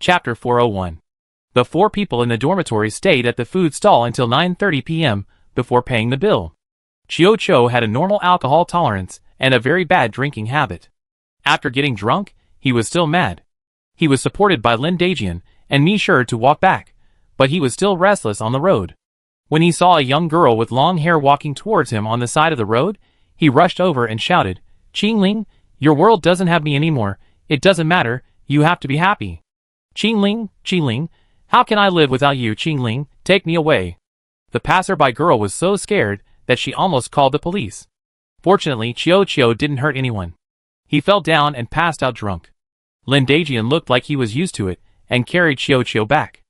Chapter 401. The four people in the dormitory stayed at the food stall until 9:30 p.m. before paying the bill. Chiyo had a normal alcohol tolerance and a very bad drinking habit. After getting drunk, he was still mad. He was supported by Lin Dajian and Mi Shi to walk back, but he was still restless on the road. When he saw a young girl with long hair walking towards him on the side of the road, he rushed over and shouted, "Qingling, your world doesn't have me anymore. It doesn't matter, you have to be happy." Qingling, how can I live without you, Qingling? Take me away." The passerby girl was so scared that she almost called the police. Fortunately, Chiyo didn't hurt anyone. He fell down and passed out drunk. Lin Dajian looked like he was used to it and carried Chiyo back.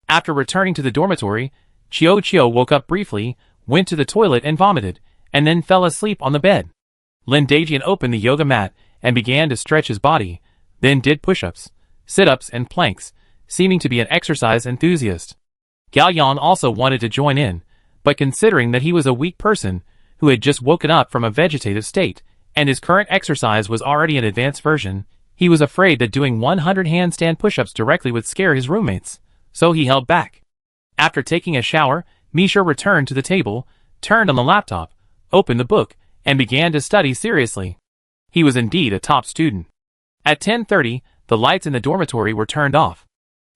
After returning to the dormitory, Chiyo woke up briefly, went to the toilet and vomited, and then fell asleep on the bed. Lin Dajian opened the yoga mat and began to stretch his body, then did push-ups, sit-ups and planks, seeming to be an exercise enthusiast. Gao Yang also wanted to join in, but considering that he was a weak person who had just woken up from a vegetative state, and his current exercise was already an advanced version, he was afraid that doing 100 handstand push-ups directly would scare his roommates, so he held back. After taking a shower, Mi Shi returned to the table, turned on the laptop, opened the book, and began to study seriously. He was indeed a top student. At 10:30, the lights in the dormitory were turned off.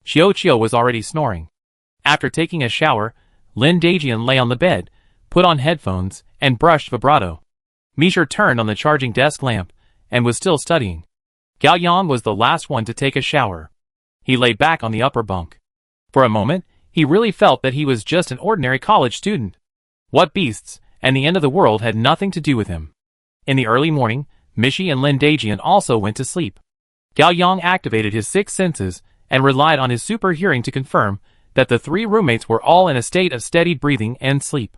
Chiyo was already snoring. After taking a shower, Lin Dajian lay on the bed, put on headphones, and brushed vibrato. Mi Shi turned on the charging desk lamp, and was still studying. Gao Yang was the last one to take a shower. He lay back on the upper bunk. For a moment, he really felt that he was just an ordinary college student. What beasts, and the end of the world had nothing to do with him. In the early morning, Mishi and Lin Dajian also went to sleep. Gao Yang activated his six senses and relied on his super hearing to confirm that the three roommates were all in a state of steady breathing and sleep.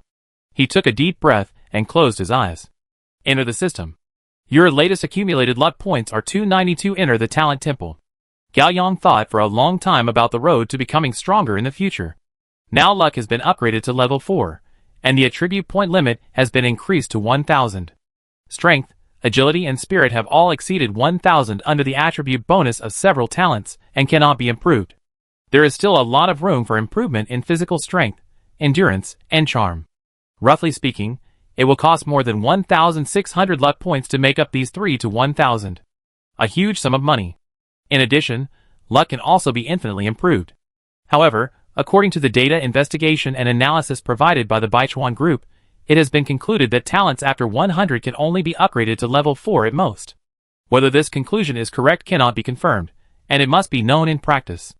He took a deep breath and closed his eyes. Enter the system. Your latest accumulated luck points are 292. Enter the talent temple. Gao Yang thought for a long time about the road to becoming stronger in the future. Now luck has been upgraded to level 4, and the attribute point limit has been increased to 1000. Strength, agility and spirit have all exceeded 1000 under the attribute bonus of several talents and cannot be improved. There is still a lot of room for improvement in physical strength, endurance, and charm. Roughly speaking, it will cost more than 1,600 luck points to make up these 3 to 1,000. A huge sum of money. In addition, luck can also be infinitely improved. However, according to the data investigation and analysis provided by the Baichuan Group, it has been concluded that talents after 100 can only be upgraded to level 4 at most. Whether this conclusion is correct cannot be confirmed, and it must be known in practice.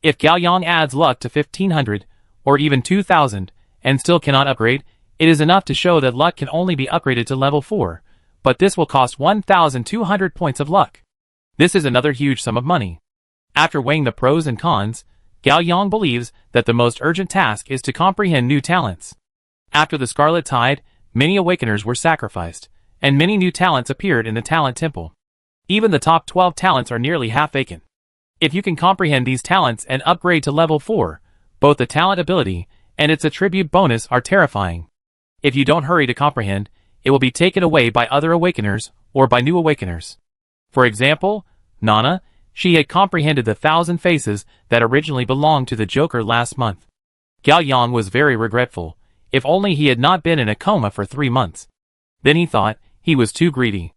If Gao Yang adds luck to 1500, or even 2000, and still cannot upgrade, it is enough to show that luck can only be upgraded to level 4, but this will cost 1,200 points of luck. This is another huge sum of money. After weighing the pros and cons, Gao Yang believes that the most urgent task is to comprehend new talents. After the Scarlet Tide, many Awakeners were sacrificed, and many new talents appeared in the Talent Temple. Even the top 12 talents are nearly half vacant. If you can comprehend these talents and upgrade to level 4, both the talent ability and its attribute bonus are terrifying. If you don't hurry to comprehend, it will be taken away by other Awakeners or by new Awakeners. For example, Nana, she had comprehended the 1,000 faces that originally belonged to the Joker last month. Gao Yang was very regretful. If only he had not been in a coma for 3 months. Then he thought he was too greedy.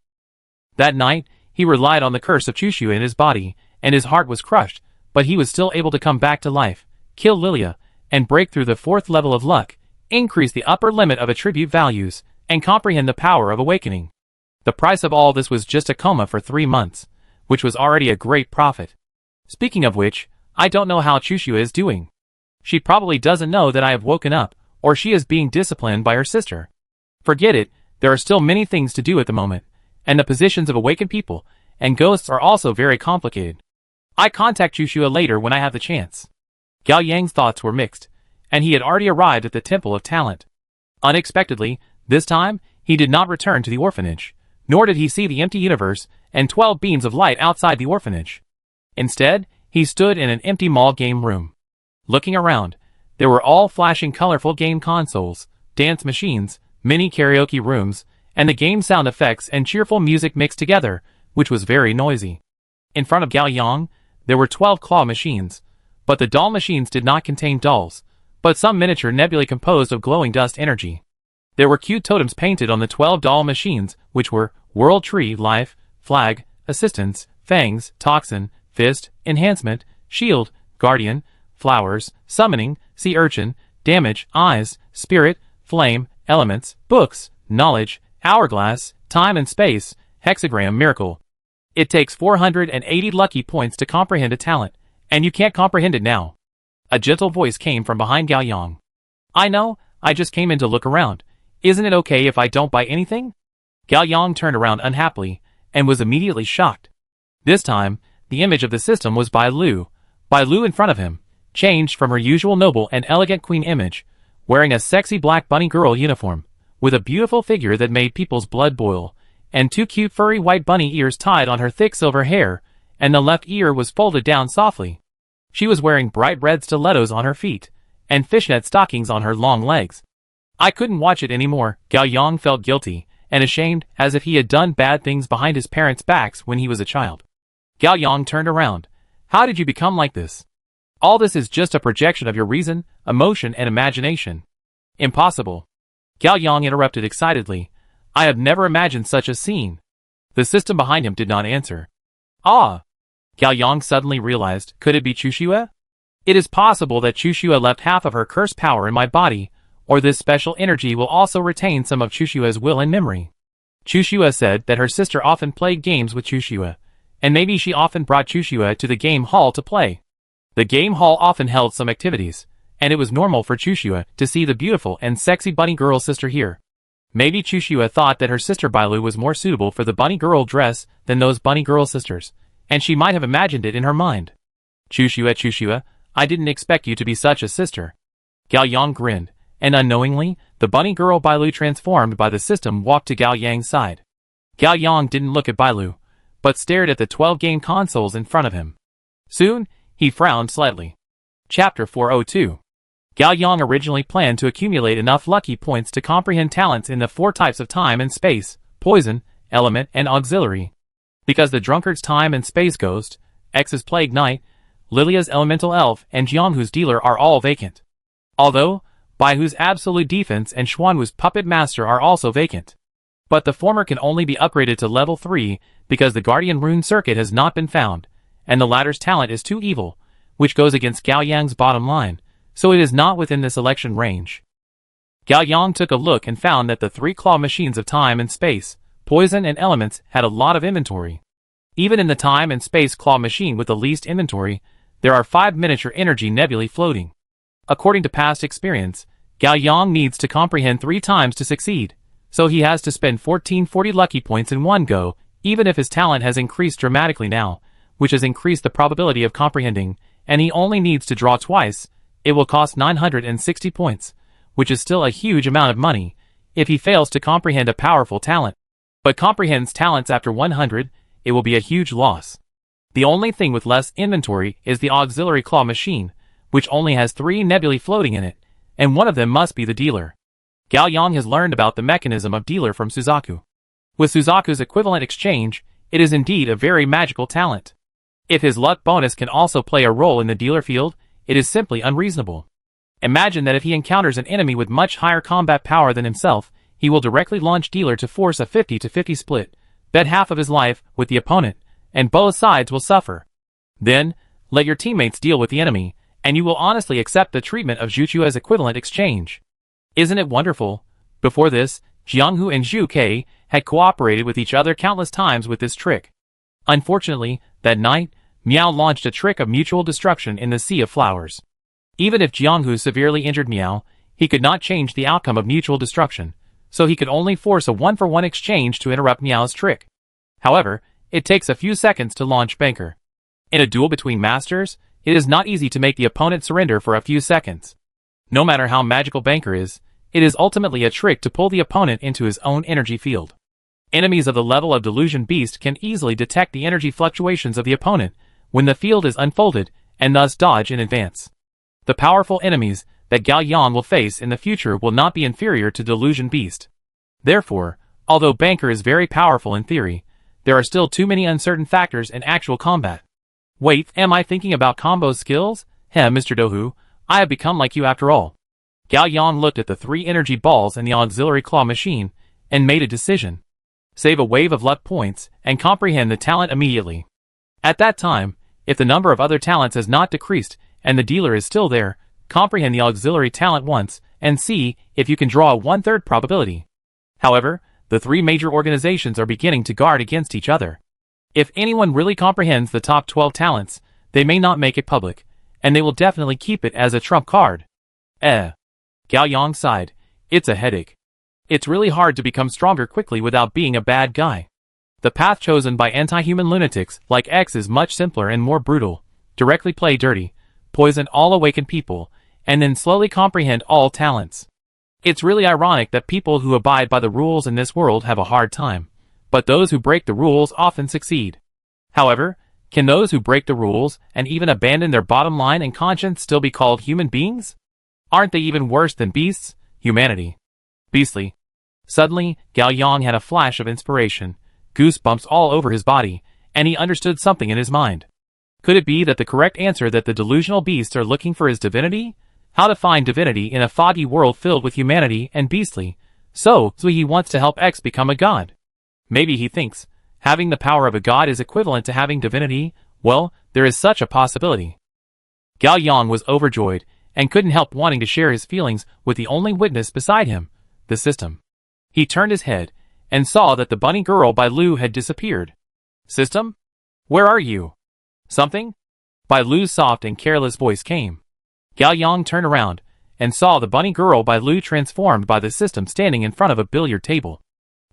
That night, he relied on the curse of Chushu in his body, and his heart was crushed, but he was still able to come back to life, kill Lilia, and break through the 4th level of luck, increase the upper limit of attribute values, and comprehend the power of awakening. The price of all this was just a coma for 3 months, which was already a great profit. Speaking of which, I don't know how Chushu is doing. She probably doesn't know that I have woken up, or she is being disciplined by her sister. Forget it, there are still many things to do at the moment, and the positions of awakened people and ghosts are also very complicated. I contact Chushu later when I have the chance. Gao Yang's thoughts were mixed, and he had already arrived at the Temple of Talent. Unexpectedly, this time, he did not return to the orphanage, nor did he see the empty universe and 12 beams of light outside the orphanage. Instead, he stood in an empty mall game room. Looking around, there were all flashing colorful game consoles, dance machines, mini karaoke rooms, and the game sound effects and cheerful music mixed together, which was very noisy. In front of Gao Yang, There were 12 claw machines, but the doll machines did not contain dolls, but some miniature nebulae composed of glowing dust energy. There were cute totems painted on the 12 doll machines, which were World Tree, Life, Flag, Assistance, Fangs, Toxin, Fist, Enhancement, Shield, Guardian, Flowers, Summoning, Sea Urchin, Damage, Eyes, Spirit, Flame, Elements, Books, Knowledge, Hourglass, Time and Space, Hexagram, Miracle. It takes 480 lucky points to comprehend a talent, and you can't comprehend it now. A gentle voice came from behind Gao Yang. I know, I just came in to look around. Isn't it okay if I don't buy anything? Gao Yang turned around unhappily, and was immediately shocked. This time, the image of the system was Bai Lu. Bai Lu in front of him, changed from her usual noble and elegant queen image, wearing a sexy black bunny girl uniform, with a beautiful figure that made people's blood boil, and 2 cute furry white bunny ears tied on her thick silver hair, and the left ear was folded down softly. She was wearing bright red stilettos on her feet, and fishnet stockings on her long legs. I couldn't watch it anymore. Gao Yang felt guilty and ashamed, as if he had done bad things behind his parents' backs when he was a child. Gao Yang turned around. How did you become like this? All this is just a projection of your reason, emotion, and imagination. Impossible. Gao Yang interrupted excitedly. I have never imagined such a scene. The system behind him did not answer. Ah! Gao Yang suddenly realized, could it be Chushua? It is possible that Chushua left half of her cursed power in my body, or this special energy will also retain some of Chushua's will and memory. Chushua said that her sister often played games with Chushua, and maybe she often brought Chushua to the game hall to play. The game hall often held some activities, and it was normal for Chushua to see the beautiful and sexy bunny girl sister here. Maybe Chushua thought that her sister Bailu was more suitable for the bunny girl dress than those bunny girl sisters, and she might have imagined it in her mind. Chushua, I didn't expect you to be such a sister. Gao Yang grinned, and unknowingly, the bunny girl Bailu transformed by the system walked to Gao Yang's side. Gao Yang didn't look at Bailu, but stared at the 12 game consoles in front of him. Soon, he frowned slightly. Chapter 402. Gao Yang originally planned to accumulate enough lucky points to comprehend talents in the 4 types of time and space, poison, element, and auxiliary. Because the drunkard's time and space ghost, X's plague knight, Lilia's elemental elf, and Jianghu's dealer are all vacant. Although, Baihu's absolute defense and Xuanwu's puppet master are also vacant. But the former can only be upgraded to level 3 because the guardian rune circuit has not been found, and the latter's talent is too evil, which goes against Gao Yang's bottom line, so it is not within the selection range. Gao Yang took a look and found that the 3 claw machines of time and space, poison and elements had a lot of inventory. Even in the time and space claw machine with the least inventory, there are 5 miniature energy nebulae floating. According to past experience, Gao Yang needs to comprehend 3 times to succeed, so he has to spend 1440 lucky points in one go, even if his talent has increased dramatically now, which has increased the probability of comprehending, and he only needs to draw twice. It will cost 960 points, which is still a huge amount of money, if he fails to comprehend a powerful talent. But comprehends talents after 100, it will be a huge loss. The only thing with less inventory is the auxiliary claw machine, which only has 3 nebulae floating in it, and one of them must be the dealer. Gao Yang has learned about the mechanism of dealer from Suzaku. With Suzaku's equivalent exchange, it is indeed a very magical talent. If his luck bonus can also play a role in the dealer field, it is simply unreasonable. Imagine that if he encounters an enemy with much higher combat power than himself, he will directly launch dealer to force a 50-50 split, bet half of his life with the opponent, and both sides will suffer. Then, let your teammates deal with the enemy, and you will honestly accept the treatment of Zhuchua's equivalent exchange. Isn't it wonderful? Before this, Jianghu and Zhu Ke had cooperated with each other countless times with this trick. Unfortunately, that night, Miao launched a trick of mutual destruction in the Sea of Flowers. Even if Jianghu severely injured Miao, he could not change the outcome of mutual destruction, so he could only force a 1-for-1 exchange to interrupt Miao's trick. However, it takes a few seconds to launch Banker. In a duel between masters, it is not easy to make the opponent surrender for a few seconds. No matter how magical Banker is, it is ultimately a trick to pull the opponent into his own energy field. Enemies of the level of Delusion Beast can easily detect the energy fluctuations of the opponent when the field is unfolded, and thus dodge in advance. The powerful enemies that Gao Yang will face in the future will not be inferior to Delusion Beast. Therefore, although Banker is very powerful in theory, there are still too many uncertain factors in actual combat. Wait, am I thinking about combo skills? Mr. Dohu, I have become like you after all. Gao Yang looked at the 3 energy balls and the auxiliary claw machine, and made a decision. Save a wave of luck points, and comprehend the talent immediately. At that time, if the number of other talents has not decreased, and the dealer is still there, comprehend the auxiliary talent once, and see if you can draw a 1/3 probability. However, the 3 major organizations are beginning to guard against each other. If anyone really comprehends the top 12 talents, they may not make it public, and they will definitely keep it as a trump card. Gao Yang sighed. It's a headache. It's really hard to become stronger quickly without being a bad guy. The path chosen by anti-human lunatics like X is much simpler and more brutal. Directly play dirty, poison all awakened people, and then slowly comprehend all talents. It's really ironic that people who abide by the rules in this world have a hard time, but those who break the rules often succeed. However, can those who break the rules and even abandon their bottom line and conscience still be called human beings? Aren't they even worse than beasts? Humanity. Beastly. Suddenly, Gao Yang had a flash of inspiration, goosebumps all over his body, and he understood something in his mind. Could it be that the correct answer that the delusional beasts are looking for is divinity? How to find divinity in a foggy world filled with humanity and beastly? So he wants to help X become a god. Maybe he thinks, having the power of a god is equivalent to having divinity. Well, there is such a possibility. Gao Yang was overjoyed, and couldn't help wanting to share his feelings with the only witness beside him, the system. He turned his head, and saw that the bunny girl Bai Lu had disappeared. System? Where are you? Something? Bai Lu's soft and careless voice came. Gao Yang turned around, and saw the bunny girl Bai Lu transformed by the system standing in front of a billiard table.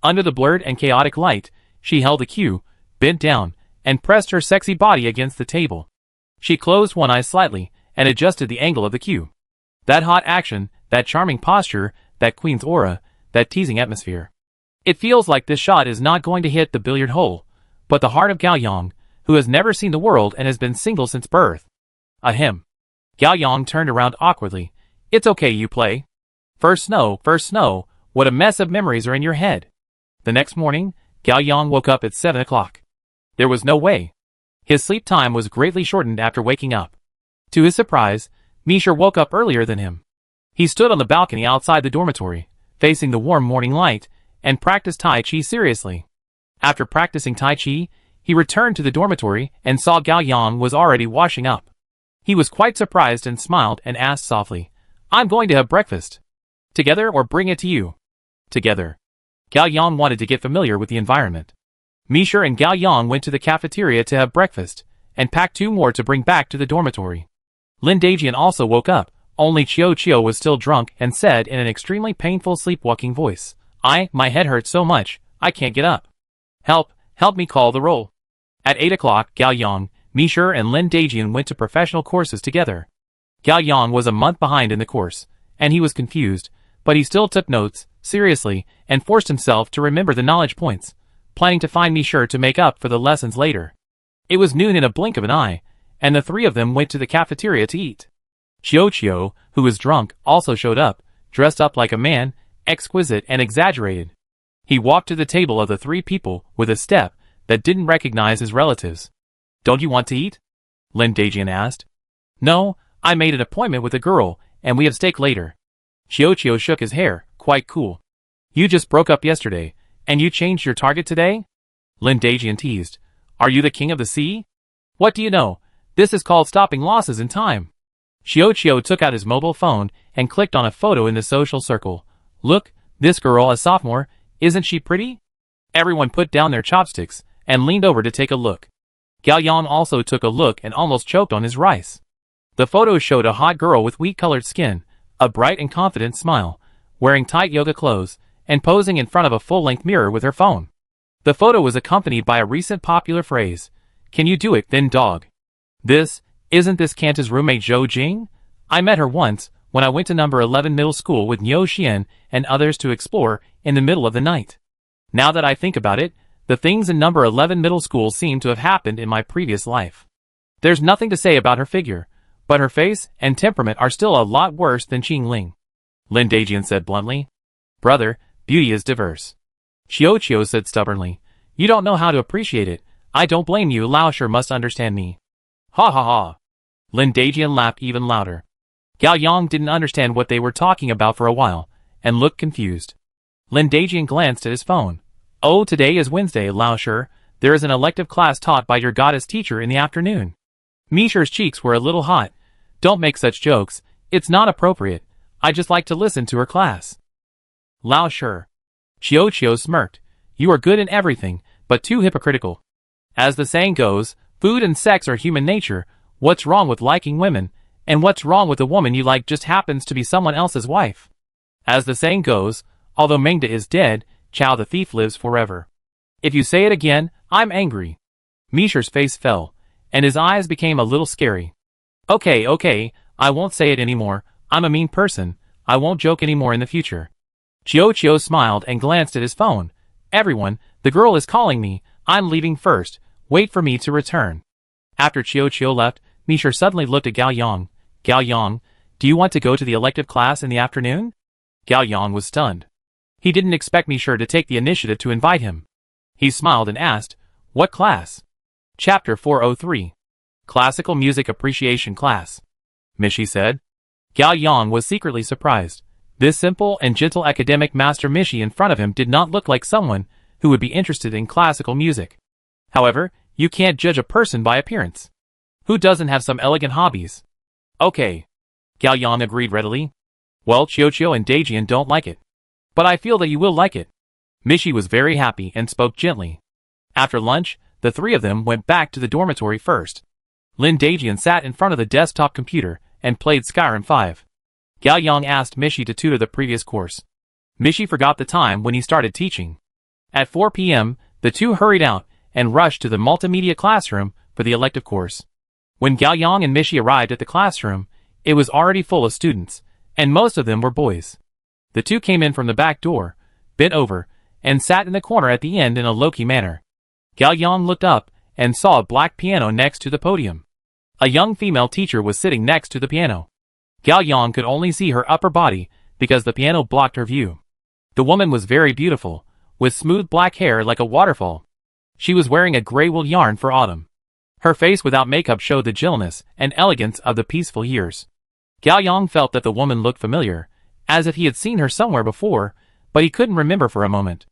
Under the blurred and chaotic light, she held a cue, bent down, and pressed her sexy body against the table. She closed one eye slightly, and adjusted the angle of the cue. That hot action, that charming posture, that queen's aura, that teasing atmosphere. It feels like this shot is not going to hit the billiard hole, but the heart of Gao Yang, who has never seen the world and has been single since birth. Ahem. Gao Yang turned around awkwardly. It's okay, you play. First snow, what a mess of memories are in your head. The next morning, Gao Yang woke up at 7 o'clock. There was no way. His sleep time was greatly shortened after waking up. To his surprise, Misha woke up earlier than him. He stood on the balcony outside the dormitory, facing the warm morning light, and practiced Tai Chi seriously. After practicing Tai Chi, he returned to the dormitory and saw Gao Yang was already washing up. He was quite surprised and smiled and asked softly, I'm going to have breakfast. Together or bring it to you? Together. Gao Yang wanted to get familiar with the environment. Misha and Gao Yang went to the cafeteria to have breakfast, and packed 2 more to bring back to the dormitory. Lin Dajian also woke up, only Chiu was still drunk and said in an extremely painful sleepwalking voice, my head hurts so much, I can't get up. Help me call the roll. At 8 o'clock, Gao Yang, Misha and Lin Dajian went to professional courses together. Gao Yang was a month behind in the course, and he was confused, but he still took notes, seriously, and forced himself to remember the knowledge points, planning to find Misha to make up for the lessons later. It was noon in a blink of an eye, and the 3 of them went to the cafeteria to eat. Chiu, who was drunk, also showed up, dressed up like a man, exquisite and exaggerated. He walked to the table of the 3 people with a step that didn't recognize his relatives. Don't you want to eat? Lin Dajian asked. No, I made an appointment with a girl, and we have steak later. Chiu shook his hair, quite cool. You just broke up yesterday, and you changed your target today? Lin Dajian teased. Are you the king of the sea? What do you know? This is called stopping losses in time. Chiu took out his mobile phone and clicked on a photo in the social circle. Look, this girl, a sophomore, isn't she pretty? Everyone put down their chopsticks and leaned over to take a look. Gao Yang also took a look and almost choked on his rice. The photo showed a hot girl with wheat-colored skin, a bright and confident smile, wearing tight yoga clothes, and posing in front of a full-length mirror with her phone. The photo was accompanied by a recent popular phrase, "Can you do it, then dog?" Isn't this Kanta's roommate Zhou Jing? I met her once, when I went to number 11 middle school with Niu Xian and others to explore, in the middle of the night. Now that I think about it, the things in number 11 middle school seem to have happened in my previous life. There's nothing to say about her figure, but her face and temperament are still a lot worse than Qing Ling. Lin Dajian said bluntly. Brother, beauty is diverse. Chiu said stubbornly. You don't know how to appreciate it. I don't blame you. Lao sure must understand me. Ha ha ha. Lin Dajian laughed even louder. Gao Yang didn't understand what they were talking about for a while, and looked confused. Lin Dajian glanced at his phone. Oh, today is Wednesday, Lao Shi. There is an elective class taught by your goddess teacher in the afternoon. Misher's cheeks were a little hot. Don't make such jokes. It's not appropriate. I just like to listen to her class. Lao Shi. Chiu smirked. You are good in everything, but too hypocritical. As the saying goes, food and sex are human nature. What's wrong with liking women? And what's wrong with the woman you like just happens to be someone else's wife? As the saying goes, although Mengda is dead, Chow the thief lives forever. If you say it again, I'm angry. Misher's face fell, and his eyes became a little scary. Okay, I won't say it anymore. I'm a mean person. I won't joke anymore in the future. Chiu smiled and glanced at his phone. Everyone, the girl is calling me. I'm leaving first. Wait for me to return. After Chiu left, Misher suddenly looked at Gao Yang. Gao Yang, do you want to go to the elective class in the afternoon? Gao Yang was stunned. He didn't expect Misher to take the initiative to invite him. He smiled and asked, what class? Chapter 403. Classical Music Appreciation Class. Mishi said. Gao Yang was secretly surprised. This simple and gentle academic master Mishi in front of him did not look like someone who would be interested in classical music. However, you can't judge a person by appearance. Who doesn't have some elegant hobbies? Okay. Gao Yang agreed readily. Well, Chiu and Dajian don't like it. But I feel that you will like it. Mishi was very happy and spoke gently. After lunch, the three of them went back to the dormitory first. Lin Dajian sat in front of the desktop computer and played Skyrim 5. Gao Yang asked Mishi to tutor the previous course. Mishi forgot the time when he started teaching. At 4 p.m., the two hurried out and rushed to the multimedia classroom for the elective course. When Gao Yang and Mishi arrived at the classroom, it was already full of students, and most of them were boys. The two came in from the back door, bent over, and sat in the corner at the end in a low-key manner. Gao Yang looked up and saw a black piano next to the podium. A young female teacher was sitting next to the piano. Gao Yang could only see her upper body because the piano blocked her view. The woman was very beautiful, with smooth black hair like a waterfall. She was wearing a gray wool yarn for autumn. Her face without makeup showed the gentleness and elegance of the peaceful years. Gao Yang felt that the woman looked familiar, as if he had seen her somewhere before, but he couldn't remember for a moment.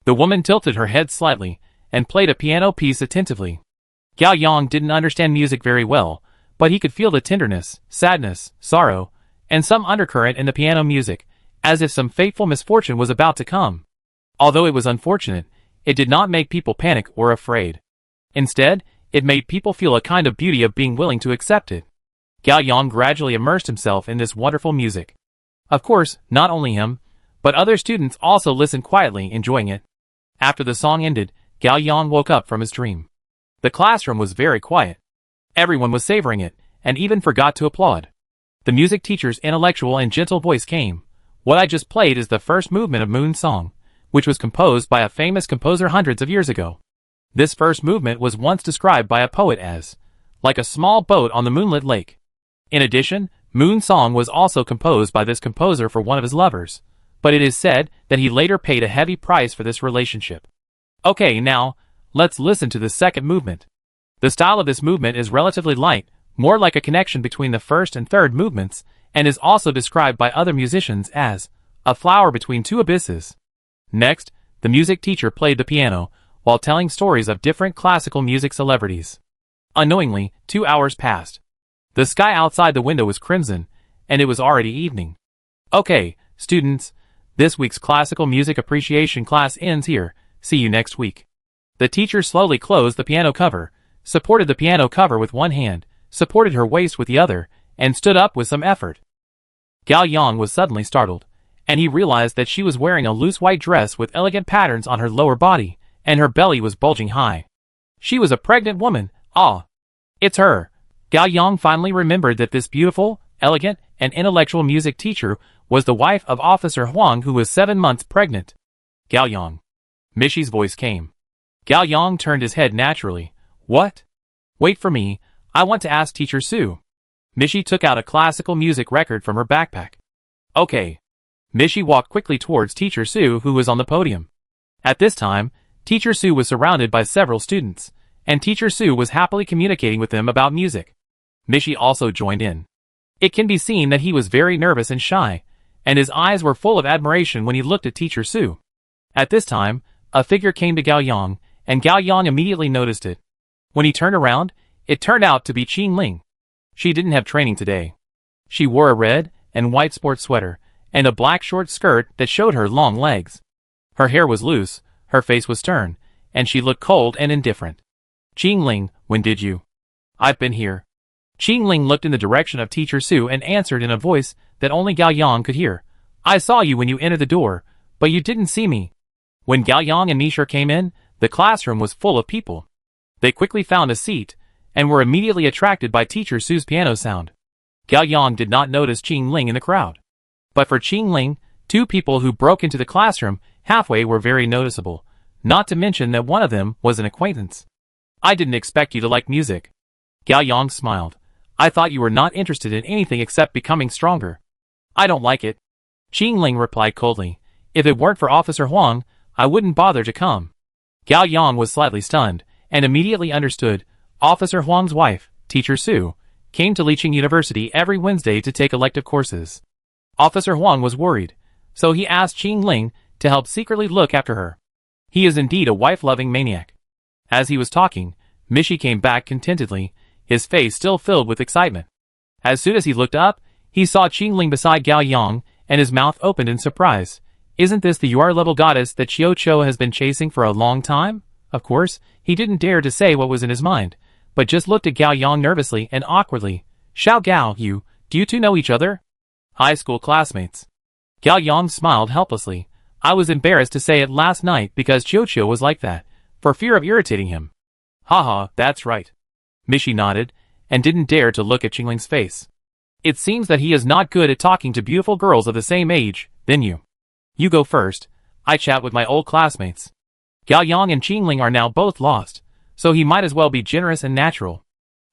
The woman tilted her head slightly and played a piano piece attentively. Gao Yang didn't understand music very well, but he could feel the tenderness, sadness, sorrow, and some undercurrent in the piano music, as if some fateful misfortune was about to come. Although it was unfortunate, it did not make people panic or afraid. Instead, it made people feel a kind of beauty of being willing to accept it. Gao Yang gradually immersed himself in this wonderful music. Of course, not only him, but other students also listened quietly, enjoying it. After the song ended, Gao Yang woke up from his dream. The classroom was very quiet. Everyone was savoring it, and even forgot to applaud. The music teacher's intellectual and gentle voice came. What I just played is the first movement of Moon Song, which was composed by a famous composer hundreds of years ago. This first movement was once described by a poet as, like a small boat on the moonlit lake. In addition, Moon Song was also composed by this composer for one of his lovers, but it is said that he later paid a heavy price for this relationship. Okay, now, let's listen to the second movement. The style of this movement is relatively light, more like a connection between the first and third movements, and is also described by other musicians as a flower between two abysses. Next, the music teacher played the piano, while telling stories of different classical music celebrities. Unknowingly, 2 hours passed. The sky outside the window was crimson, and it was already evening. Okay, students, this week's classical music appreciation class ends here. See you next week. The teacher slowly closed the piano cover, supported the piano cover with one hand, supported her waist with the other, and stood up with some effort. Gao Yang was suddenly startled, and he realized that she was wearing a loose white dress with elegant patterns on her lower body, and her belly was bulging high. She was a pregnant woman. Ah! It's her! Gao Yang finally remembered that this beautiful, elegant, and intellectual music teacher was the wife of Officer Huang, who was 7 months pregnant. Gao Yang. Mishi's voice came. Gao Yang turned his head naturally. What? Wait for me, I want to ask Teacher Su. Mishi took out a classical music record from her backpack. Okay. Mishi walked quickly towards Teacher Su, who was on the podium. At this time, Teacher Su was surrounded by several students, and Teacher Sue was happily communicating with them about music. Mishi also joined in. It can be seen that he was very nervous and shy, and his eyes were full of admiration when he looked at Teacher Sue. At this time, a figure came to Gao Yang, and Gao Yang immediately noticed it. When he turned around, it turned out to be Qing Ling. She didn't have training today. She wore a red and white sports sweater, and a black short skirt that showed her long legs. Her hair was loose, her face was stern, and she looked cold and indifferent. Qing Ling, when did you? I've been here. Qing Ling looked in the direction of Teacher Sue and answered in a voice that only Gao Yang could hear. I saw you when you entered the door, but you didn't see me. When Gao Yang and Mishir came in, the classroom was full of people. They quickly found a seat, and were immediately attracted by Teacher Sue's piano sound. Gao Yang did not notice Qing Ling in the crowd. But for Qing Ling, two people who broke into the classroom halfway were very noticeable, not to mention that one of them was an acquaintance. I didn't expect you to like music. Gao Yang smiled. I thought you were not interested in anything except becoming stronger. I don't like it. Qing Ling replied coldly. If it weren't for Officer Huang, I wouldn't bother to come. Gao Yang was slightly stunned, and immediately understood. Officer Huang's wife, Teacher Sue, came to Liqing University every Wednesday to take elective courses. Officer Huang was worried, so he asked Qing Ling to help secretly look after her. He is indeed a wife-loving maniac. As he was talking, Mishi came back contentedly, his face still filled with excitement. As soon as he looked up, he saw Qing Ling beside Gao Yang, and his mouth opened in surprise. Isn't this the UR-level goddess that Xiao Chou has been chasing for a long time? Of course, he didn't dare to say what was in his mind, but just looked at Gao Yang nervously and awkwardly. Xiao Gao, do you two know each other? High school classmates. Gao Yang smiled helplessly. I was embarrassed to say it last night because Xiao Chou was like that, for fear of irritating him. Haha, that's right. Mishi nodded, and didn't dare to look at Qing Ling's face. It seems that he is not good at talking to beautiful girls of the same age, then you. You go first. I chat with my old classmates. Gao Yang and Qing Ling are now both lost, so he might as well be generous and natural.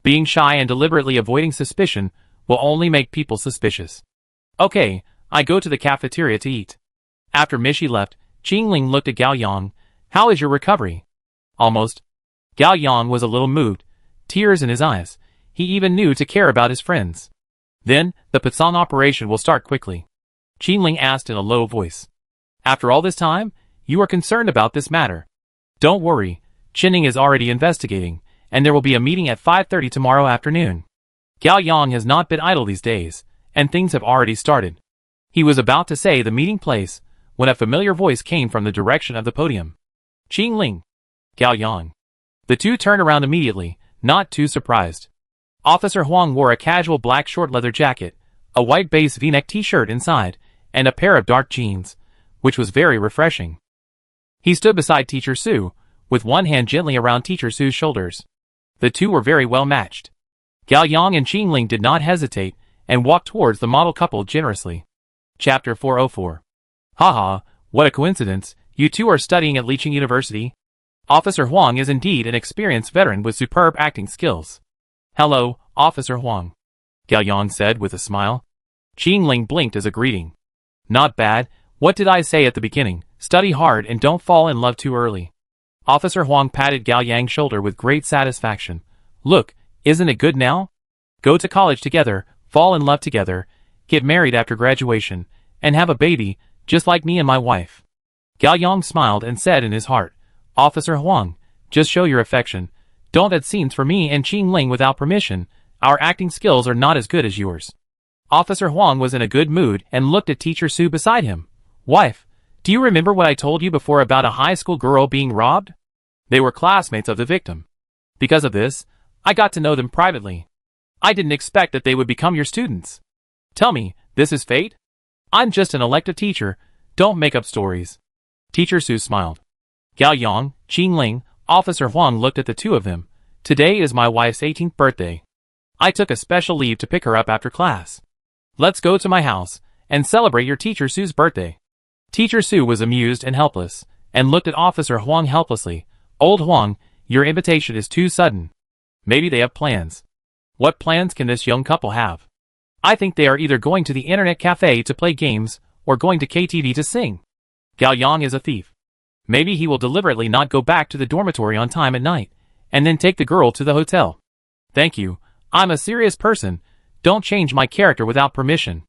Being shy and deliberately avoiding suspicion will only make people suspicious. Okay, I go to the cafeteria to eat. After Mishi left, Qing Ling looked at Gao Yang. How is your recovery? Almost. Gao Yang was a little moved, tears in his eyes. He even knew to care about his friends. Then, the Patsang operation will start quickly. Qing Ling asked in a low voice. After all this time, you are concerned about this matter. Don't worry, Chinning is already investigating, and there will be a meeting at 5:30 tomorrow afternoon. Gao Yang has not been idle these days, and things have already started. He was about to say the meeting place, when a familiar voice came from the direction of the podium. Qing Ling. Gao Yang. The two turned around immediately, not too surprised. Officer Huang wore a casual black short leather jacket, a white base V-neck t-shirt inside, and a pair of dark jeans, which was very refreshing. He stood beside Teacher Sue, with one hand gently around Teacher Sue's shoulders. The two were very well matched. Gao Yang and Qing Ling did not hesitate, and walked towards the model couple generously. Chapter 404. Haha, what a coincidence, you two are studying at Liqing University. Officer Huang is indeed an experienced veteran with superb acting skills. Hello, Officer Huang. Gao Yang said with a smile. Qing Ling blinked as a greeting. Not bad, what did I say at the beginning? Study hard and don't fall in love too early. Officer Huang patted Gao Yang's shoulder with great satisfaction. Look, isn't it good now? Go to college together, fall in love together, get married after graduation, and have a baby, just like me and my wife. Gao Yang smiled and said in his heart, Officer Huang, just show your affection. Don't add scenes for me and Qing Ling without permission. Our acting skills are not as good as yours. Officer Huang was in a good mood and looked at Teacher Sue beside him. Wife, do you remember what I told you before about a high school girl being robbed? They were classmates of the victim. Because of this, I got to know them privately. I didn't expect that they would become your students. Tell me, this is fate? I'm just an elective teacher. Don't make up stories. Teacher Sue smiled. Gao Yang, Qing Ling, Officer Huang looked at the two of them. Today is my wife's 18th birthday. I took a special leave to pick her up after class. Let's go to my house and celebrate your Teacher Sue's birthday. Teacher Sue was amused and helpless, and looked at Officer Huang helplessly. Old Huang, your invitation is too sudden. Maybe they have plans. What plans can this young couple have? I think they are either going to the internet cafe to play games, or going to KTV to sing. Gao Yang is a thief. Maybe he will deliberately not go back to the dormitory on time at night, and then take the girl to the hotel. Thank you. I'm a serious person. Don't change my character without permission.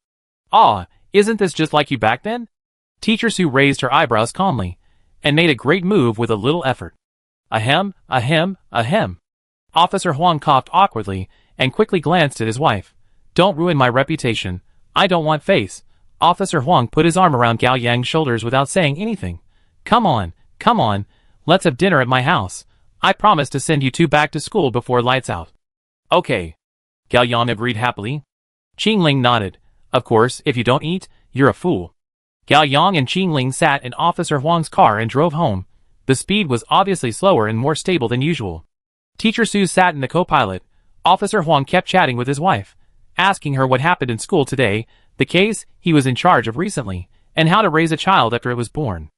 Ah, isn't this just like you back then? Teacher Sue raised her eyebrows calmly, and made a great move with a little effort. Ahem, ahem, ahem. Officer Huang coughed awkwardly, and quickly glanced at his wife. Don't ruin my reputation. I don't want face. Officer Huang put his arm around Gao Yang's shoulders without saying anything. Come on, let's have dinner at my house. I promise to send you two back to school before lights out. Okay. Gao Yang agreed happily. Qingling nodded. Of course, if you don't eat, you're a fool. Gao Yang and Qingling sat in Officer Huang's car and drove home. The speed was obviously slower and more stable than usual. Teacher Sue sat in the co-pilot. Officer Huang kept chatting with his wife, asking her what happened in school today, the case he was in charge of recently, and how to raise a child after it was born.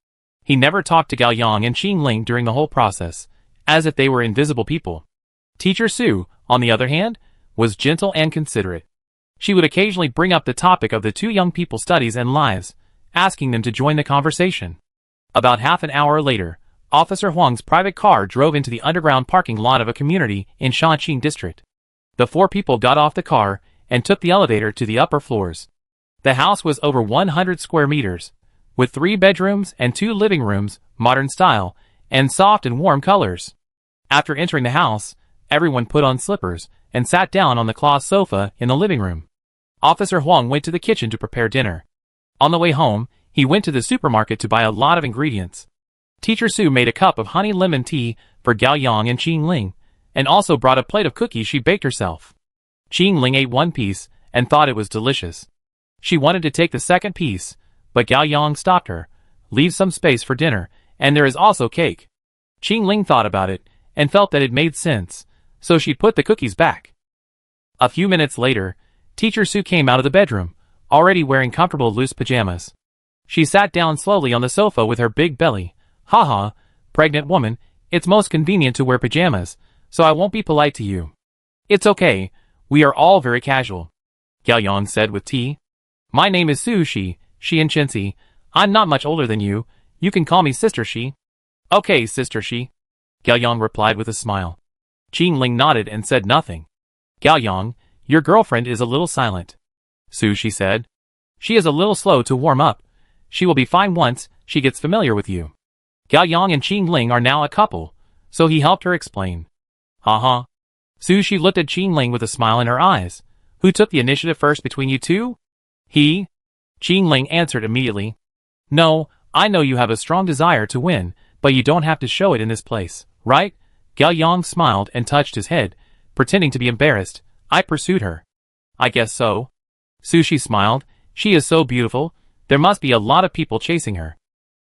He never talked to Gao Yang and Qingling during the whole process, as if they were invisible people. Teacher Sue, on the other hand, was gentle and considerate. She would occasionally bring up the topic of the two young people's studies and lives, asking them to join the conversation. About half an hour later, Officer Huang's private car drove into the underground parking lot of a community in Shanqing district. The four people got off the car and took the elevator to the upper floors. The house was over 100 square meters, with 3 bedrooms and 2 living rooms, modern style, and soft and warm colors. After entering the house, everyone put on slippers and sat down on the cloth sofa in the living room. Officer Huang went to the kitchen to prepare dinner. On the way home, he went to the supermarket to buy a lot of ingredients. Teacher Sue made a cup of honey lemon tea for Gao Yang and Qingling, and also brought a plate of cookies she baked herself. Qingling ate one piece and thought it was delicious. She wanted to take the second piece, but Gao Yang stopped her. Leave some space for dinner, and there is also cake. Qingling thought about it and felt that it made sense, so she put the cookies back. A few minutes later, Teacher Sue came out of the bedroom, already wearing comfortable loose pajamas. She sat down slowly on the sofa with her big belly. Haha, pregnant woman, it's most convenient to wear pajamas, so I won't be polite to you. It's okay, we are all very casual. Gao Yang said with tea. My name is Su Shi, and Chensi. I'm not much older than you. You can call me Sister Shi. Okay, Sister Shi. Gao Yang replied with a smile. Qingling nodded and said nothing. Gao Yang, your girlfriend is a little silent. Su Shi said. She is a little slow to warm up. She will be fine once she gets familiar with you. Gao Yang and Qingling are now a couple, so he helped her explain. Haha. Su Shi looked at Qingling with a smile in her eyes. Who took the initiative first between you two? He. Qingling answered immediately. No, I know you have a strong desire to win, but you don't have to show it in this place, right? Gao Yang smiled and touched his head, pretending to be embarrassed. I pursued her. I guess so. Su Shi smiled. She is so beautiful. There must be a lot of people chasing her.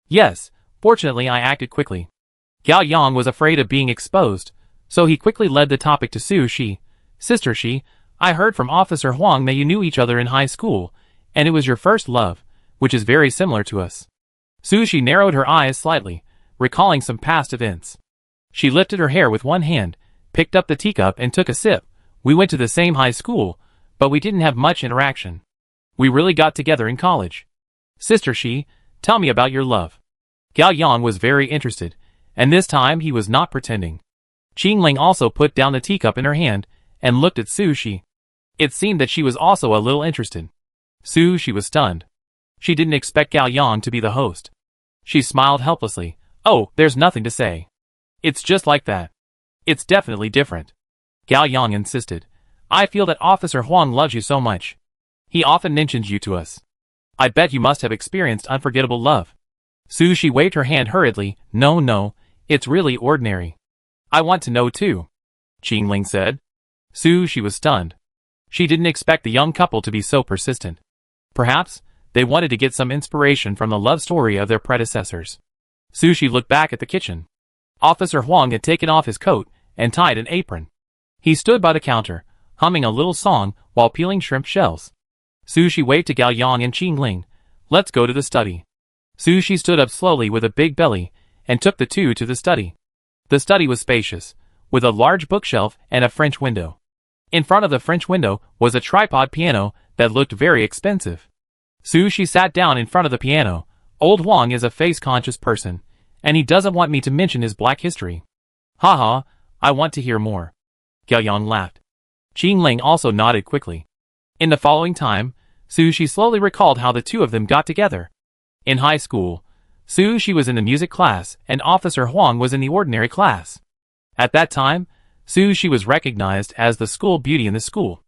Yes, fortunately I acted quickly. Gao Yang was afraid of being exposed, so he quickly led the topic to Su Shi. Sister Shi, I heard from Officer Huang that you knew each other in high school, and it was your first love, which is very similar to us. Su Shi narrowed her eyes slightly, recalling some past events. She lifted her hair with one hand, picked up the teacup and took a sip. We went to the same high school, but we didn't have much interaction. We really got together in college. Sister Shi, tell me about your love. Gao Yang was very interested, and this time he was not pretending. Qingling also put down the teacup in her hand and looked at Su Shi. It seemed that she was also a little interested. Su Shi was stunned. She didn't expect Gao Yang to be the host. She smiled helplessly. Oh, there's nothing to say. It's just like that. It's definitely different. Gao Yang insisted. I feel that Officer Huang loves you so much. He often mentions you to us. I bet you must have experienced unforgettable love. Su Shi waved her hand hurriedly. No, it's really ordinary. I want to know too. Qingling said. Su Shi was stunned. She didn't expect the young couple to be so persistent. Perhaps they wanted to get some inspiration from the love story of their predecessors. Su Shi looked back at the kitchen. Officer Huang had taken off his coat and tied an apron. He stood by the counter, humming a little song while peeling shrimp shells. Su Shi waved to Gao Yang and Qingling. Let's go to the study. Su Shi stood up slowly with a big belly and took the two to the study. The study was spacious, with a large bookshelf and a French window. In front of the French window was a tripod piano that looked very expensive. Su Shi sat down in front of the piano. Old Huang is a face-conscious person, and he doesn't want me to mention his black history. Haha, I want to hear more. Gao Yang laughed. Qing Ling also nodded quickly. In the following time, Su Shi slowly recalled how the two of them got together. In high school, Su Shi was in the music class and Officer Huang was in the ordinary class. At that time, Su Shi was recognized as the school beauty in the school.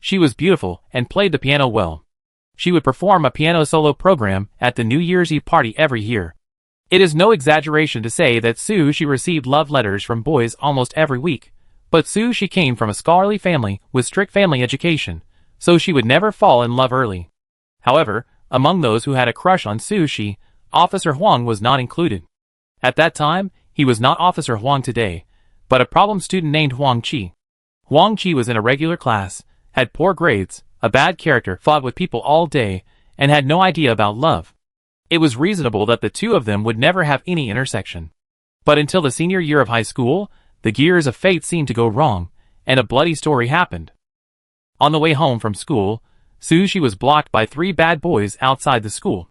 She was beautiful and played the piano well. She would perform a piano solo program at the New Year's Eve party every year. It is no exaggeration to say that Su Shi received love letters from boys almost every week, but Su Shi came from a scholarly family with strict family education, so she would never fall in love early. However, among those who had a crush on Su Shi, Officer Huang was not included. At that time, he was not Officer Huang today, but a problem student named Huang Qi. Huang Qi was in a regular class, had poor grades, a bad character, fought with people all day, and had no idea about love. It was reasonable that the two of them would never have any intersection. But until the senior year of high school, the gears of fate seemed to go wrong, and a bloody story happened. On the way home from school, Su Shi was blocked by 3 bad boys outside the school.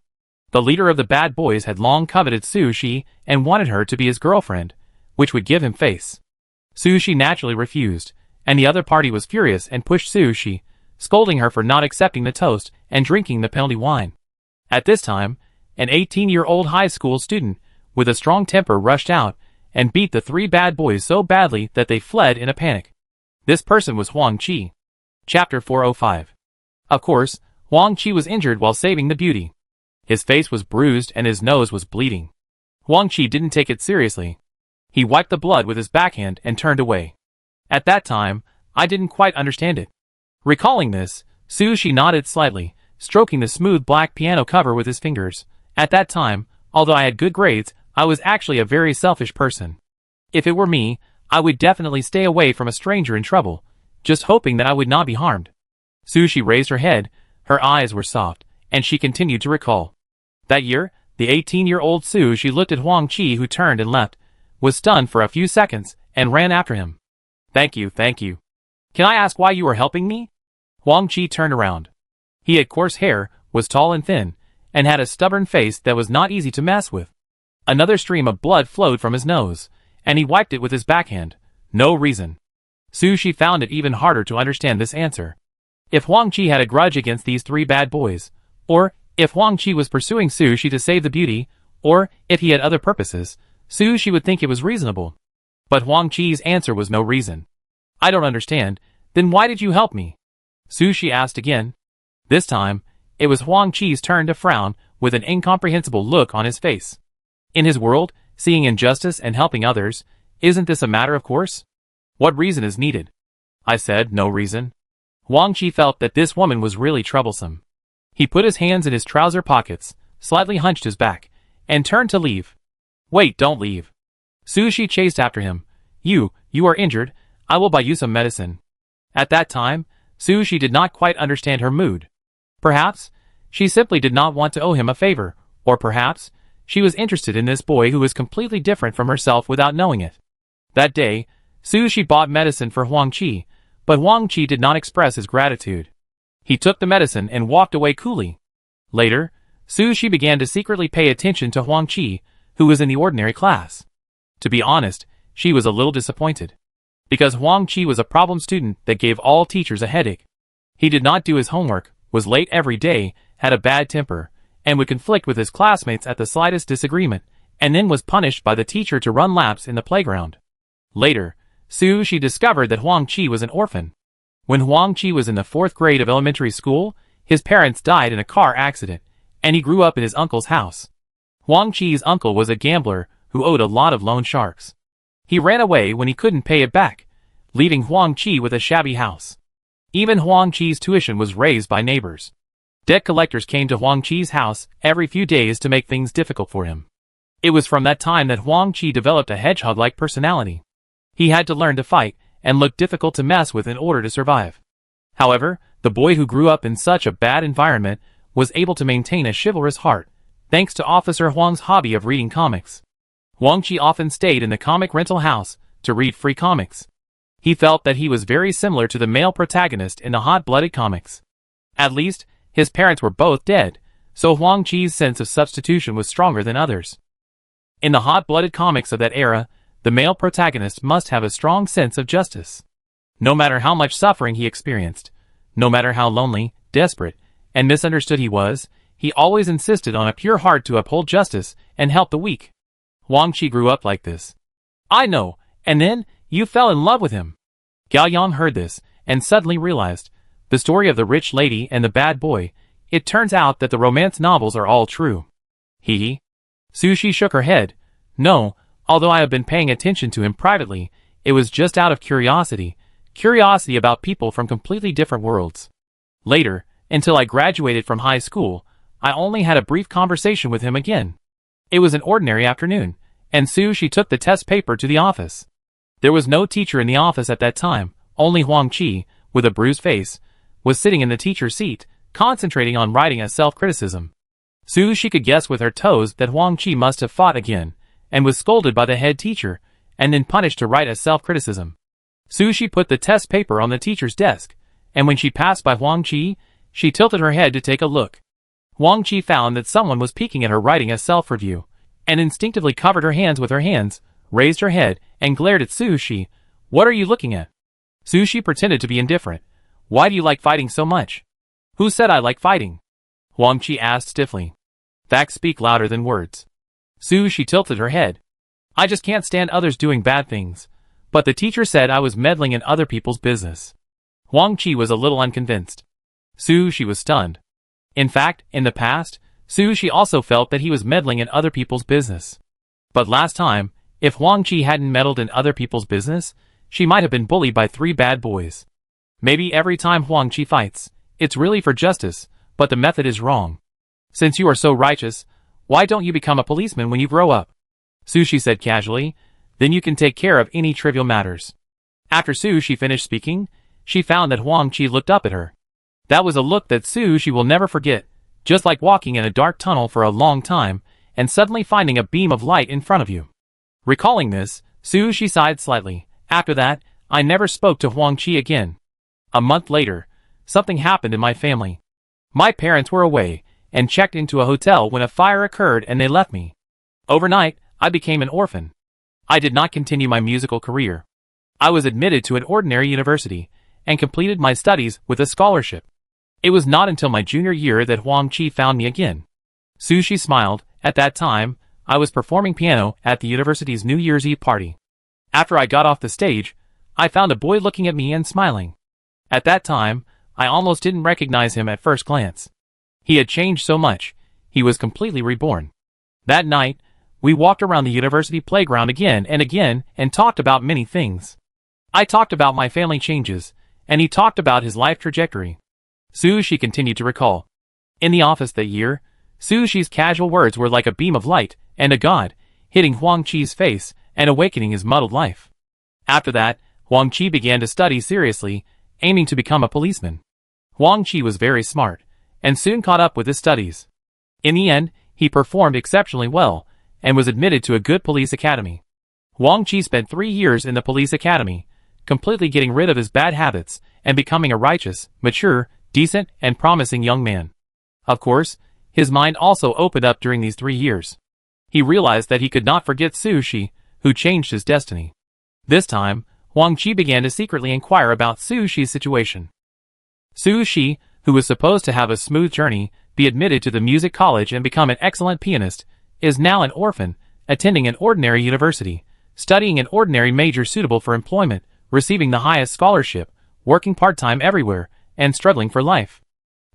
The leader of the bad boys had long coveted Su Shi and wanted her to be his girlfriend, which would give him face. Su Shi naturally refused, and the other party was furious and pushed Su Shi, scolding her for not accepting the toast and drinking the penalty wine. At this time, an 18-year-old high school student with a strong temper rushed out and beat the 3 bad boys so badly that they fled in a panic. This person was Huang Qi. Chapter 405. Of course, Huang Qi was injured while saving the beauty. His face was bruised and his nose was bleeding. Huang Qi didn't take it seriously. He wiped the blood with his backhand and turned away. At that time, I didn't quite understand it. Recalling this, Su Shi nodded slightly, stroking the smooth black piano cover with his fingers. At that time, although I had good grades, I was actually a very selfish person. If it were me, I would definitely stay away from a stranger in trouble, just hoping that I would not be harmed. Su Shi raised her head, her eyes were soft, and she continued to recall. That year, the 18-year-old Su Shi looked at Huang Qi, who turned and left, was stunned for a few seconds, and ran after him. Thank you. Can I ask why you are helping me? Huang Qi turned around. He had coarse hair, was tall and thin, and had a stubborn face that was not easy to mess with. Another stream of blood flowed from his nose, and he wiped it with his backhand. No reason. Su Shi found it even harder to understand this answer. If Huang Qi had a grudge against these 3 bad boys, or if Huang Qi was pursuing Su Shi to save the beauty, or if he had other purposes, Su Shi would think it was reasonable. But Huang Qi's answer was no reason. I don't understand, then why did you help me? Su Shi asked again. This time, it was Huang Qi's turn to frown with an incomprehensible look on his face. In his world, seeing injustice and helping others, isn't this a matter of course? What reason is needed? I said, no reason. Huang Qi felt that this woman was really troublesome. He put his hands in his trouser pockets, slightly hunched his back, and turned to leave. Wait, don't leave. Su Shi chased after him. You are injured, I will buy you some medicine. At that time, Su Shi did not quite understand her mood. Perhaps, she simply did not want to owe him a favor, or perhaps, she was interested in this boy who was completely different from herself without knowing it. That day, Su Shi bought medicine for Huang Qi, but Huang Qi did not express his gratitude. He took the medicine and walked away coolly. Later, Su Shi began to secretly pay attention to Huang Qi, who was in the ordinary class. To be honest, she was a little disappointed. Because Huang Qi was a problem student that gave all teachers a headache. He did not do his homework, was late every day, had a bad temper, and would conflict with his classmates at the slightest disagreement, and then was punished by the teacher to run laps in the playground. Later, Su Shi discovered that Huang Qi was an orphan. When Huang Qi was in the 4th grade of elementary school, his parents died in a car accident, and he grew up in his uncle's house. Huang Qi's uncle was a gambler who owed a lot of loan sharks. He ran away when he couldn't pay it back, leaving Huang Qi with a shabby house. Even Huang Qi's tuition was raised by neighbors. Debt collectors came to Huang Qi's house every few days to make things difficult for him. It was from that time that Huang Qi developed a hedgehog-like personality. He had to learn to fight and look difficult to mess with in order to survive. However, the boy who grew up in such a bad environment was able to maintain a chivalrous heart, thanks to Officer Huang's hobby of reading comics. Huang Qi often stayed in the comic rental house to read free comics. He felt that he was very similar to the male protagonist in the hot-blooded comics. At least, his parents were both dead, so Huang Qi's sense of substitution was stronger than others. In the hot-blooded comics of that era, The male protagonist must have a strong sense of justice. No matter how much suffering he experienced, no matter how lonely, desperate, and misunderstood he was, he always insisted on a pure heart to uphold justice and help the weak. Huang Qi grew up like this. I know, and then, you fell in love with him. Gao Yang heard this, and suddenly realized, the story of the rich lady and the bad boy, it turns out that the romance novels are all true. Hee. Su Shi shook her head. No, although I have been paying attention to him privately, it was just out of curiosity about people from completely different worlds. Later, until I graduated from high school, I only had a brief conversation with him again. It was an ordinary afternoon, and Su Shi took the test paper to the office. There was no teacher in the office at that time, only Huang Qi, with a bruised face, was sitting in the teacher's seat, concentrating on writing a self-criticism. Su Shi could guess with her toes that Huang Qi must have fought again, and was scolded by the head teacher, and then punished to write a self-criticism. Su Shi put the test paper on the teacher's desk, and when she passed by Huang Qi, she tilted her head to take a look. Huang Qi found that someone was peeking at her writing a self-review, and instinctively covered her hands with her hands, raised her head, and glared at Su Shi. What are you looking at? Su Shi pretended to be indifferent. Why do you like fighting so much? Who said I like fighting? Huang Qi asked stiffly. Facts speak louder than words. Su Shi tilted her head. I just can't stand others doing bad things. But the teacher said I was meddling in other people's business. Huang Qi was a little unconvinced. Su Shi was stunned. In fact, in the past, Su Shi also felt that he was meddling in other people's business. But last time, if Huang Qi hadn't meddled in other people's business, she might have been bullied by 3 bad boys. Maybe every time Huang Qi fights, it's really for justice, but the method is wrong. Since you are so righteous, why don't you become a policeman when you grow up? Su Shi said casually, then you can take care of any trivial matters. After Su Shi finished speaking, she found that Huang Qi looked up at her. That was a look that Su Shi will never forget, just like walking in a dark tunnel for a long time, and suddenly finding a beam of light in front of you. Recalling this, Su Shi sighed slightly. After that, I never spoke to Huang Qi again. A month later, something happened in my family. My parents were away, and checked into a hotel when a fire occurred and they left me. Overnight, I became an orphan. I did not continue my musical career. I was admitted to an ordinary university, and completed my studies with a scholarship. It was not until my junior year that Huang Qi found me again. Su Shi smiled. At that time, I was performing piano at the university's New Year's Eve party. After I got off the stage, I found a boy looking at me and smiling. At that time, I almost didn't recognize him at first glance. He had changed so much, he was completely reborn. That night, we walked around the university playground again and talked about many things. I talked about my family changes, and he talked about his life trajectory. Su Shi continued to recall. In the office that year, Su Shi's casual words were like a beam of light and a god, hitting Huang Qi's face and awakening his muddled life. After that, Huang Qi began to study seriously, aiming to become a policeman. Huang Qi was very smart, and soon caught up with his studies. In the end, he performed exceptionally well, and was admitted to a good police academy. Huang Qi spent 3 years in the police academy, completely getting rid of his bad habits, and becoming a righteous, mature, decent, and promising young man. Of course, his mind also opened up during these 3 years. He realized that he could not forget Su Shi, who changed his destiny. This time, Huang Qi began to secretly inquire about Su Shi's situation. Su Shi, who was supposed to have a smooth journey, be admitted to the music college and become an excellent pianist, is now an orphan, attending an ordinary university, studying an ordinary major suitable for employment, receiving the highest scholarship, working part-time everywhere, and struggling for life.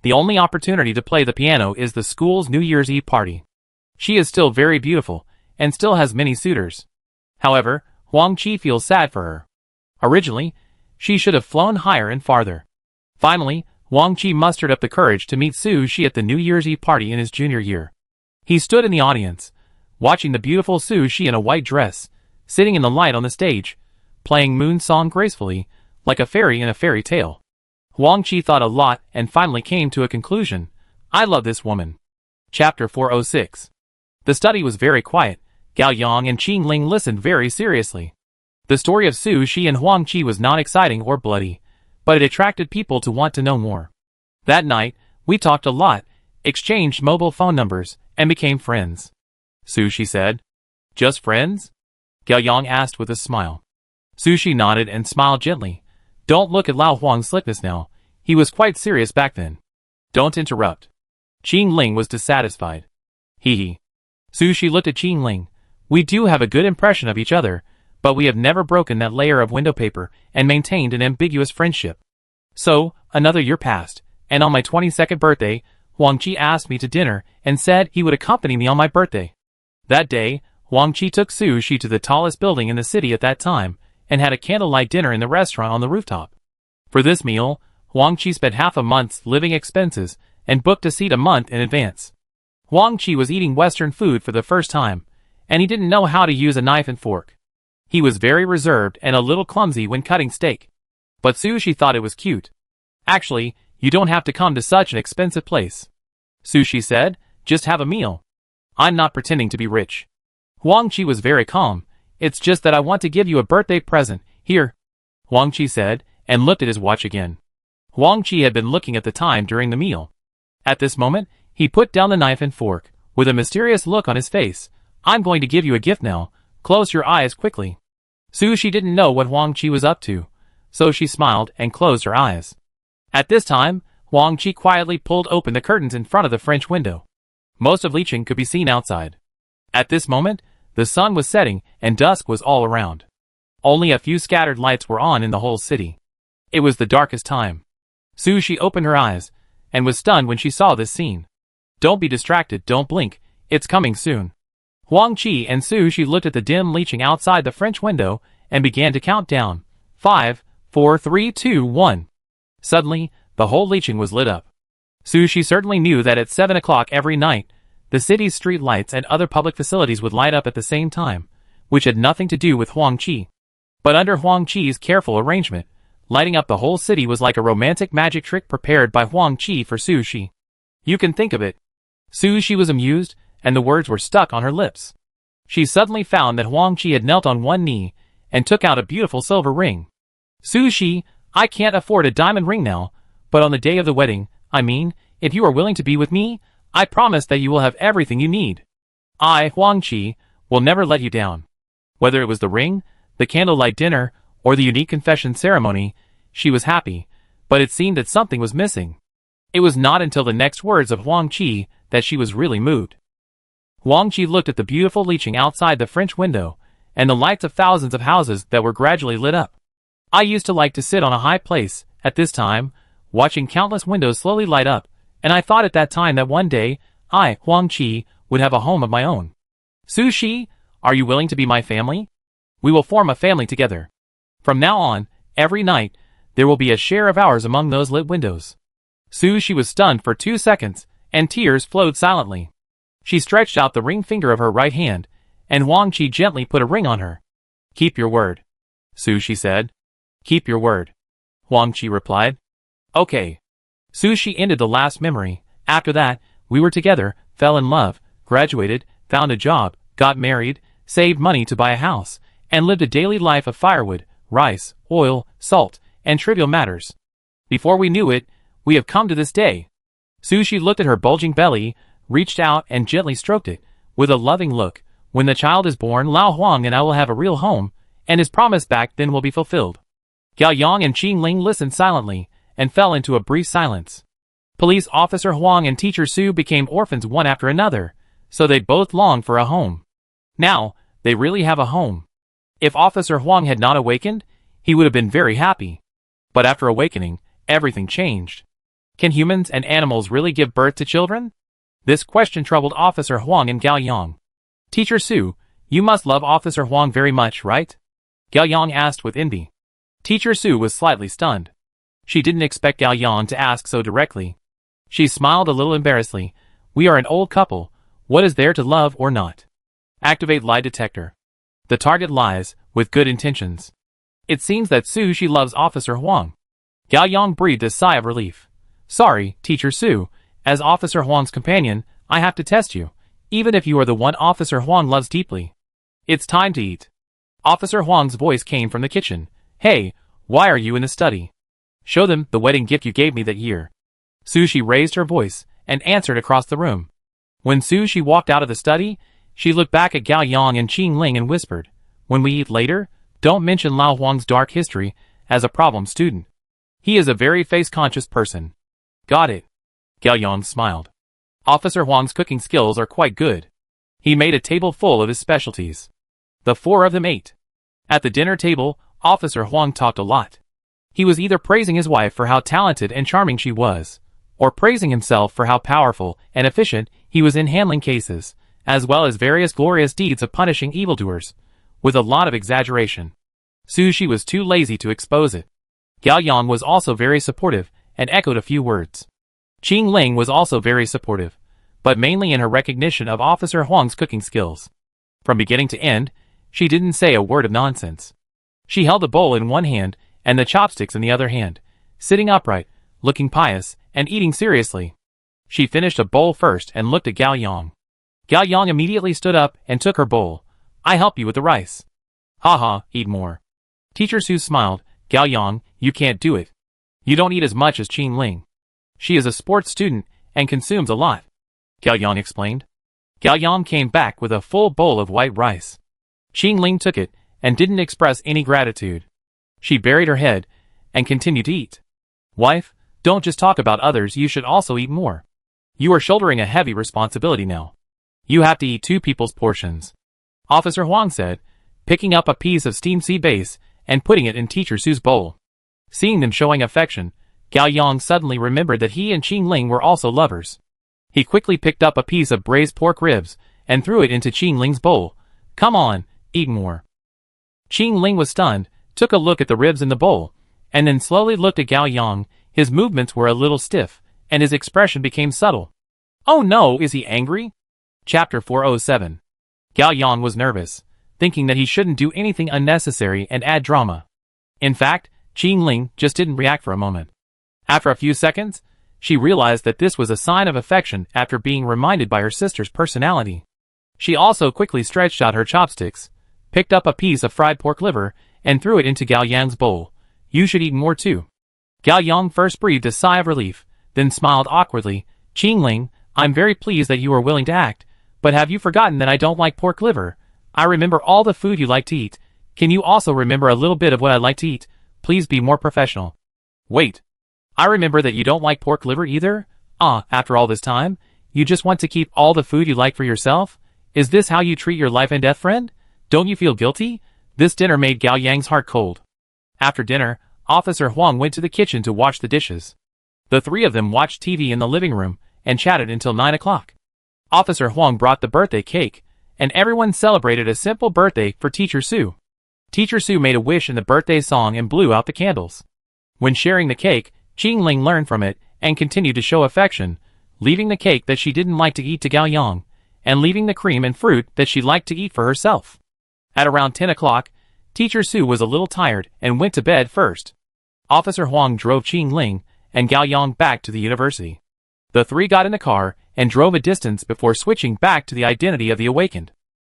The only opportunity to play the piano is the school's New Year's Eve party. She is still very beautiful, and still has many suitors. However, Huang Qi feels sad for her. Originally, she should have flown higher and farther. Finally, Huang Qi mustered up the courage to meet Su Shi at the New Year's Eve party in his junior year. He stood in the audience, watching the beautiful Su Shi in a white dress, sitting in the light on the stage, playing Moon Song gracefully, like a fairy in a fairy tale. Huang Qi thought a lot and finally came to a conclusion. I love this woman. Chapter 406. The study was very quiet. Gao Yang and Qing Ling listened very seriously. The story of Su Shi and Huang Qi was not exciting or bloody, but it attracted people to want to know more. That night, we talked a lot, exchanged mobile phone numbers, and became friends. Su Shi said. Just friends? Gao Yang asked with a smile. Sushi nodded and smiled gently. Don't look at Lao Huang's slickness now. He was quite serious back then. Don't interrupt. Qing Ling was dissatisfied. Hee. Sushi looked at Qing Ling. We do have a good impression of each other, but we have never broken that layer of window paper and maintained an ambiguous friendship. So, another year passed, and on my 22nd birthday, Huang Qi asked me to dinner and said he would accompany me on my birthday. That day, Huang Qi took Sushi to the tallest building in the city at that time, and had a candlelight dinner in the restaurant on the rooftop. For this meal, Huang Qi spent half a month's living expenses and booked a seat a month in advance. Huang Qi was eating Western food for the first time, and he didn't know how to use a knife and fork. He was very reserved and a little clumsy when cutting steak. But Sushi thought it was cute. Actually, you don't have to come to such an expensive place. Sushi said, just have a meal. I'm not pretending to be rich. Huang Qi was very calm. It's just that I want to give you a birthday present. Here. Huang Qi said, and looked at his watch again. Huang Qi had been looking at the time during the meal. At this moment, he put down the knife and fork, with a mysterious look on his face. I'm going to give you a gift now. Close your eyes quickly. Sushi didn't know what Huang Qi was up to, so she smiled and closed her eyes. At this time, Huang Qi quietly pulled open the curtains in front of the French window. Most of Liqing could be seen outside. At this moment, the sun was setting and dusk was all around. Only a few scattered lights were on in the whole city. It was the darkest time. Sushi opened her eyes, and was stunned when she saw this scene. Don't be distracted, don't blink, it's coming soon. Huang Qi and Sushi looked at the dim Liqing outside the French window and began to count down. 5, 4, 3, 2, 1. Suddenly, the whole Liqing was lit up. Sushi certainly knew that at 7 o'clock every night, the city's street lights and other public facilities would light up at the same time, which had nothing to do with Huang Qi. But under Huang Qi's careful arrangement, lighting up the whole city was like a romantic magic trick prepared by Huang Qi for Sushi. You can think of it. Sushi was amused, and the words were stuck on her lips. She suddenly found that Huang Qi had knelt on one knee, and took out a beautiful silver ring. Sushi, I can't afford a diamond ring now, but on the day of the wedding, if you are willing to be with me, I promise that you will have everything you need. I, Huang Qi, will never let you down. Whether it was the ring, the candlelight dinner, or the unique confession ceremony, she was happy, but it seemed that something was missing. It was not until the next words of Huang Qi that she was really moved. Huang Qi looked at the beautiful Liqing outside the French window, and the lights of thousands of houses that were gradually lit up. I used to like to sit on a high place, at this time, watching countless windows slowly light up, and I thought at that time that one day, I, Huang Qi, would have a home of my own. Sushi, are you willing to be my family? We will form a family together. From now on, every night, there will be a share of ours among those lit windows. Sushi was stunned for 2 seconds, and tears flowed silently. She stretched out the ring finger of her right hand, and Huang Qi gently put a ring on her. Keep your word. Sushi said. Keep your word. Huang Qi replied. Okay. Sushi ended the last memory. After that, we were together, fell in love, graduated, found a job, got married, saved money to buy a house, and lived a daily life of firewood, rice, oil, salt, and trivial matters. Before we knew it, we have come to this day. Sushi looked at her bulging belly, reached out and gently stroked it, with a loving look. When the child is born, Lao Huang and I will have a real home, and his promise back then will be fulfilled. Gao Yang and Qing Ling listened silently, and fell into a brief silence. Police officer Huang and teacher Su became orphans one after another, so they both longed for a home. Now, they really have a home. If Officer Huang had not awakened, he would have been very happy. But after awakening, everything changed. Can humans and animals really give birth to children? This question troubled Officer Huang and Gao Yang. Teacher Su, you must love Officer Huang very much, right? Gao Yang asked with envy. Teacher Su was slightly stunned. She didn't expect Gao Yang to ask so directly. She smiled a little embarrassedly. We are an old couple. What is there to love or not? Activate lie detector. The target lies, with good intentions. It seems that Sushi loves Officer Huang. Gao Yang breathed a sigh of relief. Sorry, Teacher Su. As Officer Huang's companion, I have to test you, even if you are the one Officer Huang loves deeply. It's time to eat. Officer Huang's voice came from the kitchen. Hey, why are you in the study? Show them the wedding gift you gave me that year. Sushi raised her voice and answered across the room. When Sushi walked out of the study, she looked back at Gao Yang and Qing Ling and whispered, When we eat later, don't mention Lao Huang's dark history as a problem student. He is a very face-conscious person. Got it. Gao Yang smiled. Officer Huang's cooking skills are quite good. He made a table full of his specialties. The four of them ate. At the dinner table, Officer Huang talked a lot. He was either praising his wife for how talented and charming she was, or praising himself for how powerful and efficient he was in handling cases, as well as various glorious deeds of punishing evildoers, with a lot of exaggeration. Sushi was too lazy to expose it. Gao Yang was also very supportive and echoed a few words. Qing Ling was also very supportive, but mainly in her recognition of Officer Huang's cooking skills. From beginning to end, she didn't say a word of nonsense. She held the bowl in one hand and the chopsticks in the other hand, sitting upright, looking pious, and eating seriously. She finished a bowl first and looked at Gao Yang. Gao Yang immediately stood up and took her bowl. I help you with the rice. Haha, eat more. Teacher Su smiled. Gao Yang, you can't do it. You don't eat as much as Qing Ling. She is a sports student and consumes a lot. Gao Yang explained. Gao Yang came back with a full bowl of white rice. Qing Ling took it and didn't express any gratitude. She buried her head and continued to eat. Wife, don't just talk about others, you should also eat more. You are shouldering a heavy responsibility now. You have to eat 2 people's portions. Officer Huang said, picking up a piece of steamed sea bass and putting it in Teacher Su's bowl. Seeing them showing affection, Gao Yang suddenly remembered that he and Qing Ling were also lovers. He quickly picked up a piece of braised pork ribs and threw it into Qing Ling's bowl. Come on, eat more. Qing Ling was stunned, took a look at the ribs in the bowl, and then slowly looked at Gao Yang. His movements were a little stiff, and his expression became subtle. Oh no, is he angry? Chapter 407. Gao Yang was nervous, thinking that he shouldn't do anything unnecessary and add drama. In fact, Qing Ling just didn't react for a moment. After a few seconds, she realized that this was a sign of affection after being reminded by her sister's personality. She also quickly stretched out her chopsticks, picked up a piece of fried pork liver, and threw it into Gao Yang's bowl. You should eat more too. Gao Yang first breathed a sigh of relief, then smiled awkwardly. Qing Ling, I'm very pleased that you are willing to act, but have you forgotten that I don't like pork liver? I remember all the food you like to eat. Can you also remember a little bit of what I like to eat? Please be more professional. Wait. I remember that you don't like pork liver either? After all this time, you just want to keep all the food you like for yourself? Is this how you treat your life and death friend? Don't you feel guilty? This dinner made Gao Yang's heart cold. After dinner, Officer Huang went to the kitchen to wash the dishes. The 3 of them watched TV in the living room and chatted until 9 o'clock. Officer Huang brought the birthday cake, and everyone celebrated a simple birthday for Teacher Su. Teacher Su made a wish in the birthday song and blew out the candles. When sharing the cake, Qing Ling learned from it and continued to show affection, leaving the cake that she didn't like to eat to Gao Yang, and leaving the cream and fruit that she liked to eat for herself. At around 10 o'clock, Teacher Su was a little tired and went to bed first. Officer Huang drove Qing Ling and Gao Yang back to the university. The 3 got in the car and drove a distance before switching back to the identity of the awakened.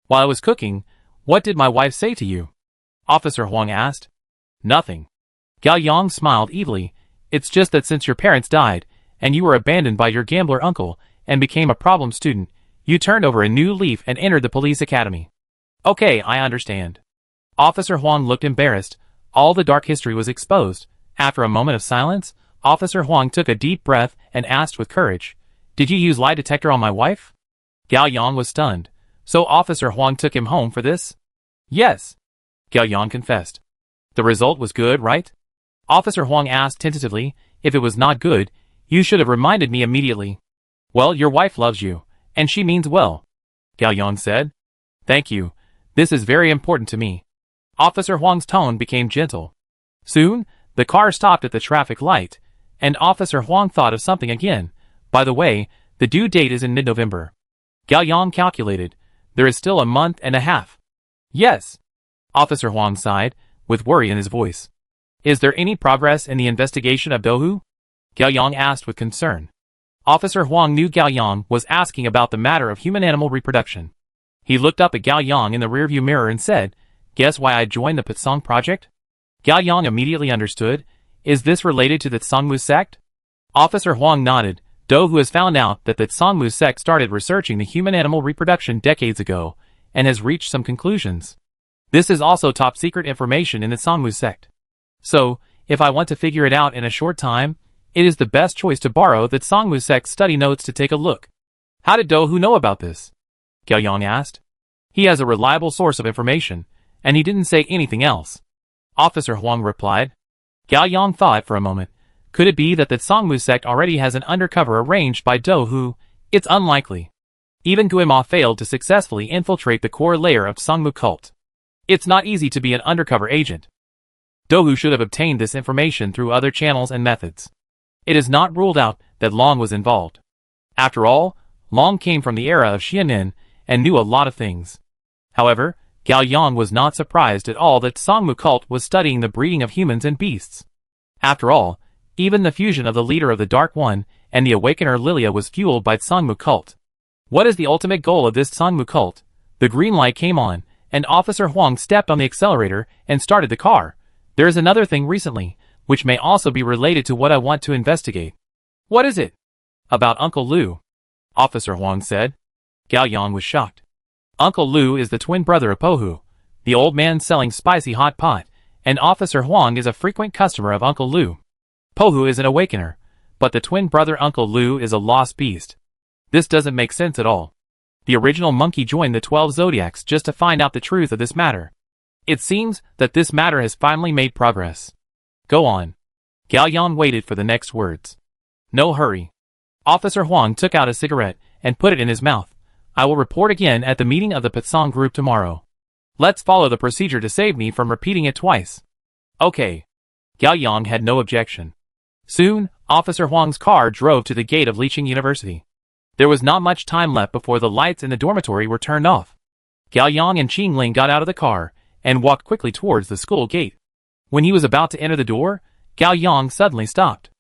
While I was cooking, what did my wife say to you? Officer Huang asked. Nothing. Gao Yang smiled evilly. It's just that since your parents died, and you were abandoned by your gambler uncle, and became a problem student, you turned over a new leaf and entered the police academy. Okay, I understand. Officer Huang looked embarrassed. All the dark history was exposed. After a moment of silence, Officer Huang took a deep breath and asked with courage, Did you use lie detector on my wife? Gao Yang was stunned. So Officer Huang took him home for this? Yes. Gao Yang confessed. The result was good, right? Officer Huang asked tentatively. If it was not good, you should have reminded me immediately. Well, your wife loves you, and she means well. Gao Yang said. Thank you. This is very important to me. Officer Huang's tone became gentle. Soon, the car stopped at the traffic light, and Officer Huang thought of something again. By the way, the due date is in mid-November. Gao Yang calculated. There is still a month and a half. Yes. Officer Huang sighed, with worry in his voice. Is there any progress in the investigation of Dohu? Gao Yang asked with concern. Officer Huang knew Gao Yang was asking about the matter of human-animal reproduction. He looked up at Gao Yang in the rearview mirror and said, Guess why I joined the Pitsong project? Gao Yang immediately understood. Is this related to the Tsangmu sect? Officer Huang nodded. Dohu has found out that the Tsangmu sect started researching the human-animal reproduction decades ago, and has reached some conclusions. This is also top secret information in the Sangmu sect. So, if I want to figure it out in a short time, it is the best choice to borrow the Sangmu sect study notes to take a look. How did Do Hu know about this? Gao Yang asked. He has a reliable source of information, and he didn't say anything else. Officer Huang replied. Gao Yang thought for a moment. Could it be that the Sangmu sect already has an undercover arranged by Do Hu? It's unlikely. Even Guima failed to successfully infiltrate the core layer of Sangmu cult. It's not easy to be an undercover agent. Do Hu should have obtained this information through other channels and methods. It is not ruled out that Long was involved. After all, Long came from the era of Xianin and knew a lot of things. However, Gao Yang was not surprised at all that Sangmu cult was studying the breeding of humans and beasts. After all, even the fusion of the leader of the Dark One and the Awakener Lilia was fueled by Sangmu cult. What is the ultimate goal of this Sangmu cult? The green light came on, and Officer Huang stepped on the accelerator and started the car. There is another thing recently, which may also be related to what I want to investigate. What is it? About Uncle Lu. Officer Huang said. Gao Yang was shocked. Uncle Lu is the twin brother of Pohu, the old man selling spicy hot pot, and Officer Huang is a frequent customer of Uncle Lu. Pohu is an awakener, but the twin brother Uncle Lu is a lost beast. This doesn't make sense at all. The original monkey joined the 12 zodiacs just to find out the truth of this matter. It seems that this matter has finally made progress. Go on. Gao Yang waited for the next words. No hurry. Officer Huang took out a cigarette and put it in his mouth. I will report again at the meeting of the Patsong group tomorrow. Let's follow the procedure to save me from repeating it twice. Okay. Gao Yang had no objection. Soon, Officer Huang's car drove to the gate of Liqing University. There was not much time left before the lights in the dormitory were turned off. Gao Yang and Qing Ling got out of the car and walked quickly towards the school gate. When he was about to enter the door, Gao Yang suddenly stopped.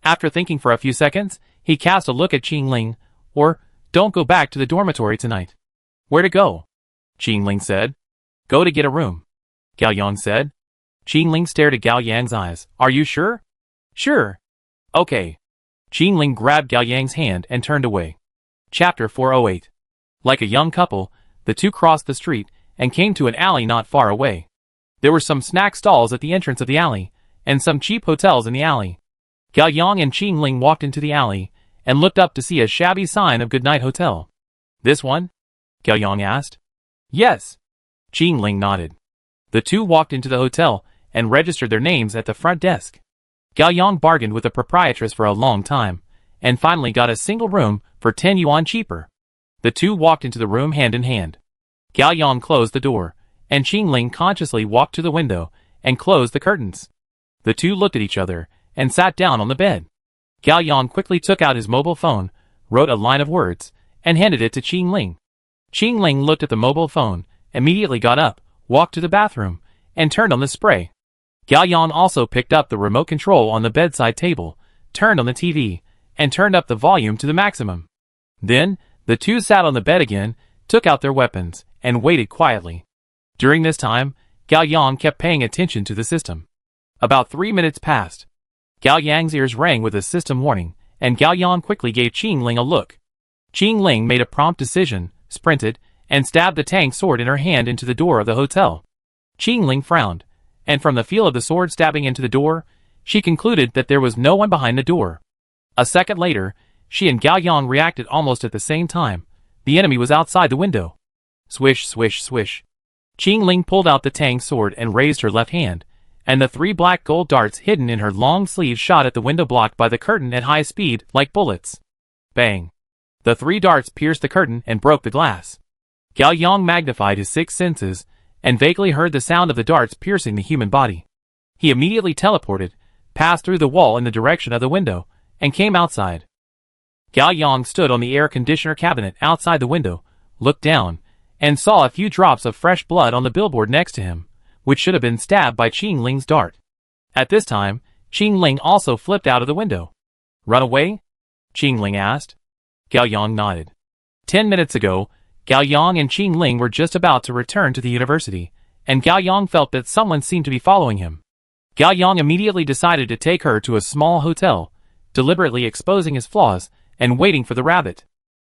After thinking for a few seconds, he cast a look at Qing Ling. Don't go back to the dormitory tonight. Where to go? Qing Ling said. Go to get a room. Gao Yang said. Qing Ling stared at Gao Yang's eyes. Are you sure? Sure. Okay. Qing Ling grabbed Gao Yang's hand and turned away. Chapter 408. Like a young couple, the two crossed the street and came to an alley not far away. There were some snack stalls at the entrance of the alley, and some cheap hotels in the alley. Gao Yang and Qing Ling walked into the alley and looked up to see a shabby sign of Goodnight Hotel. This one? Gao Yang asked. Yes. Qing Ling nodded. The two walked into the hotel and registered their names at the front desk. Gao Yang bargained with the proprietress for a long time, and finally got a single room for 10 yuan cheaper. The two walked into the room hand in hand. Gao Yang closed the door, and Qing Ling consciously walked to the window and closed the curtains. The two looked at each other and sat down on the bed. Gao Yang quickly took out his mobile phone, wrote a line of words, and handed it to Qing Ling. Qing Ling looked at the mobile phone, immediately got up, walked to the bathroom, and turned on the spray. Gao Yang also picked up the remote control on the bedside table, turned on the TV, and turned up the volume to the maximum. Then, the two sat on the bed again, took out their weapons, and waited quietly. During this time, Gao Yang kept paying attention to the system. About 3 minutes passed. Gao Yang's ears rang with a system warning, and Gao Yang quickly gave Qing Ling a look. Qing Ling made a prompt decision, sprinted, and stabbed the Tang sword in her hand into the door of the hotel. Qing Ling frowned, and from the feel of the sword stabbing into the door, she concluded that there was no one behind the door. A second later, she and Gao Yang reacted almost at the same time. The enemy was outside the window. Swish, swish, swish. Qing Ling pulled out the Tang sword and raised her left hand, and the 3 black gold darts hidden in her long sleeve shot at the window blocked by the curtain at high speed, like bullets. Bang. The 3 darts pierced the curtain and broke the glass. Gao Yang magnified his 6 senses, and vaguely heard the sound of the darts piercing the human body. He immediately teleported, passed through the wall in the direction of the window, and came outside. Gao Yang stood on the air conditioner cabinet outside the window, looked down, and saw a few drops of fresh blood on the billboard next to him, which should have been stabbed by Qing Ling's dart. At this time, Qing Ling also flipped out of the window. Run away? Qing Ling asked. Gao Yang nodded. 10 minutes ago, Gao Yang and Qing Ling were just about to return to the university, and Gao Yang felt that someone seemed to be following him. Gao Yang immediately decided to take her to a small hotel, deliberately exposing his flaws, and waiting for the rabbit.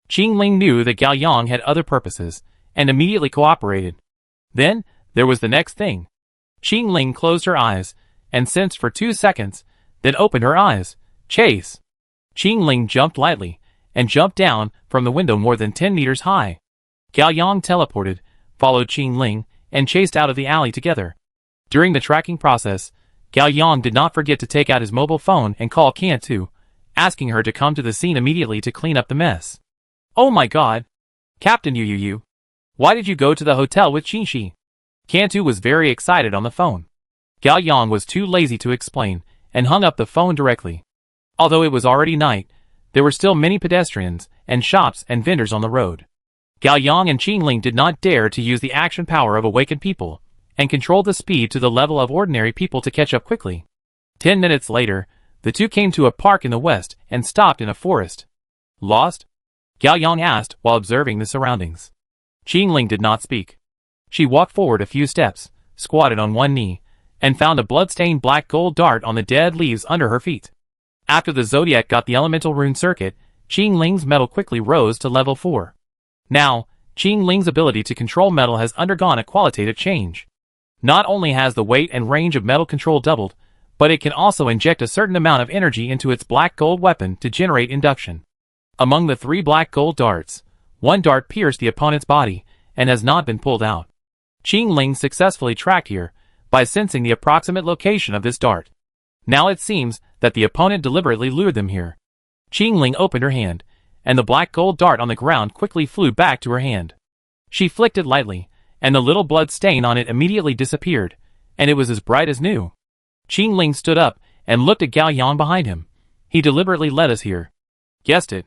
Qing Ling knew that Gao Yang had other purposes, and immediately cooperated. Then, There was the next thing. Qing Ling closed her eyes and sensed for 2 seconds, then opened her eyes. Chase! Qing Ling jumped lightly and jumped down from the window more than 10 meters high. Gao Yang teleported, followed Qing Ling, and chased out of the alley together. During the tracking process, Gao Yang did not forget to take out his mobile phone and call Cantu, asking her to come to the scene immediately to clean up the mess. Oh my god! Captain Yu. Why did you go to the hotel with Qinshi? Cantu was very excited on the phone. Gao Yang was too lazy to explain, and hung up the phone directly. Although it was already night, there were still many pedestrians, and shops and vendors on the road. Gao Yang and Qing Ling did not dare to use the action power of awakened people, and controlled the speed to the level of ordinary people to catch up quickly. 10 minutes later, the two came to a park in the west and stopped in a forest. Lost? Gao Yang asked while observing the surroundings. Qing Ling did not speak. She walked forward a few steps, squatted on one knee, and found a blood-stained black gold dart on the dead leaves under her feet. After the Zodiac got the elemental rune circuit, Qing Ling's metal quickly rose to level 4. Now, Qing Ling's ability to control metal has undergone a qualitative change. Not only has the weight and range of metal control doubled, but it can also inject a certain amount of energy into its black gold weapon to generate induction. Among the 3 black gold darts, 1 dart pierced the opponent's body and has not been pulled out. Qing Ling successfully tracked here by sensing the approximate location of this dart. Now it seems that the opponent deliberately lured them here. Qing Ling opened her hand, and the black gold dart on the ground quickly flew back to her hand. She flicked it lightly, and the little blood stain on it immediately disappeared, and it was as bright as new. Qing Ling stood up and looked at Gao Yang behind him. He deliberately led us here. Guessed it.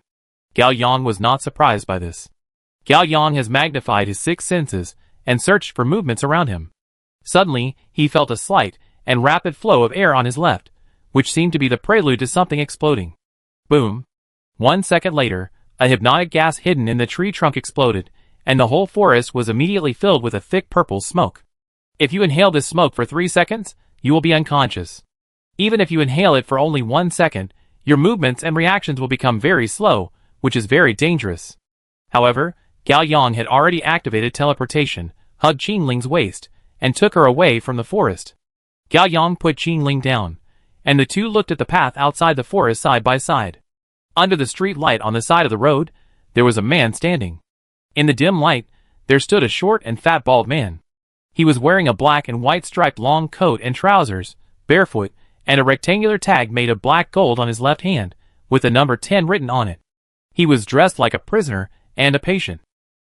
Gao Yang was not surprised by this. Gao Yang has magnified his 6 senses and searched for movements around him. Suddenly, he felt a slight and rapid flow of air on his left, which seemed to be the prelude to something exploding. Boom. 1 second later, a hypnotic gas hidden in the tree trunk exploded, and the whole forest was immediately filled with a thick purple smoke. If you inhale this smoke for 3 seconds, you will be unconscious. Even if you inhale it for only 1 second, your movements and reactions will become very slow, which is very dangerous. However, Gao Yang had already activated teleportation, hugged Qing Ling's waist, and took her away from the forest. Gao Yang put Qing Ling down, and the two looked at the path outside the forest side by side. Under the street light on the side of the road, there was a man standing. In the dim light, there stood a short and fat bald man. He was wearing a black and white striped long coat and trousers, barefoot, and a rectangular tag made of black gold on his left hand, with the number 10 written on it. He was dressed like a prisoner and a patient.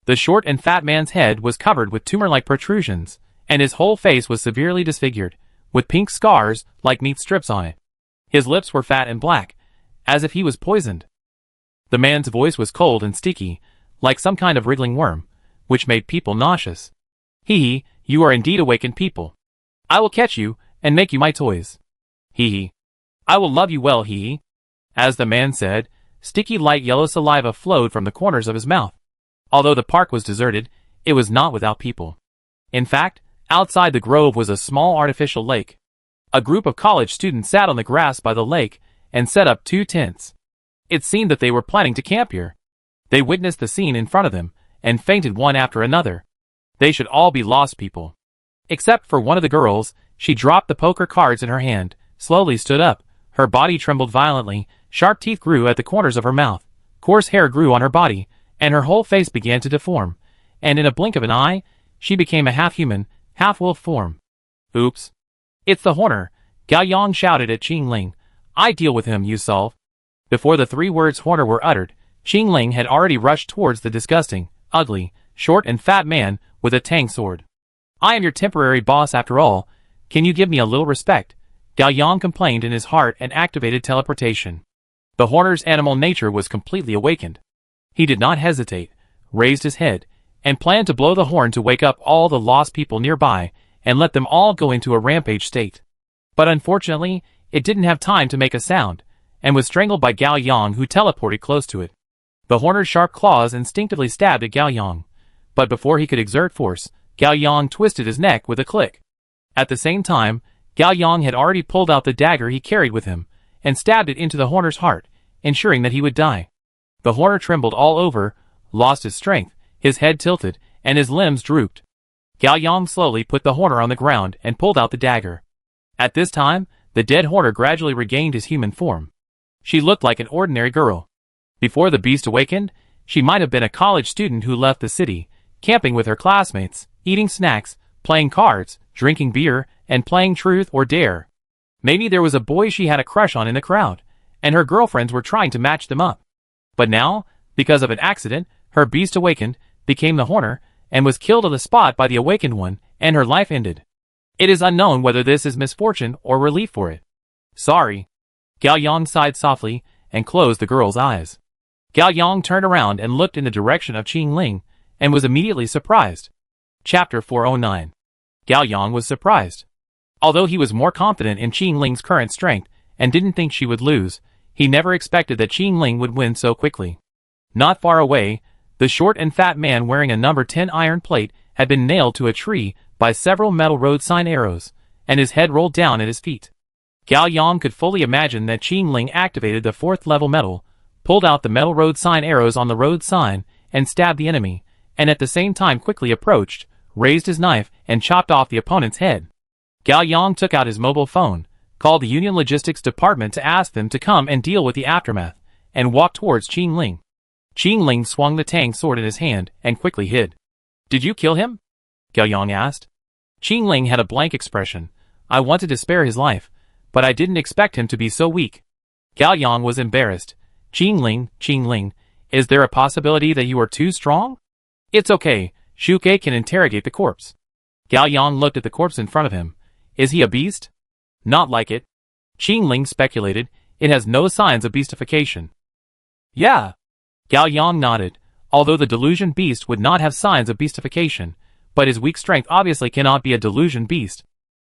The short and fat man's head was covered with tumor-like protrusions, and his whole face was severely disfigured, with pink scars like meat strips on it. His lips were fat and black, as if he was poisoned. The man's voice was cold and sticky, like some kind of wriggling worm, which made people nauseous. Hee, you are indeed awakened people. I will catch you, and make you my toys. Hee. I will love you well, hee. As the man said, sticky light yellow saliva flowed from the corners of his mouth. Although the park was deserted, it was not without people. In fact, outside the grove was a small artificial lake. A group of college students sat on the grass by the lake and set up 2 tents. It seemed that they were planning to camp here. They witnessed the scene in front of them and fainted one after another. They should all be lost people. Except for one of the girls, she dropped the poker cards in her hand, slowly stood up, her body trembled violently, sharp teeth grew at the corners of her mouth, coarse hair grew on her body, and her whole face began to deform, and in a blink of an eye, she became a half-human, half-wolf form. Oops. It's the Horner, Gao Yang shouted at Qing Ling. I deal with him, you solve. Before the 3 words Horner were uttered, Qing Ling had already rushed towards the disgusting, ugly, short and fat man with a tang sword. I am your temporary boss after all. Can you give me a little respect? Gao Yang complained in his heart and activated teleportation. The Horner's animal nature was completely awakened. He did not hesitate, raised his head, and planned to blow the horn to wake up all the lost people nearby and let them all go into a rampage state. But unfortunately, it didn't have time to make a sound, and was strangled by Gao Yang, who teleported close to it. The Horner's sharp claws instinctively stabbed at Gao Yang, but before he could exert force, Gao Yang twisted his neck with a click. At the same time, Gao Yang had already pulled out the dagger he carried with him, and stabbed it into the Horner's heart, ensuring that he would die. The Horner trembled all over, lost his strength, his head tilted, and his limbs drooped. Gao Yang slowly put the horner on the ground and pulled out the dagger. At this time, the dead horner gradually regained his human form. She looked like an ordinary girl. Before the beast awakened, she might have been a college student who left the city, camping with her classmates, eating snacks, playing cards, drinking beer, and playing truth or dare. Maybe there was a boy she had a crush on in the crowd, and her girlfriends were trying to match them up. But now, because of an accident, her beast awakened, became the horner, and was killed on the spot by the awakened one, and her life ended. It is unknown whether this is misfortune or relief for it. Sorry. Gao Yang sighed softly and closed the girl's eyes. Gao Yang turned around and looked in the direction of Qing Ling, and was immediately surprised. Chapter 409. Gao Yang was surprised. Although he was more confident in Qing Ling's current strength and didn't think she would lose, he never expected that Qing Ling would win so quickly. Not far away, the short and fat man wearing a number 10 iron plate had been nailed to a tree by several metal road sign arrows, and his head rolled down at his feet. Gao Yang could fully imagine that Qing Ling activated the 4th level metal, pulled out the metal road sign arrows on the road sign, and stabbed the enemy, and at the same time quickly approached, raised his knife, and chopped off the opponent's head. Gao Yang took out his mobile phone, called the Union Logistics Department to ask them to come and deal with the aftermath, and walked towards Qing Ling. Qing Ling swung the Tang sword in his hand and quickly hid. Did you kill him? Gao Yang asked. Qing Ling had a blank expression. I wanted to spare his life, but I didn't expect him to be so weak. Gao Yang was embarrassed. Qing Ling, is there a possibility that you are too strong? It's okay, Shuke can interrogate the corpse. Gao Yang looked at the corpse in front of him. Is he a beast? Not like it. Qing Ling speculated. It has no signs of beastification. Yeah. Gao Yang nodded. Although the delusion beast would not have signs of beastification, but his weak strength obviously cannot be a delusion beast.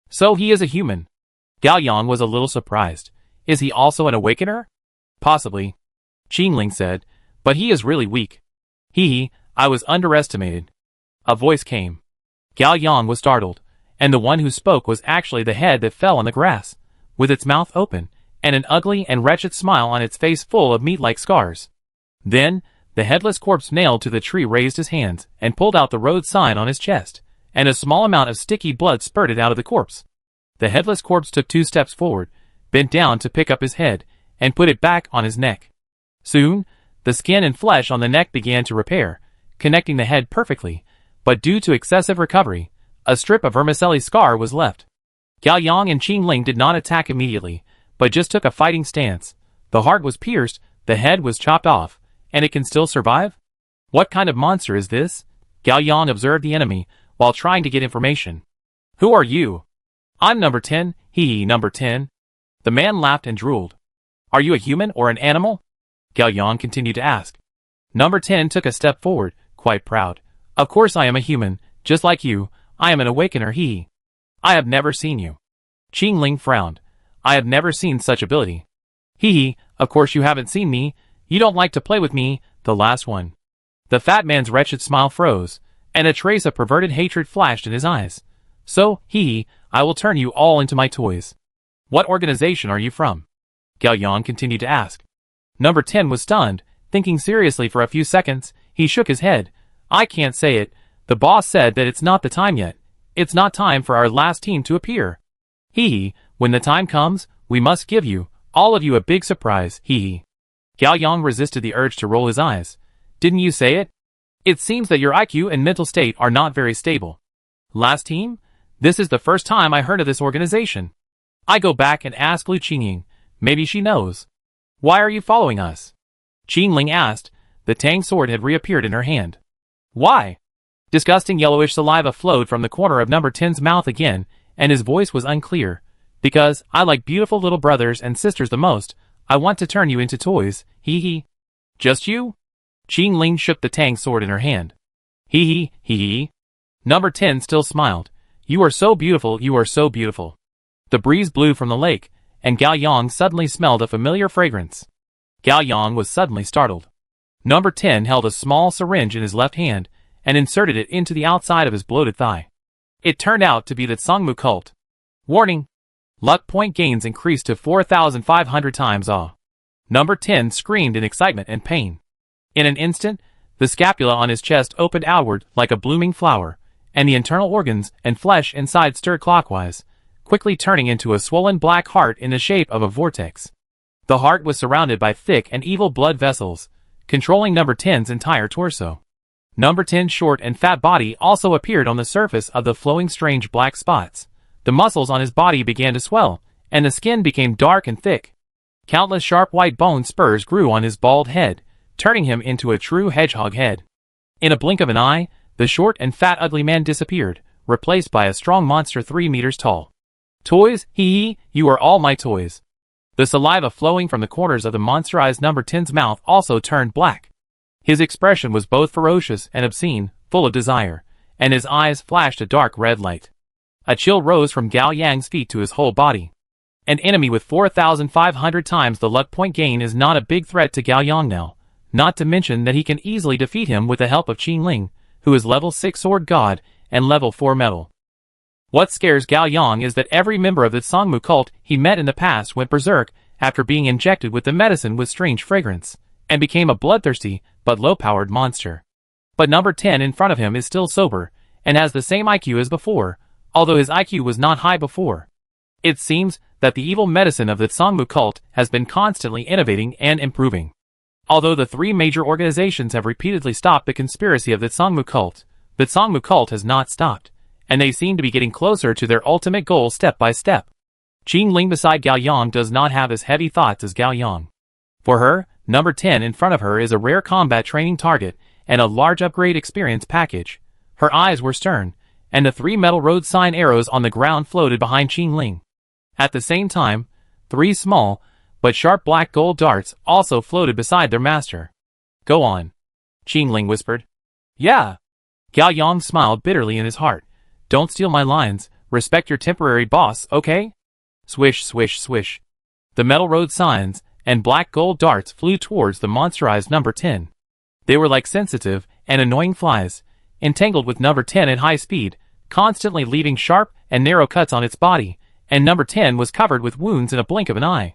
So he is a human. Gao Yang was a little surprised. Is he also an awakener? Possibly. Qing Ling said, but he is really weak. I was underestimated. A voice came. Gao Yang was startled, and the one who spoke was actually the head that fell on the grass, with its mouth open, and an ugly and wretched smile on its face full of meat-like scars. Then, the headless corpse nailed to the tree raised his hands and pulled out the road sign on his chest, and a small amount of sticky blood spurted out of the corpse. The headless corpse took 2 steps forward, bent down to pick up his head, and put it back on his neck. Soon, the skin and flesh on the neck began to repair, connecting the head perfectly, but due to excessive recovery, a strip of vermicelli scar was left. Gao Yang and Qing Ling did not attack immediately, but just took a fighting stance. The heart was pierced, the head was chopped off, and it can still survive? What kind of monster is this? Gao Yang observed the enemy, while trying to get information. Who are you? I'm number 10, number 10. The man laughed and drooled. Are you a human or an animal? Gao Yang continued to ask. Number 10 took a step forward, quite proud. Of course I am a human, just like you. I am an awakener, I have never seen you. Qing Ling frowned. I have never seen such ability. Of course you haven't seen me. You don't like to play with me, the last one. The fat man's wretched smile froze, and a trace of perverted hatred flashed in his eyes. So, I will turn you all into my toys. What organization are you from? Gao Yang continued to ask. Number 10 was stunned, thinking seriously for a few seconds. He shook his head. I can't say it. The boss said that it's not the time yet. It's not time for our last team to appear. When the time comes, we must give you, all of you, a big surprise, Gao Yang resisted the urge to roll his eyes. Didn't you say it? It seems that your IQ and mental state are not very stable. Last team? This is the first time I heard of this organization. I go back and ask Lu Qingying. Maybe she knows. Why are you following us? Qing Ling asked. The Tang sword had reappeared in her hand. Why? Disgusting yellowish saliva flowed from the corner of number 10's mouth again, and his voice was unclear. Because I like beautiful little brothers and sisters the most, I want to turn you into toys, Just you? Qing Ling shook the Tang sword in her hand. Number 10 still smiled. You are so beautiful, you are so beautiful. The breeze blew from the lake, and Gao Yang suddenly smelled a familiar fragrance. Gao Yang was suddenly startled. Number 10 held a small syringe in his left hand, and inserted it into the outside of his bloated thigh. It turned out to be the Tsangmu cult. Warning! Luck point gains increased to 4,500 times. Number 10 screamed in excitement and pain. In an instant, the scapula on his chest opened outward like a blooming flower, and the internal organs and flesh inside stirred clockwise, quickly turning into a swollen black heart in the shape of a vortex. The heart was surrounded by thick and evil blood vessels, controlling number 10's entire torso. Number 10's short and fat body also appeared on the surface of the flowing strange black spots. The muscles on his body began to swell, and the skin became dark and thick. Countless sharp white bone spurs grew on his bald head, turning him into a true hedgehog head. In a blink of an eye, the short and fat ugly man disappeared, replaced by a strong monster 3 meters tall. Toys, hee hee, you are all my toys. The saliva flowing from the corners of the monsterized number 10's mouth also turned black. His expression was both ferocious and obscene, full of desire, and his eyes flashed a dark red light. A chill rose from Gao Yang's feet to his whole body. An enemy with 4,500 times the luck point gain is not a big threat to Gao Yang now, not to mention that he can easily defeat him with the help of Qing Ling, who is level 6 sword god and level 4 metal. What scares Gao Yang is that every member of the Songmu cult he met in the past went berserk after being injected with the medicine with strange fragrance, and became a bloodthirsty but low-powered monster. But number 10 in front of him is still sober, and has the same IQ as before, although his IQ was not high before. It seems that the evil medicine of the Songmu cult has been constantly innovating and improving. Although the 3 major organizations have repeatedly stopped the conspiracy of the Songmu cult has not stopped, and they seem to be getting closer to their ultimate goal step by step. Qing Ling beside Gao Yang does not have as heavy thoughts as Gao Yang. For her, number 10 in front of her is a rare combat training target and a large upgrade experience package. Her eyes were stern, and the 3 metal road sign arrows on the ground floated behind Qing Ling. At the same time, 3 small, but sharp black gold darts also floated beside their master. Go on, Qing Ling whispered. Yeah. Gao Yang smiled bitterly in his heart. Don't steal my lines, respect your temporary boss, okay? Swish, swish, swish. The metal road signs and black gold darts flew towards the monsterized number 10. They were like sensitive and annoying flies, entangled with number 10 at high speed, constantly leaving sharp and narrow cuts on its body, and number 10 was covered with wounds in a blink of an eye.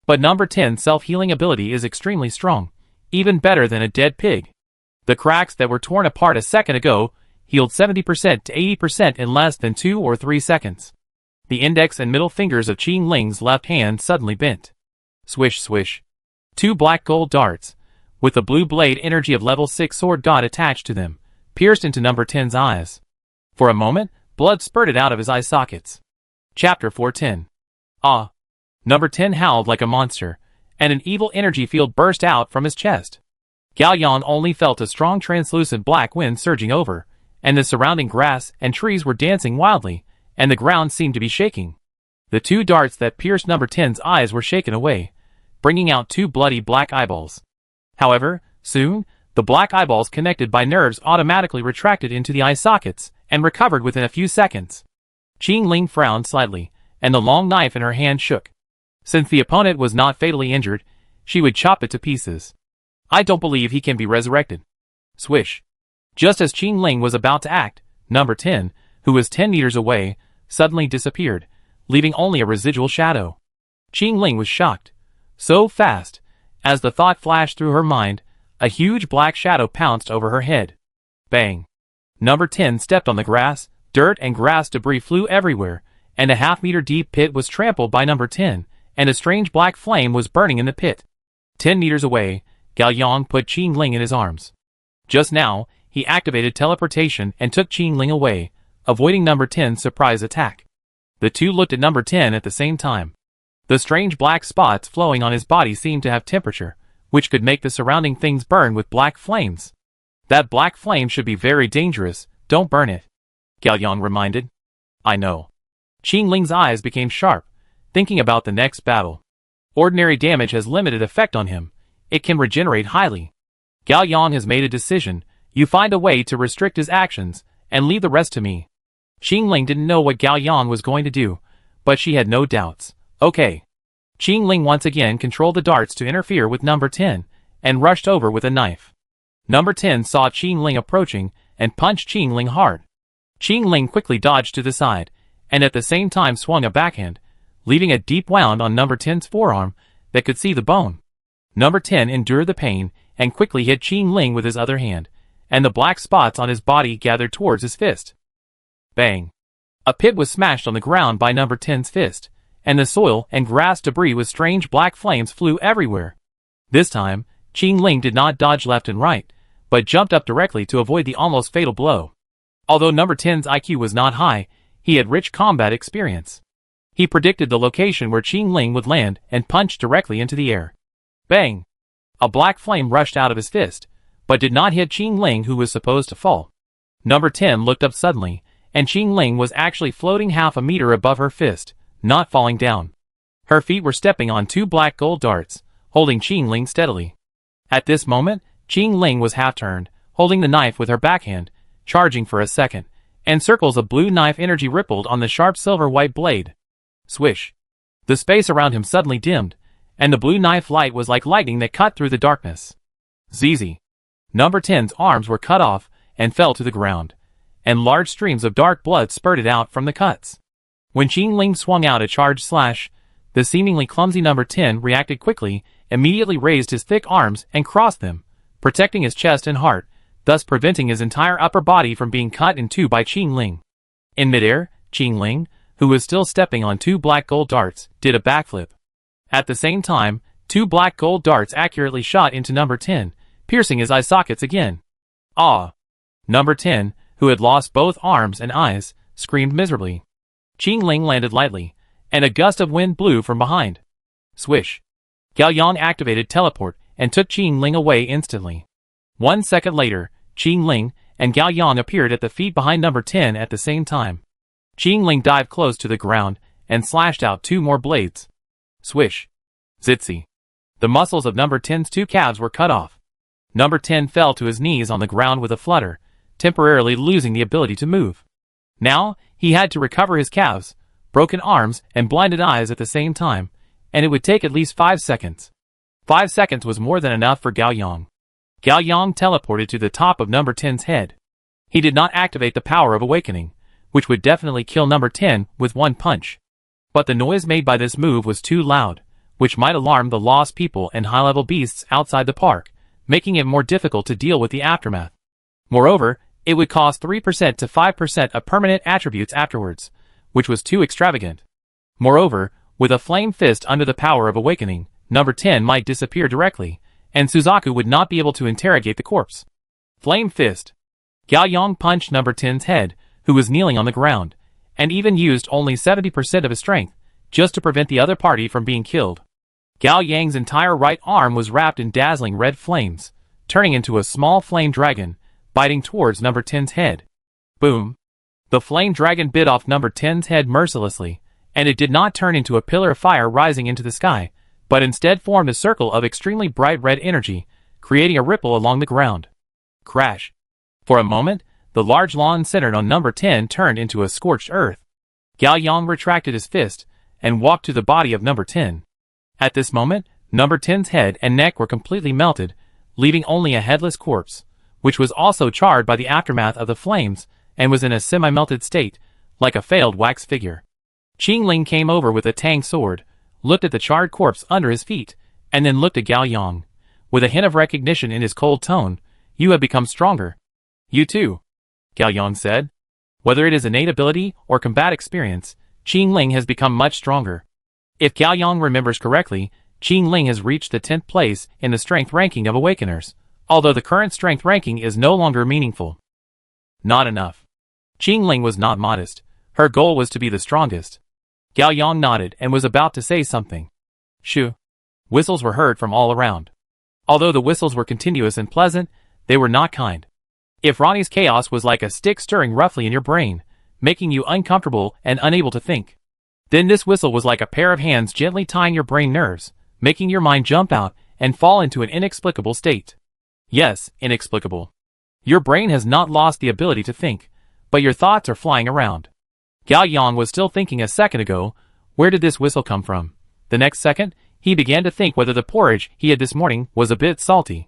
But number 10's self-healing ability is extremely strong, even better than a dead pig. The cracks that were torn apart a second ago healed 70% to 80% in less than 2 or 3 seconds. The index and middle fingers of Qing Ling's left hand suddenly bent. Swish, swish. 2 black gold darts, with the blue blade energy of level 6 sword god attached to them, pierced into number 10's eyes. For a moment, blood spurted out of his eye sockets. Chapter 410. Ah! Number 10 howled like a monster, and an evil energy field burst out from his chest. Gao Yang only felt a strong translucent black wind surging over, and the surrounding grass and trees were dancing wildly, and the ground seemed to be shaking. The 2 darts that pierced number 10's eyes were shaken away, bringing out 2 bloody black eyeballs. However, soon, the black eyeballs connected by nerves automatically retracted into the eye sockets, and recovered within a few seconds. Qing Ling frowned slightly, and the long knife in her hand shook. Since the opponent was not fatally injured, she would chop it to pieces. I don't believe he can be resurrected. Swish. Just as Qing Ling was about to act, number 10, who was 10 meters away, suddenly disappeared, leaving only a residual shadow. Qing Ling was shocked. So fast, as the thought flashed through her mind, a huge black shadow pounced over her head. Bang. Number 10 stepped on the grass, dirt and grass debris flew everywhere, and a half-meter deep pit was trampled by number 10, and a strange black flame was burning in the pit. 10 meters away, Gao Yang put Qing Ling in his arms. Just now, he activated teleportation and took Qing Ling away, avoiding number 10's surprise attack. The 2 looked at number 10 at the same time. The strange black spots flowing on his body seemed to have temperature, which could make the surrounding things burn with black flames. That black flame should be very dangerous, don't burn it, Gao Yang reminded. I know. Qing Ling's eyes became sharp, thinking about the next battle. Ordinary damage has limited effect on him. It can regenerate highly. Gao Yang has made a decision. You find a way to restrict his actions, and leave the rest to me. Qing Ling didn't know what Gao Yang was going to do, but she had no doubts. Okay. Qing Ling once again controlled the darts to interfere with number 10, and rushed over with a knife. Number 10 saw Qing Ling approaching, and punched Qing Ling hard. Qing Ling quickly dodged to the side, and at the same time swung a backhand, leaving a deep wound on number 10's forearm that could see the bone. Number 10 endured the pain, and quickly hit Qing Ling with his other hand, and the black spots on his body gathered towards his fist. Bang! A pit was smashed on the ground by number 10's fist, and the soil and grass debris with strange black flames flew everywhere. This time, Qing Ling did not dodge left and right, but jumped up directly to avoid the almost fatal blow. Although number 10's IQ was not high, he had rich combat experience. He predicted the location where Qing Ling would land and punched directly into the air. Bang! A black flame rushed out of his fist, but did not hit Qing Ling, who was supposed to fall. Number 10 looked up suddenly, and Qing Ling was actually floating half a meter above her fist, not falling down. Her feet were stepping on 2 black gold darts, holding Qing Ling steadily. At this moment, Qing Ling was half-turned, holding the knife with her backhand, charging for a second, and circles of blue knife energy rippled on the sharp silver-white blade. Swish! The space around him suddenly dimmed, and the blue knife light was like lightning that cut through the darkness. ZZ! Number 10's arms were cut off and fell to the ground, and large streams of dark blood spurted out from the cuts. When Qing Ling swung out a charged slash, the seemingly clumsy number 10 reacted quickly, immediately raised his thick arms and crossed them, protecting his chest and heart, thus preventing his entire upper body from being cut in two by Qing Ling. In midair, Qing Ling, who was still stepping on 2 black gold darts, did a backflip. At the same time, 2 black gold darts accurately shot into number 10, piercing his eye sockets again. Ah! Number 10, who had lost both arms and eyes, screamed miserably. Qing Ling landed lightly, and a gust of wind blew from behind. Swish! Gao Yang activated teleport and took Qing Ling away instantly. 1 second later, Qing Ling and Gao Yang appeared at the feet behind number 10 at the same time. Qing Ling dived close to the ground and slashed out 2 more blades. Swish! Zitsy! The muscles of number 10's 2 calves were cut off. Number 10 fell to his knees on the ground with a flutter, temporarily losing the ability to move. Now, he had to recover his calves, broken arms, and blinded eyes at the same time, and it would take at least 5 seconds. 5 seconds was more than enough for Gao Yang. Gao Yang teleported to the top of number 10's head. He did not activate the power of awakening, which would definitely kill number 10 with 1 punch. But the noise made by this move was too loud, which might alarm the lost people and high-level beasts outside the park, making it more difficult to deal with the aftermath. Moreover, it would cost 3% to 5% of permanent attributes afterwards, which was too extravagant. Moreover, with a flame fist under the power of awakening, number 10 might disappear directly, and Suzaku would not be able to interrogate the corpse. Flame fist! Gao Yang punched number 10's head, who was kneeling on the ground, and even used only 70% of his strength, just to prevent the other party from being killed. Gao Yang's entire right arm was wrapped in dazzling red flames, turning into a small flame dragon, biting towards number 10's head. Boom! The flame dragon bit off number 10's head mercilessly, and it did not turn into a pillar of fire rising into the sky, but instead formed a circle of extremely bright red energy, creating a ripple along the ground. Crash! For a moment, the large lawn centered on number 10 turned into a scorched earth. Gao Yang retracted his fist, and walked to the body of number 10. At this moment, number 10's head and neck were completely melted, leaving only a headless corpse, which was also charred by the aftermath of the flames, and was in a semi-melted state, like a failed wax figure. Qing Ling came over with a tang sword, looked at the charred corpse under his feet, and then looked at Gao Yang. With a hint of recognition in his cold tone, "You have become stronger." "You too," Gao Yang said. Whether it is innate ability or combat experience, Qing Ling has become much stronger. If Gao Yang remembers correctly, Qing Ling has reached the 10th place in the strength ranking of Awakeners, although the current strength ranking is no longer meaningful. Not enough. Qing Ling was not modest. Her goal was to be the strongest. Gao Yang nodded and was about to say something. Shoo! Whistles were heard from all around. Although the whistles were continuous and pleasant, they were not kind. If Ronnie's chaos was like a stick stirring roughly in your brain, making you uncomfortable and unable to think, then this whistle was like a pair of hands gently tying your brain nerves, making your mind jump out and fall into an inexplicable state. Yes, inexplicable. Your brain has not lost the ability to think, but your thoughts are flying around. Gao Yang was still thinking a second ago, where did this whistle come from? The next second, he began to think whether the porridge he had this morning was a bit salty.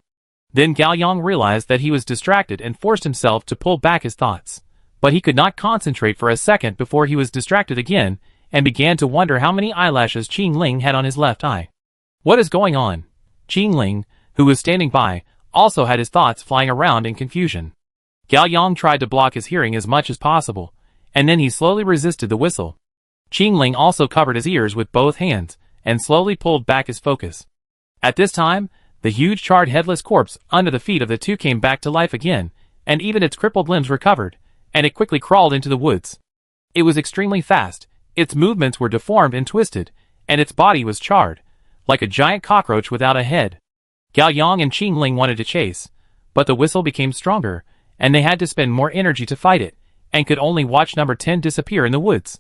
Then Gao Yang realized that he was distracted and forced himself to pull back his thoughts. But he could not concentrate for a second before he was distracted again, and began to wonder how many eyelashes Qing Ling had on his left eye. What is going on? Qing Ling, who was standing by, also had his thoughts flying around in confusion. Gao Yang tried to block his hearing as much as possible, and then he slowly resisted the whistle. Qing Ling also covered his ears with both hands, and slowly pulled back his focus. At this time, the huge charred headless corpse under the feet of the two came back to life again, and even its crippled limbs recovered, and it quickly crawled into the woods. It was extremely fast, its movements were deformed and twisted, and its body was charred, like a giant cockroach without a head. Gao Yang and Qing Ling wanted to chase, but the whistle became stronger, and they had to spend more energy to fight it, and could only watch number 10 disappear in the woods.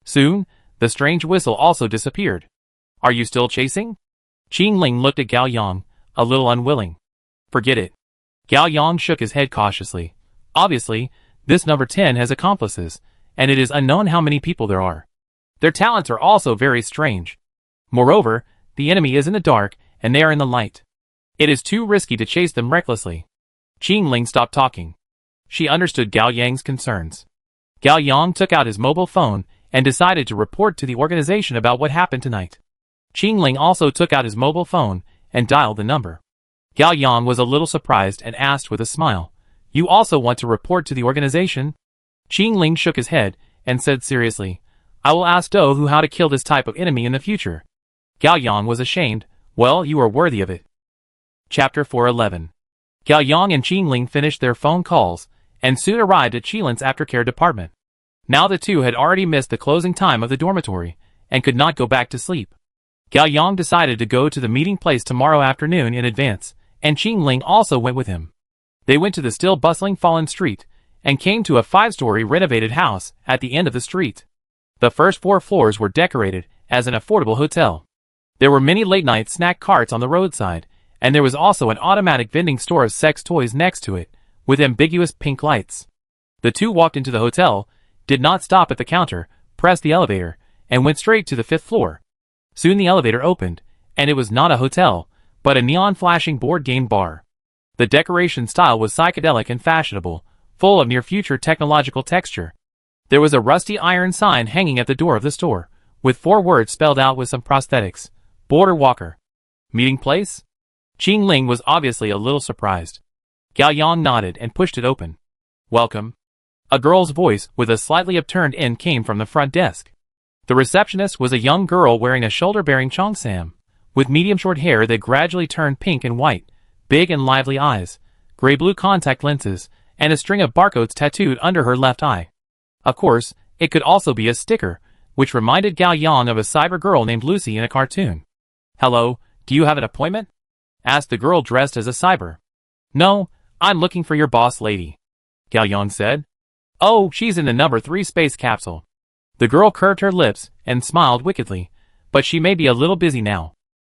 Soon, the strange whistle also disappeared. Are you still chasing? Qing Ling looked at Gao Yang, a little unwilling. Forget it. Gao Yang shook his head cautiously. Obviously, this number 10 has accomplices, and it is unknown how many people there are. Their talents are also very strange. Moreover, the enemy is in the dark, and they are in the light. It is too risky to chase them recklessly. Qing Ling stopped talking. She understood Gao Yang's concerns. Gao Yang took out his mobile phone and decided to report to the organization about what happened tonight. Qing Ling also took out his mobile phone and dialed the number. Gao Yang was a little surprised and asked with a smile, "You also want to report to the organization?" Qing Ling shook his head and said seriously, "I will ask Dou Hu how to kill this type of enemy in the future." Gao Yang was ashamed. "Well, you are worthy of it." Chapter 411. Gao Yang and Qing Ling finished their phone calls, and soon arrived at Qilin's aftercare department. Now the two had already missed the closing time of the dormitory, and could not go back to sleep. Gao Yang decided to go to the meeting place tomorrow afternoon in advance, and Qing Ling also went with him. They went to the still bustling Fallen Street, and came to a 5-story renovated house at the end of the street. The first 4 floors were decorated as an affordable hotel. There were many late-night snack carts on the roadside, and there was also an automatic vending store of sex toys next to it, with ambiguous pink lights. The two walked into the hotel, did not stop at the counter, pressed the elevator, and went straight to the 5th floor. Soon the elevator opened, and it was not a hotel, but a neon-flashing board game bar. The decoration style was psychedelic and fashionable, full of near-future technological texture. There was a rusty iron sign hanging at the door of the store, with 4 words spelled out with some prosthetics. Border Walker. Meeting place? Qing Ling was obviously a little surprised. Gao Yang nodded and pushed it open. Welcome. A girl's voice with a slightly upturned end came from the front desk. The receptionist was a young girl wearing a shoulder-bearing cheongsam, with medium short hair that gradually turned pink and white, big and lively eyes, gray-blue contact lenses, and a string of barcodes tattooed under her left eye. Of course, it could also be a sticker, which reminded Gao Yang of a cyber girl named Lucy in a cartoon. "Hello, do you have an appointment?" asked the girl dressed as a cyber. "No, I'm looking for your boss lady," Gao Yang said. "Oh, she's in the number 3 space capsule." The girl curved her lips and smiled wickedly, "But she may be a little busy now."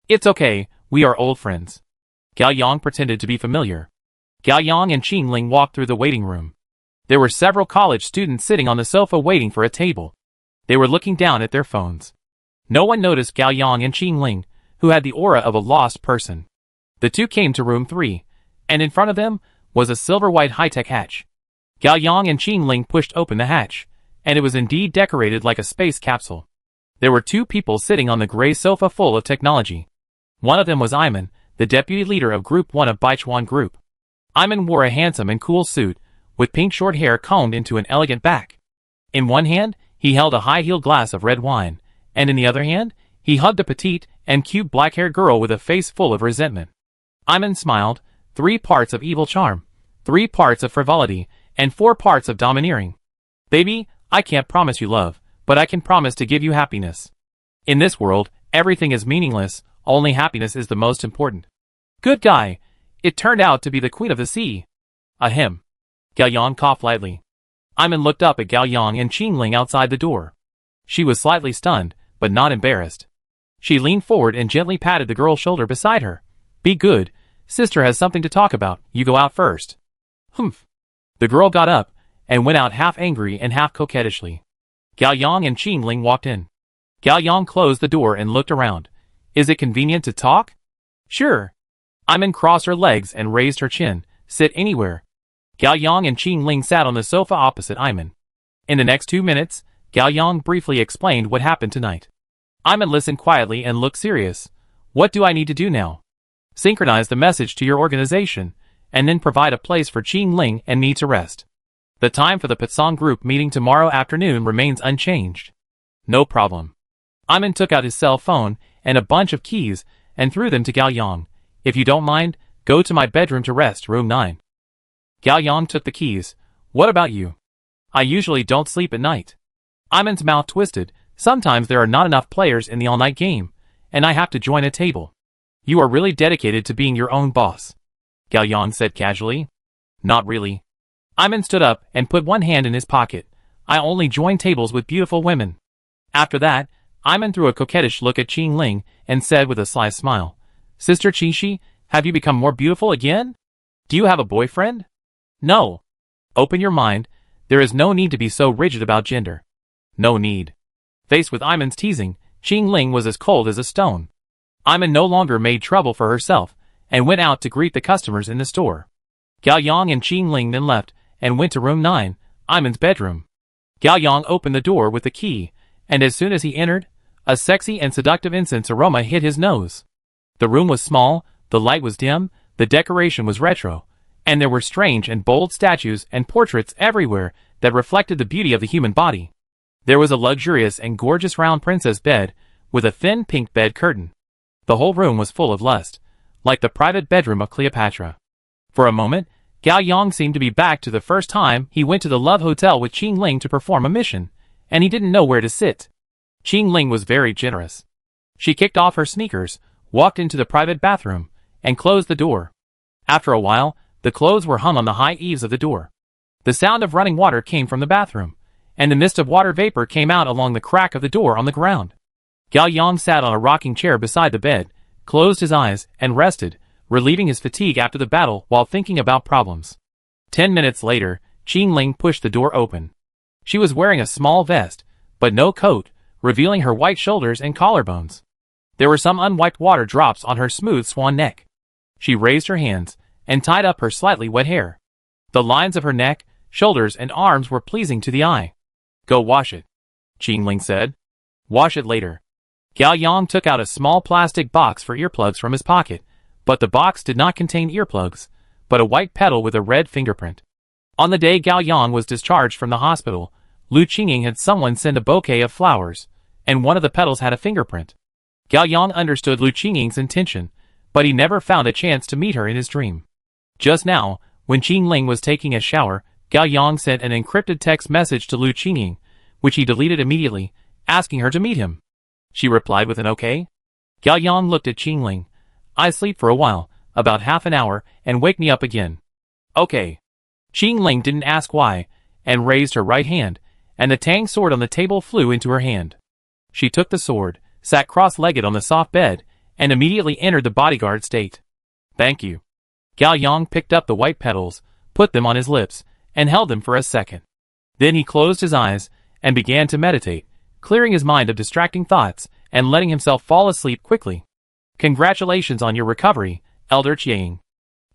"It's okay, we are old friends." Gao Yang pretended to be familiar. Gao Yang and Qing Ling walked through the waiting room. There were several college students sitting on the sofa waiting for a table. They were looking down at their phones. No one noticed Gao Yang and Qing Ling, who had the aura of a lost person. The two came to room 3, and in front of them was a silver-white high-tech hatch. Gao Yang and Qing Ling pushed open the hatch, and it was indeed decorated like a space capsule. There were 2 people sitting on the gray sofa full of technology. One of them was Iman, the deputy leader of Group 1 of Baichuan Group. Iman wore a handsome and cool suit, with pink short hair combed into an elegant back. In one hand, he held a high-heeled glass of red wine, and in the other hand, he hugged a petite and cute black-haired girl with a face full of resentment. Iman smiled, 3 parts of evil charm, 3 parts of frivolity, and 4 parts of domineering. "Baby, I can't promise you love, but I can promise to give you happiness. In this world, everything is meaningless, only happiness is the most important." "Good guy. It turned out to be the Queen of the Sea." "Ahem." Gao Yang coughed lightly. Iman looked up at Gao Yang and Qing Ling outside the door. She was slightly stunned, but not embarrassed. She leaned forward and gently patted the girl's shoulder beside her. "Be good. Sister has something to talk about. You go out first." "Humph." The girl got up and went out half angry and half coquettishly. Gao Yang and Qing Ling walked in. Gao Yang closed the door and looked around. "Is it convenient to talk?" "Sure." Iman crossed her legs and raised her chin. "Sit anywhere." Gao Yang and Qing Ling sat on the sofa opposite Iman. In the next 2 minutes, Gao Yang briefly explained what happened tonight. Iman listened quietly and looked serious. "What do I need to do now?" "Synchronize the message to your organization, and then provide a place for Qing Ling and me to rest." The time for the Patsong group meeting tomorrow afternoon remains unchanged. No problem. Iman took out his cell phone and a bunch of keys and threw them to Gao Yang. If you don't mind, go to my bedroom to rest, room 9. Gao Yang took the keys. What about you? I usually don't sleep at night. Iman's mouth twisted. Sometimes there are not enough players in the all-night game, and I have to join a table. You are really dedicated to being your own boss, Gao Yang said casually. Not really. Iman stood up and put one hand in his pocket. I only join tables with beautiful women. After that, Iman threw a coquettish look at Qing Ling and said with a sly smile, Sister Qingxi, have you become more beautiful again? Do you have a boyfriend? No. Open your mind. There is no need to be so rigid about gender. No need. Faced with Iman's teasing, Qing Ling was as cold as a stone. Iman no longer made trouble for herself and went out to greet the customers in the store. Gao Yang and Qing Ling then left and went to room 9, Iman's bedroom. Gao Yang opened the door with the key, and as soon as he entered, a sexy and seductive incense aroma hit his nose. The room was small, the light was dim, the decoration was retro, and there were strange and bold statues and portraits everywhere that reflected the beauty of the human body. There was a luxurious and gorgeous round princess bed with a thin pink bed curtain. The whole room was full of lust, like the private bedroom of Cleopatra. For a moment, Gao Yang seemed to be back to the first time he went to the Love Hotel with Qing Ling to perform a mission, and he didn't know where to sit. Qing Ling was very generous. She kicked off her sneakers, walked into the private bathroom, and closed the door. After a while, the clothes were hung on the high eaves of the door. The sound of running water came from the bathroom, and the mist of water vapor came out along the crack of the door on the ground. Gao Yang sat on a rocking chair beside the bed, closed his eyes, and rested, relieving his fatigue after the battle while thinking about problems. 10 minutes later, Qing Ling pushed the door open. She was wearing a small vest, but no coat, revealing her white shoulders and collarbones. There were some unwiped water drops on her smooth swan neck. She raised her hands and tied up her slightly wet hair. The lines of her neck, shoulders, and arms were pleasing to the eye. Go wash it, Qing Ling said. Wash it later. Gao Yang took out a small plastic box for earplugs from his pocket, but the box did not contain earplugs, but a white petal with a red fingerprint. On the day Gao Yang was discharged from the hospital, Lu Qingying had someone send a bouquet of flowers, and one of the petals had a fingerprint. Gao Yang understood Lu Qingying's intention, but he never found a chance to meet her in his dream. Just now, when Qing Ling was taking a shower, Gao Yang sent an encrypted text message to Lu Qingying, which he deleted immediately, asking her to meet him. She replied with an okay. Gao Yang looked at Qing Ling. I sleep for a while, about half an hour, and wake me up again. Okay. Qing Ling didn't ask why, and raised her right hand, and the tang sword on the table flew into her hand. She took the sword, sat cross-legged on the soft bed, and immediately entered the bodyguard state. Thank you. Gao Yang picked up the white petals, put them on his lips, and held them for a second. Then he closed his eyes, and began to meditate, clearing his mind of distracting thoughts, and letting himself fall asleep quickly. Congratulations on your recovery, Elder Qiang.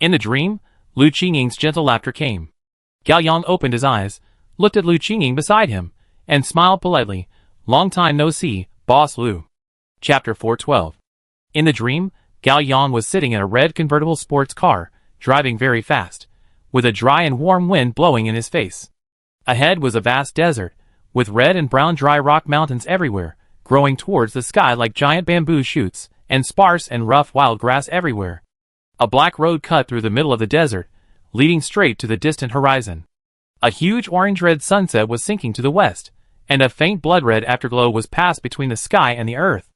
In the dream, Lu Qingying's gentle laughter came. Gao Yang opened his eyes, looked at Lu Qingying beside him, and smiled politely. Long time no see, Boss Lu. Chapter 412. In the dream, Gao Yang was sitting in a red convertible sports car, driving very fast, with a dry and warm wind blowing in his face. Ahead was a vast desert, with red and brown dry rock mountains everywhere, growing towards the sky like giant bamboo shoots, and sparse and rough wild grass everywhere. A black road cut through the middle of the desert, leading straight to the distant horizon. A huge orange-red sunset was sinking to the west, and a faint blood-red afterglow was passed between the sky and the earth.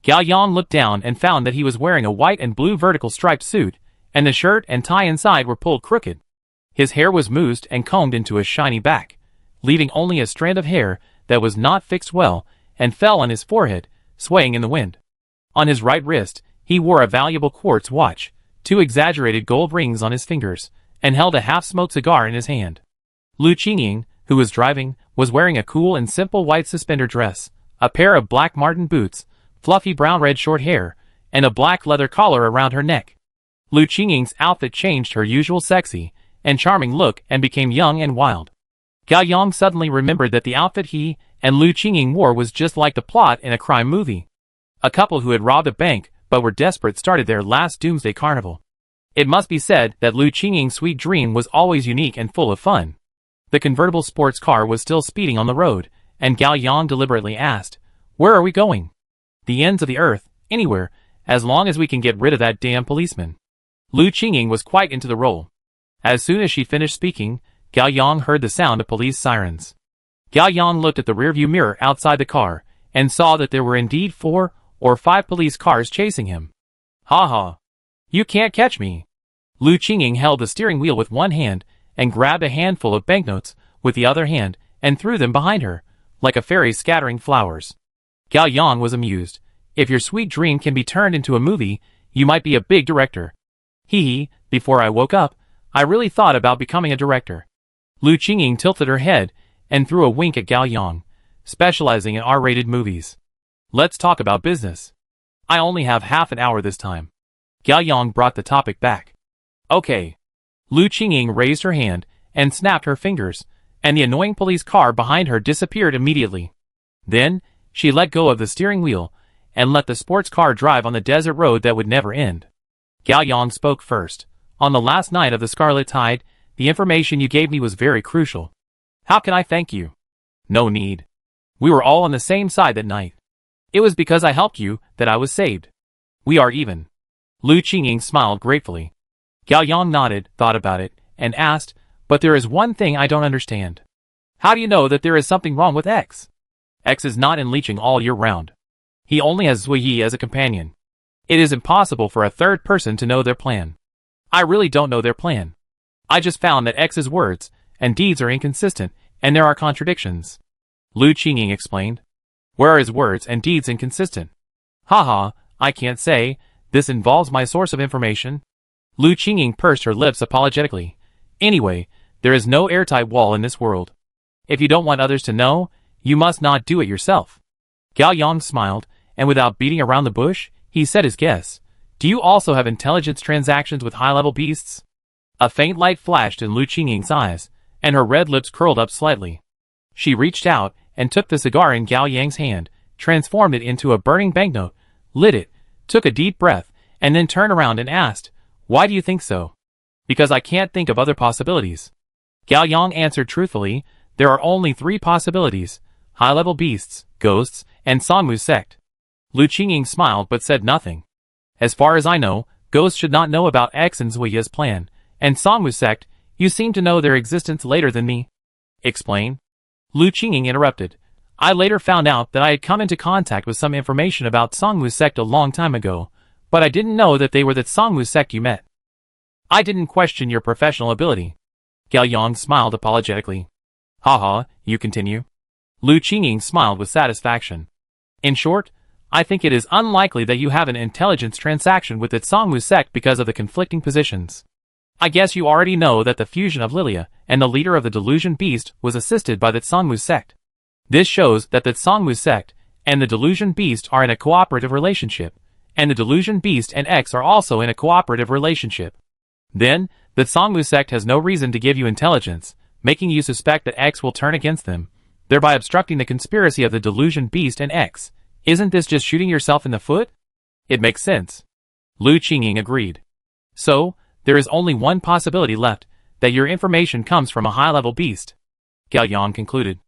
Gao Yang looked down and found that he was wearing a white and blue vertical striped suit, and the shirt and tie inside were pulled crooked. His hair was moussed and combed into a shiny back, leaving only a strand of hair that was not fixed well and fell on his forehead, swaying in the wind. On his right wrist, he wore a valuable quartz watch, 2 exaggerated gold rings on his fingers, and held a half-smoked cigar in his hand. Lu Qingying, who was driving, was wearing a cool and simple white suspender dress, a pair of black marten boots, fluffy brown-red short hair, and a black leather collar around her neck. Lu Qingying's outfit changed her usual sexy and charming look and became young and wild. Gao Yang suddenly remembered that the outfit he and Lu Qingying wore was just like the plot in a crime movie. A couple who had robbed a bank but were desperate started their last doomsday carnival. It must be said that Lu Qingying's sweet dream was always unique and full of fun. The convertible sports car was still speeding on the road, and Gao Yang deliberately asked, "Where are we going?" "The ends of the earth, anywhere, as long as we can get rid of that damn policeman." Lu Qingying was quite into the role. As soon as she finished speaking, Gao Yang heard the sound of police sirens. Gao Yang looked at the rearview mirror outside the car, and saw that there were indeed 4 or 5 police cars chasing him. "Ha ha! You can't catch me!" Lu Qingying held the steering wheel with one hand, and grabbed a handful of banknotes with the other hand, and threw them behind her, like a fairy scattering flowers. Gao Yang was amused. "If your sweet dream can be turned into a movie, you might be a big director." Hee, before I woke up, I really thought about becoming a director. Lu Qingying tilted her head, and threw a wink at Gao Yang, specializing in R-rated movies. "Let's talk about business. I only have half an hour this time." Gao Yang brought the topic back. "Okay." Lu Qingying raised her hand, and snapped her fingers, and the annoying police car behind her disappeared immediately. Then, she let go of the steering wheel, and let the sports car drive on the desert road that would never end. Gao Yang spoke first. "On the last night of the Scarlet Tide, the information you gave me was very crucial. How can I thank you?" "No need. We were all on the same side that night. It was because I helped you that I was saved. We are even." Lu Qingying smiled gratefully. Gao Yang nodded, thought about it, and asked, "But there is one thing I don't understand. How do you know that there is something wrong with X? X is not in leeching all year round. He only has Zui Yi as a companion. It is impossible for a third person to know their plan. I really don't know their plan. I just found that X's words and deeds are inconsistent, and there are contradictions." Lu Qingying explained. "Where are his words and deeds inconsistent?" "Haha, I can't say. This involves my source of information." Lu Qingying pursed her lips apologetically. "Anyway, there is no airtight wall in this world. If you don't want others to know, you must not do it yourself." Gao Yang smiled, and without beating around the bush, he said his guess. "Do you also have intelligence transactions with high-level beasts?" A faint light flashed in Lu Qingying's eyes, and her red lips curled up slightly. She reached out, and took the cigar in Gao Yang's hand, transformed it into a burning banknote, lit it, took a deep breath, and then turned around and asked, "Why do you think so?" "Because I can't think of other possibilities." Gao Yang answered truthfully, "There are only 3 possibilities: high-level beasts, ghosts, and Songmu's sect." Lu Qingying smiled but said nothing. "As far as I know, ghosts should not know about X and Zuiya's plan, and Songmu's sect, you seem to know their existence later than me." "Explain." Lu Qingying interrupted. "I later found out that I had come into contact with some information about Songmu's sect a long time ago, but I didn't know that they were the Songmu sect you met." "I didn't question your professional ability." Gao Yang smiled apologetically. "Haha, you continue." Lu Qingying smiled with satisfaction. "In short, I think it is unlikely that you have an intelligence transaction with the Songmu sect because of the conflicting positions. I guess you already know that the fusion of Lilia and the leader of the Delusion Beast was assisted by the Songmu sect. This shows that the Songmu sect and the Delusion Beast are in a cooperative relationship, and the Delusion Beast and X are also in a cooperative relationship. Then, the Songmu sect has no reason to give you intelligence, making you suspect that X will turn against them, thereby obstructing the conspiracy of the Delusion Beast and X. Isn't this just shooting yourself in the foot?" "It makes sense." Lu Qingying agreed. "So, there is only one possibility left, that your information comes from a high-level beast," Gao Yang concluded.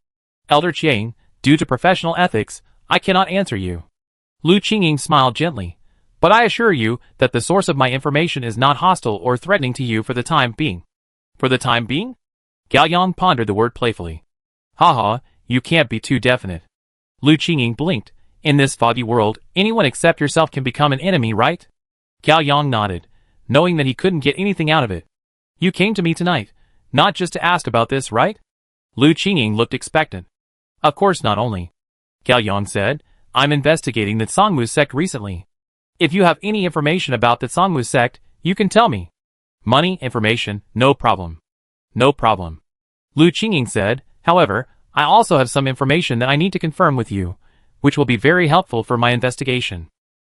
"Elder Qiang, due to professional ethics, I cannot answer you." Lu Qingying smiled gently. "But I assure you that the source of my information is not hostile or threatening to you for the time being." "For the time being?" Gao Yang pondered the word playfully. "Haha, you can't be too definite." Lu Qingying blinked. "In this foggy world, anyone except yourself can become an enemy, right?" Gao Yang nodded, knowing that he couldn't get anything out of it. "You came to me tonight, not just to ask about this, right?" Lu Qingying looked expectant. "Of course not only," Gao Yang said. "I'm investigating the Songmu sect recently. If you have any information about the Songmu sect, you can tell me." "Money, information, no problem." "No problem," Lu Qingying said. "However, I also have some information that I need to confirm with you, which will be very helpful for my investigation."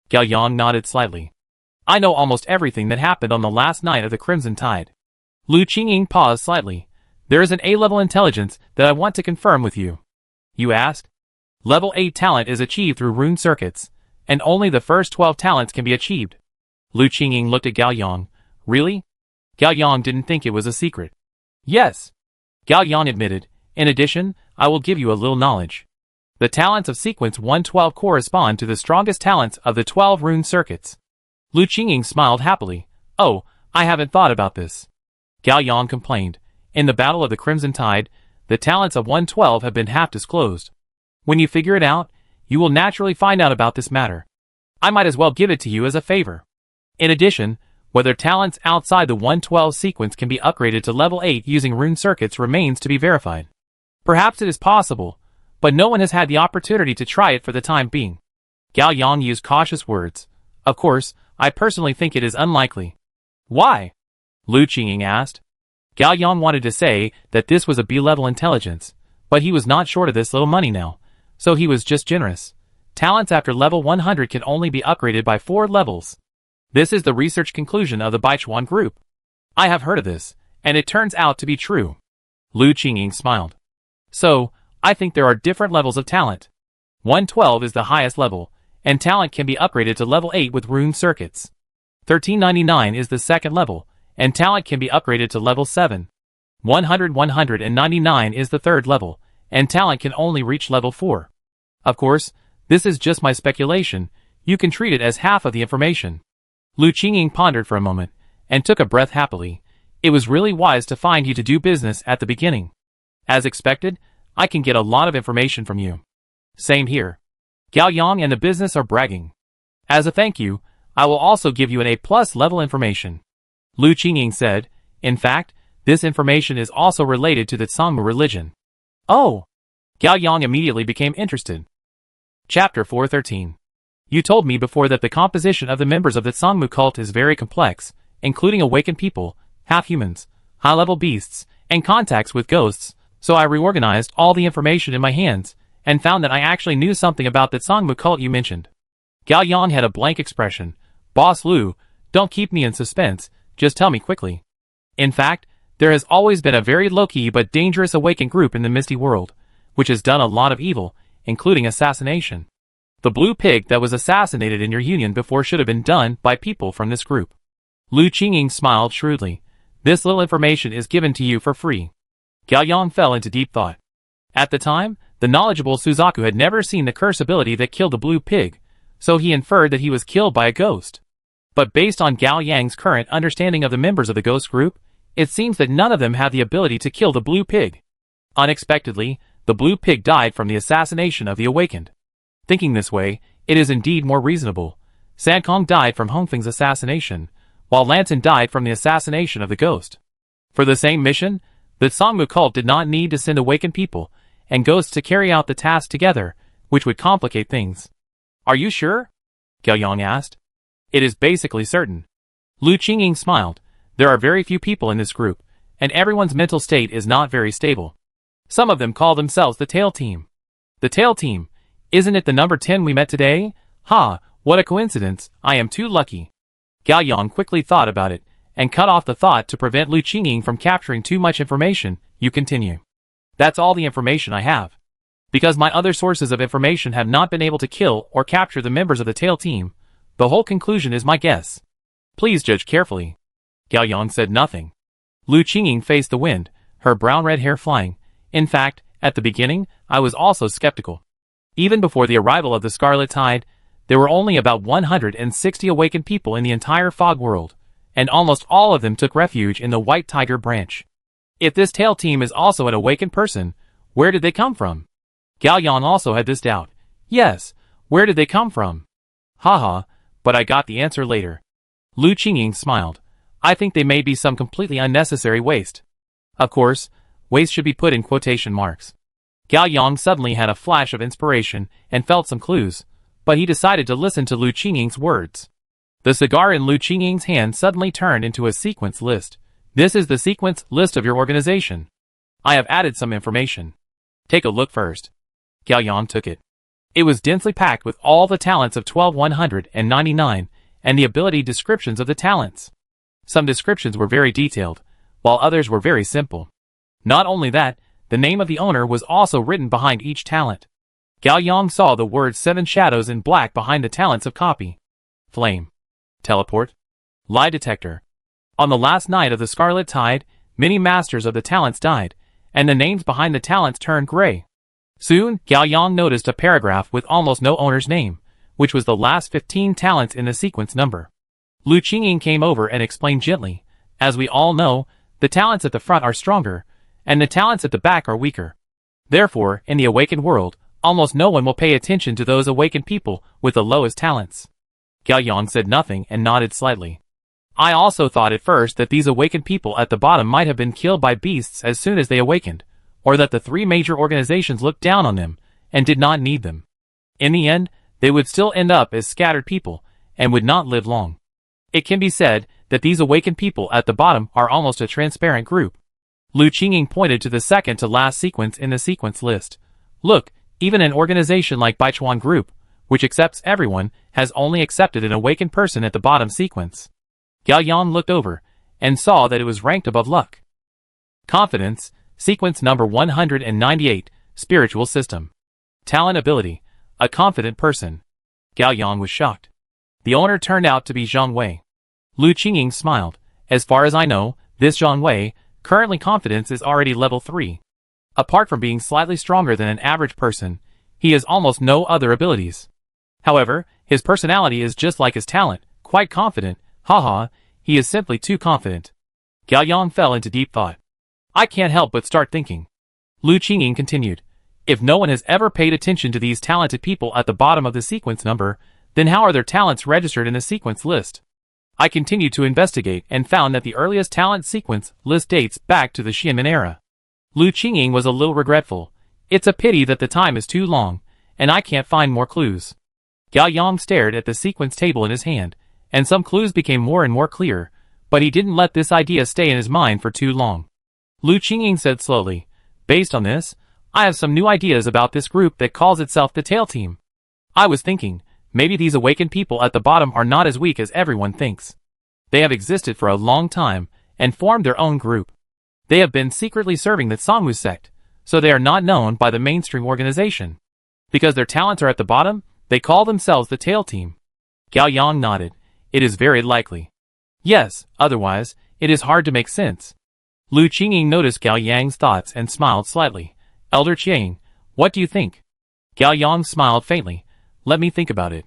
Gao Yang nodded slightly. "I know almost everything that happened on the last night of the Crimson Tide." Lu Qingying paused slightly. "There is an A-level intelligence that I want to confirm with you." "You ask?" "Level 8 talent is achieved through rune circuits, and only the first 12 talents can be achieved." Lu Qingying looked at Gao Yang. "Really?" Gao Yang didn't think it was a secret. "Yes." Gao Yang admitted. In addition, I will give you a little knowledge. The talents of sequence 112 correspond to the strongest talents of the 12 rune circuits. Lu Qingying smiled happily. Oh, I haven't thought about this. Gao Yang complained. In the Battle of the Crimson Tide, the talents of 112 have been half disclosed. When you figure it out, you will naturally find out about this matter. I might as well give it to you as a favor. In addition, whether talents outside the 112 sequence can be upgraded to level 8 using rune circuits remains to be verified. Perhaps it is possible, but no one has had the opportunity to try it for the time being. Gao Yang used cautious words. Of course, I personally think it is unlikely. Why? Lu Qingying asked. Gao Yang wanted to say that this was a B-level intelligence, but he was not short of this little money now, so he was just generous. Talents after level 100 can only be upgraded by 4 levels. This is the research conclusion of the Baichuan group. I have heard of this, and it turns out to be true. Lu Qingying smiled. So, I think there are different levels of talent. 112 is the highest level, and talent can be upgraded to level 8 with rune circuits. 1399 is the second level, and talent can be upgraded to level 7. 199 is the third level, and talent can only reach level 4. Of course, this is just my speculation. You can treat it as half of the information. Lu Qingying pondered for a moment, and took a breath happily. It was really wise to find you to do business at the beginning. As expected, I can get a lot of information from you. Same here. Gao Yang and the business are bragging. As a thank you, I will also give you an A+ level information. Lu Qingying said. In fact, this information is also related to the Sangmu religion. Oh! Gao Yang immediately became interested. Chapter 413. You told me before that the composition of the members of the Sangmu cult is very complex, including awakened people, half-humans, high-level beasts, and contacts with ghosts, so I reorganized all the information in my hands, and found that I actually knew something about the Sangmu cult you mentioned. Gao Yang had a blank expression. Boss Lu, don't keep me in suspense, just tell me quickly. In fact, there has always been a very low-key but dangerous awakened group in the Misty World, which has done a lot of evil, including assassination. The blue pig that was assassinated in your union before should have been done by people from this group. Lu Qingying smiled shrewdly. This little information is given to you for free. Gao Yang fell into deep thought. At the time, the knowledgeable Suzaku had never seen the curse ability that killed the blue pig, so he inferred that he was killed by a ghost. But based on Gao Yang's current understanding of the members of the ghost group, it seems that none of them have the ability to kill the blue pig. Unexpectedly, the blue pig died from the assassination of the awakened. Thinking this way, it is indeed more reasonable. Sankong died from Hongfeng's assassination, while Lanson died from the assassination of the ghost. For the same mission, the Sangmu cult did not need to send awakened people and ghosts to carry out the task together, which would complicate things. Are you sure? Gao Yang asked. It is basically certain. Lu Qingying smiled. There are very few people in this group, and everyone's mental state is not very stable. Some of them call themselves the Tail Team. The Tail Team. Isn't it the number 10 we met today? Ha, what a coincidence, I am too lucky. Gao Yang quickly thought about it, and cut off the thought to prevent Lu Qingying from capturing too much information. You continue. That's all the information I have. Because my other sources of information have not been able to kill or capture the members of the Tail Team, the whole conclusion is my guess. Please judge carefully. Gao Yang said nothing. Lu Qingying faced the wind, her brown-red hair flying. In fact, at the beginning, I was also skeptical. Even before the arrival of the Scarlet Tide, there were only about 160 awakened people in the entire fog world, and almost all of them took refuge in the White Tiger branch. If this Tail Team is also an awakened person, where did they come from? Gao Yang also had this doubt. Yes, where did they come from? Haha, but I got the answer later. Lu Qingying smiled. I think they may be some completely unnecessary waste. Of course, waste should be put in quotation marks. Gao Yang suddenly had a flash of inspiration and felt some clues, but he decided to listen to Lu Qingying's words. The cigar in Lu Qingying's hand suddenly turned into a sequence list. This is the sequence list of your organization. I have added some information. Take a look first. Gao Yang took it. It was densely packed with all the talents of 12199 and the ability descriptions of the talents. Some descriptions were very detailed, while others were very simple. Not only that, the name of the owner was also written behind each talent. Gao Yang saw the words 7 shadows in black behind the talents of copy, flame, teleport, lie detector. On the last night of the Scarlet Tide, many masters of the talents died, and the names behind the talents turned gray. Soon, Gao Yang noticed a paragraph with almost no owner's name, which was the last 15 talents in the sequence number. Lu Qingying came over and explained gently, as we all know, the talents at the front are stronger, and the talents at the back are weaker. Therefore, in the awakened world, almost no one will pay attention to those awakened people with the lowest talents. Gao Yang said nothing and nodded slightly. I also thought at first that these awakened people at the bottom might have been killed by beasts as soon as they awakened, or that the three major organizations looked down on them and did not need them. In the end, they would still end up as scattered people and would not live long. It can be said that these awakened people at the bottom are almost a transparent group. Lu Qingying pointed to the second to last sequence in the sequence list. Look, even an organization like Baichuan Group, which accepts everyone, has only accepted an awakened person at the bottom sequence. Gao Yang looked over and saw that it was ranked above luck. Confidence, sequence number 198, spiritual system. Talent ability, a confident person. Gao Yang was shocked. The owner turned out to be Zhang Wei. Lu Qingying smiled. As far as I know, this Zhang Wei, currently confidence is already level 3. Apart from being slightly stronger than an average person, he has almost no other abilities. However, his personality is just like his talent, quite confident. Haha, he is simply too confident. Gao Yang fell into deep thought. I can't help but start thinking. Lu Qingying continued. If no one has ever paid attention to these talented people at the bottom of the sequence number, then how are their talents registered in the sequence list? I continued to investigate and found that the earliest talent sequence list dates back to the Xianmen era. Lu Qingying was a little regretful. It's a pity that the time is too long, and I can't find more clues. Gao Yang stared at the sequence table in his hand, and some clues became more and more clear, but he didn't let this idea stay in his mind for too long. Lu Qingying said slowly, based on this, I have some new ideas about this group that calls itself the Tail Team. I was thinking, maybe these awakened people at the bottom are not as weak as everyone thinks. They have existed for a long time, and formed their own group. They have been secretly serving the Sangmu sect, so they are not known by the mainstream organization. Because their talents are at the bottom, they call themselves the Tail Team. Gao Yang nodded. It is very likely. Yes, otherwise, it is hard to make sense. Lu Qingying noticed Gao Yang's thoughts and smiled slightly. Elder Qiang, what do you think? Gao Yang smiled faintly. Let me think about it.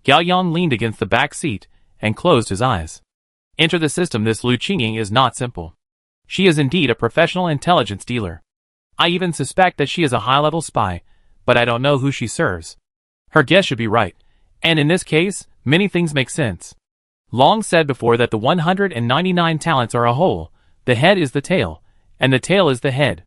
Gao Yang leaned against the back seat and closed his eyes. Enter the system. This Lu Qingying is not simple. She is indeed a professional intelligence dealer. I even suspect that she is a high-level spy, but I don't know who she serves. Her guess should be right, and in this case, many things make sense. Long said before that the 199 talents are a whole, the head is the tail, and the tail is the head.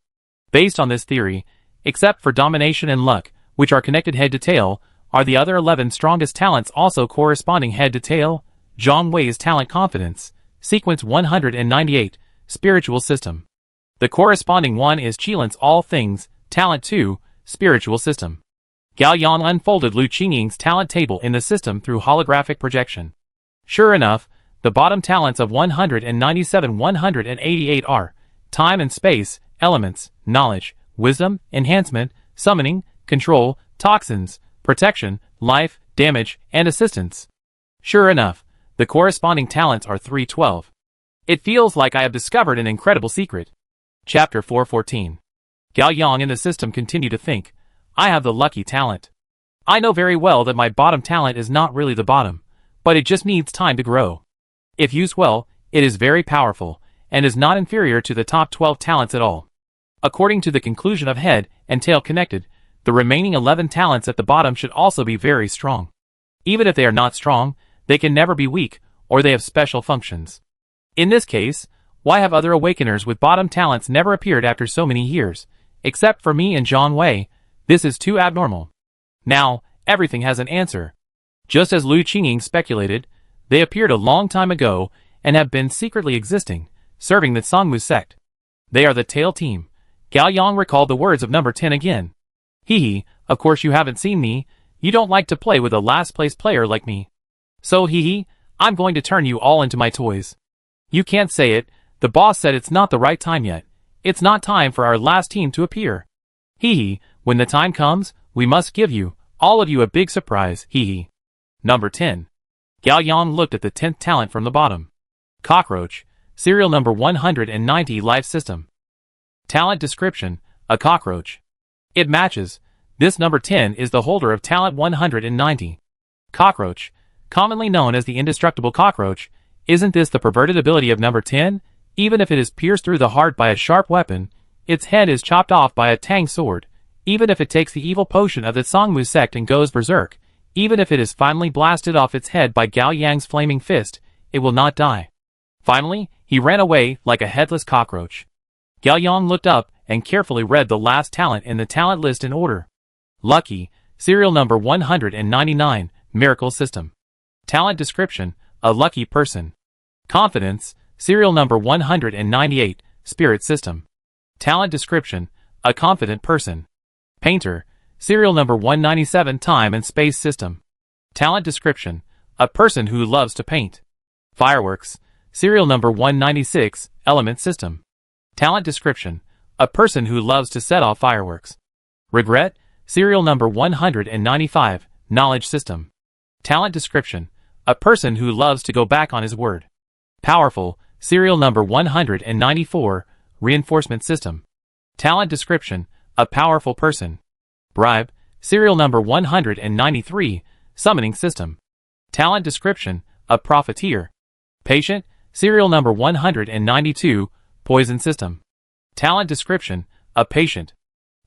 Based on this theory, except for domination and luck, which are connected head to tail, are the other 11 strongest talents also corresponding head to tail? Zhang Wei's talent confidence, sequence 198, spiritual system. The corresponding one is Qilin's all things, talent 2, spiritual system. Gao Yang unfolded Lu Qingying's talent table in the system through holographic projection. Sure enough, the bottom talents of 197-188 are time and space, elements, knowledge, wisdom, enhancement, summoning, control, toxins, protection, life, damage, and assistance. Sure enough, the corresponding talents are 312. It feels like I have discovered an incredible secret. Chapter 414. Gao Yang in the system continued to think, I have the lucky talent. I know very well that my bottom talent is not really the bottom, but it just needs time to grow. If used well, it is very powerful, and is not inferior to the top 12 talents at all. According to the conclusion of head and tail connected, the remaining 11 talents at the bottom should also be very strong. Even if they are not strong, they can never be weak, or they have special functions. In this case, why have other awakeners with bottom talents never appeared after so many years, except for me and Zhang Wei? This is too abnormal. Now, everything has an answer. Just as Lu Qingying speculated, they appeared a long time ago and have been secretly existing, serving the Sangmu sect. They are the Tail Team. Gao Yang recalled the words of number 10 again. Hee, of course you haven't seen me. You don't like to play with a last-place player like me. So I'm going to turn you all into my toys. You can't say it. The boss said it's not the right time yet. It's not time for our last team to appear. When the time comes, we must give you, all of you, a big surprise. Number 10. Gao Yang looked at the 10th talent from the bottom. Cockroach, serial number 190, life system. Talent description: a cockroach. It matches. This number 10 is the holder of talent 190. Cockroach, commonly known as the indestructible cockroach. Isn't this the perverted ability of number 10? Even if it is pierced through the heart by a sharp weapon, its head is chopped off by a tang sword. Even if it takes the evil potion of the Sangmu sect and goes berserk, even if it is finally blasted off its head by Gao Yang's flaming fist, it will not die. Finally, he ran away like a headless cockroach. Gao Yang looked up and carefully read the last talent in the talent list in order. Lucky, serial number 199, Miracle System. Talent description: a lucky person. Confidence, serial number 198, Spirit System. Talent description: a confident person. Painter, serial number 197, Time and Space System. Talent description: a person who loves to paint. Fireworks, serial number 196, Element System. Talent description: a person who loves to set off fireworks. Regret, serial number 195, Knowledge System. Talent description: a person who loves to go back on his word. Powerful, serial number 194, Reinforcement System. Talent description: a powerful person. Bribe, serial number 193, Summoning System. Talent description: a profiteer. Patient, serial number 192, Poison System. Talent description: a patient.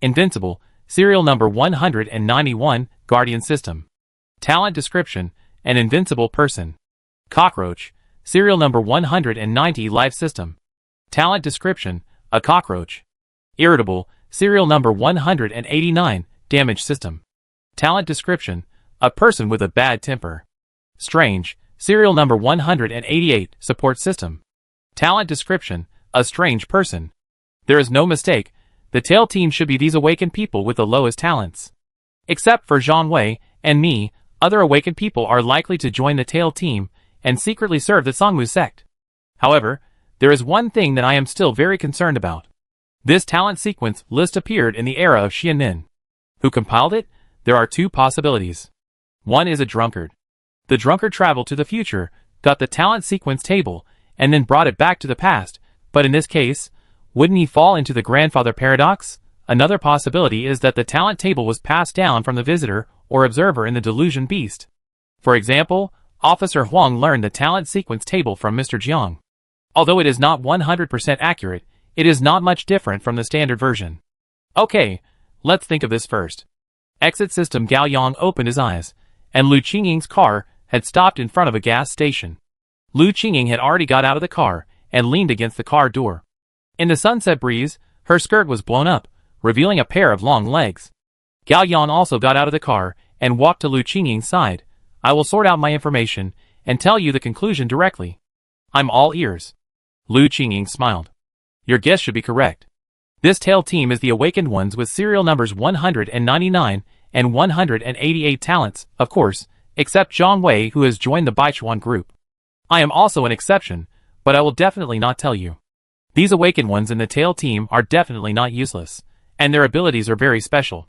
Invincible, serial number 191, Guardian System. Talent description: an invincible person. Cockroach, serial number 190, Life System. Talent description: a cockroach. Irritable, serial number 189, Damage System. Talent description: a person with a bad temper. Strange, serial number 188, Support System. Talent description: a strange person. There is no mistake, the tail team should be these awakened people with the lowest talents. Except for Zhang Wei and me, other awakened people are likely to join the tail team and secretly serve the Sangmu sect. However, there is one thing that I am still very concerned about. This talent sequence list appeared in the era of Xianmin. Who compiled it? There are two possibilities. One is a drunkard. The drunkard traveled to the future, got the talent sequence table, and then brought it back to the past, but in this case, wouldn't he fall into the grandfather paradox? Another possibility is that the talent table was passed down from the visitor or observer in the delusion beast. For example, Officer Huang learned the talent sequence table from Mr. Jiang. Although it is not 100% accurate, it is not much different from the standard version. Okay, let's think of this first. Exit system. Gao Yang opened his eyes, and Lu Qingying's car had stopped in front of a gas station. Lu Qingying had already got out of the car and leaned against the car door. In the sunset breeze, her skirt was blown up, revealing a pair of long legs. Gao Yang also got out of the car and walked to Lu Qingying's side. I will sort out my information and tell you the conclusion directly. I'm all ears. Lu Qingying smiled. Your guess should be correct. This tail team is the awakened ones with serial numbers 199 and 188 talents, of course, except Zhang Wei, who has joined the Baichuan group. I am also an exception, but I will definitely not tell you. These awakened ones in the tail team are definitely not useless, and their abilities are very special.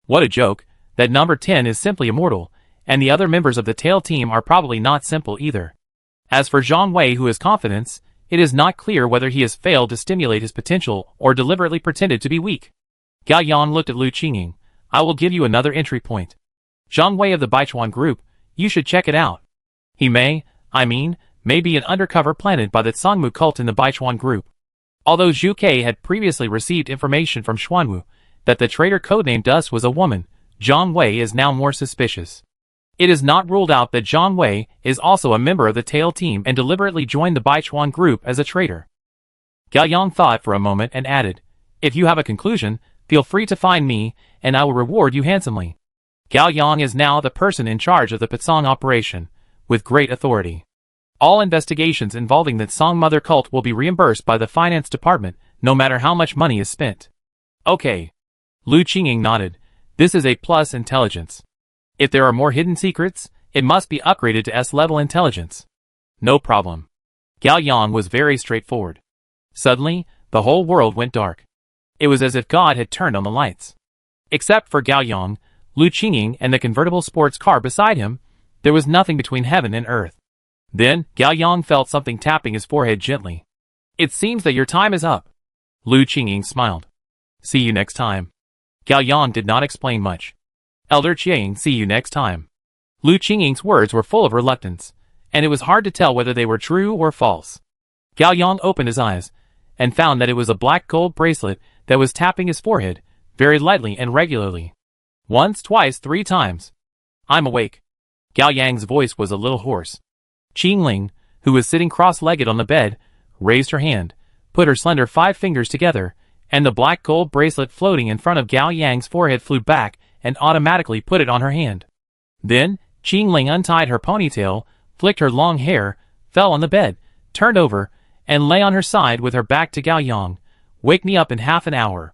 What a joke, that number 10 is simply immortal, and the other members of the tail team are probably not simple either. As for Zhang Wei, who has confidence, it is not clear whether he has failed to stimulate his potential or deliberately pretended to be weak. Gao Yang looked at Lu Qingying. I will give you another entry point. Zhang Wei of the Baichuan group, you should check it out. He may be an undercover planted by the Sangmu cult in the Baichuan group. Although Zhu Kei had previously received information from Xuanwu that the traitor codenamed Us was a woman, Zhang Wei is now more suspicious. It is not ruled out that Zhang Wei is also a member of the tail team and deliberately joined the Baichuan group as a traitor. Gao Yang thought for a moment and added, if you have a conclusion, feel free to find me, and I will reward you handsomely. Gao Yang is now the person in charge of the Pitsong operation, with great authority. All investigations involving the Song Mother cult will be reimbursed by the finance department, no matter how much money is spent. Okay. Lu Qingying nodded. This is A+ intelligence. If there are more hidden secrets, it must be upgraded to S-level intelligence. No problem. Gao Yang was very straightforward. Suddenly, the whole world went dark. It was as if God had turned on the lights. Except for Gao Yang, Lu Qingying and the convertible sports car beside him, there was nothing between heaven and earth. Then, Gao Yang felt something tapping his forehead gently. It seems that your time is up. Lu Qingying smiled. See you next time. Gao Yang did not explain much. Elder Qiang, see you next time. Lu Qingying's words were full of reluctance, and it was hard to tell whether they were true or false. Gao Yang opened his eyes, and found that it was a black gold bracelet that was tapping his forehead, very lightly and regularly. Once, twice, 3 times. I'm awake. Gao Yang's voice was a little hoarse. Qingling, who was sitting cross-legged on the bed, raised her hand, put her slender 5 fingers together, and the black gold bracelet floating in front of Gao Yang's forehead flew back and automatically put it on her hand. Then, Qingling untied her ponytail, flicked her long hair, fell on the bed, turned over, and lay on her side with her back to Gao Yang. Wake me up in half an hour.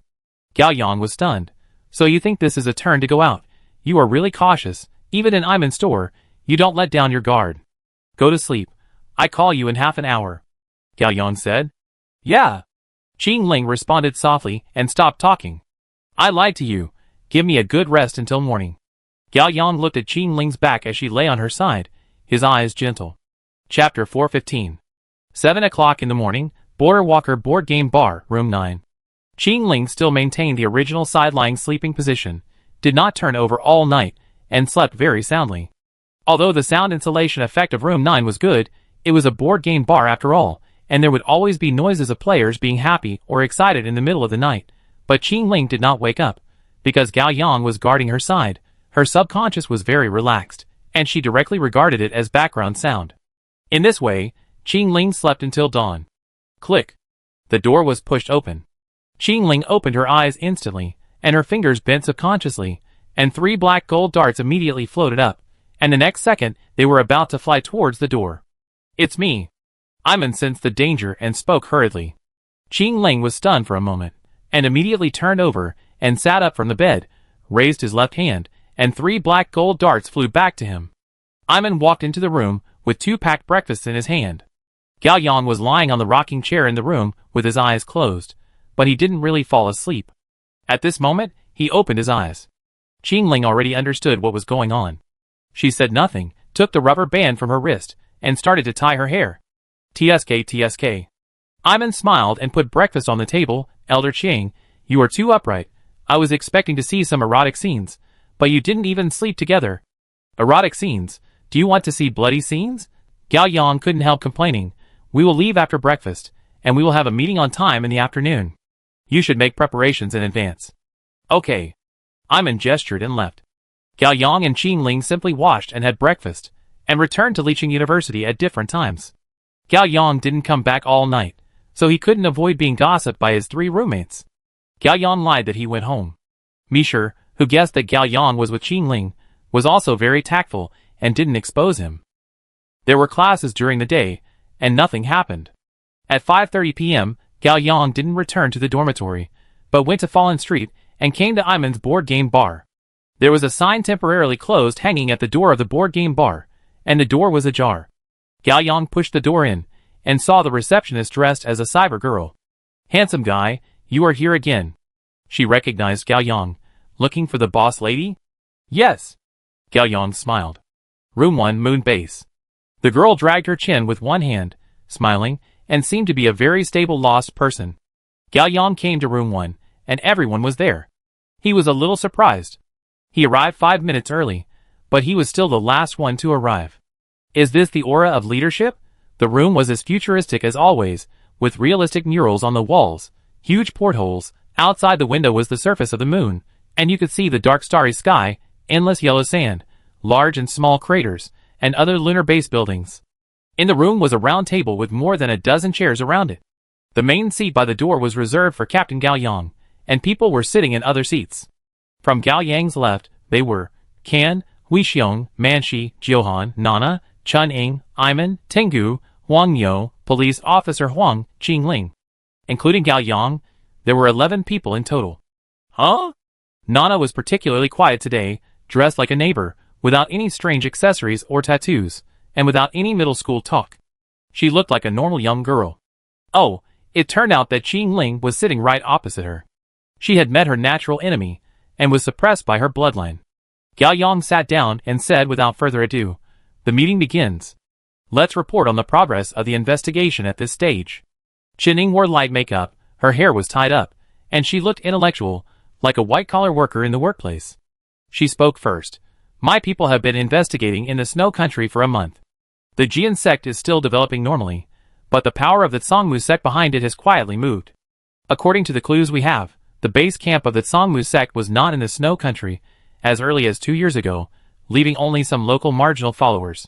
Gao Yang was stunned. So you think this is a turn to go out? You are really cautious. Even in Iman's store, you don't let down your guard. Go to sleep. I call you in half an hour. Gao Yang said. Yeah. Qingling responded softly and stopped talking. I lied to you. Give me a good rest until morning. Gao Yang looked at Qingling's back as she lay on her side, his eyes gentle. Chapter 415. 7 o'clock in the morning, Border Walker Board Game Bar, Room 9. Qingling still maintained the original side-lying sleeping position, did not turn over all night, and slept very soundly. Although the sound insulation effect of Room 9 was good, it was a board game bar after all, and there would always be noises of players being happy or excited in the middle of the night. But Qingling did not wake up. Because Gao Yang was guarding her side, her subconscious was very relaxed, and she directly regarded it as background sound. In this way, Qingling slept until dawn. Click. The door was pushed open. Qingling opened her eyes instantly, and her fingers bent subconsciously, and 3 black gold darts immediately floated up, and the next second they were about to fly towards the door. It's me. Iman sensed the danger and spoke hurriedly. Qingling was stunned for a moment, and immediately turned over and sat up from the bed, raised his left hand, and 3 black gold darts flew back to him. Iman walked into the room with 2 packed breakfasts in his hand. Gao Yang was lying on the rocking chair in the room with his eyes closed, but he didn't really fall asleep. At this moment, he opened his eyes. Qingling already understood what was going on. She said nothing, took the rubber band from her wrist, and started to tie her hair. TSK. Iman smiled and put breakfast on the table. Elder Qiang, you are too upright. I was expecting to see some erotic scenes, but you didn't even sleep together. Erotic scenes? Do you want to see bloody scenes? Gao Yang couldn't help complaining. We will leave after breakfast, and we will have a meeting on time in the afternoon. You should make preparations in advance. Okay. Iman gestured and left. Gao Yang and Qingling simply washed and had breakfast, and returned to Licheng University at different times. Gao Yang didn't come back all night, so he couldn't avoid being gossiped by his 3 roommates. Gao Yang lied that he went home. Misher, who guessed that Gao Yang was with Qingling, was also very tactful and didn't expose him. There were classes during the day, and nothing happened. At 5:30 p.m., Gao Yang didn't return to the dormitory, but went to Fallen Street and came to Iman's board game bar. There was a sign temporarily closed hanging at the door of the board game bar, and the door was ajar. Gao Yang pushed the door in, and saw the receptionist dressed as a cyber girl. Handsome guy, you are here again. She recognized Gao Yang. Looking for the boss lady? Yes. Gao Yang smiled. Room 1 Moon Base. The girl dragged her chin with one hand, smiling, and seemed to be a very stable lost person. Gao Yang came to room 1, and everyone was there. He was a little surprised. He arrived 5 minutes early, but he was still the last one to arrive. Is this the aura of leadership? The room was as futuristic as always, with realistic murals on the walls, huge portholes. Outside the window was the surface of the moon, and you could see the dark starry sky, endless yellow sand, large and small craters, and other lunar base buildings. In the room was a round table with more than a dozen chairs around it. The main seat by the door was reserved for Captain Gao Yang, and people were sitting in other seats. From Gao Yang's left, they were Kan, Huixiong, Manshi, Johan, Nana, Chun Ying, Iman, Tengu, Huang Yo, Police Officer Huang, Qingling. Including Gao Yang, there were 11 people in total. Huh? Nana was particularly quiet today, dressed like a neighbor, without any strange accessories or tattoos, and without any middle school talk. She looked like a normal young girl. Oh, it turned out that Qingling was sitting right opposite her. She had met her natural enemy, and was suppressed by her bloodline. Gao Yang sat down and said without further ado, the meeting begins. Let's report on the progress of the investigation at this stage. Qining wore light makeup, Her hair was tied up, and she looked intellectual, like a white-collar worker in the workplace. She spoke first. My people have been investigating in the snow country for a month. The Jian sect is still developing normally, but the power of the Tsangmu sect behind it has quietly moved. According to the clues we have, the base camp of the Tsangmu sect was not in the snow country as early as 2 years ago, leaving only some local marginal followers.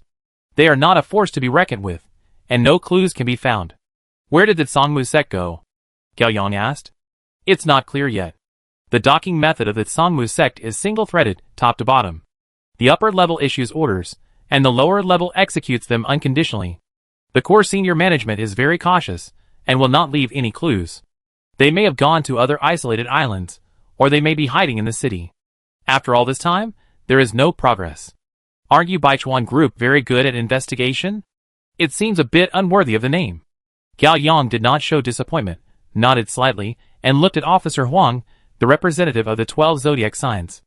They are not a force to be reckoned with, and no clues can be found. Where did the Tsangmu sect go? Gao Yang asked. It's not clear yet. The docking method of the Tsangmu sect is single-threaded, top to bottom. The upper level issues orders, and the lower level executes them unconditionally. The core senior management is very cautious, and will not leave any clues. They may have gone to other isolated islands, or they may be hiding in the city. After all this time, there is no progress. Aren't you Baichuan group very good at investigation? It seems a bit unworthy of the name. Gao Yang did not show disappointment, nodded slightly, and looked at Officer Huang, the representative of the 12 zodiac signs.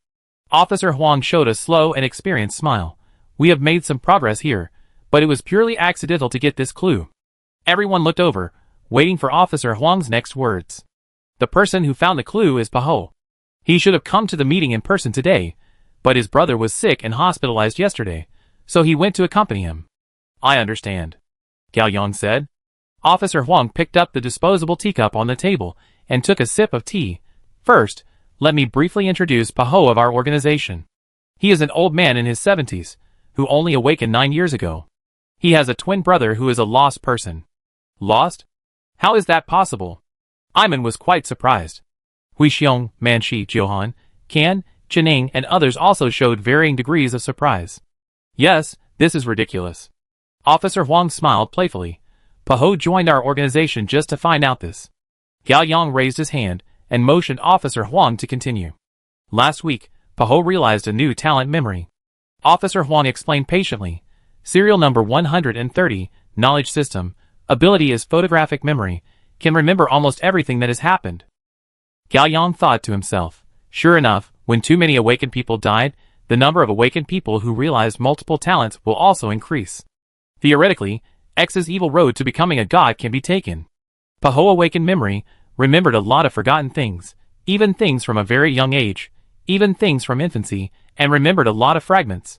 Officer Huang showed a slow and experienced smile. We have made some progress here, but it was purely accidental to get this clue. Everyone looked over, waiting for Officer Huang's next words. The person who found the clue is Paho. He should have come to the meeting in person today, but his brother was sick and hospitalized yesterday, so he went to accompany him. I understand, Gao Yang said. Officer Huang picked up the disposable teacup on the table and took a sip of tea. First, let me briefly introduce Paho of our organization. He is an old man in his 70s, who only awakened 9 years ago. He has a twin brother who is a lost person. Lost? How is that possible? Iman was quite surprised. Hui Xiong, Manshi, Johan, Kan, Chening, and others also showed varying degrees of surprise. Yes, this is ridiculous. Officer Huang smiled playfully. Paho joined our organization just to find out this. Gao Yang raised his hand and motioned Officer Huang to continue. Last week, Paho realized a new talent memory. Officer Huang explained patiently. Serial number 130, knowledge system, ability is photographic memory, can remember almost everything that has happened. Gao Yang thought to himself. Sure enough, when too many awakened people died, the number of awakened people who realized multiple talents will also increase. Theoretically, X's evil road to becoming a god can be taken. Paho awakened memory, remembered a lot of forgotten things, even things from a very young age, even things from infancy, and remembered a lot of fragments.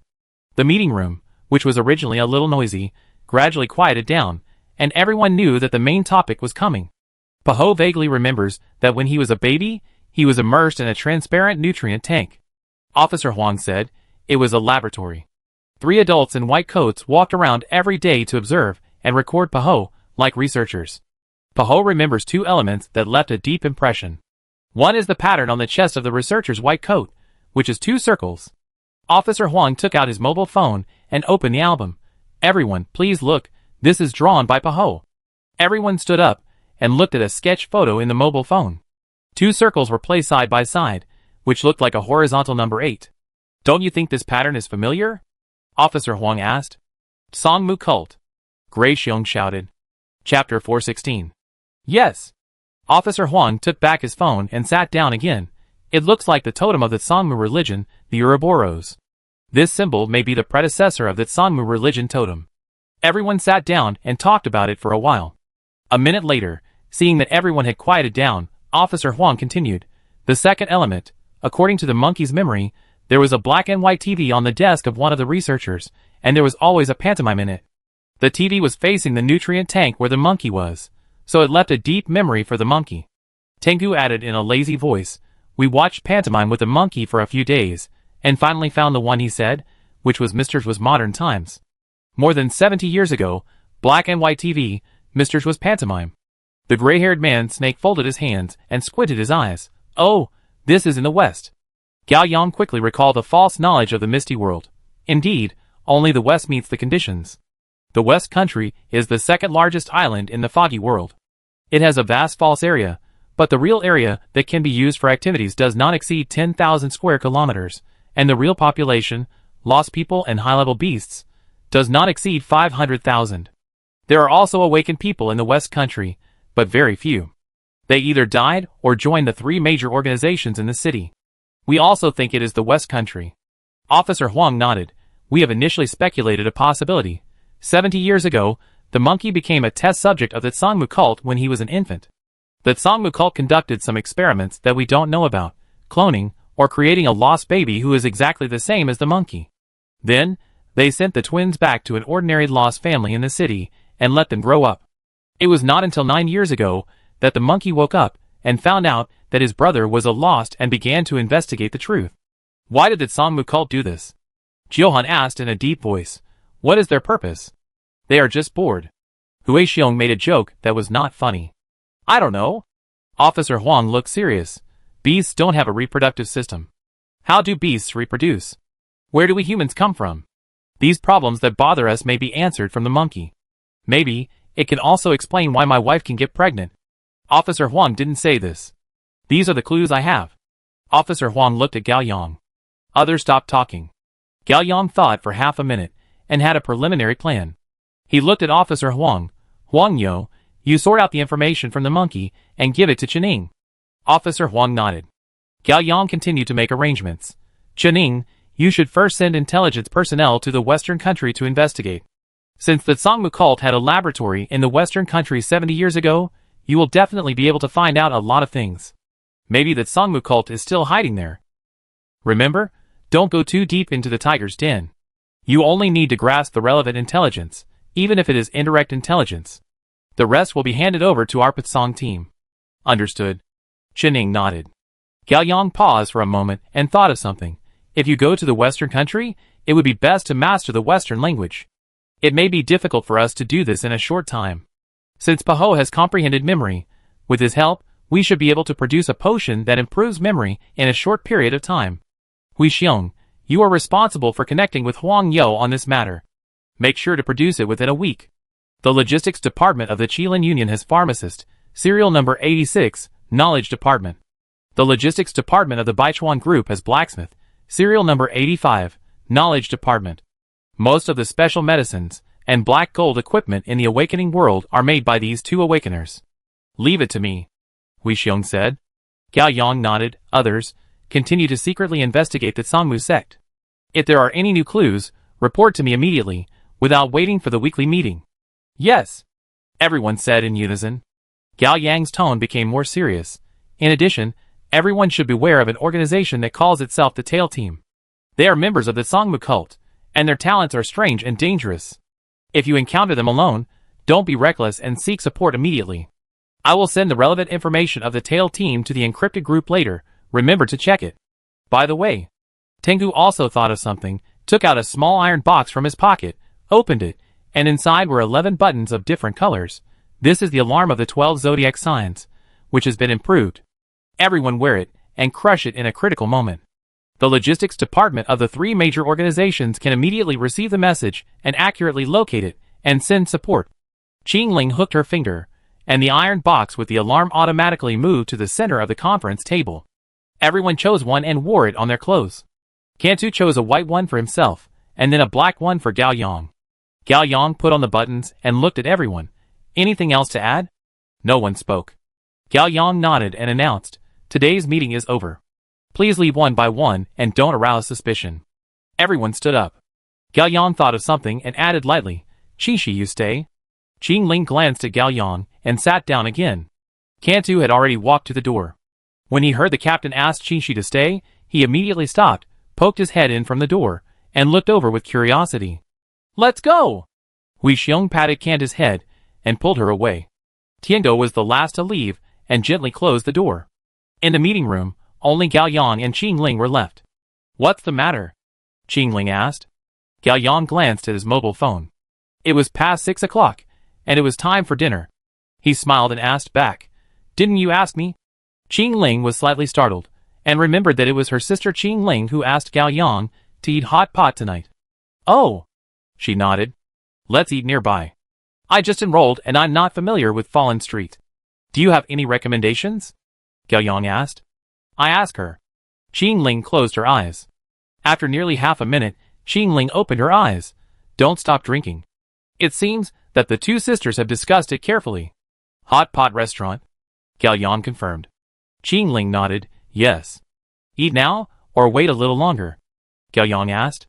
The meeting room, which was originally a little noisy, gradually quieted down, and everyone knew that the main topic was coming. Paho vaguely remembers that when he was a baby, he was immersed in a transparent nutrient tank. Officer Huang said, it was a laboratory. 3 adults in white coats walked around every day to observe and record Paho, like researchers. Paho remembers 2 elements that left a deep impression. One is the pattern on the chest of the researcher's white coat, which is 2 circles. Officer Huang took out his mobile phone and opened the album. Everyone, please look, this is drawn by Paho. Everyone stood up and looked at a sketch photo in the mobile phone. 2 circles were placed side by side, which looked like a horizontal number 8. Don't you think this pattern is familiar? Officer Huang asked. Tsangmu cult. Gray Xiong shouted. Chapter 416. Yes. Officer Huang took back his phone and sat down again. It looks like the totem of the Tsangmu religion, the Ouroboros. This symbol may be the predecessor of the Tsangmu religion totem. Everyone sat down and talked about it for a while. A minute later, seeing that everyone had quieted down, Officer Huang continued. The second element, according to the monkey's memory, there was a black and white TV on the desk of one of the researchers, and there was always a pantomime in it. The TV was facing the nutrient tank where the monkey was, so it left a deep memory for the monkey. Tengu added in a lazy voice, we watched pantomime with the monkey for a few days, and finally found the one he said, which was Mr.'s was modern times. More than 70 years ago, black and white TV, Mr.'s was pantomime. The gray-haired man snake folded his hands and squinted his eyes. Oh, this is in the West. Gao Yang quickly recalled the false knowledge of the misty world. Indeed, only the West meets the conditions. The West country is the second largest island in the foggy world. It has a vast false area, but the real area that can be used for activities does not exceed 10,000 square kilometers, and the real population, lost people and high-level beasts, does not exceed 500,000. There are also awakened people in the West country, but very few. They either died or joined the 3 major organizations in the city. We also think it is the West country. Officer Huang nodded. We have initially speculated a possibility. 70 years ago, the monkey became a test subject of the Tsangmu cult when he was an infant. The Sangmu cult conducted some experiments that we don't know about, cloning, or creating a lost baby who is exactly the same as the monkey. Then, they sent the twins back to an ordinary lost family in the city and let them grow up. It was not until 9 years ago that the monkey woke up and found out that his brother was a lost and began to investigate the truth. Why did the Sangmu cult do this? Johan asked in a deep voice. What is their purpose? They are just bored. Hui Xiong made a joke that was not funny. I don't know. Officer Huang looked serious. Beasts don't have a reproductive system. How do beasts reproduce? Where do we humans come from? These problems that bother us may be answered from the monkey. Maybe, it can also explain why my wife can get pregnant. Officer Huang didn't say this. These are the clues I have. Officer Huang looked at Gao Yang. Others stopped talking. Gao Yang thought for half a minute, and had a preliminary plan. He looked at Officer Huang. Huang Yo, you sort out the information from the monkey, and give it to Chening. Officer Huang nodded. Gao Yang continued to make arrangements. Chening, you should first send intelligence personnel to the western country to investigate. Since the Sangmu cult had a laboratory in the western country 70 years ago, you will definitely be able to find out a lot of things. Maybe the Sangmu cult is still hiding there. Remember, don't go too deep into the tiger's den. You only need to grasp the relevant intelligence, even if it is indirect intelligence. The rest will be handed over to our Patsong team. Understood. Chening nodded. Gao Yang paused for a moment and thought of something. If you go to the western country, it would be best to master the western language. It may be difficult for us to do this in a short time. Since Paho has comprehended memory, with his help, we should be able to produce a potion that improves memory in a short period of time. Hui Xiong, you are responsible for connecting with Huang Yo on this matter. Make sure to produce it within a week. The logistics department of the Qilin Union has pharmacist, serial number 86, knowledge department. The logistics department of the Baichuan group has blacksmith, serial number 85, knowledge department. Most of the special medicines and black gold equipment in the awakening world are made by these two awakeners. Leave it to me, Hui Xiong said. Gao Yang nodded. Others continue to secretly investigate the Sangmu sect. If there are any new clues, report to me immediately, without waiting for the weekly meeting. Yes, everyone said in unison. Gao Yang's tone became more serious. In addition, everyone should beware of an organization that calls itself the Tail Team. They are members of the Sangmu cult, and their talents are strange and dangerous. If you encounter them alone, don't be reckless and seek support immediately. I will send the relevant information of the Tail Team to the encrypted group later. Remember to check it. By the way, Tengu also thought of something, took out a small iron box from his pocket, opened it, and inside were 11 buttons of different colors. This is the alarm of the 12 zodiac signs, which has been improved. Everyone wear it, and crush it in a critical moment. The logistics department of the three major organizations can immediately receive the message and accurately locate it, and send support. Qingling hooked her finger, and the iron box with the alarm automatically moved to the center of the conference table. Everyone chose one and wore it on their clothes. Cantu chose a white one for himself, and then a black one for Gao Yang. Gao Yang put on the buttons and looked at everyone. Anything else to add? No one spoke. Gao Yang nodded and announced, today's meeting is over. Please leave one by one and don't arouse suspicion. Everyone stood up. Gao Yang thought of something and added lightly, Qingshi, you stay? Qingling glanced at Gao Yang and sat down again. Cantu had already walked to the door. When he heard the captain ask Qingshi to stay, he immediately stopped, poked his head in from the door, and looked over with curiosity. Let's go! Hui Xiong patted Cantu's head and pulled her away. Tiango was the last to leave and gently closed the door. In the meeting room, only Gao Yang and Qingling were left. What's the matter? Qingling asked. Gao Yang glanced at his mobile phone. It was past 6 o'clock, and it was time for dinner. He smiled and asked back, didn't you ask me? Qingling was slightly startled, and remembered that it was her sister Qingling who asked Gao Yang to eat hot pot tonight. Oh! She nodded. Let's eat nearby. I just enrolled and I'm not familiar with Fallen Street. Do you have any recommendations? Gao Yang asked. I ask her. Qingling closed her eyes. After nearly half a minute, Qingling opened her eyes. Don't stop drinking. It seems that the two sisters have discussed it carefully. Hot pot restaurant? Gao Yang confirmed. Qingling nodded, yes. Eat now, or wait a little longer? Gao Yang asked.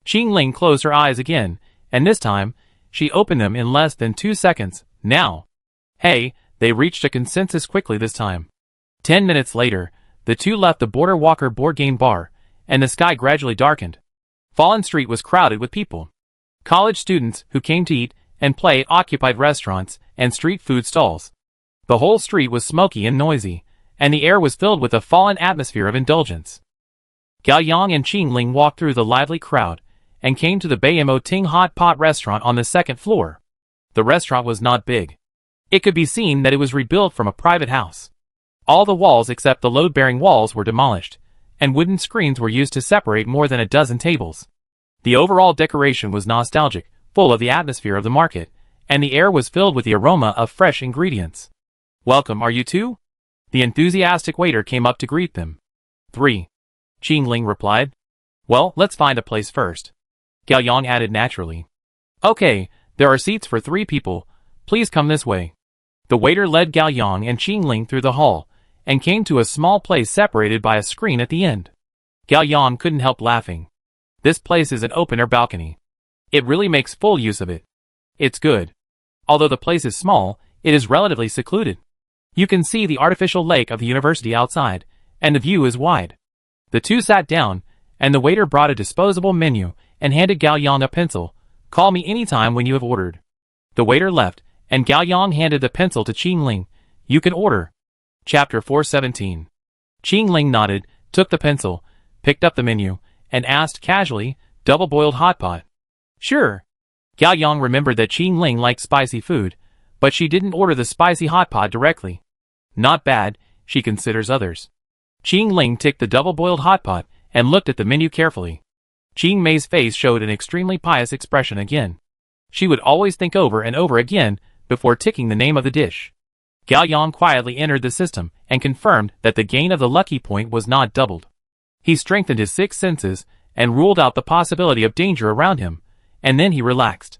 Qingling closed her eyes again, and this time, she opened them in less than 2 seconds. Now. Hey, They reached a consensus quickly this time. 10 minutes later, the two left the Border Walker board game bar, and the sky gradually darkened. Fallen Street was crowded with people. College students who came to eat and play occupied restaurants and street food stalls. The whole street was smoky and noisy, and the air was filled with a fallen atmosphere of indulgence. Gao Yang and Qing Ling walked through the lively crowd and came to the Bayamo Ting Hot Pot restaurant on the second floor. The restaurant was not big. It could be seen that it was rebuilt from a private house. All the walls except the load-bearing walls were demolished, and wooden screens were used to separate more than a dozen tables. The overall decoration was nostalgic, full of the atmosphere of the market, and the air was filled with the aroma of fresh ingredients. "Welcome, are you two?" The enthusiastic waiter came up to greet them. "3. Qing Ling replied. "Well, let's find a place first." Gao Yang added naturally. "Okay, there are seats for 3 people. Please come this way." The waiter led Gao Yang and Qing Ling through the hall, and came to a small place separated by a screen at the end. Gao Yang couldn't help laughing. This place is an open-air balcony. It really makes full use of it. It's good. Although the place is small, it is relatively secluded. You can see the artificial lake of the university outside, and the view is wide. The two sat down, and the waiter brought a disposable menu and handed Gao Yang a pencil. "Call me anytime when you have ordered." The waiter left, and Gao Yang handed the pencil to Qing Ling. "You can order." Chapter 417. Qing Ling nodded, took the pencil, picked up the menu, and asked casually, "Double-boiled hot pot?" "Sure." Gao Yang remembered that Qing Ling liked spicy food, but she didn't order the spicy hot pot directly. Not bad, she considers others. Qing Ling ticked the double-boiled hot pot and looked at the menu carefully. Qing Mei's face showed an extremely pious expression again. She would always think over and over again before ticking the name of the dish. Gao Yang quietly entered the system and confirmed that the gain of the lucky point was not doubled. He strengthened his 6 senses and ruled out the possibility of danger around him, and then he relaxed.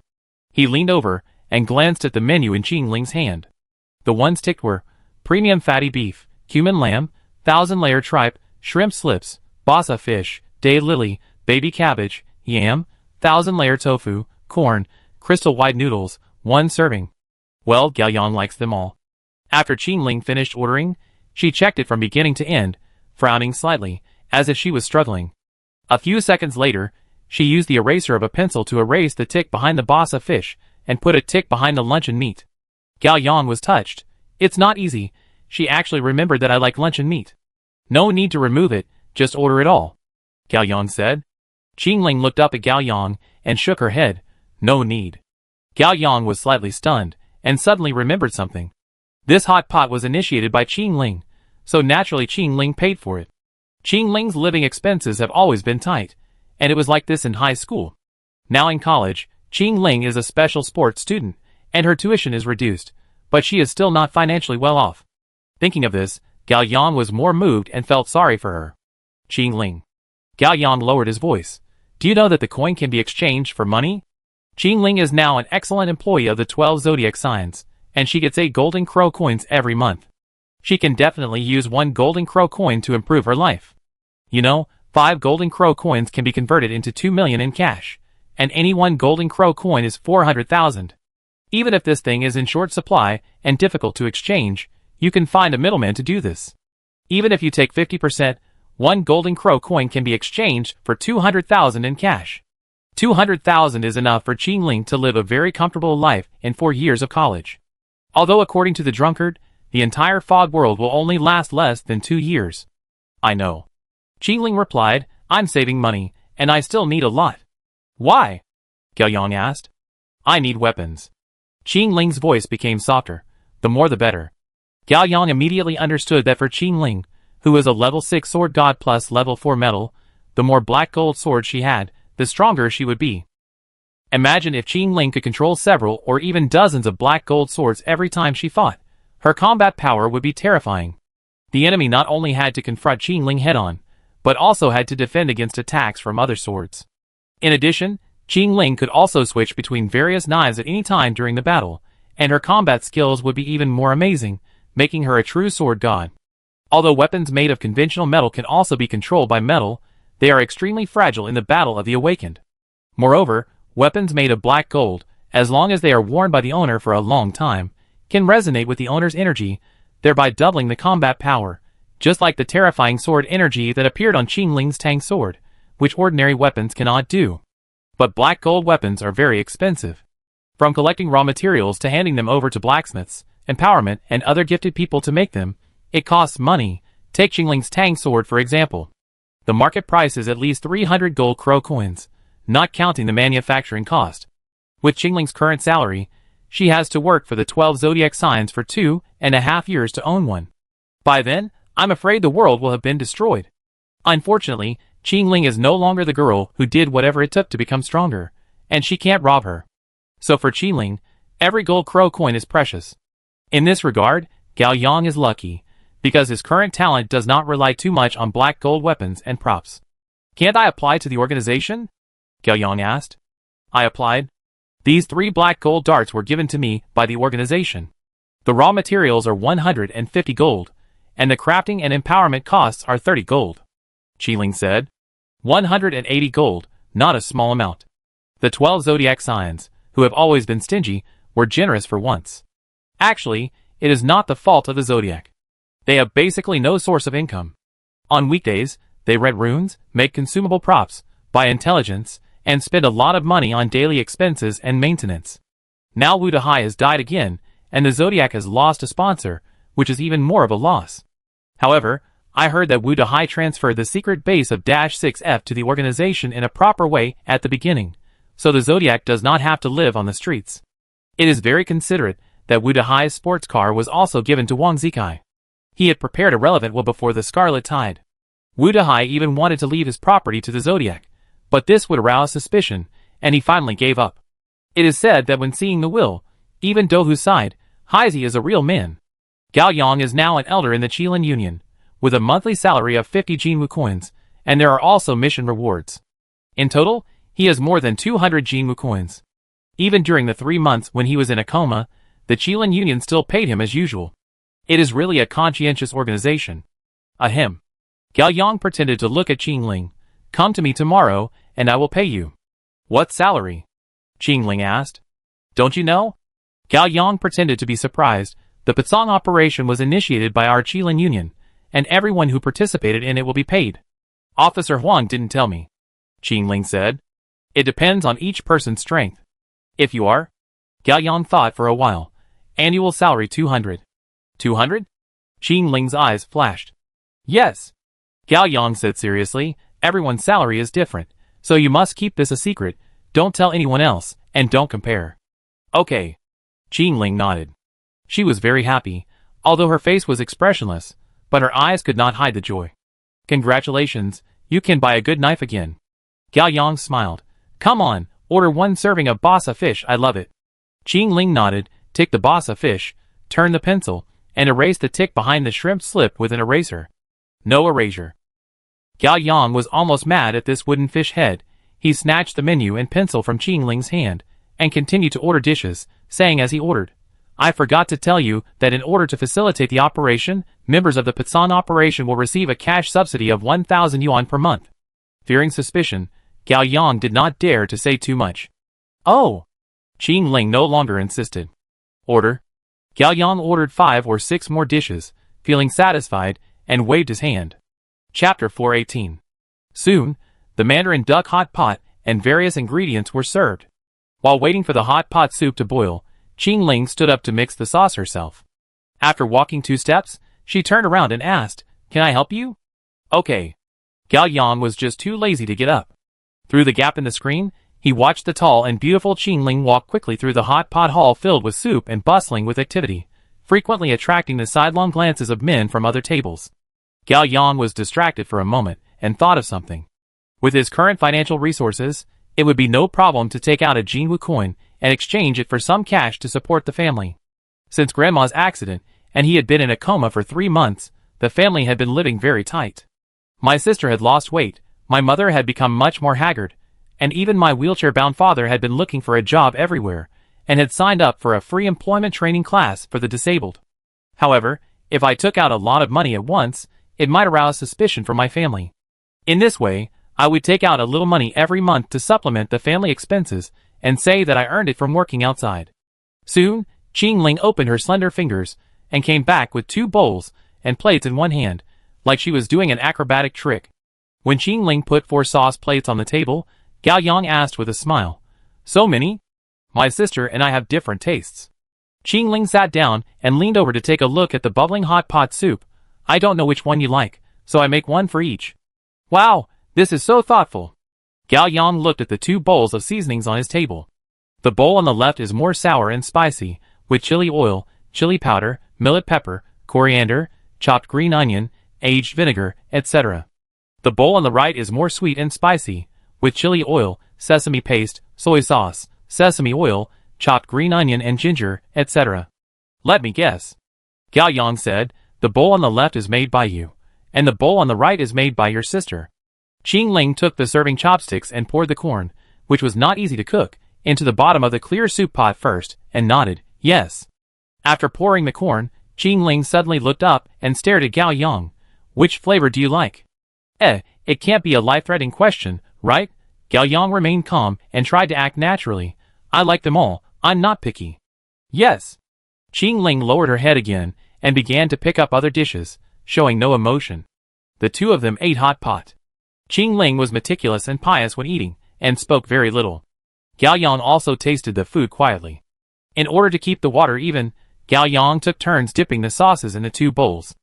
He leaned over and glanced at the menu in Qing Ling's hand. The ones ticked were premium fatty beef, cumin lamb, 1,000-layer tripe, shrimp slips, basa fish, daylily, baby cabbage, yam, 1,000-layer tofu, corn, crystal white noodles, 1 serving. Well, Gao Yang likes them all. After Qing Ling finished ordering, she checked it from beginning to end, frowning slightly, as if she was struggling. A few seconds later, she used the eraser of a pencil to erase the tick behind the basa fish and put a tick behind the luncheon meat. Gao Yang was touched. "It's not easy. She actually remembered that I like luncheon meat." "No need to remove it, just order it all," Gao Yang said. Qing Ling looked up at Gao Yang and shook her head. "No need." Gao Yang was slightly stunned, and suddenly remembered something. This hot pot was initiated by Qing Ling, so naturally Qing Ling paid for it. Qing Ling's living expenses have always been tight, and it was like this in high school. Now in college, Qing Ling is a special sports student, and her tuition is reduced, but she is still not financially well off. Thinking of this, Gao Yang was more moved and felt sorry for her. "Qing Ling." Gao Yang lowered his voice. "Do you know that the coin can be exchanged for money?" Qing Ling is now an excellent employee of the 12 zodiac signs, and she gets 8 golden crow coins every month. She can definitely use 1 golden crow coin to improve her life. You know, 5 golden crow coins can be converted into 2 million in cash, and any 1 golden crow coin is 400,000. Even if this thing is in short supply and difficult to exchange, you can find a middleman to do this. Even if you take 50%, 1 golden crow coin can be exchanged for 200,000 in cash. 200,000 is enough for Qing Ling to live a very comfortable life in 4 years of college. Although according to the drunkard, the entire fog world will only last less than 2 years. "I know." Qing Ling replied, "I'm saving money, and I still need a lot." "Why?" Gao Yang asked. "I need weapons." Qing Ling's voice became softer. "The more the better." Gao Yang immediately understood that for Qing Ling, who is a level 6 sword god plus level 4 metal, the more black gold swords she had, the stronger she would be. Imagine if Qing Ling could control several or even dozens of black gold swords every time she fought. Her combat power would be terrifying. The enemy not only had to confront Qing Ling head-on, but also had to defend against attacks from other swords. In addition, Qing Ling could also switch between various knives at any time during the battle, and her combat skills would be even more amazing, making her a true sword god. Although weapons made of conventional metal can also be controlled by metal, they are extremely fragile in the Battle of the Awakened. Moreover, weapons made of black gold, as long as they are worn by the owner for a long time, can resonate with the owner's energy, thereby doubling the combat power, just like the terrifying sword energy that appeared on Qingling's Tang sword, which ordinary weapons cannot do. But black gold weapons are very expensive. From collecting raw materials to handing them over to blacksmiths, empowerment, and other gifted people to make them, it costs money. Take Qingling's Tang sword for example. The market price is at least 300 gold crow coins, not counting the manufacturing cost. With Qingling's current salary, she has to work for the 12 zodiac signs for 2.5 years to own one. By then, I'm afraid the world will have been destroyed. Unfortunately, Qingling is no longer the girl who did whatever it took to become stronger, and she can't rob her. So for Qingling, every gold crow coin is precious. In this regard, Gao Yang is lucky, because his current talent does not rely too much on black gold weapons and props. Can't I apply to the organization? Gao Yang asked. I applied. These 3 black gold darts were given to me by the organization. The raw materials are 150 gold, and the crafting and empowerment costs are 30 gold. Qingling said. 180 gold, not a small amount. The 12 zodiac signs, who have always been stingy, were generous for once. Actually, it is not the fault of the zodiac. They have basically no source of income. On weekdays, they read runes, make consumable props, buy intelligence, and spend a lot of money on daily expenses and maintenance. Now Wu Dahai has died again, and the zodiac has lost a sponsor, which is even more of a loss. However, I heard that Wu Dahai transferred the secret base of -6F to the organization in a proper way at the beginning, so the zodiac does not have to live on the streets. It is very considerate that Wu Dahai's sports car was also given to Wang Zikai. He had prepared a relevant will before the Scarlet Tide. Wu Dahai even wanted to leave his property to the zodiac, but this would arouse suspicion, and he finally gave up. It is said that when seeing the will, even Dohu sighed, Haizi is a real man. Gao Yang is now an elder in the Qilin Union, with a monthly salary of 50 Jinwu coins, and there are also mission rewards. In total, he has more than 200 Jinwu coins. Even during the 3 months when he was in a coma, the Qilin Union still paid him as usual. It is really a conscientious organization. Ahem. Gao Yang pretended to look at Qingling. Come to me tomorrow, and I will pay you. What salary? Qingling asked. Don't you know? Gao Yang pretended to be surprised. The Pitsong operation was initiated by our Qilin Union, and everyone who participated in it will be paid. Officer Huang didn't tell me. Qingling said. It depends on each person's strength. If you are? Gao Yang thought for a while. Annual salary 200. 200? Qingling's eyes flashed. Yes. Gao Yang said seriously, everyone's salary is different, so you must keep this a secret, don't tell anyone else, and don't compare. Okay. Qingling nodded. She was very happy, although her face was expressionless, but her eyes could not hide the joy. Congratulations, you can buy a good knife again. Gao Yang smiled. Come on, order 1 serving of basa fish, I love it. Qingling nodded, take the basa fish, turn the pencil, and erase the tick behind the shrimp slip with an eraser. No erasure. Gao Yang was almost mad at this wooden fish head. He snatched the menu and pencil from Qingling's hand, and continued to order dishes, saying as he ordered, I forgot to tell you that in order to facilitate the operation, members of the Pitsan operation will receive a cash subsidy of 1,000 yuan per month. Fearing suspicion, Gao Yang did not dare to say too much. Oh! Qingling no longer insisted. Order. Gao Yang ordered 5 or 6 more dishes, feeling satisfied, and waved his hand. Chapter 418. Soon, the Mandarin duck hot pot and various ingredients were served. While waiting for the hot pot soup to boil, Qingling stood up to mix the sauce herself. After walking 2 steps, she turned around and asked, Can I help you? Okay. Gao Yang was just too lazy to get up. Through the gap in the screen, he watched the tall and beautiful Qingling walk quickly through the hot pot hall filled with soup and bustling with activity, frequently attracting the sidelong glances of men from other tables. Gao Yang was distracted for a moment and thought of something. With his current financial resources, it would be no problem to take out a Jinwu coin and exchange it for some cash to support the family. Since Grandma's accident, and he had been in a coma for 3 months, the family had been living very tight. My sister had lost weight, my mother had become much more haggard, and even my wheelchair-bound father had been looking for a job everywhere, and had signed up for a free employment training class for the disabled. However, if I took out a lot of money at once, it might arouse suspicion from my family. In this way, I would take out a little money every month to supplement the family expenses, and say that I earned it from working outside. Soon, Qing Ling opened her slender fingers and came back with 2 bowls and plates in one hand, like she was doing an acrobatic trick. When Qing Ling put 4 sauce plates on the table, Gao Yang asked with a smile, "So many? My sister and I have different tastes." Qing Ling sat down and leaned over to take a look at the bubbling hot pot soup. "I don't know which one you like, so I make one for each." "Wow, this is so thoughtful." Gao Yang looked at the 2 bowls of seasonings on his table. The bowl on the left is more sour and spicy, with chili oil, chili powder, millet pepper, coriander, chopped green onion, aged vinegar, etc. The bowl on the right is more sweet and spicy, with chili oil, sesame paste, soy sauce, sesame oil, chopped green onion and ginger, etc. "Let me guess," Gao Yang said, "the bowl on the left is made by you, and the bowl on the right is made by your sister." Qing Ling took the serving chopsticks and poured the corn, which was not easy to cook, into the bottom of the clear soup pot first, and nodded, "Yes." After pouring the corn, Qing Ling suddenly looked up and stared at Gao Yang. "Which flavor do you like?" It can't be a life-threatening question, right?" Gao Yang remained calm and tried to act naturally. "I like them all, I'm not picky." "Yes." Qing Ling lowered her head again and began to pick up other dishes, showing no emotion. The 2 of them ate hot pot. Qing Ling was meticulous and pious when eating, and spoke very little. Gao Yang also tasted the food quietly. In order to keep the water even, Gao Yang took turns dipping the sauces in the 2 bowls.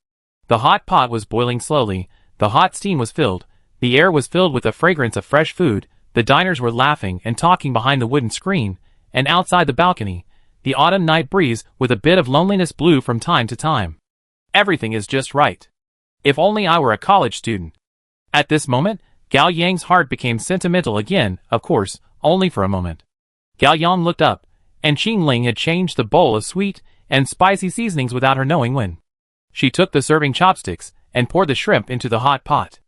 The hot pot was boiling slowly, the hot steam was filled, the air was filled with the fragrance of fresh food, the diners were laughing and talking behind the wooden screen, and outside the balcony, the autumn night breeze with a bit of loneliness blew from time to time. Everything is just right. If only I were a college student. At this moment, Gao Yang's heart became sentimental again, of course, only for a moment. Gao Yang looked up, and Qing Ling had changed the bowl of sweet and spicy seasonings without her knowing when. She took the serving chopsticks and poured the shrimp into the hot pot.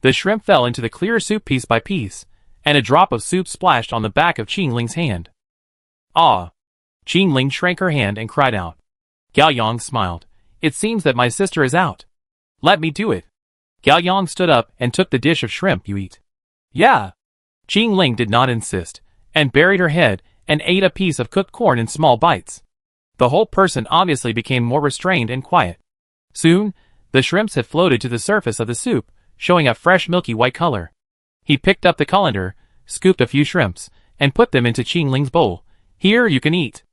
The shrimp fell into the clear soup piece by piece, and a drop of soup splashed on the back of Qing Ling's hand. "Ah!" Qing Ling shrank her hand and cried out. Gao Yang smiled. "It seems that my sister is out. Let me do it." Gao Yang stood up and took the dish of shrimp you eat. "Yeah." Qing Ling did not insist, and buried her head and ate a piece of cooked corn in small bites. The whole person obviously became more restrained and quiet. Soon, the shrimps had floated to the surface of the soup, showing a fresh milky white color. He picked up the colander, scooped a few shrimps, and put them into Qing Ling's bowl. "Here, you can eat."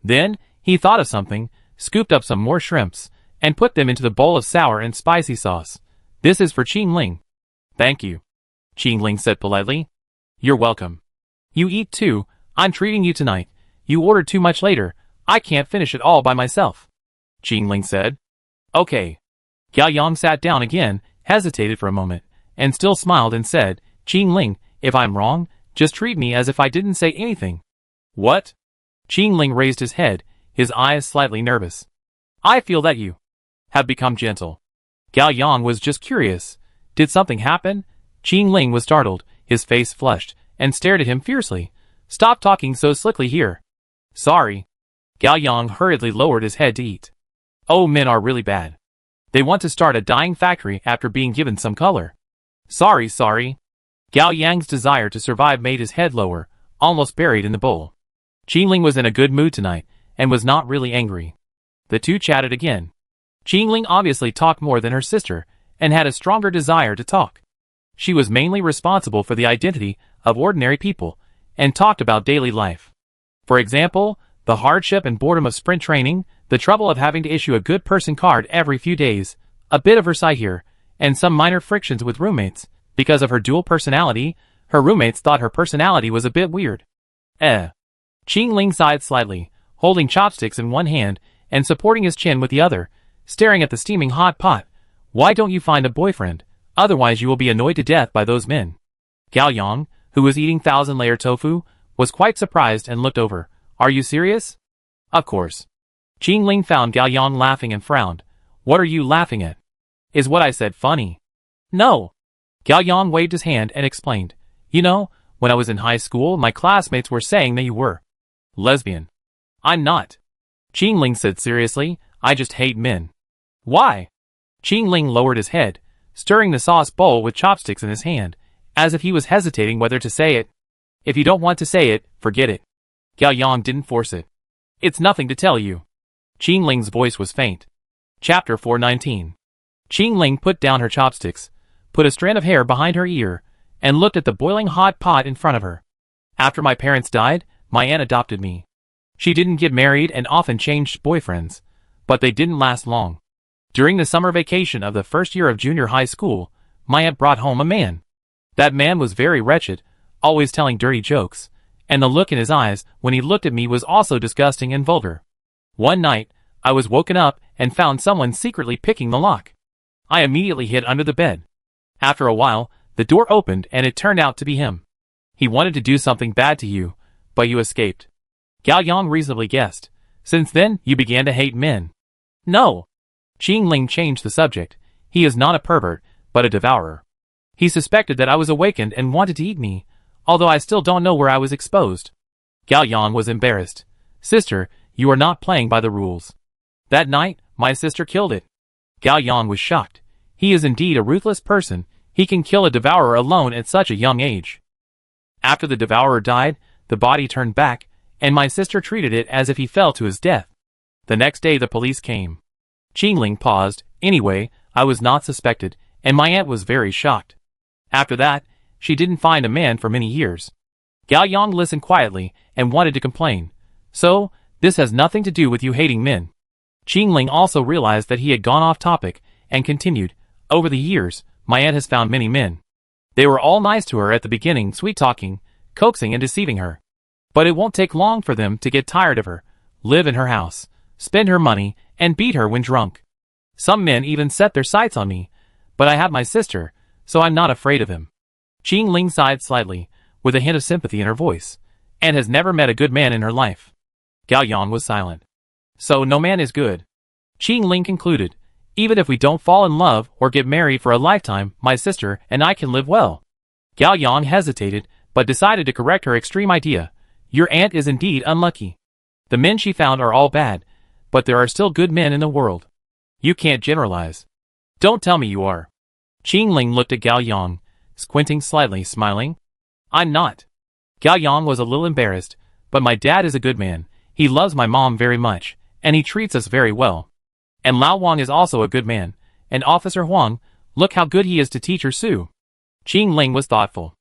Then, he thought of something, scooped up some more shrimps, and put them into the bowl of sour and spicy sauce. "This is for Qing Ling." "Thank you," Qing Ling said politely. "You're welcome. You eat too, I'm treating you tonight. You ordered too much later, I can't finish it all by myself," Qing Ling said. "Okay." Gao Yang sat down again, hesitated for a moment, and still smiled and said, "Qing Ling, if I'm wrong, just treat me as if I didn't say anything." "What?" Qing Ling raised his head, his eyes slightly nervous. "I feel that you have become gentle." Gao Yang was just curious. Did something happen? Qing Ling was startled, his face flushed, and stared at him fiercely. "Stop talking so slickly here." "Sorry." Gao Yang hurriedly lowered his head to eat. "Oh, men are really bad. They want to start a dyeing factory after being given some color." Sorry. Gao Yang's desire to survive made his head lower, almost buried in the bowl. Qing Ling was in a good mood tonight, and was not really angry. The 2 chatted again. Qing Ling obviously talked more than her sister, and had a stronger desire to talk. She was mainly responsible for the identity of ordinary people, and talked about daily life. For example, the hardship and boredom of sprint training, the trouble of having to issue a good person card every few days, a bit of her side here, and some minor frictions with roommates. Because of her dual personality, her roommates thought her personality was a bit weird. Qing Ling sighed slightly, holding chopsticks in one hand and supporting his chin with the other, staring at the steaming hot pot. "Why don't you find a boyfriend? Otherwise you will be annoyed to death by those men." Gao Yang, who was eating 1,000-layer tofu, was quite surprised and looked over. "Are you serious?" "Of course." Qing Ling found Gao Yang laughing and frowned. "What are you laughing at? Is what I said funny?" "No." Gao Yang waved his hand and explained. "You know, when I was in high school, my classmates were saying that you were lesbian." "I'm not." Qing Ling said seriously, "I just hate men." "Why?" Qing Ling lowered his head, stirring the sauce bowl with chopsticks in his hand, as if he was hesitating whether to say it. "If you don't want to say it, forget it." Gao Yang didn't force it. It's nothing to tell you. Qing Ling's voice was faint. Chapter 419. Qing Ling put down her chopsticks, put a strand of hair behind her ear, and looked at the boiling hot pot in front of her. After my parents died, my aunt adopted me. She didn't get married and often changed boyfriends, but they didn't last long. During the summer vacation of the first year of junior high school, my aunt brought home a man. That man was very wretched, always telling dirty jokes, and the look in his eyes when he looked at me was also disgusting and vulgar. One night, I was woken up and found someone secretly picking the lock. I immediately hid under the bed. After a while, the door opened and it turned out to be him. He wanted to do something bad to you, but you escaped. Gao Yang reasonably guessed. Since then, you began to hate men. No. Qing Ling changed the subject. He is not a pervert, but a devourer. He suspected that I was awakened and wanted to eat me, although I still don't know where I was exposed. Gao Yang was embarrassed. Sister, you are not playing by the rules. That night, my sister killed it. Gao Yang was shocked. He is indeed a ruthless person. He can kill a devourer alone at such a young age. After the devourer died, the body turned back, and my sister treated it as if he fell to his death. The next day the police came. Qing Ling paused. Anyway, I was not suspected, and my aunt was very shocked. After that, she didn't find a man for many years. Gao Yang listened quietly and wanted to complain. So, this has nothing to do with you hating men. Qing Ling also realized that he had gone off topic, and continued, over the years, my aunt has found many men. They were all nice to her at the beginning, sweet-talking, coaxing and deceiving her. But it won't take long for them to get tired of her, live in her house, spend her money, and beat her when drunk. Some men even set their sights on me, but I have my sister, so I'm not afraid of him. Qing Ling sighed slightly, with a hint of sympathy in her voice, and has never met a good man in her life. Gao Yang was silent. So no man is good. Qing Ling concluded, even if we don't fall in love or get married for a lifetime, my sister and I can live well. Gao Yang hesitated, but decided to correct her extreme idea. Your aunt is indeed unlucky. The men she found are all bad, but there are still good men in the world. You can't generalize. Don't tell me you are. Qing Ling looked at Gao Yang, squinting slightly, smiling. I'm not. Gao Yang was a little embarrassed, but my dad is a good man. He loves my mom very much, and he treats us very well. And Lao Wang is also a good man, and Officer Huang, look how good he is to Teacher Su. Qing Ling was thoughtful.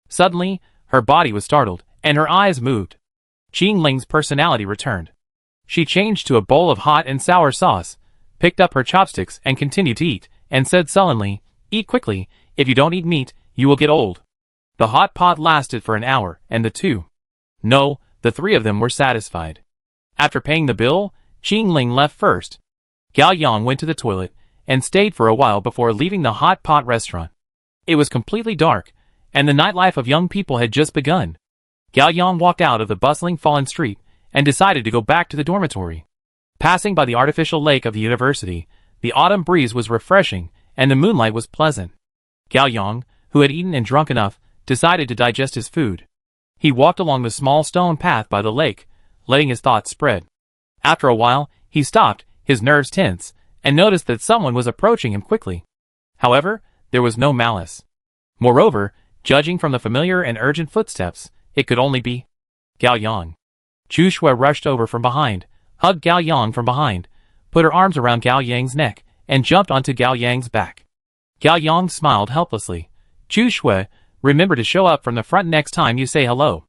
Suddenly, her body was startled, and her eyes moved. Qing Ling's personality returned. She changed to a bowl of hot and sour sauce, picked up her chopsticks and continued to eat, and said sullenly, eat quickly, if you don't eat meat, you will get old. The hot pot lasted for an hour, and the three of them were satisfied. After paying the bill, Qing Ling left first. Gao Yang went to the toilet, and stayed for a while before leaving the hot pot restaurant. It was completely dark, and the nightlife of young people had just begun. Gao Yang walked out of the bustling Fallen Street, and decided to go back to the dormitory. Passing by the artificial lake of the university, the autumn breeze was refreshing, and the moonlight was pleasant. Gao Yang, who had eaten and drunk enough, decided to digest his food. He walked along the small stone path by the lake, letting his thoughts spread. After a while, he stopped, his nerves tense, and noticed that someone was approaching him quickly. However, there was no malice. Moreover, judging from the familiar and urgent footsteps, it could only be Gao Yang. Chu Shui rushed over from behind, hugged Gao Yang from behind, put her arms around Gao Yang's neck, and jumped onto Gao Yang's back. Gao Yang smiled helplessly. Chu Shui, remember to show up from the front next time you say hello.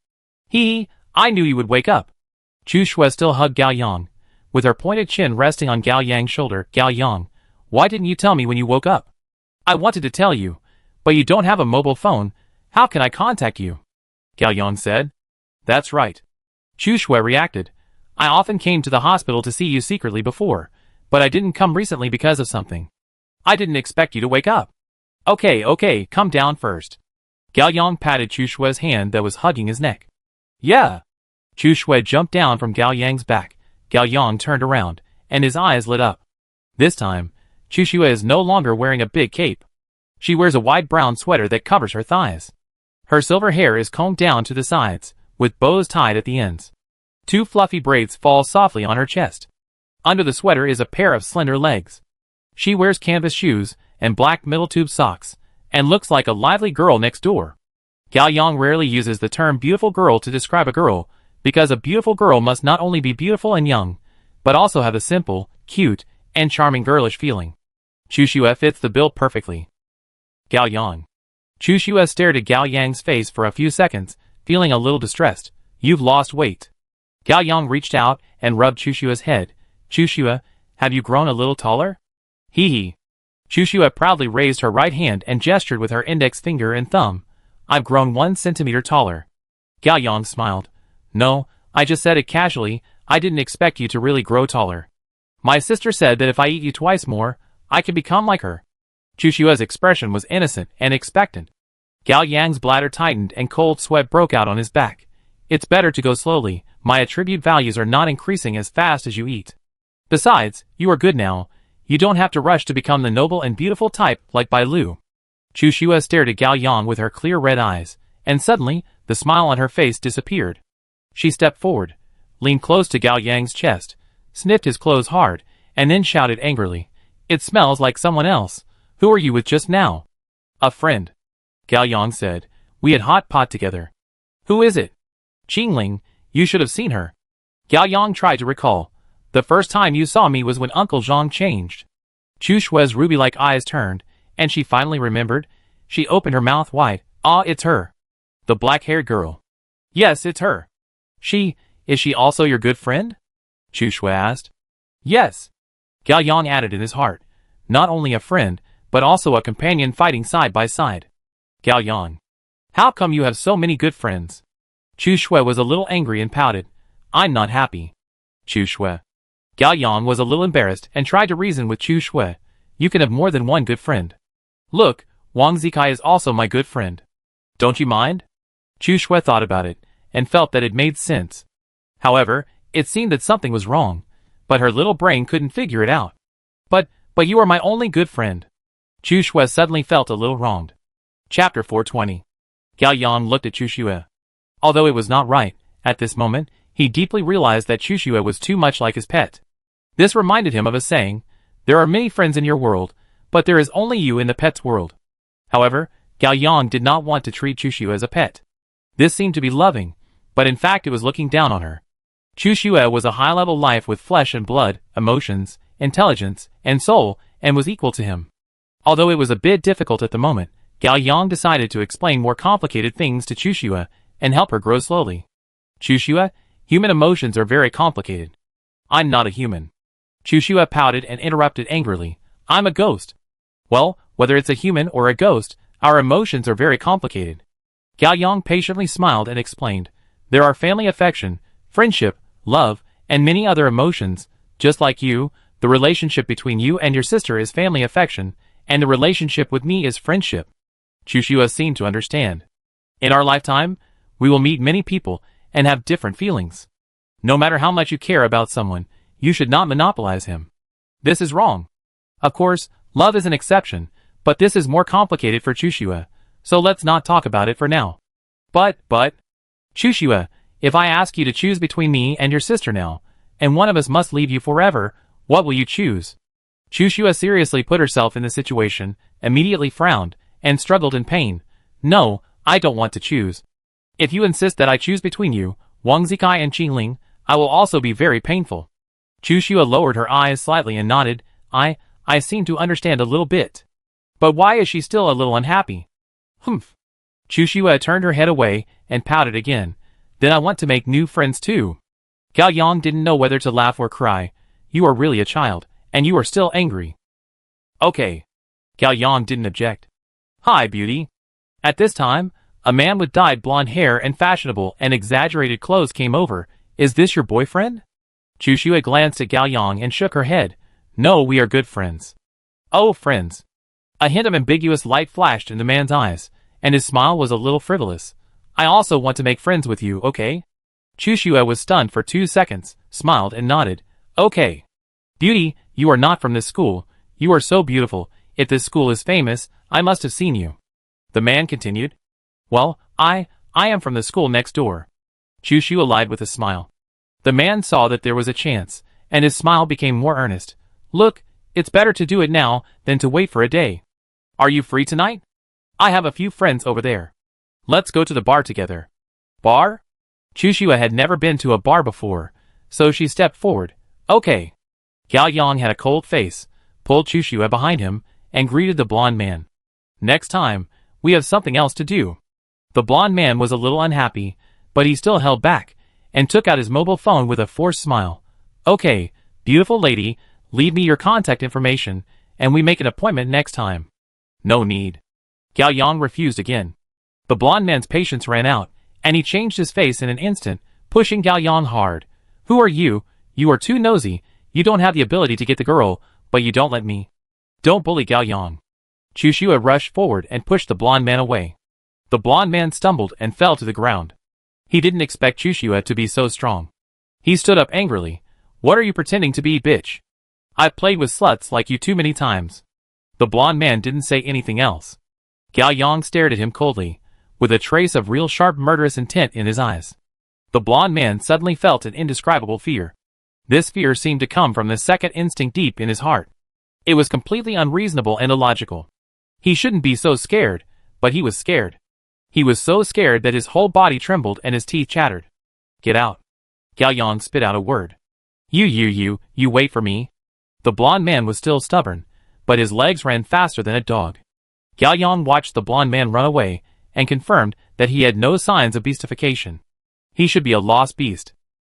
I knew you would wake up. Chu Shui still hugged Gao Yang, with her pointed chin resting on Gao Yang's shoulder. Gao Yang, why didn't you tell me when you woke up? I wanted to tell you, but you don't have a mobile phone. How can I contact you? Gao Yang said. That's right. Chu Shui reacted. I often came to the hospital to see you secretly before, but I didn't come recently because of something. I didn't expect you to wake up. Okay, come down first. Gao Yang patted Chu Shui's hand that was hugging his neck. Yeah. Chu Shui jumped down from Gao Yang's back. Gao Yang turned around, and his eyes lit up. This time, Chu Shui is no longer wearing a big cape. She wears a wide brown sweater that covers her thighs. Her silver hair is combed down to the sides, with bows tied at the ends. Two fluffy braids fall softly on her chest. Under the sweater is a pair of slender legs. She wears canvas shoes and black middle-tube socks, and looks like a lively girl next door. Gao Yang rarely uses the term beautiful girl to describe a girl, Because a beautiful girl must not only be beautiful and young, but also have a simple, cute, and charming girlish feeling. Chu Xue fits the bill perfectly. Gao Yang. Chu Xue stared at Gao Yang's face for a few seconds, feeling a little distressed. You've lost weight. Gao Yang reached out and rubbed Chu Xue's head. Chu Xue, have you grown a little taller? Hee hee. Chu Xue proudly raised her right hand and gestured with her index finger and thumb. I've grown 1 centimeter taller. Gao Yang smiled. No, I just said it casually. I didn't expect you to really grow taller. My sister said that if I eat you twice more, I can become like her. Chu Xue's expression was innocent and expectant. Gao Yang's bladder tightened and cold sweat broke out on his back. It's better to go slowly. My attribute values are not increasing as fast as you eat. Besides, you are good now. You don't have to rush to become the noble and beautiful type like Bai Lu. Chu Xue stared at Gao Yang with her clear red eyes, and suddenly, the smile on her face disappeared. She stepped forward, leaned close to Gao Yang's chest, sniffed his clothes hard, and then shouted angrily, It smells like someone else. Who are you with just now? A friend. Gao Yang said, We had hot pot together. Who is it? Qingling, you should have seen her. Gao Yang tried to recall. The first time you saw me was when Uncle Zhang changed. Chu Xue's ruby-like eyes turned, and she finally remembered. She opened her mouth wide. Ah, it's her. The black-haired girl. Yes, it's her. Is she also your good friend? Chu Xue asked. Yes. Gao Yang added in his heart. Not only a friend, but also a companion fighting side by side. Gao Yang. How come you have so many good friends? Chu Xue was a little angry and pouted. I'm not happy. Chu Xue. Gao Yang was a little embarrassed and tried to reason with Chu Xue. You can have more than one good friend. Look, Wang Zikai is also my good friend. Don't you mind? Chu Xue thought about it, and felt that it made sense. However, it seemed that something was wrong, but her little brain couldn't figure it out. But you are my only good friend. Chu Xue suddenly felt a little wronged. Chapter 420. Gao Yang looked at Chu Xue. Although it was not right, at this moment, he deeply realized that Chu Xue was too much like his pet. This reminded him of a saying, There are many friends in your world, but there is only you in the pet's world. However, Gao Yang did not want to treat Chu Xue as a pet. This seemed to be loving, but in fact it was looking down on her. Chu Xue was a high-level life with flesh and blood, emotions, intelligence, and soul, and was equal to him. Although it was a bit difficult at the moment, Gao Yang decided to explain more complicated things to Chu Xue and help her grow slowly. Chu Xue, human emotions are very complicated. I'm not a human. Chu Xue pouted and interrupted angrily. I'm a ghost. Well, whether it's a human or a ghost, our emotions are very complicated. Gao Yang patiently smiled and explained. There are family affection, friendship, love, and many other emotions. Just like you, the relationship between you and your sister is family affection, and the relationship with me is friendship. Chu Xue seemed to understand. In our lifetime, we will meet many people and have different feelings. No matter how much you care about someone, you should not monopolize him. This is wrong. Of course, love is an exception, but this is more complicated for Chu Xue, so let's not talk about it for now. But, Chu Xue, if I ask you to choose between me and your sister now, and one of us must leave you forever, what will you choose? Chu Xue seriously put herself in the situation, immediately frowned, and struggled in pain. No, I don't want to choose. If you insist that I choose between you, Wang Zikai and Qingling, I will also be very painful. Chu Xue lowered her eyes slightly and nodded. I seem to understand a little bit. But why is she still a little unhappy? Humph. Chu Xue turned her head away and pouted again. Then I want to make new friends too. Gao Yang didn't know whether to laugh or cry. You are really a child, and you are still angry. Okay. Gao Yang didn't object. Hi, beauty. At this time, a man with dyed blonde hair and fashionable and exaggerated clothes came over. Is this your boyfriend? Chu Xue glanced at Gao Yang and shook her head. No, we are good friends. Oh, friends. A hint of ambiguous light flashed in the man's eyes, and his smile was a little frivolous. I also want to make friends with you, okay? Chu Xue was stunned for 2 seconds, smiled and nodded. Okay. Beauty, you are not from this school. You are so beautiful. If this school is famous, I must have seen you. The man continued. Well, I am from the school next door. Chu Xue lied with a smile. The man saw that there was a chance, and his smile became more earnest. Look, it's better to do it now than to wait for a day. Are you free tonight? I have a few friends over there. Let's go to the bar together. Bar? Chushua had never been to a bar before, so she stepped forward. Okay. Gao Yang had a cold face, pulled Chushua behind him, and greeted the blonde man. Next time, we have something else to do. The blonde man was a little unhappy, but he still held back, and took out his mobile phone with a forced smile. Okay, beautiful lady, leave me your contact information, and we make an appointment next time. No need. Gao Yang refused again. The blonde man's patience ran out, and he changed his face in an instant, pushing Gao Yang hard. Who are you? You are too nosy. You don't have the ability to get the girl, but you don't let me. Don't bully Gao Yang. Chushua rushed forward and pushed the blonde man away. The blonde man stumbled and fell to the ground. He didn't expect Chushua to be so strong. He stood up angrily. What are you pretending to be, bitch? I've played with sluts like you too many times. The blonde man didn't say anything else. Gao Yang stared at him coldly, with a trace of real sharp murderous intent in his eyes. The blonde man suddenly felt an indescribable fear. This fear seemed to come from the second instinct deep in his heart. It was completely unreasonable and illogical. He shouldn't be so scared, but he was scared. He was so scared that his whole body trembled and his teeth chattered. Get out. Gao Yang spit out a word. You wait for me. The blonde man was still stubborn, but his legs ran faster than a dog. Gao Yang watched the blonde man run away, and confirmed that he had no signs of beastification. He should be a lost beast.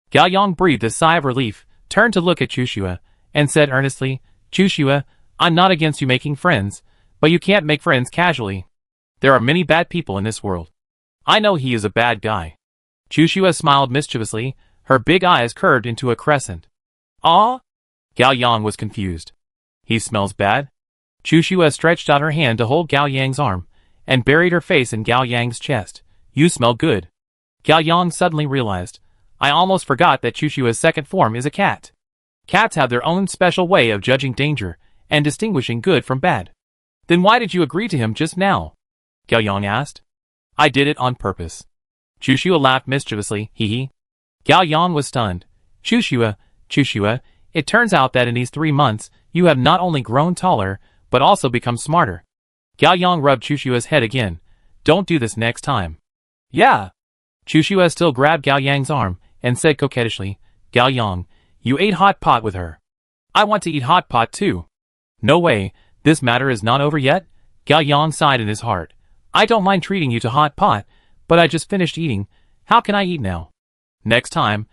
Gao Yang breathed a sigh of relief, turned to look at Chushua, and said earnestly, Chushua, I'm not against you making friends, but you can't make friends casually. There are many bad people in this world. I know he is a bad guy. Chushua smiled mischievously, her big eyes curved into a crescent. Ah? Gao Yang was confused. He smells bad? Chushua stretched out her hand to hold Gao Yang's arm, and buried her face in Gao Yang's chest. You smell good. Gao Yang suddenly realized, I almost forgot that Chushua's second form is a cat. Cats have their own special way of judging danger, and distinguishing good from bad. Then why did you agree to him just now? Gao Yang asked. I did it on purpose. Chushua laughed mischievously, hee. Gao Yang was stunned. Chushua, it turns out that in these 3 months, you have not only grown taller, but also become smarter. Gao Yang rubbed Chushua's head again. Don't do this next time. Yeah. Chushua still grabbed Gao Yang's arm, and said coquettishly, Gao Yang, you ate hot pot with her. I want to eat hot pot too. No way, this matter is not over yet? Gao Yang sighed in his heart. I don't mind treating you to hot pot, but I just finished eating. How can I eat now? Next time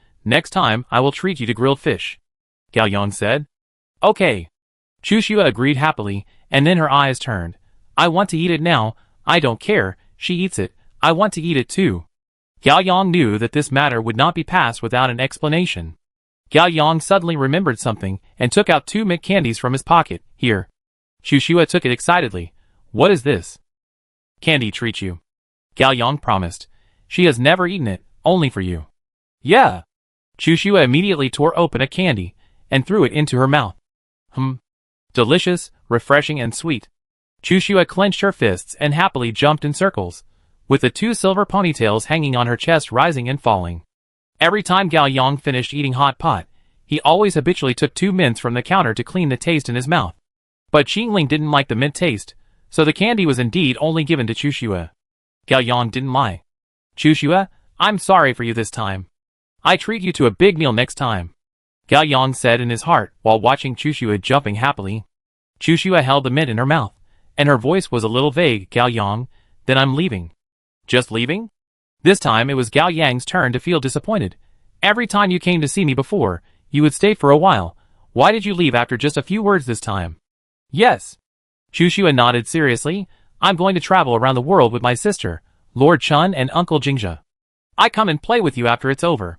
I will treat you to grilled fish. Gao Yang said. Okay. Chushua agreed happily, and then her eyes turned. I want to eat it now. I don't care. She eats it. I want to eat it too. Gao Yang knew that this matter would not be passed without an explanation. Gao Yang suddenly remembered something, and took out 2 mint candies from his pocket. Here. Chushua took it excitedly. What is this? Candy treat you. Gao Yang promised. She has never eaten it, only for you. Yeah. Chushua immediately tore open a candy, and threw it into her mouth. Delicious, refreshing and sweet. Chushua clenched her fists and happily jumped in circles, with the 2 silver ponytails hanging on her chest rising and falling. Every time Gao Yang finished eating hot pot, he always habitually took 2 mints from the counter to clean the taste in his mouth. But Qingling didn't like the mint taste, so the candy was indeed only given to Chushua. Gao Yang didn't lie. Chushua, I'm sorry for you this time. I treat you to a big meal next time. Gao Yang said in his heart while watching Chushua jumping happily. Chushua held the mint in her mouth, and her voice was a little vague. Gao Yang, then I'm leaving. Just leaving? This time it was Gao Yang's turn to feel disappointed. Every time you came to see me before, you would stay for a while. Why did you leave after just a few words this time? Yes. Chushua nodded seriously. I'm going to travel around the world with my sister, Lord Chun and Uncle Jingja. I come and play with you after it's over.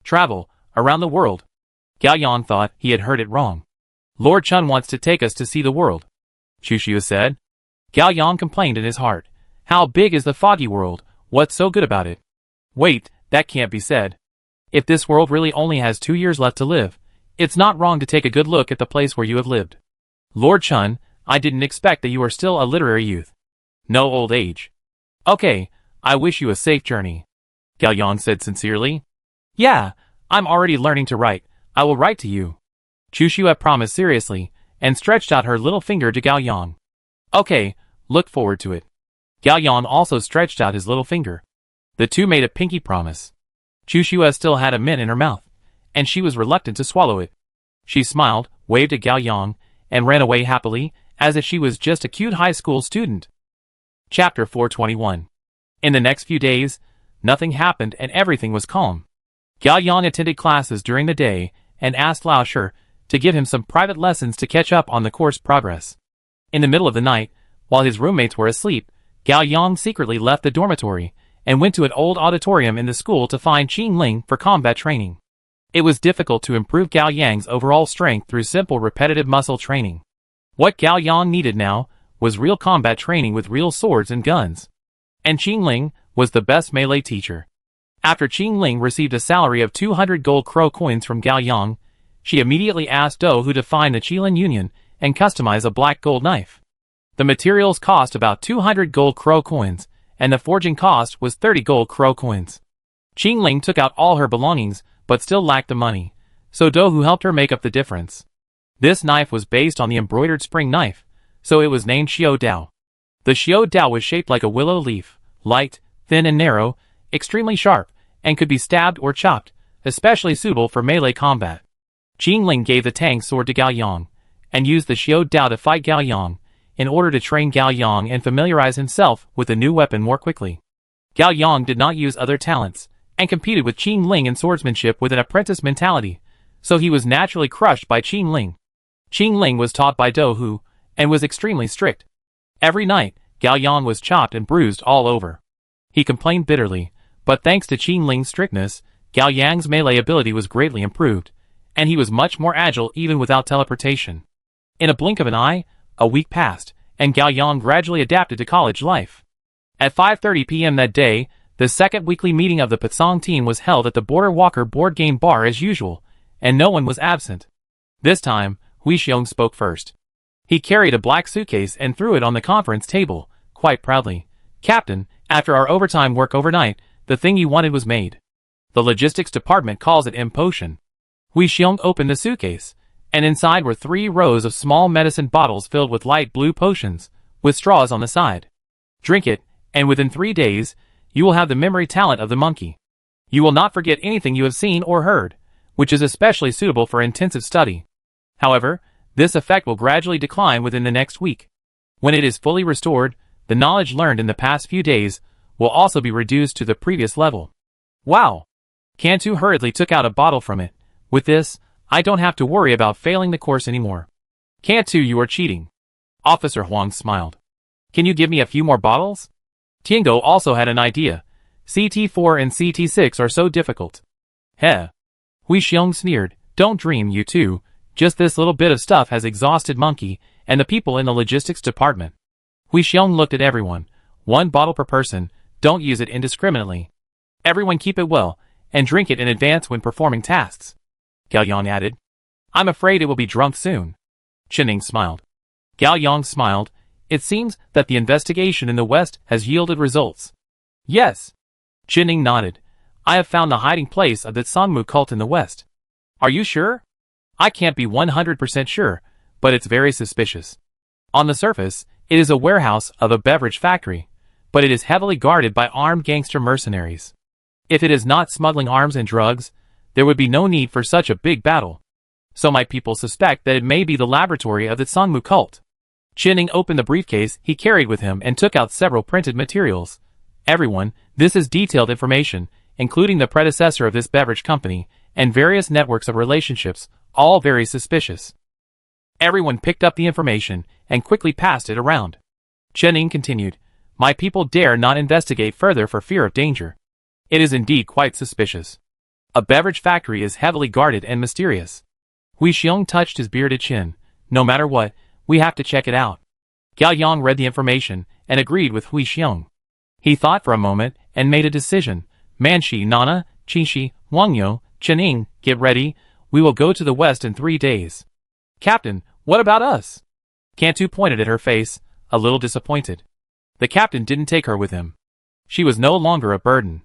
Travel, around the world. Gao Yang thought he had heard it wrong. Lord Chun wants to take us to see the world, Chushua said. Gao Yang complained in his heart. How big is the foggy world? What's so good about it? Wait, that can't be said. If this world really only has 2 years left to live, it's not wrong to take a good look at the place where you have lived. Lord Chun, I didn't expect that you are still a literary youth. No old age. Okay, I wish you a safe journey. Gao Yang said sincerely. Yeah, I'm already learning to write. I will write to you. Chushua promised seriously, and stretched out her little finger to Gao Yang. Okay, look forward to it. Gao Yang also stretched out his little finger. The two made a pinky promise. Chu Shua still had a mint in her mouth, and she was reluctant to swallow it. She smiled, waved at Gao Yang, and ran away happily, as if she was just a cute high school student. Chapter 421. In the next few days, nothing happened and everything was calm. Gao Yang attended classes during the day and asked Lao Shi to give him some private lessons to catch up on the course progress. In the middle of the night, while his roommates were asleep, Gao Yang secretly left the dormitory and went to an old auditorium in the school to find Qing Ling for combat training. It was difficult to improve Gao Yang's overall strength through simple repetitive muscle training. What Gao Yang needed now was real combat training with real swords and guns. And Qing Ling was the best melee teacher. After Qing Ling received a salary of 200 gold crow coins from Gao Yang, she immediately asked Dou Hu to find the Qilin Union and customize a black gold knife. The materials cost about 200 gold crow coins, and the forging cost was 30 gold crow coins. Qing Ling took out all her belongings, but still lacked the money, so Dou Hu helped her make up the difference. This knife was based on the embroidered spring knife, so it was named Xiao Dao. The Xiao Dao was shaped like a willow leaf, light, thin and narrow, extremely sharp, and could be stabbed or chopped, especially suitable for melee combat. Qing Ling gave the Tang sword to Gao Yang, and used the Xiao Dao to fight Gao Yang, in order to train Gao Yang and familiarize himself with the new weapon more quickly. Gao Yang did not use other talents, and competed with Qing Ling in swordsmanship with an apprentice mentality, so he was naturally crushed by Qing Ling. Qing Ling was taught by Dou Hu, and was extremely strict. Every night, Gao Yang was chopped and bruised all over. He complained bitterly, but thanks to Qing Ling's strictness, Gao Yang's melee ability was greatly improved, and he was much more agile even without teleportation. In a blink of an eye, a week passed, and Gao Yang gradually adapted to college life. At 5:30 p.m. that day, the second weekly meeting of the Patsong team was held at the Border Walker board game bar as usual, and no one was absent. This time, Hui Xiong spoke first. He carried a black suitcase and threw it on the conference table, quite proudly. "Captain, after our overtime work overnight, the thing you wanted was made. The logistics department calls it M-Potion." Hui Xiong opened the suitcase, and inside were 3 rows of small medicine bottles filled with light blue potions, with straws on the side. "Drink it, and within 3 days, you will have the memory talent of the monkey. You will not forget anything you have seen or heard, which is especially suitable for intensive study. However, this effect will gradually decline within the next week. When it is fully restored, the knowledge learned in the past few days will also be reduced to the previous level." "Wow!" Cantu hurriedly took out a bottle from it. "With this, I don't have to worry about failing the course anymore." "Cantu, you are cheating." Officer Huang smiled. "Can you give me a few more bottles?" Tiango also had an idea. "CT4 and CT6 are so difficult." "Heh." Hui Xiong sneered. "Don't dream, you two. Just this little bit of stuff has exhausted Monkey and the people in the logistics department." Hui Xiong looked at everyone. "1 bottle per person. Don't use it indiscriminately. Everyone keep it well, and drink it in advance when performing tasks." Gao Yang added. "I'm afraid it will be drunk soon." Chenning smiled. Gao Yang smiled. "It seems that the investigation in the West has yielded results." "Yes." Chenning nodded. "I have found the hiding place of the Sangmu cult in the West." "Are you sure?" "I can't be 100% sure, but it's very suspicious. On the surface, it is a warehouse of a beverage factory, but it is heavily guarded by armed gangster mercenaries. If it is not smuggling arms and drugs, there would be no need for such a big battle. So my people suspect that it may be the laboratory of the Sangmu cult." Chenning opened the briefcase he carried with him and took out several printed materials. "Everyone, this is detailed information, including the predecessor of this beverage company, and various networks of relationships, all very suspicious." Everyone picked up the information and quickly passed it around. Chenning continued, "My people dare not investigate further for fear of danger. It is indeed quite suspicious. A beverage factory is heavily guarded and mysterious." Hui Xiong touched his bearded chin. "No matter what, we have to check it out." Gao Yang read the information and agreed with Hui Xiong. He thought for a moment and made a decision. "Manshi, Nana, Qingxi, Wangyo, Chenning, get ready. We will go to the West in 3 days." "Captain, what about us?" Cantu pointed at her face, a little disappointed. The captain didn't take her with him. She was no longer a burden.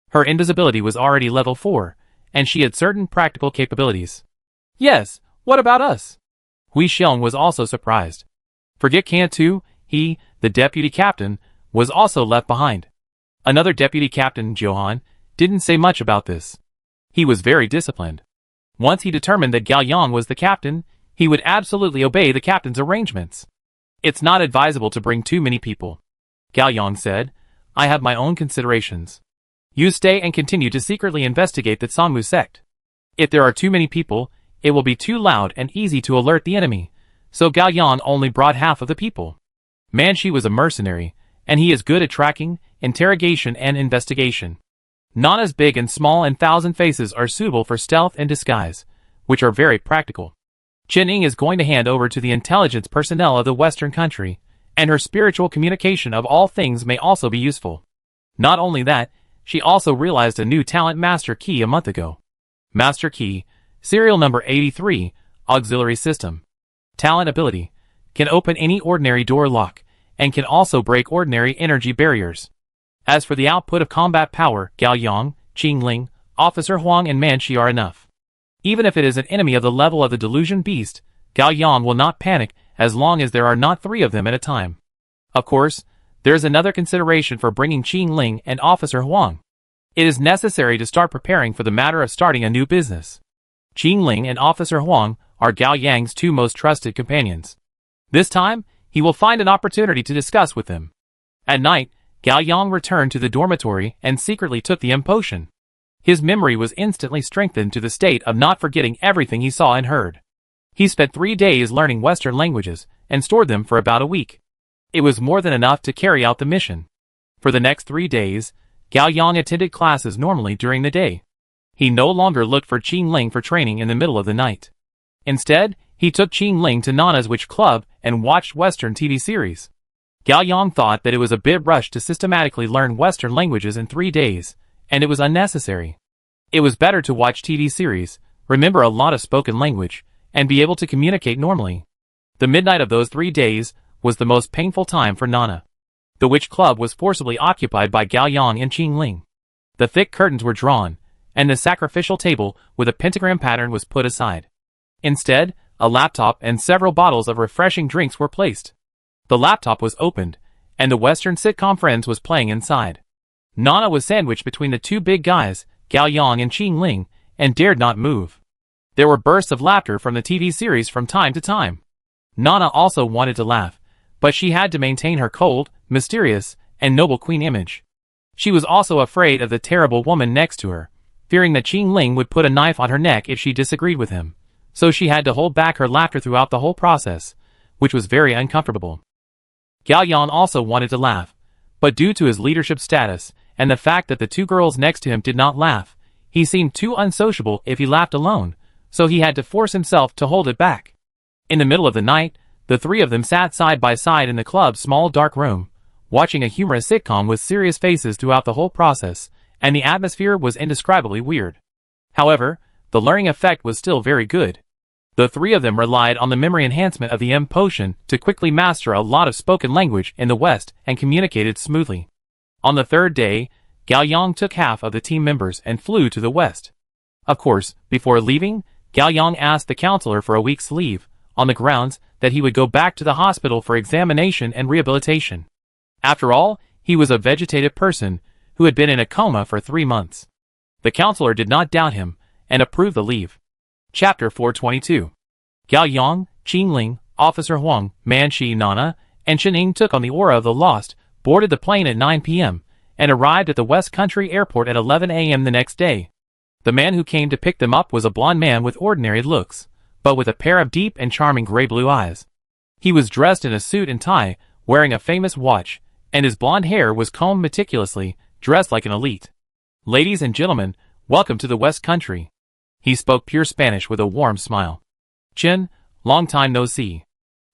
Her invisibility was already level 4, and she had certain practical capabilities. "Yes, what about us?" Hui Xiong was also surprised. Forget Cantu, he, the deputy captain, was also left behind. Another deputy captain, Johan, didn't say much about this. He was very disciplined. Once he determined that Gao Yang was the captain, he would absolutely obey the captain's arrangements. It's not advisable to bring too many people, Gao Yang said. I have my own considerations. You stay and continue to secretly investigate the Sangmu sect. If there are too many people, it will be too loud and easy to alert the enemy, so Gao Yang only brought half of the people. Manshi was a mercenary, and he is good at tracking, interrogation and investigation. Nana's big and small and thousand faces are suitable for stealth and disguise, which are very practical. Qining is going to hand over to the intelligence personnel of the Western country, and her spiritual communication of all things may also be useful. Not only that, she also realized a new talent Master Key a month ago. Master Key, serial number 83, auxiliary system. Talent ability, can open any ordinary door lock, and can also break ordinary energy barriers. As for the output of combat power, Gao Yang, Qingling, Officer Huang and Manshi are enough. Even if it is an enemy of the level of the Delusion Beast, Gao Yang will not panic as long as there are not 3 of them at a time. Of course, there is another consideration for bringing Qingling and Officer Huang. It is necessary to start preparing for the matter of starting a new business. Qingling and Officer Huang are Gao Yang's 2 most trusted companions. This time, he will find an opportunity to discuss with them. At night, Gao Yang returned to the dormitory and secretly took the M potion. His memory was instantly strengthened to the state of not forgetting everything he saw and heard. He spent 3 days learning Western languages and stored them for about a week. It was more than enough to carry out the mission. For the next 3 days, Gao Yang attended classes normally during the day. He no longer looked for Qingling for training in the middle of the night. Instead, he took Qingling to Nana's witch club and watched Western TV series. Gao Yang thought that it was a bit rushed to systematically learn Western languages in 3 days, and it was unnecessary. It was better to watch TV series, remember a lot of spoken language, and be able to communicate normally. The midnight of those 3 days was the most painful time for Nana. The witch club was forcibly occupied by Gao Yang and Qingling. The thick curtains were drawn, and the sacrificial table with a pentagram pattern was put aside. Instead, a laptop and several bottles of refreshing drinks were placed. The laptop was opened, and the Western sitcom Friends was playing inside. Nana was sandwiched between the 2 big guys, Gao Yang and Qingling, and dared not move. There were bursts of laughter from the TV series from time to time. Nana also wanted to laugh, but she had to maintain her cold, mysterious, and noble queen image. She was also afraid of the terrible woman next to her, fearing that Qingling would put a knife on her neck if she disagreed with him, so she had to hold back her laughter throughout the whole process, which was very uncomfortable. Gao Yang also wanted to laugh, but due to his leadership status, and the fact that the 2 girls next to him did not laugh, he seemed too unsociable if he laughed alone, so he had to force himself to hold it back. In the middle of the night, the 3 of them sat side by side in the club's small dark room, watching a humorous sitcom with serious faces throughout the whole process, and the atmosphere was indescribably weird. However, the learning effect was still very good. The 3 of them relied on the memory enhancement of the M potion to quickly master a lot of spoken language in the West and communicated smoothly. On the 3rd day, Gao Yang took half of the team members and flew to the West. Of course, before leaving, Gao Yang asked the counselor for a week's leave, on the grounds that he would go back to the hospital for examination and rehabilitation. After all, he was a vegetative person who had been in a coma for 3 months. The counselor did not doubt him and approved the leave. Chapter 422. Gao Yang, Qingling, Officer Huang, Manshi, Nana, and Qining took on the Aura of the Lost, boarded the plane at 9 p.m., and arrived at the West Country Airport at 11 a.m. the next day. The man who came to pick them up was a blond man with ordinary looks, but with a pair of deep and charming gray-blue eyes. He was dressed in a suit and tie, wearing a famous watch, and his blonde hair was combed meticulously, dressed like an elite. Ladies and gentlemen, welcome to the West Country. He spoke pure Spanish with a warm smile. Chen, long time no see.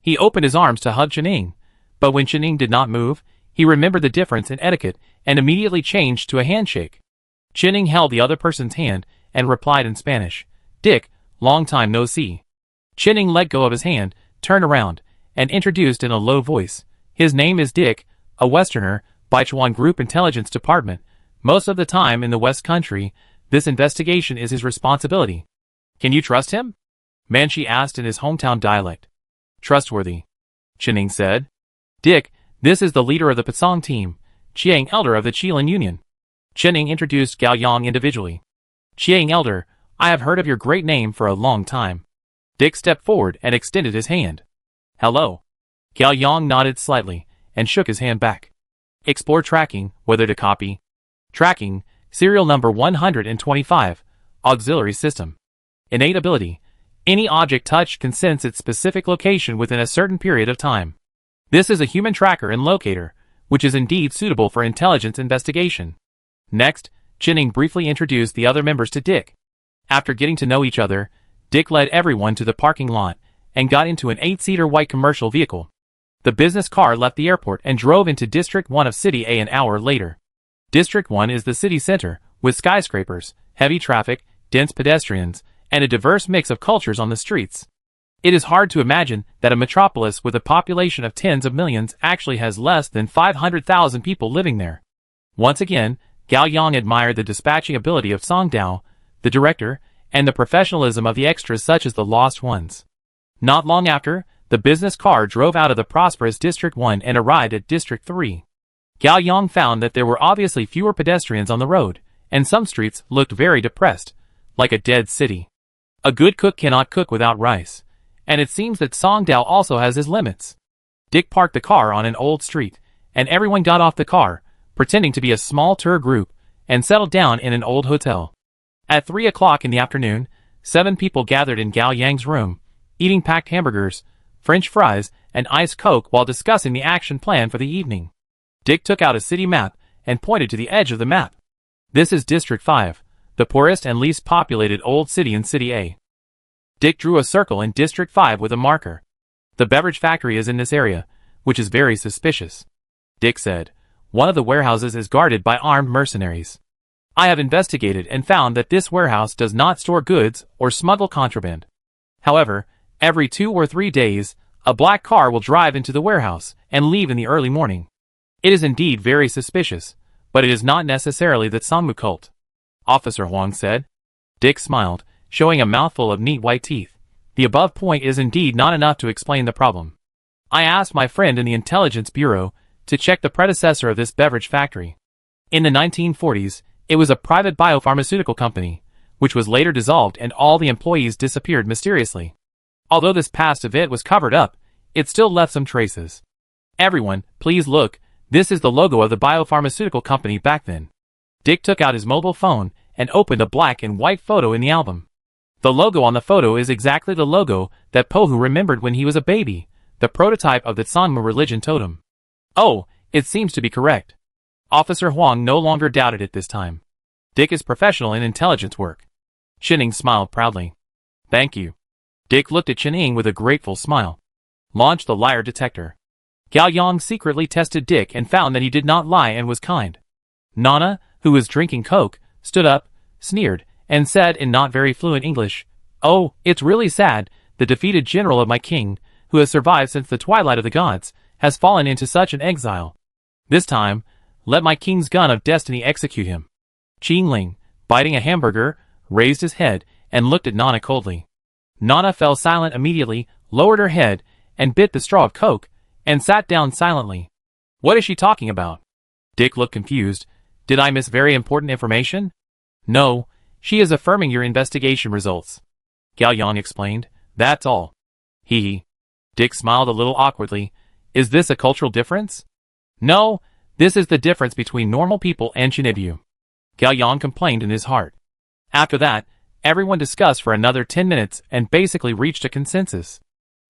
He opened his arms to hug Qining, but when Qining did not move, he remembered the difference in etiquette and immediately changed to a handshake. Qining held the other person's hand and replied in Spanish, Dick, long time no see. Qining let go of his hand, turned around, and introduced in a low voice, his name is Dick, a Westerner, Baichuan Group Intelligence Department. Most of the time in the West Country, this investigation is his responsibility. Can you trust him? Manshi asked in his hometown dialect. Trustworthy, Qining said. Dick, this is the leader of the Pasong team, Chiang elder of the Qilin Union. Chen introduced Gao Yang individually. Chiang Elder, I have heard of your great name for a long time. Dick stepped forward and extended his hand. Hello. Gao Yang nodded slightly and shook his hand back. Explore tracking, whether to copy. Tracking, serial number 125, auxiliary system. Innate ability. Any object touched can sense its specific location within a certain period of time. This is a human tracker and locator, which is indeed suitable for intelligence investigation. Next, Chen briefly introduced the other members to Dick. After getting to know each other, Dick led everyone to the parking lot and got into an 8-seater white commercial vehicle. The business car left the airport and drove into District 1 of City A an hour later. District 1 is the city center, with skyscrapers, heavy traffic, dense pedestrians, and a diverse mix of cultures on the streets. It is hard to imagine that a metropolis with a population of tens of millions actually has less than 500,000 people living there. Once again, Gao Yang admired the dispatching ability of Song Dao, the director, and the professionalism of the extras such as the Lost Ones. Not long after, the business car drove out of the prosperous District 1 and arrived at District 3. Gao Yang found that there were obviously fewer pedestrians on the road, and some streets looked very depressed, like a dead city. A good cook cannot cook without rice, and it seems that Song Dao also has his limits. Dick parked the car on an old street, and everyone got off the car, pretending to be a small tour group, and settled down in an old hotel. At 3 o'clock in the afternoon, 7 people gathered in Gao Yang's room, eating packed hamburgers, French fries, and iced Coke while discussing the action plan for the evening. Dick took out a city map and pointed to the edge of the map. This is District 5, the poorest and least populated old city in City A. Dick drew a circle in District 5 with a marker. The beverage factory is in this area, which is very suspicious. Dick said, one of the warehouses is guarded by armed mercenaries. I have investigated and found that this warehouse does not store goods or smuggle contraband. However, every 2 or 3 days, a black car will drive into the warehouse and leave in the early morning. It is indeed very suspicious, but it is not necessarily the Sangmu cult. Officer Huang said. Dick smiled, showing a mouthful of neat white teeth. The above point is indeed not enough to explain the problem. I asked my friend in the Intelligence Bureau to check the predecessor of this beverage factory. In the 1940s, it was a private biopharmaceutical company, which was later dissolved and all the employees disappeared mysteriously. Although this past event was covered up, it still left some traces. Everyone, please look, this is the logo of the biopharmaceutical company back then. Dick took out his mobile phone and opened a black and white photo in the album. The logo on the photo is exactly the logo that Pohu remembered when he was a baby, the prototype of the Sangmu religion totem. Oh, it seems to be correct. Officer Huang no longer doubted it this time. Dick is professional in intelligence work. Chen smiled proudly. Thank you. Dick looked at Chen with a grateful smile. Launch the liar detector. Gao Yang secretly tested Dick and found that he did not lie and was kind. Nana, who was drinking Coke, stood up, sneered, and said in not very fluent English, "Oh, it's really sad, the defeated general of my king, who has survived since the twilight of the gods, has fallen into such an exile. This time, let my king's gun of destiny execute him." Qing Ling, biting a hamburger, raised his head and looked at Nana coldly. Nana fell silent immediately, lowered her head, and bit the straw of Coke, and sat down silently. What is she talking about? Dick looked confused. Did I miss very important information? No, she is affirming your investigation results. Gao Yang explained. That's all. Hee hee. Dick smiled a little awkwardly. Is this a cultural difference? No, this is the difference between normal people and Chinibyu. Gao Yang complained in his heart. After that, everyone discussed for another 10 minutes and basically reached a consensus.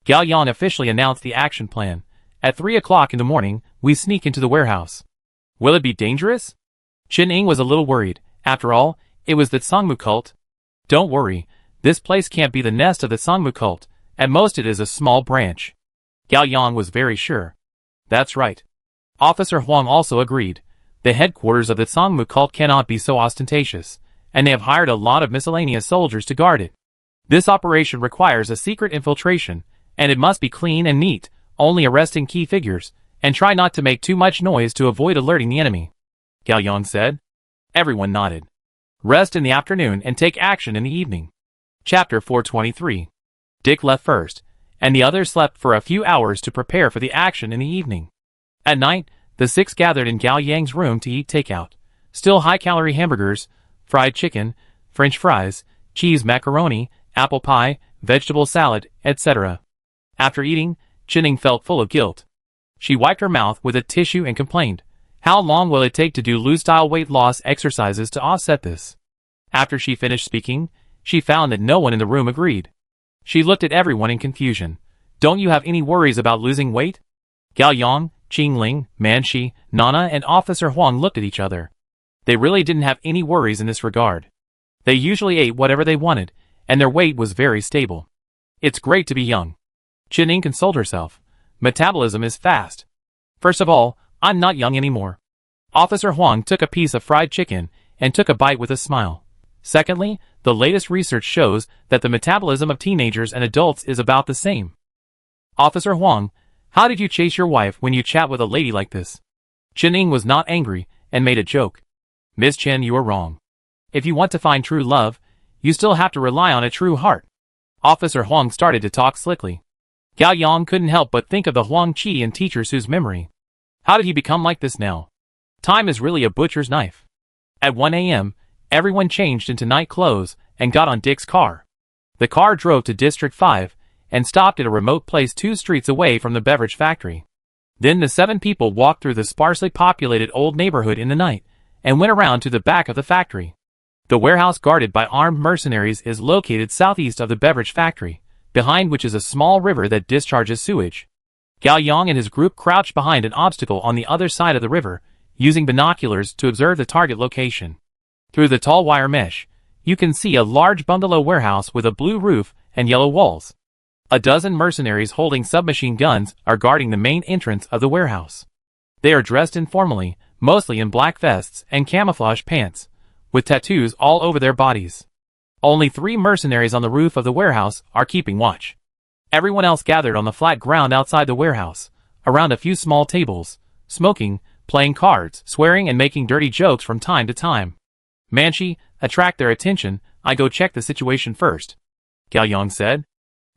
Gao Yang officially announced the action plan. At 3 o'clock in the morning, we sneak into the warehouse. Will it be dangerous? Chen was a little worried. After all, it was the Sangmu cult. Don't worry, this place can't be the nest of the Sangmu cult. At most it is a small branch. Gao Yang was very sure. That's right. Officer Huang also agreed. The headquarters of the Sangmu cult cannot be so ostentatious, and they have hired a lot of miscellaneous soldiers to guard it. This operation requires a secret infiltration, and it must be clean and neat, only arresting key figures, and try not to make too much noise to avoid alerting the enemy. Gao Yang said. Everyone nodded. Rest in the afternoon and take action in the evening. Chapter 423. Dick left first, and the others slept for a few hours to prepare for the action in the evening. At night, the 6 gathered in Gao Yang's room to eat takeout. still high-calorie hamburgers, fried chicken, French fries, cheese macaroni, apple pie, vegetable salad, etc. After eating, Chining felt full of guilt. She wiped her mouth with a tissue and complained, "How long will it take to do loose-style weight loss exercises to offset this?" After she finished speaking, she found that no one in the room agreed. She looked at everyone in confusion. "Don't you have any worries about losing weight?" Gao Yang, Qing Ling, Manshi, Nana, and Officer Huang looked at each other. They really didn't have any worries in this regard. They usually ate whatever they wanted, and their weight was very stable. "It's great to be young." Chining consoled herself. "Metabolism is fast. First of all, I'm not young anymore." Officer Huang took a piece of fried chicken and took a bite with a smile. Secondly, the latest research shows that the metabolism of teenagers and adults is about the same. Officer Huang, how did you chase your wife when you chat with a lady like this? Chining was not angry and made a joke. "Miss Chen, you are wrong. If you want to find true love, you still have to rely on a true heart." Officer Huang started to talk slickly. Gao Yang couldn't help but think of the Huang Qi and Teacher Su's memory. How did he become like this now? Time is really a butcher's knife. At 1 a.m., everyone changed into night clothes and got on Dick's car. The car drove to District 5 and stopped at a remote place 2 streets away from the beverage factory. Then the 7 people walked through the sparsely populated old neighborhood in the night and went around to the back of the factory. The warehouse guarded by armed mercenaries is located southeast of the beverage factory, behind which is a small river that discharges sewage. Gao Yang and his group crouched behind an obstacle on the other side of the river, using binoculars to observe the target location. Through the tall wire mesh, you can see a large bungalow warehouse with a blue roof and yellow walls. A dozen mercenaries holding submachine guns are guarding the main entrance of the warehouse. They are dressed informally, mostly in black vests and camouflage pants, with tattoos all over their bodies. Only 3 mercenaries on the roof of the warehouse are keeping watch. Everyone else gathered on the flat ground outside the warehouse, around a few small tables, smoking, playing cards, swearing and making dirty jokes from time to time. "Manshi, attract their attention, I go check the situation first," Gao Yang said.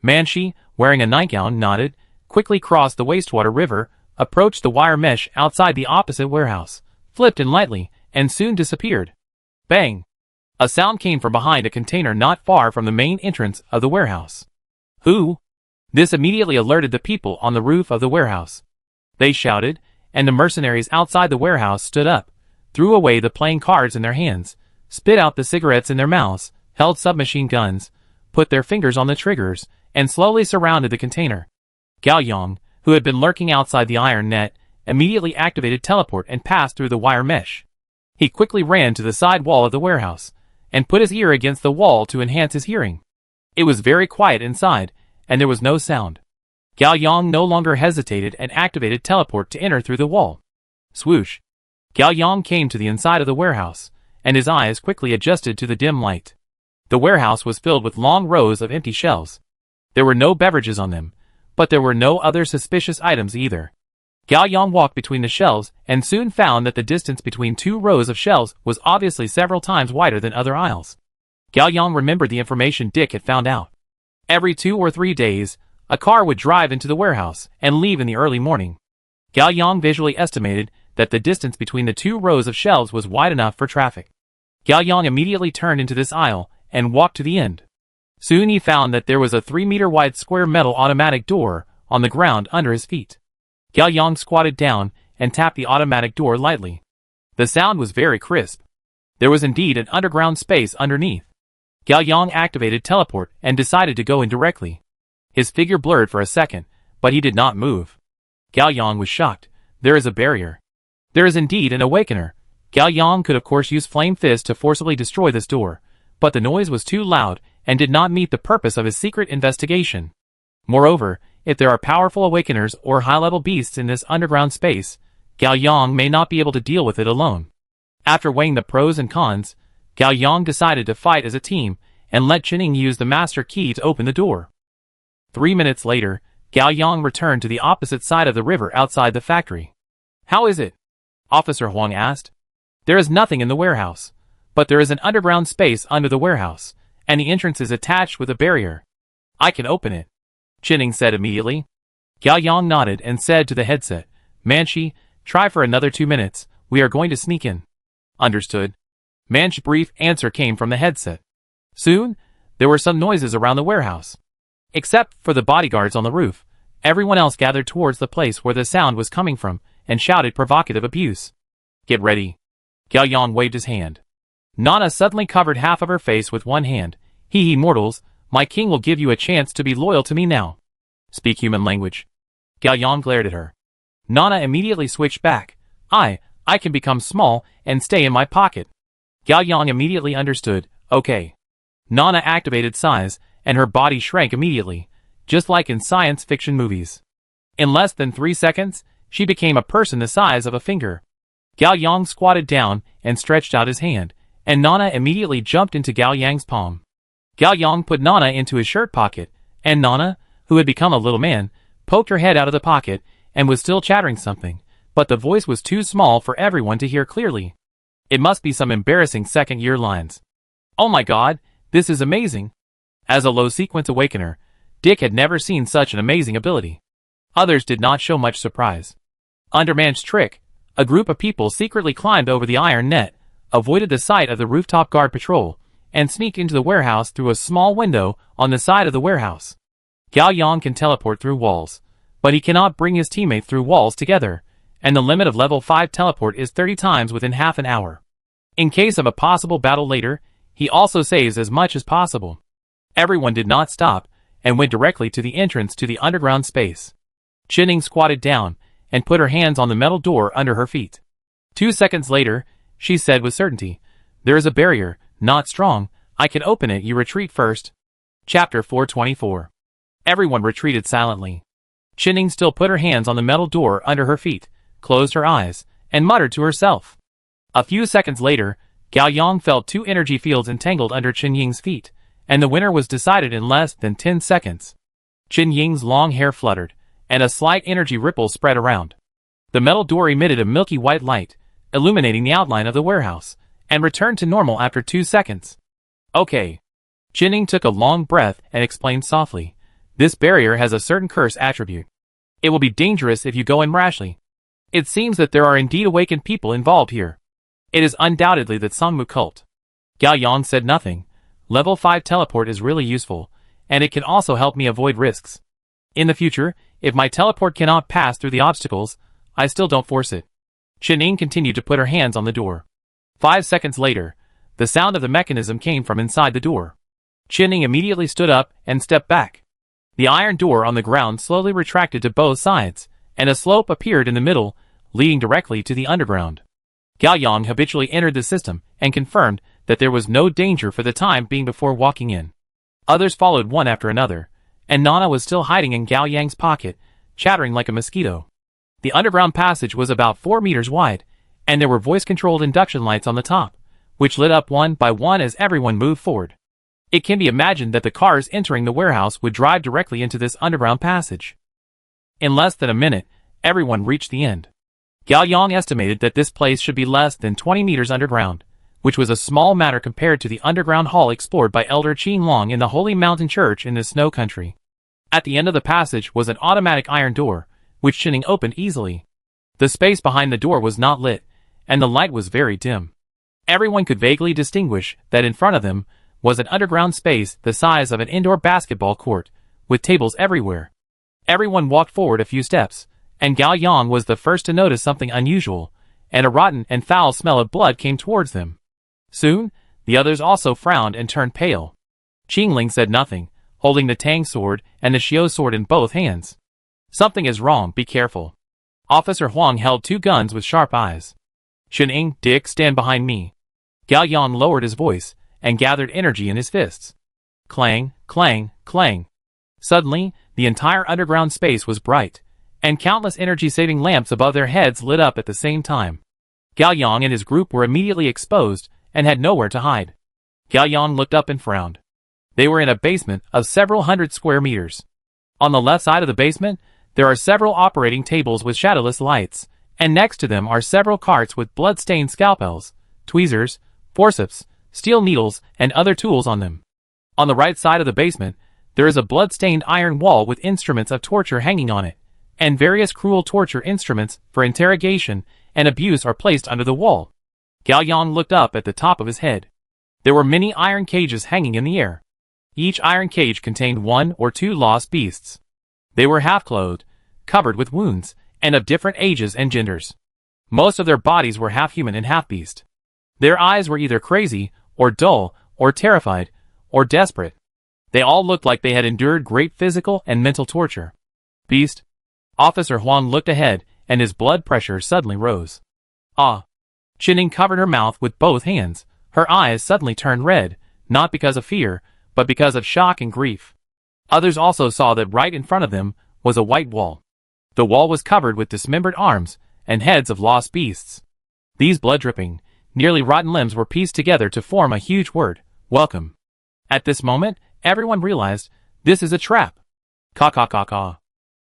Manshi, wearing a nightgown, nodded, quickly crossed the wastewater river, approached the wire mesh outside the opposite warehouse, flipped in lightly, and soon disappeared. Bang! A sound came from behind a container not far from the main entrance of the warehouse. "Who?" This immediately alerted the people on the roof of the warehouse. They shouted, and the mercenaries outside the warehouse stood up, threw away the playing cards in their hands, spit out the cigarettes in their mouths, held submachine guns, put their fingers on the triggers, and slowly surrounded the container. Gao Yang, who had been lurking outside the iron net, immediately activated teleport and passed through the wire mesh. He quickly ran to the side wall of the warehouse, and put his ear against the wall to enhance his hearing. It was very quiet inside, and there was no sound. Gao Yang no longer hesitated and activated teleport to enter through the wall. Swoosh! Gao Yang came to the inside of the warehouse, and his eyes quickly adjusted to the dim light. The warehouse was filled with long rows of empty shelves. There were no beverages on them, but there were no other suspicious items either. Gao Yang walked between the shelves and soon found that the distance between 2 rows of shelves was obviously several times wider than other aisles. Gao Yang remembered the information Dick had found out. Every 2 or 3 days, a car would drive into the warehouse and leave in the early morning. Gao Yang visually estimated that the distance between the 2 rows of shelves was wide enough for traffic. Gao Yang immediately turned into this aisle and walked to the end. Soon he found that there was a 3-meter wide square metal automatic door on the ground under his feet. Gao Yang squatted down and tapped the automatic door lightly. The sound was very crisp. There was indeed an underground space underneath. Gao Yang activated teleport and decided to go in directly. His figure blurred for a second, but he did not move. Gao Yang was shocked. There is a barrier. There is indeed an awakener. Gao Yang could of course use Flame Fist to forcibly destroy this door, but the noise was too loud and did not meet the purpose of his secret investigation. Moreover, if there are powerful awakeners or high-level beasts in this underground space, Gao Yang may not be able to deal with it alone. After weighing the pros and cons, Gao Yang decided to fight as a team and let Chining use the master key to open the door. 3 minutes later, Gao Yang returned to the opposite side of the river outside the factory. "How is it?" Officer Huang asked. "There is nothing in the warehouse, but there is an underground space under the warehouse, and the entrance is attached with a barrier. I can open it," Chining said immediately. Gao Yang nodded and said to the headset, "Manshi, try for another 2 minutes, we are going to sneak in." Understood. Man's brief answer came from the headset. Soon, there were some noises around the warehouse. Except for the bodyguards on the roof, everyone else gathered towards the place where the sound was coming from and shouted provocative abuse. Get ready. Gao Yang waved his hand. Nana suddenly covered half of her face with one hand. Hee mortals, my king will give you a chance to be loyal to me now. Speak human language. Gao Yang glared at her. Nana immediately switched back. I can become small and stay in my pocket. Gao Yang immediately understood. Okay. Nana activated size, and her body shrank immediately, just like in science fiction movies. In less than 3 seconds, she became a person the size of a finger. Gao Yang squatted down and stretched out his hand, and Nana immediately jumped into Gao Yang's palm. Gao Yang put Nana into his shirt pocket, and Nana, who had become a little man, poked her head out of the pocket and was still chattering something, but the voice was too small for everyone to hear clearly. It must be some embarrassing second-year lines. Oh my god, this is amazing. As a low-sequence awakener, Dick had never seen such an amazing ability. Others did not show much surprise. Under Man's trick, a group of people secretly climbed over the iron net, avoided the sight of the rooftop guard patrol, and sneaked into the warehouse through a small window on the side of the warehouse. Gao Yang can teleport through walls, but he cannot bring his teammates through walls together, and the limit of level 5 teleport is 30 times within half an hour. In case of a possible battle later, he also saves as much as possible. Everyone did not stop, and went directly to the entrance to the underground space. Qining squatted down, and put her hands on the metal door under her feet. 2 seconds later, she said with certainty, "There is a barrier, not strong, I can open it, you retreat first." Chapter 424. Everyone retreated silently. Qining still put her hands on the metal door under her feet, closed her eyes, and muttered to herself. A few seconds later, Gao Yang felt 2 energy fields entangled under Qin Ying's feet, and the winner was decided in less than 10 seconds. Qin Ying's long hair fluttered, and a slight energy ripple spread around. The metal door emitted a milky white light, illuminating the outline of the warehouse, and returned to normal after 2 seconds. Okay. Qining took a long breath and explained softly, "This barrier has a certain curse attribute. It will be dangerous if you go in rashly. It seems that there are indeed awakened people involved here. It is undoubtedly the Sangmu cult." Gao Yang said nothing. Level 5 teleport is really useful, and it can also help me avoid risks. In the future, if my teleport cannot pass through the obstacles, I still don't force it. Qining continued to put her hands on the door. 5 seconds later, the sound of the mechanism came from inside the door. Qining immediately stood up and stepped back. The iron door on the ground slowly retracted to both sides, and a slope appeared in the middle, leading directly to the underground. Gao Yang habitually entered the system and confirmed that there was no danger for the time being before walking in. Others followed one after another, and Nana was still hiding in Gao Yang's pocket, chattering like a mosquito. The underground passage was about 4 meters wide, and there were voice-controlled induction lights on the top, which lit up one by one as everyone moved forward. It can be imagined that the cars entering the warehouse would drive directly into this underground passage. In less than a minute, everyone reached the end. Gao Yang estimated that this place should be less than 20 meters underground, which was a small matter compared to the underground hall explored by Elder Qin Long in the Holy Mountain Church in the Snow Country. At the end of the passage was an automatic iron door, which Qining opened easily. The space behind the door was not lit, and the light was very dim. Everyone could vaguely distinguish that in front of them was an underground space the size of an indoor basketball court, with tables everywhere. Everyone walked forward a few steps, and Gao Yang was the first to notice something unusual, and a rotten and foul smell of blood came towards them. Soon, the others also frowned and turned pale. Qingling said nothing, holding the Tang sword and the Xiao sword in both hands. "Something is wrong, be careful." Officer Huang held 2 guns with sharp eyes. "Qining, Dick, stand behind me." Gao Yang lowered his voice and gathered energy in his fists. Clang, clang, clang. Suddenly, the entire underground space was bright, and countless energy-saving lamps above their heads lit up at the same time. Gao Yang and his group were immediately exposed and had nowhere to hide. Gao Yang looked up and frowned. They were in a basement of several hundred square meters. On the left side of the basement, there are several operating tables with shadowless lights, and next to them are several carts with blood-stained scalpels, tweezers, forceps, steel needles, and other tools on them. On the right side of the basement, there is a blood-stained iron wall with instruments of torture hanging on it, and various cruel torture instruments for interrogation and abuse are placed under the wall. Gao Yang looked up at the top of his head. There were many iron cages hanging in the air. Each iron cage contained 1 or 2 lost beasts. They were half-clothed, covered with wounds, and of different ages and genders. Most of their bodies were half-human and half-beast. Their eyes were either crazy, or dull, or terrified, or desperate. They all looked like they had endured great physical and mental torture. Beast? Officer Huang looked ahead, and his blood pressure suddenly rose. Ah! Qining covered her mouth with both hands. Her eyes suddenly turned red, not because of fear, but because of shock and grief. Others also saw that right in front of them was a white wall. The wall was covered with dismembered arms and heads of lost beasts. These blood-dripping, nearly rotten limbs were pieced together to form a huge word, welcome. At this moment, everyone realized, this is a trap. Caw caw caw caw.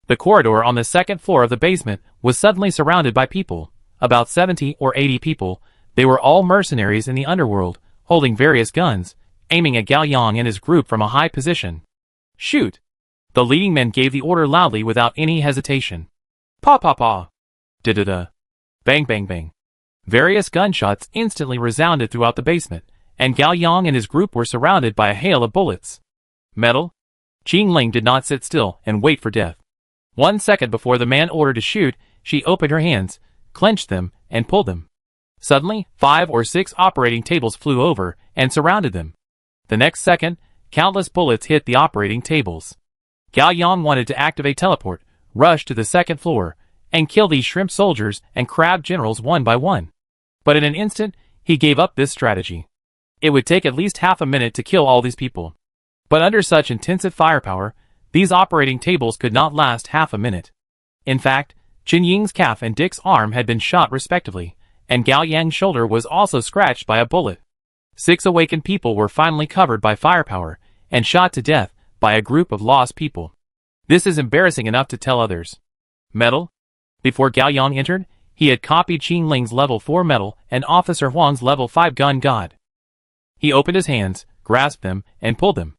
The corridor on the second floor of the basement was suddenly surrounded by people, about 70 or 80 people. They were all mercenaries in the underworld, holding various guns, aiming at Gao Yang and his group from a high position. Shoot! The leading men gave the order loudly without any hesitation. Pa pa pa! Da-da-da! Bang bang bang! Various gunshots instantly resounded throughout the basement, and Gao Yang and his group were surrounded by a hail of bullets. Metal? Qingling did not sit still and wait for death. 1 second before the man ordered to shoot, she opened her hands, clenched them, and pulled them. Suddenly, 5 or 6 operating tables flew over and surrounded them. The next second, countless bullets hit the operating tables. Gao Yang wanted to activate teleport, rush to the second floor, and kill these shrimp soldiers and crab generals one by one. But in an instant, he gave up this strategy. It would take at least half a minute to kill all these people. But under such intensive firepower, these operating tables could not last half a minute. In fact, Qin Ying's calf and Dick's arm had been shot respectively, and Gao Yang's shoulder was also scratched by a bullet. 6 awakened people were finally covered by firepower and shot to death by a group of lost people. This is embarrassing enough to tell others. Metal? Before Gao Yang entered, he had copied Qingling's level 4 metal and Officer Huang's level 5 gun god. He opened his hands, grasped them, and pulled them.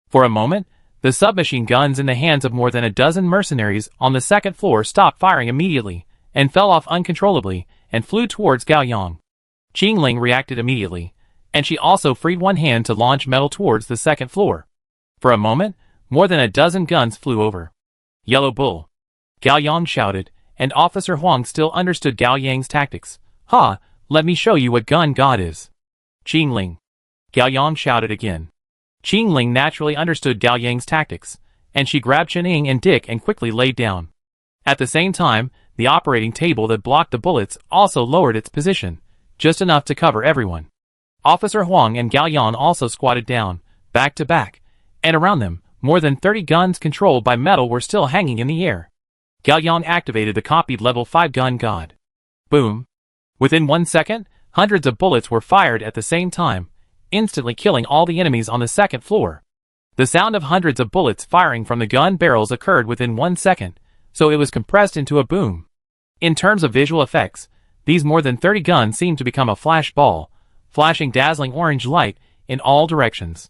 For a moment, the submachine guns in the hands of more than a dozen mercenaries on the second floor stopped firing immediately, and fell off uncontrollably, and flew towards Gao Yang. Qingling reacted immediately, and she also freed one hand to launch metal towards the second floor. For a moment, more than a dozen guns flew over. Yellow Bull! Gao Yang shouted, and Officer Huang still understood Gao Yang's tactics. Ha! Let me show you what gun god is. Qingling! Gao Yang shouted again. Qingling naturally understood Gao Yang's tactics, and she grabbed Chen Ying and Dick and quickly laid down. At the same time, the operating table that blocked the bullets also lowered its position, just enough to cover everyone. Officer Huang and Gao Yang also squatted down, back to back, and around them, more than 30 guns controlled by metal were still hanging in the air. Gao Yang activated the copied level 5 gun god. Boom! Within 1 second, hundreds of bullets were fired at the same time, instantly killing all the enemies on the second floor. The sound of hundreds of bullets firing from the gun barrels occurred within 1 second, so it was compressed into a boom. In terms of visual effects, these more than 30 guns seemed to become a flash ball, flashing dazzling orange light in all directions.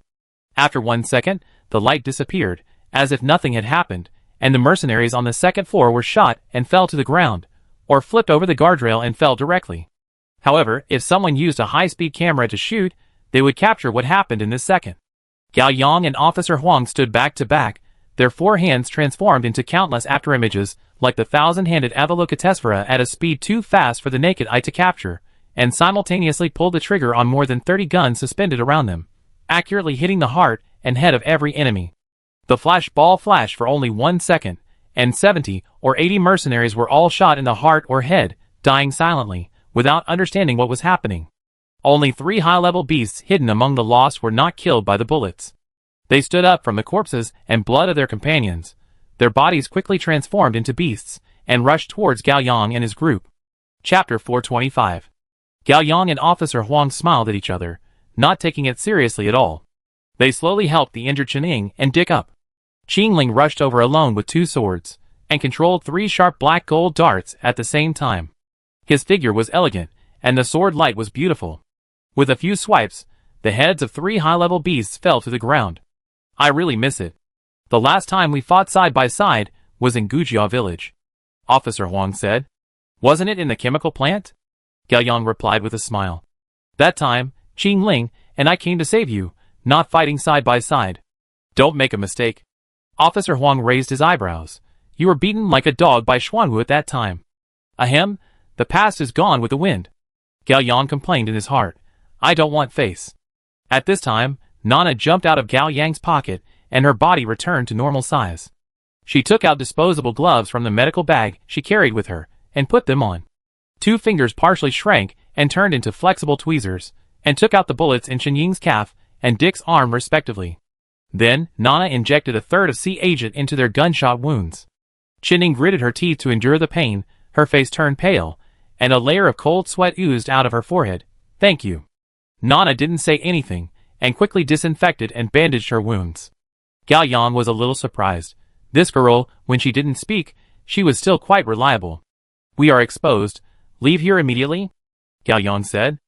After 1 second, the light disappeared, as if nothing had happened, and the mercenaries on the second floor were shot and fell to the ground, or flipped over the guardrail and fell directly. However, if someone used a high-speed camera to shoot, they would capture what happened in this second. Gao Yang and Officer Huang stood back to back, their 4 hands transformed into countless afterimages, like the 1,000-handed Avalokitesvara at a speed too fast for the naked eye to capture, and simultaneously pulled the trigger on more than 30 guns suspended around them, accurately hitting the heart and head of every enemy. The flash ball flashed for only 1 second, and 70 or 80 mercenaries were all shot in the heart or head, dying silently, without understanding what was happening. Only 3 high-level beasts hidden among the lost were not killed by the bullets. They stood up from the corpses and blood of their companions. Their bodies quickly transformed into beasts, and rushed towards Gao Yang and his group. Chapter 425. Gao Yang and Officer Huang smiled at each other, not taking it seriously at all. They slowly helped the injured Chen Ying and Dick up. Qingling rushed over alone with 2 swords, and controlled 3 sharp black gold darts at the same time. His figure was elegant, and the sword light was beautiful. With a few swipes, the heads of 3 high-level beasts fell to the ground. I really miss it. The last time we fought side by side was in Gujia village. Officer Huang said. Wasn't it in the chemical plant? Gao Yang replied with a smile. That time, Qing Ling and I came to save you, not fighting side by side. Don't make a mistake. Officer Huang raised his eyebrows. You were beaten like a dog by Xuanwu at that time. Ahem, the past is gone with the wind. Gao Yang complained in his heart. I don't want face. At this time, Nana jumped out of Gao Yang's pocket, and her body returned to normal size. She took out disposable gloves from the medical bag she carried with her, and put them on. 2 fingers partially shrank and turned into flexible tweezers, and took out the bullets in Chen Ying's calf and Dick's arm respectively. Then, Nana injected a third of C agent into their gunshot wounds. Chen Ying gritted her teeth to endure the pain, her face turned pale, and a layer of cold sweat oozed out of her forehead. Thank you. Nana didn't say anything, and quickly disinfected and bandaged her wounds. Gao Yang was a little surprised. This girl, when she didn't speak, she was still quite reliable. We are exposed. Leave here immediately? Gao Yang said.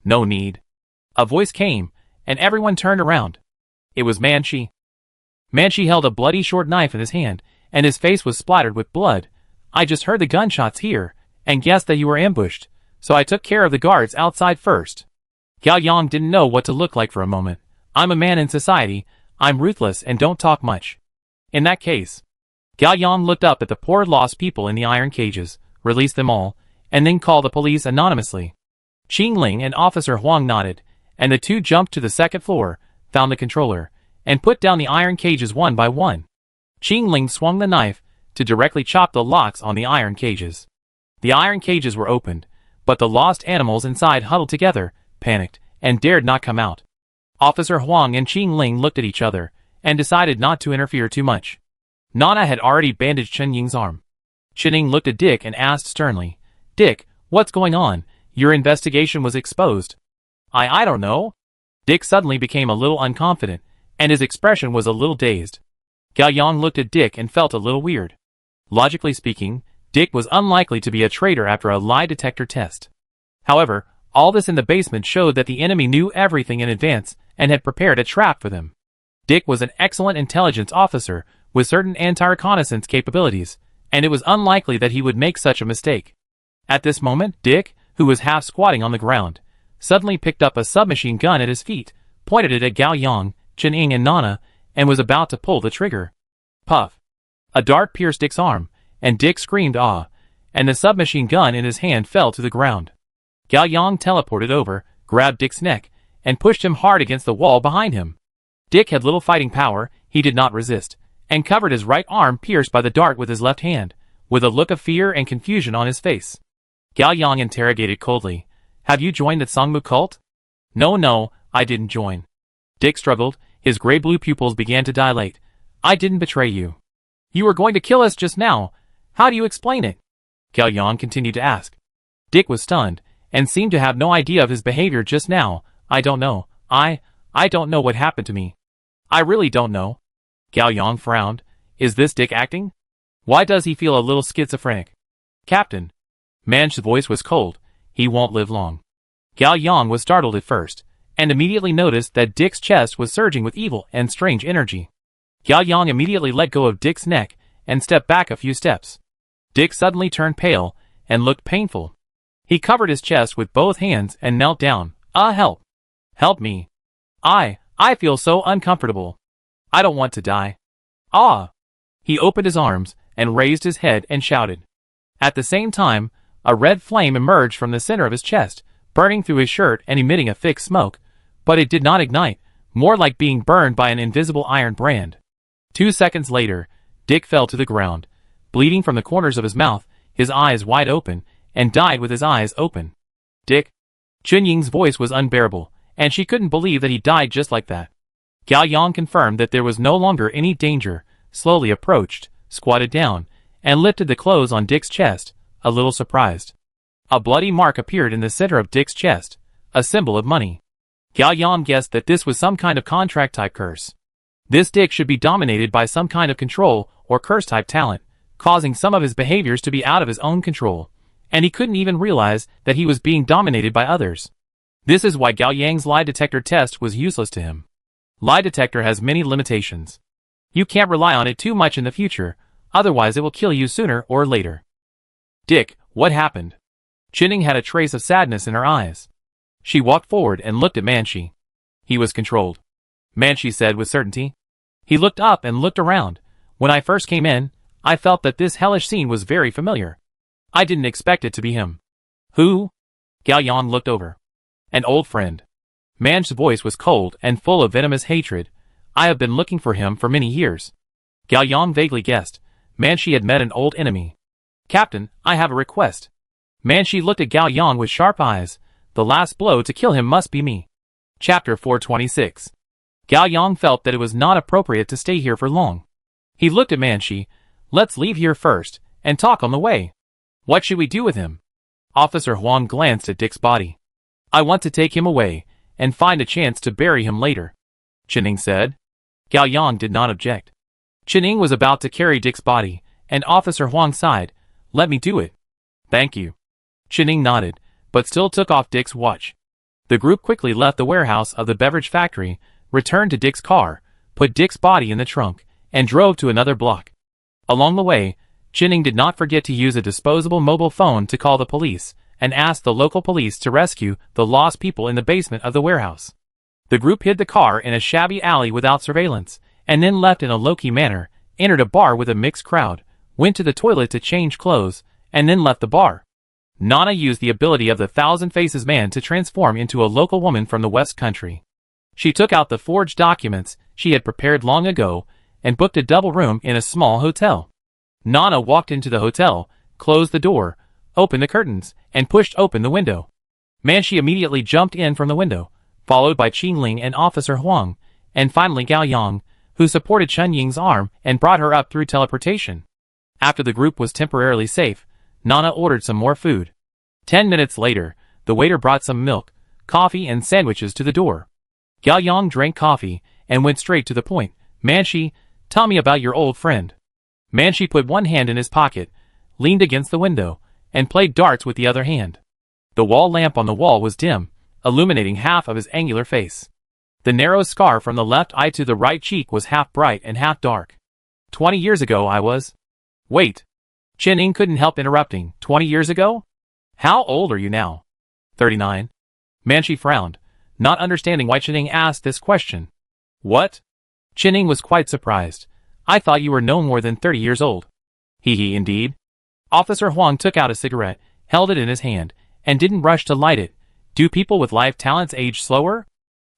No need. A voice came, and everyone turned around. It was Manchi. Manchi held a bloody short knife in his hand, and his face was splattered with blood. I just heard the gunshots here, and guessed that you were ambushed, so I took care of the guards outside first. Gao Yang didn't know what to look like for a moment. I'm a man in society, I'm ruthless and don't talk much. In that case. Gao Yang looked up at the poor lost people in the iron cages, released them all, and then called the police anonymously. Qing Ling and Officer Huang nodded, and the two jumped to the second floor, found the controller, and put down the iron cages one by one. Qing Ling swung the knife to directly chop the locks on the iron cages. The iron cages were opened, but the lost animals inside huddled together, panicked, and dared not come out. Officer Huang and Qing Ling looked at each other, and decided not to interfere too much. Nana had already bandaged Chen Ying's arm. Chen Ying looked at Dick and asked sternly, Dick, what's going on? Your investigation was exposed. I don't know. Dick suddenly became a little unconfident, and his expression was a little dazed. Gao Yang looked at Dick and felt a little weird. Logically speaking, Dick was unlikely to be a traitor after a lie detector test. However, all this in the basement showed that the enemy knew everything in advance and had prepared a trap for them. Dick was an excellent intelligence officer with certain anti-reconnaissance capabilities, and it was unlikely that he would make such a mistake. At this moment, Dick, who was half squatting on the ground, suddenly picked up a submachine gun at his feet, pointed it at Gao Yang, Chen Ying and Nana, and was about to pull the trigger. Puff! A dart pierced Dick's arm, and Dick screamed ah, and the submachine gun in his hand fell to the ground. Gao Yang teleported over, grabbed Dick's neck, and pushed him hard against the wall behind him. Dick had little fighting power, he did not resist, and covered his right arm pierced by the dart with his left hand, with a look of fear and confusion on his face. Gao Yang interrogated coldly, Have you joined the Songmu cult? No, I didn't join. Dick struggled, his gray-blue pupils began to dilate. I didn't betray you. You were going to kill us just now. How do you explain it? Gao Yang continued to ask. Dick was stunned, and seemed to have no idea of his behavior just now. I don't know. I don't know what happened to me. I really don't know. Gao Yang frowned. Is this Dick acting? Why does he feel a little schizophrenic? Captain. Manch's voice was cold. He won't live long. Gao Yang was startled at first, and immediately noticed that Dick's chest was surging with evil and strange energy. Gao Yang immediately let go of Dick's neck, and stepped back a few steps. Dick suddenly turned pale, and looked painful. He covered his chest with both hands and knelt down. Help! Help me! I feel so uncomfortable. I don't want to die. He opened his arms, and raised his head and shouted. At the same time, a red flame emerged from the center of his chest, burning through his shirt and emitting a thick smoke, but it did not ignite, more like being burned by an invisible iron brand. 2 seconds later, Dick fell to the ground, bleeding from the corners of his mouth, his eyes wide open, and died with his eyes open. Dick? Chen Ying's voice was unbearable, and she couldn't believe that he died just like that. Gao Yang confirmed that there was no longer any danger, slowly approached, squatted down, and lifted the clothes on Dick's chest, a little surprised. A bloody mark appeared in the center of Dick's chest, a symbol of money. Gao Yang guessed that this was some kind of contract-type curse. This Dick should be dominated by some kind of control or curse-type talent, causing some of his behaviors to be out of his own control, and he couldn't even realize that he was being dominated by others. This is why Gao Yang's lie detector test was useless to him. Lie detector has many limitations. You can't rely on it too much in the future, otherwise it will kill you sooner or later. Dick, what happened? Chen Ying had a trace of sadness in her eyes. She walked forward and looked at Manshi. He was controlled. Manshi said with certainty. He looked up and looked around. When I first came in, I felt that this hellish scene was very familiar. I didn't expect it to be him. Who? Gao Yang looked over. An old friend. Man's voice was cold and full of venomous hatred. I have been looking for him for many years. Gao Yang vaguely guessed. Manshi had met an old enemy. Captain, I have a request. Manshi looked at Gao Yang with sharp eyes. The last blow to kill him must be me. Chapter 426. Gao Yang felt that it was not appropriate to stay here for long. He looked at Manshi. Let's leave here first, and talk on the way. What should we do with him? Officer Huang glanced at Dick's body. I want to take him away, and find a chance to bury him later. Qining said. Gao Yang did not object. Qining was about to carry Dick's body, and Officer Huang sighed. Let me do it. Thank you. Qining nodded, but still took off Dick's watch. The group quickly left the warehouse of the beverage factory, returned to Dick's car, put Dick's body in the trunk, and drove to another block. Along the way, Qining did not forget to use a disposable mobile phone to call the police, and ask the local police to rescue the lost people in the basement of the warehouse. The group hid the car in a shabby alley without surveillance, and then left in a low-key manner, entered a bar with a mixed crowd, went to the toilet to change clothes, and then left the bar. Nana used the ability of the Thousand Faces man to transform into a local woman from the West Country. She took out the forged documents she had prepared long ago, and booked a double room in a small hotel. Nana walked into the hotel, closed the door, opened the curtains, and pushed open the window. Manshi immediately jumped in from the window, followed by Qin Ling and Officer Huang, and finally Gao Yang, who supported Chen Ying's arm and brought her up through teleportation. After the group was temporarily safe, Nana ordered some more food. 10 minutes later, the waiter brought some milk, coffee and sandwiches to the door. Gao Yang drank coffee and went straight to the point. Manshi, tell me about your old friend. Manshi put one hand in his pocket, leaned against the window, and played darts with the other hand. The wall lamp on the wall was dim, illuminating half of his angular face. The narrow scar from the left eye to the right cheek was half bright and half dark. 20 years ago I was... Wait. Qining couldn't help interrupting. 20 years ago? How old are you now? 39. Manshi frowned, not understanding why Qining asked this question. What? Qining was quite surprised. I thought you were no more than 30 years old. Hee, indeed. Officer Huang took out a cigarette, held it in his hand, and didn't rush to light it. Do people with life talents age slower?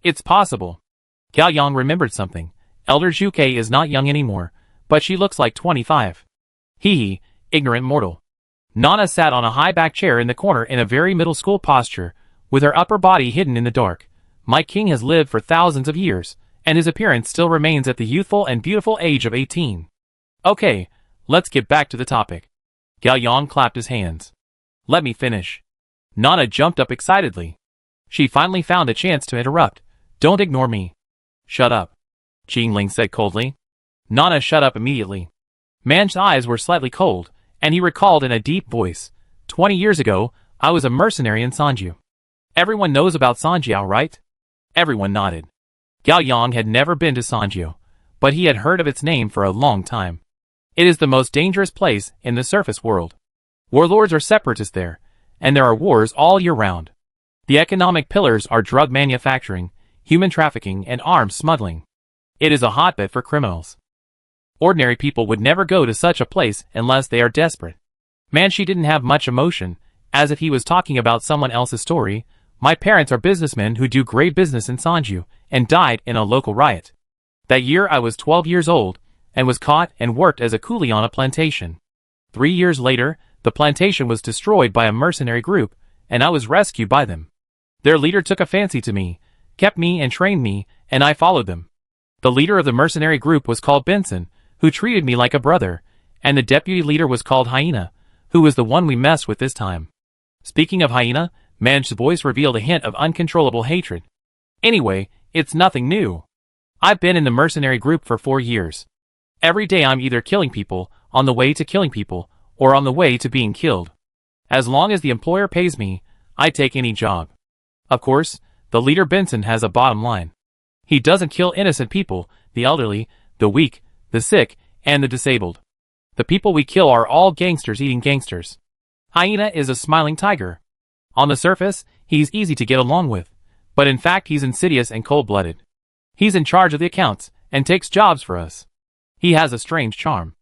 It's possible. Gao Yang remembered something. Elder Zhuke is not young anymore, but she looks like 25. Hee, ignorant mortal. Nana sat on a high-back chair in the corner in a very middle school posture, with her upper body hidden in the dark. My king has lived for thousands of years, and his appearance still remains at the youthful and beautiful age of 18. Okay, let's get back to the topic. Gao Yang clapped his hands. Let me finish. Nana jumped up excitedly. She finally found a chance to interrupt. Don't ignore me. Shut up. Qin Ling said coldly. Nana shut up immediately. Man's eyes were slightly cold, and he recalled in a deep voice. 20 years ago, I was a mercenary in Sanjiu. Everyone knows about Sanjiao, right? Everyone nodded. Gao Yang had never been to Sanjiu, but he had heard of its name for a long time. It is the most dangerous place in the surface world. Warlords are separatists there, and there are wars all year round. The economic pillars are drug manufacturing, human trafficking, and arms smuggling. It is a hotbed for criminals. Ordinary people would never go to such a place unless they are desperate. Manshi didn't have much emotion, as if he was talking about someone else's story. My parents are businessmen who do great business in Sanjiu, and died in a local riot. That year I was 12 years old, and was caught and worked as a coolie on a plantation. 3 years later, the plantation was destroyed by a mercenary group, and I was rescued by them. Their leader took a fancy to me, kept me and trained me, and I followed them. The leader of the mercenary group was called Benson, who treated me like a brother, and the deputy leader was called Hyena, who was the one we messed with this time. Speaking of Hyena, Man's voice revealed a hint of uncontrollable hatred. Anyway, it's nothing new. I've been in the mercenary group for 4 years. Every day I'm either killing people, on the way to killing people, or on the way to being killed. As long as the employer pays me, I take any job. Of course, the leader Benson has a bottom line. He doesn't kill innocent people, the elderly, the weak, the sick, and the disabled. The people we kill are all gangsters eating gangsters. Hyena is a smiling tiger. On the surface, He's easy to get along with, but in fact he's insidious and cold-blooded. He's in charge of the accounts, and takes jobs for us. He has a strange charm.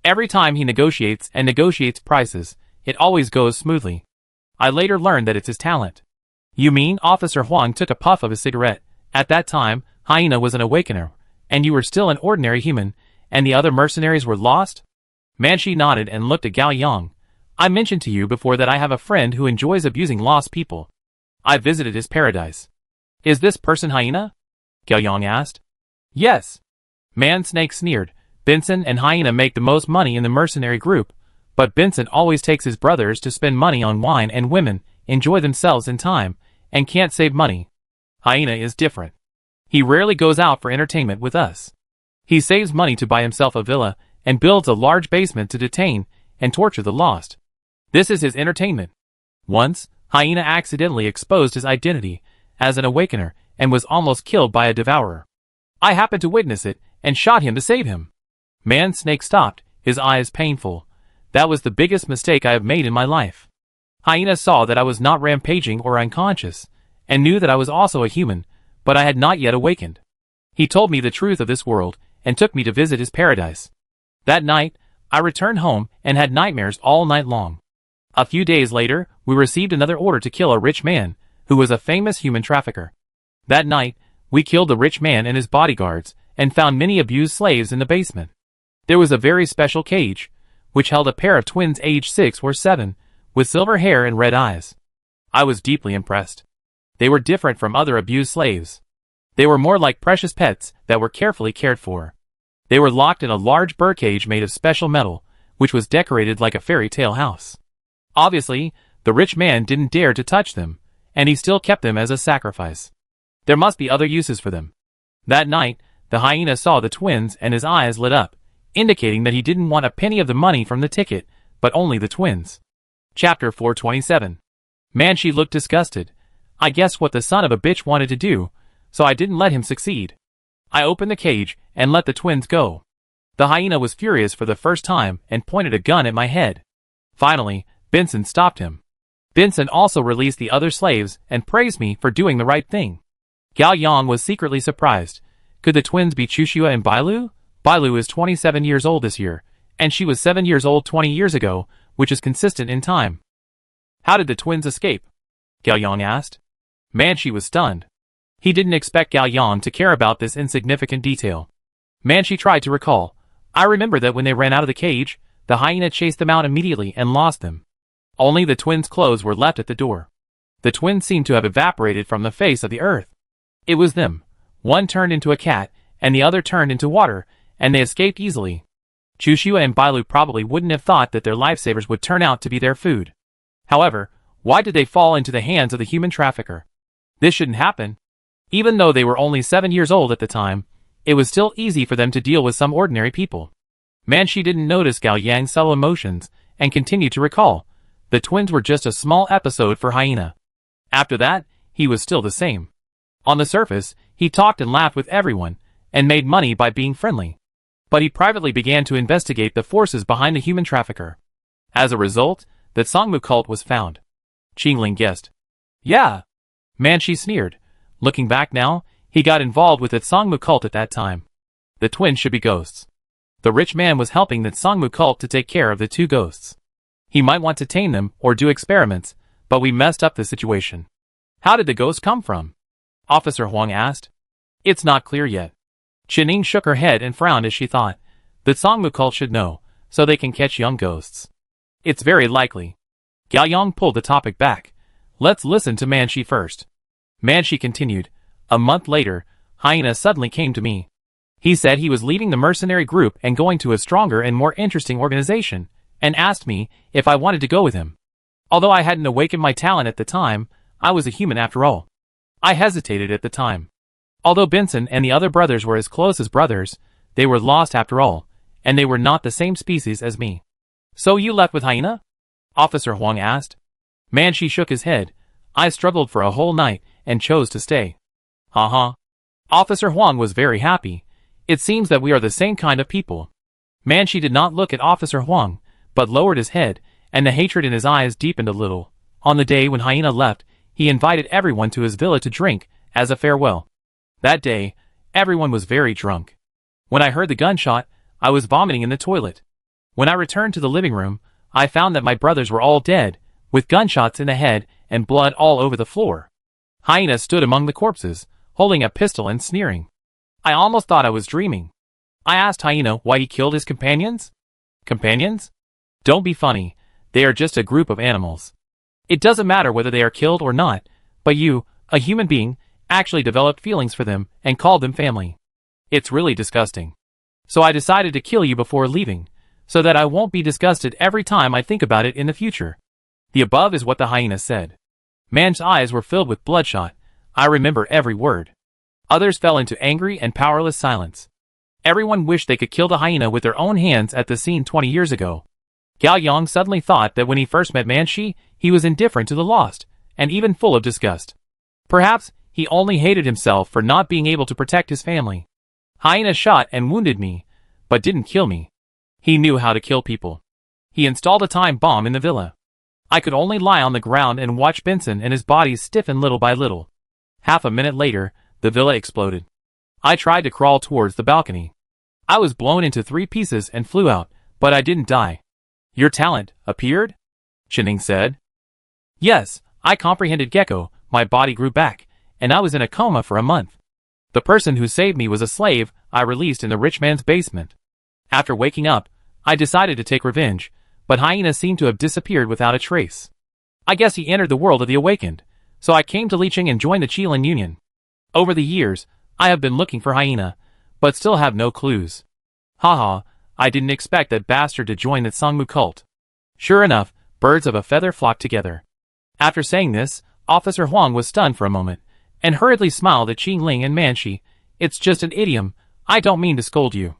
Every time he negotiates prices, it always goes smoothly. I later learned that it's his talent. You mean Officer Huang took a puff of his cigarette? At that time, Hyena was an awakener, and you were still an ordinary human, and the other mercenaries were lost? Manshi nodded and looked at Gao Yang. I mentioned to you before that I have a friend who enjoys abusing lost people. I visited his paradise. Is this person Hyena? Gao Yang asked. Yes. Man Snake sneered. Benson and Hyena make the most money in the mercenary group, but Benson always takes his brothers to spend money on wine and women, enjoy themselves in time, and can't save money. Hyena is different. He rarely goes out for entertainment with us. He saves money to buy himself a villa, and builds a large basement to detain and torture the lost. This is his entertainment. Once, Hyena accidentally exposed his identity as an awakener and was almost killed by a devourer. I happened to witness it and shot him to save him. Man Snake stopped, his eyes painful. That was the biggest mistake I have made in my life. Hyena saw that I was not rampaging or unconscious, and knew that I was also a human, but I had not yet awakened. He told me the truth of this world, and took me to visit his paradise. That night, I returned home and had nightmares all night long. A few days later, we received another order to kill a rich man, who was a famous human trafficker. That night, we killed the rich man and his bodyguards, and found many abused slaves in the basement. There was a very special cage, which held a pair of twins aged 6 or 7, with silver hair and red eyes. I was deeply impressed. They were different from other abused slaves. They were more like precious pets that were carefully cared for. They were locked in a large birdcage made of special metal, which was decorated like a fairy tale house. Obviously, the rich man didn't dare to touch them, and he still kept them as a sacrifice. There must be other uses for them. That night, the hyena saw the twins and his eyes lit up, indicating that he didn't want a penny of the money from the ticket, but only the twins. Chapter 427. Manshi looked disgusted. I guessed what the son of a bitch wanted to do, so I didn't let him succeed. I opened the cage and let the twins go. The hyena was furious for the first time and pointed a gun at my head. Finally, Benson stopped him. Benson also released the other slaves and praised me for doing the right thing. Gao Yang was secretly surprised. Could the twins be Chushua and Bailu? Bailu is 27 years old this year, and she was 7 years old 20 years ago, which is consistent in time. How did the twins escape? Gao Yang asked. Manshi was stunned. He didn't expect Gao Yang to care about this insignificant detail. Manshi tried to recall. I remember that when they ran out of the cage, the hyena chased them out immediately and lost them. Only the twins' clothes were left at the door. The twins seemed to have evaporated from the face of the earth. It was them. One turned into a cat, and the other turned into water, and they escaped easily. Chushua and Bailu probably wouldn't have thought that their lifesavers would turn out to be their food. However, why did they fall into the hands of the human trafficker? This shouldn't happen. Even though they were only 7 years old at the time, it was still easy for them to deal with some ordinary people. Manshi didn't notice Gao Yang's subtle emotions, and continued to recall. The twins were just a small episode for Hyena. After that, he was still the same. On the surface, he talked and laughed with everyone, and made money by being friendly. But he privately began to investigate the forces behind the human trafficker. As a result, the Songmu cult was found. Qingling guessed. Yeah. Manshi sneered. Looking back now, he got involved with the Songmu cult at that time. The twins should be ghosts. The rich man was helping the Songmu cult to take care of the 2 ghosts. He might want to tame them or do experiments, but we messed up the situation. How did the ghosts come from? Officer Huang asked. It's not clear yet. Qining shook her head and frowned as she thought. The Songmu cult should know, so they can catch young ghosts. It's very likely. Gao Yang pulled the topic back. Let's listen to Manshi first. Manshi continued. A month later, Hyena suddenly came to me. He said he was leaving the mercenary group and going to a stronger and more interesting organization, and asked me if I wanted to go with him. Although I hadn't awakened my talent at the time, I was a human after all. I hesitated at the time. Although Benson and the other brothers were as close as brothers, they were lost after all, and they were not the same species as me. So you left with Hyena? Officer Huang asked. Manshi shook his head. I struggled for a whole night, and chose to stay. Officer Huang was very happy. It seems that we are the same kind of people. Manshi did not look at Officer Huang, but lowered his head, and the hatred in his eyes deepened a little. On the day when Hyena left, he invited everyone to his villa to drink, as a farewell. That day, everyone was very drunk. When I heard the gunshot, I was vomiting in the toilet. When I returned to the living room, I found that my brothers were all dead, with gunshots in the head and blood all over the floor. Hyena stood among the corpses, holding a pistol and sneering. I almost thought I was dreaming. I asked Hyena why he killed his companions. Companions? Don't be funny, they are just a group of animals. It doesn't matter whether they are killed or not, but you, a human being, actually developed feelings for them and called them family. It's really disgusting. So I decided to kill you before leaving, so that I won't be disgusted every time I think about it in the future. The above is what the hyena said. Man's eyes were filled with bloodshot. I remember every word. Others fell into angry and powerless silence. Everyone wished they could kill the hyena with their own hands at the scene 20 years ago. Gao Yang suddenly thought that when he first met Manshi, he was indifferent to the lost, and even full of disgust. Perhaps he only hated himself for not being able to protect his family. Hyena shot and wounded me, but didn't kill me. He knew how to kill people. He installed a time bomb in the villa. I could only lie on the ground and watch Benson and his body stiffen little by little. Half a minute later, the villa exploded. I tried to crawl towards the balcony. I was blown into 3 pieces and flew out, but I didn't die. Your talent appeared? Chinning said. Yes, I comprehended Gecko, my body grew back, and I was in a coma for a month. The person who saved me was a slave I released in the rich man's basement. After waking up, I decided to take revenge, but Hyena seemed to have disappeared without a trace. I guess he entered the world of the awakened, so I came to Licheng and joined the Qilin Union. Over the years, I have been looking for Hyena, but still have no clues. Haha, I didn't expect that bastard to join the Sangmu cult. Sure enough, birds of a feather flock together. After saying this, Officer Huang was stunned for a moment, and hurriedly smiled at Qingling and Manshi. It's just an idiom, I don't mean to scold you.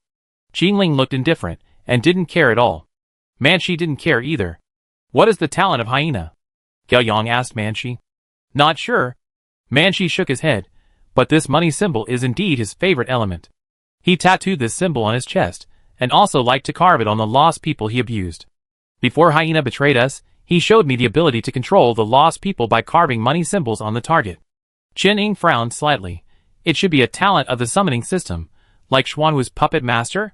Qingling looked indifferent, and didn't care at all. Manshi didn't care either. What is the talent of Hyena? Gao Yang asked Manshi. Not sure. Manshi shook his head, but this money symbol is indeed his favorite element. He tattooed this symbol on his chest, and also liked to carve it on the lost people he abused. Before Hyena betrayed us, he showed me the ability to control the lost people by carving money symbols on the target. Chen Ying frowned slightly. It should be a talent of the summoning system, like Xuanwu's puppet master?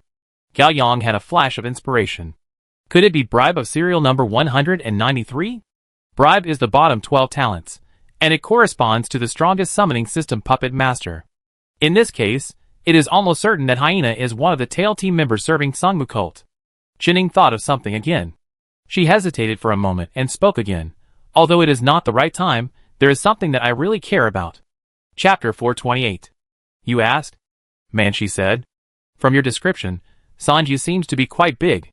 Gao Yang had a flash of inspiration. Could it be bribe of serial number 193? Bribe is the bottom 12 talents, and it corresponds to the strongest summoning system puppet master. In this case, it is almost certain that Hyena is one of the tail team members serving Sangmu cult. Chinning thought of something again. She hesitated for a moment and spoke again. Although it is not the right time, there is something that I really care about. Chapter 428. You asked? Manshi said. From your description, Sanju seems to be quite big.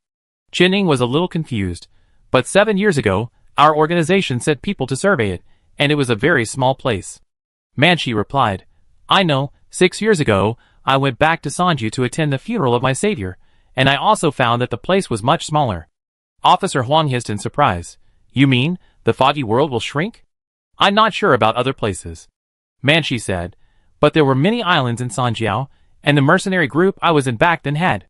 Chinning was a little confused, but 7 years ago, our organization sent people to survey it, and it was a very small place. Manshi replied, I know, 6 years ago, I went back to Sanju to attend the funeral of my savior, and I also found that the place was much smaller. Officer Huang hissed in surprise. You mean, the foggy world will shrink? I'm not sure about other places. Manshi said, but there were many islands in Sanjiao, and the mercenary group I was in back then had.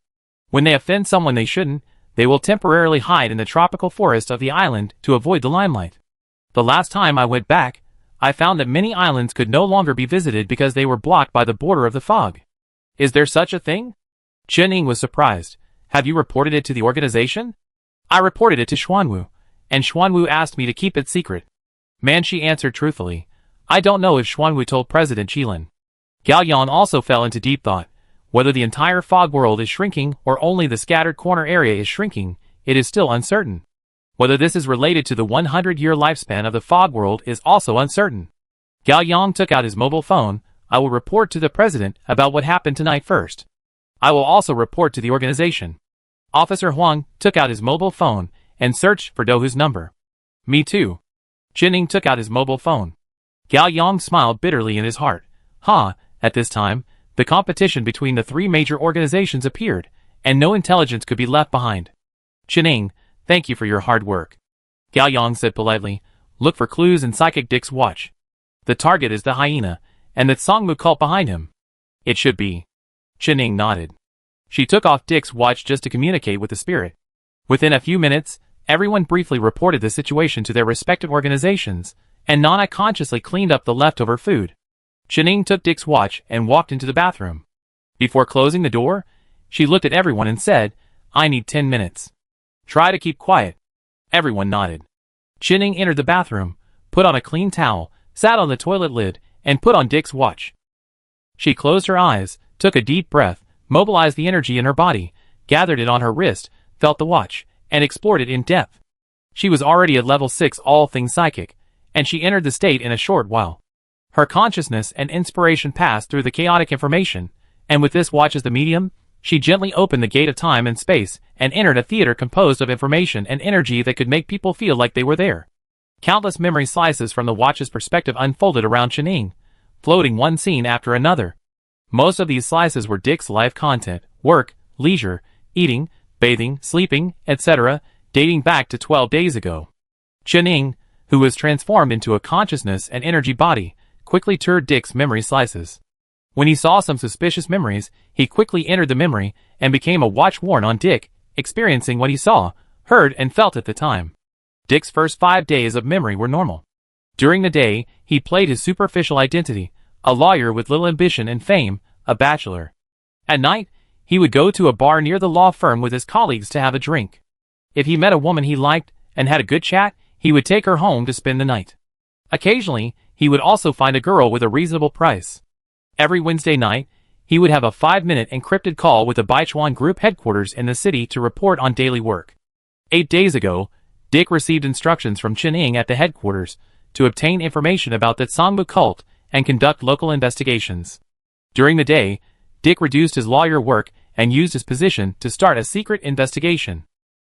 When they offend someone they shouldn't, they will temporarily hide in the tropical forest of the island to avoid the limelight. The last time I went back, I found that many islands could no longer be visited because they were blocked by the border of the fog. Is there such a thing? Chen Ying was surprised. Have you reported it to the organization? I reported it to Xuanwu, and Xuanwu asked me to keep it secret. Manshi answered truthfully. I don't know if Xuanwu told President Qilin. Gao Yan also fell into deep thought. Whether the entire fog world is shrinking or only the scattered corner area is shrinking, it is still uncertain. Whether this is related to the 100-year lifespan of the fog world is also uncertain. Gao Yang took out his mobile phone. I will report to the president about what happened tonight first. I will also report to the organization. Officer Huang took out his mobile phone and searched for Douhu's number. Me too. Chinning took out his mobile phone. Gao Yang smiled bitterly in his heart. At this time, the competition between the 3 major organizations appeared, and no intelligence could be left behind. Chinning, thank you for your hard work. Gao Yang said politely, look for clues in Psychic Dick's watch. The target is the hyena, and the Sangmu cult behind him. It should be. Chinning nodded. She took off Dick's watch just to communicate with the spirit. Within a few minutes, everyone briefly reported the situation to their respective organizations, and Nana consciously cleaned up the leftover food. Channing took Dick's watch and walked into the bathroom. Before closing the door, she looked at everyone and said, "I need 10 minutes. Try to keep quiet." Everyone nodded. Channing entered the bathroom, put on a clean towel, sat on the toilet lid, and put on Dick's watch. She closed her eyes, took a deep breath, mobilized the energy in her body, gathered it on her wrist, felt the watch, and explored it in depth. She was already at level 6 all things psychic, and she entered the state in a short while. Her consciousness and inspiration passed through the chaotic information, and with this watch as the medium, she gently opened the gate of time and space and entered a theater composed of information and energy that could make people feel like they were there. Countless memory slices from the watch's perspective unfolded around Channing, floating one scene after another. Most of these slices were Dick's life content, work, leisure, eating, bathing, sleeping, etc., dating back to 12 days ago. Channing, who was transformed into a consciousness and energy body, quickly toured Dick's memory slices. When he saw some suspicious memories, he quickly entered the memory and became a watch worn on Dick, experiencing what he saw, heard, and felt at the time. Dick's first 5 days of memory were normal. During the day, he played his superficial identity, a lawyer with little ambition and fame, a bachelor. At night, he would go to a bar near the law firm with his colleagues to have a drink. If he met a woman he liked and had a good chat, he would take her home to spend the night. Occasionally, he would also find a girl with a reasonable price. Every Wednesday night, he would have a 5-minute encrypted call with the Baichuan Group headquarters in the city to report on daily work. 8 days ago, Dick received instructions from Channing at the headquarters to obtain information about the Sangmu cult and conduct local investigations. During the day, Dick reduced his lawyer work and used his position to start a secret investigation.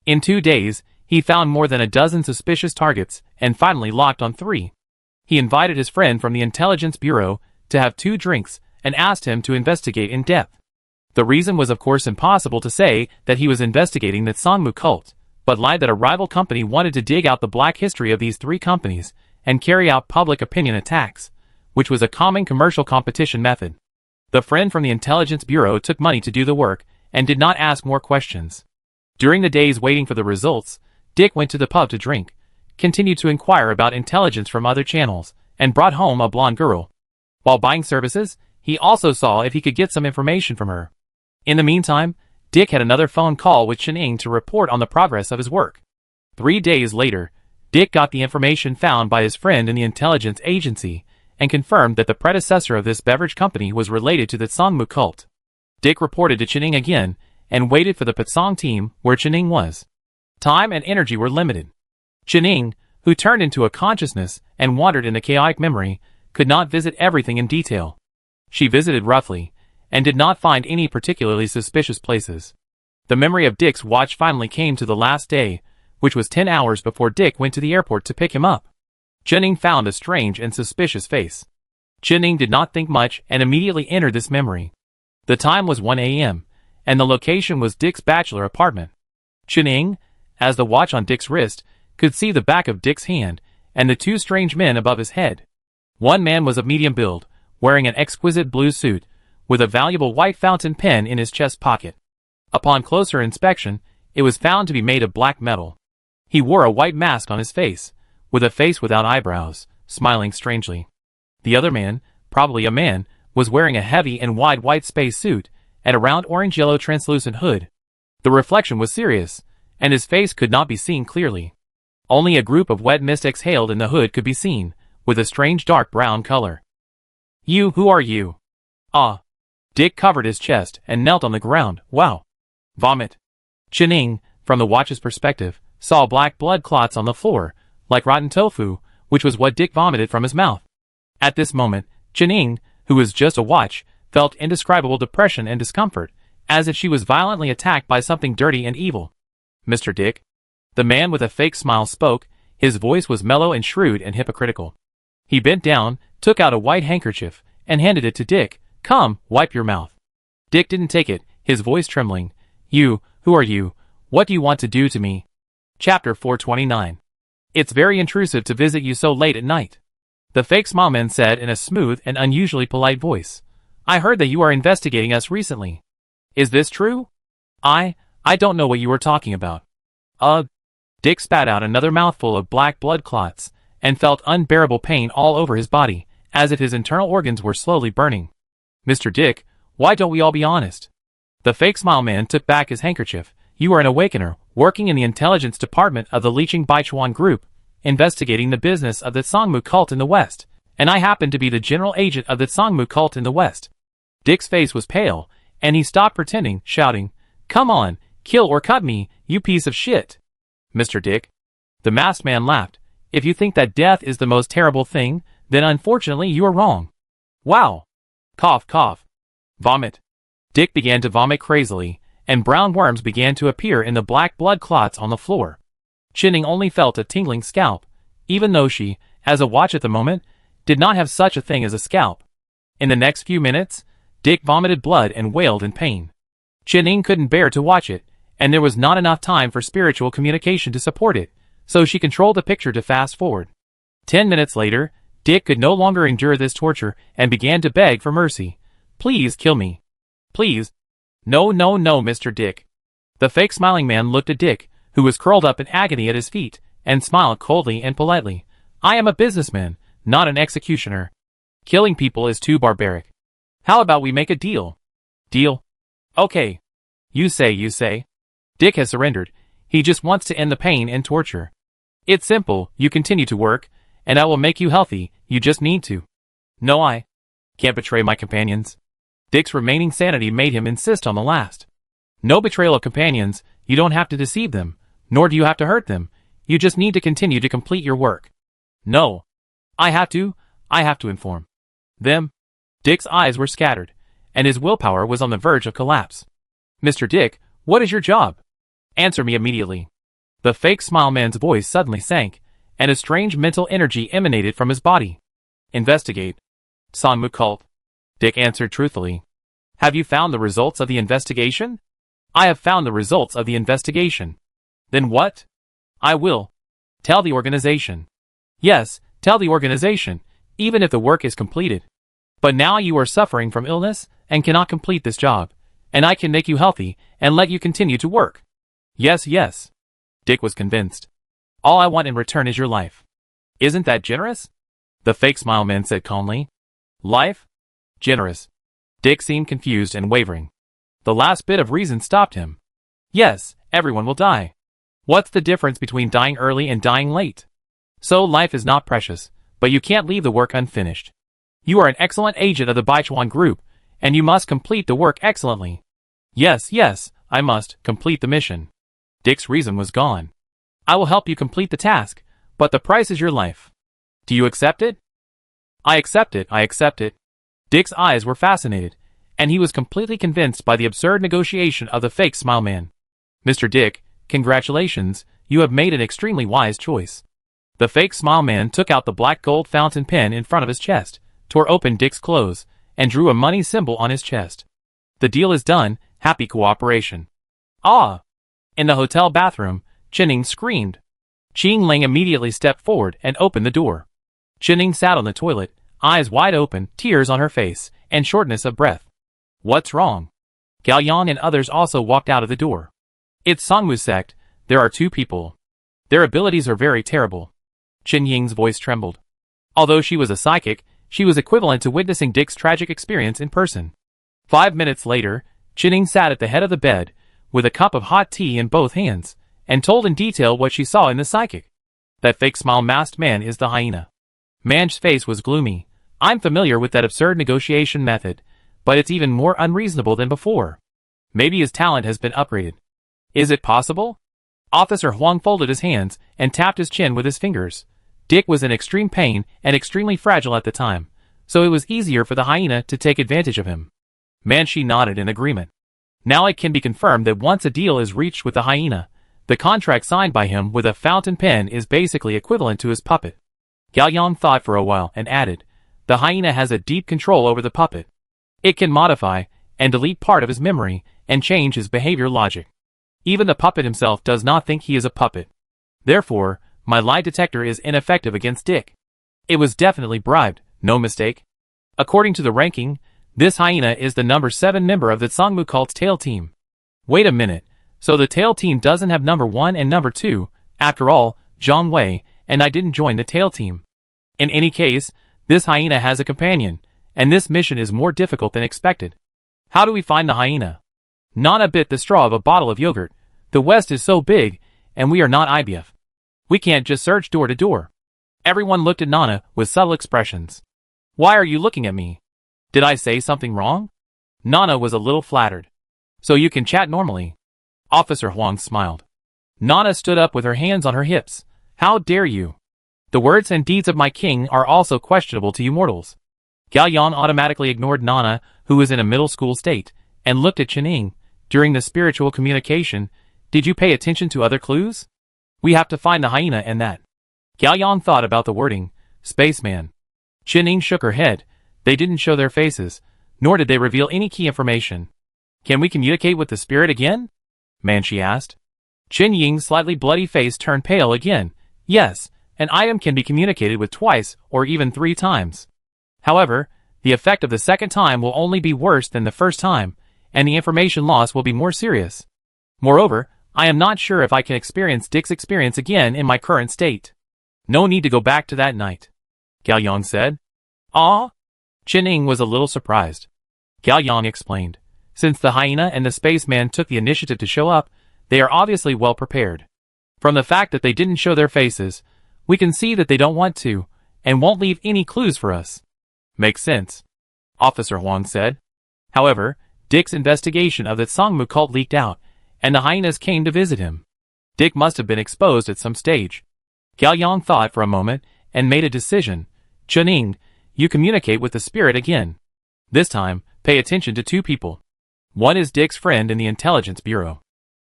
In 2 days, he found more than a dozen suspicious targets and finally locked on 3. He invited his friend from the Intelligence Bureau to have 2 drinks and asked him to investigate in depth. The reason was of course impossible to say that he was investigating the Sangmu cult, but lied that a rival company wanted to dig out the black history of these 3 companies and carry out public opinion attacks, which was a common commercial competition method. The friend from the Intelligence Bureau took money to do the work and did not ask more questions. During the days waiting for the results, Dick went to the pub to drink, continued to inquire about intelligence from other channels, and brought home a blonde girl. While buying services, he also saw if he could get some information from her. In the meantime, Dick had another phone call with Channing to report on the progress of his work. 3 days later, Dick got the information found by his friend in the intelligence agency and confirmed that the predecessor of this beverage company was related to the Sangmu cult. Dick reported to Channing again and waited for the Patsong team where Channing was. Time and energy were limited. Channing, who turned into a consciousness and wandered in a chaotic memory, could not visit everything in detail. She visited roughly, and did not find any particularly suspicious places. The memory of Dick's watch finally came to the last day, which was 10 hours before Dick went to the airport to pick him up. Channing found a strange and suspicious face. Channing did not think much and immediately entered this memory. The time was 1 a.m., and the location was Dick's bachelor apartment. Channing, as the watch on Dick's wrist, could see the back of Dick's hand and the 2 strange men above his head. One man was of medium build, wearing an exquisite blue suit, with a valuable white fountain pen in his chest pocket. Upon closer inspection, it was found to be made of black metal. He wore a white mask on his face, with a face without eyebrows, smiling strangely. The other man, probably a man, was wearing a heavy and wide white space suit and a round orange-yellow translucent hood. The reflection was serious, and his face could not be seen clearly. Only a group of wet mist exhaled in the hood could be seen, with a strange dark brown color. Who are you? Ah. Dick covered his chest and knelt on the ground. Wow. Vomit. Channing, from the watch's perspective, saw black blood clots on the floor, like rotten tofu, which was what Dick vomited from his mouth. At this moment, Channing, who was just a watch, felt indescribable depression and discomfort, as if she was violently attacked by something dirty and evil. Mr. Dick? The man with a fake smile spoke. His voice was mellow and shrewd and hypocritical. He bent down, took out a white handkerchief, and handed it to Dick. Come, wipe your mouth. Dick didn't take it, his voice trembling. Who are you? What do you want to do to me? Chapter 429. It's very intrusive to visit you so late at night. The fake smile man said in a smooth and unusually polite voice. I heard that you are investigating us recently. Is this true? I don't know what you are talking about. Dick spat out another mouthful of black blood clots, and felt unbearable pain all over his body, as if his internal organs were slowly burning. Mr. Dick, why don't we all be honest? The fake smile man took back his handkerchief. You are an awakener, working in the intelligence department of the Leeching Baichuan group, investigating the business of the Songmu cult in the West, and I happen to be the general agent of the Songmu cult in the West. Dick's face was pale, and he stopped pretending, shouting, Come on, kill or cut me, you piece of shit. Mr. Dick. The masked man laughed. If you think that death is the most terrible thing, then unfortunately you are wrong. Wow. Cough, cough. Vomit. Dick began to vomit crazily, and brown worms began to appear in the black blood clots on the floor. Chinning only felt a tingling scalp, even though she, as a watch at the moment, did not have such a thing as a scalp. In the next few minutes, Dick vomited blood and wailed in pain. Chinning couldn't bear to watch it, and there was not enough time for spiritual communication to support it, so she controlled the picture to fast forward. 10 minutes later, Dick could no longer endure this torture and began to beg for mercy. Please kill me. Please. No, no, no, Mr. Dick. The fake smiling man looked at Dick, who was curled up in agony at his feet, and smiled coldly and politely. I am a businessman, not an executioner. Killing people is too barbaric. How about we make a deal? Deal? Okay. You say. Dick has surrendered. He just wants to end the pain and torture. It's simple, you continue to work, and I will make you healthy, you just need to. No, I can't betray my companions. Dick's remaining sanity made him insist on the last. No betrayal of companions, you don't have to deceive them, nor do you have to hurt them, you just need to continue to complete your work. No. I have to inform them. Dick's eyes were scattered, and his willpower was on the verge of collapse. Mr. Dick, what is your job? Answer me immediately. The fake smile man's voice suddenly sank, and a strange mental energy emanated from his body. Investigate. Songmu cult. Dick answered truthfully. Have you found the results of the investigation? I have found the results of the investigation. Then what? I will tell the organization. Yes, tell the organization, even if the work is completed. But now you are suffering from illness and cannot complete this job, and I can make you healthy and let you continue to work. Yes, yes. Dick was convinced. All I want in return is your life. Isn't that generous? The fake smile man said calmly. Life? Generous. Dick seemed confused and wavering. The last bit of reason stopped him. Yes, everyone will die. What's the difference between dying early and dying late? So life is not precious, but you can't leave the work unfinished. You are an excellent agent of the Baichuan group, and you must complete the work excellently. Yes, yes, I must complete the mission. Dick's reason was gone. I will help you complete the task, but the price is your life. Do you accept it? I accept it. Dick's eyes were fascinated, and he was completely convinced by the absurd negotiation of the fake smile man. Mr. Dick, congratulations, you have made an extremely wise choice. The fake smile man took out the black gold fountain pen in front of his chest, tore open Dick's clothes, and drew a money symbol on his chest. The deal is done, happy cooperation. Ah! In the hotel bathroom, Chinning screamed. Qing Ling immediately stepped forward and opened the door. Chinning sat on the toilet, eyes wide open, tears on her face, and shortness of breath. What's wrong? Gao Yang and others also walked out of the door. It's Songmu sect, there are 2 people. Their abilities are very terrible. Qin Ying's voice trembled. Although she was a psychic, she was equivalent to witnessing Dick's tragic experience in person. 5 minutes later, Chinning sat at the head of the bed, with a cup of hot tea in both hands, and told in detail what she saw in the psychic. That fake smile masked man is the hyena. Man's face was gloomy. I'm familiar with that absurd negotiation method, but it's even more unreasonable than before. Maybe his talent has been upgraded. Is it possible? Officer Huang folded his hands and tapped his chin with his fingers. Dick was in extreme pain and extremely fragile at the time, so it was easier for the hyena to take advantage of him. Manshi nodded in agreement. Now it can be confirmed that once a deal is reached with the hyena, the contract signed by him with a fountain pen is basically equivalent to his puppet. Gao Yang thought for a while and added, the hyena has a deep control over the puppet. It can modify and delete part of his memory and change his behavior logic. Even the puppet himself does not think he is a puppet. Therefore, my lie detector is ineffective against Dick. It was definitely bribed, no mistake. According to the ranking, this hyena is the number 7 member of the Songmu cult's tail team. Wait a minute, so the tail team doesn't have number 1 and number 2, after all, Zhang Wei and I didn't join the tail team. In any case, this hyena has a companion, and this mission is more difficult than expected. How do we find the hyena? Nana bit the straw of a bottle of yogurt. The West is so big, and we are not IBF. We can't just search door to door. Everyone looked at Nana with subtle expressions. Why are you looking at me? Did I say something wrong? Nana was a little flattered. So you can chat normally. Officer Huang smiled. Nana stood up with her hands on her hips. How dare you? The words and deeds of my king are also questionable to you mortals. Gao Yang automatically ignored Nana, who was in a middle school state, and looked at Qining. During the spiritual communication, did you pay attention to other clues? We have to find the hyena and that. Gao Yang thought about the wording, spaceman. Qining shook her head. They didn't show their faces, nor did they reveal any key information. Can we communicate with the spirit again? Manshi asked. Qin Ying's slightly bloody face turned pale again. Yes, an item can be communicated with twice or even 3 times. However, the effect of the second time will only be worse than the first time, and the information loss will be more serious. Moreover, I am not sure if I can experience Dick's experience again in my current state. No need to go back to that night, Gao Yang said. Ah? Qining was a little surprised. Gao Yang explained. Since the hyena and the spaceman took the initiative to show up, they are obviously well prepared. From the fact that they didn't show their faces, we can see that they don't want to, and won't leave any clues for us. Makes sense, Officer Huang said. However, Dick's investigation of the Sangmu cult leaked out, and the hyenas came to visit him. Dick must have been exposed at some stage. Gao Yang thought for a moment, and made a decision. Qining, you communicate with the spirit again. This time, pay attention to 2 people. One is Dick's friend in the Intelligence Bureau.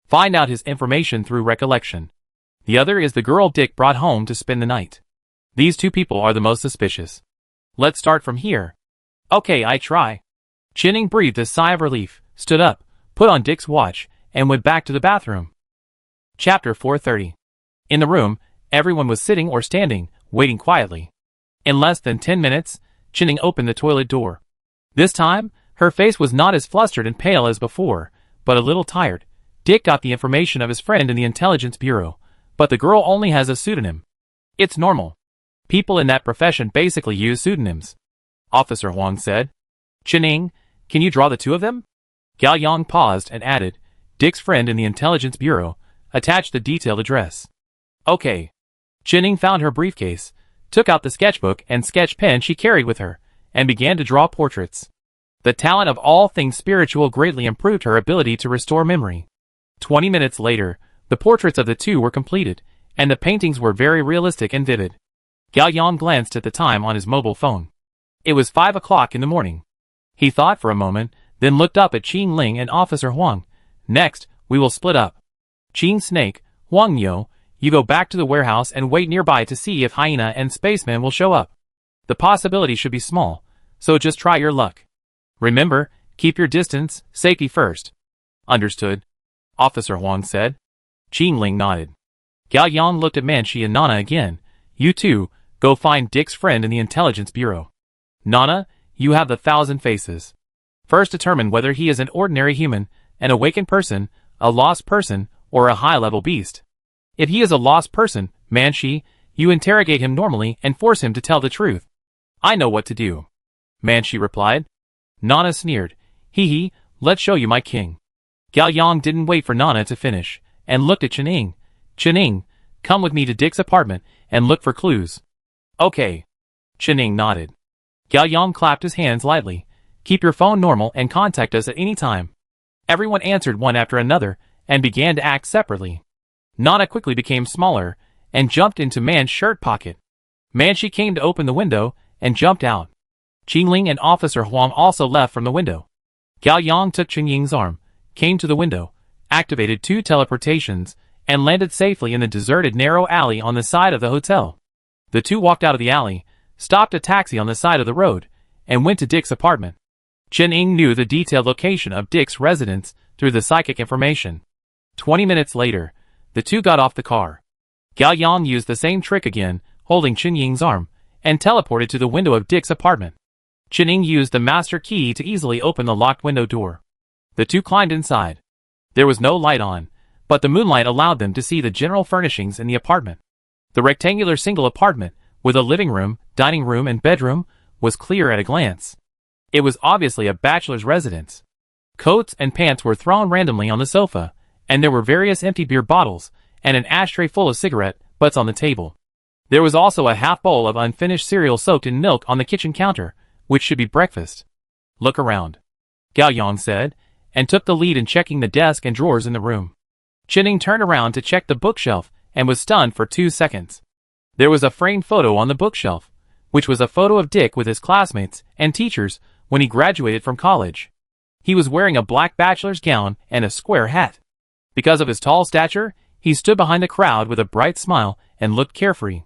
Find out his information through recollection. The other is the girl Dick brought home to spend the night. These 2 people are the most suspicious. Let's start from here. Okay, I try. Qining breathed a sigh of relief, stood up, put on Dick's watch, and went back to the bathroom. Chapter 430. In the room, everyone was sitting or standing, waiting quietly. In less than 10 minutes, Qining opened the toilet door. This time, her face was not as flustered and pale as before, but a little tired. Dick got the information of his friend in the Intelligence Bureau, but the girl only has a pseudonym. It's normal. People in that profession basically use pseudonyms, Officer Huang said. Qining, can you draw the 2 of them? Gao Yang paused and added, Dick's friend in the Intelligence Bureau, attached the detailed address. Okay. Qining found her briefcase, took out the sketchbook and sketch pen she carried with her, and began to draw portraits. The talent of all things spiritual greatly improved her ability to restore memory. 20 minutes later, the portraits of the 2 were completed, and the paintings were very realistic and vivid. Gao Yang glanced at the time on his mobile phone. It was 5 o'clock in the morning. He thought for a moment, then looked up at Qing Ling and Officer Huang. Next, we will split up. Qing Snake, Huang Yo, you go back to the warehouse and wait nearby to see if hyena and spaceman will show up. The possibility should be small, so just try your luck. Remember, keep your distance, safety first. Understood, Officer Huang said. Qing Ling nodded. Gao Yang looked at Manshi and Nana again. You 2, go find Dick's friend in the Intelligence Bureau. Nana, you have the 1,000 faces. First determine whether he is an ordinary human, an awakened person, a lost person, or a high-level beast. If he is a lost person, Manshi, you interrogate him normally and force him to tell the truth. I know what to do, Manshi replied. Nana sneered. Hee, let's show you my king. Gao Yang didn't wait for Nana to finish, and looked at Qining. Qining, come with me to Dick's apartment, and look for clues. Okay. Qining nodded. Gao Yang clapped his hands lightly. Keep your phone normal and contact us at any time. Everyone answered one after another, and began to act separately. Nana quickly became smaller, and jumped into Man's shirt pocket. Manshi came to open the window, and jumped out. Qingling and Officer Huang also left from the window. Gao Yang took Qingying's arm, came to the window, activated 2 teleportations, and landed safely in the deserted narrow alley on the side of the hotel. The 2 walked out of the alley, stopped a taxi on the side of the road, and went to Dick's apartment. Qining knew the detailed location of Dick's residence through the psychic information. 20 minutes later, the 2 got off the car. Gao Yang used the same trick again, holding Qingying's arm, and teleported to the window of Dick's apartment. Qining used the master key to easily open the locked window door. The 2 climbed inside. There was no light on, but the moonlight allowed them to see the general furnishings in the apartment. The rectangular single apartment, with a living room, dining room, and bedroom, was clear at a glance. It was obviously a bachelor's residence. Coats and pants were thrown randomly on the sofa, and there were various empty beer bottles and an ashtray full of cigarette butts on the table. There was also a half bowl of unfinished cereal soaked in milk on the kitchen counter, which should be breakfast. "Look around," Gao Yang said, and took the lead in checking the desk and drawers in the room. Chinning turned around to check the bookshelf and was stunned for 2 seconds. There was a framed photo on the bookshelf, which was a photo of Dick with his classmates and teachers when he graduated from college. He was wearing a black bachelor's gown and a square hat. Because of his tall stature, he stood behind the crowd with a bright smile and looked carefree.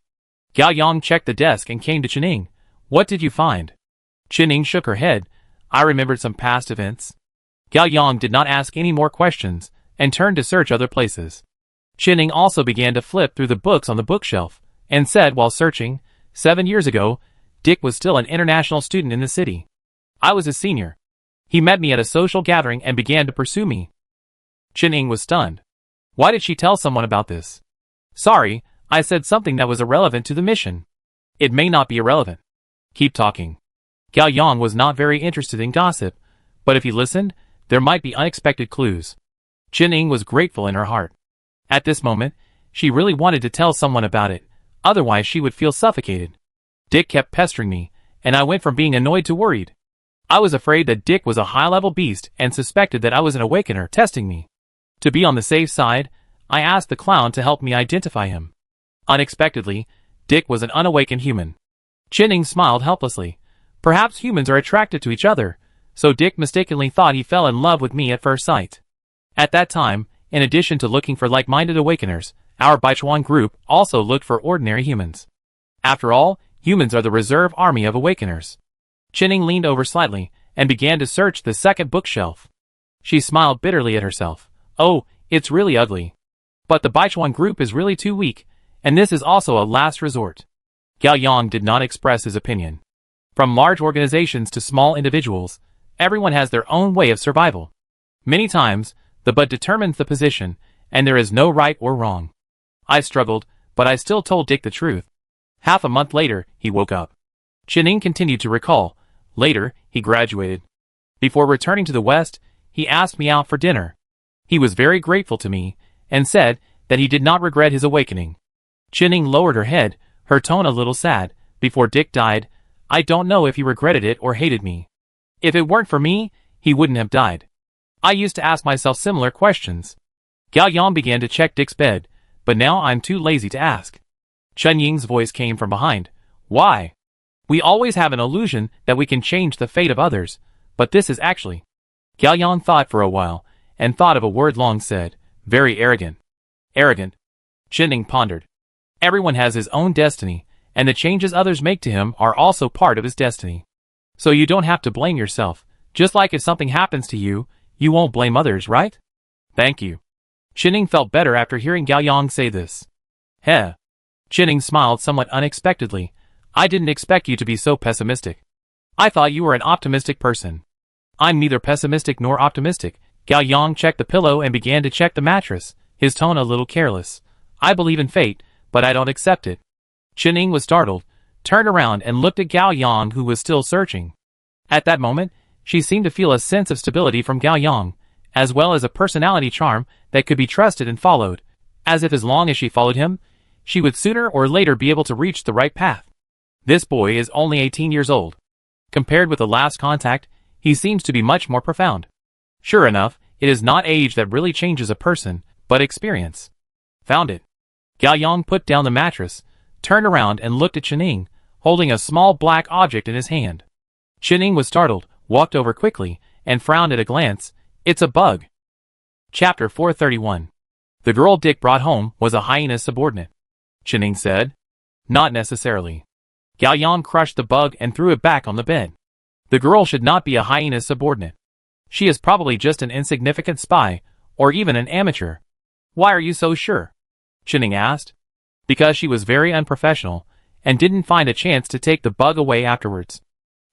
Gao Yang checked the desk and came to Chinning. "What did you find?" Chinning shook her head. "I remembered some past events." Gao Yang did not ask any more questions and turned to search other places. Chinning also began to flip through the books on the bookshelf and said while searching, 7 years ago, Dick was still an international student in the city. I was his senior. He met me at a social gathering and began to pursue me." Chinning was stunned. Why did she tell someone about this? "Sorry, I said something that was irrelevant to the mission." "It may not be irrelevant. Keep talking." Gao Yang was not very interested in gossip, but if he listened, there might be unexpected clues. Chinning was grateful in her heart. At this moment, she really wanted to tell someone about it, otherwise she would feel suffocated. "Dick kept pestering me, and I went from being annoyed to worried. I was afraid that Dick was a high-level beast and suspected that I was an awakener testing me. To be on the safe side, I asked the clown to help me identify him. Unexpectedly, Dick was an unawakened human." Chinning smiled helplessly. "Perhaps humans are attracted to each other, so Dick mistakenly thought he fell in love with me at first sight. At that time, in addition to looking for like-minded awakeners, our Baichuan group also looked for ordinary humans. After all, humans are the reserve army of awakeners." Chinning leaned over slightly and began to search the second bookshelf. She smiled bitterly at herself. "Oh, it's really ugly. But the Baichuan group is really too weak, and this is also a last resort." Gao Yang did not express his opinion. From large organizations to small individuals, everyone has their own way of survival. Many times, the but determines the position, and there is no right or wrong. I struggled, but I still told Dick the truth. Half a month later, he woke up. Chinning continued to recall. Later, he graduated. Before returning to the West, he asked me out for dinner. He was very grateful to me, and said that he did not regret his awakening. Chinning lowered her head, her tone a little sad. "Before Dick died, I don't know if he regretted it or hated me. If it weren't for me, he wouldn't have died." I used to ask myself similar questions. Gao Yang began to check Dick's bed, but now I'm too lazy to ask. Chen Ying's voice came from behind. "Why? We always have an illusion that we can change the fate of others, but this is actually..." Gao Yang thought for a while, and thought of a word Long said. "Very arrogant." "Arrogant?" Chinning pondered. Everyone has his own destiny, and the changes others make to him are also part of his destiny. So you don't have to blame yourself, just like if something happens to you, you won't blame others, right? "Thank you." Chinning felt better after hearing Gao Yang say this. "Heh." Chinning smiled somewhat unexpectedly. "I didn't expect you to be so pessimistic. I thought you were an optimistic person." "I'm neither pessimistic nor optimistic." Gao Yang checked the pillow and began to check the mattress, his tone a little careless. "I believe in fate, but I don't accept it." Chinning was startled, turned around and looked at Gao Yang, who was still searching. At that moment, she seemed to feel a sense of stability from Gao Yang, as well as a personality charm that could be trusted and followed, as if as long as she followed him, she would sooner or later be able to reach the right path. This boy is only 18 years old. Compared with the last contact, he seems to be much more profound. Sure enough, it is not age that really changes a person, but experience. Found it. Gao Yang put down the mattress, turned around and looked at Chinning, holding a small black object in his hand. Chinning was startled, walked over quickly, and frowned at a glance. "It's a bug." Chapter 431. The girl Dick brought home was a hyena's subordinate. Chinning said. "Not necessarily." Gao Yang crushed the bug and threw it back on the bed. "The girl should not be a hyena's subordinate. She is probably just an insignificant spy, or even an amateur." "Why are you so sure?" Chinning asked. "Because she was very unprofessional, and didn't find a chance to take the bug away afterwards."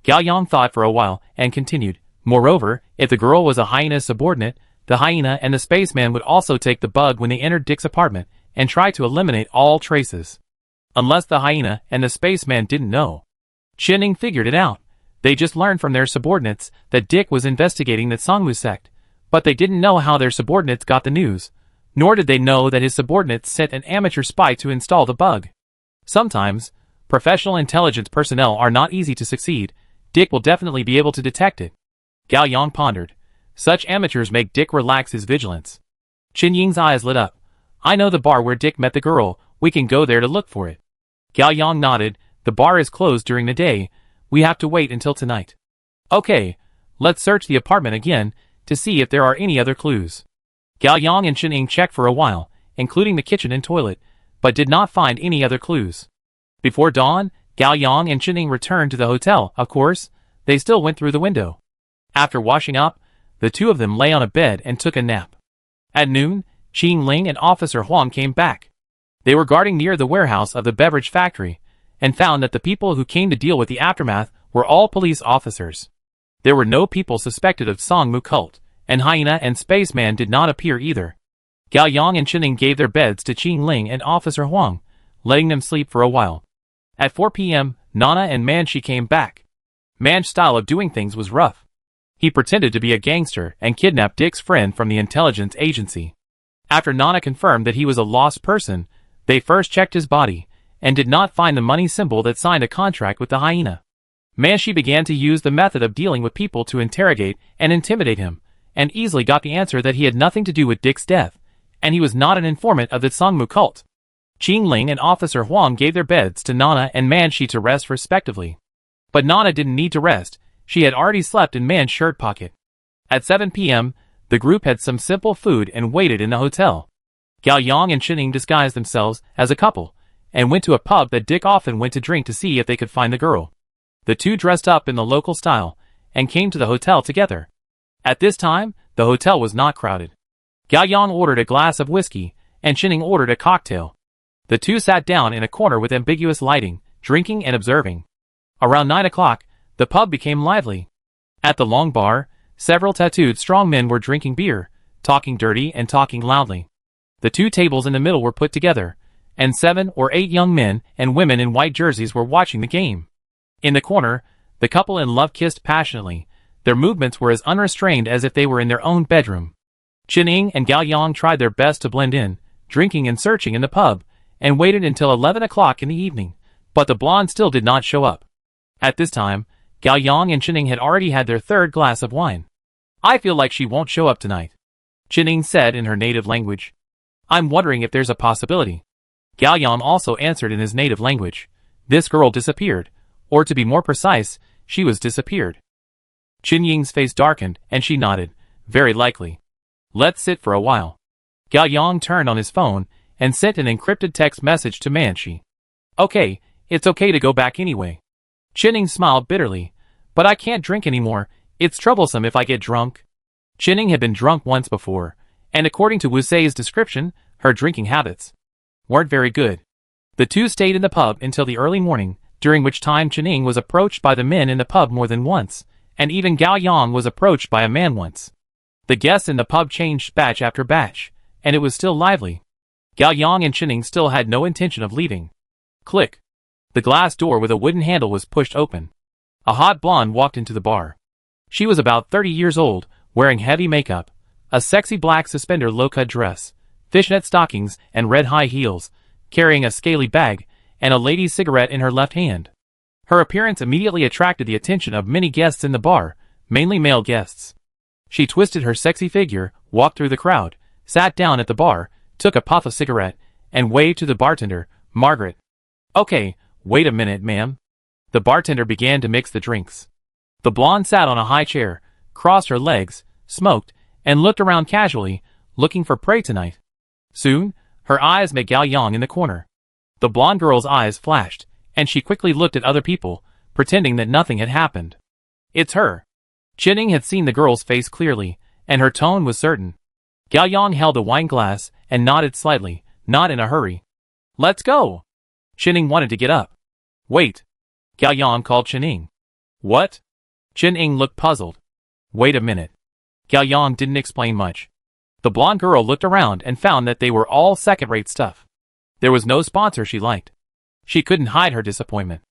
Gao Yang thought for a while, and continued. "Moreover, if the girl was a hyena's subordinate, the hyena and the spaceman would also take the bug when they entered Dick's apartment, and try to eliminate all traces. Unless the hyena and the spaceman didn't know. Qining figured it out. They just learned from their subordinates that Dick was investigating the Songmu sect, but they didn't know how their subordinates got the news, nor did they know that his subordinates sent an amateur spy to install the bug. Sometimes, professional intelligence personnel are not easy to succeed. Dick will definitely be able to detect it. Gao Yang pondered. Such amateurs make Dick relax his vigilance. Qin Ying's eyes lit up. I know the bar where Dick met the girl. We can go there to look for it. Gao Yang nodded. The bar is closed during the day. We have to wait until tonight. Okay, let's search the apartment again to see if there are any other clues. Gao Yang and Qin Ying checked for a while, including the kitchen and toilet, but did not find any other clues. Before dawn, Gao Yang and Qin Ying returned to the hotel. Of course, they still went through the window. After washing up, the two of them lay on a bed and took a nap. At noon, Qing Ling and Officer Huang came back. They were guarding near the warehouse of the beverage factory, and found that the people who came to deal with the aftermath were all police officers. There were no people suspected of Songmu cult, and hyena and spaceman did not appear either. Gao Yang and Qin Ying gave their beds to Qing Ling and Officer Huang, letting them sleep for a while. At 4 p.m., Nana and Manshi came back. Man's style of doing things was rough. He pretended to be a gangster and kidnapped Dick's friend from the intelligence agency. After Nana confirmed that he was a lost person, they first checked his body, and did not find the money symbol that signed a contract with the hyena. Manshi began to use the method of dealing with people to interrogate and intimidate him, and easily got the answer that he had nothing to do with Dick's death, and he was not an informant of the Songmu cult. Qing Ling and Officer Huang gave their beds to Nana and Manshi to rest respectively. But Nana didn't need to rest, she had already slept in Man's shirt pocket. At 7 p.m., the group had some simple food and waited in the hotel. Gao Yang and Qin Ying disguised themselves as a couple, and went to a pub that Dick often went to drink to see if they could find the girl. The two dressed up in the local style, and came to the hotel together. At this time, the hotel was not crowded. Gao Yang ordered a glass of whiskey, and Qin Ying ordered a cocktail. The two sat down in a corner with ambiguous lighting, drinking and observing. Around 9 o'clock, the pub became lively. At the long bar, several tattooed strong men were drinking beer, talking dirty and talking loudly. The two tables in the middle were put together, and 7 or 8 young men and women in white jerseys were watching the game. In the corner, the couple in love kissed passionately. Their movements were as unrestrained as if they were in their own bedroom. Qin Ying and Gao Yang tried their best to blend in, drinking and searching in the pub, and waited until 11 o'clock in the evening, but the blonde still did not show up. At this time, Gao Yang and Qin Ying had already had their third glass of wine. I feel like she won't show up tonight, Qin Ying said in her native language. I'm wondering if there's a possibility. Gao Yang also answered in his native language. This girl disappeared, or to be more precise, she was disappeared. Qin Ying's face darkened, and she nodded. Very likely. Let's sit for a while. Gao Yang turned on his phone, and sent an encrypted text message to Manshi. Okay, it's okay to go back anyway. Qin Ying smiled bitterly. But I can't drink anymore, it's troublesome if I get drunk. Qin Ying had been drunk once before, and according to Wu Sei's description, her drinking habits weren't very good. The two stayed in the pub until the early morning, during which time Qin Ying was approached by the men in the pub more than once, and even Gao Yang was approached by a man once. The guests in the pub changed batch after batch, and it was still lively. Gao Yang and Qin Ying still had no intention of leaving. Click. The glass door with a wooden handle was pushed open. A hot blonde walked into the bar. She was about 30 years old, wearing heavy makeup, a sexy black suspender low-cut dress, fishnet stockings and red high heels, carrying a scaly bag, and a lady's cigarette in her left hand. Her appearance immediately attracted the attention of many guests in the bar, mainly male guests. She twisted her sexy figure, walked through the crowd, sat down at the bar, took a puff of cigarette, and waved to the bartender, Margaret. Okay, wait a minute, ma'am. The bartender began to mix the drinks. The blonde sat on a high chair, crossed her legs, smoked, and looked around casually, looking for prey tonight. Soon, her eyes met Gao Yang in the corner. The blonde girl's eyes flashed, and she quickly looked at other people, pretending that nothing had happened. It's her. Qin Ying had seen the girl's face clearly, and her tone was certain. Gao Yang held a wine glass and nodded slightly, not in a hurry. Let's go. Qin Ying wanted to get up. Wait. Gao Yang called Qin Ying. What? Qin Ying looked puzzled. Wait a minute. Gao Yang didn't explain much. The blonde girl looked around and found that they were all second-rate stuff. There was no sponsor she liked. She couldn't hide her disappointment.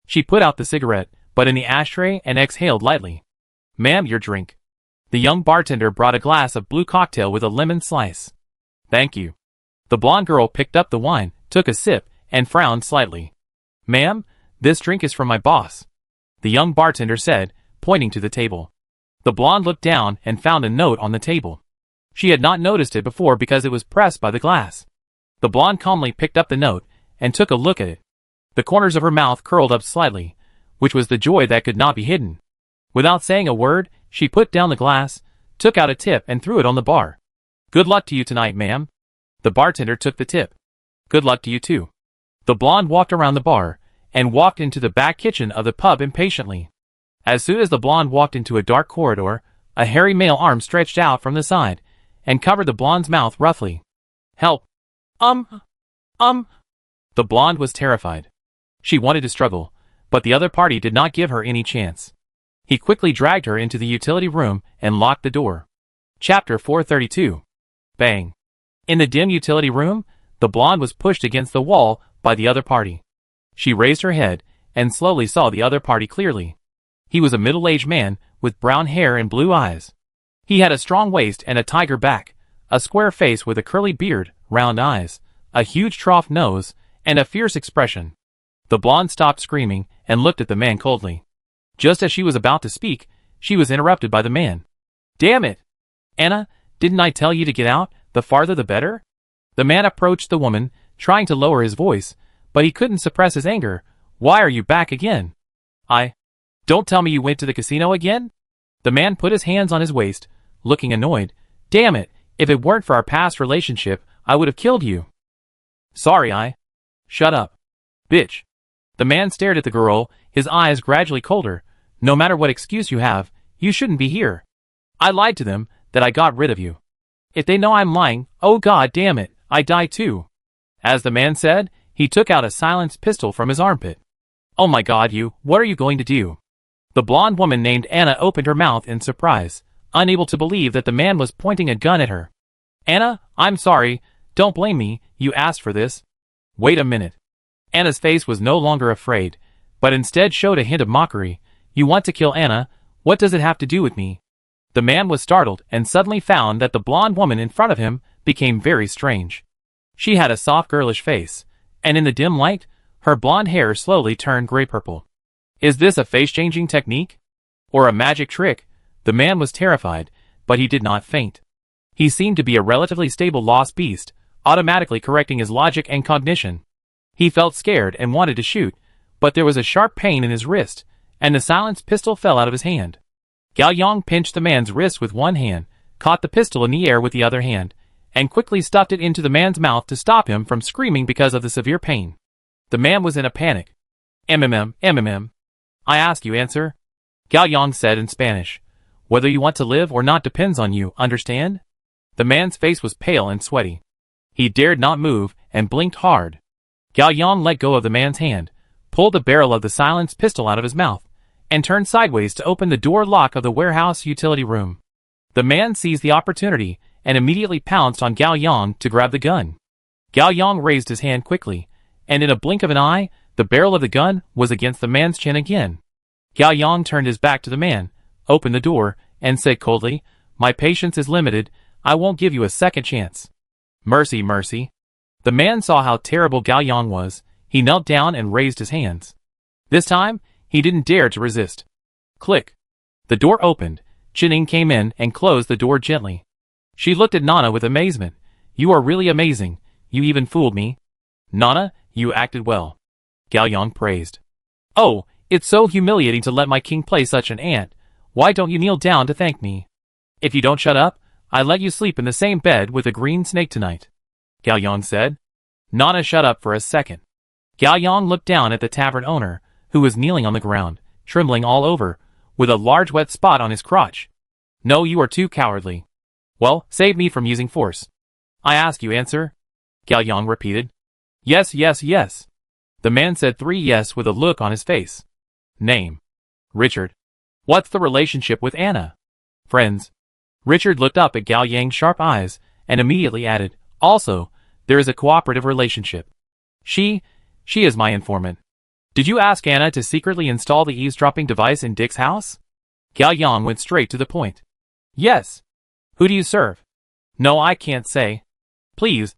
She put out the cigarette, but in the ashtray, and exhaled lightly. "Ma'am, your drink." The young bartender brought a glass of blue cocktail with a lemon slice. "Thank you." The blonde girl picked up the wine, took a sip, and frowned slightly. "Ma'am, this drink is from my boss," the young bartender said, pointing to the table. The blonde looked down and found a note on the table. She had not noticed it before because it was pressed by the glass. The blonde calmly picked up the note and took a look at it. The corners of her mouth curled up slightly, which was the joy that could not be hidden. Without saying a word, she put down the glass, took out a tip and threw it on the bar. "Good luck to you tonight, ma'am." The bartender took the tip. "Good luck to you too." The blonde walked around the bar, and walked into the back kitchen of the pub impatiently. As soon as the blonde walked into a dark corridor, a hairy male arm stretched out from the side, and covered the blonde's mouth roughly. "Help! The blonde was terrified. She wanted to struggle, but the other party did not give her any chance. He quickly dragged her into the utility room and locked the door. Chapter 432. Bang. In the dim utility room, the blonde was pushed against the wall by the other party. She raised her head and slowly saw the other party clearly. He was a middle-aged man with brown hair and blue eyes. He had a strong waist and a tiger back, a square face with a curly beard, round eyes, a huge trough nose, and a fierce expression. The blonde stopped screaming and looked at the man coldly. Just as she was about to speak, she was interrupted by the man. "Damn it! Anna, didn't I tell you to get out? The farther the better?" The man approached the woman, trying to lower his voice, but he couldn't suppress his anger. "Why are you back again?" Don't tell me you went to the casino again?" The man put his hands on his waist, looking annoyed. "Damn it, if it weren't for our past relationship, I would have killed you." "Sorry, Shut up. Bitch." The man stared at the girl, his eyes gradually colder. "No matter what excuse you have, you shouldn't be here. I lied to them, that I got rid of you. If they know I'm lying, oh god damn it, I die too." As the man said, he took out a silenced pistol from his armpit. "Oh my god, what are you going to do?" The blonde woman named Anna opened her mouth in surprise, unable to believe that the man was pointing a gun at her. "Anna, I'm sorry, don't blame me, you asked for this." "Wait a minute." Anna's face was no longer afraid, but instead showed a hint of mockery. "You want to kill Anna? What does it have to do with me?" The man was startled and suddenly found that the blonde woman in front of him became very strange. She had a soft girlish face, and in the dim light, her blonde hair slowly turned gray-purple. Is this a face-changing technique? Or a magic trick? The man was terrified, but he did not faint. He seemed to be a relatively stable lost beast, automatically correcting his logic and cognition. He felt scared and wanted to shoot, but there was a sharp pain in his wrist, and the silenced pistol fell out of his hand. Gao Yang pinched the man's wrist with one hand, caught the pistol in the air with the other hand, and quickly stuffed it into the man's mouth to stop him from screaming because of the severe pain. The man was in a panic. "MMM. I ask you answer," Gao Yang said in Spanish. "Whether you want to live or not depends on you, understand?" The man's face was pale and sweaty. He dared not move and blinked hard. Gao Yang let go of the man's hand, pulled the barrel of the silenced pistol out of his mouth, and turned sideways to open the door lock of the warehouse utility room. The man seized the opportunity and immediately pounced on Gao Yang to grab the gun. Gao Yang raised his hand quickly, and in a blink of an eye, the barrel of the gun was against the man's chin again. Gao Yang turned his back to the man, opened the door, and said coldly, "My patience is limited, I won't give you a second chance." "Mercy." The man saw how terrible Gao Yang was. He knelt down and raised his hands. This time, he didn't dare to resist. Click. The door opened. Chining came in and closed the door gently. She looked at Nana with amazement. "You are really amazing. You even fooled me." "Nana, you acted well," Gao Yang praised. "Oh, it's so humiliating to let my king play such an ant. Why don't you kneel down to thank me? If you don't shut up, I let you sleep in the same bed with a green snake tonight," Gao Yang said. Nana shut up for a second. Gao Yang looked down at the tavern owner, who was kneeling on the ground, trembling all over, with a large wet spot on his crotch. "No, you are too cowardly." "Well, save me from using force." "I ask you answer," Gao Yang repeated. Yes. The man said 3 yes with a look on his face. "Name?" "Richard." "What's the relationship with Anna?" "Friends." Richard looked up at Gao Yang's sharp eyes, and immediately added, "Also, there is a cooperative relationship. She She is my informant. Did you ask Anna to secretly install the eavesdropping device in Dick's house? Gao Yang went straight to the point. Yes. Who do you serve? No, I can't say. Please.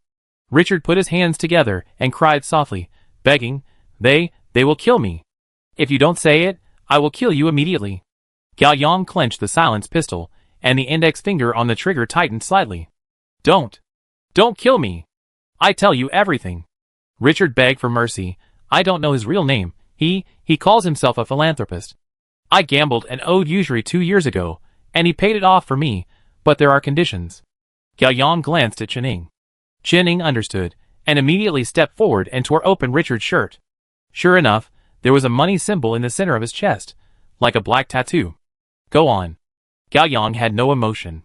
Richard put his hands together and cried softly, begging, They will kill me. If you don't say it, I will kill you immediately. Gao Yang clenched the silenced pistol, and the index finger on the trigger tightened slightly. Don't kill me. I tell you everything. Richard begged for mercy. I don't know his real name. He calls himself a philanthropist. I gambled and owed usury 2 years ago, and he paid it off for me, but there are conditions. Gao Yang glanced at Chen Ning understood, and immediately stepped forward and tore open Richard's shirt. Sure enough, there was a money symbol in the center of his chest, like a black tattoo. Go on. Gao Yang had no emotion.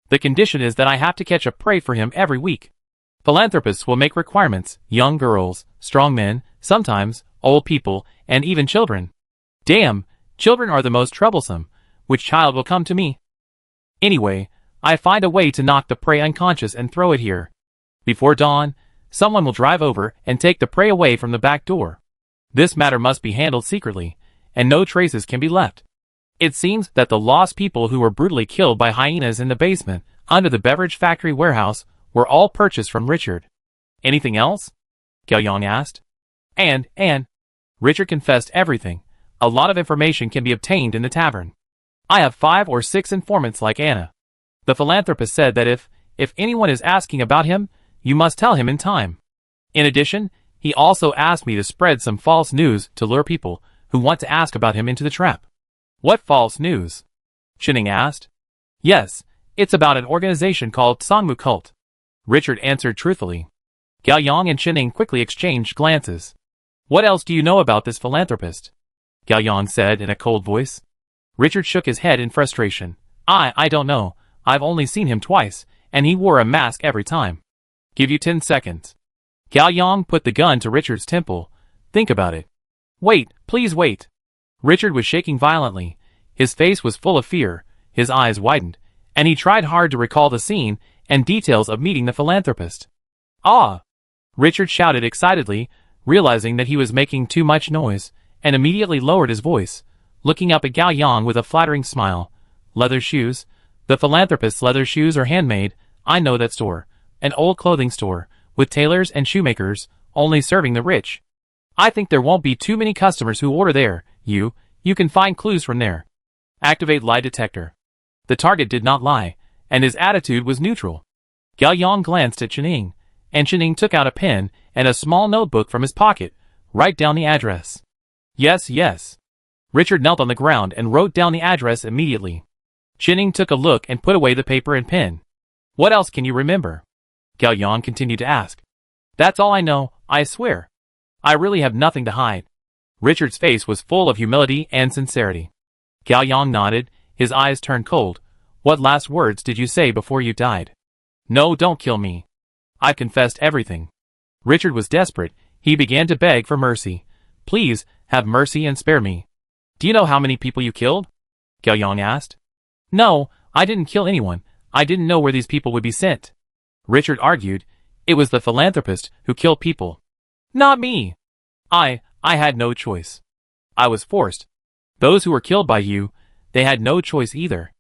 The condition is that I have to catch a prey for him every week. Philanthropists will make requirements, young girls, strong men, sometimes, old people, and even children. Damn, children are the most troublesome. Which child will come to me? Anyway, I find a way to knock the prey unconscious and throw it here. Before dawn, someone will drive over and take the prey away from the back door. This matter must be handled secretly, and no traces can be left. It seems that the lost people who were brutally killed by hyenas in the basement under the beverage factory warehouse were all purchased from Richard. Anything else? Gao Yang asked. And, Richard confessed everything. A lot of information can be obtained in the tavern. I have 5 or 6 informants like Anna. The philanthropist said that if anyone is asking about him, you must tell him in time. In addition, he also asked me to spread some false news to lure people who want to ask about him into the trap. What false news? Chen asked. Yes, it's about an organization called Sangmu Cult. Richard answered truthfully. Gao Yang and Chen quickly exchanged glances. What else do you know about this philanthropist? Gao Yang said in a cold voice. Richard shook his head in frustration. I don't know. I've only seen him twice, and he wore a mask every time. Give you 10 seconds. Gao Yang put the gun to Richard's temple. Think about it. Wait, please wait. Richard was shaking violently. His face was full of fear, his eyes widened, and he tried hard to recall the scene and details of meeting the philanthropist. Ah! Richard shouted excitedly, realizing that he was making too much noise, and immediately lowered his voice, looking up at Gao Yang with a flattering smile. Leather shoes? The philanthropist's leather shoes are handmade. I know that store. An old clothing store, with tailors and shoemakers, only serving the rich. I think there won't be too many customers who order there. You can find clues from there. Activate lie detector. The target did not lie, and his attitude was neutral. Gao Yang glanced at Chen and Chen took out a pen and a small notebook from his pocket. Write down the address. Yes. Richard knelt on the ground and wrote down the address immediately. Chen took a look and put away the paper and pen. What else can you remember? Gao Yang continued to ask. That's all I know, I swear. I really have nothing to hide. Richard's face was full of humility and sincerity. Gao Yang nodded, his eyes turned cold. What last words did you say before you died? No, don't kill me. I've confessed everything. Richard was desperate. He began to beg for mercy. Please, have mercy and spare me. Do you know how many people you killed? Gao Yang asked. No, I didn't kill anyone. I didn't know where these people would be sent. Richard argued. It was the philanthropist who killed people. Not me. I had no choice. I was forced. Those who were killed by you, they had no choice either.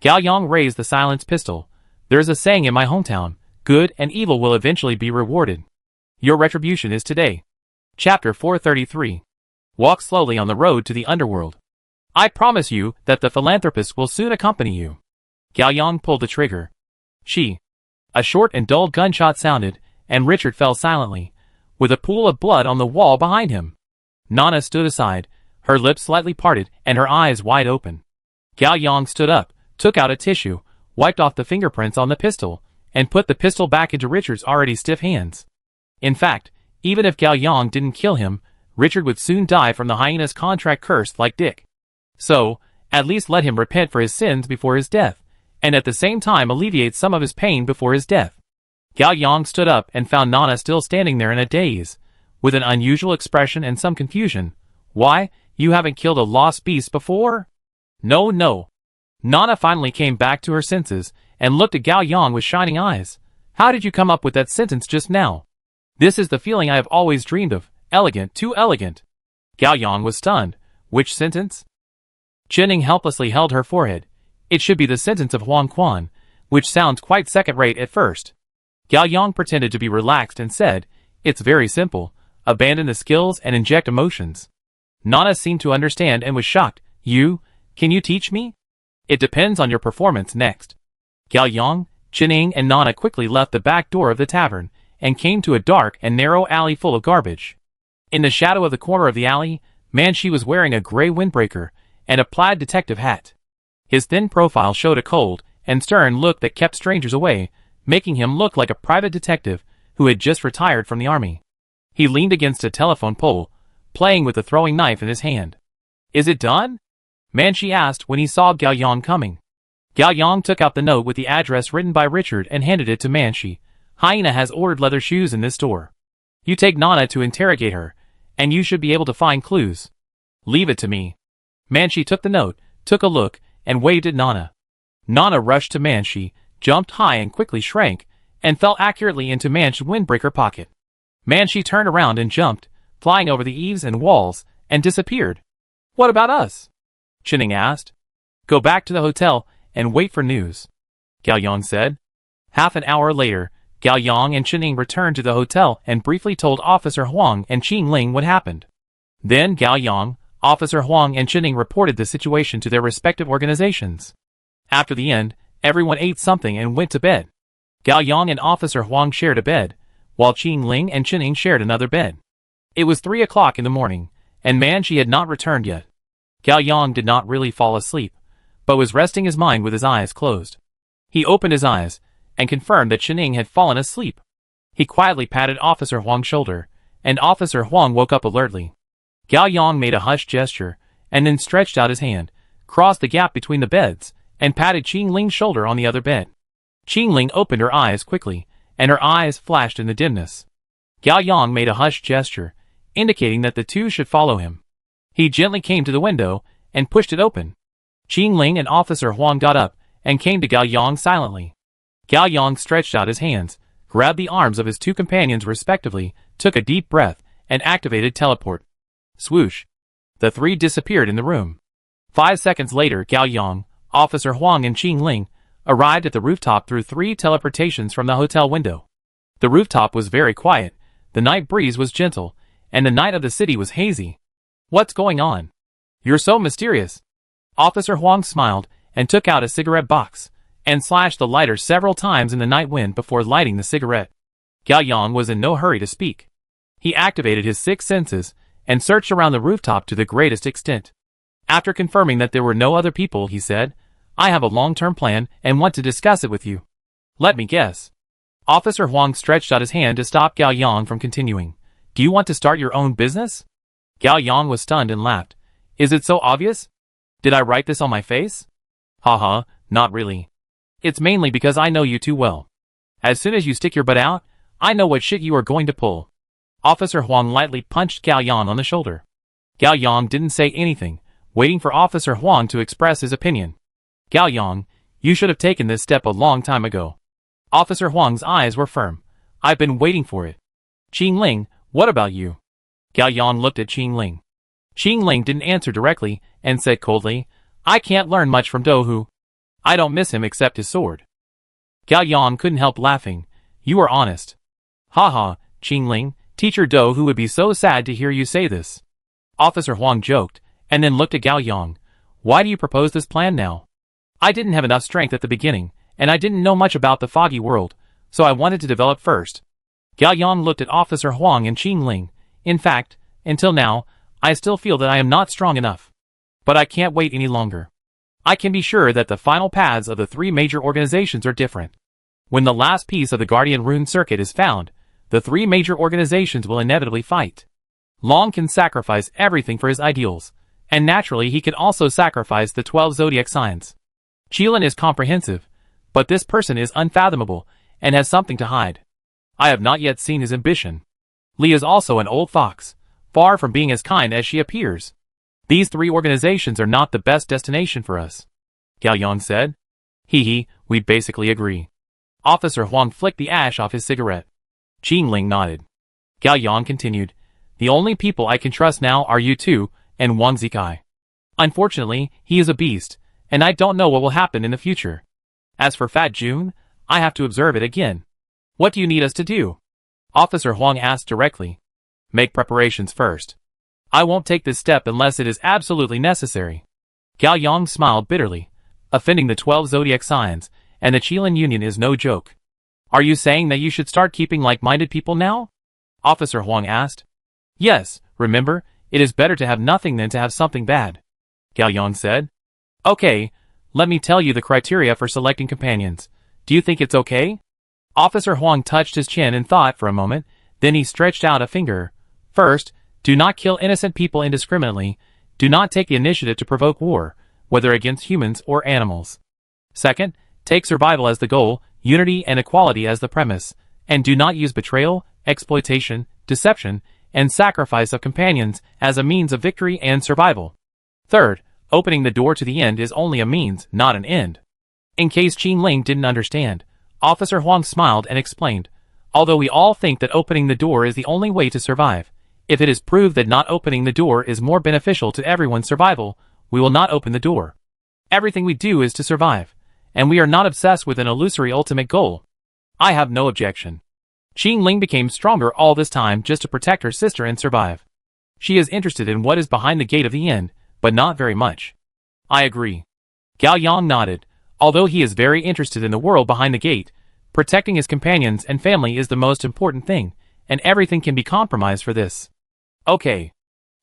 Gao Yang raised the silenced pistol. There's a saying in my hometown, good and evil will eventually be rewarded. Your retribution is today. Chapter 433. Walk slowly on the road to the underworld. I promise you that the philanthropist will soon accompany you. Gao Yang pulled the trigger. A short and dull gunshot sounded, and Richard fell silently, with a pool of blood on the wall behind him. Nana stood aside, her lips slightly parted and her eyes wide open. Gao Yang stood up, took out a tissue, wiped off the fingerprints on the pistol, and put the pistol back into Richard's already stiff hands. In fact, even if Gao Yang didn't kill him, Richard would soon die from the hyena's contract curse like Dick. So, at least let him repent for his sins before his death, and at the same time alleviate some of his pain before his death. Gao Yang stood up and found Nana still standing there in a daze, with an unusual expression and some confusion. Why, you haven't killed a lost beast before? No. Nana finally came back to her senses, and looked at Gao Yang with shining eyes. How did you come up with that sentence just now? This is the feeling I have always dreamed of, Elegant, too elegant. Gao Yang was stunned. Which sentence? Qining helplessly held her forehead. It should be the sentence of Huang Quan, which sounds quite second-rate at first. Gao Yang pretended to be relaxed and said, "It's very simple. Abandon the skills and inject emotions." Nana seemed to understand and was shocked. Can you teach me? It depends on your performance next. Gao Yang, Qining and Nana quickly left the back door of the tavern and came to a dark and narrow alley full of garbage. In the shadow of the corner of the alley, Manshi was wearing a gray windbreaker and a plaid detective hat. His thin profile showed a cold and stern look that kept strangers away, making him look like a private detective who had just retired from the army. He leaned against a telephone pole, playing with a throwing knife in his hand. "Is it done?" Manshi asked when he saw Gao Yang coming. Gao Yang took out the note with the address written by Richard and handed it to Manshi. "Hyena has ordered leather shoes in this store. You take Nana to interrogate her, and you should be able to find clues. Leave it to me." Manshi took the note, took a look, and waved at Nana. Nana rushed to Manshi, jumped high and quickly shrank, and fell accurately into Manshi's windbreaker pocket. Manshi turned around and jumped, flying over the eaves and walls, and disappeared. "What about us?" Qining asked. "Go back to the hotel and wait for news," Gao Yang said. Half an hour later, Gao Yang and Qining returned to the hotel and briefly told Officer Huang and Qing Ling what happened. Then Gao Yang, Officer Huang and Qining reported the situation to their respective organizations. After the end, everyone ate something and went to bed. Gao Yang and Officer Huang shared a bed, while Qing Ling and Qining shared another bed. It was 3 o'clock in the morning, and Manshi had not returned yet. Gao Yang did not really fall asleep, but was resting his mind with his eyes closed. He opened his eyes, and confirmed that Qining had fallen asleep. He quietly patted Officer Huang's shoulder, and Officer Huang woke up alertly. Gao Yang made a hushed gesture, and then stretched out his hand, crossed the gap between the beds, and patted Qing Ling's shoulder on the other bed. Qing Ling opened her eyes quickly, and her eyes flashed in the dimness. Gao Yang made a hushed gesture, indicating that the two should follow him. He gently came to the window, and pushed it open. Qing Ling and Officer Huang got up, and came to Gao Yang silently. Gao Yang stretched out his hands, grabbed the arms of his two companions respectively, took a deep breath, and activated teleport. Swoosh! The three disappeared in the room. 5 seconds later, Gao Yang, Officer Huang and Qing Ling arrived at the rooftop through 3 teleportations from the hotel window. The rooftop was very quiet, the night breeze was gentle, and the night of the city was hazy. "What's going on? You're so mysterious." Officer Huang smiled, and took out a cigarette box, and slashed the lighter several times in the night wind before lighting the cigarette. Gao Yang was in no hurry to speak. He activated his 6 senses, and searched around the rooftop to the greatest extent. After confirming that there were no other people, he said, "I have a long-term plan and want to discuss it with you." "Let me guess." Officer Huang stretched out his hand to stop Gao Yang from continuing. "Do you want to start your own business?" Gao Yang was stunned and laughed. "Is it so obvious? Did I write this on my face?" "Haha, not really. It's mainly because I know you too well. As soon as you stick your butt out, I know what shit you are going to pull." Officer Huang lightly punched Gao Yang on the shoulder. Gao Yang didn't say anything, waiting for Officer Huang to express his opinion. "Gao Yang, you should have taken this step a long time ago." Officer Huang's eyes were firm. "I've been waiting for it." "Qing Ling, what about you?" Gao Yang looked at Qing Ling. Qing Ling didn't answer directly, and said coldly, "I can't learn much from Dohu. I don't miss him except his sword." Gao Yang couldn't help laughing. "You are honest." "Haha, Qing Ling, Teacher Dohu would be so sad to hear you say this." Officer Huang joked, and then looked at Gao Yang. "Why do you propose this plan now?" "I didn't have enough strength at the beginning, and I didn't know much about the foggy world, so I wanted to develop first." Gao Yang looked at Officer Huang and Qing Ling. "In fact, until now, I still feel that I am not strong enough. But I can't wait any longer. I can be sure that the final paths of the 3 major organizations are different. When the last piece of the Guardian Rune Circuit is found, the 3 major organizations will inevitably fight. Long can sacrifice everything for his ideals, and naturally he can also sacrifice the 12 zodiac signs. Qilin is comprehensive, but this person is unfathomable, and has something to hide. I have not yet seen his ambition. Li is also an old fox, far from being as kind as she appears. These 3 organizations are not the best destination for us," Gao Yang said. "Hee, we basically agree." Officer Huang flicked the ash off his cigarette. Qing Ling nodded. Gao Yang continued, The only people I can trust now are you two and Wang Zikai. Unfortunately, he is a beast, and I don't know what will happen in the future. As for Fat June, I have to observe it again. What do you need us to do? Officer Huang asked directly. Make preparations first. I won't take this step unless it is absolutely necessary. Gao Yang smiled bitterly. Offending the 12 zodiac signs and the Qilin Union is no joke. Are you saying that you should start keeping like-minded people now? Officer Huang asked. Yes, remember, it is better to have nothing than to have something bad. Gao Yang said. Okay, let me tell you the criteria for selecting companions. Do you think it's okay? Officer Huang touched his chin and thought for a moment, then he stretched out a finger. First, do not kill innocent people indiscriminately. Do not take the initiative to provoke war, whether against humans or animals. Second, take survival as the goal, unity and equality as the premise, and do not use betrayal, exploitation, deception, and sacrifice of companions as a means of victory and survival. Third, opening the door to the end is only a means, not an end. In case Qin Ling didn't understand, Officer Huang smiled and explained, although we all think that opening the door is the only way to survive, if it is proved that not opening the door is more beneficial to everyone's survival, we will not open the door. Everything we do is to survive, and we are not obsessed with an illusory ultimate goal. I have no objection. Qin Ling became stronger all this time just to protect her sister and survive. She is interested in what is behind the gate of the end, but not very much. I agree. Gao Yang nodded. Although he is very interested in the world behind the gate, protecting his companions and family is the most important thing, and everything can be compromised for this. Okay.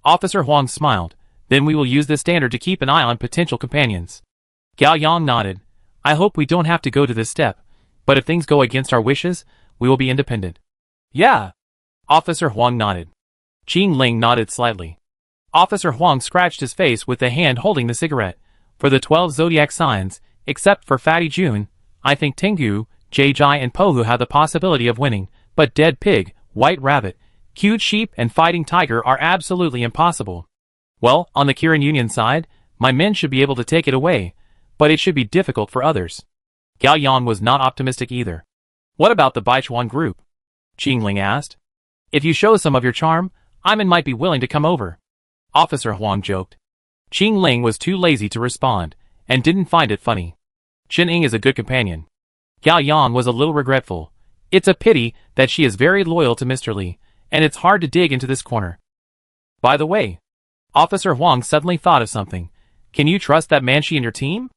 Officer Huang smiled. Then we will use this standard to keep an eye on potential companions. Gao Yang nodded. I hope we don't have to go to this step, but if things go against our wishes, we will be independent. Yeah. Officer Huang nodded. Qin Ling nodded slightly. Officer Huang scratched his face with the hand holding the cigarette. For the 12 zodiac signs, except for Fatty June, I think Tengu, Jai and Pohu have the possibility of winning, but Dead Pig, White Rabbit, Cute Sheep and Fighting Tiger are absolutely impossible. Well, on the Kirin Union side, my men should be able to take it away, but it should be difficult for others. Gao Yang was not optimistic either. What about the Baichuan group? Qin Ling asked. If you show some of your charm, Iman might be willing to come over. Officer Huang joked. Qin Ling was too lazy to respond, and didn't find it funny. Chen Ying is a good companion. Gao Yang was a little regretful. It's a pity that she is very loyal to Mr. Li, and it's hard to dig into this corner. By the way, Officer Huang suddenly thought of something. Can you trust that Manshi in your team?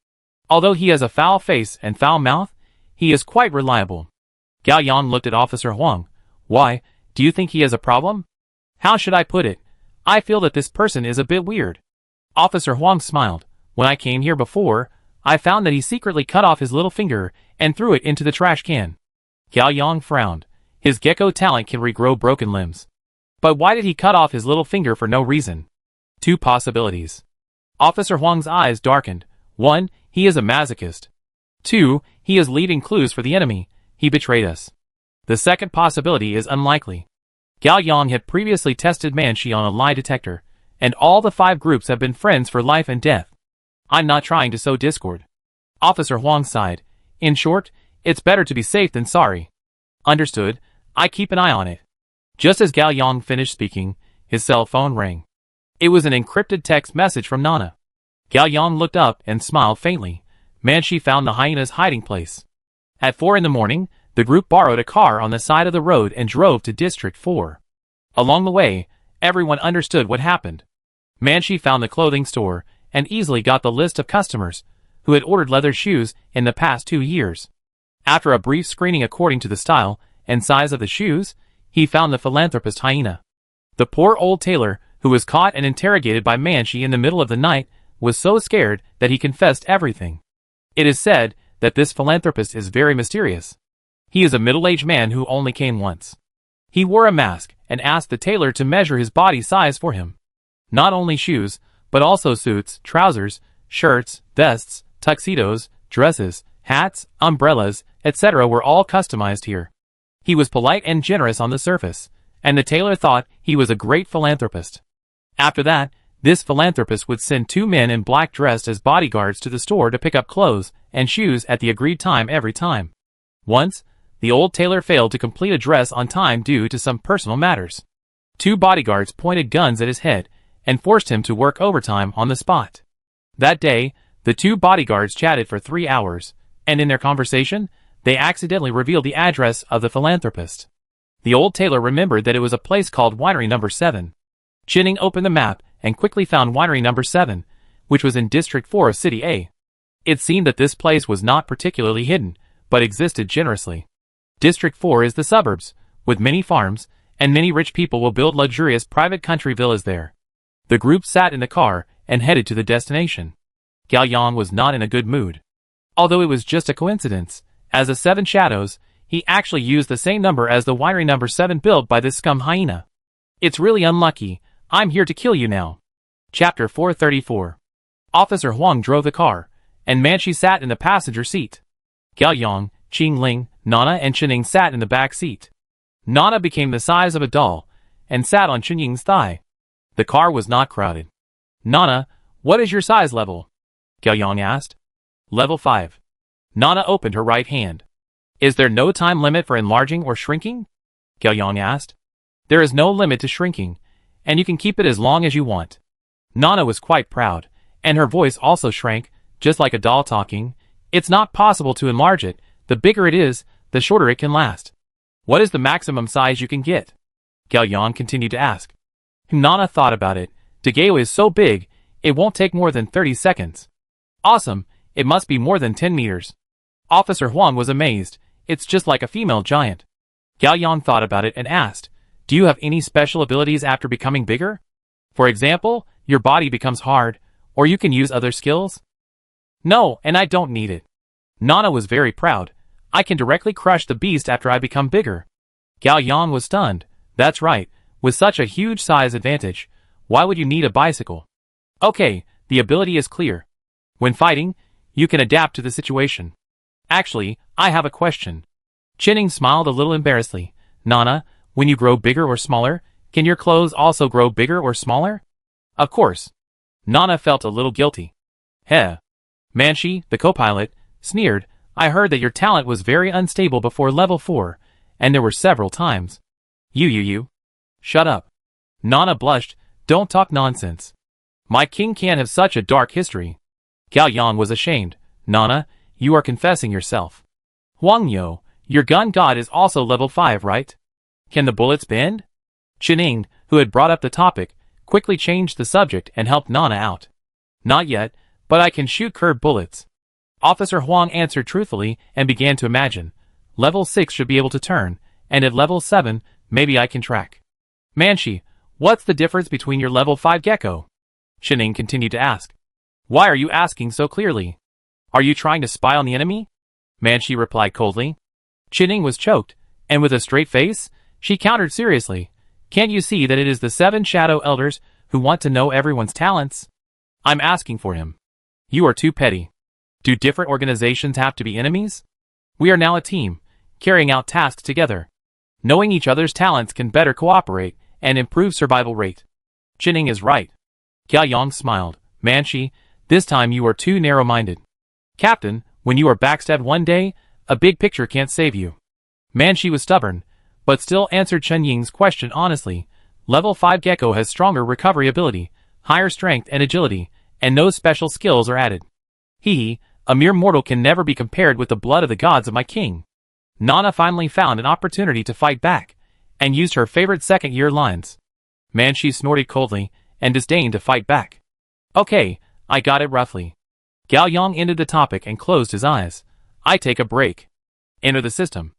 Although he has a foul face and foul mouth, he is quite reliable. Gao Yang looked at Officer Huang. Why, do you think he has a problem? How should I put it? I feel that this person is a bit weird. Officer Huang smiled. When I came here before, I found that he secretly cut off his little finger and threw it into the trash can. Gao Yang frowned. His gecko talent can regrow broken limbs. But why did he cut off his little finger for no reason? Two possibilities. Officer Huang's eyes darkened. 1. He is a masochist. 2. He is leaving clues for the enemy. He betrayed us. The second possibility is unlikely. Gao Yang had previously tested Manshi on a lie detector, and all the 5 groups have been friends for life and death. I'm not trying to sow discord. Officer Huang sighed. In short, it's better to be safe than sorry. Understood. I keep an eye on it. Just as Gao Yang finished speaking, his cell phone rang. It was an encrypted text message from Nana. Gao Yang looked up and smiled faintly. Manshi found the hyena's hiding place. At 4 in the morning, the group borrowed a car on the side of the road and drove to District 4. Along the way, everyone understood what happened. Manshi found the clothing store and easily got the list of customers who had ordered leather shoes in the past 2 years. After a brief screening according to the style and size of the shoes, he found the philanthropist hyena. The poor old tailor, who was caught and interrogated by Manshi in the middle of the night, was so scared that he confessed everything. It is said that this philanthropist is very mysterious. He is a middle-aged man who only came once. He wore a mask and asked the tailor to measure his body size for him. Not only shoes, but also suits, trousers, shirts, vests, tuxedos, dresses, hats, umbrellas, etc. were all customized here. He was polite and generous on the surface, and the tailor thought he was a great philanthropist. After that, this philanthropist would send 2 men in black dressed as bodyguards to the store to pick up clothes and shoes at the agreed time every time. Once, the old tailor failed to complete a dress on time due to some personal matters. 2 bodyguards pointed guns at his head and forced him to work overtime on the spot. That day, the 2 bodyguards chatted for 3 hours, and in their conversation, they accidentally revealed the address of the philanthropist. The old tailor remembered that it was a place called Winery Number 7. Chinning opened the map and quickly found Winery Number 7, which was in District 4 of City A. It seemed that this place was not particularly hidden, but existed generously. District 4 is the suburbs, with many farms, and many rich people will build luxurious private country villas there. The group sat in the car and headed to the destination. Gao Yang was not in a good mood. Although it was just a coincidence, as the 7 shadows, he actually used the same number as the Winery Number 7 built by this scum hyena. It's really unlucky. I'm here to kill you now. Chapter 434. Officer Huang drove the car, and Manchi sat in the passenger seat. Gao Yang, Qing Ling, Nana and Chening sat in the back seat. Nana became the size of a doll, and sat on Chenying's thigh. The car was not crowded. Nana, what is your size level? Gao Yang asked. Level 5. Nana opened her right hand. Is there no time limit for enlarging or shrinking? Gao Yang asked. There is no limit to shrinking, and you can keep it as long as you want. Nana was quite proud, and her voice also shrank, just like a doll talking. It's not possible to enlarge it. The bigger it is, the shorter it can last. What is the maximum size you can get? Gao Yang continued to ask. Nana thought about it. Dagao is so big, it won't take more than 30 seconds. Awesome, it must be more than 10 meters. Officer Huang was amazed. It's just like a female giant. Gao Yang thought about it and asked, do you have any special abilities after becoming bigger? For example, your body becomes hard, or you can use other skills? No, and I don't need it. Nana was very proud. I can directly crush the beast after I become bigger. Gao Yang was stunned. That's right, with such a huge size advantage, why would you need a bicycle? Okay, the ability is clear. When fighting, you can adapt to the situation. Actually, I have a question. Chening smiled a little embarrassedly. Nana, when you grow bigger or smaller, can your clothes also grow bigger or smaller? Of course. Nana felt a little guilty. Heh. Manchi, the co-pilot, sneered. I heard that your talent was very unstable before level 4, and there were several times. You. Shut up. Nana blushed. Don't talk nonsense. My king can't have such a dark history. Gao Yang was ashamed. Nana, you are confessing yourself. Huang Yo, your gun god is also level 5, right? Can the bullets bend? Chening, who had brought up the topic, quickly changed the subject and helped Nana out. Not yet, but I can shoot curved bullets. Officer Huang answered truthfully and began to imagine. Level 6 should be able to turn, and at level 7, maybe I can track. Manchi, what's the difference between your level 5 gecko? Chening continued to ask. Why are you asking so clearly? Are you trying to spy on the enemy? Manchi replied coldly. Chening was choked, and with a straight face, she countered seriously. Can't you see that it is the 7 shadow elders who want to know everyone's talents? I'm asking for him. You are too petty. Do different organizations have to be enemies? We are now a team, carrying out tasks together. Knowing each other's talents can better cooperate and improve survival rate. Chening is right. Gao Yang smiled. Manchi, this time you are too narrow-minded. Captain, when you are backstabbed one day, a big picture can't save you. Manchi was stubborn, but still answered Chen Ying's question honestly. Level 5 Gecko has stronger recovery ability, higher strength and agility, and no special skills are added. He, a mere mortal, can never be compared with the blood of the gods of my king. Nana finally found an opportunity to fight back, and used her favorite second-year lines. Manchi snorted coldly, and disdained to fight back. Okay, I got it roughly. Gao Yang ended the topic and closed his eyes. I take a break. Enter the system.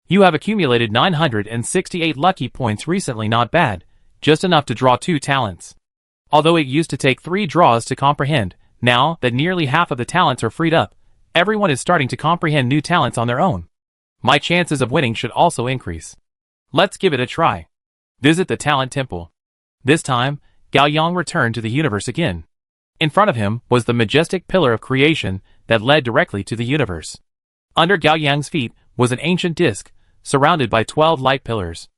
You have accumulated 968 lucky points recently, not bad, just enough to draw 2 talents. Although it used to take 3 draws to comprehend, now that nearly half of the talents are freed up, everyone is starting to comprehend new talents on their own. My chances of winning should also increase. Let's give it a try. Visit the Talent Temple. This time, Gao Yang returned to the universe again. In front of him was the majestic pillar of creation that led directly to the universe. Under Gao Yang's feet was an ancient disc, surrounded by 12 light pillars.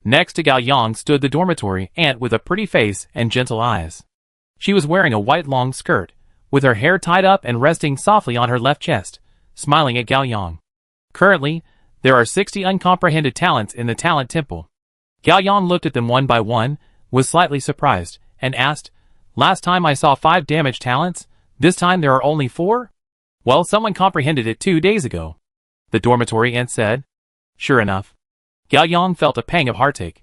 Next to Gao Yang stood the dormitory ant with a pretty face and gentle eyes. She was wearing a white long skirt, with her hair tied up and resting softly on her left chest, smiling at Gao Yang. Currently, there are 60 uncomprehended talents in the Talent Temple. Gao Yang looked at them one by one, was slightly surprised, and asked, "Last time I saw 5 damage talents, this time there are only 4? Well, someone comprehended it 2 days ago," the dormitory ant said. Sure enough, Gao Yang felt a pang of heartache.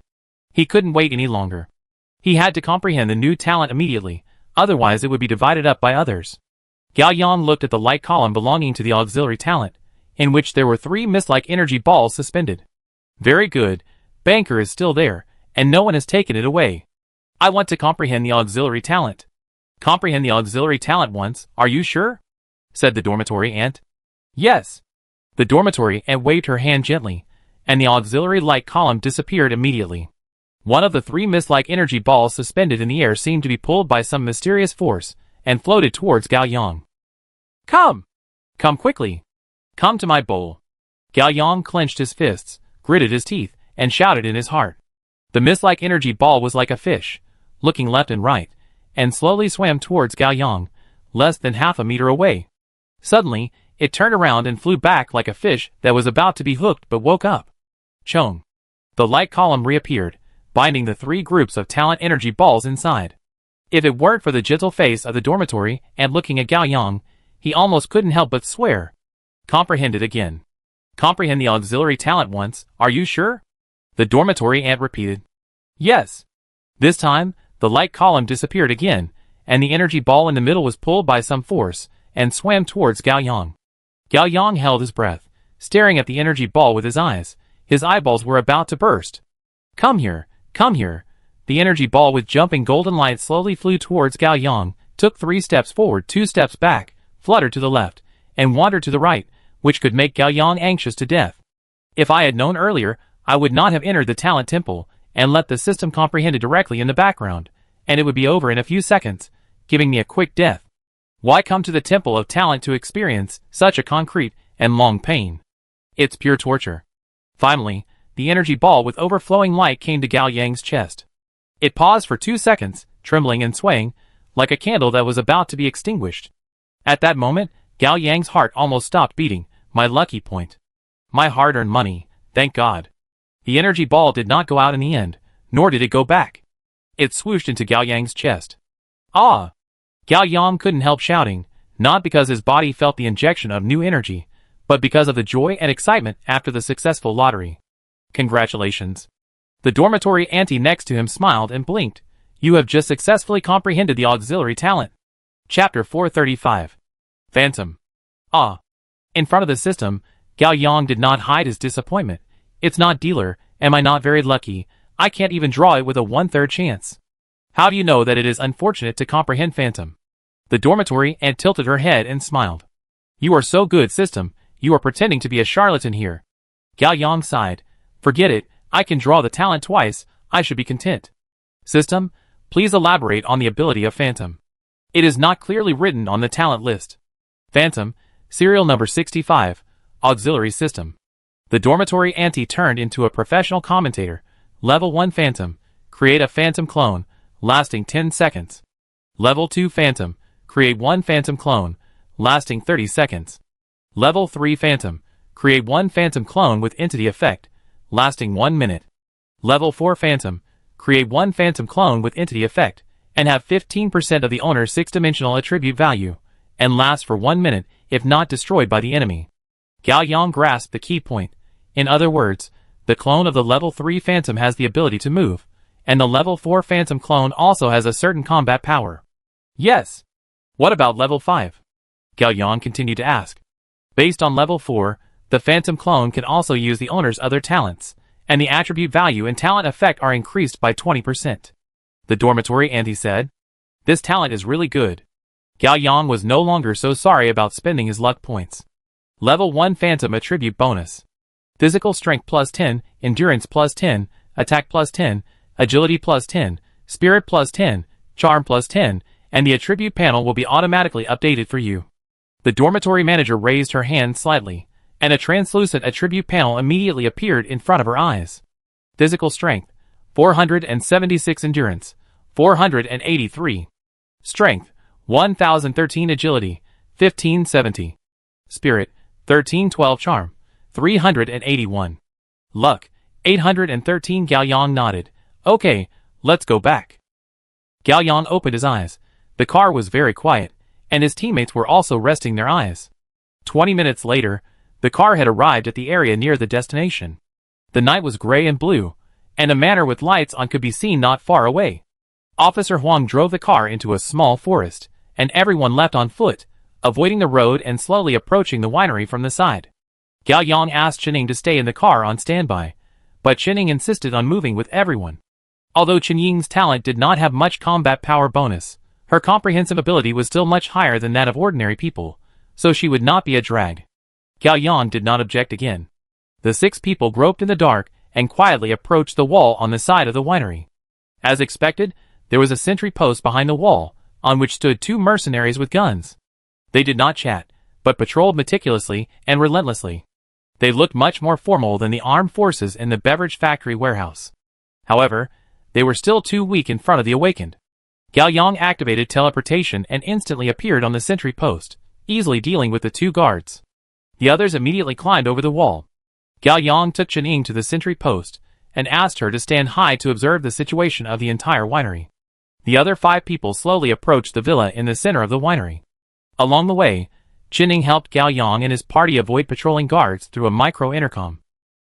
He couldn't wait any longer. He had to comprehend the new talent immediately, otherwise it would be divided up by others. Gao Yang looked at the light column belonging to the auxiliary talent, in which there were 3 mist-like energy balls suspended. Very good, Banker is still there, and no one has taken it away. I want to comprehend the auxiliary talent. Comprehend the auxiliary talent once, are you sure? Said the dormitory ant. Yes. The dormitory ant waved her hand gently, and the auxiliary light column disappeared immediately. One of the 3 mist-like energy balls suspended in the air seemed to be pulled by some mysterious force, and floated towards Gao Yang. Come! Come quickly! Come to my bowl! Gao Yang clenched his fists, gritted his teeth, and shouted in his heart. The mist-like energy ball was like a fish, looking left and right, and slowly swam towards Gao Yang, less than half a meter away. Suddenly, it turned around and flew back like a fish that was about to be hooked but woke up. Chong! The light column reappeared, binding the 3 groups of talent energy balls inside. If it weren't for the gentle face of the dormitory and looking at Gao Yang, he almost couldn't help but swear. Comprehend it again. Comprehend the auxiliary talent once, are you sure? The dormitory ant repeated. Yes. This time, the light column disappeared again, and the energy ball in the middle was pulled by some force, and swam towards Gao Yang. Gao Yang held his breath, staring at the energy ball with his eyes. His eyeballs were about to burst. Come here, come here. The energy ball with jumping golden light slowly flew towards Gao Yang, took 3 steps forward, 2 steps back, fluttered to the left, and wandered to the right, which could make Gao Yang anxious to death. If I had known earlier, I would not have entered the talent temple, and let the system comprehend it directly in the background, and it would be over in a few seconds, giving me a quick death. Why come to the temple of talent to experience such a concrete and long pain? It's pure torture. Finally, the energy ball with overflowing light came to Gao Yang's chest. It paused for 2 seconds, trembling and swaying, like a candle that was about to be extinguished. At that moment, Gao Yang's heart almost stopped beating. My lucky point. My hard-earned money, thank God. The energy ball did not go out in the end, nor did it go back. It swooshed into Gao Yang's chest. Ah! Gao Yang couldn't help shouting, not because his body felt the injection of new energy, but because of the joy and excitement after the successful lottery. Congratulations. The dormitory auntie next to him smiled and blinked. You have just successfully comprehended the auxiliary talent. Chapter 435. Phantom. Ah. In front of the system, Gao Yang did not hide his disappointment. It's not dealer, am I not very lucky? I can't even draw it with a 1/3 chance. How do you know that it is unfortunate to comprehend Phantom? The dormitory ant tilted her head and smiled. You are so good, system, you are pretending to be a charlatan here. Gao Yang sighed. Forget it, I can draw the talent twice, I should be content. System, please elaborate on the ability of Phantom. It is not clearly written on the talent list. Phantom, serial number 65, auxiliary system. The dormitory auntie turned into a professional commentator. Level 1 Phantom, create a Phantom clone, lasting 10 seconds. Level 2 Phantom, create 1 Phantom clone, lasting 30 seconds. Level 3 Phantom, create 1 Phantom clone with entity effect, lasting 1 minute. Level 4 Phantom, create 1 Phantom clone with entity effect, and have 15% of the owner's 6-dimensional attribute value, and last for 1 minute if not destroyed by the enemy. Gao Yang grasped the key point. In other words, the clone of the level 3 Phantom has the ability to move, and the level 4 Phantom clone also has a certain combat power. Yes. What about level 5? Gao Yang continued to ask. Based on level 4, the Phantom clone can also use the owner's other talents, and the attribute value and talent effect are increased by 20%. The dormitory auntie said. This talent is really good. Gao Yang was no longer so sorry about spending his luck points. Level 1 Phantom attribute bonus. Physical strength plus 10, endurance plus 10, attack plus 10, agility plus 10, spirit plus 10, charm plus 10, and the attribute panel will be automatically updated for you. The dormitory manager raised her hand slightly, and a translucent attribute panel immediately appeared in front of her eyes. Physical strength, 476 endurance, 483. Strength, 1013 agility, 1570. Spirit, 1312 charm, 381. Luck, 813. Gao Yang nodded. Okay, let's go back. Gao Yang opened his eyes. The car was very quiet, and his teammates were also resting their eyes. 20 minutes later, the car had arrived at the area near the destination. The night was gray and blue, and a manor with lights on could be seen not far away. Officer Huang drove the car into a small forest, and everyone left on foot, avoiding the road and slowly approaching the winery from the side. Gao Yang asked Qining to stay in the car on standby, but Qining insisted on moving with everyone. Although Qinying's talent did not have much combat power bonus, her comprehensive ability was still much higher than that of ordinary people, so she would not be a drag. Gao Yang did not object again. The 6 people groped in the dark and quietly approached the wall on the side of the winery. As expected, there was a sentry post behind the wall, on which stood 2 mercenaries with guns. They did not chat, but patrolled meticulously and relentlessly. They looked much more formal than the armed forces in the beverage factory warehouse. However, they were still too weak in front of the awakened. Gao Yang activated teleportation and instantly appeared on the sentry post, easily dealing with the 2 guards. The others immediately climbed over the wall. Gao Yang took Qining to the sentry post and asked her to stand high to observe the situation of the entire winery. The other 5 people slowly approached the villa in the center of the winery. Along the way, Qining helped Gao Yang and his party avoid patrolling guards through a micro-intercom.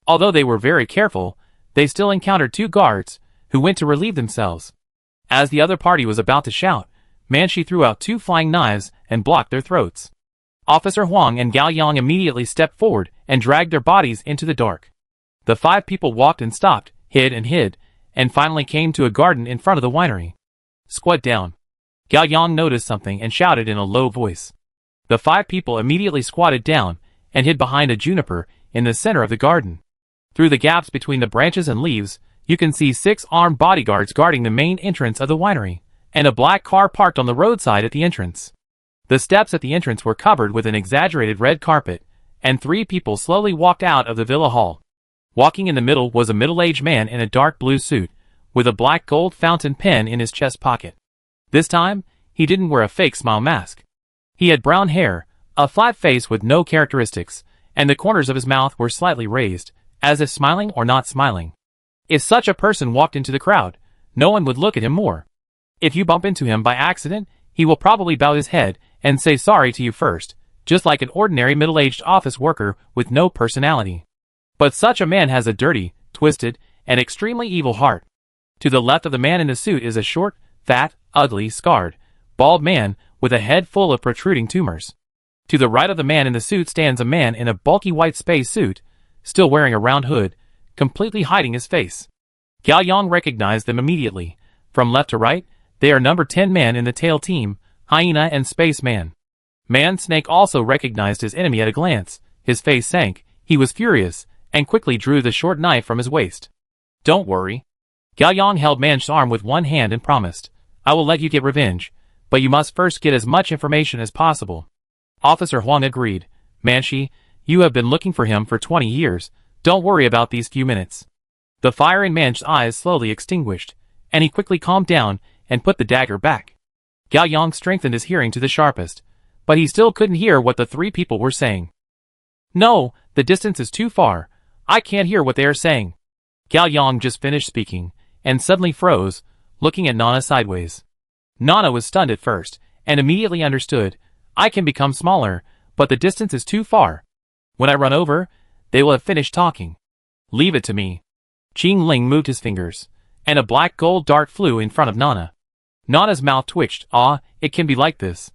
Although they were very careful, they still encountered 2 guards, who went to relieve themselves. As the other party was about to shout, Manshi threw out 2 flying knives and blocked their throats. Officer Huang and Gao Yang immediately stepped forward and dragged their bodies into the dark. The 5 people walked and stopped, hid, and finally came to a garden in front of the winery. Squat down. Gao Yang noticed something and shouted in a low voice. The 5 people immediately squatted down and hid behind a juniper in the center of the garden. Through the gaps between the branches and leaves, you can see 6 armed bodyguards guarding the main entrance of the winery, and a black car parked on the roadside at the entrance. The steps at the entrance were covered with an exaggerated red carpet, and 3 people slowly walked out of the villa hall. Walking in the middle was a middle-aged man in a dark blue suit, with a black gold fountain pen in his chest pocket. This time, he didn't wear a fake smile mask. He had brown hair, a flat face with no characteristics, and the corners of his mouth were slightly raised, as if smiling or not smiling. If such a person walked into the crowd, no one would look at him more. If you bump into him by accident, he will probably bow his head and say sorry to you first, just like an ordinary middle-aged office worker with no personality. But such a man has a dirty, twisted, and extremely evil heart. To the left of the man in the suit is a short, fat, ugly, scarred, bald man with a head full of protruding tumors. To the right of the man in the suit stands a man in a bulky white space suit, still wearing a round hood, completely hiding his face. Gao Yang recognized them immediately. From left to right, they are number 10 men in the tail team, Hyena and Spaceman. Man Snake also recognized his enemy at a glance. His face sank, he was furious, and quickly drew the short knife from his waist. Don't worry. Gao Yang held Man's arm with one hand and promised, I will let you get revenge, but you must first get as much information as possible. Officer Huang agreed. Manshi, you have been looking for him for 20 years, don't worry about these few minutes. The fire in Man's eyes slowly extinguished, and he quickly calmed down and put the dagger back. Gao Yang strengthened his hearing to the sharpest, but he still couldn't hear what the 3 people were saying. No, the distance is too far. I can't hear what they are saying. Gao Yang just finished speaking, and suddenly froze, looking at Nana sideways. Nana was stunned at first, and immediately understood, I can become smaller, but the distance is too far. When I run over, they will have finished talking. Leave it to me. Qing Ling moved his fingers, and a black gold dart flew in front of Nana. Nana's mouth twitched. It can be like this.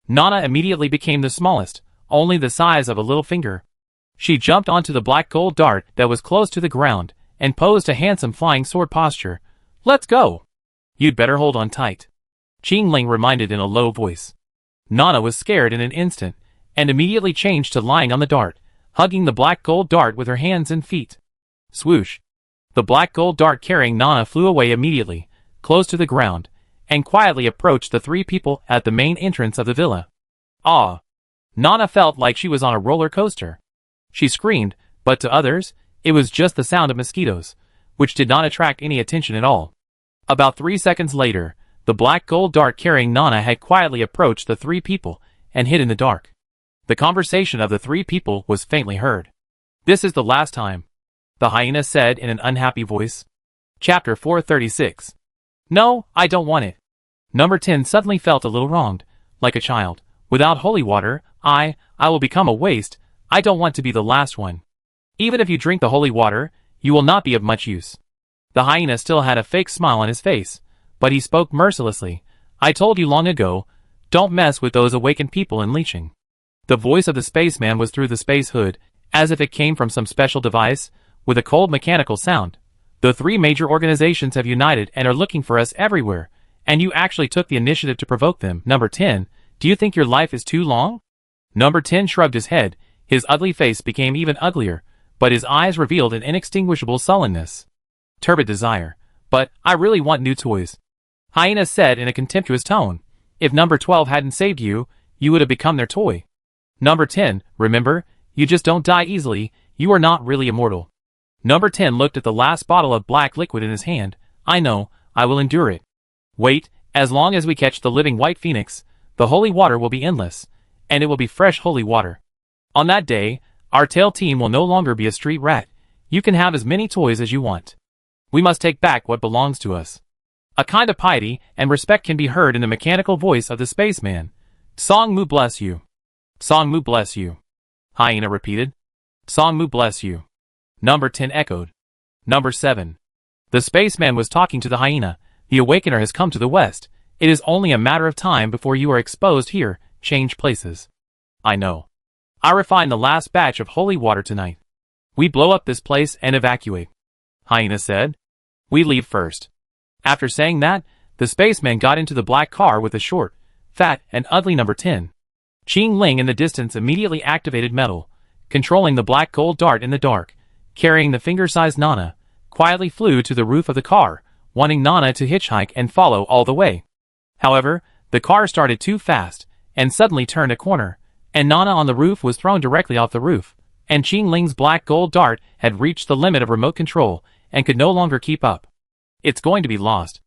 Nana immediately became the smallest, only the size of a little finger. She jumped onto the black gold dart that was close to the ground, and posed a handsome flying sword posture. Let's go. You'd better hold on tight. Qing Ling reminded in a low voice. Nana was scared in an instant, and immediately changed to lying on the dart, hugging the black gold dart with her hands and feet. Swoosh. The black gold dart carrying Nana flew away immediately, close to the ground, and quietly approached the 3 people at the main entrance of the villa. Nana felt like she was on a roller coaster. She screamed, but to others, it was just the sound of mosquitoes, which did not attract any attention at all. About 3 seconds later, the black gold dart carrying Nana had quietly approached the 3 people and hid in the dark. The conversation of the 3 people was faintly heard. This is the last time. the hyena said in an unhappy voice. Chapter 436. No, I don't want it. Number 10 suddenly felt a little wronged, like a child. Without holy water, I will become a waste. I don't want to be the last one. Even if you drink the holy water, you will not be of much use. The hyena still had a fake smile on his face, but he spoke mercilessly. I told you long ago, don't mess with those awakened people in leeching. The voice of the spaceman was through the space hood, as if it came from some special device, with a cold mechanical sound. The three major organizations have united and are looking for us everywhere, and you actually took the initiative to provoke them. Number 10, do you think your life is too long? Number 10 shrugged his head. His ugly face became even uglier, but his eyes revealed an inextinguishable sullenness. Turbid desire. But I really want new toys. Hyena said in a contemptuous tone. If number 12 hadn't saved you, you would have become their toy. Number 10, remember, you just don't die easily, you are not really immortal. Number 10 looked at the last bottle of black liquid in his hand. I know, I will endure it. Wait, as long as we catch the living white phoenix, the holy water will be endless, and it will be fresh holy water. On that day, our tail team will no longer be a street rat. You can have as many toys as you want. We must take back what belongs to us. A kind of piety and respect can be heard in the mechanical voice of the spaceman. Song Mu bless you. Song Mu bless you. Hyena repeated. Song Mu bless you. Number 10 echoed. Number 7. The spaceman was talking to the hyena. The awakener has come to the west. It is only a matter of time before you are exposed here. Change places. I know. I refine the last batch of holy water tonight. We blow up this place and evacuate. Hyena said. We leave first. After saying that, the spaceman got into the black car with the short, fat, and ugly number 10. Qing Ling in the distance immediately activated metal, controlling the black gold dart in the dark, carrying the finger-sized Nana, quietly flew to the roof of the car, wanting Nana to hitchhike and follow all the way. However, the car started too fast, and suddenly turned a corner, and Nana on the roof was thrown directly off the roof, and Qing Ling's black gold dart had reached the limit of remote control, and could no longer keep up. It's going to be lost,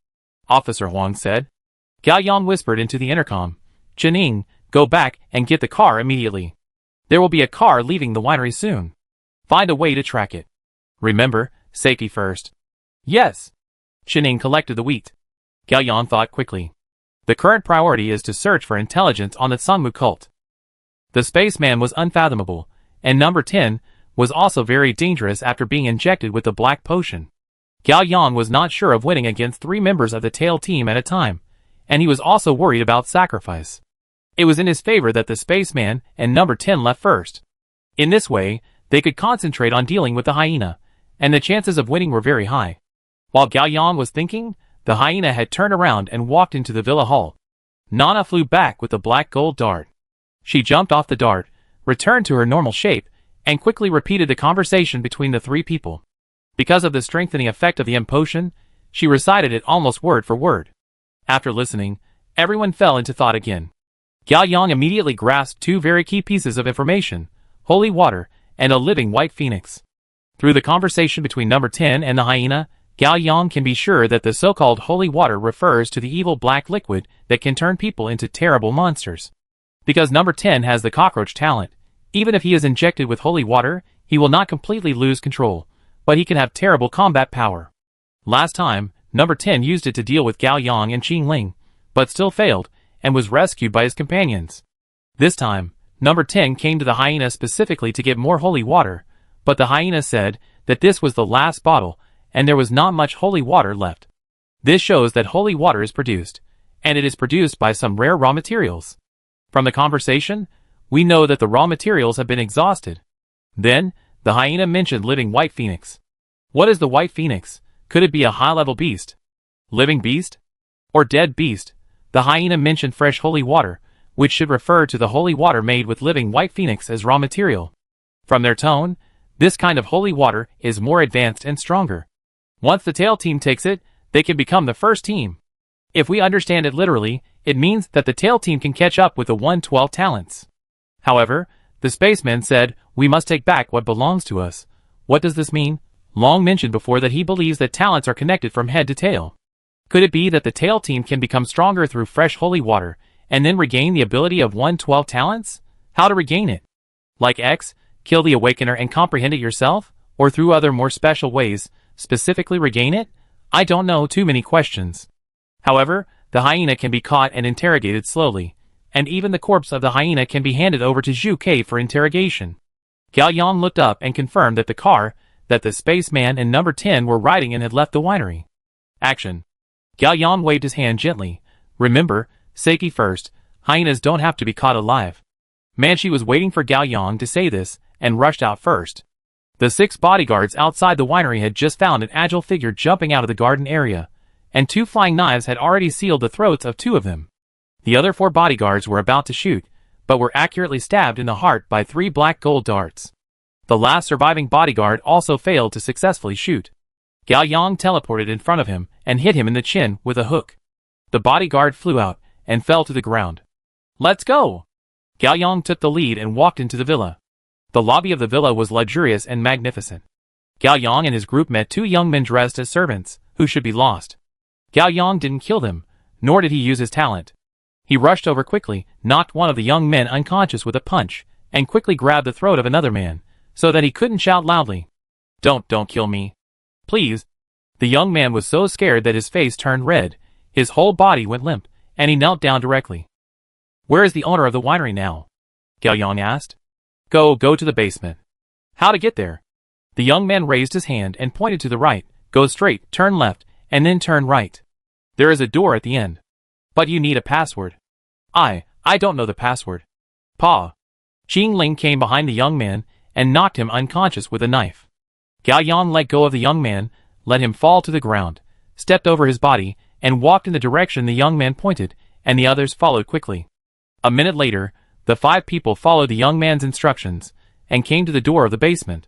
Officer Huang said. Gao Yang whispered into the intercom. Chening, go back and get the car immediately. There will be a car leaving the winery soon. Find a way to track it. Remember, safety first. Yes. Chening collected the wheat. Gao Yang thought quickly. The current priority is to search for intelligence on the Sangmu cult. The spaceman was unfathomable, and number 10 was also very dangerous after being injected with the black potion. Gao Yang was not sure of winning against 3 members of the tail team at a time, and he was also worried about sacrifice. It was in his favor that the spaceman and number 10 left first. In this way, they could concentrate on dealing with the hyena, and the chances of winning were very high. While Gao Yang was thinking, the hyena had turned around and walked into the villa hall. Nana flew back with the black gold dart. She jumped off the dart, returned to her normal shape, and quickly repeated the conversation between the 3 people. Because of the strengthening effect of the M potion, she recited it almost word for word. After listening, everyone fell into thought again. Gao Yang immediately grasped 2 very key pieces of information, holy water, and a living white phoenix. Through the conversation between number 10 and the hyena, Gao Yang can be sure that the so-called holy water refers to the evil black liquid that can turn people into terrible monsters. Because number 10 has the cockroach talent, even if he is injected with holy water, he will not completely lose control, but he can have terrible combat power. Last time, number 10 used it to deal with Gao Yang and Qing Ling, but still failed, and was rescued by his companions. This time, number 10 came to the hyena specifically to get more holy water, but the hyena said that this was the last bottle, and there was not much holy water left. This shows that holy water is produced, and it is produced by some rare raw materials. From the conversation, we know that the raw materials have been exhausted. Then, the hyena mentioned living white phoenix. What is the white phoenix? Could it be a high-level beast? Living beast? Or dead beast? The hyena mentioned fresh holy water, which should refer to the holy water made with living white phoenix as raw material. From their tone, this kind of holy water is more advanced and stronger. Once the tail team takes it, they can become the first team. If we understand it literally, it means that the tail team can catch up with the 112 talents. However, the spaceman said, we must take back what belongs to us. What does this mean? Long mentioned before that he believes that talents are connected from head to tail. Could it be that the tail team can become stronger through fresh holy water, and then regain the ability of 112 talents? How to regain it? Like X, kill the awakener and comprehend it yourself? or through other more special ways, specifically regain it? I don't know, too many questions. However, the hyena can be caught and interrogated slowly, and even the corpse of the hyena can be handed over to Zhu Ke for interrogation. Gao Yang looked up and confirmed that the car that the spaceman and number 10 were riding in had left the winery. Action. Gao Yang waved his hand gently. Remember, safety first, hyenas don't have to be caught alive. Manshi was waiting for Gao Yang to say this, and rushed out first. The 6 bodyguards outside the winery had just found an agile figure jumping out of the garden area, and 2 flying knives had already sealed the throats of 2 of them. The other 4 bodyguards were about to shoot, but were accurately stabbed in the heart by 3 black gold darts. The last surviving bodyguard also failed to successfully shoot. Gao Yang teleported in front of him and hit him in the chin with a hook. The bodyguard flew out and fell to the ground. Let's go! Gao Yang took the lead and walked into the villa. The lobby of the villa was luxurious and magnificent. Gao Yang and his group met 2 young men dressed as servants, who should be lost. Gao Yang didn't kill them, nor did he use his talent. He rushed over quickly, knocked one of the young men unconscious with a punch, and quickly grabbed the throat of another man, so that he couldn't shout loudly. Don't kill me. Please. The young man was so scared that his face turned red, his whole body went limp, and he knelt down directly. Where is the owner of the winery now? Gao Yang asked. Go to the basement. How to get there? The young man raised his hand and pointed to the right. Go straight, turn left, and then turn right. There is a door at the end. But you need a password. I don't know the password. Pa. Qing Ling came behind the young man and knocked him unconscious with a knife. Gao Yang let go of the young man, let him fall to the ground, stepped over his body, and walked in the direction the young man pointed, and the others followed quickly. A minute later, the 5 people followed the young man's instructions, and came to the door of the basement.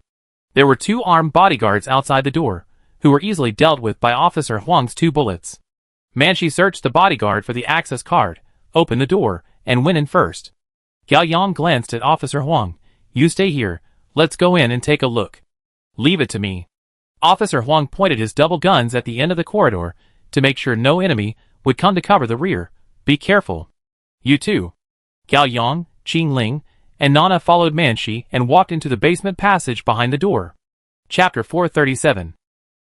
There were 2 armed bodyguards outside the door, who were easily dealt with by Officer Huang's 2 bullets. Manshi searched the bodyguard for the access card, opened the door, and went in first. Gao Yang glanced at Officer Huang. You stay here, let's go in and take a look. Leave it to me. Officer Huang pointed his double guns at the end of the corridor, to make sure no enemy would come to cover the rear. Be careful. You too. Gao Yang, Qing Ling, and Nana followed Manshi and walked into the basement passage behind the door. Chapter 437.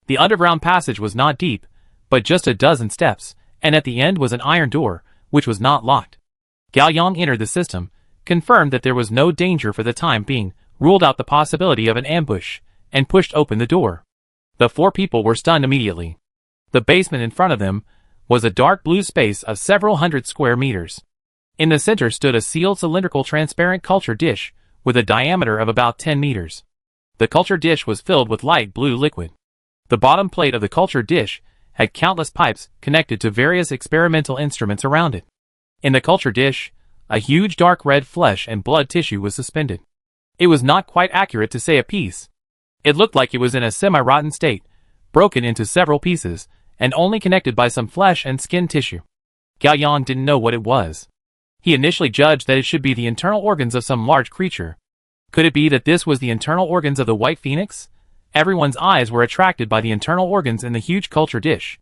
The underground passage was not deep, but just a dozen steps, and at the end was an iron door, which was not locked. Gao Yang entered the system, confirmed that there was no danger for the time being, ruled out the possibility of an ambush, and pushed open the door. The 4 people were stunned immediately. The basement in front of them was a dark blue space of several hundred square meters. In the center stood a sealed cylindrical transparent culture dish, with a diameter of about 10 meters. The culture dish was filled with light blue liquid. The bottom plate of the culture dish had countless pipes connected to various experimental instruments around it. In the culture dish, a huge dark red flesh and blood tissue was suspended. It was not quite accurate to say a piece. It looked like it was in a semi-rotten state, broken into several pieces, and only connected by some flesh and skin tissue. Gao Yang didn't know what it was. He initially judged that it should be the internal organs of some large creature. Could it be that this was the internal organs of the white phoenix? Everyone's eyes were attracted by the internal organs in the huge culture dish.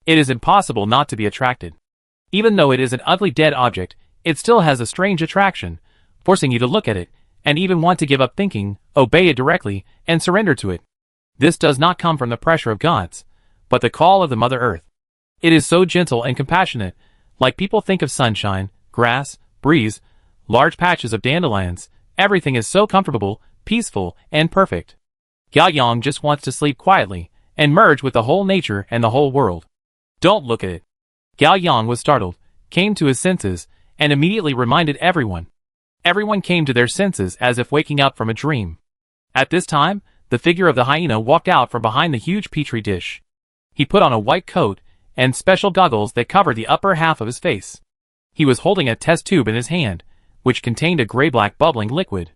It is impossible not to be attracted. Even though it is an ugly dead object, it still has a strange attraction, forcing you to look at it, and even want to give up thinking, obey it directly, and surrender to it. This does not come from the pressure of gods, but the call of the Mother Earth. It is so gentle and compassionate, like people think of sunshine, grass, breeze, large patches of dandelions. Everything is so comfortable, peaceful, and perfect. Gao Yang just wants to sleep quietly, and merge with the whole nature and the whole world. Don't look at it. Gao Yang was startled, came to his senses, and immediately reminded everyone. Everyone came to their senses as if waking up from a dream. At this time, the figure of the hyena walked out from behind the huge petri dish. He put on a white coat, and special goggles that covered the upper half of his face. He was holding a test tube in his hand, which contained a gray-black bubbling liquid.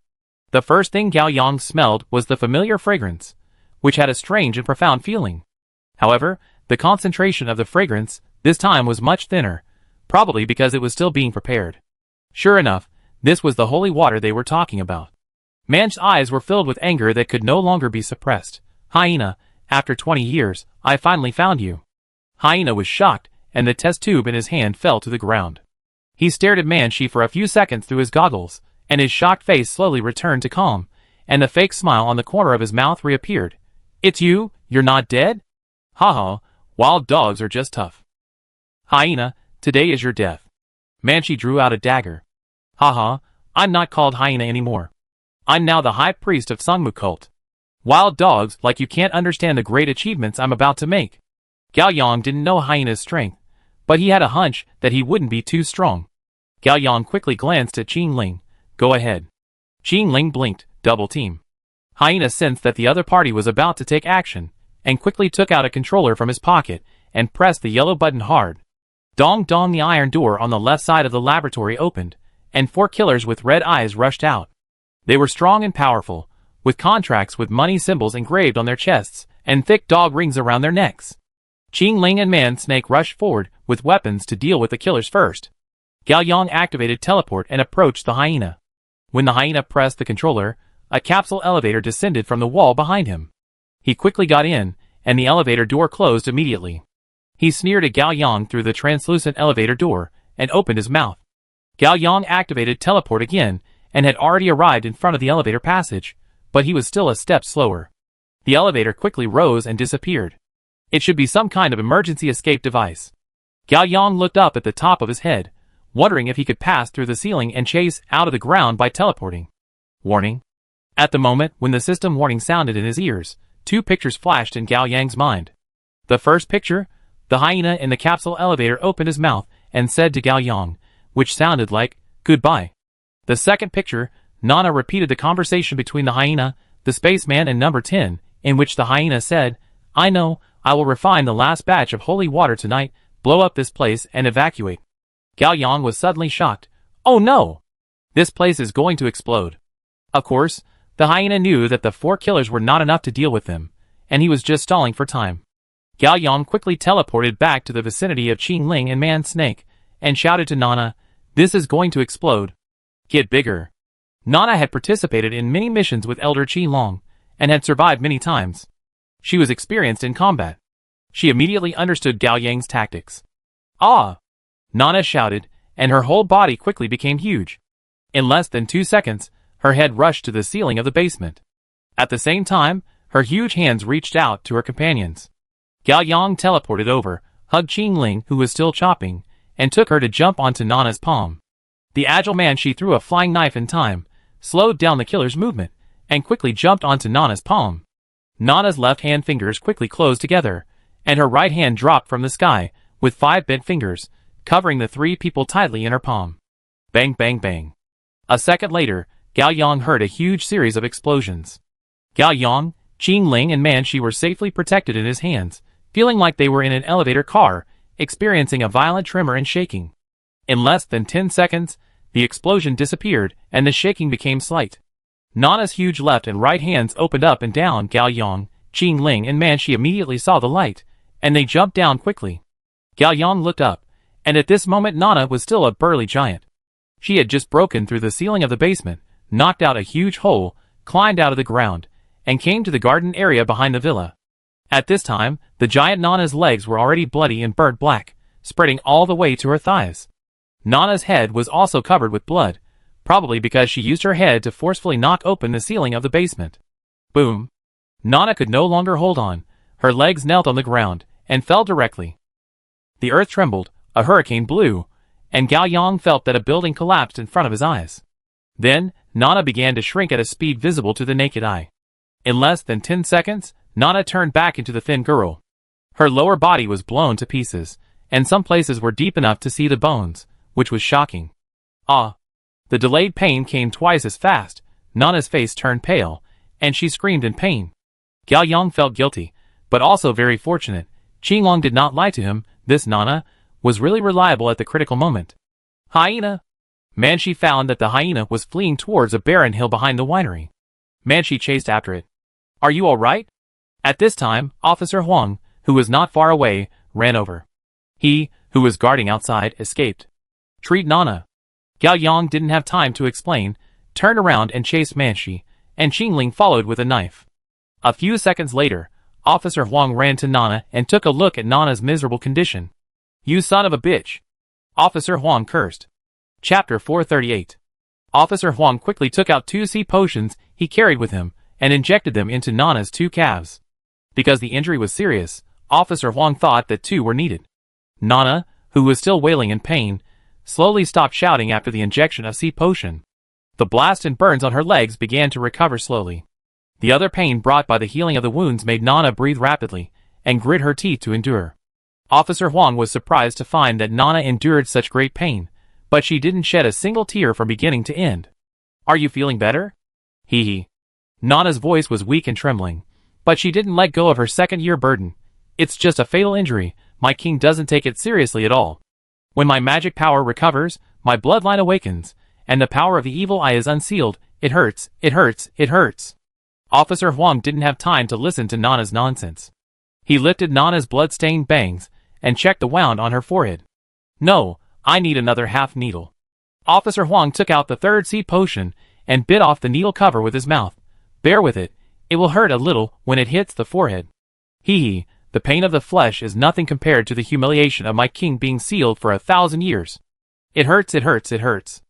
The first thing Gao Yang smelled was the familiar fragrance, which had a strange and profound feeling. However, the concentration of the fragrance this time was much thinner, probably because it was still being prepared. Sure enough, this was the holy water they were talking about. Man's eyes were filled with anger that could no longer be suppressed. Hyena, after 20 years, I finally found you. Hyena was shocked, and the test tube in his hand fell to the ground. He stared at Manshi for a few seconds through his goggles, and his shocked face slowly returned to calm, and the fake smile on the corner of his mouth reappeared. "It's you? You're not dead? Haha, wild dogs are just tough. Hyena, today is your death." Manshi drew out a dagger. "Haha, I'm not called Hyena anymore. I'm now the high priest of Sangmu cult. Wild dogs like you can't understand the great achievements I'm about to make." Gao Yang didn't know Hyena's strength, but he had a hunch that he wouldn't be too strong. Gao Yang quickly glanced at Qing Ling. "Go ahead." Qing Ling blinked. "Double team." Hyena sensed that the other party was about to take action, and quickly took out a controller from his pocket and pressed the yellow button hard. Dong dong, the iron door on the left side of the laboratory opened, and 4 killers with red eyes rushed out. They were strong and powerful, with contracts with money symbols engraved on their chests, and thick dog rings around their necks. Qing Ling and Man Snake rushed forward with weapons to deal with the killers first. Gao Yang activated teleport and approached the hyena. When the hyena pressed the controller, a capsule elevator descended from the wall behind him. He quickly got in, and the elevator door closed immediately. He sneered at Gao Yang through the translucent elevator door, and opened his mouth. Gao Yang activated teleport again, and had already arrived in front of the elevator passage, but he was still a step slower. The elevator quickly rose and disappeared. It should be some kind of emergency escape device. Gao Yang looked up at the top of his head, wondering if he could pass through the ceiling and chase out of the ground by teleporting. Warning. At the moment when the system warning sounded in his ears, 2 pictures flashed in Gao Yang's mind. The first picture, the hyena in the capsule elevator opened his mouth and said to Gao Yang, which sounded like, "Goodbye." The second picture, Nana repeated the conversation between the hyena, the spaceman and number 10, in which the hyena said, "I know, I will refine the last batch of holy water tonight, blow up this place and evacuate." Gao Yang was suddenly shocked. "Oh no! This place is going to explode." Of course, the hyena knew that the 4 killers were not enough to deal with them, and he was just stalling for time. Gao Yang quickly teleported back to the vicinity of Qing Ling and Man Snake, and shouted to Nana, "This is going to explode. Get bigger." Nana had participated in many missions with Elder Qi Long, and had survived many times. She was experienced in combat. She immediately understood Gao Yang's tactics. "Ah!" Nana shouted, and her whole body quickly became huge. In less than 2 seconds, her head rushed to the ceiling of the basement. At the same time, her huge hands reached out to her companions. Gao Yang teleported over, hugged Qing Ling, who was still chopping, and took her to jump onto Nana's palm. The agile Manshi threw a flying knife in time, slowed down the killer's movement, and quickly jumped onto Nana's palm. Nana's left hand fingers quickly closed together, and her right hand dropped from the sky, with 5 bent fingers, covering the 3 people tightly in her palm. Bang bang bang. A second later, Gao Yang heard a huge series of explosions. Gao Yang, Qing Ling and Manshi were safely protected in his hands, feeling like they were in an elevator car, experiencing a violent tremor and shaking. In less than 10 seconds, the explosion disappeared and the shaking became slight. Nana's huge left and right hands opened up and down. Gao Yang, Qing Ling and Manshi immediately saw the light, and they jumped down quickly. Gao Yang looked up, and at this moment Nana was still a burly giant. She had just broken through the ceiling of the basement, knocked out a huge hole, climbed out of the ground, and came to the garden area behind the villa. At this time, the giant Nana's legs were already bloody and burnt black, spreading all the way to her thighs. Nana's head was also covered with blood, probably because she used her head to forcefully knock open the ceiling of the basement. Boom! Nana could no longer hold on, her legs knelt on the ground, and fell directly. The earth trembled, a hurricane blew, and Gao Yang felt that a building collapsed in front of his eyes. Then, Nana began to shrink at a speed visible to the naked eye. In less than 10 seconds, Nana turned back into the thin girl. Her lower body was blown to pieces, and some places were deep enough to see the bones, which was shocking. Ah! The delayed pain came twice as fast. Nana's face turned pale, and she screamed in pain. Gao Yang felt guilty, but also very fortunate. Qing Long did not lie to him. This Nana was really reliable at the critical moment. Hyena! Manshi found that the hyena was fleeing towards a barren hill behind the winery. Manshi chased after it. "Are you all right?" At this time, Officer Huang, who was not far away, ran over. He, who was guarding outside, escaped. "Treat Nana." Gao Yang didn't have time to explain, turned around and chased Manshi, and Qing Ling followed with a knife. A few seconds later, Officer Huang ran to Nana and took a look at Nana's miserable condition. "You son of a bitch!" Officer Huang cursed. Chapter 438. Officer Huang quickly took out 2 sea potions he carried with him, and injected them into Nana's 2 calves. Because the injury was serious, Officer Huang thought that 2 were needed. Nana, who was still wailing in pain, slowly stopped shouting after the injection of sea potion. The blast and burns on her legs began to recover slowly. The other pain brought by the healing of the wounds made Nana breathe rapidly, and grit her teeth to endure. Officer Huang was surprised to find that Nana endured such great pain, but she didn't shed a single tear from beginning to end. "Are you feeling better?" Hee. Nana's voice was weak and trembling, but she didn't let go of her second-year burden. "It's just a fatal injury, my king doesn't take it seriously at all. When my magic power recovers, my bloodline awakens, and the power of the evil eye is unsealed. It hurts, it hurts, it hurts." Officer Huang didn't have time to listen to Nana's nonsense. He lifted Nana's blood-stained bangs, and checked the wound on her forehead. "No, I need another half needle." Officer Huang took out the 3rd sea potion, and bit off the needle cover with his mouth. "Bear with it, it will hurt a little when it hits the forehead." Hee, the pain of the flesh is nothing compared to the humiliation of my king being sealed for 1,000 years. "It hurts, it hurts, it hurts."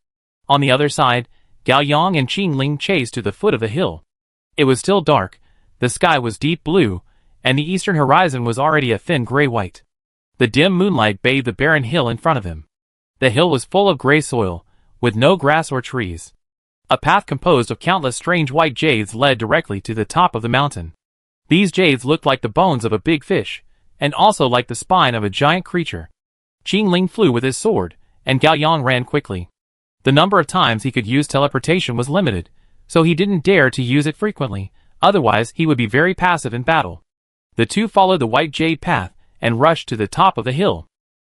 On the other side, Gao Yang and Qing Ling chased to the foot of the hill. It was still dark, the sky was deep blue, and the eastern horizon was already a thin gray-white. The dim moonlight bathed the barren hill in front of him. The hill was full of gray soil, with no grass or trees. A path composed of countless strange white jades led directly to the top of the mountain. These jades looked like the bones of a big fish, and also like the spine of a giant creature. Qing Ling flew with his sword, and Gao Yang ran quickly. The number of times he could use teleportation was limited, so he didn't dare to use it frequently, otherwise he would be very passive in battle. The two followed the white jade path, and rushed to the top of the hill.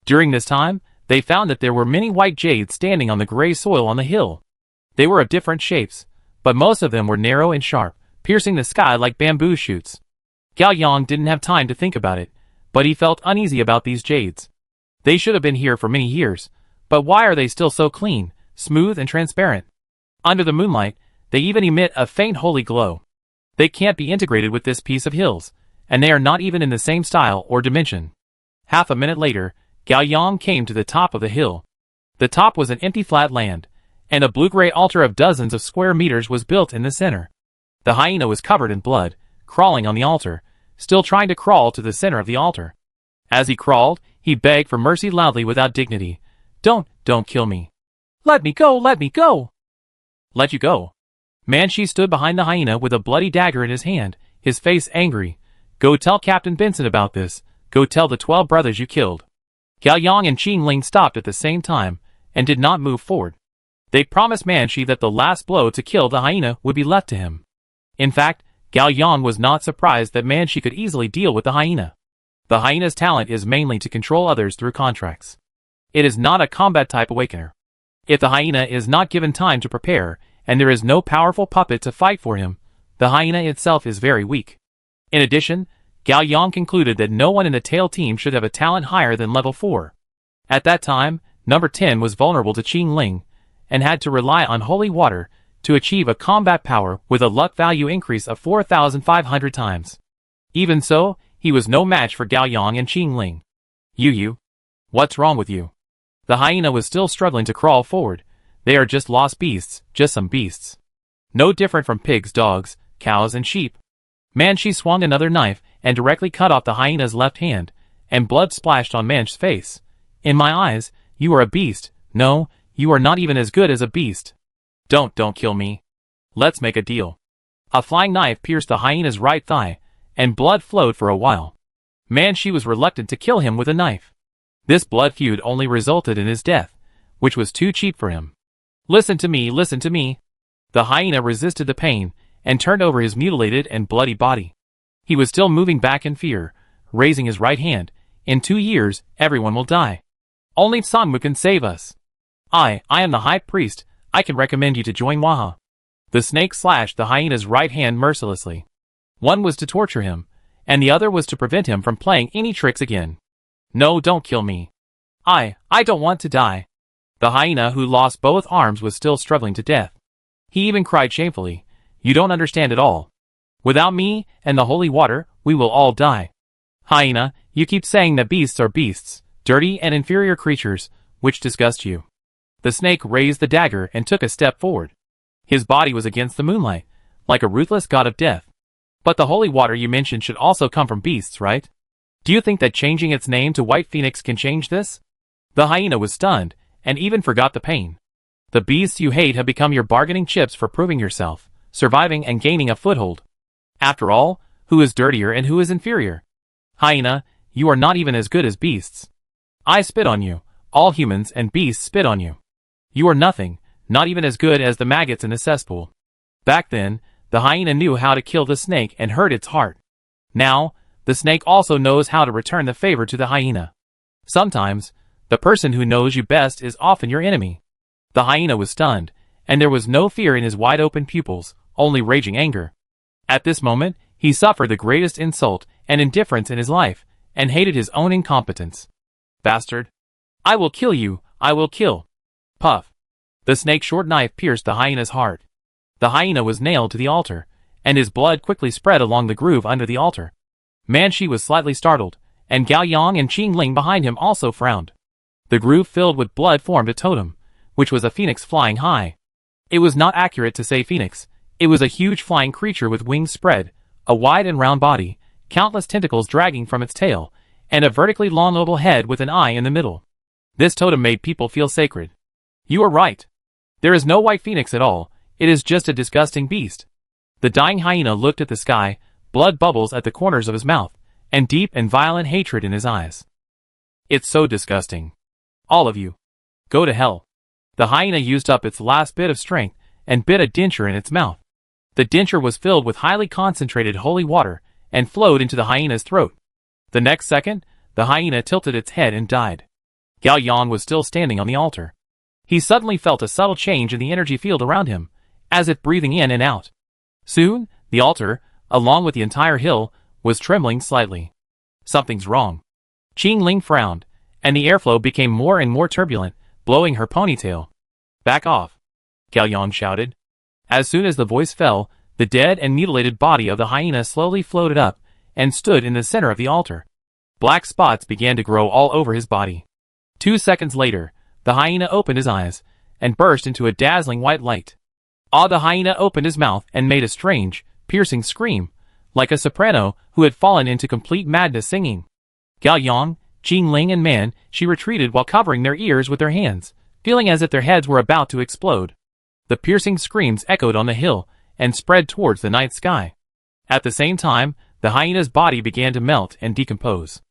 During this time, they found that there were many white jades standing on the gray soil on the hill. They were of different shapes, but most of them were narrow and sharp, piercing the sky like bamboo shoots. Gao Yang didn't have time to think about it, but he felt uneasy about these jades. They should have been here for many years, but why are they still so clean, smooth and transparent? Under the moonlight, they even emit a faint holy glow. They can't be integrated with this piece of hills, and they are not even in the same style or dimension. Half a minute later, Gao Yang came to the top of the hill. The top was an empty flat land, and a blue-gray altar of dozens of square meters was built in the center. The hyena was covered in blood, crawling on the altar, still trying to crawl to the center of the altar. As he crawled, he begged for mercy loudly without dignity. Don't kill me. Let me go, let me go. Let you go. Manshi stood behind the hyena with a bloody dagger in his hand, his face angry. Go tell Captain Benson about this. Go tell the 12 brothers you killed. Gao Yang and Qing Ling stopped at the same time, and did not move forward. They promised Manshi that the last blow to kill the hyena would be left to him. In fact, Gao Yang was not surprised that Manshi could easily deal with the hyena. The hyena's talent is mainly to control others through contracts. It is not a combat-type awakener. If the hyena is not given time to prepare, and there is no powerful puppet to fight for him, the hyena itself is very weak. In addition, Gao Yang concluded that no one in the tail team should have a talent higher than level 4. At that time, number 10 was vulnerable to Qing Ling, and had to rely on holy water to achieve a combat power with a luck value increase of 4,500 times. Even so, he was no match for Gao Yang and Qing Ling. You. What's wrong with you? The hyena was still struggling to crawl forward. They are just lost beasts, just some beasts. No different from pigs, dogs, cows, and sheep. Manshi swung another knife, and directly cut off the hyena's left hand, and blood splashed on Mansh's face. In my eyes, you are a beast. No, you are not even as good as a beast. Don't kill me. Let's make a deal. A flying knife pierced the hyena's right thigh, and blood flowed for a while. Manshi was reluctant to kill him with a knife. This blood feud only resulted in his death, which was too cheap for him. Listen to me, listen to me. The hyena resisted the pain, and turned over his mutilated and bloody body. He was still moving back in fear, raising his right hand. In 2 years, everyone will die. Only Sanmu can save us. I am the high priest. I can recommend you to join Waha. The snake slashed the hyena's right hand mercilessly. One was to torture him, and the other was to prevent him from playing any tricks again. No, don't kill me. I don't want to die. The hyena who lost both arms was still struggling to death. He even cried shamefully. You don't understand at all. Without me and the holy water, we will all die. Hyena, you keep saying that beasts are beasts, dirty and inferior creatures, which disgust you. The snake raised the dagger and took a step forward. His body was against the moonlight, like a ruthless god of death. But the holy water you mentioned should also come from beasts, right? Do you think that changing its name to White Phoenix can change this? The hyena was stunned, and even forgot the pain. The beasts you hate have become your bargaining chips for proving yourself, surviving and gaining a foothold. After all, who is dirtier and who is inferior? Hyena, you are not even as good as beasts. I spit on you. All humans and beasts spit on you. You are nothing, not even as good as the maggots in a cesspool. Back then, the hyena knew how to kill the snake and hurt its heart. Now, the snake also knows how to return the favor to the hyena. Sometimes, the person who knows you best is often your enemy. The hyena was stunned, and there was no fear in his wide-open pupils, only raging anger. At this moment, he suffered the greatest insult and indifference in his life, and hated his own incompetence. Bastard! I will kill you, I will kill! Puff! The snake's short knife pierced the hyena's heart. The hyena was nailed to the altar, and his blood quickly spread along the groove under the altar. Manshi was slightly startled, and Gao Yang and Qing Ling behind him also frowned. The groove filled with blood formed a totem, which was a phoenix flying high. It was not accurate to say phoenix. It was a huge flying creature with wings spread, a wide and round body, countless tentacles dragging from its tail, and a vertically long oval head with an eye in the middle. This totem made people feel sacred. You are right. There is no white phoenix at all, it is just a disgusting beast. The dying hyena looked at the sky, blood bubbles at the corners of his mouth, and deep and violent hatred in his eyes. It's so disgusting. All of you. Go to hell. The hyena used up its last bit of strength, and bit a denture in its mouth. The denture was filled with highly concentrated holy water, and flowed into the hyena's throat. The next second, the hyena tilted its head and died. Gao Yang was still standing on the altar. He suddenly felt a subtle change in the energy field around him, as if breathing in and out. Soon, the altar, along with the entire hill, was trembling slightly. Something's wrong. Qing Ling frowned, and the airflow became more and more turbulent, blowing her ponytail. Back off! Gao Yang shouted. As soon as the voice fell, the dead and mutilated body of the hyena slowly floated up, and stood in the center of the altar. Black spots began to grow all over his body. 2 seconds later, the hyena opened his eyes, and burst into a dazzling white light. The hyena opened his mouth and made a strange, piercing scream, like a soprano who had fallen into complete madness singing. Gao Yang, Qing Ling and Manshi retreated while covering their ears with their hands, feeling as if their heads were about to explode. The piercing screams echoed on the hill, and spread towards the night sky. At the same time, the hyena's body began to melt and decompose.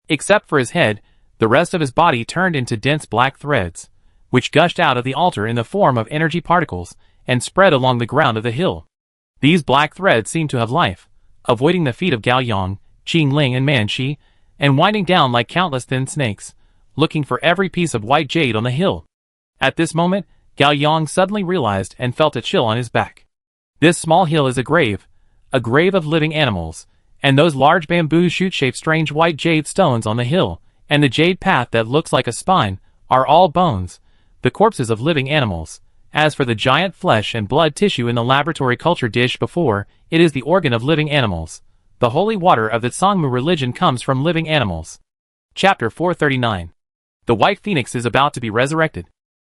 Except for his head, the rest of his body turned into dense black threads, which gushed out of the altar in the form of energy particles, and spread along the ground of the hill. These black threads seemed to have life, avoiding the feet of Gao Yang, Qing Ling and Manshi, and winding down like countless thin snakes, looking for every piece of white jade on the hill. At this moment, Gao Yang suddenly realized and felt a chill on his back. This small hill is a grave of living animals, and those large bamboo shoot-shaped strange white jade stones on the hill, and the jade path that looks like a spine, are all bones, the corpses of living animals. As for the giant flesh and blood tissue in the laboratory culture dish before, it is the organ of living animals. The holy water of the Sangmu religion comes from living animals. Chapter 439. The White Phoenix is about to be resurrected.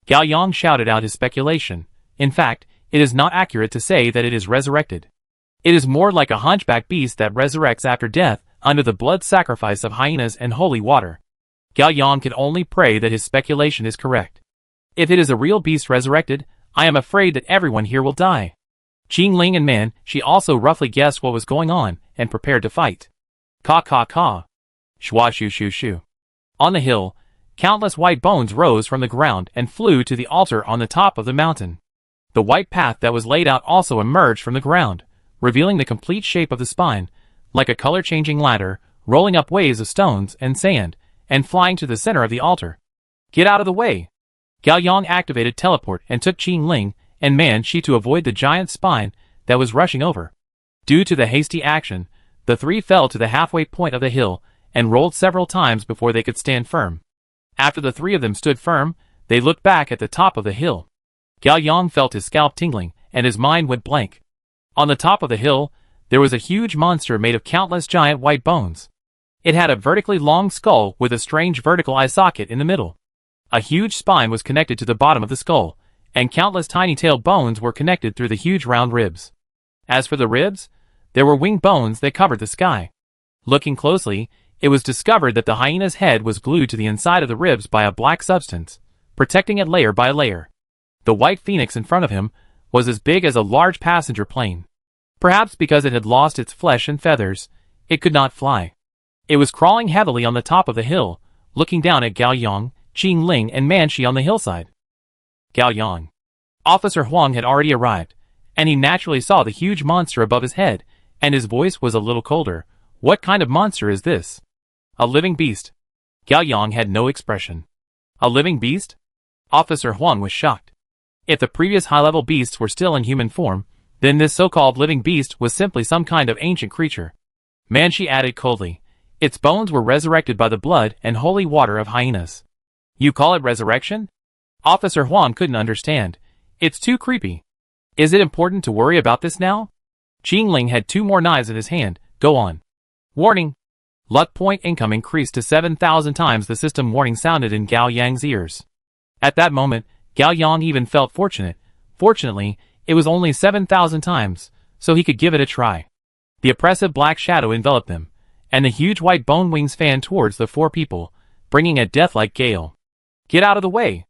Gao Yang shouted out his speculation. In fact, it is not accurate to say that it is resurrected. It is more like a hunchback beast that resurrects after death under the blood sacrifice of hyenas and holy water. Gao Yang can only pray that his speculation is correct. If it is a real beast resurrected, I am afraid that everyone here will die. Qing Ling and Manshi also roughly guessed what was going on, and prepared to fight. Caw caw caw. Shwa shoo shoo shoo. On the hill, countless white bones rose from the ground and flew to the altar on the top of the mountain. The white path that was laid out also emerged from the ground, revealing the complete shape of the spine, like a color-changing ladder, rolling up waves of stones and sand, and flying to the center of the altar. Get out of the way! Gao Yang activated teleport and took Qing Ling and Manshi to avoid the giant spine that was rushing over. Due to the hasty action, the three fell to the halfway point of the hill and rolled several times before they could stand firm. After the three of them stood firm, they looked back at the top of the hill. Gao Yang felt his scalp tingling, and his mind went blank. On the top of the hill, there was a huge monster made of countless giant white bones. It had a vertically long skull with a strange vertical eye socket in the middle. A huge spine was connected to the bottom of the skull, and countless tiny tail bones were connected through the huge round ribs. As for the ribs, there were wing bones that covered the sky. Looking closely, it was discovered that the hyena's head was glued to the inside of the ribs by a black substance, protecting it layer by layer. The white phoenix in front of him was as big as a large passenger plane. Perhaps because it had lost its flesh and feathers, it could not fly. It was crawling heavily on the top of the hill, looking down at Gao Yang, Qing Ling and Man Shi on the hillside. Gao Yang. Officer Huang had already arrived, and he naturally saw the huge monster above his head, and his voice was a little colder. What kind of monster is this? A living beast. Gao Yang had no expression. A living beast? Officer Huang was shocked. If the previous high-level beasts were still in human form, then this so-called living beast was simply some kind of ancient creature. Man Shi added coldly, its bones were resurrected by the blood and holy water of hyenas. You call it resurrection? Officer Huang couldn't understand. It's too creepy. Is it important to worry about this now? Qing Ling had 2 more knives in his hand. Go on. Warning. Luck point income increased to 7,000 times the system warning sounded in Gao Yang's ears. At that moment, Gao Yang even felt fortunate. Fortunately, it was only 7,000 times, so he could give it a try. The oppressive black shadow enveloped them, and the huge white bone wings fanned towards the 4 people, bringing a death-like gale. Get out of the way!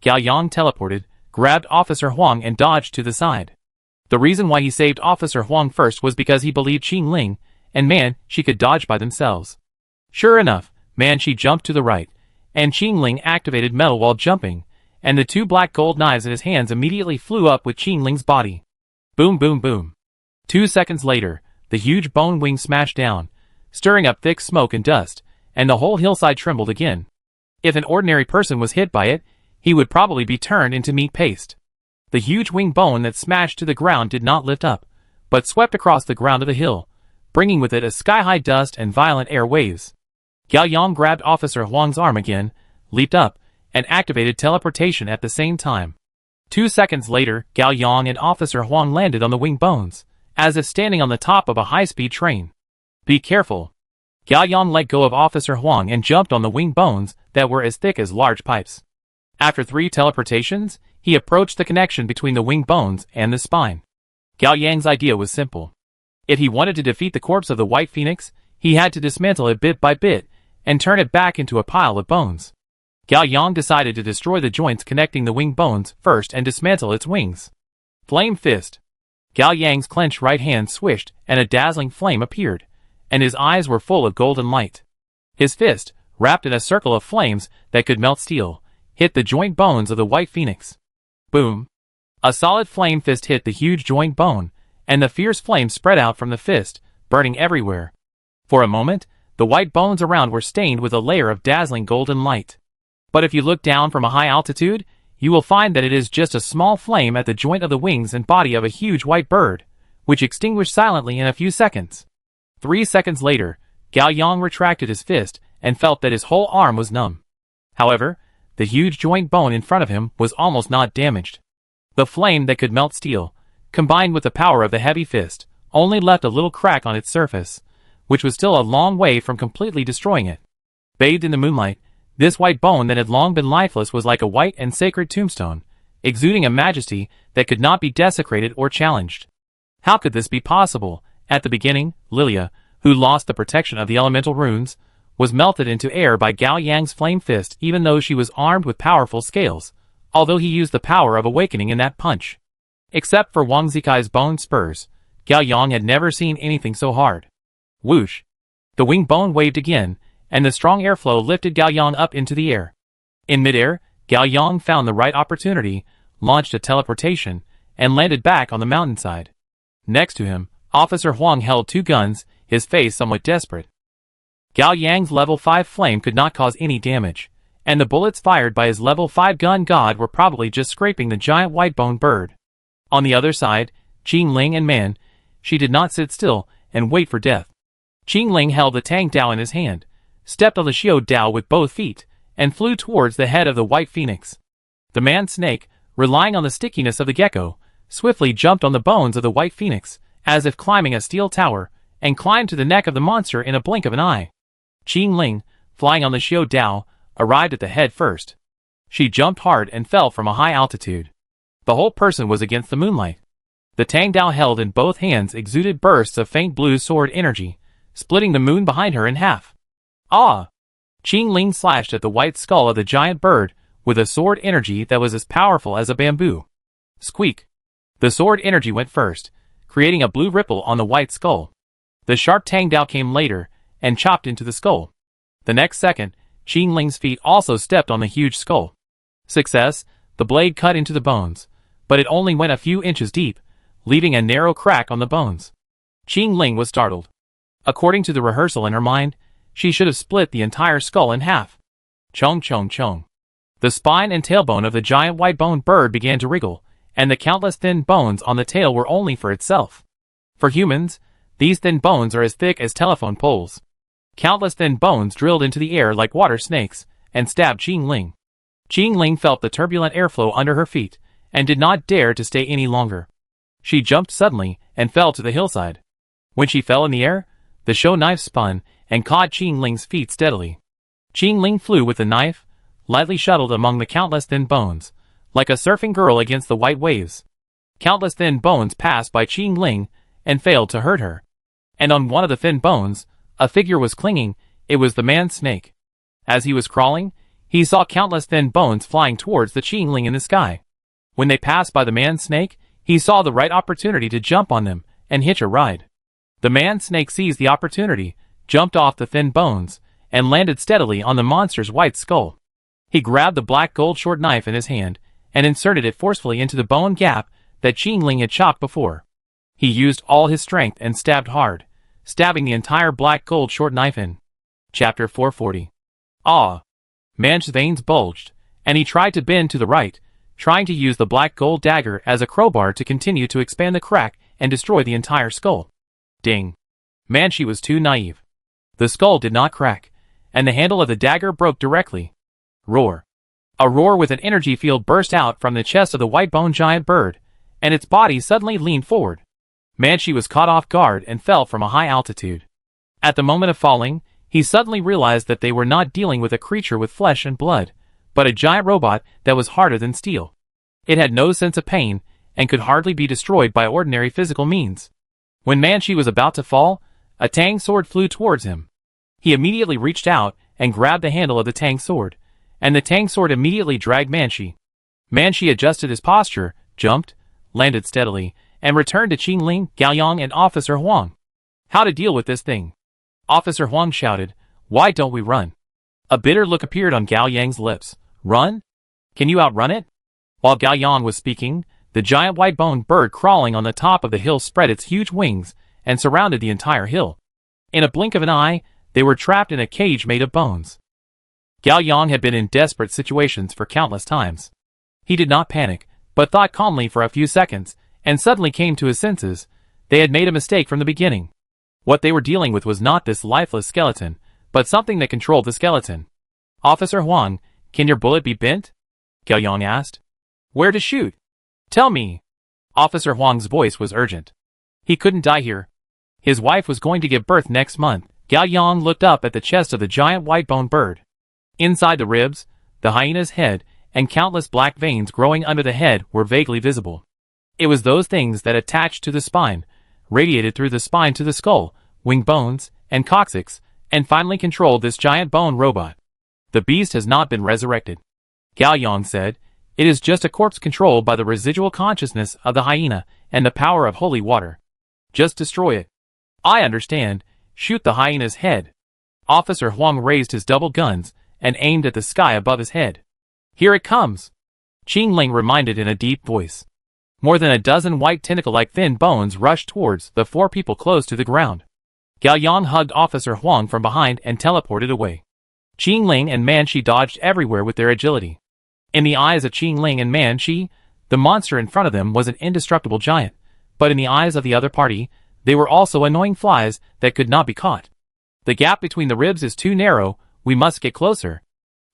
Gao Yang teleported, grabbed Officer Huang and dodged to the side. The reason why he saved Officer Huang first was because he believed Qing Ling and Man Shi could dodge by themselves. Sure enough, Man Shi jumped to the right, and Qing Ling activated metal while jumping, and the 2 black gold knives in his hands immediately flew up with Qing Ling's body. Boom boom boom. 2 seconds later, the huge bone wing smashed down, stirring up thick smoke and dust, and the whole hillside trembled again. If an ordinary person was hit by it, he would probably be turned into meat paste. The huge wing bone that smashed to the ground did not lift up, but swept across the ground of the hill, bringing with it a sky-high dust and violent air waves. Gao Yang grabbed Officer Huang's arm again, leaped up, and activated teleportation at the same time. 2 seconds later, Gao Yang and Officer Huang landed on the wing bones, as if standing on the top of a high-speed train. Be careful. Gao Yang let go of Officer Huang and jumped on the wing bones that were as thick as large pipes. After 3 teleportations, he approached the connection between the wing bones and the spine. Gao Yang's idea was simple. If he wanted to defeat the corpse of the white phoenix, he had to dismantle it bit by bit and turn it back into a pile of bones. Gao Yang decided to destroy the joints connecting the wing bones first and dismantle its wings. Flame Fist. Gao Yang's clenched right hand swished and a dazzling flame appeared, and his eyes were full of golden light. His fist, wrapped in a circle of flames that could melt steel, hit the joint bones of the white phoenix. Boom! A solid flame fist hit the huge joint bone, and the fierce flame spread out from the fist, burning everywhere. For a moment, the white bones around were stained with a layer of dazzling golden light. But if you look down from a high altitude, you will find that it is just a small flame at the joint of the wings and body of a huge white bird, which extinguished silently in a few seconds. 3 seconds later, Gao Yang retracted his fist and felt that his whole arm was numb. However, the huge joint bone in front of him was almost not damaged. The flame that could melt steel, combined with the power of the heavy fist, only left a little crack on its surface, which was still a long way from completely destroying it. Bathed in the moonlight, this white bone that had long been lifeless was like a white and sacred tombstone, exuding a majesty that could not be desecrated or challenged. How could this be possible? At the beginning, Lilia, who lost the protection of the elemental runes, was melted into air by Gao Yang's flame fist even though she was armed with powerful scales, although he used the power of awakening in that punch. Except for Wang Zikai's bone spurs, Gao Yang had never seen anything so hard. Whoosh! The wing bone waved again, and the strong airflow lifted Gao Yang up into the air. In midair, Gao Yang found the right opportunity, launched a teleportation, and landed back on the mountainside. Next to him, Officer Huang held 2 guns, his face somewhat desperate. Gao Yang's level 5 flame could not cause any damage, and the bullets fired by his level 5 gun god were probably just scraping the giant white-boned bird. On the other side, Qing Ling and Man Shi did not sit still and wait for death. Qing Ling held the Tang Dao in his hand, stepped on the Xiao Dao with both feet, and flew towards the head of the white phoenix. The man-snake, relying on the stickiness of the gecko, swiftly jumped on the bones of the white phoenix, as if climbing a steel tower, and climbed to the neck of the monster in a blink of an eye. Qing Ling, flying on the Xiao Dao, arrived at the head first. She jumped hard and fell from a high altitude. The whole person was against the moonlight. The Tang Dao held in both hands exuded bursts of faint blue sword energy, splitting the moon behind her in half. Ah! Qing Ling slashed at the white skull of the giant bird with a sword energy that was as powerful as a bamboo. Squeak! The sword energy went first, creating a blue ripple on the white skull. The sharp Tang Dao came later and chopped into the skull. The next second, Qing Ling's feet also stepped on the huge skull. Success! The blade cut into the bones, but it only went a few inches deep, leaving a narrow crack on the bones. Qing Ling was startled. According to the rehearsal in her mind, she should have split the entire skull in half. Chong chong chong. The spine and tailbone of the giant white-boned bird began to wriggle, and the countless thin bones on the tail were only for itself. For humans, these thin bones are as thick as telephone poles. Countless thin bones drilled into the air like water snakes, and stabbed Qing Ling. Qing Ling felt the turbulent airflow under her feet, and did not dare to stay any longer. She jumped suddenly, and fell to the hillside. When she fell in the air, the show knife spun, and caught Qing Ling's feet steadily. Qing Ling flew with the knife, lightly shuttled among the countless thin bones, like a surfing girl against the white waves. Countless thin bones passed by Qing Ling, and failed to hurt her. And on one of the thin bones, a figure was clinging. It was the man snake. As he was crawling, he saw countless thin bones flying towards the Qing Ling in the sky. When they passed by the man snake, he saw the right opportunity to jump on them and hitch a ride. The man snake seized the opportunity, jumped off the thin bones, and landed steadily on the monster's white skull. He grabbed the black gold short knife in his hand and inserted it forcefully into the bone gap that Qing Ling had chopped before. He used all his strength and stabbed hard, stabbing the entire black gold short knife in. Chapter 440. Ah! Man's veins bulged, and he tried to bend to the right, trying to use the black gold dagger as a crowbar to continue to expand the crack and destroy the entire skull. Ding! Manchi was too naive. The skull did not crack, and the handle of the dagger broke directly. Roar! A roar with an energy field burst out from the chest of the white-boned giant bird, and its body suddenly leaned forward. Manchi was caught off guard and fell from a high altitude. At the moment of falling, he suddenly realized that they were not dealing with a creature with flesh and blood, but a giant robot that was harder than steel. It had no sense of pain, and could hardly be destroyed by ordinary physical means. When Manchi was about to fall, a Tang sword flew towards him. He immediately reached out and grabbed the handle of the Tang sword, and the Tang sword immediately dragged Manchi. Manchi adjusted his posture, jumped, landed steadily, and returned to Qing Ling, Gao Yang, and Officer Huang. How to deal with this thing? Officer Huang shouted, "Why don't we run?" A bitter look appeared on Gao Yang's lips. Run? Can you outrun it? While Gao Yang was speaking, the giant white-boned bird crawling on the top of the hill spread its huge wings and surrounded the entire hill. In a blink of an eye, they were trapped in a cage made of bones. Gao Yang had been in desperate situations for countless times. He did not panic, but thought calmly for a few seconds, and suddenly came to his senses. They had made a mistake from the beginning. What they were dealing with was not this lifeless skeleton, but something that controlled the skeleton. "Officer Huang, can your bullet be bent?" Gao Yang asked. "Where to shoot? Tell me." Officer Huang's voice was urgent. He couldn't die here. His wife was going to give birth next month. Gao Yang looked up at the chest of the giant white-boned bird. Inside the ribs, the hyena's head, and countless black veins growing under the head were vaguely visible. It was those things that attached to the spine, radiated through the spine to the skull, wing bones, and coccyx, and finally controlled this giant bone robot. "The beast has not been resurrected," Gao Yang said. "It is just a corpse controlled by the residual consciousness of the hyena and the power of holy water. Just destroy it." "I understand. Shoot the hyena's head." Officer Huang raised his double guns and aimed at the sky above his head. "Here it comes," Qing Ling reminded in a deep voice. More than a dozen white tentacle-like thin bones rushed towards the four people close to the ground. Gao Yang hugged Officer Huang from behind and teleported away. Qing Ling and Manchi dodged everywhere with their agility. In the eyes of Qing Ling and Manchi, the monster in front of them was an indestructible giant, but in the eyes of the other party, they were also annoying flies that could not be caught. "The gap between the ribs is too narrow, we must get closer,"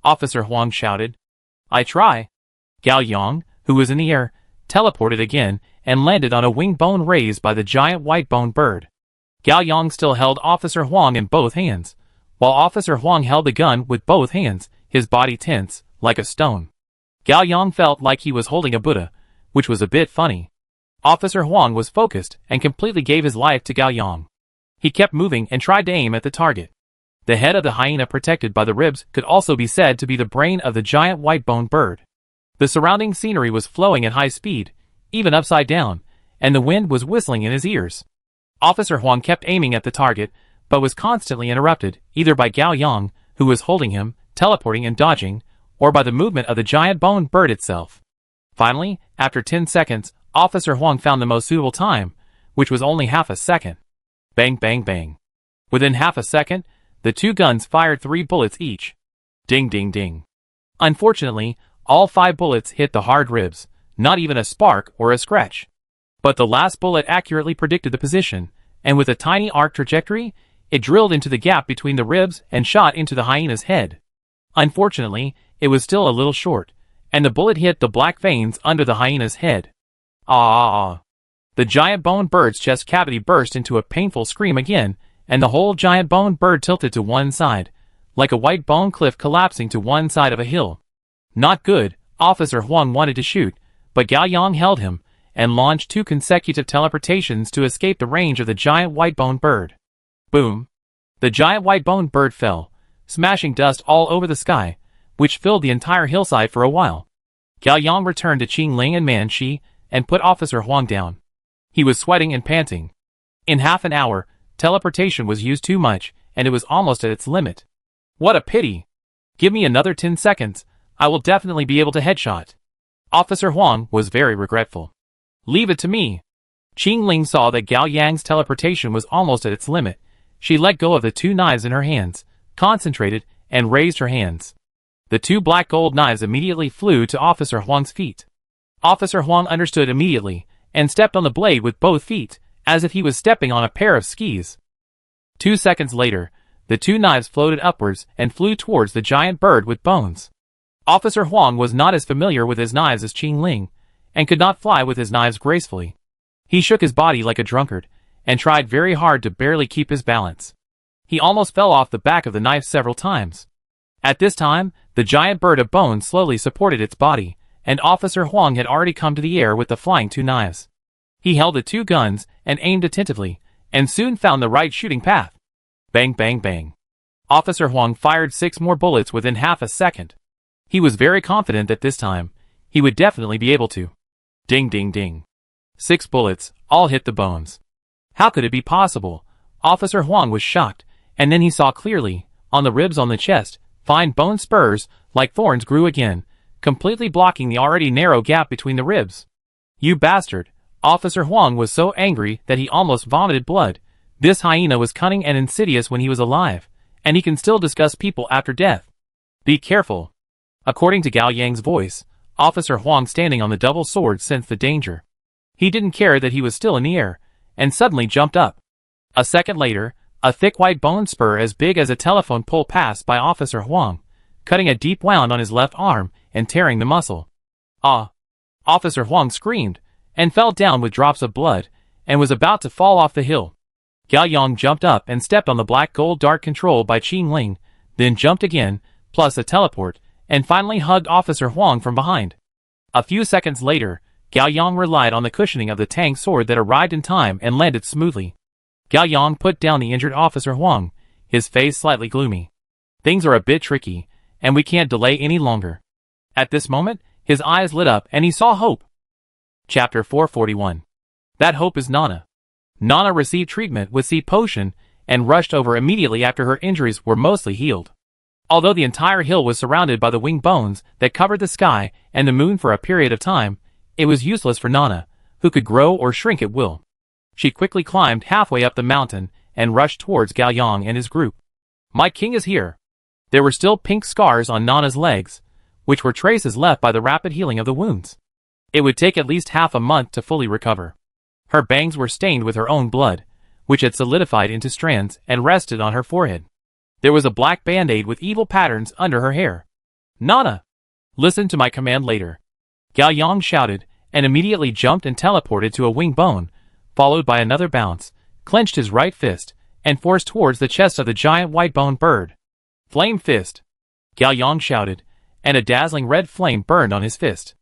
Officer Huang shouted. "I try." Gao Yang, who was in the air, teleported again and landed on a wing bone raised by the giant white-boned bird. Gao Yang still held Officer Huang in both hands, while Officer Huang held the gun with both hands, his body tense, like a stone. Gao Yang felt like he was holding a Buddha, which was a bit funny. Officer Huang was focused and completely gave his life to Gao Yang. He kept moving and tried to aim at the target. The head of the hyena protected by the ribs could also be said to be the brain of the giant white-boned bird. The surrounding scenery was flowing at high speed, even upside down, and the wind was whistling in his ears. Officer Huang kept aiming at the target, but was constantly interrupted, either by Gao Yang, who was holding him, teleporting and dodging, or by the movement of the giant-boned bird itself. Finally, after 10 seconds, Officer Huang found the most suitable time, which was only half a second. Bang bang bang. Within half a second, the two guns fired 3 bullets each. Ding ding ding. Unfortunately, all 5 bullets hit the hard ribs, not even a spark or a scratch. But the last bullet accurately predicted the position, and with a tiny arc trajectory, it drilled into the gap between the ribs and shot into the hyena's head. Unfortunately, it was still a little short, and the bullet hit the black veins under the hyena's head. Ah! The giant bone bird's chest cavity burst into a painful scream again, and the whole giant bone bird tilted to one side, like a white bone cliff collapsing to one side of a hill. Not good. Officer Huang wanted to shoot, but Gao Yang held him, and launched 2 consecutive teleportations to escape the range of the giant white-boned bird. Boom! The giant white-boned bird fell, smashing dust all over the sky, which filled the entire hillside for a while. Gao Yang returned to Qing Ling and Man Shi, and put Officer Huang down. He was sweating and panting. In half an hour, teleportation was used too much, and it was almost at its limit. What a pity! Give me another 10 seconds, I will definitely be able to headshot. Officer Huang was very regretful. Leave it to me. Qing Ling saw that Gao Yang's teleportation was almost at its limit. She let go of the 2 knives in her hands, concentrated, and raised her hands. The 2 black gold knives immediately flew to Officer Huang's feet. Officer Huang understood immediately, and stepped on the blade with both feet, as if he was stepping on a pair of skis. 2 seconds later, the 2 knives floated upwards and flew towards the giant bird with bones. Officer Huang was not as familiar with his knives as Qing Ling, and could not fly with his knives gracefully. He shook his body like a drunkard, and tried very hard to barely keep his balance. He almost fell off the back of the knife several times. At this time, the giant bird of bone slowly supported its body, and Officer Huang had already come to the air with the flying 2 knives. He held the 2 guns and aimed attentively, and soon found the right shooting path. Bang bang bang. Officer Huang fired 6 more bullets within half a second. He was very confident that this time, he would definitely be able to. Ding ding ding. 6 bullets, all hit the bones. How could it be possible? Officer Huang was shocked, and then he saw clearly, on the ribs on the chest, fine bone spurs, like thorns grew again, completely blocking the already narrow gap between the ribs. You bastard! Officer Huang was so angry that he almost vomited blood. This hyena was cunning and insidious when he was alive, and he can still disgust people after death. Be careful. According to Gao Yang's voice, Officer Huang standing on the double sword sensed the danger. He didn't care that he was still in the air, and suddenly jumped up. A second later, a thick white bone spur as big as a telephone pole passed by Officer Huang, cutting a deep wound on his left arm and tearing the muscle. Ah! Officer Huang screamed, and fell down with drops of blood, and was about to fall off the hill. Gao Yang jumped up and stepped on the black gold dart controlled by Qing Ling, then jumped again, plus a teleport, and finally hugged Officer Huang from behind. A few seconds later, Gao Yang relied on the cushioning of the Tang sword that arrived in time and landed smoothly. Gao Yang put down the injured Officer Huang, his face slightly gloomy. Things are a bit tricky, and we can't delay any longer. At this moment, his eyes lit up and he saw hope. Chapter 441. That hope is Nana. Nana received treatment with sea potion and rushed over immediately after her injuries were mostly healed. Although the entire hill was surrounded by the wing bones that covered the sky and the moon for a period of time, it was useless for Nana, who could grow or shrink at will. She quickly climbed halfway up the mountain and rushed towards Gao Yang and his group. My king is here. There were still pink scars on Nana's legs, which were traces left by the rapid healing of the wounds. It would take at least half a month to fully recover. Her bangs were stained with her own blood, which had solidified into strands and rested on her forehead. There was a black band-aid with evil patterns under her hair. Nana! Listen to my command later. Gao Yang shouted, and immediately jumped and teleported to a wing bone, followed by another bounce, clenched his right fist, and forced towards the chest of the giant white-boned bird. Flame fist! Gao Yang shouted, and a dazzling red flame burned on his fist.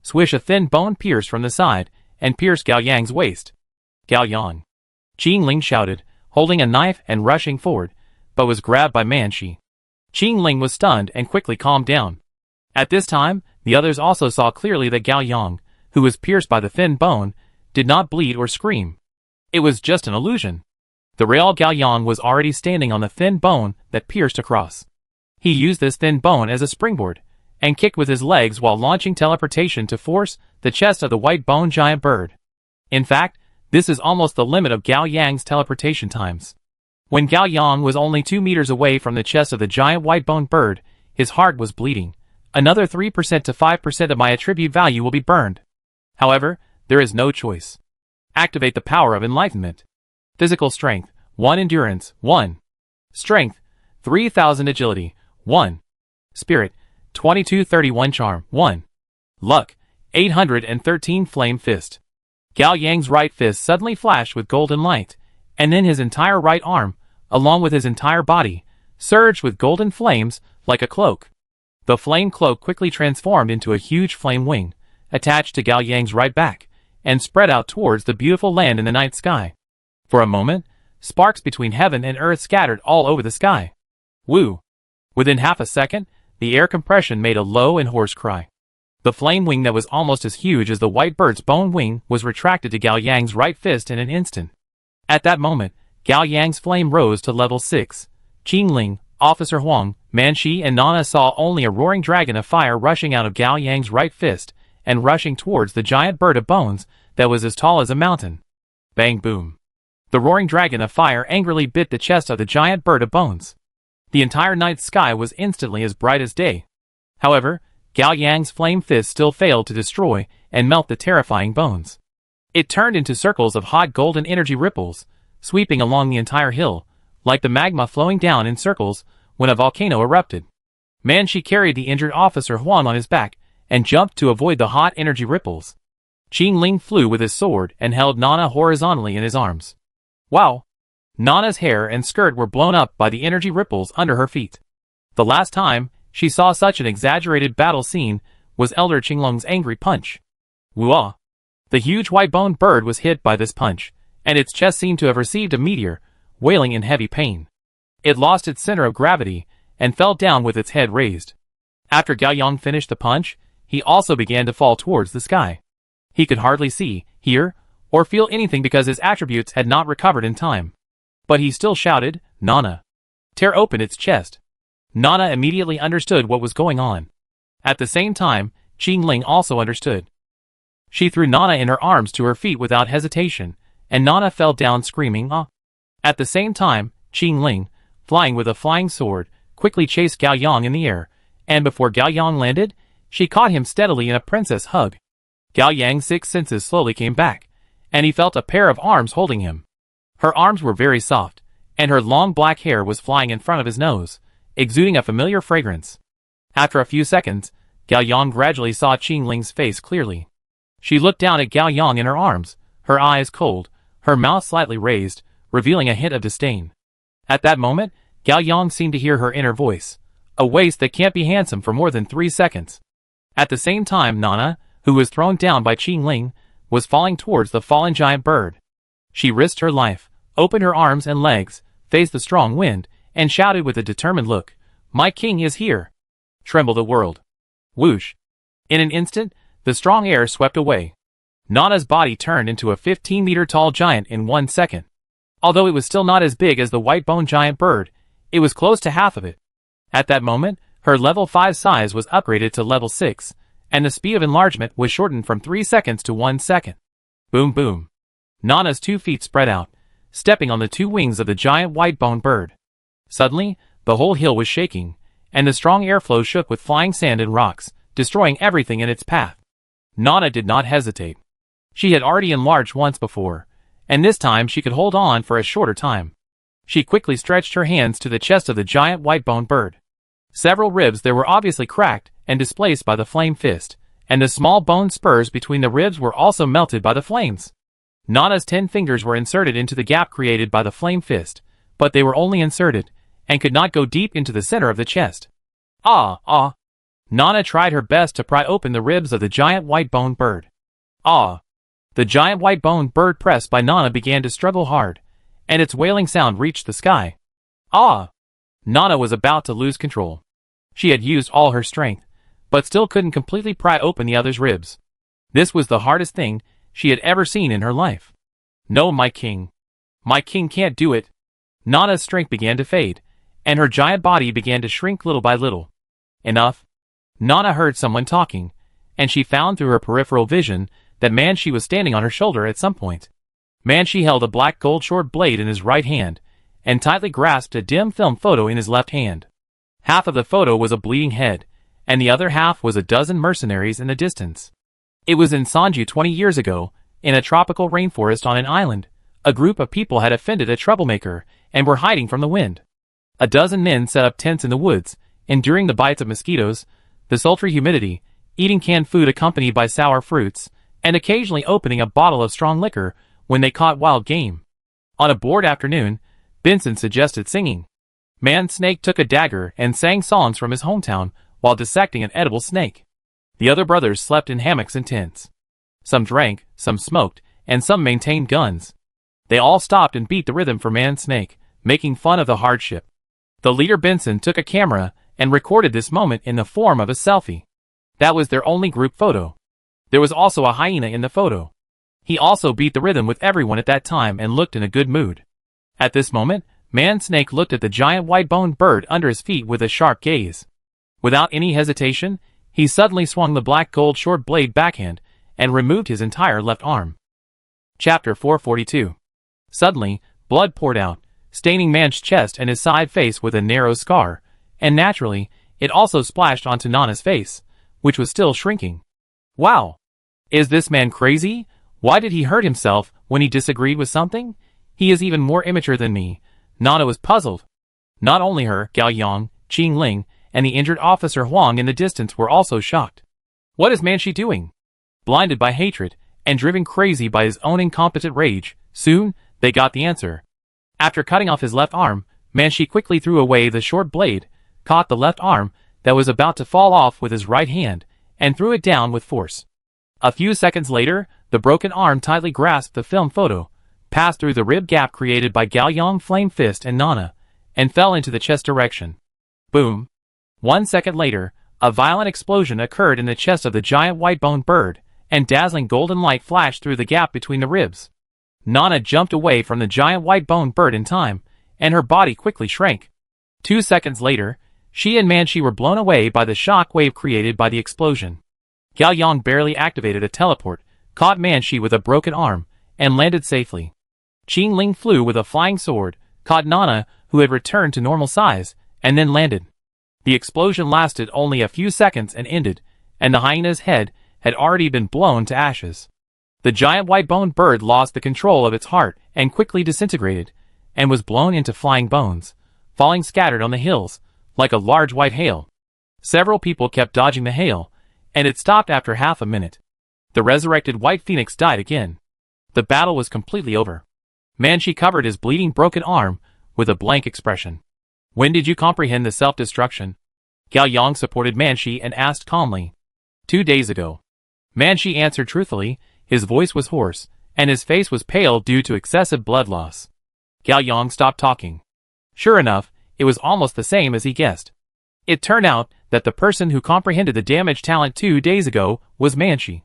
Swish, a thin bone pierced from the side, and pierced Gao Yang's waist. Gao Yang! Qing Ling shouted, holding a knife and rushing forward, but was grabbed by Man Shi. Qing Ling was stunned and quickly calmed down. At this time, the others also saw clearly that Gao Yang, who was pierced by the thin bone, did not bleed or scream. It was just an illusion. The real Gao Yang was already standing on the thin bone that pierced across. He used this thin bone as a springboard, and kicked with his legs while launching teleportation to force the chest of the white bone giant bird. In fact, this is almost the limit of Gao Yang's teleportation times. When Gao Yang was only 2 meters away from the chest of the giant white bone bird, his heart was bleeding. Another 3% to 5% of my attribute value will be burned. However, there is no choice. Activate the power of enlightenment. Physical strength, 1 endurance, 1. Strength, 3000 agility, 1. Spirit, 2231 charm, 1. Luck, 813 flame fist. Gao Yang's right fist suddenly flashed with golden light, and then his entire right arm, along with his entire body, surged with golden flames like a cloak. The flame cloak quickly transformed into a huge flame wing, attached to Gao Yang's right back, and spread out towards the beautiful land in the night sky. For a moment, sparks between heaven and earth scattered all over the sky. Woo! Within half a second, the air compression made a low and hoarse cry. The flame wing that was almost as huge as the white bird's bone wing was retracted to Gao Yang's right fist in an instant. At that moment, Gao Yang's flame rose to level 6. Qing Ling, Officer Huang, Man Shi and Nana saw only a roaring dragon of fire rushing out of Gao Yang's right fist and rushing towards the giant bird of bones that was as tall as a mountain. Bang boom. The roaring dragon of fire angrily bit the chest of the giant bird of bones. The entire night sky was instantly as bright as day. However, Gao Yang's flame fist still failed to destroy and melt the terrifying bones. It turned into circles of hot golden energy ripples, sweeping along the entire hill, like the magma flowing down in circles when a volcano erupted. Man Shi carried the injured officer Huan on his back and jumped to avoid the hot energy ripples. Qing Ling flew with his sword and held Nana horizontally in his arms. Wow! Nana's hair and skirt were blown up by the energy ripples under her feet. The last time she saw such an exaggerated battle scene was Elder Qinglong's angry punch. Whoa! The huge white-boned bird was hit by this punch, and its chest seemed to have received a meteor, wailing in heavy pain. It lost its center of gravity and fell down with its head raised. After Gao Yang finished the punch, he also began to fall towards the sky. He could hardly see, hear, or feel anything because his attributes had not recovered in time. But he still shouted, "Nana! Tear open its chest!" Nana immediately understood what was going on. At the same time, Qing Ling also understood. She threw Nana in her arms to her feet without hesitation, and Nana fell down screaming, "Ah!" At the same time, Qing Ling, flying with a flying sword, quickly chased Gao Yang in the air, and before Gao Yang landed, she caught him steadily in a princess hug. Gao Yang's 6 senses slowly came back, and he felt a pair of arms holding him. Her arms were very soft, and her long black hair was flying in front of his nose, exuding a familiar fragrance. After a few seconds, Gao Yang gradually saw Qing Ling's face clearly. She looked down at Gao Yang in her arms, her eyes cold, her mouth slightly raised, revealing a hint of disdain. At that moment, Gao Yang seemed to hear her inner voice. A waist that can't be handsome for more than 3 seconds. At the same time, Nana, who was thrown down by Qing Ling, was falling towards the fallen giant bird. She risked her life, opened her arms and legs, faced the strong wind, and shouted with a determined look, "My king is here!" Tremble the world. Whoosh! In an instant, the strong air swept away. Nana's body turned into a 15-meter-tall giant in 1 second. Although it was still not as big as the white-boned giant bird, it was close to half of it. At that moment, her level 5 size was upgraded to level 6, and the speed of enlargement was shortened from 3 seconds to 1 second. Boom boom. Nana's 2 feet spread out, stepping on the 2 wings of the giant white-boned bird. Suddenly, the whole hill was shaking, and the strong airflow shook with flying sand and rocks, destroying everything in its path. Nana did not hesitate. She had already enlarged once before, and this time she could hold on for a shorter time. She quickly stretched her hands to the chest of the giant white-boned bird. Several ribs there were obviously cracked and displaced by the flame fist, and the small bone spurs between the ribs were also melted by the flames. Nana's 10 fingers were inserted into the gap created by the flame fist, but they were only inserted, and could not go deep into the center of the chest. Ah! Nana tried her best to pry open the ribs of the giant white-boned bird. Ah! The giant white-boned bird pressed by Nana began to struggle hard, and its wailing sound reached the sky. Ah! Nana was about to lose control. She had used all her strength, but still couldn't completely pry open the other's ribs. This was the hardest thing she had ever seen in her life. No, my king. My king can't do it. Nana's strength began to fade, and her giant body began to shrink little by little. Enough. Nana heard someone talking, and she found through her peripheral vision that Manshi was standing on her shoulder at some point. Manshi held a black gold short blade in his right hand, and tightly grasped a dim film photo in his left hand. Half of the photo was a bleeding head, and the other half was a dozen mercenaries in the distance. It was in Sanju 20 years ago, in a tropical rainforest on an island. A group of people had offended a troublemaker, and were hiding from the wind. A dozen men set up tents in the woods, enduring the bites of mosquitoes, the sultry humidity, eating canned food accompanied by sour fruits, and occasionally opening a bottle of strong liquor when they caught wild game. On a bored afternoon, Benson suggested singing. Man Snake took a dagger and sang songs from his hometown while dissecting an edible snake. The other brothers slept in hammocks and tents. Some drank, some smoked, and some maintained guns. They all stopped and beat the rhythm for Man Snake, making fun of the hardship. The leader Benson took a camera and recorded this moment in the form of a selfie. That was their only group photo. There was also a hyena in the photo. He also beat the rhythm with everyone at that time and looked in a good mood. At this moment, Man Snake looked at the giant white-boned bird under his feet with a sharp gaze. Without any hesitation, he suddenly swung the black gold short blade backhand and removed his entire left arm. Chapter 442. Suddenly, blood poured out, staining Man's chest and his side face with a narrow scar, and naturally, it also splashed onto Nana's face, which was still shrinking. Wow! Is this man crazy? Why did he hurt himself when he disagreed with something? He is even more immature than me. Nana was puzzled. Not only her, Gao Yang, Qing Ling, and the injured officer Huang in the distance were also shocked. What is Manshi doing? Blinded by hatred, and driven crazy by his own incompetent rage, soon, they got the answer. After cutting off his left arm, Manshi quickly threw away the short blade, caught the left arm that was about to fall off with his right hand, and threw it down with force. A few seconds later, the broken arm tightly grasped the film photo, passed through the rib gap created by Gao Yang, Flame Fist, and Nana, and fell into the chest direction. Boom! 1 second later, a violent explosion occurred in the chest of the giant white-boned bird, and dazzling golden light flashed through the gap between the ribs. Nana jumped away from the giant white-boned bird in time, and her body quickly shrank. 2 seconds later, she and Manshi were blown away by the shock wave created by the explosion. Gao Yang barely activated a teleport, caught Manshi with a broken arm, and landed safely. Qing Ling flew with a flying sword, caught Nana, who had returned to normal size, and then landed. The explosion lasted only a few seconds and ended, and the hyena's head had already been blown to ashes. The giant white-boned bird lost the control of its heart and quickly disintegrated, and was blown into flying bones, falling scattered on the hills, like a large white hail. Several people kept dodging the hail, and it stopped after half a minute. The resurrected white phoenix died again. The battle was completely over. Manshi covered his bleeding broken arm with a blank expression. When did you comprehend the self-destruction? Gao Yang supported Manshi and asked calmly. 2 days ago. Manshi answered truthfully. His voice was hoarse, and his face was pale due to excessive blood loss. Gao Yang stopped talking. Sure enough, it was almost the same as he guessed. It turned out that the person who comprehended the damage talent 2 days ago was Manshi.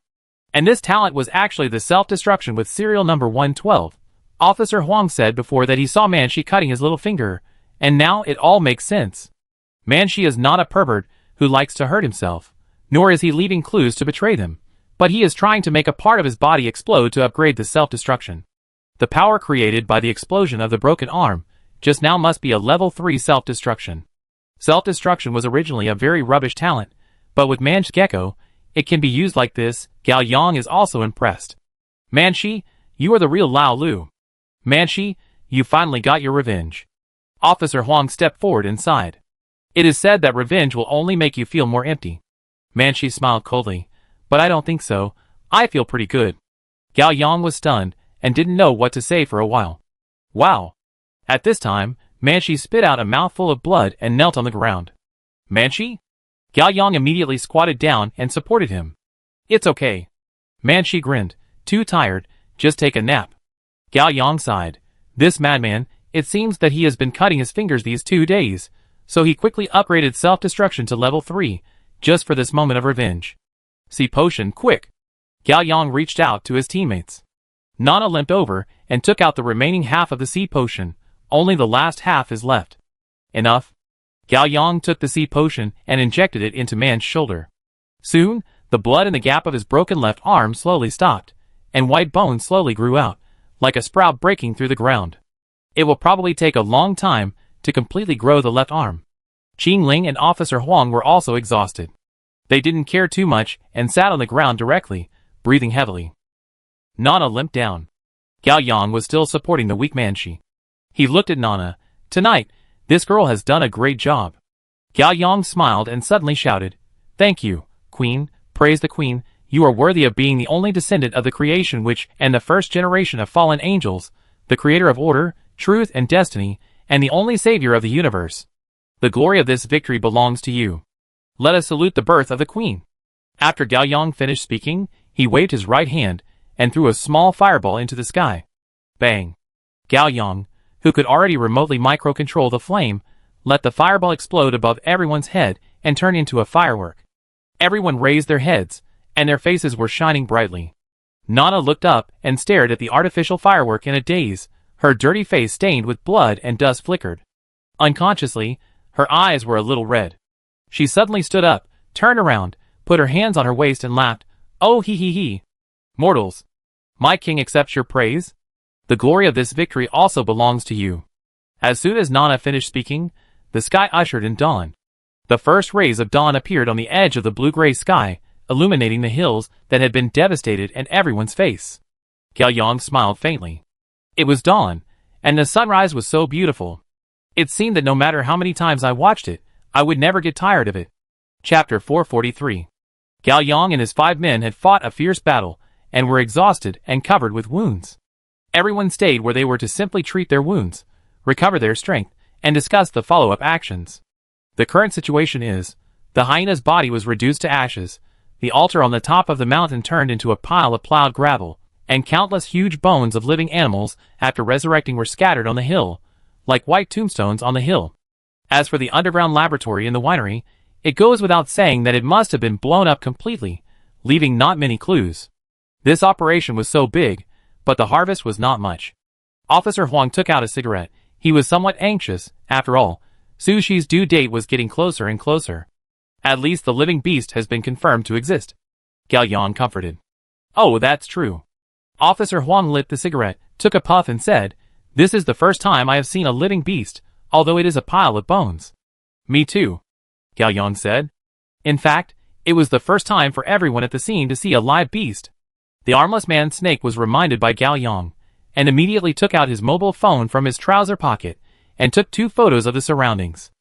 And this talent was actually the self-destruction with serial number 112. Officer Huang said before that he saw Manshi cutting his little finger, and now it all makes sense. Manshi is not a pervert who likes to hurt himself, nor is he leaving clues to betray them, but he is trying to make a part of his body explode to upgrade the self-destruction. The power created by the explosion of the broken arm just now must be a level 3 self-destruction. Self-destruction was originally a very rubbish talent, but with Man's Gecko, it can be used like this. Gao Yang is also impressed. Manshi, you are the real Lao Lu. Manshi, you finally got your revenge. Officer Huang stepped forward and sighed. It is said that revenge will only make you feel more empty. Manshi smiled coldly. But I don't think so. I feel pretty good. Gao Yang was stunned and didn't know what to say for a while. Wow. At this time, Manshi spit out a mouthful of blood and knelt on the ground. Manshi? Gao Yang immediately squatted down and supported him. It's okay. Manshi grinned, Too tired, just take a nap. Gao Yang sighed. This madman, it seems that he has been cutting his fingers these 2 days, so he quickly upgraded self-destruction to level 3, just for this moment of revenge. See potion, quick! Gao Yang reached out to his teammates. Nana limped over and took out the remaining half of the sea potion. Only the last half is left. Enough. Gao Yang took the sea potion and injected it into Man's shoulder. Soon, the blood in the gap of his broken left arm slowly stopped, and white bones slowly grew out, like a sprout breaking through the ground. It will probably take a long time to completely grow the left arm. Qing Ling and Officer Huang were also exhausted. They didn't care too much and sat on the ground directly, breathing heavily. Nana limped down. Gao Yang was still supporting the weak Manshi. He looked at Nana. Tonight, this girl has done a great job. Gao Yang smiled and suddenly shouted, Thank you, Queen, praise the Queen, you are worthy of being the only descendant of the creation which and the first generation of fallen angels, the creator of order, truth and destiny, and the only savior of the universe. The glory of this victory belongs to you. Let us salute the birth of the Queen. After Gao Yang finished speaking, he waved his right hand and threw a small fireball into the sky. Bang! Gao Yang, who could already remotely micro-control the flame, let the fireball explode above everyone's head and turn into a firework. Everyone raised their heads, and their faces were shining brightly. Nana looked up and stared at the artificial firework in a daze. Her dirty face stained with blood and dust flickered. Unconsciously, her eyes were a little red. She suddenly stood up, turned around, put her hands on her waist and laughed. Oh he he he. Mortals! My king accepts your praise? The glory of this victory also belongs to you. As soon as Nana finished speaking, the sky ushered in dawn. The first rays of dawn appeared on the edge of the blue-gray sky, illuminating the hills that had been devastated and everyone's face. Gao Yang smiled faintly. It was dawn, and the sunrise was so beautiful. It seemed that no matter how many times I watched it, I would never get tired of it. Chapter 443. Gao Yang and his 5 men had fought a fierce battle, and were exhausted and covered with wounds. Everyone stayed where they were to simply treat their wounds, recover their strength, and discuss the follow-up actions. The current situation is, the hyena's body was reduced to ashes, the altar on the top of the mountain turned into a pile of plowed gravel, and countless huge bones of living animals after resurrecting were scattered on the hill, like white tombstones on the hill. As for the underground laboratory in the winery, it goes without saying that it must have been blown up completely, leaving not many clues. This operation was so big, but the harvest was not much. Officer Huang took out a cigarette. He was somewhat anxious. After all, Su Shi's due date was getting closer and closer. At least the living beast has been confirmed to exist. Gao Yang comforted. Oh, that's true. Officer Huang lit the cigarette, took a puff and said, This is the first time I have seen a living beast, although it is a pile of bones. Me too, Gao Yang said. In fact, it was the first time for everyone at the scene to see a live beast. The armless man snake was reminded by Gao Yang, and immediately took out his mobile phone from his trouser pocket, and took 2 photos of the surroundings.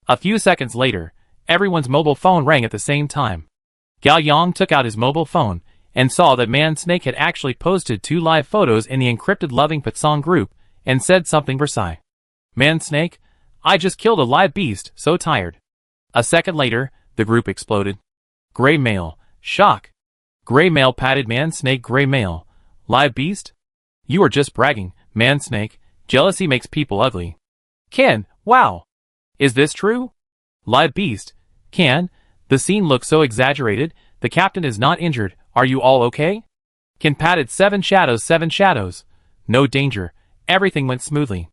A few seconds later, everyone's mobile phone rang at the same time. Gao Yang took out his mobile phone, and saw that Man Snake had actually posted 2 live photos in the encrypted Loving Patsong group, and said something Versailles. Man Snake, I just killed a live beast, so tired. A second later, the group exploded. Gray male, shock. Gray male patted Man Snake. Gray male, live beast? You are just bragging, Man Snake. Jealousy makes people ugly. Ken, wow. Is this true? Live beast. Ken, the scene looks so exaggerated. The captain is not injured. Are you all okay? Ken patted 7 shadows. 7 shadows. No danger. Everything went smoothly.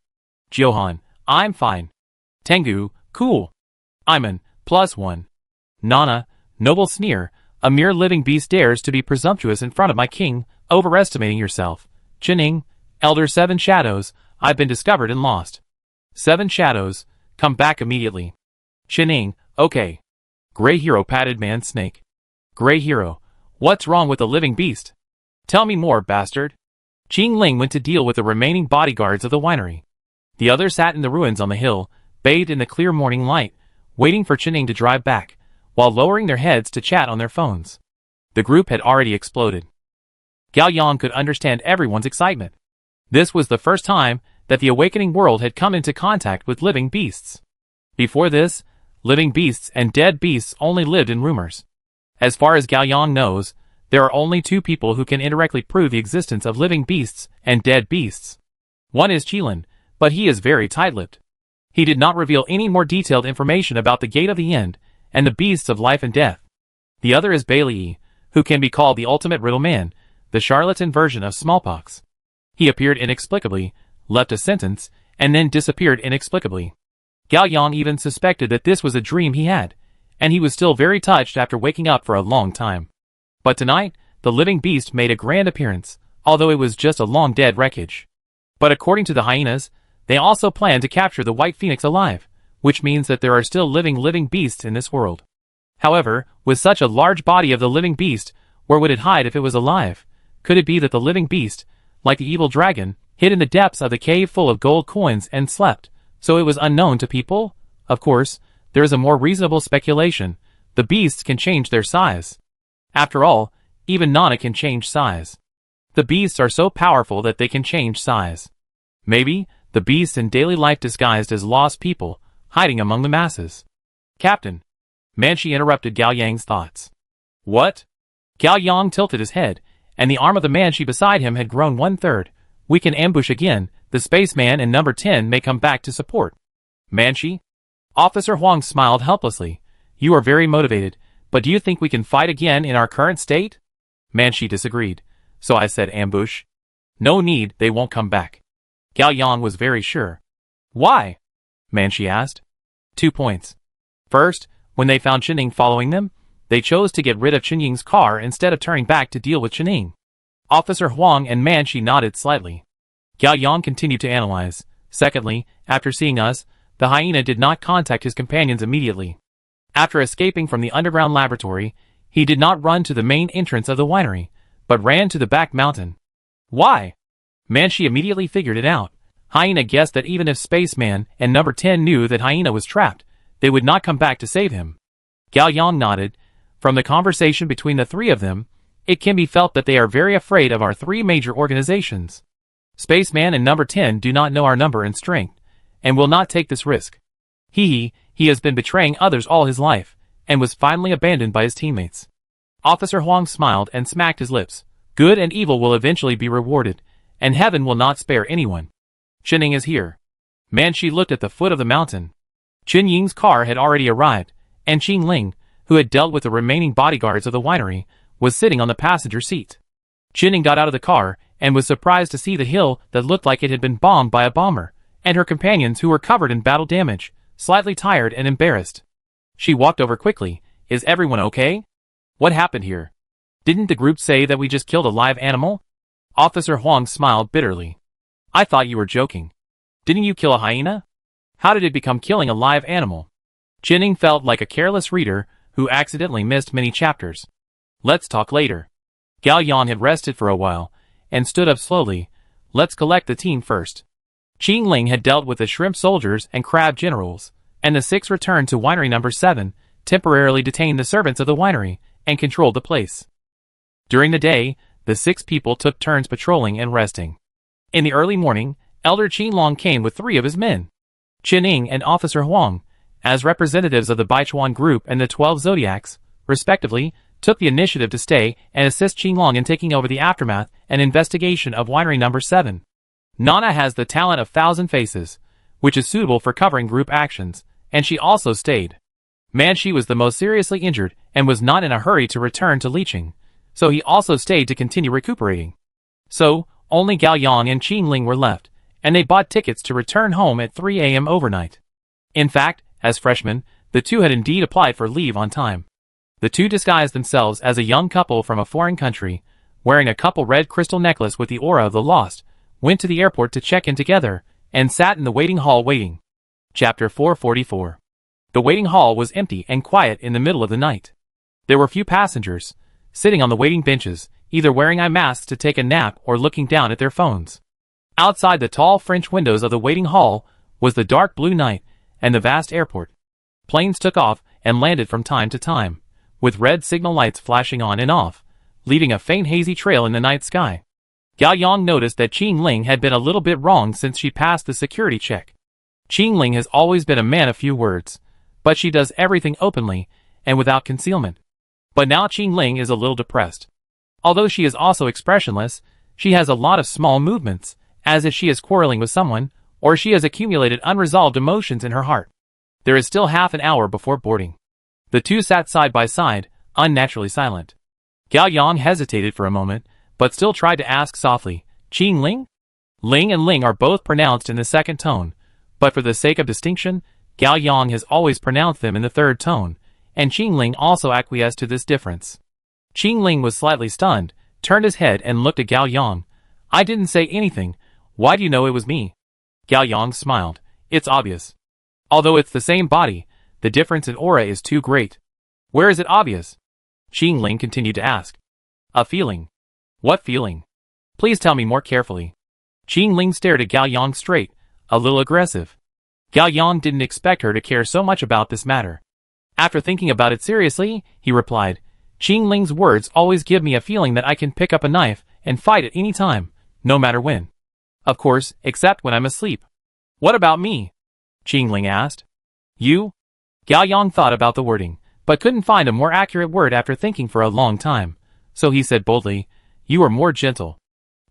Johan, I'm fine. Tengu, cool. Iman, +1. Nana, noble sneer. A mere living beast dares to be presumptuous in front of my king, overestimating yourself. Chining, Elder 7 Shadows, I've been discovered and lost. 7 Shadows, come back immediately. Chining, okay. Gray Hero patted Man Snake. Gray Hero, what's wrong with the living beast? Tell me more, bastard. Qing Ling went to deal with the remaining bodyguards of the winery. The others sat in the ruins on the hill, bathed in the clear morning light, waiting for Chining to drive back, while lowering their heads to chat on their phones. The group had already exploded. Gao Yang could understand everyone's excitement. This was the first time that the awakening world had come into contact with living beasts. Before this, living beasts and dead beasts only lived in rumors. As far as Gao Yang knows, There are only two people who can indirectly prove the existence of living beasts and dead beasts. One is Qilin, but he is very tight-lipped. He did not reveal any more detailed information about the Gate of the End and the beasts of life and death. The other is Bailey, who can be called the ultimate riddle man, the charlatan version of smallpox. He appeared inexplicably, left a sentence, and then disappeared inexplicably. Gao Yang even suspected that this was a dream he had, and he was still very touched after waking up for a long time. But tonight, the living beast made a grand appearance, although it was just a long-dead wreckage. But according to the hyenas, they also plan to capture the White Phoenix alive, which means that there are still living beasts in this world. However, with such a large body of the living beast, where would it hide if it was alive? Could it be that the living beast, like the evil dragon, hid in the depths of the cave full of gold coins and slept, so it was unknown to people? Of course, there is a more reasonable speculation. The beasts can change their size. After all, even Nana can change size. The beasts are so powerful that they can change size. Maybe, the beasts in daily life disguised as lost people, hiding among the masses. Captain. Manshi interrupted Gao Yang's thoughts. What? Gao Yang tilted his head, and the arm of the Manshi beside him had grown 1/3. We can ambush again. The spaceman and number 10 may come back to support. Manshi? Officer Huang smiled helplessly. You are very motivated, but do you think we can fight again in our current state? Manshi disagreed. So I said ambush. No need, they won't come back. Gao Yang was very sure. Why? Manshi asked. 2 points. First, when they found Qining following them, they chose to get rid of Qinying's car instead of turning back to deal with Qining. Officer Huang and Manshi nodded slightly. Gao Yang continued to analyze. Secondly, after seeing us, the hyena did not contact his companions immediately. After escaping from the underground laboratory, he did not run to the main entrance of the winery, but ran to the back mountain. Why? Manshi immediately figured it out. Hyena guessed that even if Spaceman and number 10 knew that Hyena was trapped, they would not come back to save him. Gao Yang nodded. From the conversation between the three of them, it can be felt that they are very afraid of our three major organizations. Spaceman and number 10 do not know our number and strength, and will not take this risk. He has been betraying others all his life, and was finally abandoned by his teammates. Officer Huang smiled and smacked his lips. Good and evil will eventually be rewarded, and heaven will not spare anyone. Qining is here. Manshi looked at the foot of the mountain. Chen Ying's car had already arrived, and Qing Ling, who had dealt with the remaining bodyguards of the winery, was sitting on the passenger seat. Qining got out of the car, and was surprised to see the hill that looked like it had been bombed by a bomber, and her companions who were covered in battle damage, slightly tired and embarrassed. She walked over quickly. Is everyone okay? What happened here? Didn't the group say that we just killed a live animal? Officer Huang smiled bitterly. I thought you were joking. Didn't you kill a hyena? How did it become killing a live animal? Qining felt like a careless reader who accidentally missed many chapters. Let's talk later. Gao Yang had rested for a while, and stood up slowly. Let's collect the team first. Qing Ling had dealt with the shrimp soldiers and crab generals, and the 6 returned to winery number 7, temporarily detained the servants of the winery, and controlled the place. During the day, the 6 people took turns patrolling and resting. In the early morning, Elder Qinglong came with 3 of his men. Qining and Officer Huang, as representatives of the Baichuan group and the 12 Zodiacs, respectively, took the initiative to stay and assist Qinglong in taking over the aftermath and investigation of winery number 7. Nana has the talent of 1,000 faces, which is suitable for covering group actions, and she also stayed. Manshi was the most seriously injured and was not in a hurry to return to Liqing, so he also stayed to continue recuperating. So, only Gao Yang and Qing Ling were left, and they bought tickets to return home at 3 a.m. overnight. In fact, as freshmen, the two had indeed applied for leave on time. The two disguised themselves as a young couple from a foreign country, wearing a couple red crystal necklace with the aura of the lost, went to the airport to check in together, and sat in the waiting hall waiting. Chapter 444. The waiting hall was empty and quiet in the middle of the night. There were few passengers, sitting on the waiting benches, either wearing eye masks to take a nap or looking down at their phones. Outside the tall French windows of the waiting hall was the dark blue night and the vast airport. Planes took off and landed from time to time, with red signal lights flashing on and off, leaving a faint hazy trail in the night sky. Gao Yang noticed that Qing Ling had been a little bit wrong since she passed the security check. Qing Ling has always been a man of few words, but she does everything openly and without concealment. But now Qing Ling is a little depressed. Although she is also expressionless, she has a lot of small movements, as if she is quarreling with someone, or she has accumulated unresolved emotions in her heart. There is still half an hour before boarding. The two sat side by side, unnaturally silent. Gao Yang hesitated for a moment, but still tried to ask softly, Qing Ling? Ling and Ling are both pronounced in the second tone, but for the sake of distinction, Gao Yang has always pronounced them in the third tone, and Qing Ling also acquiesced to this difference. Qing Ling was slightly stunned, turned his head and looked at Gao Yang. I didn't say anything. Why do you know it was me? Gao Yang smiled. It's obvious. Although it's the same body, the difference in aura is too great. Where is it obvious? Qing Ling continued to ask. A feeling. What feeling? Please tell me more carefully. Qing Ling stared at Gao Yang straight, a little aggressive. Gao Yang didn't expect her to care so much about this matter. After thinking about it seriously, he replied, Qing Ling's words always give me a feeling that I can pick up a knife and fight at any time, no matter when. Of course, except when I'm asleep. What about me? Qing Ling asked. You? Gao Yang thought about the wording, but couldn't find a more accurate word after thinking for a long time, so he said boldly, You are more gentle.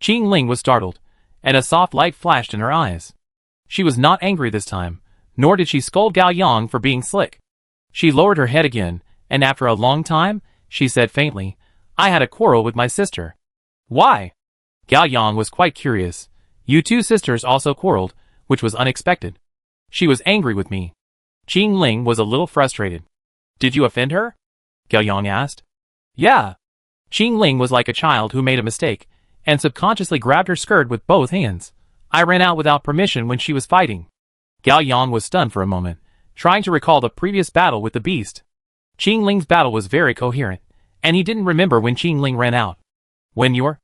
Qing Ling was startled, and a soft light flashed in her eyes. She was not angry this time, nor did she scold Gao Yang for being slick. She lowered her head again, and after a long time, she said faintly, I had a quarrel with my sister. Why? Gao Yang was quite curious. You two sisters also quarreled, which was unexpected. She was angry with me. Qing Ling was a little frustrated. Did you offend her? Gao Yang asked. Yeah. Qing Ling was like a child who made a mistake, and subconsciously grabbed her skirt with both hands. I ran out without permission when she was fighting. Gao Yang was stunned for a moment, trying to recall the previous battle with the beast. Qing Ling's battle was very coherent, and he didn't remember when Qing Ling ran out. When you're?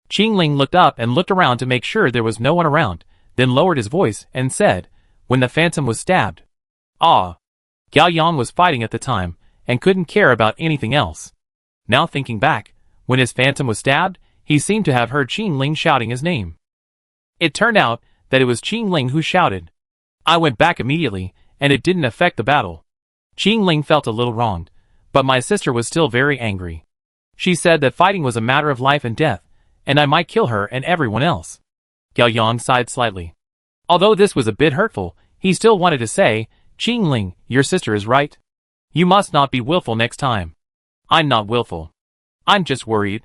Qing Ling looked up and looked around to make sure there was no one around, then lowered his voice and said, When the phantom was stabbed. Ah. Gao Yang was fighting at the time, and couldn't care about anything else. Now thinking back, when his phantom was stabbed, he seemed to have heard Qing Ling shouting his name. It turned out that it was Qing Ling who shouted. I went back immediately, and it didn't affect the battle. Qing Ling felt a little wronged, but my sister was still very angry. She said that fighting was a matter of life and death, and I might kill her and everyone else. Gao Yang sighed slightly. Although this was a bit hurtful, he still wanted to say, Qing Ling, your sister is right. You must not be willful next time. I'm not willful. I'm just worried.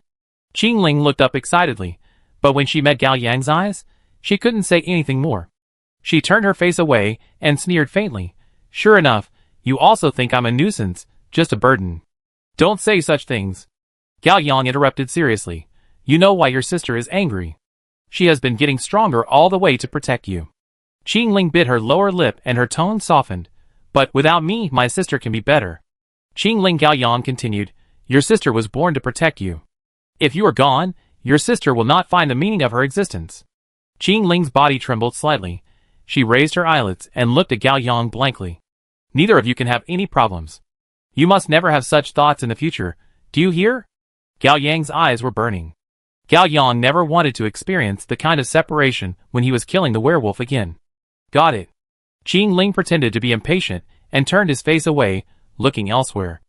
Qing Ling looked up excitedly, but when she met Gao Yang's eyes, she couldn't say anything more. She turned her face away and sneered faintly. Sure enough, you also think I'm a nuisance, just a burden. Don't say such things. Gao Yang interrupted seriously. You know why your sister is angry. She has been getting stronger all the way to protect you. Qing Ling bit her lower lip and her tone softened. But without me, my sister can be better. Qing Ling. Gao Yang continued. Your sister was born to protect you. If you are gone, your sister will not find the meaning of her existence. Qing Ling's body trembled slightly. She raised her eyelids and looked at Gao Yang blankly. Neither of you can have any problems. You must never have such thoughts in the future. Do you hear? Gao Yang's eyes were burning. Gao Yang never wanted to experience the kind of separation when he was killing the werewolf again. Got it. Qing Ling pretended to be impatient and turned his face away, looking elsewhere.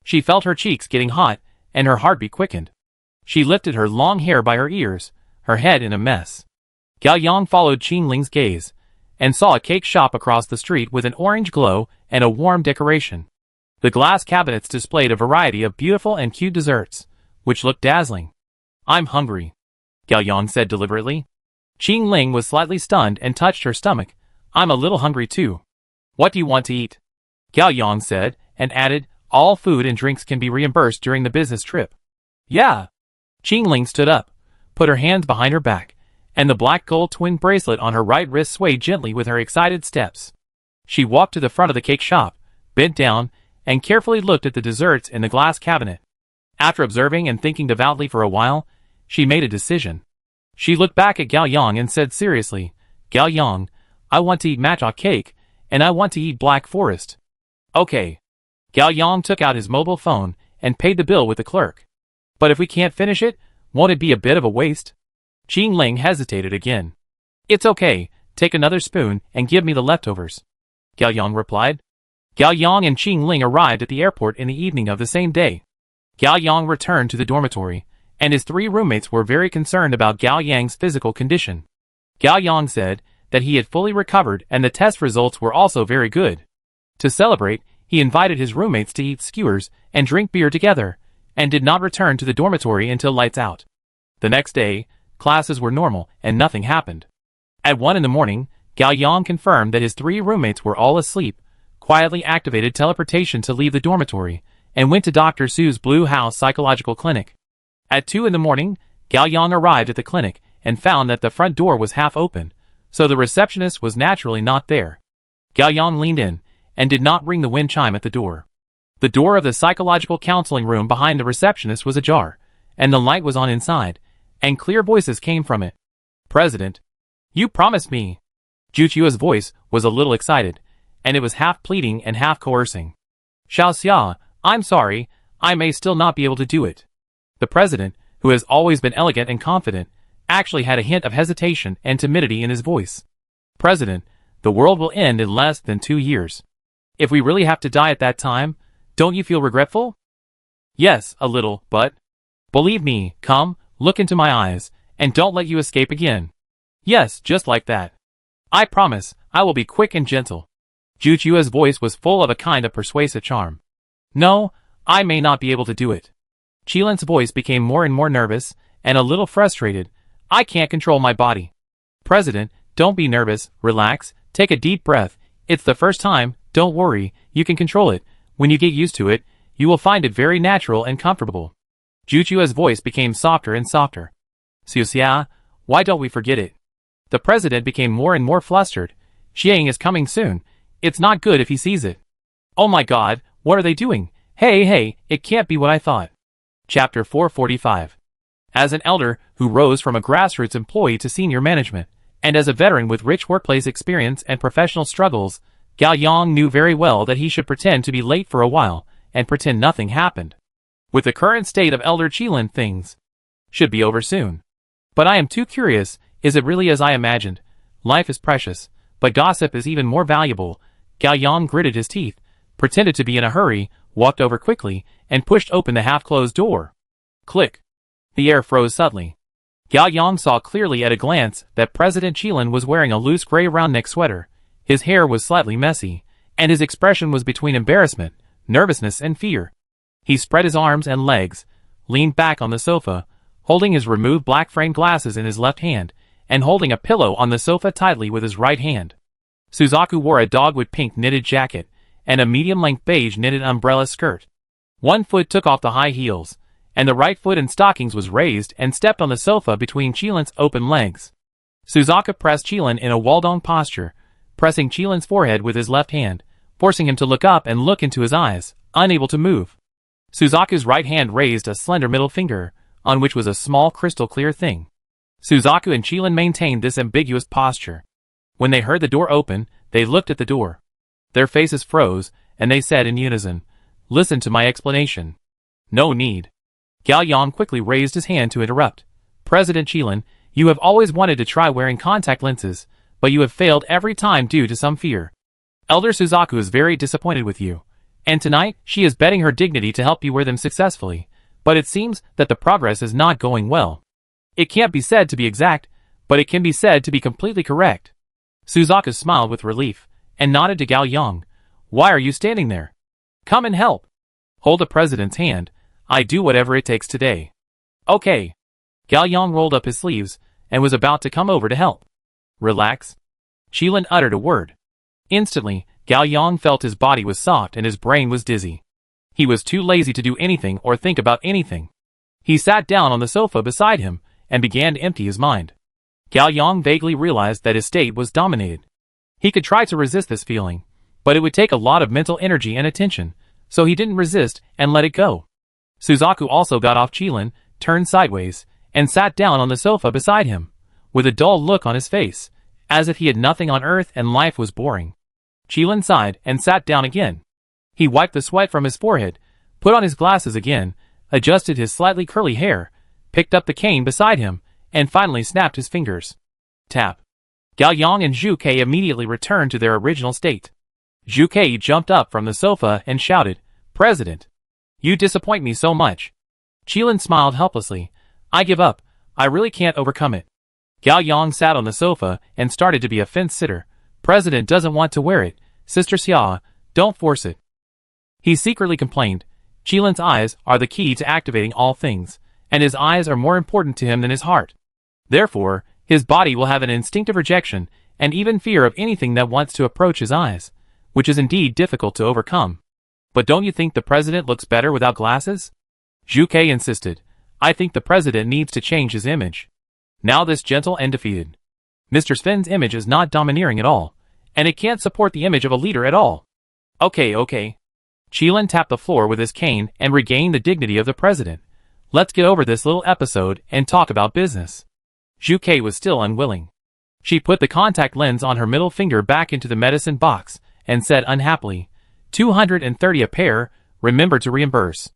She felt her cheeks getting hot, and her heartbeat quickened. She lifted her long hair by her ears, her head in a mess. Gao Yang followed Qing Ling's gaze, and saw a cake shop across the street with an orange glow and a warm decoration. The glass cabinets displayed a variety of beautiful and cute desserts, which looked dazzling. I'm hungry, Gao Yang said deliberately. Qing Ling was slightly stunned and touched her stomach. I'm a little hungry too. What do you want to eat? Gao Yang said, and added, all food and drinks can be reimbursed during the business trip. Yeah. Qing Ling stood up, put her hands behind her back, and the black gold twin bracelet on her right wrist swayed gently with her excited steps. She walked to the front of the cake shop, bent down, and carefully looked at the desserts in the glass cabinet. After observing and thinking devoutly for a while, she made a decision. She looked back at Gao Yang and said seriously, Gao Yang, I want to eat matcha cake, and I want to eat Black Forest. Okay. Gao Yang took out his mobile phone and paid the bill with the clerk. But if we can't finish it, won't it be a bit of a waste? Qing Ling hesitated again. It's okay, take another spoon and give me the leftovers. Gao Yang replied. Gao Yang and Qing Ling arrived at the airport in the evening of the same day. Gao Yang returned to the dormitory, and his 3 roommates were very concerned about Gao Yang's physical condition. Gao Yang said that he had fully recovered and the test results were also very good. To celebrate, he invited his roommates to eat skewers and drink beer together, and did not return to the dormitory until lights out. The next day, classes were normal and nothing happened. At 1 in the morning, Gao Yang confirmed that his 3 roommates were all asleep, quietly activated teleportation to leave the dormitory, and went to Dr. Su's Blue House Psychological Clinic. At 2 in the morning, Gao Yang arrived at the clinic and found that the front door was half open, so the receptionist was naturally not there. Gao Yang leaned in and did not ring the wind chime at the door. The door of the psychological counseling room behind the receptionist was ajar, and the light was on inside, and clear voices came from it. "President, you promised me." Zhu Qiu's voice was a little excited, and it was half pleading and half coercing. "Xiao Xia, I'm sorry, I may still not be able to do it." The president, who has always been elegant and confident, actually had a hint of hesitation and timidity in his voice. "President, the world will end in less than 2 years. If we really have to die at that time, don't you feel regretful?" "Yes, a little, but believe me, come, look into my eyes, and don't let you escape again." "Yes, just like that. I promise, I will be quick and gentle." Zhu Qiu's voice was full of a kind of persuasive charm. "No, I may not be able to do it." Qilin's voice became more and more nervous, and a little frustrated. "I can't control my body." "President, don't be nervous, relax, take a deep breath. It's the first time, don't worry, you can control it. When you get used to it, you will find it very natural and comfortable." Zhu Qiu's voice became softer and softer. "Xia, why don't we forget it?" The president became more and more flustered. "Xiang is coming soon. It's not good if he sees it." "Oh my god, what are they doing? Hey, it can't be what I thought." Chapter 445. As an elder who rose from a grassroots employee to senior management, and as a veteran with rich workplace experience and professional struggles, Gao Yang knew very well that he should pretend to be late for a while, and pretend nothing happened. With the current state of Elder Qilin, things should be over soon. "But I am too curious, is it really as I imagined? Life is precious, but gossip is even more valuable." Gao Yang gritted his teeth, pretended to be in a hurry, walked over quickly, and pushed open the half-closed door. Click. The air froze suddenly. Gao Yang saw clearly at a glance that President Qilin was wearing a loose gray round-neck sweater. His hair was slightly messy, and his expression was between embarrassment, nervousness, and fear. He spread his arms and legs, leaned back on the sofa, holding his removed black-framed glasses in his left hand, and holding a pillow on the sofa tightly with his right hand. Suzaku wore a dogwood pink knitted jacket, and a medium-length beige knitted umbrella skirt. One foot took off the high heels, and the right foot in stockings was raised and stepped on the sofa between Qilin's open legs. Suzaku pressed Qilin in a wall-down posture, pressing Qilin's forehead with his left hand, forcing him to look up and look into his eyes, unable to move. Suzaku's right hand raised a slender middle finger, on which was a small crystal-clear thing. Suzaku and Qilin maintained this ambiguous posture. When they heard the door open, they looked at the door. Their faces froze, and they said in unison, "Listen to my explanation." "No need." Gao Yang quickly raised his hand to interrupt. "President Qilin, you have always wanted to try wearing contact lenses, but you have failed every time due to some fear. Elder Suzaku is very disappointed with you, and tonight she is betting her dignity to help you wear them successfully, but it seems that the progress is not going well. It can't be said to be exact, but it can be said to be completely correct." Suzaku smiled with relief, and nodded to Gao Yang. "Why are you standing there? Come and help. Hold the president's hand. I do whatever it takes today." "Okay." Gao Yang rolled up his sleeves, and was about to come over to help. "Relax." Qilin uttered a word. Instantly, Gao Yang felt his body was soft and his brain was dizzy. He was too lazy to do anything or think about anything. He sat down on the sofa beside him, and began to empty his mind. Gao Yang vaguely realized that his state was dominated. He could try to resist this feeling, but it would take a lot of mental energy and attention, so he didn't resist and let it go. Suzaku also got off Qilin, turned sideways, and sat down on the sofa beside him, with a dull look on his face, as if he had nothing on earth and life was boring. Qilin sighed and sat down again. He wiped the sweat from his forehead, put on his glasses again, adjusted his slightly curly hair, picked up the cane beside him, and finally snapped his fingers. Tap. Gao Yang and Zhu Kei immediately returned to their original state. Zhu Kei jumped up from the sofa and shouted, "President! You disappoint me so much." Qilin smiled helplessly, I give up. I really can't overcome it. Gao Yang sat on the sofa and started to be a fence-sitter. President doesn't want to wear it. Sister Xia, don't force it. He secretly complained. Qilin's eyes are the key to activating all things, and his eyes are more important to him than his heart. Therefore, his body will have an instinctive rejection and even fear of anything that wants to approach his eyes, which is indeed difficult to overcome. But don't you think the president looks better without glasses? Zhu Ke insisted. I think the president needs to change his image. Now this gentle and defeated Mr. Sven's image is not domineering at all, and it can't support the image of a leader at all. Okay. Qilin tapped the floor with his cane and regained the dignity of the president. Let's get over this little episode and talk about business. Zhu Ke was still unwilling. She put the contact lens on her middle finger back into the medicine box and said unhappily, 230 a pair, remember to reimburse.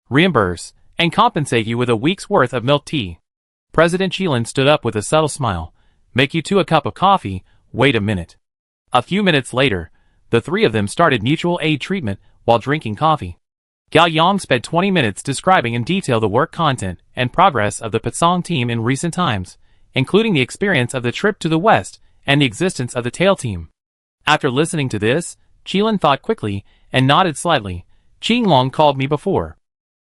Reimburse, and compensate you with a week's worth of milk tea. President Qilin stood up with a subtle smile. Make you two a cup of coffee, wait a minute. A few minutes later, the three of them started mutual aid treatment while drinking coffee. Gao Yang spent 20 minutes describing in detail the work content and progress of the Patsong team in recent times, including the experience of the trip to the west and the existence of the tail team. After listening to this, Qilin thought quickly and nodded slightly. Qinglong called me before.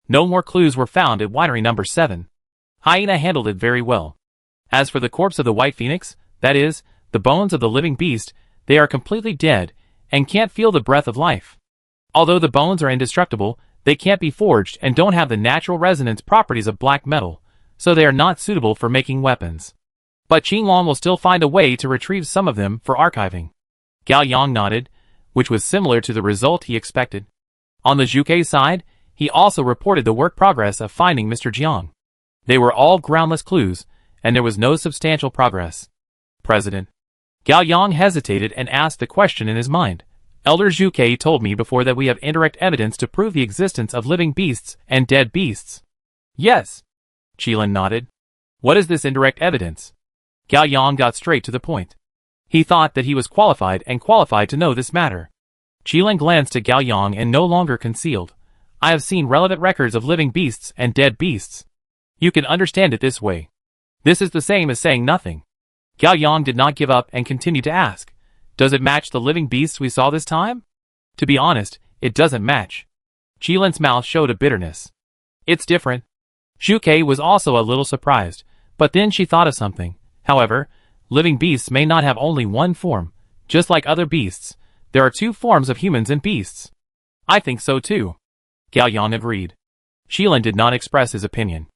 No more clues were found at winery number 7. Hyena handled it very well. As for the corpse of the white phoenix, that is, the bones of the living beast, they are completely dead and can't feel the breath of life. Although the bones are indestructible, they can't be forged and don't have the natural resonance properties of black metal, so they are not suitable for making weapons. But Qinglong will still find a way to retrieve some of them for archiving. Gao Yang nodded, which was similar to the result he expected. On the Zhu Ke side, he also reported the work progress of finding Mr. Jiang. They were all groundless clues, and there was no substantial progress. President. Gao Yang hesitated and asked the question in his mind. Elder Zhu Ke told me before that we have indirect evidence to prove the existence of living beasts and dead beasts. Yes. Qilin nodded. What is this indirect evidence? Gao Yang got straight to the point. He thought that he was qualified to know this matter. Qilin glanced at Gao Yang and no longer concealed. I have seen relevant records of living beasts and dead beasts. You can understand it this way. This is the same as saying nothing. Gao Yang did not give up and continued to ask, does it match the living beasts we saw this time? To be honest, it doesn't match. Qilin's mouth showed a bitterness. It's different. Zhu Ke was also a little surprised, but then she thought of something. However, living beasts may not have only one form. Just like other beasts, there are two forms of humans and beasts. I think so too. Gao Yang agreed. Qilin did not express his opinion.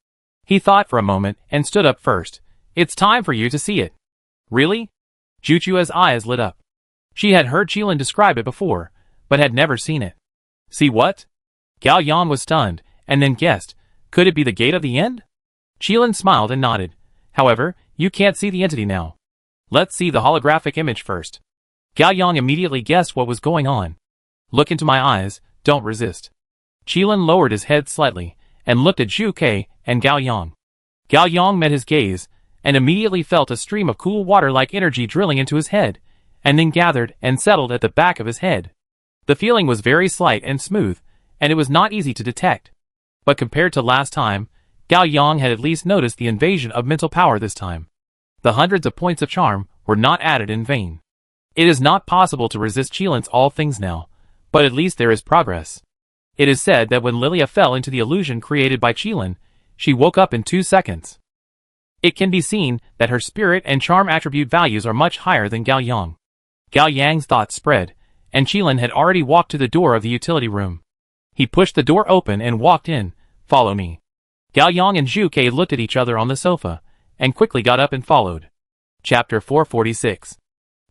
He thought for a moment and stood up first. It's time for you to see it. Really? Zhu Chua's eyes lit up. She had heard Qilin describe it before, but had never seen it. See what? Gao Yang was stunned, and then guessed, could it be the gate of the end? Qilin smiled and nodded. However, you can't see the entity now. Let's see the holographic image first. Gao Yang immediately guessed what was going on. Look into my eyes, don't resist. Qilin lowered his head slightly, and looked at Zhu Ke and Gao Yang. Gao Yang met his gaze, and immediately felt a stream of cool water-like energy drilling into his head, and then gathered and settled at the back of his head. The feeling was very slight and smooth, and it was not easy to detect. But compared to last time, Gao Yang had at least noticed the invasion of mental power this time. The hundreds of points of charm were not added in vain. It is not possible to resist Qilin's all things now, but at least there is progress. It is said that when Lilia fell into the illusion created by Qilin, she woke up in 2 seconds. It can be seen that her spirit and charm attribute values are much higher than Gao Yang. Gao Yang's thoughts spread, and Qilin had already walked to the door of the utility room. He pushed the door open and walked in. Follow me. Gao Yang and Zhu Ke looked at each other on the sofa, and quickly got up and followed. Chapter 446.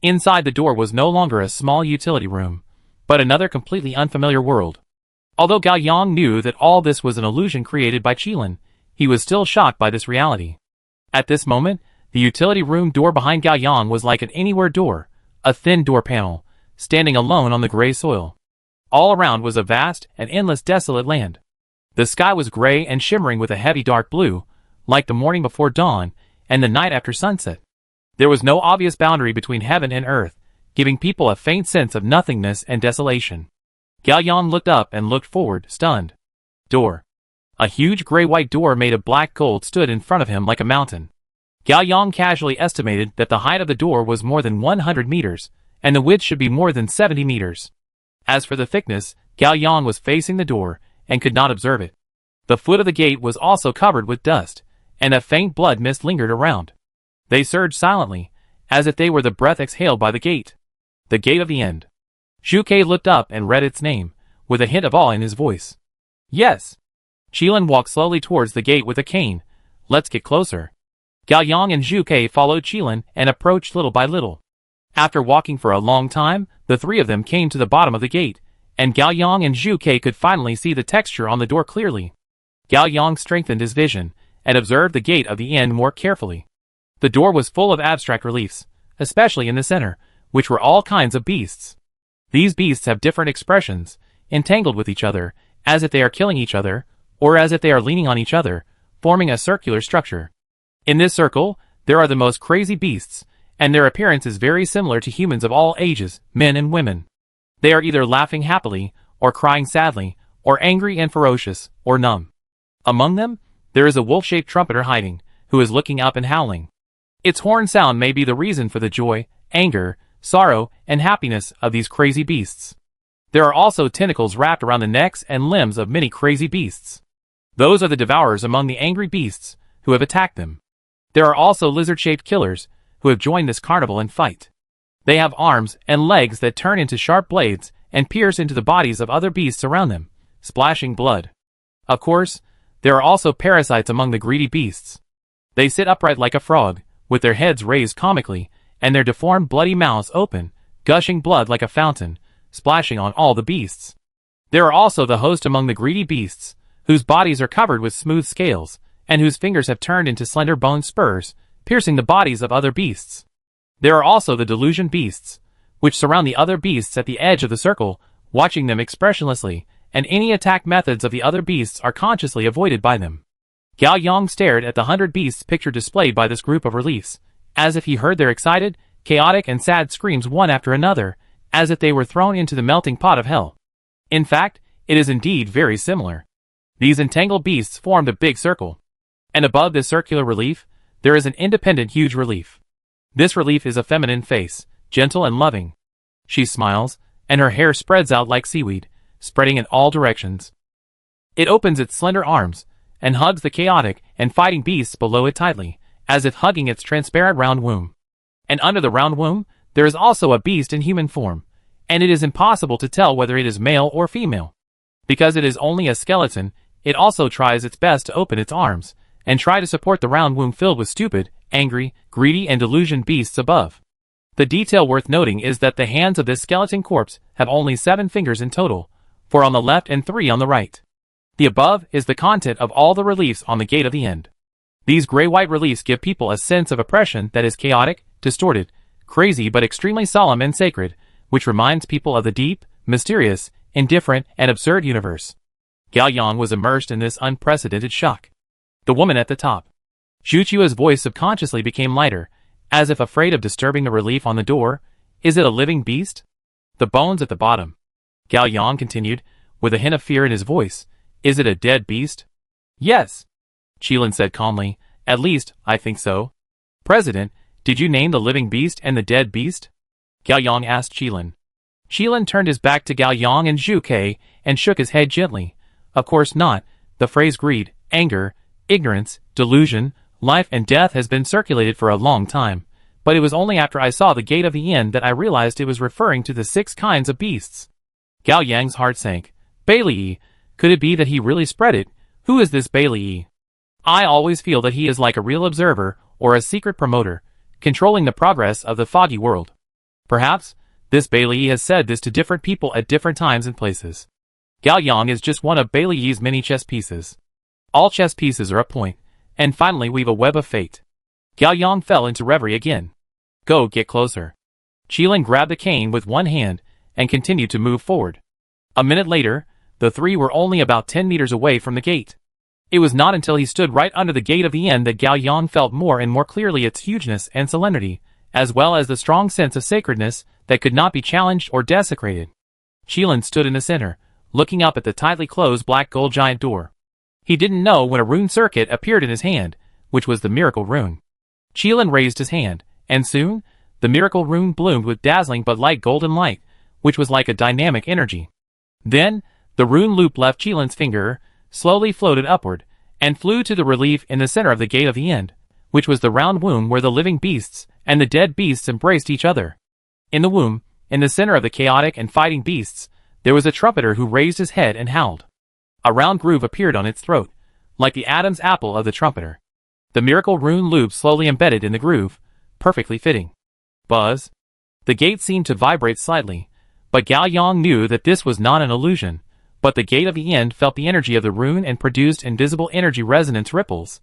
Inside the door was no longer a small utility room, but another completely unfamiliar world. Although Gao Yang knew that all this was an illusion created by Qilin, he was still shocked by this reality. At this moment, the utility room door behind Gao Yang was like an anywhere door, a thin door panel, standing alone on the gray soil. All around was a vast and endless desolate land. The sky was gray and shimmering with a heavy dark blue, like the morning before dawn and the night after sunset. There was no obvious boundary between heaven and earth, giving people a faint sense of nothingness and desolation. Gao Yang looked up and looked forward, stunned. Door. A huge gray-white door made of black gold stood in front of him like a mountain. Gao Yang casually estimated that the height of the door was more than 100 meters, and the width should be more than 70 meters. As for the thickness, Gao Yang was facing the door, and could not observe it. The foot of the gate was also covered with dust, and a faint blood mist lingered around. They surged silently, as if they were the breath exhaled by the gate. The gate of the end. Zhu Ke looked up and read its name, with a hint of awe in his voice. Yes. Qilin walked slowly towards the gate with a cane. Let's get closer. Gao Yang and Zhu Ke followed Qilin and approached little by little. After walking for a long time, the three of them came to the bottom of the gate, and Gao Yang and Zhu Ke could finally see the texture on the door clearly. Gao Yang strengthened his vision, and observed the gate of the end more carefully. The door was full of abstract reliefs, especially in the center, which were all kinds of beasts. These beasts have different expressions, entangled with each other, as if they are killing each other, or as if they are leaning on each other, forming a circular structure. In this circle, there are the most crazy beasts, and their appearance is very similar to humans of all ages, men and women. They are either laughing happily, or crying sadly, or angry and ferocious, or numb. Among them, there is a wolf-shaped trumpeter hiding, who is looking up and howling. Its horn sound may be the reason for the joy, anger, sorrow, and happiness of these crazy beasts. There are also tentacles wrapped around the necks and limbs of many crazy beasts. Those are the devourers among the angry beasts, who have attacked them. There are also lizard-shaped killers, who have joined this carnival and fight. They have arms and legs that turn into sharp blades and pierce into the bodies of other beasts around them, splashing blood. Of course, there are also parasites among the greedy beasts. They sit upright like a frog, with their heads raised comically, and their deformed bloody mouths open, gushing blood like a fountain, splashing on all the beasts. There are also the host among the greedy beasts, whose bodies are covered with smooth scales, and whose fingers have turned into slender bone spurs, piercing the bodies of other beasts. There are also the delusion beasts, which surround the other beasts at the edge of the circle, watching them expressionlessly, and any attack methods of the other beasts are consciously avoided by them. Gao Yang stared at the 100 beasts picture displayed by this group of reliefs, as if he heard their excited, chaotic and sad screams one after another, as if they were thrown into the melting pot of hell. In fact, it is indeed very similar. These entangled beasts formed a big circle. And above this circular relief, there is an independent huge relief. This relief is a feminine face, gentle and loving. She smiles, and her hair spreads out like seaweed, spreading in all directions. It opens its slender arms, and hugs the chaotic and fighting beasts below it tightly, as if hugging its transparent round womb. And under the round womb, there is also a beast in human form, and it is impossible to tell whether it is male or female. Because it is only a skeleton, it also tries its best to open its arms, and try to support the round womb filled with stupid, angry, greedy and delusioned beasts above. The detail worth noting is that the hands of this skeleton corpse have only 7 fingers in total, 4 on the left and 3 on the right. The above is the content of all the reliefs on the gate of the end. These gray-white reliefs give people a sense of oppression that is chaotic, distorted, crazy but extremely solemn and sacred, which reminds people of the deep, mysterious, indifferent, and absurd universe. Gao Yang was immersed in this unprecedented shock. The woman at the top. Zhu Qiu's voice subconsciously became lighter, as if afraid of disturbing the relief on the door. Is it a living beast? The bones at the bottom. Gao Yang continued, with a hint of fear in his voice. Is it a dead beast? Yes. Qilin said calmly. At least, I think so. President, did you name the living beast and the dead beast? Gao Yang asked Qilin. Qilin turned his back to Gao Yang and Zhu Ke, and shook his head gently. Of course not. The phrase greed, anger, ignorance, delusion, life and death has been circulated for a long time, but it was only after I saw the gate of the end that I realized it was referring to the 6 kinds of beasts. Gao Yang's heart sank. Bailey, could it be that he really spread it? Who is this Bailey? I always feel that he is like a real observer, or a secret promoter, controlling the progress of the foggy world. Perhaps, this Bailey has said this to different people at different times and places. Gao Yang is just one of Bailey's many chess pieces. All chess pieces are a point, and finally weave a web of fate. Gao Yang fell into reverie again. Go get closer. Qilin grabbed the cane with one hand, and continued to move forward. A minute later, the 3 were only about 10 meters away from the gate. It was not until he stood right under the gate of the end that Gao Yang felt more and more clearly its hugeness and solemnity, as well as the strong sense of sacredness that could not be challenged or desecrated. Qilin stood in the center, looking up at the tightly closed black gold giant door. He didn't know when a rune circuit appeared in his hand, which was the miracle rune. Qilin raised his hand, and soon, the miracle rune bloomed with dazzling but light golden light, which was like a dynamic energy. Then, the rune loop left Qilin's finger, slowly floated upward, and flew to the relief in the center of the Gate of the End, which was the round womb where the living beasts and the dead beasts embraced each other. In the womb, in the center of the chaotic and fighting beasts, there was a trumpeter who raised his head and howled. A round groove appeared on its throat, like the Adam's apple of the trumpeter. The miracle rune loop slowly embedded in the groove, perfectly fitting. Buzz. The gate seemed to vibrate slightly, but Gao Yang knew that this was not an illusion, but the Gate of the End felt the energy of the rune and produced invisible energy resonance ripples.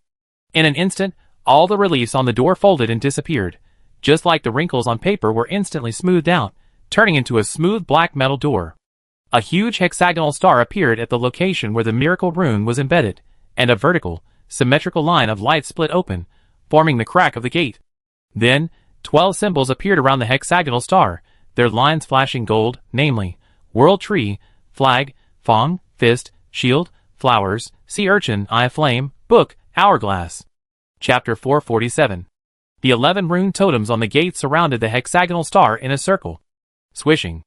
In an instant, all the reliefs on the door folded and disappeared, just like the wrinkles on paper were instantly smoothed out, turning into a smooth black metal door. A huge hexagonal star appeared at the location where the miracle rune was embedded, and a vertical, symmetrical line of light split open, forming the crack of the gate. Then, 12 symbols appeared around the hexagonal star, their lines flashing gold, namely, World Tree, Flag, Fong, Fist, Shield, Flowers, Sea Urchin, Eye of Flame, Book, Hourglass. Chapter 447. The 11 rune totems on the gate surrounded the hexagonal star in a circle. Swishing.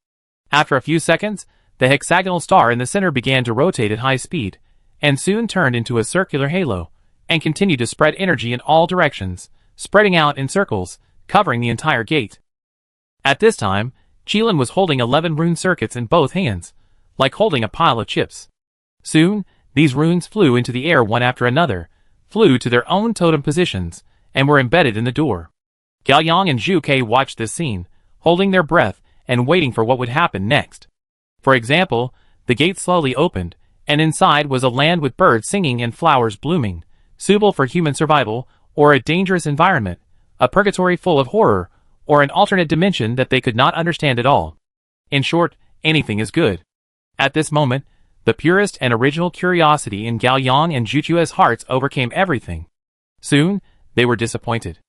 After a few seconds, the hexagonal star in the center began to rotate at high speed, and soon turned into a circular halo, and continued to spread energy in all directions, spreading out in circles, covering the entire gate. At this time, Qilin was holding 11 rune circuits in both hands, like holding a pile of chips. Soon, these runes flew into the air one after another, flew to their own totem positions, and were embedded in the door. Gao Yang and Zhu Ke watched this scene, holding their breath and waiting for what would happen next. For example, the gate slowly opened, and inside was a land with birds singing and flowers blooming, suitable for human survival, or a dangerous environment, a purgatory full of horror, or an alternate dimension that they could not understand at all. In short, anything is good. At this moment, the purest and original curiosity in Gao Yang and Zhu Chue's hearts overcame everything. Soon, they were disappointed.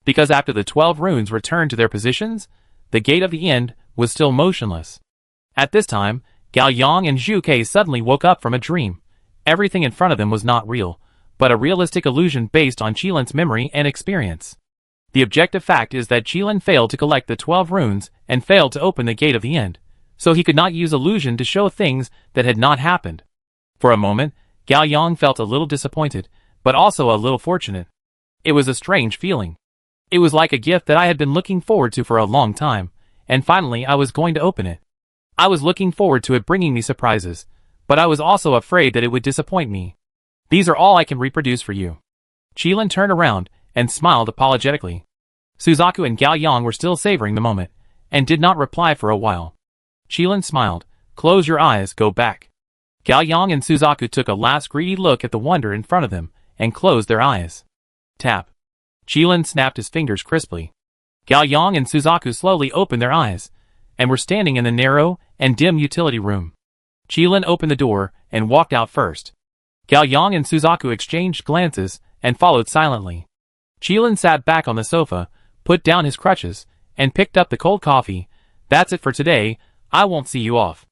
Because after the 12 runes returned to their positions, the Gate of the End was still motionless. At this time, Gao Yang and Zhu Ke suddenly woke up from a dream. Everything in front of them was not real, but a realistic illusion based on Qilin's memory and experience. The objective fact is that Qilin failed to collect the 12 runes and failed to open the Gate of the End, so he could not use illusion to show things that had not happened. For a moment, Gao Yang felt a little disappointed, but also a little fortunate. It was a strange feeling. It was like a gift that I had been looking forward to for a long time, and finally I was going to open it. I was looking forward to it bringing me surprises, but I was also afraid that it would disappoint me. These are all I can reproduce for you. Qilin turned around and smiled apologetically. Suzaku and Gao Yang were still savoring the moment, and did not reply for a while. Qilin smiled. Close your eyes, go back. Gao Yang and Suzaku took a last greedy look at the wonder in front of them, and closed their eyes. Tap. Qilin snapped his fingers crisply. Gao Yang and Suzaku slowly opened their eyes, and were standing in the narrow and dim utility room. Qilin opened the door, and walked out first. Gao Yang and Suzaku exchanged glances, and followed silently. Qilin sat back on the sofa, put down his crutches, and picked up the cold coffee. That's it for today, I won't see you off.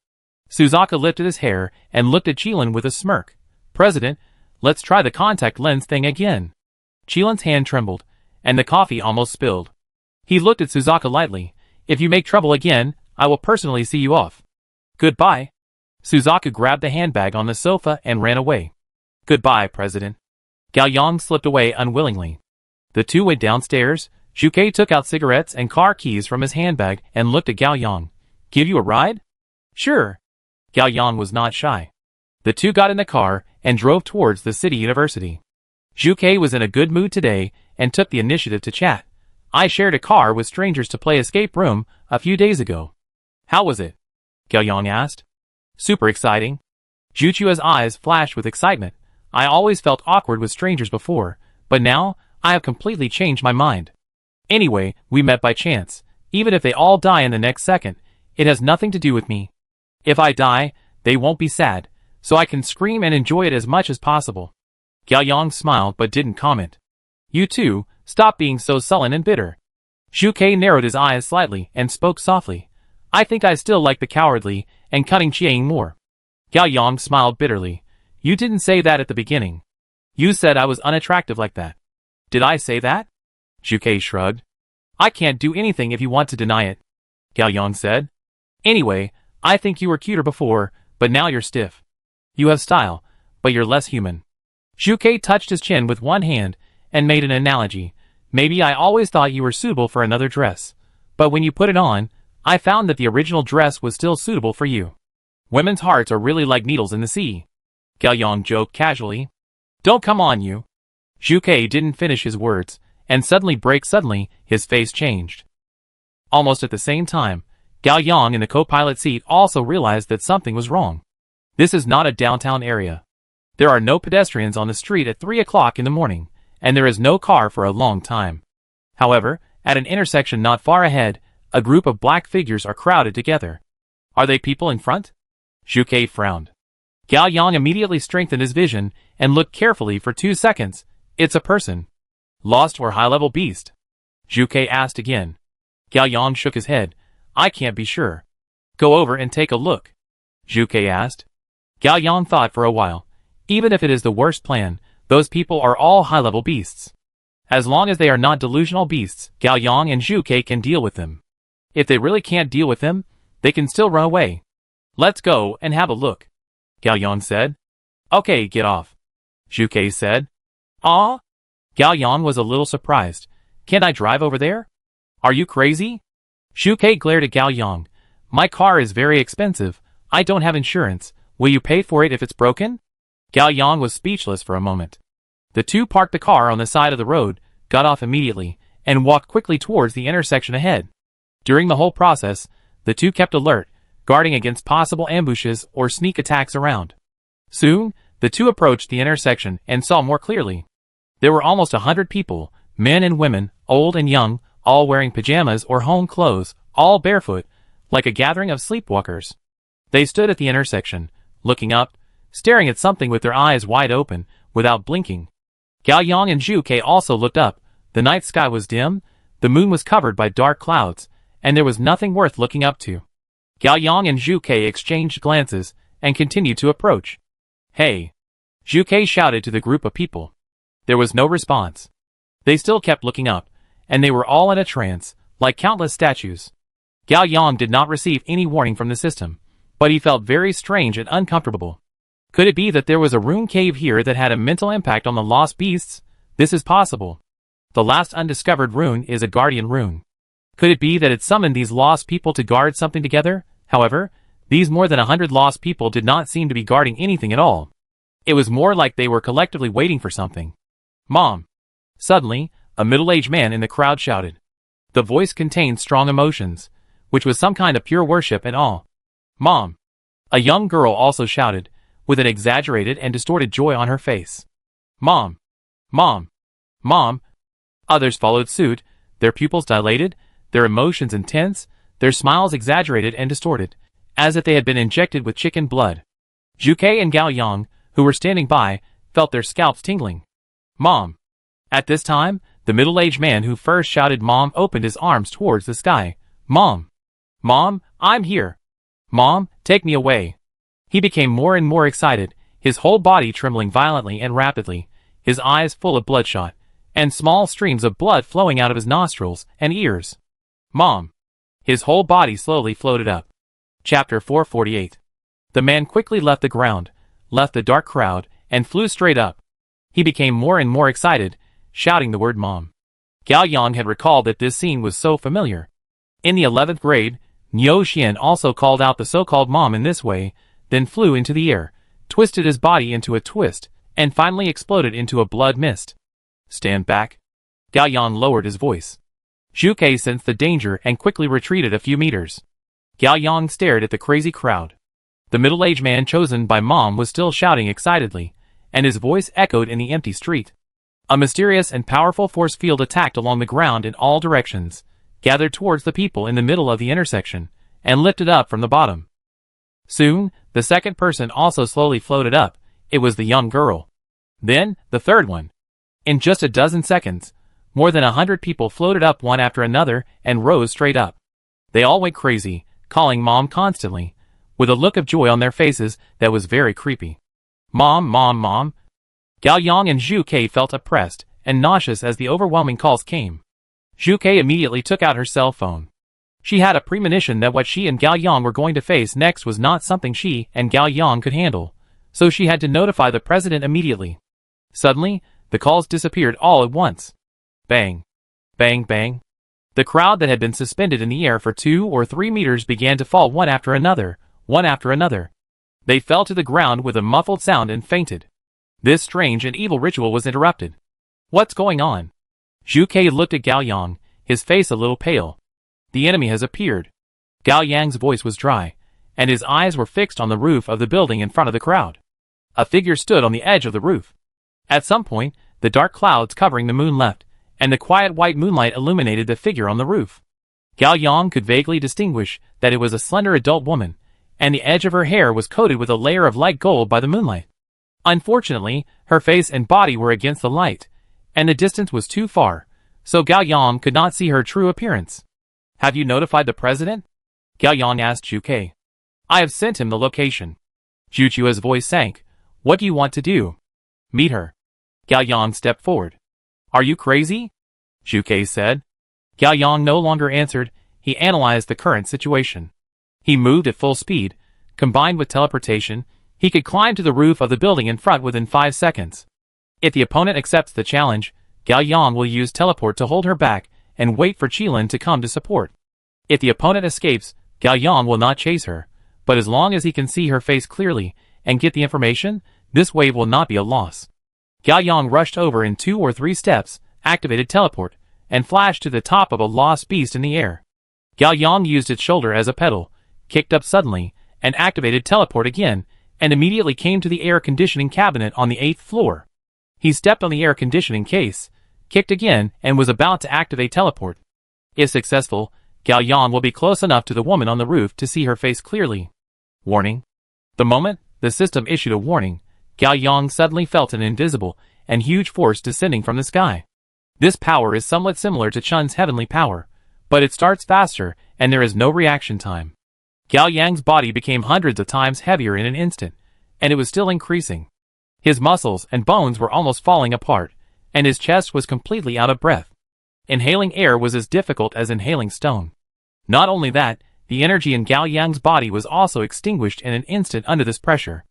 Suzaku lifted his hair, and looked at Qilin with a smirk. President, let's try the contact lens thing again. Qilin's hand trembled, and the coffee almost spilled. He looked at Suzaku lightly. If you make trouble again, I will personally see you off. Goodbye. Suzaku grabbed the handbag on the sofa and ran away. Goodbye, President. Gao Yang slipped away unwillingly. The two went downstairs. Zhu Ke took out cigarettes and car keys from his handbag and looked at Gao Yang. Give you a ride? Sure. Gao Yang was not shy. The two got in the car and drove towards the city university. Zhu Ke was in a good mood today and took the initiative to chat. I shared a car with strangers to play escape room a few days ago. How was it? Gao Yang asked. Super exciting. Zhu Chue's eyes flashed with excitement. I always felt awkward with strangers before, but now, I have completely changed my mind. Anyway, we met by chance. Even if they all die in the next second, it has nothing to do with me. If I die, they won't be sad, so I can scream and enjoy it as much as possible. Gao Yang smiled but didn't comment. You too, stop being so sullen and bitter. Zhu Ke narrowed his eyes slightly and spoke softly. I think I still like the cowardly and cunning Qiang more. Gao Yang smiled bitterly. You didn't say that at the beginning. You said I was unattractive like that. Did I say that? Zhuke shrugged. I can't do anything if you want to deny it, Gao Yang said. Anyway, I think you were cuter before, but now you're stiff. You have style, but you're less human. Zhuke touched his chin with one hand and made an analogy. Maybe I always thought you were suitable for another dress, but when you put it on, I found that the original dress was still suitable for you. Women's hearts are really like needles in the sea. Gao Yang joked casually. Don't come on you. Zhuke didn't finish his words, and suddenly his face changed. Almost at the same time, Gao Yang in the co-pilot seat also realized that something was wrong. This is not a downtown area. There are no pedestrians on the street at 3 o'clock in the morning, and there is no car for a long time. However, at an intersection not far ahead, a group of black figures are crowded together. Are they people in front? Zhuke frowned. Gao Yang immediately strengthened his vision and looked carefully for 2 seconds. It's a person. Lost or high-level beast? Zhuke asked again. Gao Yang shook his head. I can't be sure. Go over and take a look. Zhuke asked. Gao Yang thought for a while. Even if it is the worst plan, those people are all high-level beasts. As long as they are not delusional beasts, Gao Yang and Zhuke can deal with them. If they really can't deal with them, they can still run away. Let's go and have a look, Gao Yang said. Okay, get off, Zhuke said. Ah? Gao Yang was a little surprised. Can't I drive over there? Are you crazy? Zhuke glared at Gao Yang. My car is very expensive. I don't have insurance. Will you pay for it if it's broken? Gao Yang was speechless for a moment. The two parked the car on the side of the road, got off immediately, and walked quickly towards the intersection ahead. During the whole process, the two kept alert, guarding against possible ambushes or sneak attacks around. Soon, the two approached the intersection and saw more clearly. There were almost 100 people, men and women, old and young, all wearing pajamas or home clothes, all barefoot, like a gathering of sleepwalkers. They stood at the intersection, looking up, staring at something with their eyes wide open, without blinking. Gao Yang and Zhuke also looked up. The night sky was dim, the moon was covered by dark clouds, and there was nothing worth looking up to. Gao Yang and Zhuke exchanged glances, and continued to approach. Hey! Zhuke shouted to the group of people. There was no response. They still kept looking up, and they were all in a trance, like countless statues. Gao Yang did not receive any warning from the system, but he felt very strange and uncomfortable. Could it be that there was a rune cave here that had a mental impact on the lost beasts? This is possible. The last undiscovered rune is a guardian rune. Could it be that it summoned these lost people to guard something together? However, these more than 100 lost people did not seem to be guarding anything at all. It was more like they were collectively waiting for something. Mom! Suddenly, a middle-aged man in the crowd shouted. The voice contained strong emotions, which was some kind of pure worship and awe. Mom! A young girl also shouted, with an exaggerated and distorted joy on her face. Mom! Mom! Mom! Others followed suit, their pupils dilated, their emotions intense, their smiles exaggerated and distorted, as if they had been injected with chicken blood. Zhuke and Gao Yang, who were standing by, felt their scalps tingling. Mom! At this time, the middle-aged man who first shouted Mom opened his arms towards the sky. Mom! Mom, I'm here! Mom, take me away! He became more and more excited, his whole body trembling violently and rapidly, his eyes full of bloodshot, and small streams of blood flowing out of his nostrils and ears. Mom! His whole body slowly floated up. Chapter 448. The man quickly left the ground, left the dark crowd, and flew straight up. He became more and more excited, shouting the word Mom. Gao Yang had recalled that this scene was so familiar. In the 11th grade, Niu Xian also called out the so-called Mom in this way, then flew into the air, twisted his body into a twist, and finally exploded into a blood mist. Stand back. Gao Yang lowered his voice. Zhuke sensed the danger and quickly retreated a few meters. Gao Yang stared at the crazy crowd. The middle-aged man chosen by Mom was still shouting excitedly, and his voice echoed in the empty street. A mysterious and powerful force field attacked along the ground in all directions, gathered towards the people in the middle of the intersection, and lifted up from the bottom. Soon, the second person also slowly floated up. It was the young girl. Then, the third one. In just a dozen seconds, more than 100 people floated up one after another and rose straight up. They all went crazy, calling Mom constantly, with a look of joy on their faces that was very creepy. Mom. Gao Yang and Zhu Ke felt oppressed and nauseous as the overwhelming calls came. Zhu Ke immediately took out her cell phone. She had a premonition that what she and Gao Yang were going to face next was not something she and Gao Yang could handle, so she had to notify the president immediately. Suddenly, the calls disappeared all at once. Bang. Bang bang. The crowd that had been suspended in the air for 2 or 3 meters began to fall one after another. They fell to the ground with a muffled sound and fainted. This strange and evil ritual was interrupted. What's going on? Zhu Ke looked at Gao Yang, his face a little pale. The enemy has appeared. Gao Yang's voice was dry, and his eyes were fixed on the roof of the building in front of the crowd. A figure stood on the edge of the roof. At some point, the dark clouds covering the moon left, and the quiet white moonlight illuminated the figure on the roof. Gao Yang could vaguely distinguish that it was a slender adult woman, and the edge of her hair was coated with a layer of light gold by the moonlight. Unfortunately, her face and body were against the light, and the distance was too far, so Gao Yang could not see her true appearance. Have you notified the president? Gao Yang asked Zhu Ke. I have sent him the location. Zhu Chua's voice sank. What do you want to do? Meet her. Gao Yang stepped forward. Are you crazy? Zhu Ke said. Gao Yang no longer answered. He analyzed the current situation. He moved at full speed. Combined with teleportation, he could climb to the roof of the building in front within 5 seconds. If the opponent accepts the challenge, Gao Yang will use teleport to hold her back and wait for Qilin to come to support. If the opponent escapes, Gao Yang will not chase her, but as long as he can see her face clearly and get the information, this wave will not be a loss. Gao Yang rushed over in 2 or 3 steps, activated teleport, and flashed to the top of a lost beast in the air. Gao Yang used its shoulder as a pedal, kicked up suddenly, and activated teleport again, and immediately came to the air conditioning cabinet on the 8th floor. He stepped on the air conditioning case, kicked again, and was about to activate teleport. If successful, Gao Yang will be close enough to the woman on the roof to see her face clearly. Warning. The moment the system issued a warning, Gao Yang suddenly felt an invisible and huge force descending from the sky. This power is somewhat similar to Chun's heavenly power, but it starts faster and there is no reaction time. Gao Yang's body became hundreds of times heavier in an instant, and it was still increasing. His muscles and bones were almost falling apart, and his chest was completely out of breath. Inhaling air was as difficult as inhaling stone. Not only that, the energy in Gao Yang's body was also extinguished in an instant under this pressure.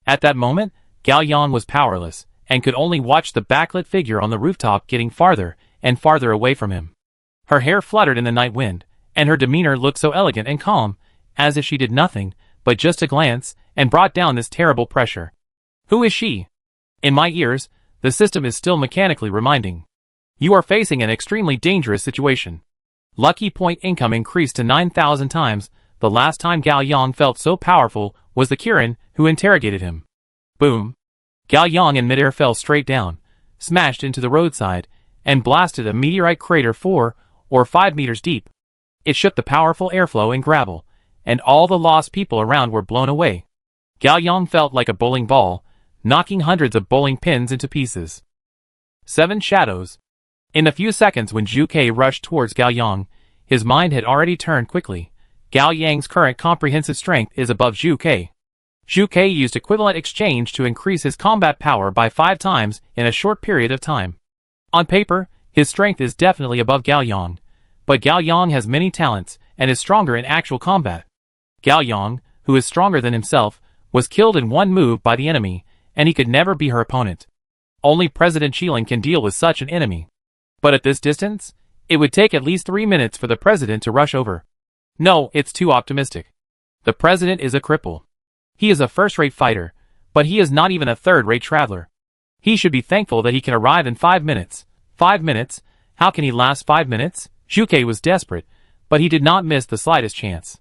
At that moment, Gao Yang was powerless, and could only watch the backlit figure on the rooftop getting farther and farther away from him. Her hair fluttered in the night wind, and her demeanor looked so elegant and calm, as if she did nothing but just a glance and brought down this terrible pressure. Who is she? In my ears, the system is still mechanically reminding. You are facing an extremely dangerous situation. Lucky point income increased to 9,000 times. The last time Gao Yang felt so powerful was the Kirin who interrogated him. Boom. Gao Yang in midair fell straight down, smashed into the roadside, and blasted a meteorite crater 4 or 5 meters deep. It shook the powerful airflow and gravel, and all the lost people around were blown away. Gao Yang felt like a bowling ball, knocking hundreds of bowling pins into pieces. 7 shadows. In the few seconds when Zhu Ke rushed towards Gao Yang, his mind had already turned quickly. Gao Yang's current comprehensive strength is above Zhu Ke. Zhu Ke used equivalent exchange to increase his combat power by 5 times in a short period of time. On paper, his strength is definitely above Gao Yang, but Gao Yang has many talents and is stronger in actual combat. Gao Yang, who is stronger than himself, was killed in one move by the enemy, and he could never be her opponent. Only President Qilin can deal with such an enemy. But at this distance, it would take at least 3 minutes for the president to rush over. No, it's too optimistic. The president is a cripple. He is a first-rate fighter, but he is not even a third-rate traveler. He should be thankful that he can arrive in 5 minutes. 5 minutes? How can he last 5 minutes? Zhu Ke was desperate, but he did not miss the slightest chance.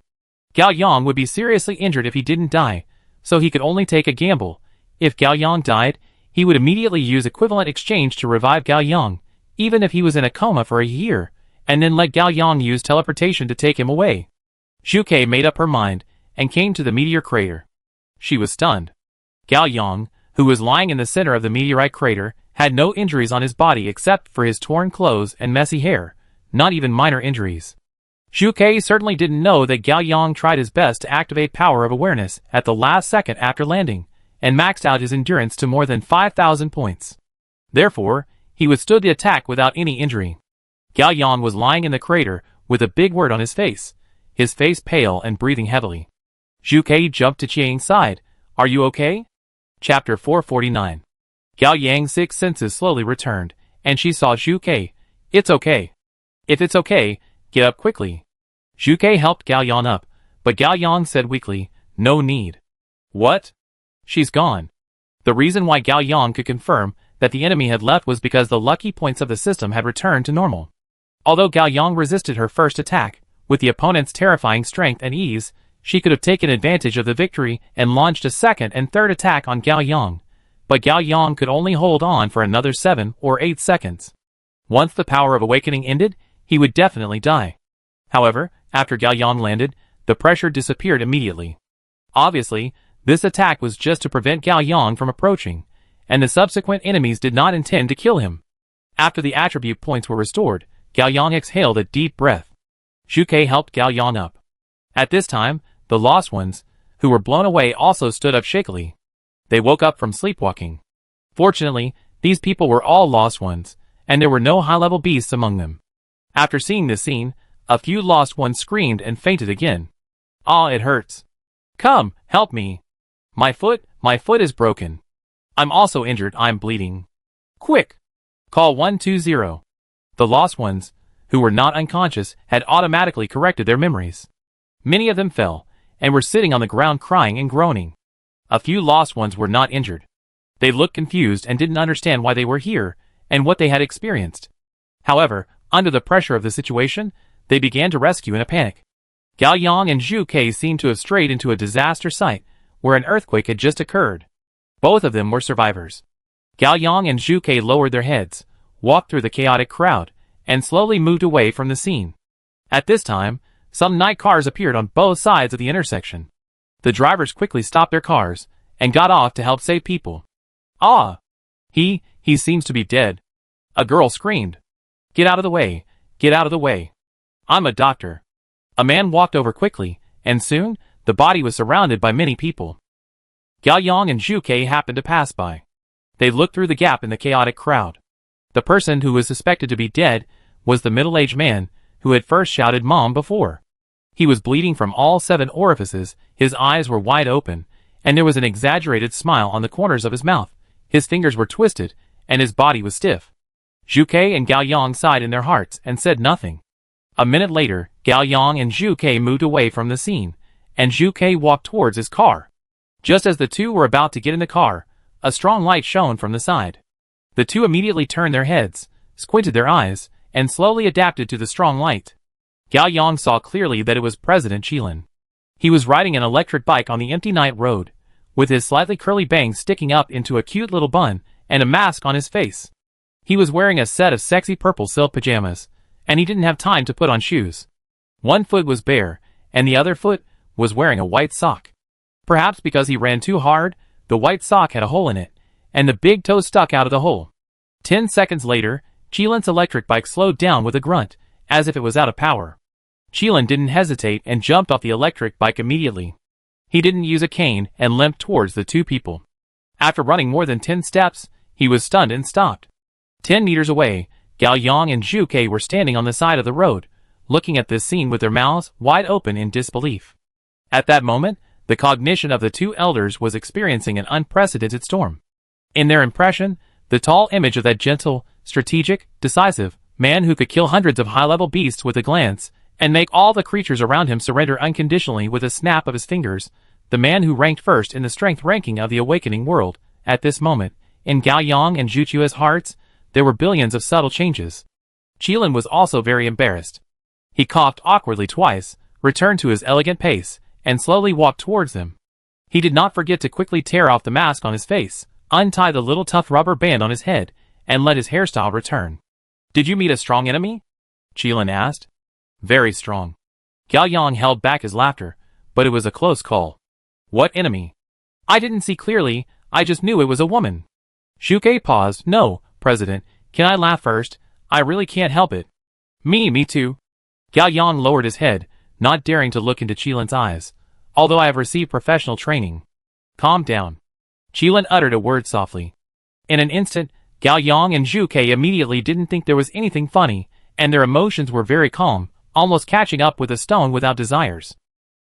Gao Yang would be seriously injured if he didn't die, so he could only take a gamble. If Gao Yang died, he would immediately use equivalent exchange to revive Gao Yang, even if he was in a coma for a year, and then let Gao Yang use teleportation to take him away. Zhu Ke made up her mind, and came to the meteor crater. She was stunned. Gao Yang, who was lying in the center of the meteorite crater, had no injuries on his body except for his torn clothes and messy hair, not even minor injuries. Zhu Ke certainly didn't know that Gao Yang tried his best to activate power of awareness at the last second after landing, and maxed out his endurance to more than 5,000 points. Therefore, he withstood the attack without any injury. Gao Yang was lying in the crater with a big word on his face pale and breathing heavily. Zhu Ke jumped to Qiang's side. Are you okay? Chapter 449. Gao Yang's sixth senses slowly returned, and she saw Zhu Ke. It's okay. If it's okay, get up quickly. Zhu Ke helped Gao Yang up, but Gao Yang said weakly, no need. What? She's gone. The reason why Gao Yang could confirm that the enemy had left was because the lucky points of the system had returned to normal. Although Gao Yang resisted her first attack, with the opponent's terrifying strength and ease, she could have taken advantage of the victory and launched a second and third attack on Gao Yang. But Gao Yang could only hold on for another 7 or 8 seconds. Once the power of awakening ended, he would definitely die. However, after Gao Yang landed, the pressure disappeared immediately. Obviously, this attack was just to prevent Gao Yang from approaching, and the subsequent enemies did not intend to kill him. After the attribute points were restored, Gao Yang exhaled a deep breath. Zhu Ke helped Gao Yang up. At this time, the lost ones, who were blown away, also stood up shakily. They woke up from sleepwalking. Fortunately, these people were all lost ones, and there were no high-level beasts among them. After seeing this scene, a few lost ones screamed and fainted again. Ah, it hurts. Come, help me. My foot is broken. I'm also injured, I'm bleeding. Quick! Call 120. The lost ones, who were not unconscious, had automatically corrected their memories. Many of them fell, and were sitting on the ground crying and groaning. A few lost ones were not injured. They looked confused and didn't understand why they were here, and what they had experienced. However, under the pressure of the situation, they began to rescue in a panic. Gao Yang and Zhu Ke seemed to have strayed into a disaster site, where an earthquake had just occurred. Both of them were survivors. Gao Yang and Zhu Ke lowered their heads, walked through the chaotic crowd, and slowly moved away from the scene. At this time, some night cars appeared on both sides of the intersection. The drivers quickly stopped their cars, and got off to help save people. Ah! He seems to be dead. A girl screamed. Get out of the way, get out of the way. I'm a doctor. A man walked over quickly, and soon, the body was surrounded by many people. Gao Yang and Zhu Ke happened to pass by. They looked through the gap in the chaotic crowd. The person who was suspected to be dead was the middle-aged man who had first shouted Mom before. He was bleeding from all 7 orifices, his eyes were wide open, and there was an exaggerated smile on the corners of his mouth. His fingers were twisted, and his body was stiff. Zhu Ke and Gao Yang sighed in their hearts and said nothing. A minute later, Gao Yang and Zhu Ke moved away from the scene, and Zhu Ke walked towards his car. Just as the two were about to get in the car, a strong light shone from the side. The two immediately turned their heads, squinted their eyes, and slowly adapted to the strong light. Gao Yang saw clearly that it was President Qilin. He was riding an electric bike on the empty night road, with his slightly curly bangs sticking up into a cute little bun, and a mask on his face. He was wearing a set of sexy purple silk pajamas, and he didn't have time to put on shoes. One foot was bare, and the other foot was wearing a white sock. Perhaps because he ran too hard, the white sock had a hole in it, and the big toe stuck out of the hole. 10 seconds later, Qilin's electric bike slowed down with a grunt, as if it was out of power. Qilin didn't hesitate and jumped off the electric bike immediately. He didn't use a cane and limped towards the two people. After running more than 10 steps, he was stunned and stopped. 10 meters away, Gao Yang and Zhu Ke were standing on the side of the road, looking at this scene with their mouths wide open in disbelief. At that moment, the cognition of the two elders was experiencing an unprecedented storm. In their impression, the tall image of that gentle, strategic, decisive man who could kill hundreds of high-level beasts with a glance, and make all the creatures around him surrender unconditionally with a snap of his fingers, the man who ranked first in the strength ranking of the awakening world. At this moment, in Gao Yang and Zhu Chua's hearts, there were billions of subtle changes. Qilin was also very embarrassed. He coughed awkwardly twice, returned to his elegant pace, and slowly walked towards them. He did not forget to quickly tear off the mask on his face, untie the little tough rubber band on his head, and let his hairstyle return. Did you meet a strong enemy? Qilin asked. Very strong. Gao Yang held back his laughter, but it was a close call. What enemy? I didn't see clearly, I just knew it was a woman. Zhu Ke paused. No, President, can I laugh first? I really can't help it. Me too. Gao Yang lowered his head, not daring to look into Qilin's eyes. Although I have received professional training. Calm down. Qilin uttered a word softly. In an instant, Gao Yang and Zhu Ke immediately didn't think there was anything funny, and their emotions were very calm, almost catching up with a stone without desires.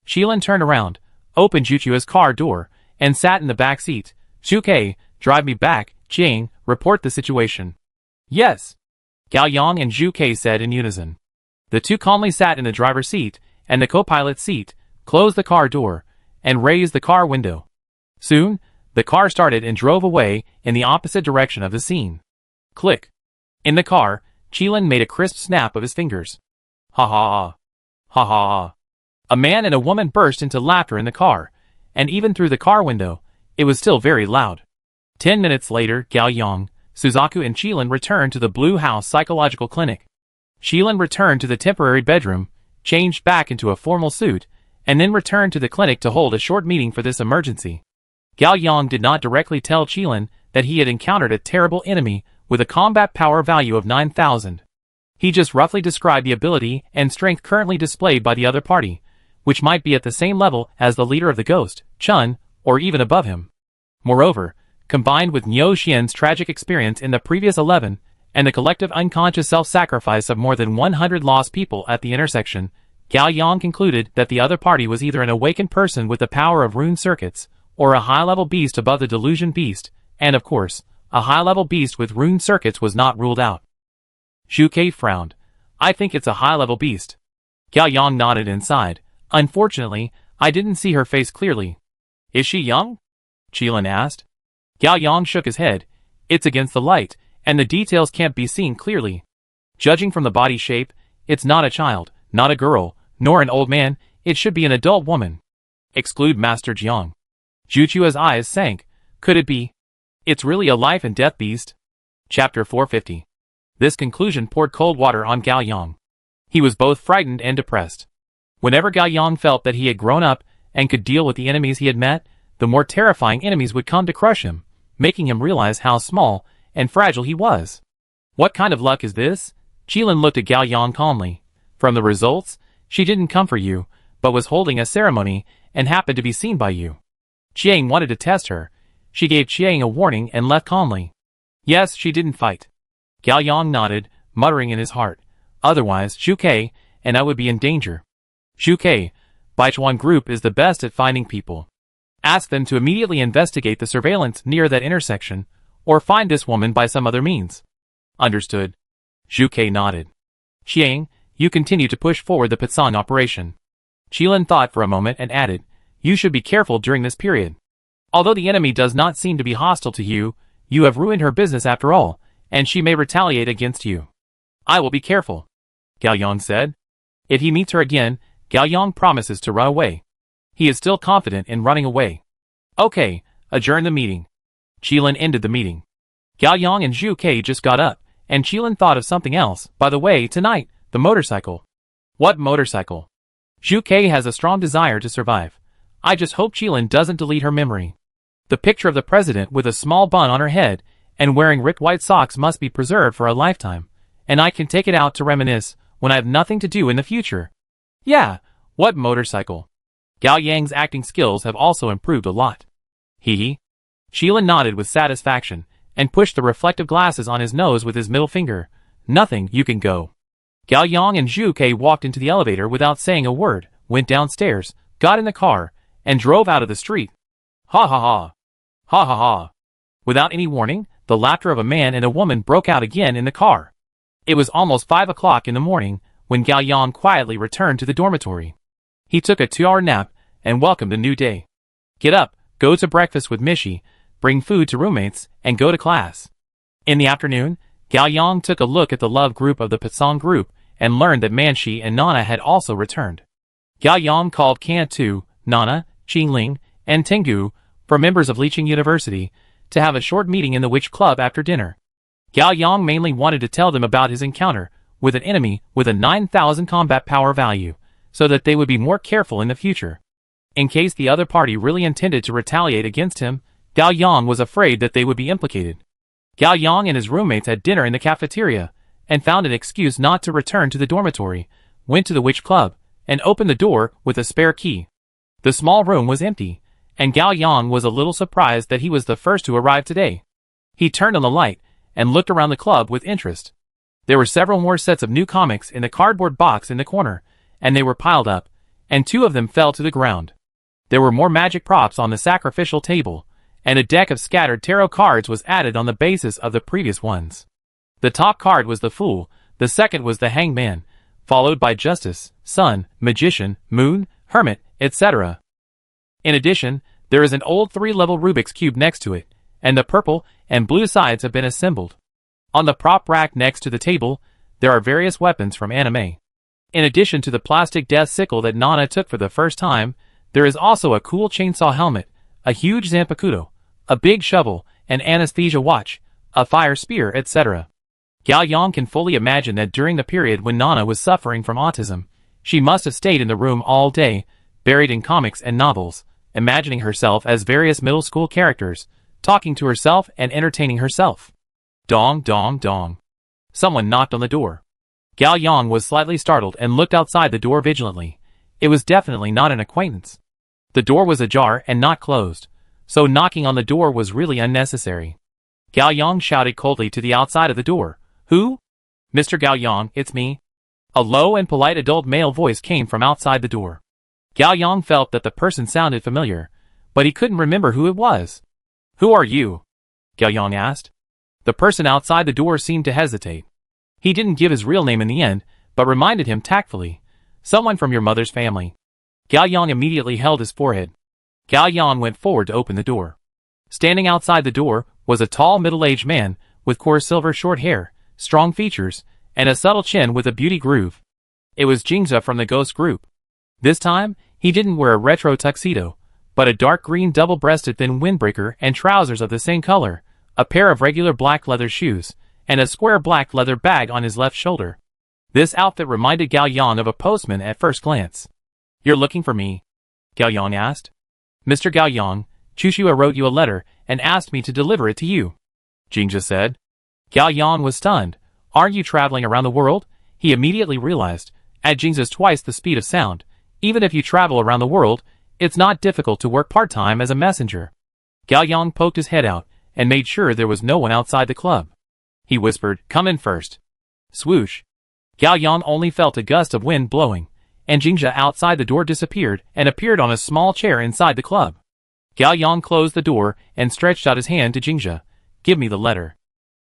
Qilin turned around, opened Juchua's car door, and sat in the back seat. Zhu Ke, drive me back. Jiang, report the situation. Yes. Gao Yang and Zhu Ke said in unison. The two calmly sat in the driver's seat, and the co-pilot's seat, closed the car door, and raised the car window. Soon, the car started and drove away in the opposite direction of the scene. Click. In the car, Qilin made a crisp snap of his fingers. Ha ha ha. Ha ha ha. A man and a woman burst into laughter in the car, and even through the car window, it was still very loud. 10 minutes later, Gao Yang, Suzaku and Qilin returned to the Blue House Psychological Clinic. Qilin returned to the temporary bedroom, changed back into a formal suit, and then returned to the clinic to hold a short meeting for this emergency. Gao Yang did not directly tell Qilin that he had encountered a terrible enemy with a combat power value of 9,000. He just roughly described the ability and strength currently displayed by the other party, which might be at the same level as the leader of the Ghost, Chun, or even above him. Moreover, combined with Niu Xian's tragic experience in the previous 11, and the collective unconscious self-sacrifice of more than 100 lost people at the intersection, Gao Yang concluded that the other party was either an awakened person with the power of rune circuits, or a high-level beast above the delusion beast, and of course, a high-level beast with rune circuits was not ruled out. Zhu Ke frowned. I think it's a high-level beast. Gao Yang nodded inside. Unfortunately, I didn't see her face clearly. Is she young? Qilin asked. Gao Yang shook his head. It's against the light, and the details can't be seen clearly. Judging from the body shape, it's not a child, not a girl, nor an old man, it should be an adult woman. Exclude Master Jiang. Juchua's eyes sank. Could it be? It's really a life and death beast. Chapter 450. This conclusion poured cold water on Gao Yang. He was both frightened and depressed. Whenever Gao Yang felt that he had grown up and could deal with the enemies he had met, the more terrifying enemies would come to crush him, making him realize how small and fragile he was. What kind of luck is this? Qilin looked at Gao Yang calmly. From the results, she didn't come for you, but was holding a ceremony and happened to be seen by you. Jiang wanted to test her. She gave Jiang a warning and left calmly. Yes, she didn't fight. Gao Yang nodded, muttering in his heart. Otherwise, Zhu Ke and I would be in danger. Zhu Ke, Baichuan Group is the best at finding people. Ask them to immediately investigate the surveillance near that intersection, or find this woman by some other means. Understood. Zhu Ke nodded. Jiang, you continue to push forward the Pitsang operation. Qilin thought for a moment and added, you should be careful during this period. Although the enemy does not seem to be hostile to you, you have ruined her business after all, and she may retaliate against you. I will be careful, Gao Yang said. If he meets her again, Gao Yang promises to run away. He is still confident in running away. Okay, adjourn the meeting. Qilin ended the meeting. Gao Yang and Zhu Ke just got up, and Qilin thought of something else. By the way, tonight, the motorcycle. What motorcycle? Zhu Ke has a strong desire to survive. I just hope Qilin doesn't delete her memory. The picture of the president with a small bun on her head and wearing ripped white socks must be preserved for a lifetime, and I can take it out to reminisce when I have nothing to do in the future. Yeah, what motorcycle? Gao Yang's acting skills have also improved a lot. Hee. Qilin nodded with satisfaction and pushed the reflective glasses on his nose with his middle finger. Nothing, you can go. Gao Yang and Zhu Ke walked into the elevator without saying a word, went downstairs, got in the car, and drove out of the street. Ha ha ha. Ha ha ha. Without any warning, the laughter of a man and a woman broke out again in the car. It was almost 5 o'clock in the morning when Gao Yang quietly returned to the dormitory. He took a 2-hour nap and welcomed a new day. Get up, go to breakfast with Mishi, bring food to roommates, and go to class. In the afternoon, Gao Yang took a look at the love group of the Pitsang group and learned that Manshi and Nana had also returned. Gao Yang called Kantu, Nana, Qingling, and Tengu, for members of Liqing University, to have a short meeting in the Witch Club after dinner. Gao Yang mainly wanted to tell them about his encounter with an enemy with a 9,000 combat power value, so that they would be more careful in the future. In case the other party really intended to retaliate against him, Gao Yang was afraid that they would be implicated. Gao Yang and his roommates had dinner in the cafeteria, and found an excuse not to return to the dormitory, went to the Witch Club, and opened the door with a spare key. The small room was empty, and Gao Yang was a little surprised that he was the first to arrive today. He turned on the light and looked around the club with interest. There were several more sets of new comics in the cardboard box in the corner, and they were piled up, and 2 of them fell to the ground. There were more magic props on the sacrificial table, and a deck of scattered tarot cards was added on the basis of the previous ones. The top card was the Fool, the second was the Hangman, followed by Justice, Sun, Magician, Moon, Hermit, etc. In addition, there is an old 3-level Rubik's Cube next to it, and the purple and blue sides have been assembled. On the prop rack next to the table, there are various weapons from anime. In addition to the plastic death sickle that Nana took for the first time, there is also a cool chainsaw helmet, a huge zanpakuto, a big shovel, an anesthesia watch, a fire spear, etc. Gao Yang can fully imagine that during the period when Nana was suffering from autism, she must have stayed in the room all day, buried in comics and novels, imagining herself as various middle school characters, talking to herself and entertaining herself. Dong, dong, dong. Someone knocked on the door. Gao Yang was slightly startled and looked outside the door vigilantly. It was definitely not an acquaintance. The door was ajar and not closed, so knocking on the door was really unnecessary. Gao Yang shouted coldly to the outside of the door. Who? Mr. Gao Yang, it's me. A low and polite adult male voice came from outside the door. Gao Yang felt that the person sounded familiar, but he couldn't remember who it was. Who are you? Gao Yang asked. The person outside the door seemed to hesitate. He didn't give his real name in the end, but reminded him tactfully. Someone from your mother's family. Gao Yang immediately held his forehead. Gao Yang went forward to open the door. Standing outside the door was a tall middle-aged man with coarse silver short hair, strong features, and a subtle chin with a beauty groove. It was Jingja from the Ghost group. This time, he didn't wear a retro tuxedo, but a dark green double-breasted thin windbreaker and trousers of the same color, a pair of regular black leather shoes, and a square black leather bag on his left shoulder. This outfit reminded Gao Yang of a postman at first glance. You're looking for me? Gao Yang asked. Mr. Gao Yang, Chushua wrote you a letter and asked me to deliver it to you, Jingja said. Gao Yang was stunned. Aren't you traveling around the world? He immediately realized, at Jingja's twice the speed of sound, even if you travel around the world, it's not difficult to work part-time as a messenger. Gao Yang poked his head out and made sure there was no one outside the club. He whispered, come in first. Swoosh. Gao Yang only felt a gust of wind blowing, and Jingja outside the door disappeared and appeared on a small chair inside the club. Gao Yang closed the door and stretched out his hand to Jingja. Give me the letter.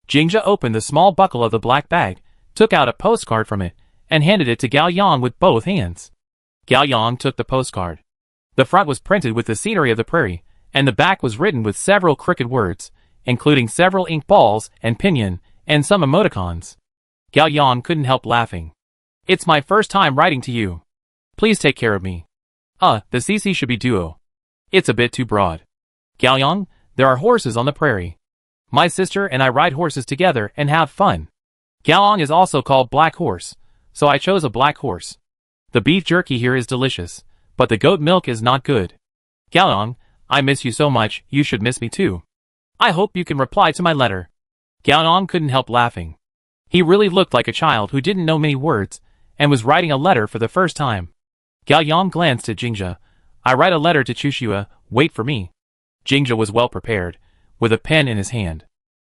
Jingja opened the small buckle of the black bag, took out a postcard from it, and handed it to Gao Yang with both hands. Gao Yang took the postcard. The front was printed with the scenery of the prairie, and the back was written with several crooked words, including several ink balls and pinyin, and some emoticons. Gao Yang couldn't help laughing. It's my first time writing to you. Please take care of me. The CC should be duo. It's a bit too broad. Gao Yang, there are horses on the prairie. My sister and I ride horses together and have fun. Gao Yang is also called Black Horse, so I chose a black horse. The beef jerky here is delicious, but the goat milk is not good. Gao Yang, I miss you so much, you should miss me too. I hope you can reply to my letter. Gao Yang couldn't help laughing. He really looked like a child who didn't know many words, and was writing a letter for the first time. Gao Yang glanced at Jingja. I write a letter to Chushua, wait for me. Jingja was well prepared, with a pen in his hand.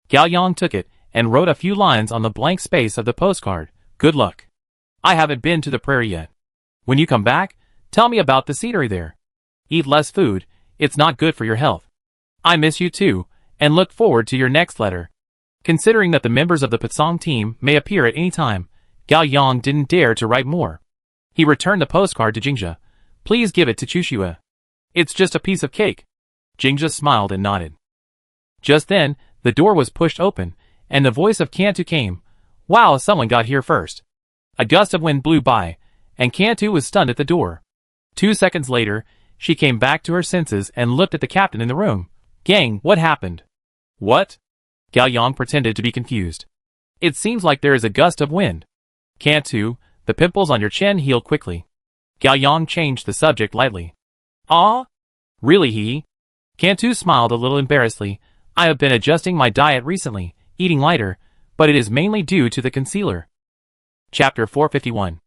Gao Yang took it, and wrote a few lines on the blank space of the postcard. Good luck. I haven't been to the prairie yet. When you come back, tell me about the scenery there. Eat less food, it's not good for your health. I miss you too, and look forward to your next letter. Considering that the members of the Patsong team may appear at any time, Gao Yang didn't dare to write more. He returned the postcard to Jingja. Please give it to Chushua. It's just a piece of cake. Jingja smiled and nodded. Just then, the door was pushed open, and the voice of Cantu came. Wow, someone got here first. A gust of wind blew by, and Cantu was stunned at the door. 2 seconds later, she came back to her senses and looked at the captain in the room. Gang, what happened? What? Gao Yang pretended to be confused. It seems like there is a gust of wind. Cantu, the pimples on your chin healed quickly. Gao Yang changed the subject lightly. Ah? Really he? Cantu smiled a little embarrassedly. I have been adjusting my diet recently, eating lighter, but it is mainly due to the concealer. Chapter 451.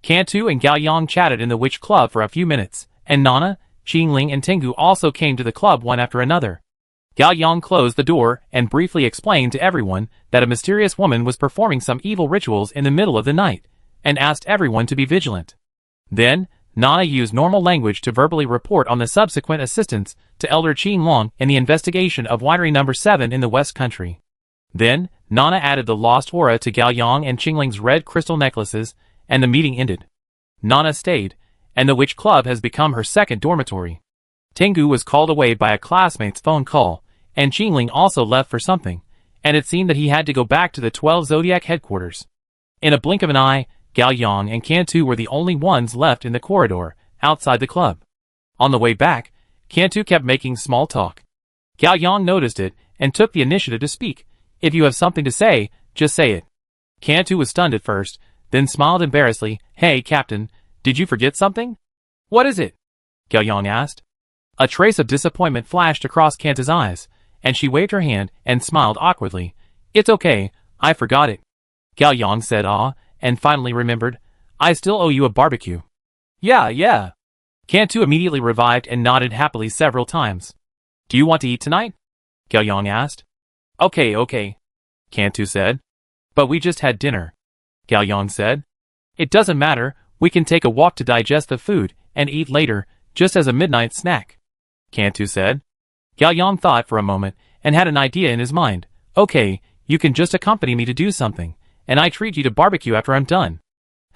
Cantu and Gao Yang chatted in the witch club for a few minutes, and Nana, Qingling and Tengu also came to the club one after another. Gao Yang closed the door and briefly explained to everyone that a mysterious woman was performing some evil rituals in the middle of the night, and asked everyone to be vigilant. Then, Nana used normal language to verbally report on the subsequent assistance to Elder Qin Long in the investigation of Winery No. 7 in the West Country. Then, Nana added the lost aura to Gao Yang and Qingling's red crystal necklaces, and the meeting ended. Nana stayed, and the Witch Club has become her second dormitory. Tengu was called away by a classmate's phone call, and Qingling also left for something, and it seemed that he had to go back to the 12 Zodiac headquarters. In a blink of an eye, Gao Yang and Cantu were the only ones left in the corridor, outside the club. On the way back, Cantu kept making small talk. Gao Yang noticed it, and took the initiative to speak. If you have something to say, just say it. Cantu was stunned at first, then smiled embarrassedly. Hey, Captain, did you forget something? What is it? Gao Yang asked. A trace of disappointment flashed across Cantu's eyes, and she waved her hand and smiled awkwardly. It's okay, I forgot it. Gao Yang said and finally remembered. I still owe you a barbecue. Yeah. Cantu immediately revived and nodded happily several times. Do you want to eat tonight? Gao Yang asked. Okay, Cantu said. But we just had dinner. Gao Yang said. It doesn't matter, we can take a walk to digest the food and eat later, just as a midnight snack. Cantu said. Gao Yang thought for a moment and had an idea in his mind. Okay, you can just accompany me to do something, and I treat you to barbecue after I'm done.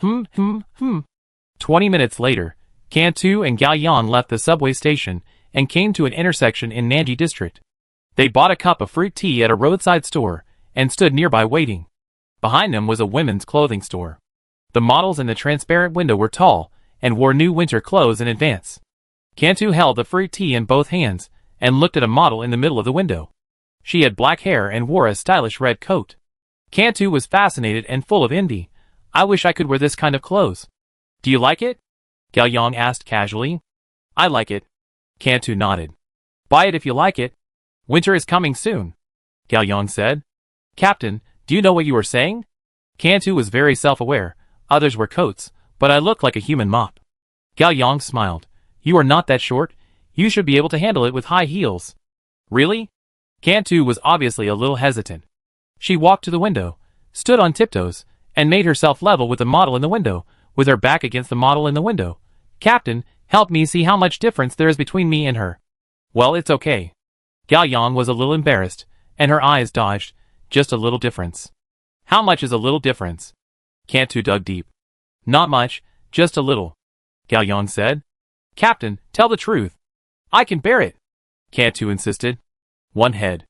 20 minutes later, Cantu and Gao Yang left the subway station and came to an intersection in Nanji District. They bought a cup of fruit tea at a roadside store and stood nearby waiting. Behind them was a women's clothing store. The models in the transparent window were tall and wore new winter clothes in advance. Cantu held the fruit tea in both hands and looked at a model in the middle of the window. She had black hair and wore a stylish red coat. Cantu was fascinated and full of envy. I wish I could wear this kind of clothes. Do you like it? Gao Yang asked casually. I like it. Cantu nodded. Buy it if you like it. Winter is coming soon. Gao Yang said. Captain, do you know what you were saying? Cantu was very self-aware. Others were coats, but I looked like a human mop. Gao Yang smiled. You are not that short. You should be able to handle it with high heels. Really? Cantu was obviously a little hesitant. She walked to the window, stood on tiptoes, and made herself level with the model in the window, with her back against the model in the window. Captain, help me see how much difference there is between me and her. Well, it's okay. Gao Yang was a little embarrassed, and her eyes dodged. Just a little difference. How much is a little difference? Cantu dug deep. Not much, just a little. Gao Yang said. Captain, tell the truth. I can bear it. Cantu insisted. One head.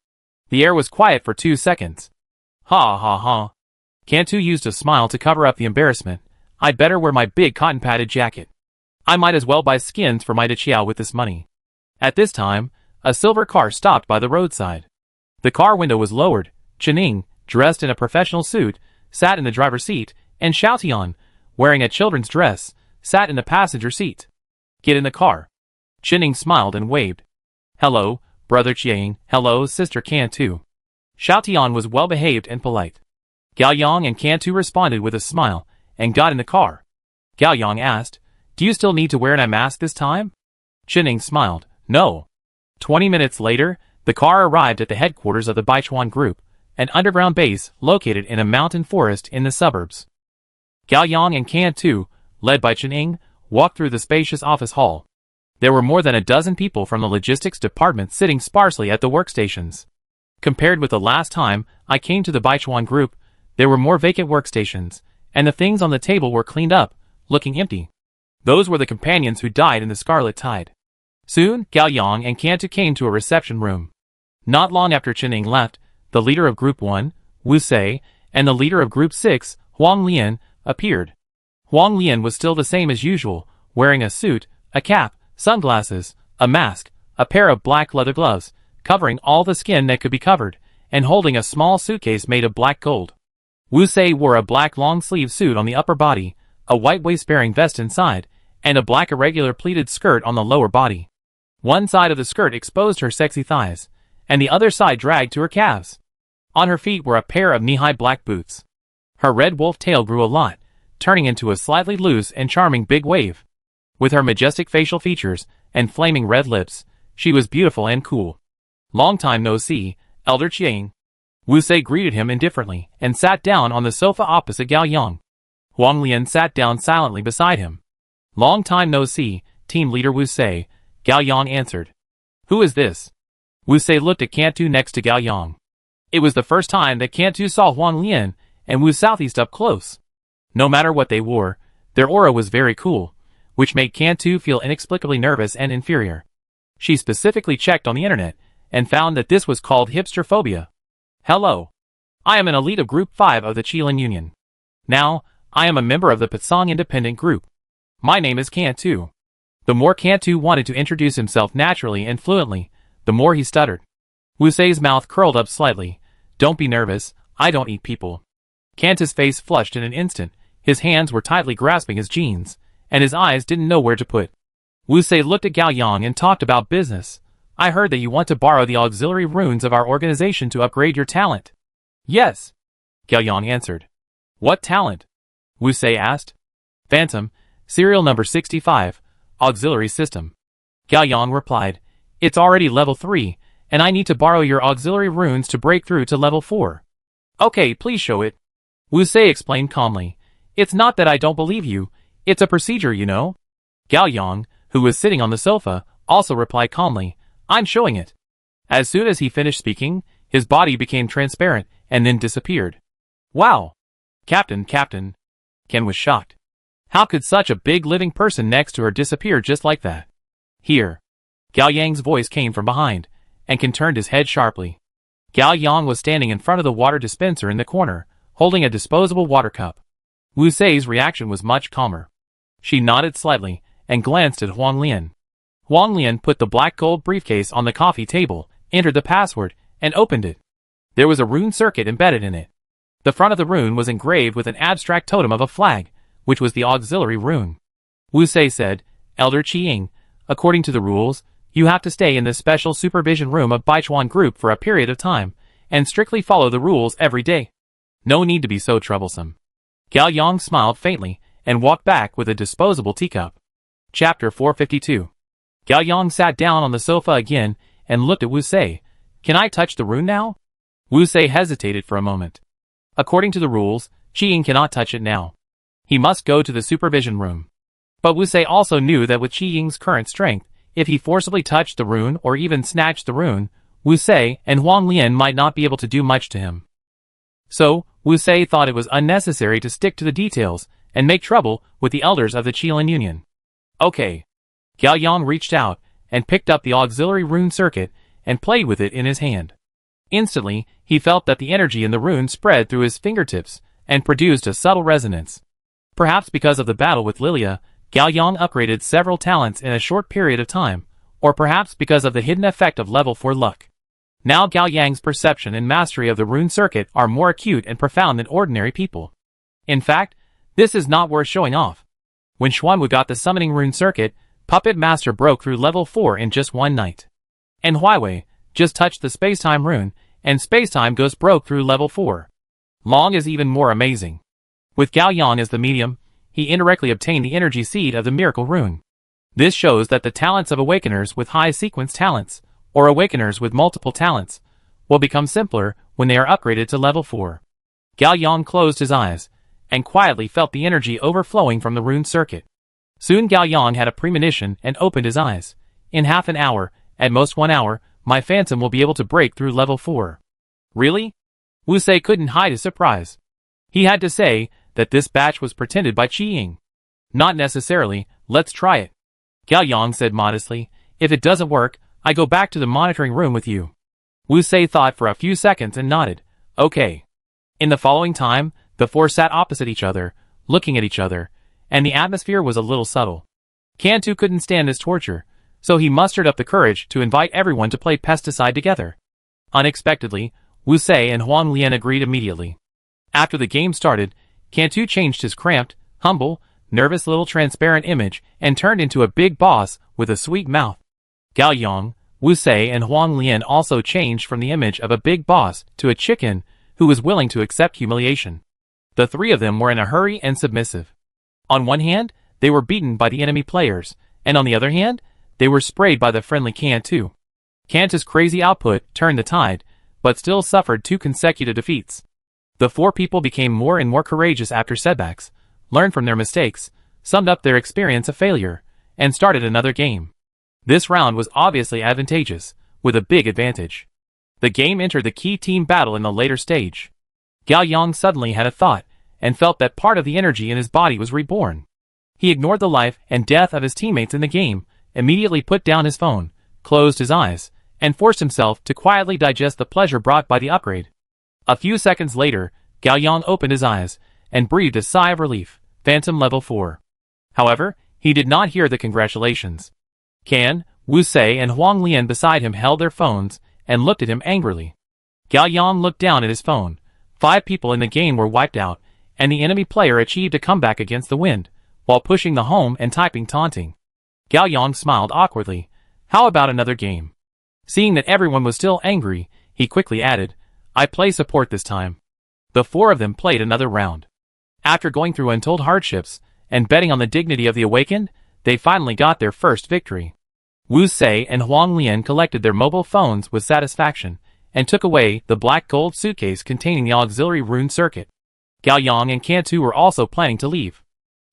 The air was quiet for 2 seconds. Ha. Cantu used a smile to cover up the embarrassment. I'd better wear my big cotton-padded jacket. I might as well buy skins for my Daqiao with this money. At this time, a silver car stopped by the roadside. The car window was lowered. Chening, dressed in a professional suit, sat in the driver's seat, and Xiaotian, wearing a children's dress, sat in the passenger seat. Get in the car. Chening smiled and waved. Hello, Brother Qiang. Hello, Sister Cantu. Xiaotian was well-behaved and polite. Gao Yang and Cantu responded with a smile, and got in the car. Gao Yang asked, Do you still need to wear an eye mask this time? Chening smiled. No. 20 minutes later, the car arrived at the headquarters of the Baichuan Group, an underground base located in a mountain forest in the suburbs. Gao Yang and Cantu, led by Chening, walked through the spacious office hall. There were more than a dozen people from the logistics department sitting sparsely at the workstations. Compared with the last time I came to the Baichuan Group, there were more vacant workstations, and the things on the table were cleaned up, looking empty. Those were the companions who died in the Scarlet Tide. Soon, Gao Yang and Cantu came to a reception room. Not long after Chening left, the leader of Group 1, Wu Sei, and the leader of Group 6, Huang Lian, appeared. Huang Lian was still the same as usual, wearing a suit, a cap, sunglasses, a mask, a pair of black leather gloves, covering all the skin that could be covered, and holding a small suitcase made of black gold. Wu Sei wore a black long-sleeved suit on the upper body, a white waist-bearing vest inside, and a black irregular pleated skirt on the lower body. One side of the skirt exposed her sexy thighs, and the other side dragged to her calves. On her feet were a pair of knee-high black boots. Her red wolf tail grew a lot, turning into a slightly loose and charming big wave. With her majestic facial features and flaming red lips. She was beautiful and cool. "Long time no see, Elder Qiang." Wu Sei greeted him indifferently and sat down on the sofa opposite Gao Yang. Huang Lian sat down silently beside him. "Long time no see, team leader Wu Sei," Gao Yang answered. "Who is this?" Wu Sei looked at Cantu next to Gao Yang. It was the first time that Cantu saw Huang Lian and Wu Southeast up close. No matter what they wore, their aura was very cool, which made Cantu feel inexplicably nervous and inferior. She specifically checked on the internet and found that this was called hipster phobia. "Hello. I am an elite of Group 5 of the Qilin Union. Now, I am a member of the Patsong Independent Group. My name is Cantu." The more Cantu wanted to introduce himself naturally and fluently, the more he stuttered. Wu Sei's mouth curled up slightly. "Don't be nervous, I don't eat people." Cantu's face flushed in an instant, his hands were tightly grasping his jeans, and his eyes didn't know where to put. Wu Sei looked at Gao Yang and talked about business. "I heard that you want to borrow the auxiliary runes of our organization to upgrade your talent." "Yes," Gao Yang answered. "What talent?" Wu Sei asked. "Phantom, serial number 65, auxiliary system." Gao Yang replied, "It's already level 3, and I need to borrow your auxiliary runes to break through to level 4. "Okay, please show it." Wu Sei explained calmly. "It's not that I don't believe you, it's a procedure, you know." Gao Yang, who was sitting on the sofa, also replied calmly, "I'm showing it." As soon as he finished speaking, his body became transparent and then disappeared. "Wow! Captain. Ken was shocked. How could such a big living person next to her disappear just like that? "Here." Gao Yang's voice came from behind, and Ken turned his head sharply. Gao Yang was standing in front of the water dispenser in the corner, holding a disposable water cup. Wu Sei's reaction was much calmer. She nodded slightly and glanced at Huang Lian. Huang Lian put the black gold briefcase on the coffee table, entered the password, and opened it. There was a rune circuit embedded in it. The front of the rune was engraved with an abstract totem of a flag, which was the auxiliary rune. Wu Sei said, "Elder Qiang, according to the rules, you have to stay in the special supervision room of Baichuan Group for a period of time, and strictly follow the rules every day. No need to be so troublesome." Gao Yang smiled faintly and walked back with a disposable teacup. Chapter 452. Gao Yang sat down on the sofa again and looked at Wu Sei. "Can I touch the rune now?" Wu Sei hesitated for a moment. According to the rules, Qiang cannot touch it now. He must go to the supervision room. But Wu Sei also knew that with Qiang's current strength, if he forcibly touched the rune or even snatched the rune, Wu Sei and Huang Lian might not be able to do much to him. So, Wu Sei thought it was unnecessary to stick to the details and make trouble with the elders of the Qilin Union. "Okay." Gao Yang reached out and picked up the auxiliary rune circuit and played with it in his hand. Instantly, he felt that the energy in the rune spread through his fingertips and produced a subtle resonance. Perhaps because of the battle with Lilia, Gao Yang upgraded several talents in a short period of time, or perhaps because of the hidden effect of level 4 luck. Now Gao Yang's perception and mastery of the rune circuit are more acute and profound than ordinary people. In fact, this is not worth showing off. When Xuanwu got the summoning rune circuit, Puppet Master broke through level 4 in just one night. And Huaiwei just touched the space-time rune, and space-time ghost broke through level 4. Long is even more amazing. With Gao Yang as the medium, he indirectly obtained the energy seed of the miracle rune. This shows that the talents of awakeners with high sequence talents, or awakeners with multiple talents, will become simpler when they are upgraded to level 4. Gao Yang closed his eyes, and quietly felt the energy overflowing from the rune circuit. Soon Gao Yang had a premonition and opened his eyes. "In half an hour, at most 1 hour, my phantom will be able to break through level 4. "Really?" Wu Sei couldn't hide his surprise. He had to say that this batch was pretended by Qiang. "Not necessarily, let's try it." Gao Yang said modestly, "If it doesn't work, I go back to the monitoring room with you." Wu Sei thought for a few seconds and nodded. "Okay." In the following time, the four sat opposite each other, looking at each other, and the atmosphere was a little subtle. Cantu couldn't stand this torture, so he mustered up the courage to invite everyone to play pesticide together. Unexpectedly, Wu Sei and Huang Lian agreed immediately. After the game started, Cantu changed his cramped, humble, nervous little transparent image and turned into a big boss with a sweet mouth. Gao Yang, Wu Sei and Huang Lian also changed from the image of a big boss to a chicken who was willing to accept humiliation. The three of them were in a hurry and submissive. On one hand, they were beaten by the enemy players, and on the other hand, they were sprayed by the friendly Cantu. Cantu's crazy output turned the tide, but still suffered 2 consecutive defeats. The 4 people became more and more courageous after setbacks, learned from their mistakes, summed up their experience of failure, and started another game. This round was obviously advantageous, with a big advantage. The game entered the key team battle in the later stage. Gao Yang suddenly had a thought, and felt that part of the energy in his body was reborn. He ignored the life and death of his teammates in the game, immediately put down his phone, closed his eyes, and forced himself to quietly digest the pleasure brought by the upgrade. A few seconds later, Gao Yang opened his eyes, and breathed a sigh of relief, Phantom Level 4. However, he did not hear the congratulations. Kan, Wu Sei and Huang Lian beside him held their phones, and looked at him angrily. Gao Yang looked down at his phone. 5 people in the game were wiped out, and the enemy player achieved a comeback against the wind, while pushing the home and typing taunting. Gao Yang smiled awkwardly. How about another game? Seeing that everyone was still angry, he quickly added, I play support this time. The 4 of them played another round. After going through untold hardships, and betting on the dignity of the awakened, they finally got their first victory. Wu Sei and Huang Lian collected their mobile phones with satisfaction, and took away the black gold suitcase containing the auxiliary rune circuit. Gao Yang and Cantu were also planning to leave.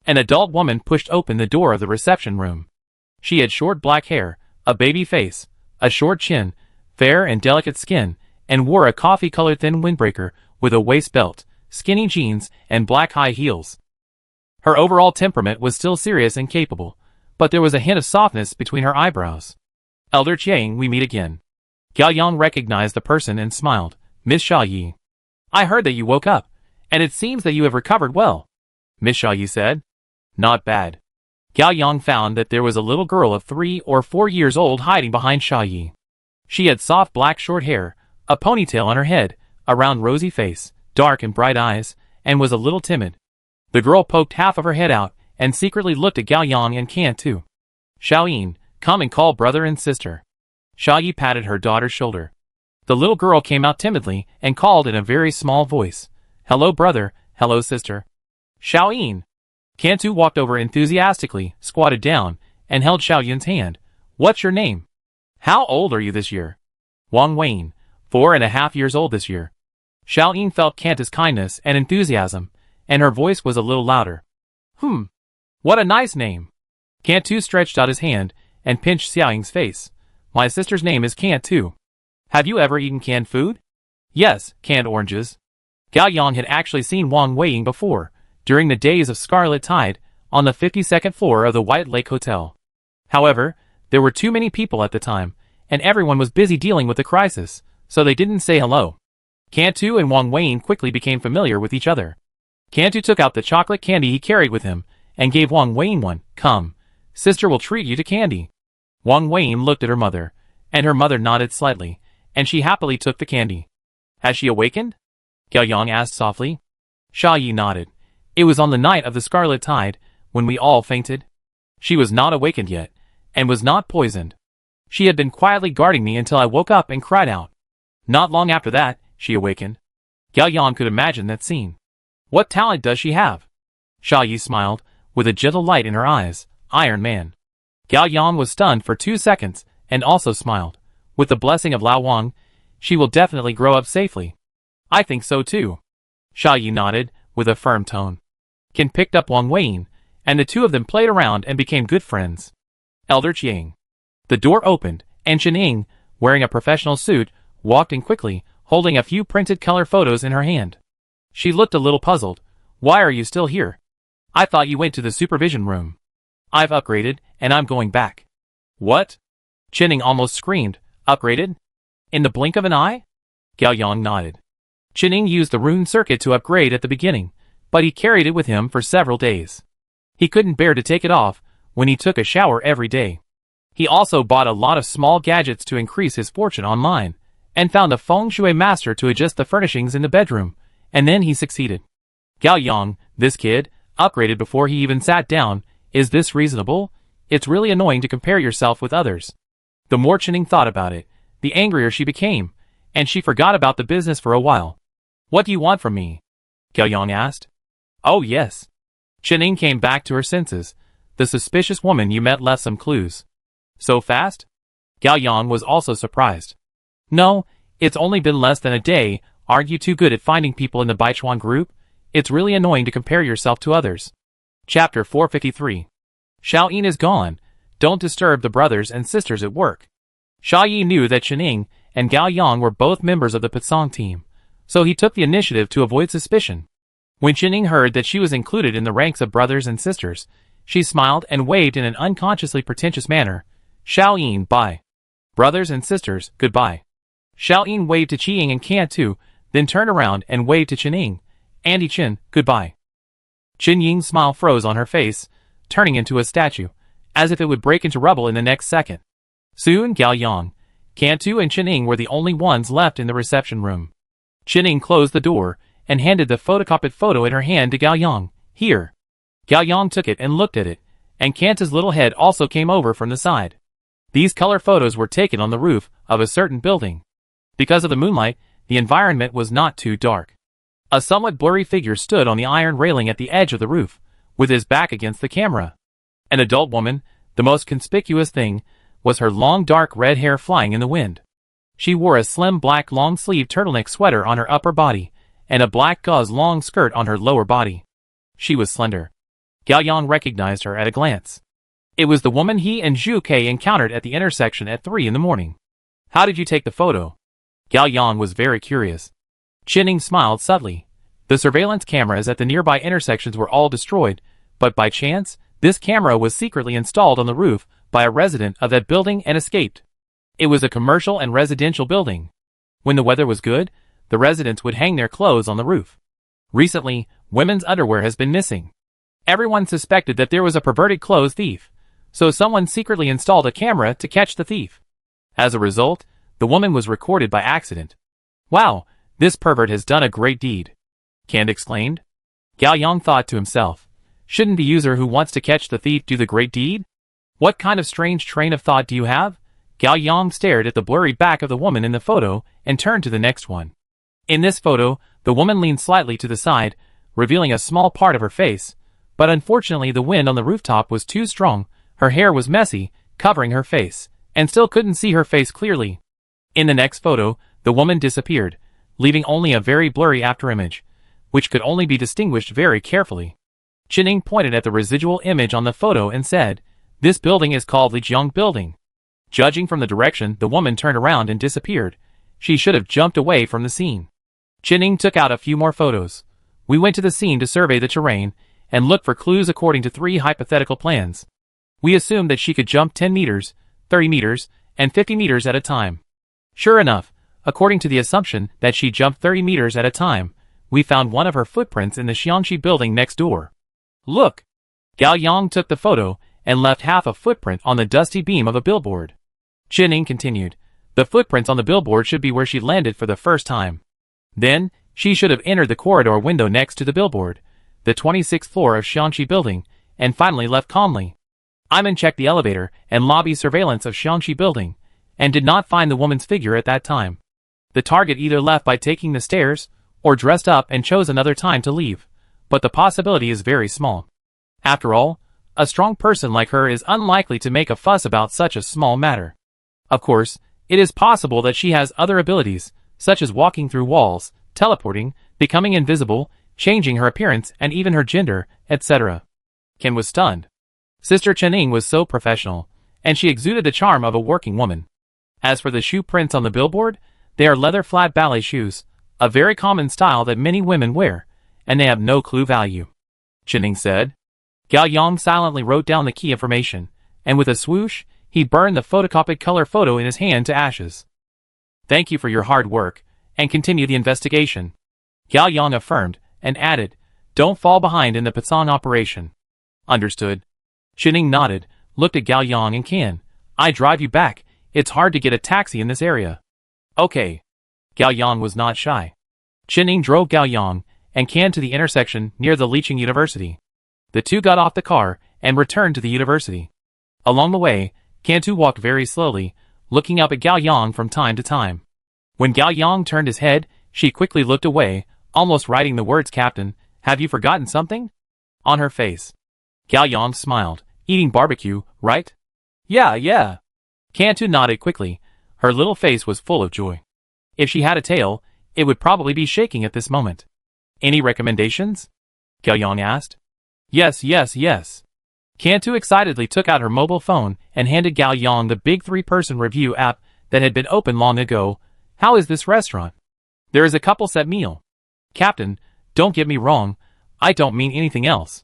An adult woman pushed open the door of the reception room. She had short black hair, a baby face, a short chin, fair and delicate skin, and wore a coffee-colored thin windbreaker with a waist belt, skinny jeans, and black high heels. Her overall temperament was still serious and capable, but there was a hint of softness between her eyebrows. Elder Chiang, we meet again. Gao Yang recognized the person and smiled. Miss Xiaoyi. I heard that you woke up, and it seems that you have recovered well. Miss Xiaoyi said. Not bad. Gao Yang found that there was a little girl of 3 or 4 years old hiding behind Xiaoyi. She had soft black short hair, a ponytail on her head, a round rosy face, dark and bright eyes, and was a little timid. The girl poked half of her head out, and secretly looked at Gao Yang and Cantu. Xiaoyin, come and call brother and sister. Xiaoyi patted her daughter's shoulder. The little girl came out timidly, and called in a very small voice. Hello brother, hello sister. Xiaoyin. Cantu walked over enthusiastically, squatted down, and held Xiaoyin's hand. What's your name? How old are you this year? Wang Wayne, 4.5 years old this year. Xiaoyin felt Cantu's kindness and enthusiasm, and her voice was a little louder. What a nice name. Cantu stretched out his hand, and pinched Xiaoying's face. My sister's name is Cantu. Have you ever eaten canned food? Yes, canned oranges. Gao Yang had actually seen Wang Weiying before, during the days of Scarlet Tide, on the 52nd floor of the White Lake Hotel. However, there were too many people at the time, and everyone was busy dealing with the crisis, so they didn't say hello. Cantu and Wang Weiying quickly became familiar with each other. Cantu took out the chocolate candy he carried with him, and gave Wang Weiying one. Come, sister will treat you to candy. Wang Weiying looked at her mother, and her mother nodded slightly, and she happily took the candy. Has she awakened? Gao Yang asked softly. Xiaoyi nodded. It was on the night of the Scarlet Tide, when we all fainted. She was not awakened yet, and was not poisoned. She had been quietly guarding me until I woke up and cried out. Not long after that, she awakened. Gao Yang could imagine that scene. What talent does she have? Xiaoyi smiled, with a gentle light in her eyes. Iron Man. Gao Yang was stunned for 2 seconds, and also smiled. With the blessing of Lao Wang, she will definitely grow up safely. I think so too. Xiaoyi nodded, with a firm tone. Ken picked up Wang Weiying, and the 2 of them played around and became good friends. Elder Chiang. The door opened, and Chen Ying, wearing a professional suit, walked in quickly, holding a few printed color photos in her hand. She looked a little puzzled. Why are you still here? I thought you went to the supervision room. I've upgraded, and I'm going back. What? Chen Ying almost screamed. Upgraded? In the blink of an eye? Gao Yang nodded. Chen Ying used the rune circuit to upgrade at the beginning, but he carried it with him for several days. He couldn't bear to take it off when he took a shower every day. He also bought a lot of small gadgets to increase his fortune online, and found a feng shui master to adjust the furnishings in the bedroom, and then he succeeded. Gao Yang, this kid, upgraded before he even sat down. Is this reasonable? It's really annoying to compare yourself with others. The more Chen Ying thought about it, the angrier she became, and she forgot about the business for a while. What do you want from me? Gao Yang asked. Oh yes. Chen Ying came back to her senses. The suspicious woman you met left some clues. So fast? Gao Yang was also surprised. No, it's only been less than a day. Aren't you too good at finding people in the Baichuan group? It's really annoying to compare yourself to others. Chapter 453. Xiao Yin is gone. Don't disturb the brothers and sisters at work. Xia Yi knew that Chening and Gao Yang were both members of the Pitsong team, so he took the initiative to avoid suspicion. When Chening heard that she was included in the ranks of brothers and sisters, she smiled and waved in an unconsciously pretentious manner. Xiao Yin, bye. Brothers and sisters, goodbye. Xiao Yin waved to Qiying and Can too, then turned around and waved to Chening. Andy Chen, goodbye. Chen Ying's smile froze on her face, turning into a statue, as if it would break into rubble in the next second. Soon Gao Yang, Cantu and Chening were the only ones left in the reception room. Chening closed the door and handed the photocopied photo in her hand to Gao Yang. Here. Gao Yang took it and looked at it, and Kanta's little head also came over from the side. These color photos were taken on the roof of a certain building. Because of the moonlight, the environment was not too dark. A somewhat blurry figure stood on the iron railing at the edge of the roof, with his back against the camera. An adult woman, the most conspicuous thing, was her long dark red hair flying in the wind. She wore a slim black long-sleeved turtleneck sweater on her upper body, and a black gauze long skirt on her lower body. She was slender. Gao Yang recognized her at a glance. It was the woman he and Zhu Kei encountered at the intersection at 3 in the morning. How did you take the photo? Gao Yang was very curious. Chening smiled subtly. The surveillance cameras at the nearby intersections were all destroyed, but by chance, this camera was secretly installed on the roof by a resident of that building and escaped. It was a commercial and residential building. When the weather was good, the residents would hang their clothes on the roof. Recently, women's underwear has been missing. Everyone suspected that there was a perverted clothes thief, so someone secretly installed a camera to catch the thief. As a result, the woman was recorded by accident. Wow, this pervert has done a great deed. Kant exclaimed. Gao Yang thought to himself, shouldn't the user who wants to catch the thief do the great deed? What kind of strange train of thought do you have? Gao Yang stared at the blurry back of the woman in the photo and turned to the next one. In this photo, the woman leaned slightly to the side, revealing a small part of her face, but unfortunately the wind on the rooftop was too strong, her hair was messy, covering her face, and still couldn't see her face clearly. In the next photo, the woman disappeared, leaving only a very blurry afterimage, which could only be distinguished very carefully. Chening pointed at the residual image on the photo and said, this building is called Lijiang Building. Judging from the direction the woman turned around and disappeared, she should have jumped away from the scene. Chening took out a few more photos. We went to the scene to survey the terrain and look for clues according to 3 hypothetical plans. We assumed that she could jump 10 meters, 30 meters, and 50 meters at a time. Sure enough, according to the assumption that she jumped 30 meters at a time, we found one of her footprints in the Xiangxi building next door. Look! Gao Yang took the photo and left half a footprint on the dusty beam of a billboard. Chening continued, the footprints on the billboard should be where she landed for the first time. Then, she should have entered the corridor window next to the billboard, the 26th floor of Xiangxi building, and finally left calmly. Iman checked the elevator and lobby surveillance of Xiangxi building, and did not find the woman's figure at that time. The target either left by taking the stairs, or dressed up and chose another time to leave, but the possibility is very small. After all, a strong person like her is unlikely to make a fuss about such a small matter. Of course, it is possible that she has other abilities, such as walking through walls, teleporting, becoming invisible, changing her appearance and even her gender, etc. Ken was stunned. Sister Chening was so professional, and she exuded the charm of a working woman. As for the shoe prints on the billboard, they are leather flat ballet shoes, a very common style that many women wear, and they have no clue value. Chening said. Gao Yang silently wrote down the key information, and with a swoosh, he burned the photocopied color photo in his hand to ashes. Thank you for your hard work, and continue the investigation. Gao Yang affirmed, and added, don't fall behind in the Pitsong operation. Understood. Chening nodded, looked at Gao Yang and Can. I drive you back, it's hard to get a taxi in this area. Okay. Gao Yang was not shy. Chening drove Gao Yang and Can to the intersection near the Licheng University. The two got off the car and returned to the university. Along the way, Cantu walked very slowly, looking up at Gao Yang from time to time. When Gao Yang turned his head, she quickly looked away, almost writing the words Captain, have you forgotten something? On her face. Gao Yang smiled, eating barbecue, right? Yeah. Cantu nodded quickly. Her little face was full of joy. If she had a tail, it would probably be shaking at this moment. Any recommendations? Gao Yang asked. Yes, yes, yes. Cantu excitedly took out her mobile phone and handed Gao Yang the big 3-person review app that had been opened long ago. How is this restaurant? There is a couple set meal. Captain, don't get me wrong, I don't mean anything else.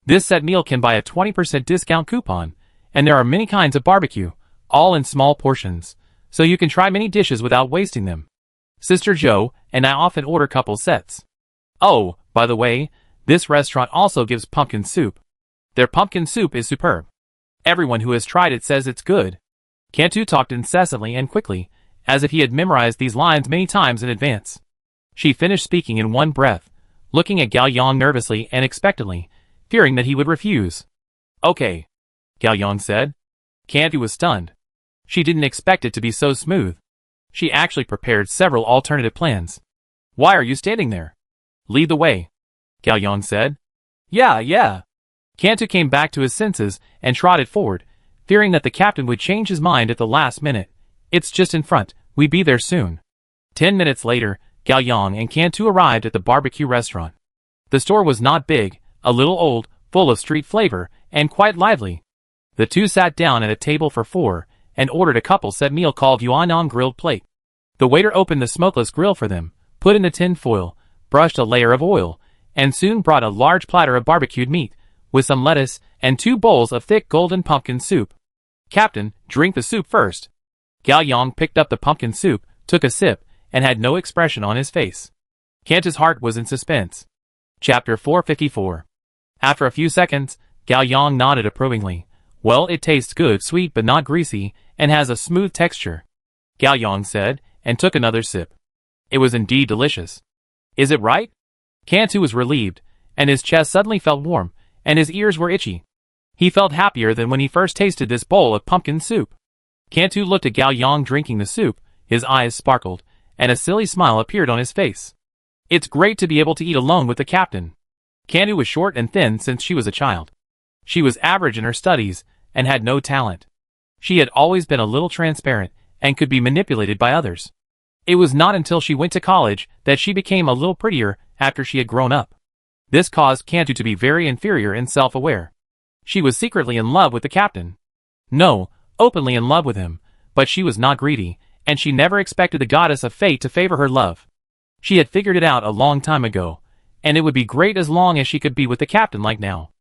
This set meal can buy a 20% discount coupon, and there are many kinds of barbecue, all in small portions, so you can try many dishes without wasting them. Sister Joe and I often order couple sets. Oh, by the way, this restaurant also gives pumpkin soup. Their pumpkin soup is superb. Everyone who has tried it says it's good. Cantu talked incessantly and quickly, as if he had memorized these lines many times in advance. She finished speaking in one breath, looking at Gao Yang nervously and expectantly, fearing that he would refuse. Okay, Gao Yang said. Cantu was stunned. She didn't expect it to be so smooth. She actually prepared several alternative plans. Why are you standing there? Lead the way, Gao Yang said. Yeah. Cantu came back to his senses and trotted forward, fearing that the captain would change his mind at the last minute. It's just in front, we be there soon. 10 minutes later, Gao Yang and Cantu arrived at the barbecue restaurant. The store was not big, a little old, full of street flavor, and quite lively. The two sat down at a table for 4, and ordered a couple set meal called Yuanan grilled plate. The waiter opened the smokeless grill for them, put in the tin foil, brushed a layer of oil, and soon brought a large platter of barbecued meat, with some lettuce, and 2 bowls of thick golden pumpkin soup. Captain, drink the soup first. Gao Yang picked up the pumpkin soup, took a sip, and had no expression on his face. Cantu's heart was in suspense. Chapter 454. After a few seconds, Gao Yang nodded approvingly. Well, it tastes good, sweet but not greasy, and has a smooth texture, Gao Yang said, and took another sip. It was indeed delicious. Is it right? Cantu was relieved, and his chest suddenly felt warm, and his ears were itchy. He felt happier than when he first tasted this bowl of pumpkin soup. Cantu looked at Gao Yang drinking the soup, his eyes sparkled, and a silly smile appeared on his face. It's great to be able to eat alone with the captain. Cantu was short and thin since she was a child. She was average in her studies, and had no talent. She had always been a little transparent, and could be manipulated by others. It was not until she went to college that she became a little prettier after she had grown up. This caused Cantu to be very inferior and self-aware. She was secretly in love with the captain. No, openly in love with him, but she was not greedy, and she never expected the goddess of fate to favor her love. She had figured it out a long time ago, and it would be great as long as she could be with the captain like now.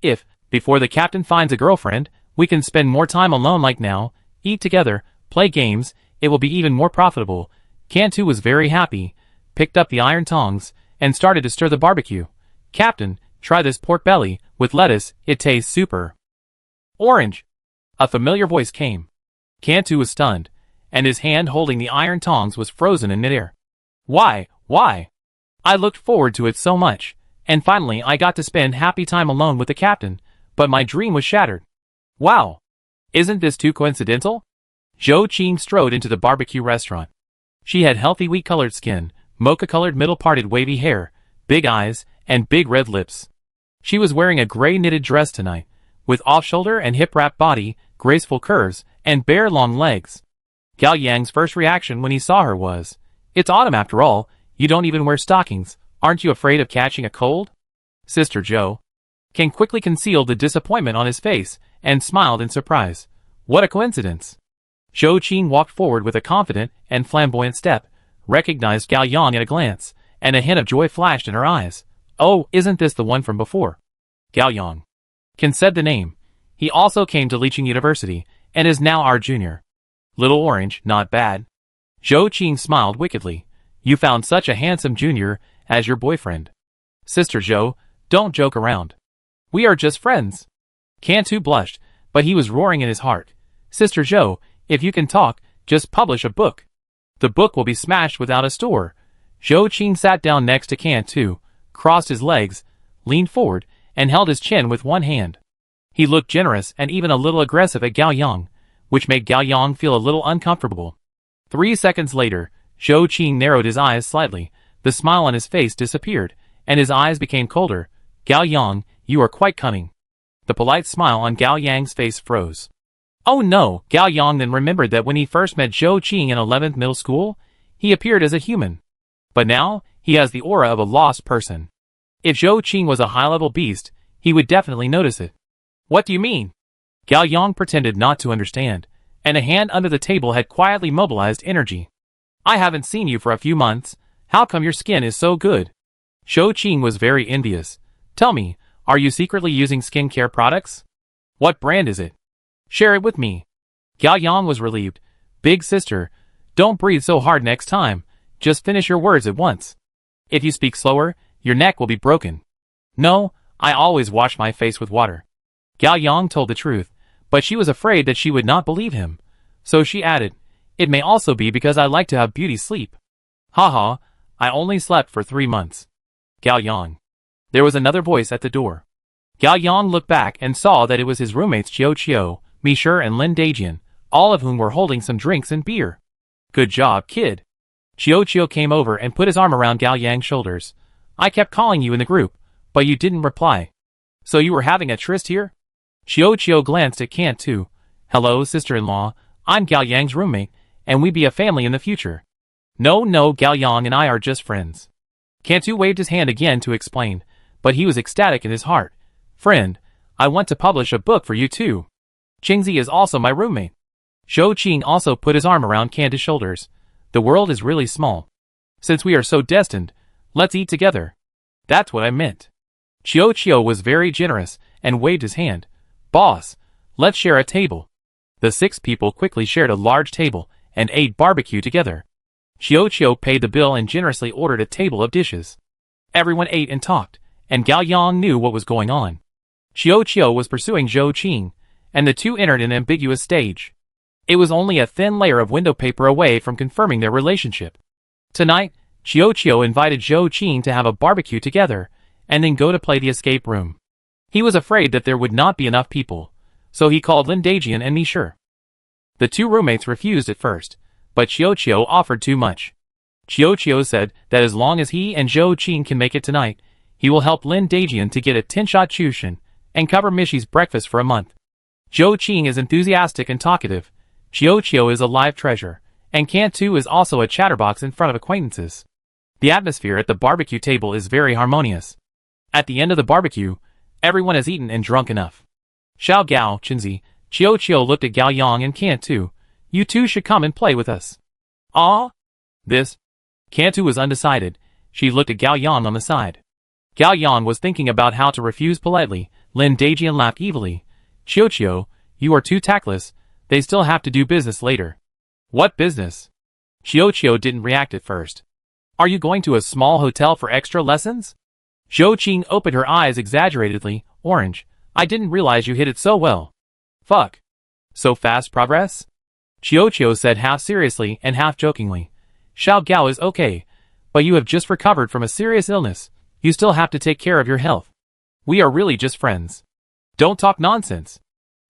If, before the captain finds a girlfriend, we can spend more time alone like now, eat together, play games, it will be even more profitable. Cantu was very happy, picked up the iron tongs, and started to stir the barbecue. Captain, try this pork belly, with lettuce, it tastes super. Orange! A familiar voice came. Cantu was stunned, and his hand holding the iron tongs was frozen in midair. Why? I looked forward to it so much, and finally I got to spend happy time alone with the captain, but my dream was shattered. Wow! Isn't this too coincidental? Zhou Qing strode into the barbecue restaurant. She had healthy wheat-colored skin, mocha-colored middle-parted wavy hair, big eyes, and big red lips. She was wearing a gray knitted dress tonight, with off-shoulder and hip-wrap body, graceful curves, and bare long legs. Gao Yang's first reaction when he saw her was, "It's autumn after all, you don't even wear stockings, aren't you afraid of catching a cold?" Sister Joe King quickly concealed the disappointment on his face, and smiled in surprise. What a coincidence! Zhou Qing walked forward with a confident and flamboyant step, recognized Gao Yang at a glance, and a hint of joy flashed in her eyes. Oh, isn't this the one from before? Gao Yang Ken said the name. He also came to Licheng University, and is now our junior. Little Orange, not bad. Zhou Qing smiled wickedly. You found such a handsome junior as your boyfriend. Sister Zhou, don't joke around. We are just friends. Cantu blushed, but he was roaring in his heart. Sister Zhou, if you can talk, just publish a book. The book will be smashed without a store. Zhou Qing sat down next to Cantu, crossed his legs, leaned forward, and held his chin with one hand. He looked generous and even a little aggressive at Gao Yang, which made Gao Yang feel a little uncomfortable. 3 seconds later, Zhou Qing narrowed his eyes slightly, the smile on his face disappeared, and his eyes became colder. Gao Yang, you are quite cunning. The polite smile on Gao Yang's face froze. Oh no, Gao Yang then remembered that when he first met Zhou Qing in 11th middle school, he appeared as a human. But now, he has the aura of a lost person. If Zhou Qing was a high-level beast, he would definitely notice it. What do you mean? Gao Yang pretended not to understand, and a hand under the table had quietly mobilized energy. I haven't seen you for a few months. How come your skin is so good? Zhou Qing was very envious. Tell me, are you secretly using skincare products? What brand is it? Share it with me. Gao Yang was relieved. Big sister, don't breathe so hard next time. Just finish your words at once. If you speak slower, your neck will be broken. No, I always wash my face with water. Gao Yang told the truth, but she was afraid that she would not believe him. So she added, it may also be because I like to have beauty sleep. Haha, I only slept for 3 months. Gao Yang. There was another voice at the door. Gao Yang looked back and saw that it was his roommates Qiu, Misher and Lin Dajian, all of whom were holding some drinks and beer. Good job, kid. Qiu came over and put his arm around Gao Yang's shoulders. I kept calling you in the group, but you didn't reply. So you were having a tryst here? Qiu glanced at Cantu. Hello, sister-in-law, I'm Gao Yang's roommate, and we be a family in the future. No, Gao Yang and I are just friends. Cantu waved his hand again to explain, but he was ecstatic in his heart. Friend, I want to publish a book for you too. Qingzi is also my roommate. Zhou Qing also put his arm around Cantu's shoulders. The world is really small. Since we are so destined, let's eat together. That's what I meant. Qiu was very generous and waved his hand. Boss, let's share a table. The 6 people quickly shared a large table and ate barbecue together. Qiu paid the bill and generously ordered a table of dishes. Everyone ate and talked, and Gao Yang knew what was going on. Qiu was pursuing Zhou Qing, and the two entered an ambiguous stage. It was only a thin layer of window paper away from confirming their relationship. Tonight, Qiu invited Zhou Qing to have a barbecue together, and then go to play the escape room. He was afraid that there would not be enough people, so he called Lin Dajian and Misher. The 2 roommates refused at first, but Qiu offered too much. Qiu said that as long as he and Zhou Qing can make it tonight, he will help Lin Dajian to get a 10-shot Chushin and cover Mishi's breakfast for a month. Zhou Qing is enthusiastic and talkative. Qiu is a live treasure, and Cantu is also a chatterbox in front of acquaintances. The atmosphere at the barbecue table is very harmonious. At the end of the barbecue, everyone has eaten and drunk enough. Xiao Gao, Qingzi, Qiu looked at Gao Yang and Cantu. You two should come and play with us. Ah? This? Cantu was undecided. She looked at Gao Yang on the side. Gao Yang was thinking about how to refuse politely. Lin Dajian laughed evilly. Qiu, you are too tactless. They still have to do business later. What business? Qiu didn't react at first. Are you going to a small hotel for extra lessons? Zhou Qing opened her eyes exaggeratedly. Orange, I didn't realize you hit it so well. Fuck. So fast progress? Qiu said half seriously and half jokingly. Xiao Gao is okay, but you have just recovered from a serious illness. You still have to take care of your health. We are really just friends. Don't talk nonsense.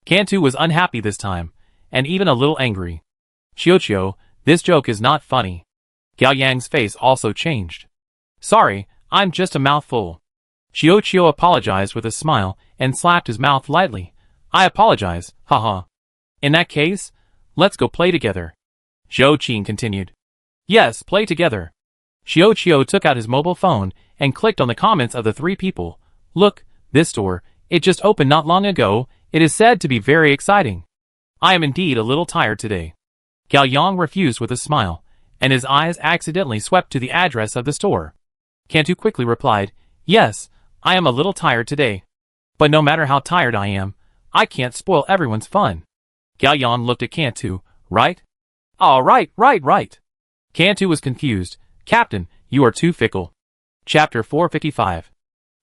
Cantu was unhappy this time, and even a little angry. Qiu, this joke is not funny. Gao Yang's face also changed. Sorry, I'm just a mouthful. Qiu apologized with a smile and slapped his mouth lightly. I apologize, haha. In that case, let's go play together. Zhou Qing continued. Yes, play together. Qiu took out his mobile phone and clicked on the comments of the 3 people. Look, this store, it just opened not long ago. It is said to be very exciting. I am indeed a little tired today. Gao Yang refused with a smile, and his eyes accidentally swept to the address of the store. Cantu quickly replied, Yes, I am a little tired today. But no matter how tired I am, I can't spoil everyone's fun. Gao Yang looked at Cantu. Right? Oh, right. Cantu was confused. Captain, you are too fickle. Chapter 455.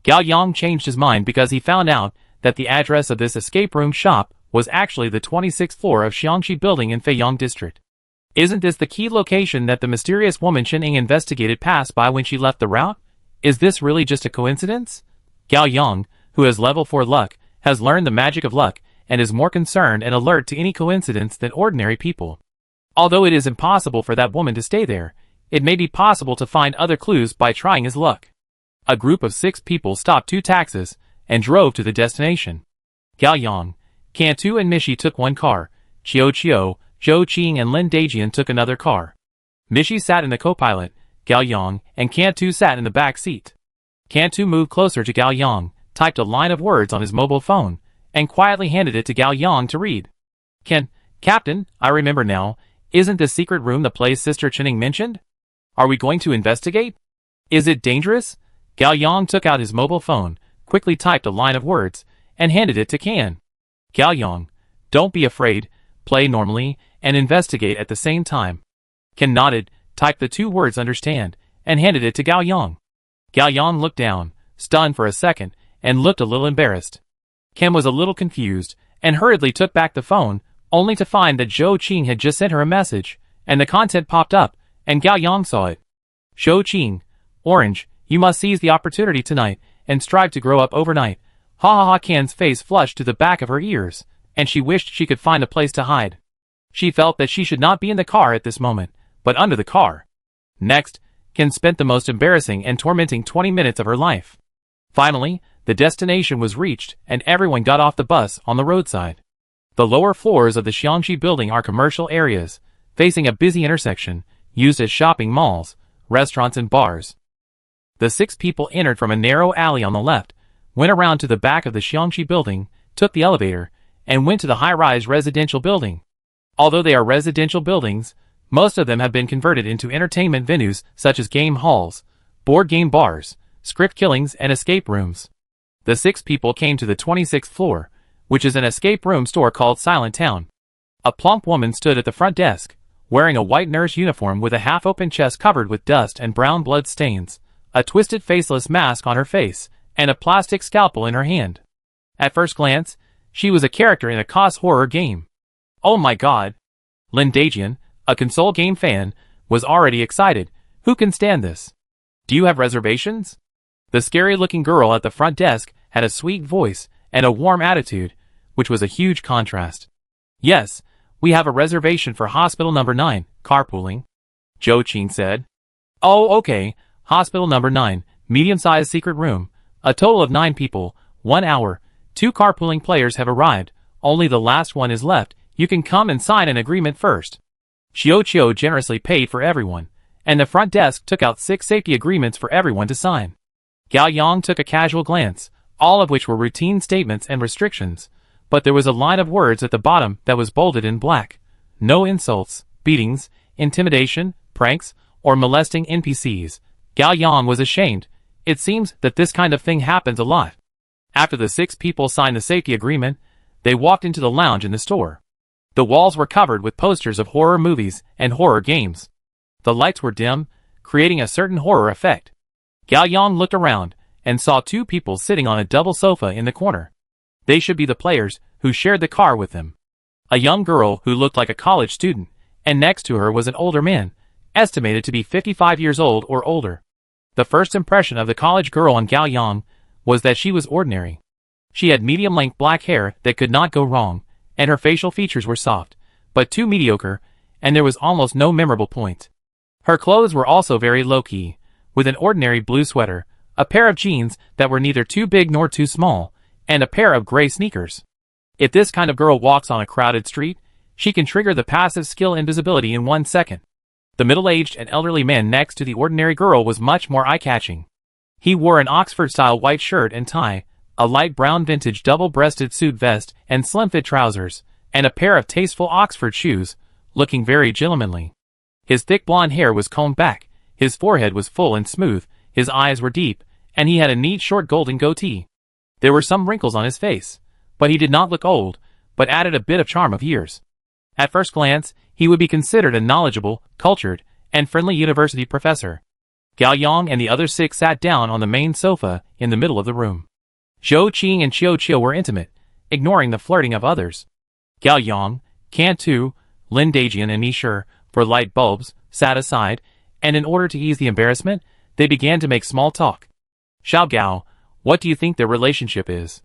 Gao Yang changed his mind because he found out that the address of this escape room shop was actually the 26th floor of Xiangxi Building in Feiyang District. Isn't this the key location that the mysterious woman Chen Ying investigated passed by when she left the route? Is this really just a coincidence? Gao Yang, who has level 4 luck, has learned the magic of luck and is more concerned and alert to any coincidence than ordinary people. Although it is impossible for that woman to stay there, it may be possible to find other clues by trying his luck. A group of 6 people stopped 2 taxis and drove to the destination. Gao Yang, Cantu and Mishi took one car. Chiu Chiu, Zhou Qing and Lin Dajian took another car. Mishi sat in the co-pilot, Gao Yang and Cantu sat in the back seat. Cantu moved closer to Gao Yang, typed a line of words on his mobile phone, and quietly handed it to Gao Yang to read. Captain, I remember now, isn't the secret room the place Sister Chenning mentioned? Are we going to investigate? Is it dangerous? Gao Yang took out his mobile phone, quickly typed a line of words, and handed it to Can. Gao Yang, don't be afraid, play normally, and investigate at the same time. Can nodded, typed the 2 words understand, and handed it to Gao Yang. Gao Yang looked down, stunned for a second, and looked a little embarrassed. Ken was a little confused, and hurriedly took back the phone, only to find that Zhou Qing had just sent her a message, and the content popped up, and Gao Yang saw it. Zhou Qing, Orange, you must seize the opportunity tonight, and strive to grow up overnight. Ha ha ha. Ken's face flushed to the back of her ears, and she wished she could find a place to hide. She felt that she should not be in the car at this moment, but under the car. Next, Ken spent the most embarrassing and tormenting 20 minutes of her life. Finally, the destination was reached and everyone got off the bus on the roadside. The lower floors of the Xiangxi building are commercial areas, facing a busy intersection, used as shopping malls, restaurants and bars. The 6 people entered from a narrow alley on the left, went around to the back of the Xiangxi building, took the elevator, and went to the high-rise residential building. Although they are residential buildings, most of them have been converted into entertainment venues such as game halls, board game bars, script killings and escape rooms. The 6 people came to the 26th floor, which is an escape room store called Silent Town. A plump woman stood at the front desk, wearing a white nurse uniform with a half-open chest covered with dust and brown blood stains, a twisted faceless mask on her face, and a plastic scalpel in her hand. At first glance, she was a character in a COS horror game. Oh my god! Lin Dajian, a console game fan, was already excited. Who can stand this? Do you have reservations? The scary-looking girl at the front desk had a sweet voice and a warm attitude, which was a huge contrast. Yes, we have a reservation for Hospital Number 9, carpooling. Zhou Qing said. Oh, okay, Hospital Number 9, medium-sized secret room, a total of 9 people, 1 hour, 2 carpooling players have arrived, only the last one is left, you can come and sign an agreement first. Chiu Chiu generously paid for everyone, and the front desk took out 6 safety agreements for everyone to sign. Gao Yang took a casual glance, all of which were routine statements and restrictions, but there was a line of words at the bottom that was bolded in black. No insults, beatings, intimidation, pranks, or molesting NPCs. Gao Yang was ashamed. It seems that this kind of thing happens a lot. After the 6 people signed the safety agreement, they walked into the lounge in the store. The walls were covered with posters of horror movies and horror games. The lights were dim, creating a certain horror effect. Gao Yang looked around and saw 2 people sitting on a double sofa in the corner. They should be the players who shared the car with them. A young girl who looked like a college student, and next to her was an older man, estimated to be 55 years old or older. The first impression of the college girl on Gao Yang was that she was ordinary. She had medium-length black hair that could not go wrong, and her facial features were soft, but too mediocre, and there was almost no memorable point. Her clothes were also very low-key, with an ordinary blue sweater, a pair of jeans that were neither too big nor too small, and a pair of gray sneakers. If this kind of girl walks on a crowded street, she can trigger the passive skill invisibility in 1 second. The middle-aged and elderly man next to the ordinary girl was much more eye-catching. He wore an Oxford-style white shirt and tie, a light brown vintage double-breasted suit vest and slim-fit trousers, and a pair of tasteful Oxford shoes, looking very gentlemanly. His thick blonde hair was combed back, his forehead was full and smooth, his eyes were deep, and he had a neat short golden goatee. There were some wrinkles on his face, but he did not look old, but added a bit of charm of years. At first glance, he would be considered a knowledgeable, cultured, and friendly university professor. Gao Yang and the other 6 sat down on the main sofa in the middle of the room. Zhou Qing and Chiu Chiu were intimate, ignoring the flirting of others. Gao Yang, Cantu, Lin Dajian and Mishir, for light bulbs, sat aside, and in order to ease the embarrassment, they began to make small talk. Xiao Gao, what do you think their relationship is?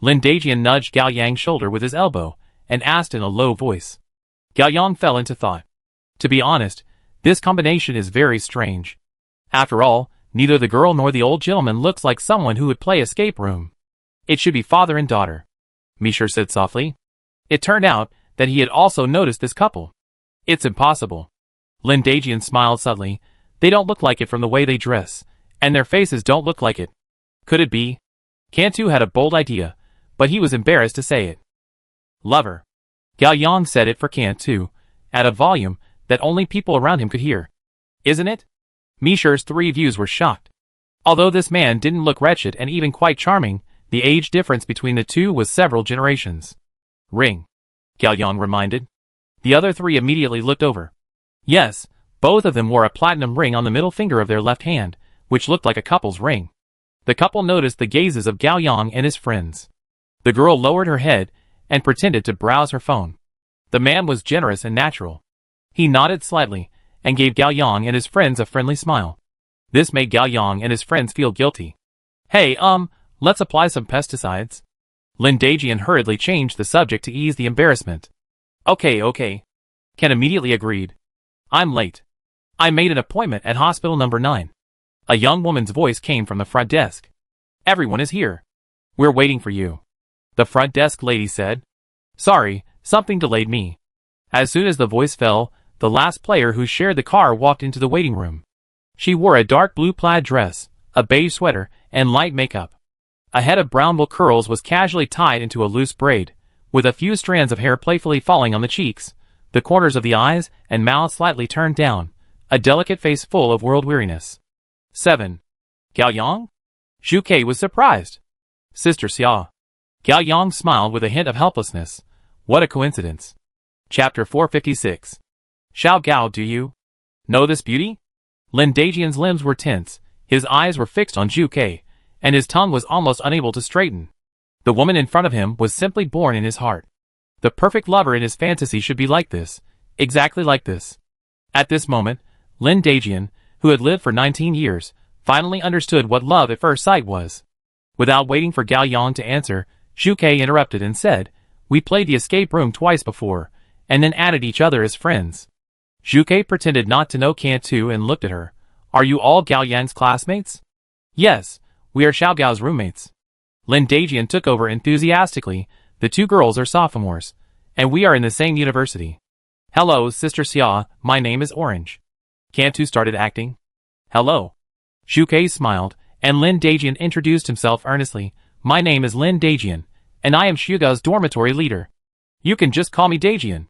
Lin Dajian nudged Gao Yang's shoulder with his elbow, and asked in a low voice. Gao Yang fell into thought. To be honest, this combination is very strange. After all, neither the girl nor the old gentleman looks like someone who would play escape room. It should be father and daughter. Mishir said softly. It turned out that he had also noticed this couple. It's impossible. Lin Dajian smiled subtly. They don't look like it from the way they dress, and their faces don't look like it. Could it be? Cantu had a bold idea, but he was embarrassed to say it. Lover. Gao Yang said it for Cantu, at a volume that only people around him could hear. Isn't it? Misher's three views were shocked. Although this man didn't look wretched and even quite charming, the age difference between the two was several generations. Ring. Gao Yang reminded. The other three immediately looked over. Yes, both of them wore a platinum ring on the middle finger of their left hand, which looked like a couple's ring. The couple noticed the gazes of Gao Yang and his friends. The girl lowered her head and pretended to browse her phone. The man was generous and natural. He nodded slightly and gave Gao Yang and his friends a friendly smile. This made Gao Yang and his friends feel guilty. Hey, let's apply some pesticides. Lin Dajian hurriedly changed the subject to ease the embarrassment. Okay. Ken immediately agreed. I'm late. I made an appointment at hospital number 9. A young woman's voice came from the front desk. Everyone is here. We're waiting for you. The front desk lady said. Sorry, something delayed me. As soon as the voice fell, the last player who shared the car walked into the waiting room. She wore a dark blue plaid dress, a beige sweater, and light makeup. A head of brown wool curls was casually tied into a loose braid, with a few strands of hair playfully falling on the cheeks, the corners of the eyes and mouth slightly turned down, a delicate face full of world weariness. 7. Gao Yang? Zhu Kei was surprised. Sister Xia. Gao Yang smiled with a hint of helplessness. What a coincidence. Chapter 456. Xiao Gao, do you know this beauty? Lin Dajian's limbs were tense, his eyes were fixed on Zhu Kei, and his tongue was almost unable to straighten. The woman in front of him was simply born in his heart. The perfect lover in his fantasy should be like this, exactly like this. At this moment, Lin Dajian, who had lived for 19 years, finally understood what love at first sight was. Without waiting for Gao Yang to answer, Zhu Kei interrupted and said, We played the escape room twice before, and then added each other as friends. Zhu Kei pretended not to know Cantu and looked at her. Are you all Gao Yang's classmates? Yes, we are Xiao Gao's roommates. Lin Dajian took over enthusiastically. The two girls are sophomores, and we are in the same university. Hello, Sister Xia, my name is Orange. Cantu started acting. Hello. Zhu Kei smiled, and Lin Dajian introduced himself earnestly. My name is Lin Dajian, and I am Xiugao's dormitory leader. You can just call me Dajian.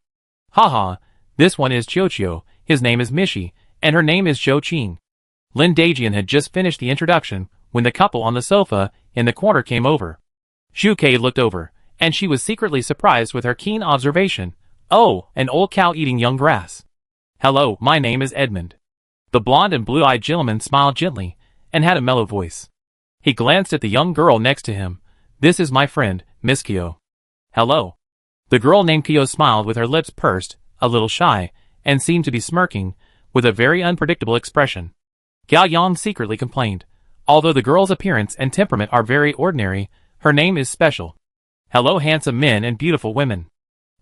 Haha, this one is Qiuqiu, his name is Mishi, and her name is Zhou Qing. Lin Dajian had just finished the introduction when the couple on the sofa in the corner came over. Zhu Kei looked over, and she was secretly surprised with her keen observation. Oh, an old cow eating young grass. Hello, my name is Edmund. The blonde and blue-eyed gentleman smiled gently and had a mellow voice. He glanced at the young girl next to him. This is my friend, Miss Kyo. Hello. The girl named Kyo smiled with her lips pursed, a little shy, and seemed to be smirking, with a very unpredictable expression. Gao Yang secretly complained. Although the girl's appearance and temperament are very ordinary, her name is special. Hello, handsome men and beautiful women.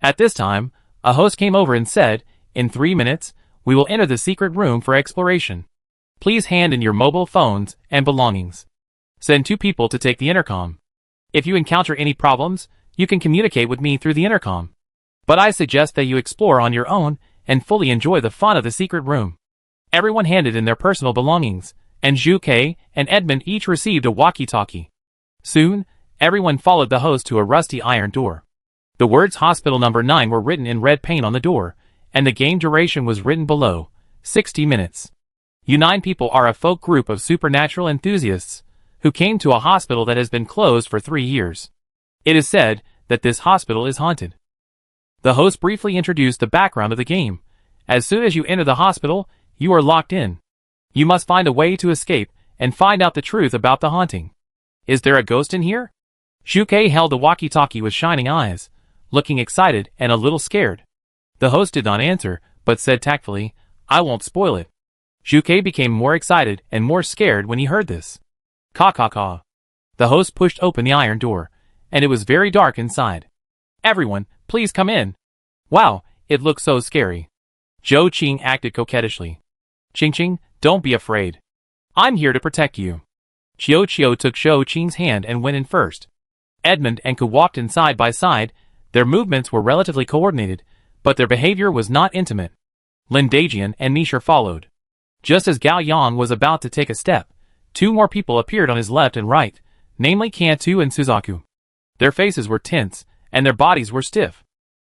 At this time, a host came over and said, In 3 minutes, we will enter the secret room for exploration. Please hand in your mobile phones and belongings. Send 2 people to take the intercom. If you encounter any problems, you can communicate with me through the intercom. But I suggest that you explore on your own and fully enjoy the fun of the secret room. Everyone handed in their personal belongings, and Zhu Kei and Edmund each received a walkie-talkie. Soon, everyone followed the host to a rusty iron door. The words Hospital Number 9 were written in red paint on the door, and the game duration was written below, 60 minutes. You 9 people are a folk group of supernatural enthusiasts who came to a hospital that has been closed for 3 years. It is said that this hospital is haunted. The host briefly introduced the background of the game. As soon as you enter the hospital, you are locked in. You must find a way to escape and find out the truth about the haunting. Is there a ghost in here? Zhu Kei held the walkie-talkie with shining eyes, looking excited and a little scared. The host did not answer, but said tactfully, I won't spoil it. Zhu Kei became more excited and more scared when he heard this. Caw. The host pushed open the iron door, and it was very dark inside. Everyone, please come in. Wow, it looks so scary. Zhou Qing acted coquettishly. Qing, don't be afraid. I'm here to protect you. Qiuqiu took Zhou Qing's hand and went in first. Edmund and Ku walked in side by side. Their movements were relatively coordinated, but their behavior was not intimate. Lin Dajian and Mishra followed. Just as Gao Yang was about to take a step, two more people appeared on his left and right, namely Kantu and Suzaku. Their faces were tense, and their bodies were stiff.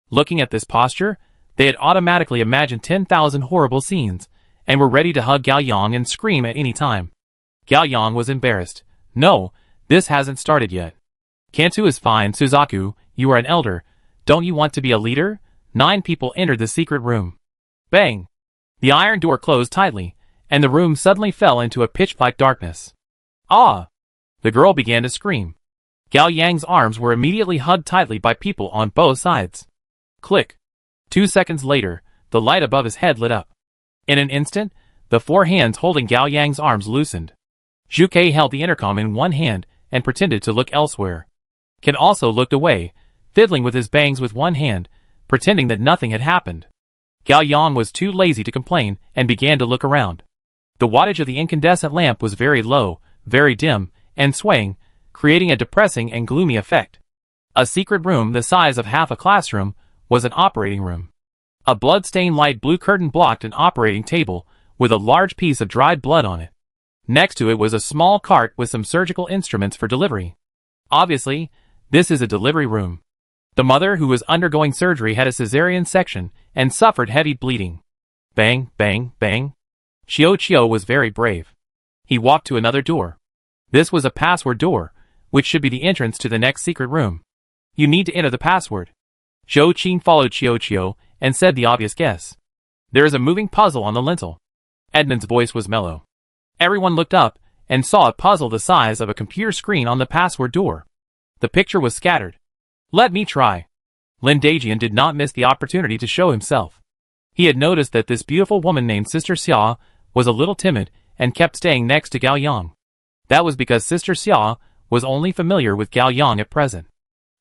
Looking at this posture, they had automatically imagined 10,000 horrible scenes, and were ready to hug Gao Yang and scream at any time. Gao Yang was embarrassed. No, this hasn't started yet. Kantu is fine, Suzaku, you are an elder. Don't you want to be a leader? 9 people entered the secret room. Bang! The iron door closed tightly, and the room suddenly fell into a pitch-black darkness. Ah! The girl began to scream. Gao Yang's arms were immediately hugged tightly by people on both sides. Click! 2 seconds later, the light above his head lit up. In an instant, the 4 hands holding Gao Yang's arms loosened. Zhu Ke held the intercom in one hand and pretended to look elsewhere. Ken also looked away, fiddling with his bangs with one hand, pretending that nothing had happened. Gao Yang was too lazy to complain and began to look around. The wattage of the incandescent lamp was very low, very dim, and swaying, creating a depressing and gloomy effect. A secret room the size of half a classroom was an operating room. A blood-stained light blue curtain blocked an operating table with a large piece of dried blood on it. Next to it was a small cart with some surgical instruments for delivery. Obviously, this is a delivery room. The mother who was undergoing surgery had a cesarean section and suffered heavy bleeding. Bang, bang, bang. Xiao was very brave. He walked to another door. This was a password door, which should be the entrance to the next secret room. You need to enter the password. Zhou Qin followed Xiao and said the obvious guess. There is a moving puzzle on the lintel. Edmund's voice was mellow. Everyone looked up and saw a puzzle the size of a computer screen on the password door. The picture was scattered. Let me try. Lin Dajian did not miss the opportunity to show himself. He had noticed that this beautiful woman named Sister Xia was a little timid and kept staying next to Gao Yang. That was because Sister Xia was only familiar with Gao Yang at present.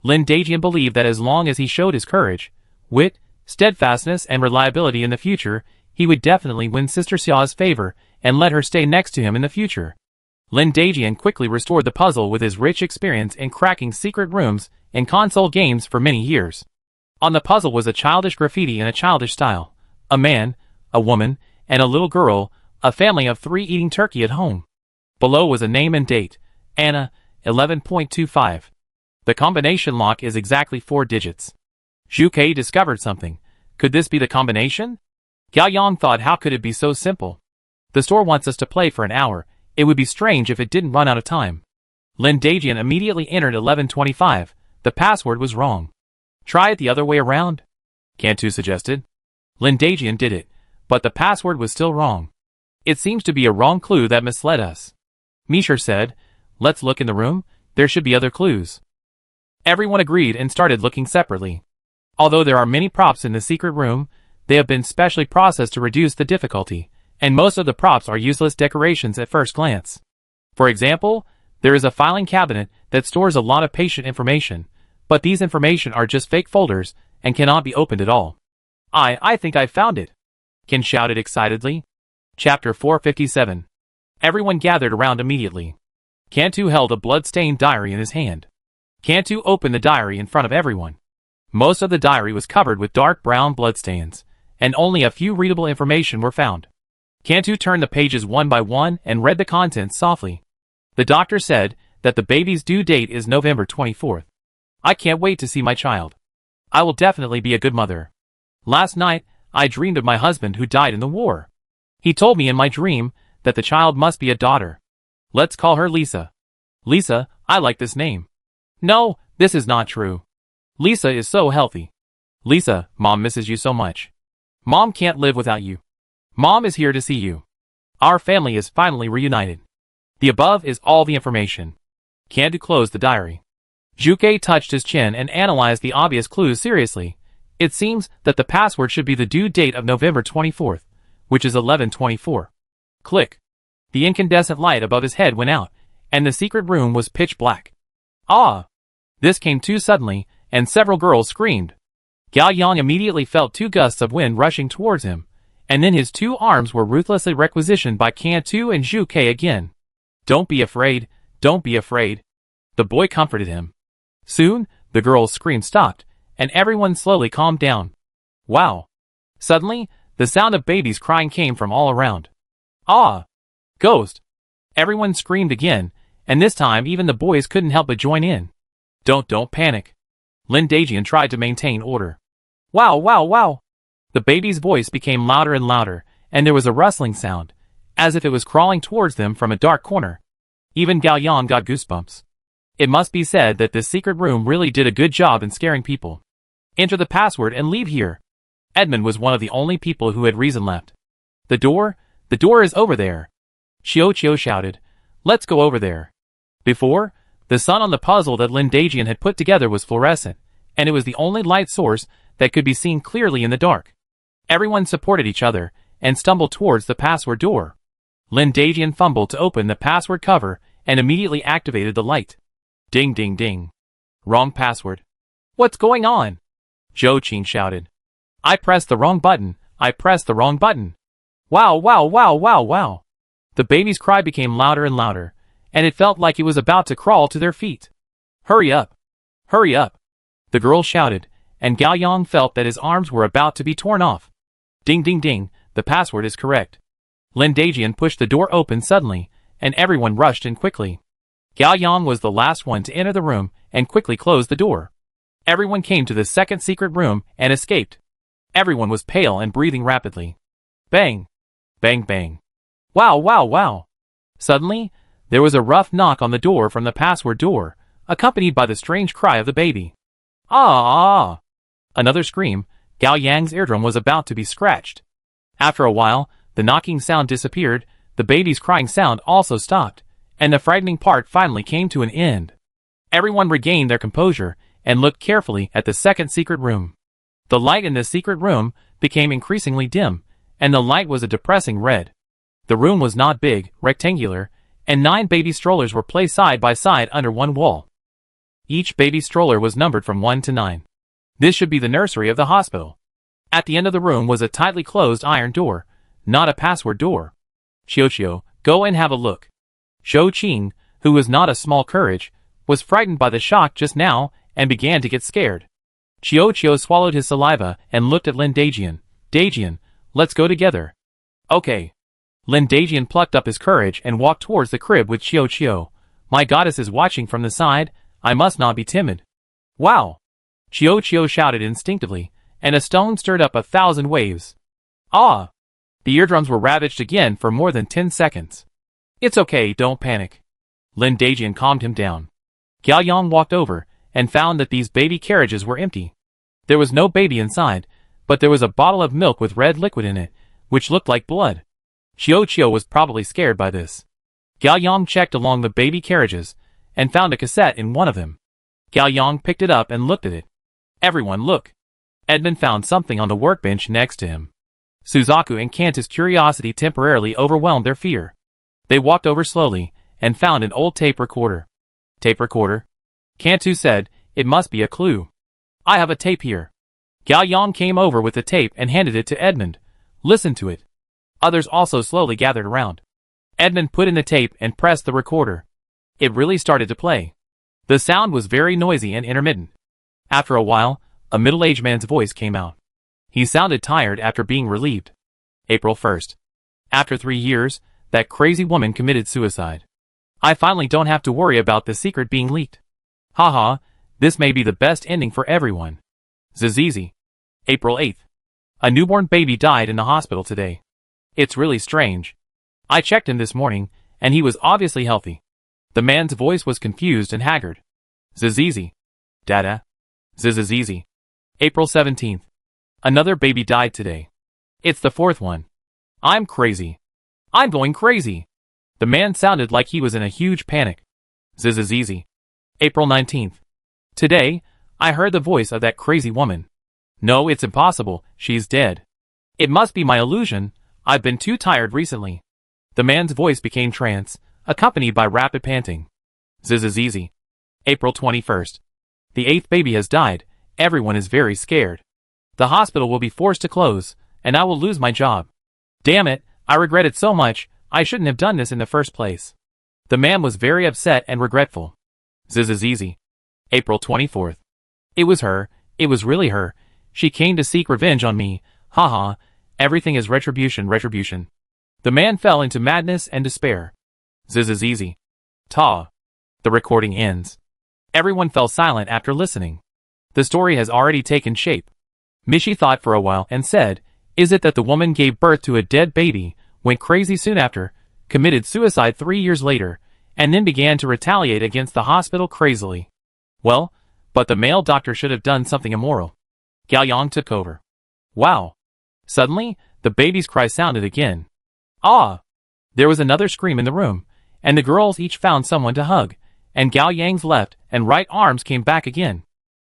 Lin Dajian believed that as long as he showed his courage, wit, steadfastness, and reliability in the future, he would definitely win Sister Xia's favor and let her stay next to him in the future. Lin Dajian quickly restored the puzzle with his rich experience in cracking secret rooms and console games for many years. On the puzzle was a childish graffiti in a childish style. A man, a woman, and a little girl, a family of 3 eating turkey at home. Below was a name and date, Anna, 11.25. The combination lock is exactly 4 digits. Zhu Ke discovered something. Could this be the combination? Gao Yang thought, how could it be so simple? The store wants us to play for an hour. It would be strange if it didn't run out of time. Lin Dajian immediately entered 1125. The password was wrong. Try it the other way around, Kantu suggested. Lin Dajian did it, but the password was still wrong. It seems to be a wrong clue that misled us. Mishra said, let's look in the room, there should be other clues. Everyone agreed and started looking separately. Although there are many props in the secret room, they have been specially processed to reduce the difficulty, and most of the props are useless decorations at first glance. For example, there is a filing cabinet that stores a lot of patient information, but these information are just fake folders and cannot be opened at all. I think I found it, Ken shouted excitedly. Chapter 457. Everyone gathered around immediately. Kantu held a blood-stained diary in his hand. Kantu opened the diary in front of everyone. Most of the diary was covered with dark brown bloodstains, and only a few readable information were found. Kantu turned the pages one by one and read the contents softly. The doctor said that the baby's due date is November 24th. I can't wait to see my child. I will definitely be a good mother. Last night, I dreamed of my husband who died in the war. He told me in my dream that the child must be a daughter. Let's call her Lisa. Lisa, I like this name. No, this is not true. Lisa is so healthy. Lisa, Mom misses you so much. Mom can't live without you. Mom is here to see you. Our family is finally reunited. The above is all the information. Kantu closed the diary. Zhu Ke touched his chin and analyzed the obvious clues seriously. It seems that the password should be the due date of November 24th, which is 11/24. Click. The incandescent light above his head went out, and the secret room was pitch black. Ah! This came too suddenly, and several girls screamed. Gao Yang immediately felt 2 gusts of wind rushing towards him, and then his 2 arms were ruthlessly requisitioned by Kantu and Zhu Ke again. Don't be afraid, don't be afraid. The boy comforted him. Soon, the girls' scream stopped, and everyone slowly calmed down. Wow! Suddenly, the sound of babies crying came from all around. Ah! Ghost! Everyone screamed again, and this time even the boys couldn't help but join in. Don't panic. Lin Dajian tried to maintain order. Wow, wow, wow! The baby's voice became louder and louder, and there was a rustling sound, as if it was crawling towards them from a dark corner. Even Gao Yang got goosebumps. It must be said that this secret room really did a good job in scaring people. Enter the password and leave here. Edmund was one of the only people who had reason left. The door is over there. Xiao shouted. Let's go over there. Before, the sun on the puzzle that Lin Dajian had put together was fluorescent, and it was the only light source that could be seen clearly in the dark. Everyone supported each other and stumbled towards the password door. Lin Dajian fumbled to open the password cover and immediately activated the light. Ding ding ding. Wrong password. What's going on? Zhou Qing shouted. I pressed the wrong button. I pressed the wrong button. Wow, wow, wow, wow, wow. The baby's cry became louder and louder, and it felt like it was about to crawl to their feet. Hurry up. Hurry up. The girl shouted, and Gao Yang felt that his arms were about to be torn off. Ding ding ding, the password is correct. Lin Dajian pushed the door open suddenly, and everyone rushed in quickly. Gao Yang was the last one to enter the room and quickly closed the door. Everyone came to the second secret room and escaped. Everyone was pale and breathing rapidly. Bang! Bang bang. Wow, wow, wow. Suddenly, there was a rough knock on the door from the password door, accompanied by the strange cry of the baby. Ah! Another scream. Gao Yang's eardrum was about to be scratched. After a while, the knocking sound disappeared, the baby's crying sound also stopped, and the frightening part finally came to an end. Everyone regained their composure and looked carefully at the second secret room. The light in the secret room became increasingly dim, and the light was a depressing red. The room was not big, rectangular, and 9 baby strollers were placed side by side under one wall. Each baby stroller was numbered from 1 to 9. This should be the nursery of the hospital. At the end of the room was a tightly closed iron door, not a password door. Xiao, go and have a look. Zhou Qing, who was not a small courage, was frightened by the shock just now and began to get scared. Xiao swallowed his saliva and looked at Lin Dajian. Dajian, let's go together. Okay. Lin Dajian plucked up his courage and walked towards the crib with Xiao. My goddess is watching from the side, I must not be timid. Wow! Xiao shouted instinctively, and a stone stirred up 1,000 waves. Ah! The eardrums were ravaged again for more than 10 seconds. It's okay, don't panic. Lin Dajian calmed him down. Gao Yang walked over and found that these baby carriages were empty. There was no baby inside, but there was a bottle of milk with red liquid in it, which looked like blood. Xiao was probably scared by this. Gao Yang checked along the baby carriages and found a cassette in one of them. Gao Yang picked it up and looked at it. Everyone look. Edmund found something on the workbench next to him. Suzaku and Kanta's curiosity temporarily overwhelmed their fear. They walked over slowly and found an old tape recorder. Tape recorder? Kantu said, it must be a clue. I have a tape here. Gao Yang came over with the tape and handed it to Edmund. Listen to it. Others also slowly gathered around. Edmund put in the tape and pressed the recorder. It really started to play. The sound was very noisy and intermittent. After a while, a middle-aged man's voice came out. He sounded tired after being relieved. April 1st. After 3 years, that crazy woman committed suicide. I finally don't have to worry about the secret being leaked. Haha, this may be the best ending for everyone. Zizizi. April 8th. A newborn baby died in the hospital today. It's really strange. I checked him this morning, and he was obviously healthy. The man's voice was confused and haggard. Zizizi. Dada. Zizizi. April 17th. Another baby died today. It's the 4th one. I'm crazy. I'm going crazy. The man sounded like he was in a huge panic. Zizizi. April 19th. Today, I heard the voice of that crazy woman. No, it's impossible, she's dead. It must be my illusion, I've been too tired recently. The man's voice became trance, accompanied by rapid panting. Zizizi. April 21st. The 8th baby has died, everyone is very scared. The hospital will be forced to close, and I will lose my job. Damn it, I regret it so much, I shouldn't have done this in the first place. The man was very upset and regretful. Zizizi. April 24th. It was her, It was really her. She came to seek revenge on me. Haha. Everything is retribution, retribution. The man fell into madness and despair. Ziz is easy. Ta. The recording ends. Everyone fell silent after listening. The story has already taken shape. Mishi thought for a while and said, "Is it that the woman gave birth to a dead baby, went crazy soon after, committed suicide 3 years later, and then began to retaliate against the hospital crazily? Well, but the male doctor should have done something immoral." Gao Yang took over. Wow. Suddenly, the baby's cry sounded again. Ah! There was another scream in the room, and the girls each found someone to hug, and Gao Yang's left and right arms came back again.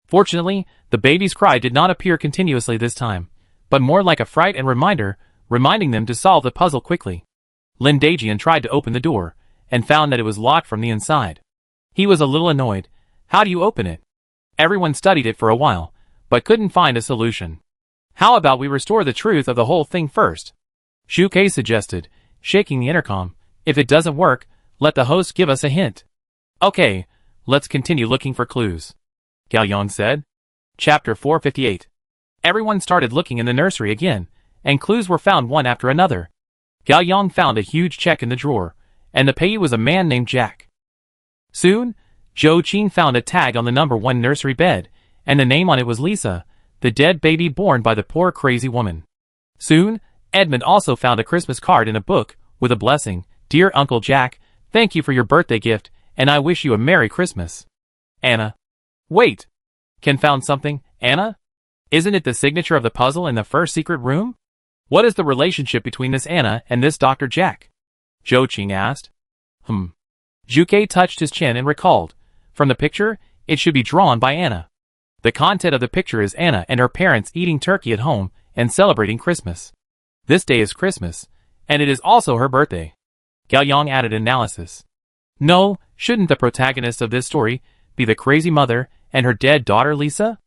Fortunately, the baby's cry did not appear continuously this time, but more like a fright and reminder, reminding them to solve the puzzle quickly. Lin Dajian tried to open the door, and found that it was locked from the inside. He was a little annoyed. How do you open it? Everyone studied it for a while, but couldn't find a solution. How about we restore the truth of the whole thing first? Xu Kei suggested, shaking the intercom. If it doesn't work, let the host give us a hint. Okay, let's continue looking for clues. Gao Yang said. Chapter 458. Everyone started looking in the nursery again, and clues were found one after another. Gao Yang found a huge check in the drawer, and the payee was a man named Jack. Soon, Zhou Qing found a tag on the number 1 nursery bed, and the name on it was Lisa, the dead baby born by the poor crazy woman. Soon, Edmund also found a Christmas card in a book, with a blessing. "Dear Uncle Jack, thank you for your birthday gift, and I wish you a Merry Christmas. Anna." Wait! Ken found something. Anna? Isn't it the signature of the puzzle in the first secret room? What is the relationship between this Anna and this Dr. Jack? Zhou Qing asked. Zhu Kei touched his chin and recalled. From the picture, it should be drawn by Anna. The content of the picture is Anna and her parents eating turkey at home and celebrating Christmas. This day is Christmas, and it is also her birthday. Gao Yang added analysis. No, shouldn't the protagonist of this story be the crazy mother and her dead daughter Lisa?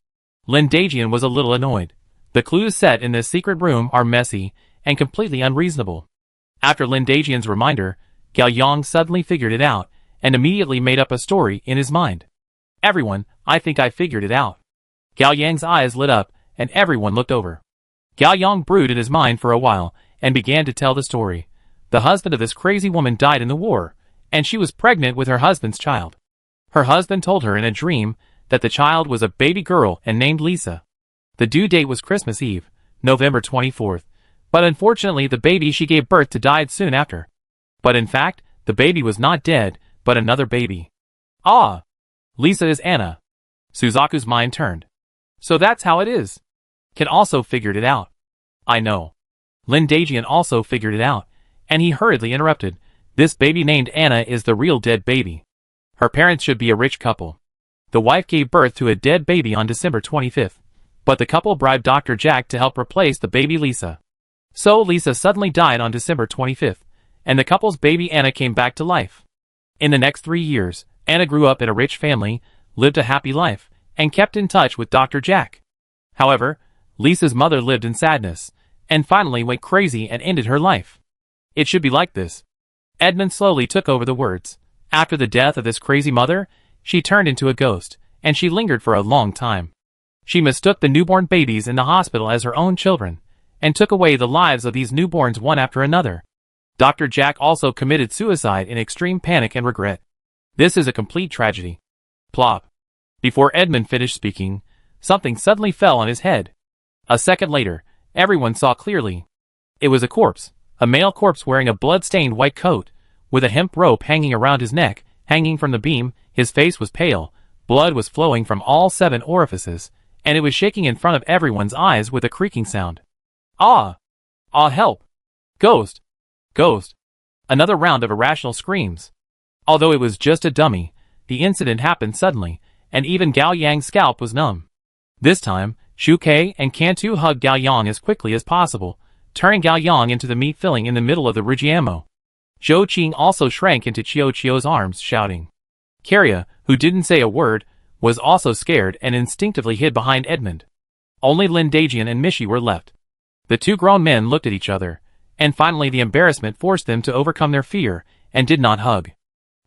Lin Dajian was a little annoyed. The clues set in this secret room are messy and completely unreasonable. After Lin Dajian's reminder, Gao Yang suddenly figured it out and immediately made up a story in his mind. Everyone, I think I figured it out. Gao Yang's eyes lit up and everyone looked over. Gao Yang brewed in his mind for a while and began to tell the story. The husband of this crazy woman died in the war, and she was pregnant with her husband's child. Her husband told her in a dream that the child was a baby girl and named Lisa. The due date was Christmas Eve, November 24th, but unfortunately the baby she gave birth to died soon after. But in fact, the baby was not dead, but another baby. Ah! Lisa is Anna. Suzaku's mind turned. So that's how it is. Ken also figured it out. I know. Lin Dajian also figured it out, and he hurriedly interrupted. This baby named Anna is the real dead baby. Her parents should be a rich couple. The wife gave birth to a dead baby on December 25th, but the couple bribed Dr. Jack to help replace the baby Lisa. So Lisa suddenly died on December 25th, and the couple's baby Anna came back to life. In the next 3 years, Anna grew up in a rich family, lived a happy life, and kept in touch with Dr. Jack. However, Lisa's mother lived in sadness, and finally went crazy and ended her life. It should be like this. Edmund slowly took over the words. After the death of this crazy mother, she turned into a ghost, and she lingered for a long time. She mistook the newborn babies in the hospital as her own children, and took away the lives of these newborns one after another. Dr. Jack also committed suicide in extreme panic and regret. This is a complete tragedy. Plop. Before Edmund finished speaking, something suddenly fell on his head. A second later, everyone saw clearly. It was a corpse, a male corpse wearing a blood-stained white coat, with a hemp rope hanging around his neck, hanging from the beam. His face was pale, blood was flowing from all 7 orifices, and it was shaking in front of everyone's eyes with a creaking sound. Ah! Ah, help! Ghost! Ghost! Another round of irrational screams. Although it was just a dummy, the incident happened suddenly, and even Gao Yang's scalp was numb. This time, Xu Kei and Cantu hugged Gao Yang as quickly as possible, turning Gao Yang into the meat filling in the middle of the Rigiamo. Zhou Qing also shrank into Chiu Chiu's arms, shouting. Carria, who didn't say a word, was also scared and instinctively hid behind Edmund. Only Lin Dajian and Mishi were left. The 2 grown men looked at each other, and finally the embarrassment forced them to overcome their fear, and did not hug.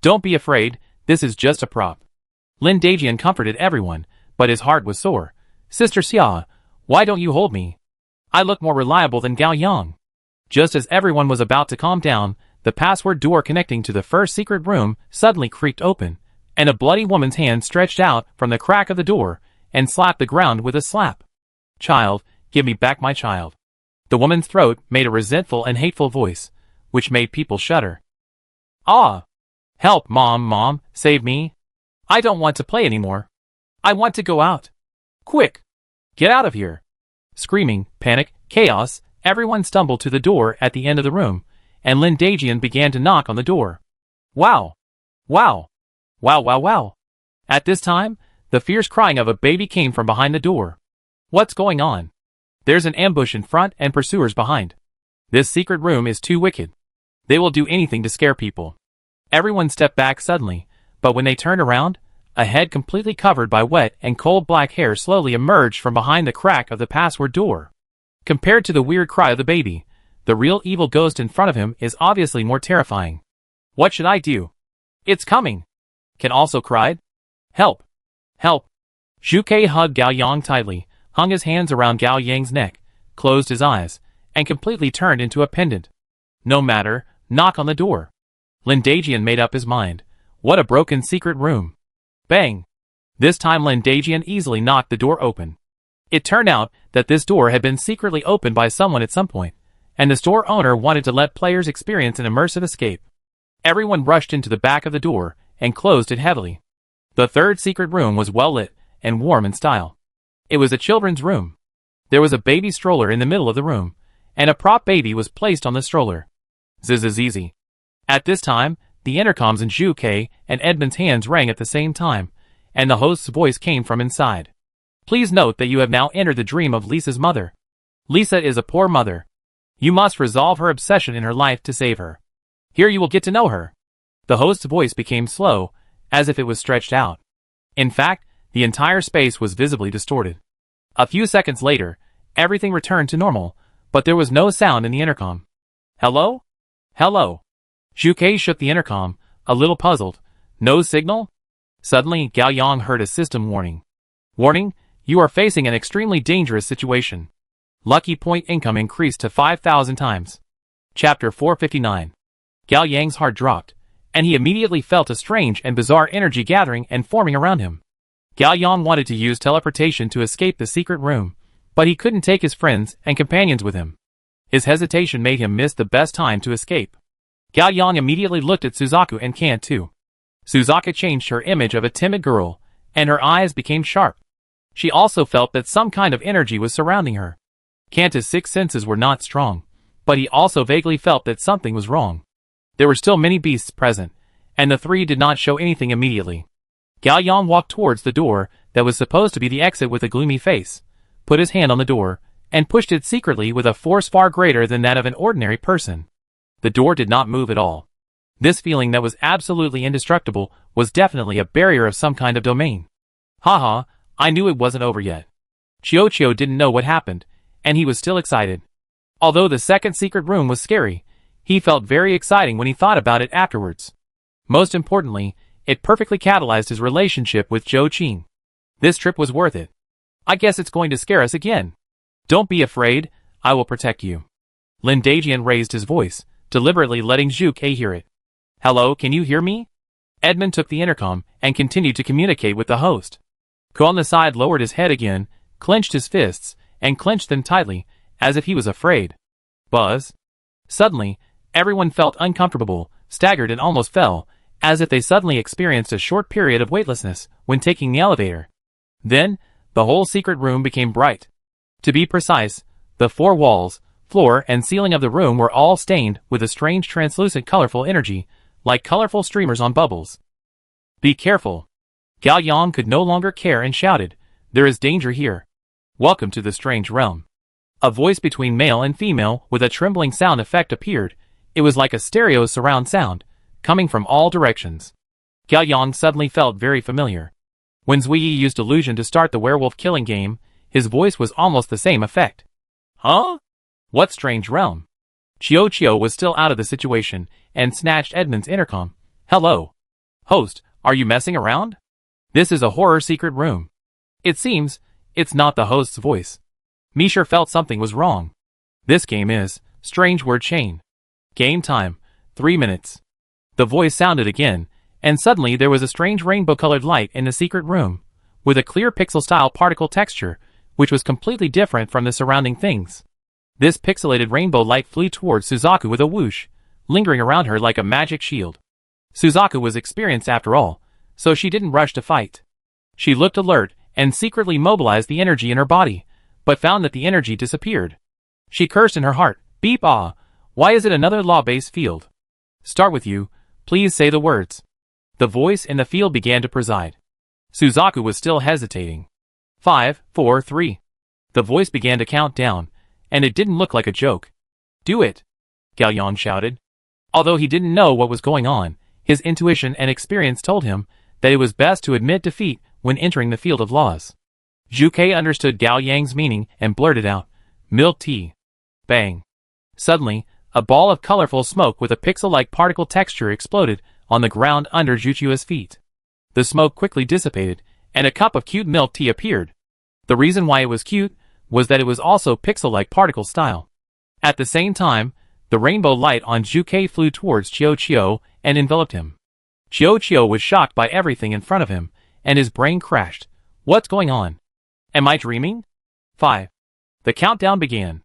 Don't be afraid, this is just a prop. Lin Dajian comforted everyone, but his heart was sore. Sister Xia, why don't you hold me? I look more reliable than Gao Yang. Just as everyone was about to calm down, the password door connecting to the first secret room suddenly creaked open, and a bloody woman's hand stretched out from the crack of the door and slapped the ground with a slap. Child, give me back my child. The woman's throat made a resentful and hateful voice, which made people shudder. Ah! Help, Mom, save me. I don't want to play anymore. I want to go out. Quick! Get out of here! Screaming, panic, chaos, everyone stumbled to the door at the end of the room, and Lin Dajian began to knock on the door. Wow! Wow! Wow, wow, wow! At this time, the fierce crying of a baby came from behind the door. What's going on? There's an ambush in front and pursuers behind. This secret room is too wicked. They will do anything to scare people. Everyone stepped back suddenly, but when they turned around, a head completely covered by wet and cold black hair slowly emerged from behind the crack of the password door. Compared to the weird cry of the baby, the real evil ghost in front of him is obviously more terrifying. What should I do? It's coming! Ken also cried. Help! Help! Zhu Ke hugged Gao Yang tightly, hung his hands around Gao Yang's neck, closed his eyes, and completely turned into a pendant. No matter, knock on the door. Lin Dajian made up his mind. What a broken secret room. Bang! This time Lin Dajian easily knocked the door open. It turned out that this door had been secretly opened by someone at some point, and the store owner wanted to let players experience an immersive escape. Everyone rushed into the back of the door and closed it heavily. The third secret room was well lit and warm in style. It was a children's room. There was a baby stroller in the middle of the room, and a prop baby was placed on the stroller. Zizizizi. At this time, the intercoms in Zhu Ke and Edmund's hands rang at the same time, and the host's voice came from inside. Please note that you have now entered the dream of Lisa's mother. Lisa is a poor mother. You must resolve her obsession in her life to save her. Here you will get to know her. The host's voice became slow, as if it was stretched out. In fact, the entire space was visibly distorted. A few seconds later, everything returned to normal, but there was no sound in the intercom. Hello? Hello? Zhu Ke shook the intercom, a little puzzled. No signal? Suddenly, Gao Yang heard a system warning. Warning, you are facing an extremely dangerous situation. Lucky point income increased to 5,000 times. Chapter 459. Gao Yang's heart dropped, and he immediately felt a strange and bizarre energy gathering and forming around him. Gao Yang wanted to use teleportation to escape the secret room, but he couldn't take his friends and companions with him. His hesitation made him miss the best time to escape. Gao Yang immediately looked at Suzaku and Kan too. Suzaku changed her image of a timid girl, and her eyes became sharp. She also felt that some kind of energy was surrounding her. Kanta's six senses were not strong, but he also vaguely felt that something was wrong. There were still many beasts present, and the three did not show anything immediately. Gao Yang walked towards the door that was supposed to be the exit with a gloomy face, put his hand on the door, and pushed it secretly with a force far greater than that of an ordinary person. The door did not move at all. This feeling that was absolutely indestructible was definitely a barrier of some kind of domain. Haha, I knew it wasn't over yet. Chiyo didn't know what happened, and he was still excited. Although the second secret room was scary, he felt very exciting when he thought about it afterwards. Most importantly, it perfectly catalyzed his relationship with Zhou Qing. This trip was worth it. I guess it's going to scare us again. Don't be afraid, I will protect you. Lin Dajian raised his voice, deliberately letting Zhu Ke hear it. Hello, can you hear me? Edmund took the intercom and continued to communicate with the host. Ko on the side lowered his head again, clenched his fists, and clenched them tightly, as if he was afraid. Buzz. Suddenly, everyone felt uncomfortable, staggered and almost fell, as if they suddenly experienced a short period of weightlessness when taking the elevator. Then, the whole secret room became bright. To be precise, the four walls, floor and ceiling of the room were all stained with a strange translucent colorful energy, like colorful streamers on bubbles. Be careful. Gao Yang could no longer care and shouted, there is danger here. Welcome to the strange realm. A voice between male and female with a trembling sound effect appeared. It was like a stereo surround sound, coming from all directions. Gao Yang suddenly felt very familiar. When Zuiyi used illusion to start the werewolf killing game, his voice was almost the same effect. Huh? What strange realm? Chiyo was still out of the situation, and snatched Edmund's intercom. Hello. Host, are you messing around? This is a horror secret room. It seems, It's not the host's voice. Mishra felt something was wrong. This game is strange word chain. Game time, 3 minutes. The voice sounded again, and suddenly there was a strange rainbow-colored light in the secret room, with a clear pixel-style particle texture, which was completely different from the surrounding things. This pixelated rainbow light flew towards Suzaku with a whoosh, lingering around her like a magic shield. Suzaku was experienced after all, so she didn't rush to fight. She looked alert and secretly mobilized the energy in her body, but found that the energy disappeared. She cursed in her heart, "Beep ah, why is it another law-based field? Start with you, please say the words." The voice in the field began to preside. Suzaku was still hesitating. 5, 4, 3. The voice began to count down, and it didn't look like a joke. "Do it," Gaoyang shouted. Although he didn't know what was going on, his intuition and experience told him that it was best to admit defeat when entering the field of laws. Zhu Ke understood Gaoyang's meaning and blurted out, "Milk tea." Bang. Suddenly, a ball of colorful smoke with a pixel-like particle texture exploded on the ground under Zhu Chua's feet. The smoke quickly dissipated, and a cup of cute milk tea appeared. The reason why it was cute was that it was also pixel-like particle style. At the same time, the rainbow light on Zhu Ke flew towards Chiu and enveloped him. Chiu was shocked by everything in front of him, and his brain crashed. What's going on? Am I dreaming? 5. The countdown began.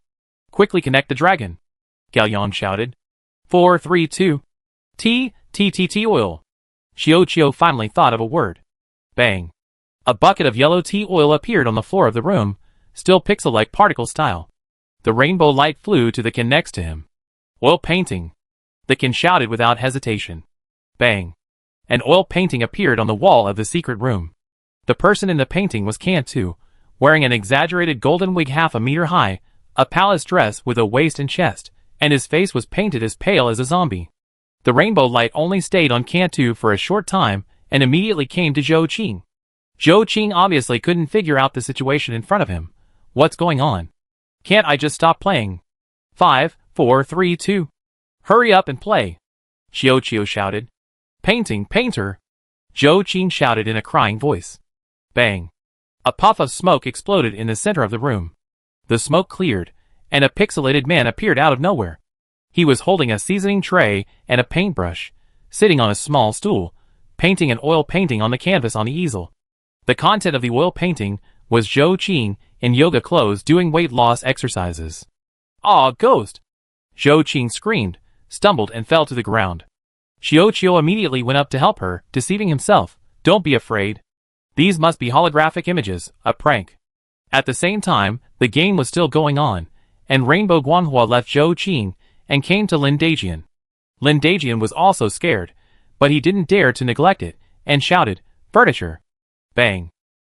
Quickly connect the dragon, Gaoyang shouted. 4, 3, 2. Tea oil. Chiu finally thought of a word. Bang. A bucket of yellow tea oil appeared on the floor of the room, still pixel-like particle style. The rainbow light flew to the kin next to him. Oil painting. The kin shouted without hesitation. Bang. An oil painting appeared on the wall of the secret room. The person in the painting was Cantu, wearing an exaggerated golden wig half a meter high, a palace dress with a waist and chest, and his face was painted as pale as a zombie. The rainbow light only stayed on Cantu for a short time and immediately came to Zhou Qing. Zhou Qing obviously couldn't figure out the situation in front of him. What's going on? Can't I just stop playing? 5, 4, 3, 2. Hurry up and play, Chiu shouted. Painter. Zhou Qing shouted in a crying voice. Bang. A puff of smoke exploded in the center of the room. The smoke cleared, and a pixelated man appeared out of nowhere. He was holding a seasoning tray and a paintbrush, sitting on a small stool, painting an oil painting on the canvas on the easel. The content of the oil painting was Zhou Qing in yoga clothes doing weight loss exercises. "Aw, ghost!" Zhou Qing screamed, stumbled and fell to the ground. Chiu immediately went up to help her, deceiving himself. "Don't be afraid. These must be holographic images, a prank." At the same time, the game was still going on, and Rainbow Guanghua left Zhou Qing and came to Lin Dajian. Lin Dajian was also scared, but he didn't dare to neglect it, and shouted, "Furniture!" Bang.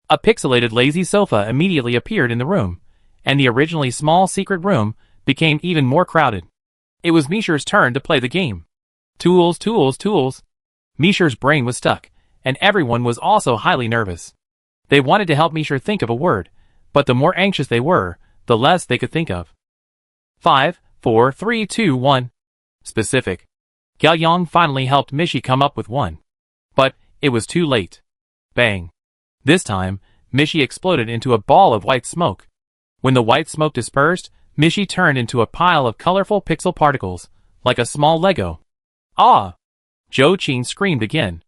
A pixelated lazy sofa immediately appeared in the room, and the originally small secret room became even more crowded. It was Mishra's turn to play the game. Tools. Mishra's brain was stuck, and everyone was also highly nervous. They wanted to help Mishra think of a word, but the more anxious they were, the less they could think of. 5, 4, 3, 2, 1. Specific. Gaoyang finally helped Mishi come up with one. But it was too late. Bang. This time, Mishi exploded into a ball of white smoke. When the white smoke dispersed, Mishi turned into a pile of colorful pixel particles, like a small Lego. Ah! Zhou Qing screamed again.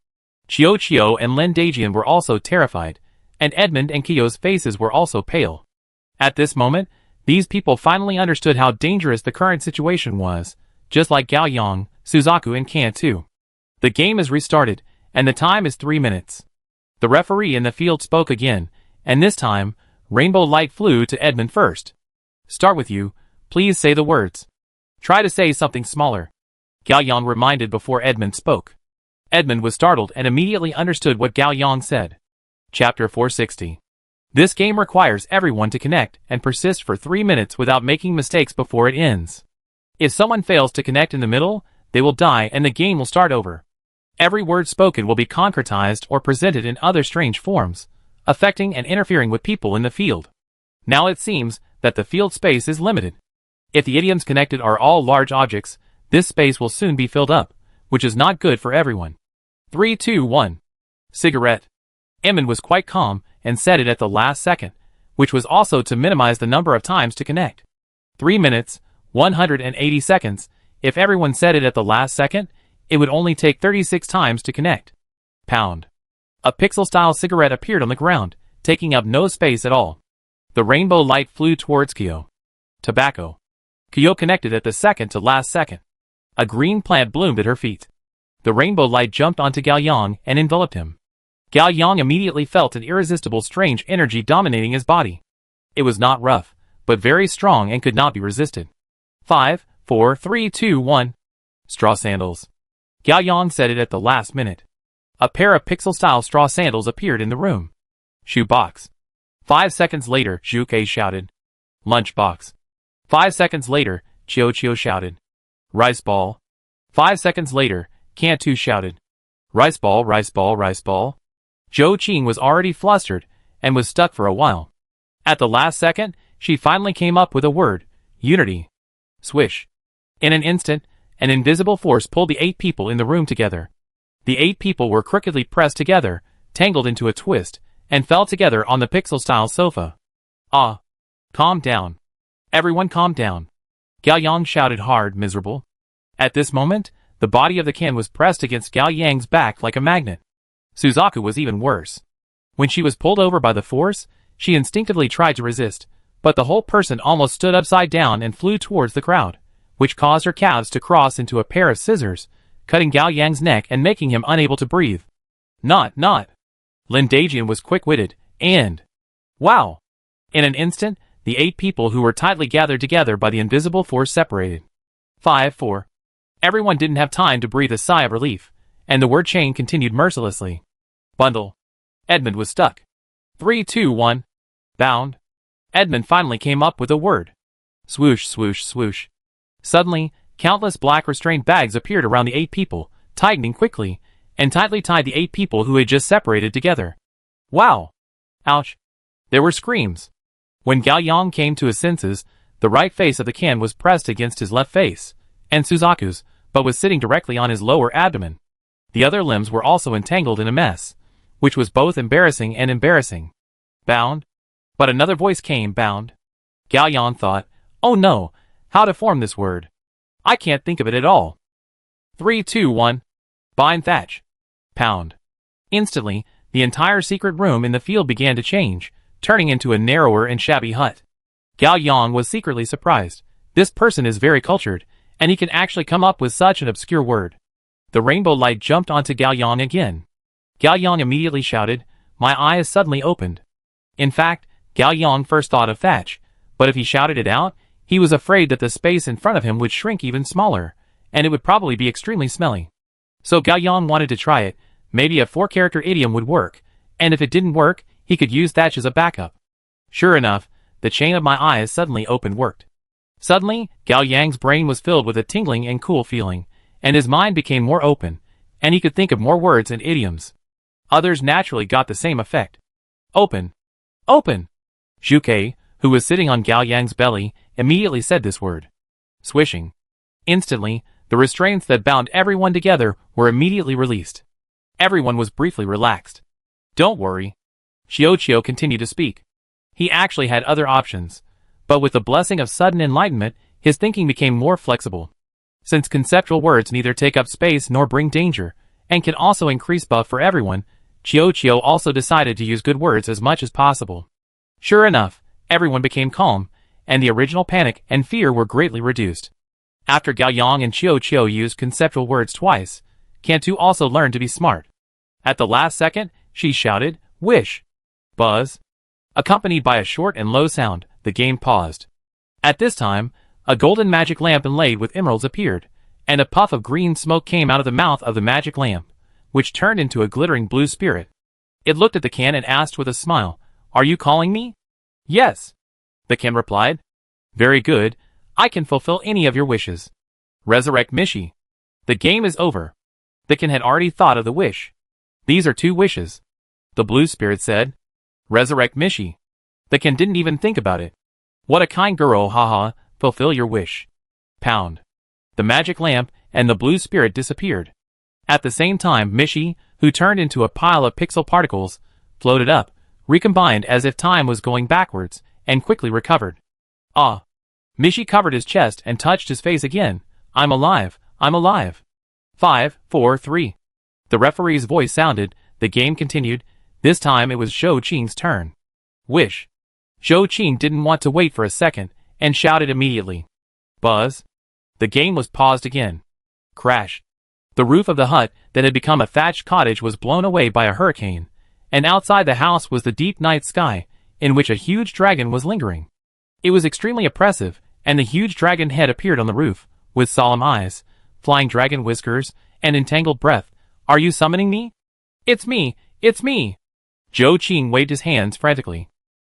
Chiu and Lin Dajian were also terrified, and Edmund and Kiyo's faces were also pale. At this moment, these people finally understood how dangerous the current situation was, just like Gaoyang, Suzaku and Cantu. The game is restarted, and the time is 3 minutes. The referee in the field spoke again, and this time, rainbow light flew to Edmund first. "Start with you, please say the words. Try to say something smaller," Gaoyang reminded before Edmund spoke. Edmund was startled and immediately understood what Gaoyang said. Chapter 460. This game requires everyone to connect and persist for 3 minutes without making mistakes before it ends. If someone fails to connect in the middle, they will die and the game will start over. Every word spoken will be concretized or presented in other strange forms, affecting and interfering with people in the field. Now it seems that the field space is limited. If the idioms connected are all large objects, this space will soon be filled up, which is not good for everyone. 3, 2, 1. Cigarette. Emin was quite calm and said it at the last second, which was also to minimize the number of times to connect. 3 minutes, 180 seconds. If everyone said it at the last second, it would only take 36 times to connect. Pound. A pixel-style cigarette appeared on the ground, taking up no space at all. The rainbow light flew towards Kyo. Tobacco. Kyo connected at the second to last second. A green plant bloomed at her feet. The rainbow light jumped onto Gao Yang and enveloped him. Gao Yang immediately felt an irresistible strange energy dominating his body. It was not rough, but very strong and could not be resisted. 5, 4, 3, 2, 1. Straw sandals. Gao Yang said it at the last minute. A pair of pixel-style straw sandals appeared in the room. Shoe box. 5 seconds later, Zhu Kei shouted. Lunch box. 5 seconds later, Chiu shouted. Rice ball. 5 seconds later, Cantu shouted. Rice ball, rice ball, rice ball. Zhou Qing was already flustered and was stuck for a while. At the last second, she finally came up with a word. Unity. Swish. In an instant, an invisible force pulled the 8 people in the room together. The 8 people were crookedly pressed together, tangled into a twist, and fell together on the pixel-style sofa. Ah. Calm down. Everyone calm down. Gao Yang shouted hard, miserable. At this moment, the body of the Ken was pressed against Gao Yang's back like a magnet. Suzaku was even worse. When she was pulled over by the force, she instinctively tried to resist, but the whole person almost stood upside down and flew towards the crowd, which caused her calves to cross into a pair of scissors, cutting Gao Yang's neck and making him unable to breathe. Not. Lin Dajian was quick-witted, and... Wow! In an instant, the 8 people who were tightly gathered together by the invisible force separated. 5, 4. Everyone didn't have time to breathe a sigh of relief, and the word chain continued mercilessly. Bundle. Edmund was stuck. 3, 2, 1. Bound. Edmund finally came up with a word. Swoosh, swoosh, swoosh. Suddenly, countless black restrained bags appeared around the 8 people, tightening quickly, and tightly tied the 8 people who had just separated together. Wow! Ouch! There were screams. When Gao Yang came to his senses, the right face of the Ken was pressed against his left face, and Suzaku's, but was sitting directly on his lower abdomen. The other limbs were also entangled in a mess, which was both embarrassing and embarrassing. Bound? But another voice came, bound. Gao Yang thought, oh no, how to form this word? I can't think of it at all. 3, 2, 1. Bind thatch. Pound. Instantly, the entire secret room in the field began to change, turning into a narrower and shabby hut. Gao Yang was secretly surprised. This person is very cultured, and he can actually come up with such an obscure word. The rainbow light jumped onto Gao Yang again. Gao Yang immediately shouted, my eyes suddenly opened. In fact, Gao Yang first thought of thatch, but if he shouted it out, he was afraid that the space in front of him would shrink even smaller, and it would probably be extremely smelly. So Gao Yang wanted to try it. Maybe a 4-character idiom would work, and if it didn't work, he could use thatch as a backup. Sure enough, the chain of my eyes suddenly opened worked. Suddenly, Gao Yang's brain was filled with a tingling and cool feeling, and his mind became more open, and he could think of more words and idioms. Others naturally got the same effect. Open. Open! Zhu Kei, who was sitting on Gao Yang's belly, immediately said this word. Swishing. Instantly, the restraints that bound everyone together were immediately released. Everyone was briefly relaxed. Don't worry. Chiu continued to speak. He actually had other options, but with the blessing of sudden enlightenment, his thinking became more flexible. Since conceptual words neither take up space nor bring danger, and can also increase buff for everyone, Chiu also decided to use good words as much as possible. Sure enough, everyone became calm, and the original panic and fear were greatly reduced. After Gao Yang and Chiu used conceptual words twice, Cantu also learned to be smart. At the last second, she shouted, wish. Buzz. Accompanied by a short and low sound, the game paused. At this time, a golden magic lamp inlaid with emeralds appeared, and a puff of green smoke came out of the mouth of the magic lamp, which turned into a glittering blue spirit. It looked at the Ken and asked with a smile, are you calling me? Yes. The Ken replied. Very good, I can fulfill any of your wishes. Resurrect Mishi. The game is over. The Ken had already thought of the wish. These are 2 wishes. The blue spirit said. Resurrect Mishi. The Ken didn't even think about it. What a kind girl, haha, fulfill your wish. Pound. The magic lamp and the blue spirit disappeared. At the same time, Mishi, who turned into a pile of pixel particles, floated up, recombined as if time was going backwards, and quickly recovered. Ah! Mishi covered his chest and touched his face again. I'm alive, I'm alive. 5, 4, 3. The referee's voice sounded, the game continued, this time it was Zhou Qing's turn. Wish. Zhou Qing didn't want to wait for a second, and shouted immediately. Buzz. The game was paused again. Crash. The roof of the hut that had become a thatched cottage was blown away by a hurricane, and outside the house was the deep night sky, in which a huge dragon was lingering. It was extremely oppressive, and the huge dragon head appeared on the roof, with solemn eyes, flying dragon whiskers, and entangled breath. Are you summoning me? It's me, it's me! Zhou Qing waved his hands frantically.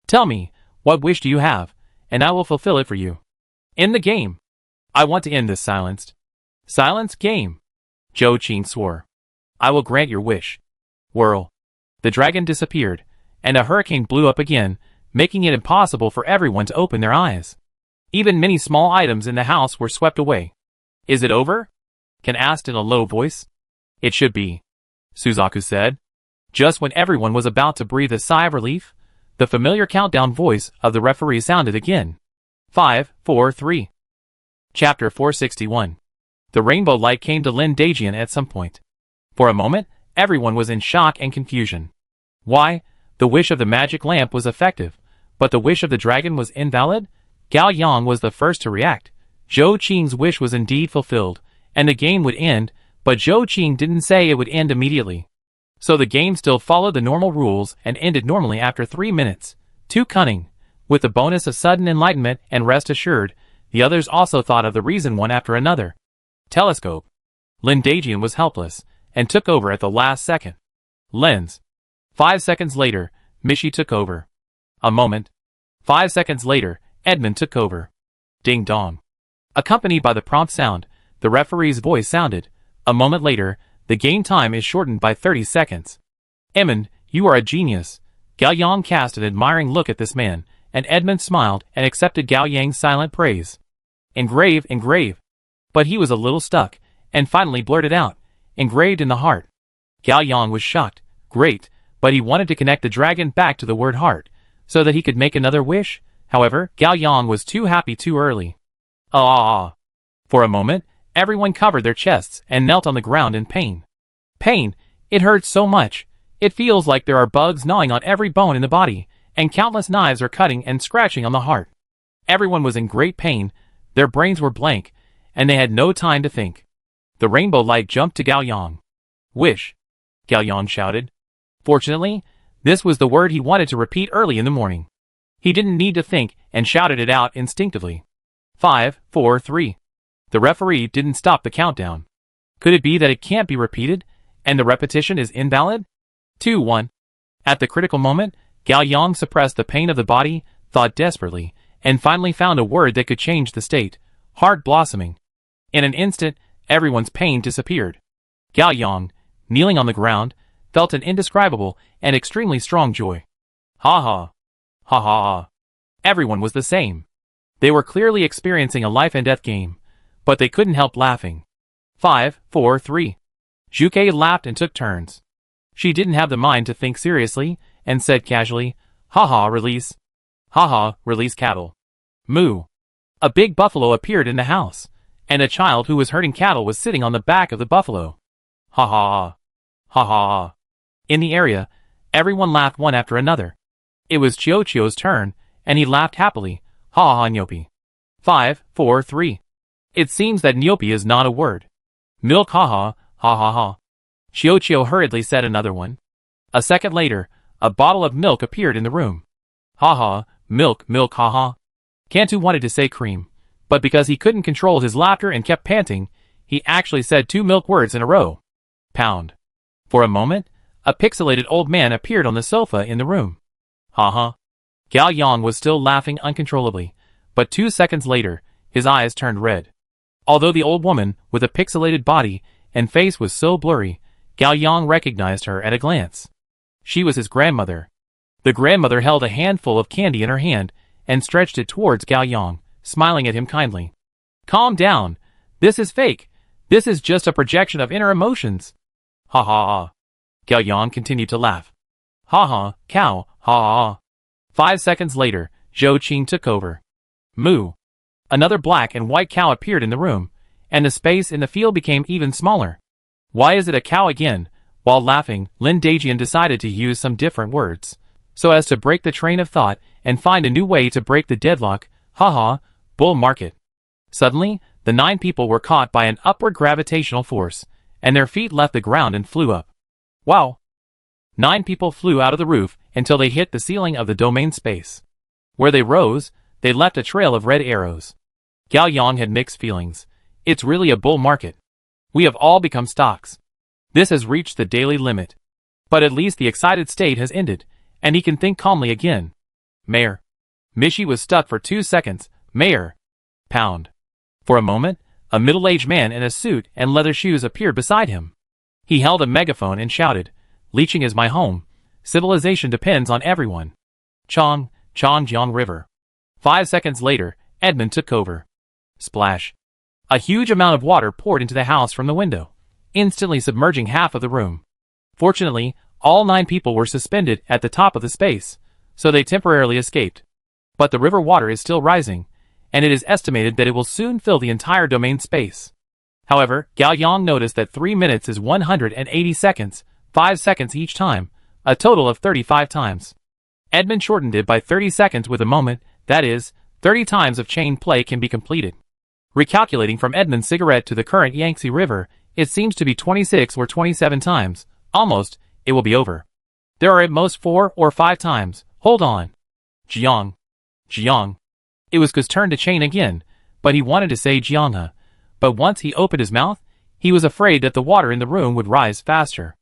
Tell me, what wish do you have, and I will fulfill it for you. End the game. I want to end this silenced. Silence game. Zhou Qing swore. I will grant your wish. Whirl. The dragon disappeared, and a hurricane blew up again, making it impossible for everyone to open their eyes. Even many small items in the house were swept away. Is it over? Ken asked in a low voice. It should be, Suzaku said. Just when everyone was about to breathe a sigh of relief, the familiar countdown voice of the referee sounded again. 5, 4, 3. Chapter 461. The rainbow light came to Lin Dajian at some point. For a moment, everyone was in shock and confusion. Why? The wish of the magic lamp was effective, but the wish of the dragon was invalid? Gao Yang was the first to react. Zhou Qing's wish was indeed fulfilled, and the game would end, but Zhou Qing didn't say it would end immediately. So the game still followed the normal rules and ended normally after 3 minutes. Too cunning. With the bonus of sudden enlightenment and rest assured, the others also thought of the reason one after another. Telescope. Lin Dajian was helpless, and took over at the last second. Lens. 5 seconds later, Mishi took over. A moment. 5 seconds later, Edmund took over. Ding dong. Accompanied by the prompt sound, the referee's voice sounded. A moment later, the game time is shortened by 30 seconds. Edmund, you are a genius. Gao Yang cast an admiring look at this man, and Edmund smiled and accepted Gao Yang's silent praise. Engrave, engrave. But he was a little stuck, and finally blurted out, engraved in the heart. Gao Yang was shocked. Great, but he wanted to connect the dragon back to the word heart, so that he could make another wish. However, Gao Yang was too happy too early. Ah! For a moment, everyone covered their chests and knelt on the ground in pain. Pain! It hurts so much. It feels like there are bugs gnawing on every bone in the body, and countless knives are cutting and scratching on the heart. Everyone was in great pain, their brains were blank, and they had no time to think. The rainbow light jumped to Gao Yang. Wish! Gao Yang shouted. Fortunately, this was the word he wanted to repeat early in the morning. He didn't need to think and shouted it out instinctively. 5, 4, 3. The referee didn't stop the countdown. Could it be that it can't be repeated, and the repetition is invalid? 2, 1. At the critical moment, Gao Yang suppressed the pain of the body, thought desperately, and finally found a word that could change the state. Heart blossoming. In an instant, everyone's pain disappeared. Gao Yang, kneeling on the ground, felt an indescribable and extremely strong joy. Ha ha. Ha ha ha. Everyone was the same. They were clearly experiencing a life and death game, but they couldn't help laughing. 5, 4, 3. Zhuke laughed and took turns. She didn't have the mind to think seriously, and said casually, ha ha, release. Ha ha, release cattle. Moo. A big buffalo appeared in the house, and a child who was herding cattle was sitting on the back of the buffalo. Ha ha ha. Ha ha ha. In the area, everyone laughed one after another. It was Chio's turn, and he laughed happily. Ha ha, Nyopi. 5, 4, 3. It seems that Nyopi is not a word. Milk ha ha, ha ha ha. Chio hurriedly said another one. A second later, a bottle of milk appeared in the room. Ha ha, milk ha ha. Cantu wanted to say cream, but because he couldn't control his laughter and kept panting, he actually said 2 milk words in a row. Pound. For a moment, a pixelated old man appeared on the sofa in the room. Ha ha. Gao Yang was still laughing uncontrollably, but 2 seconds later, his eyes turned red. Although the old woman, with a pixelated body and face was so blurry, Gao Yang recognized her at a glance. She was his grandmother. The grandmother held a handful of candy in her hand and stretched it towards Gao Yang, smiling at him kindly. Calm down. This is fake. This is just a projection of inner emotions. Ha ha ha. Gao Yang continued to laugh. Ha ha, cow, ha ha. 5 seconds later, Zhou Qing took over. Moo. Another black and white cow appeared in the room, and the space in the field became even smaller. Why is it a cow again? While laughing, Lin Dajian decided to use some different words, so as to break the train of thought and find a new way to break the deadlock. Haha, bull market. Suddenly, the 9 people were caught by an upward gravitational force, and their feet left the ground and flew up. Wow! 9 people flew out of the roof until they hit the ceiling of the domain space. Where they rose, they left a trail of red arrows. Gao Yang had mixed feelings. It's really a bull market. We have all become stocks. This has reached the daily limit. But at least the excited state has ended, and he can think calmly again. Mayor. Mishi was stuck for 2 seconds. Mayor. Pound. For a moment, a middle-aged man in a suit and leather shoes appeared beside him. He held a megaphone and shouted, "Licheng is my home. Civilization depends on everyone. Changjiang River." 5 seconds later, Edmund took over. Splash. A huge amount of water poured into the house from the window, instantly submerging half of the room. Fortunately, all 9 people were suspended at the top of the space, so they temporarily escaped. But the river water is still rising, and it is estimated that it will soon fill the entire domain space. However, Gao Yang noticed that 3 minutes is 180 seconds, 5 seconds each time, a total of 35 times. Edmund shortened it by 30 seconds with a moment, that is, 30 times of chain play can be completed. Recalculating from Edmund's cigarette to the current Yangtze River, it seems to be 26 or 27 times. Almost, it will be over. There are at most 4 or 5 times. Hold on. Jiang. It was Ku's turn to chain again, but he wanted to say Jianghe. But once he opened his mouth, he was afraid that the water in the room would rise faster.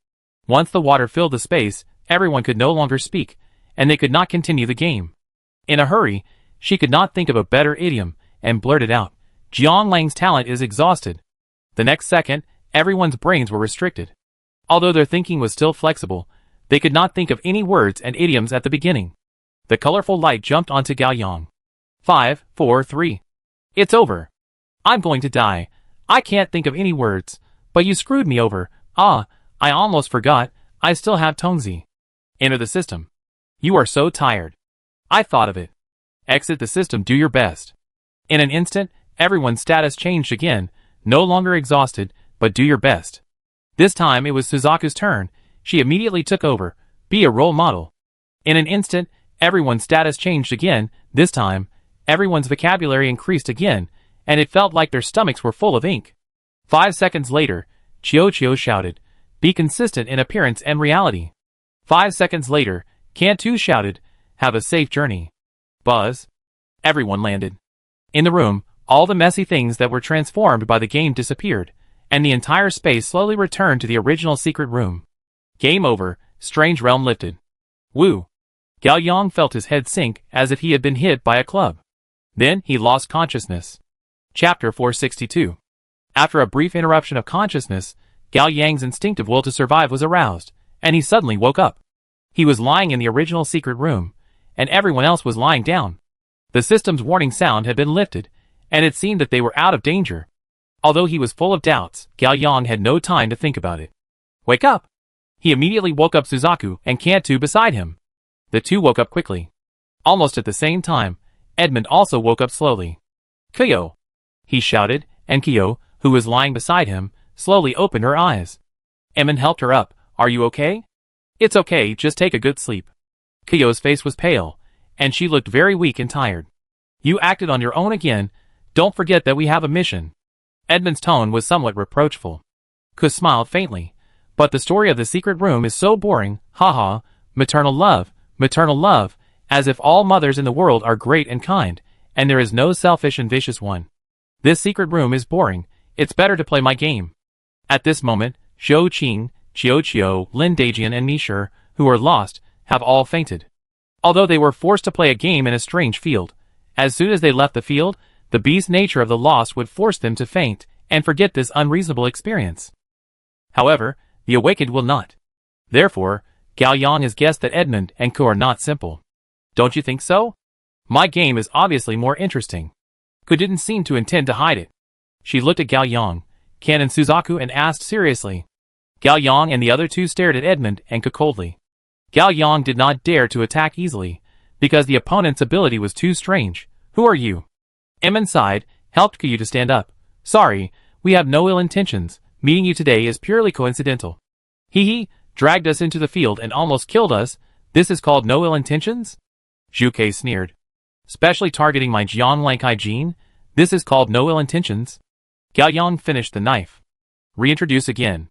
Once the water filled the space, everyone could no longer speak, and they could not continue the game. In a hurry, she could not think of a better idiom, and blurted out, "Jiang Lang's talent is exhausted." The next second, everyone's brains were restricted. Although their thinking was still flexible, they could not think of any words and idioms at the beginning. The colorful light jumped onto Gao Yang. 5, 4, 3. It's over. I'm going to die. I can't think of any words. But you screwed me over. Ah, I almost forgot. I still have Tongzi. Enter the system. You are so tired. I thought of it. Exit the system. Do your best. In an instant, everyone's status changed again. No longer exhausted, but do your best. This time it was Suzaku's turn. She immediately took over. Be a role model. In an instant, everyone's status changed again. This time, everyone's vocabulary increased again, and it felt like their stomachs were full of ink. 5 seconds later, Chio shouted, "Be consistent in appearance and reality." 5 seconds later, Cantu shouted, "Have a safe journey." Buzz. Everyone landed. In the room, all the messy things that were transformed by the game disappeared, and the entire space slowly returned to the original secret room. Game over. Strange realm lifted. Woo. Gao Yang felt his head sink as if he had been hit by a club. Then he lost consciousness. Chapter 462. After a brief interruption of consciousness, Gao Yang's instinctive will to survive was aroused, and he suddenly woke up. He was lying in the original secret room, and everyone else was lying down. The system's warning sound had been lifted, and it seemed that they were out of danger. Although he was full of doubts, Gao Yang had no time to think about it. Wake up! He immediately woke up Suzaku and Cantu beside him. The two woke up quickly. Almost at the same time, Edmund also woke up slowly. "Kyo!" he shouted, and Kyo, who was lying beside him, slowly opened her eyes. Edmund helped her up. "Are you okay?" "It's okay, just take a good sleep." Kyo's face was pale, and she looked very weak and tired. "You acted on your own again. Don't forget that we have a mission." Edmund's tone was somewhat reproachful. Kyo smiled faintly. "But the story of the secret room is so boring, haha, maternal love, as if all mothers in the world are great and kind, and there is no selfish and vicious one. This secret room is boring. It's better to play my game." At this moment, Zhou Qing, Chio, Lin Dajian and Mishir, who are lost, have all fainted. Although they were forced to play a game in a strange field, as soon as they left the field, the beast nature of the lost would force them to faint and forget this unreasonable experience. However, the awakened will not. Therefore, Gao Yang has guessed that Edmund and Kyo are not simple. Don't you think so? My game is obviously more interesting. Kyo didn't seem to intend to hide it. She looked at Gao Yang, Ken and Suzaku and asked seriously. Gao Yang and the other two stared at Edmund and Kyo coldly. Gao Yang did not dare to attack easily, because the opponent's ability was too strange. Who are you? Edmund sighed, helped Kyu to stand up. Sorry, we have no ill intentions. Meeting you today is purely coincidental. He dragged us into the field and almost killed us. This is called no ill intentions? Zhu Kei sneered. Specially targeting my Jianglankai gene? This is called no ill intentions? Gao Yang finished the knife. Reintroduce again.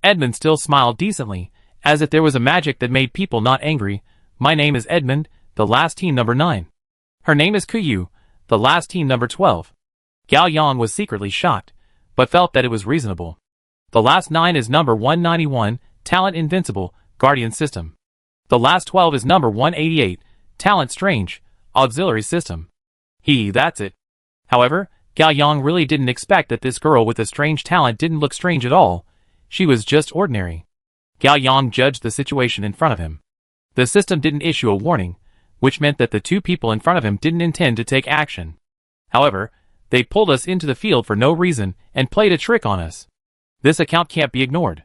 Edmund still smiled decently, as if there was a magic that made people not angry. My name is Edmund, the last team number 9. Her name is Kyu, the last team number 12. Gao Yang was secretly shocked, but felt that it was reasonable. The last 9 is number 191, Talent Invincible, Guardian System. The last 12 is number 188, Talent Strange, Auxiliary System. That's it. However, Gao Yang really didn't expect that this girl with a strange talent didn't look strange at all. She was just ordinary. Gao Yang judged the situation in front of him. The system didn't issue a warning, which meant that the two people in front of him didn't intend to take action. However, they pulled us into the field for no reason and played a trick on us. This account can't be ignored.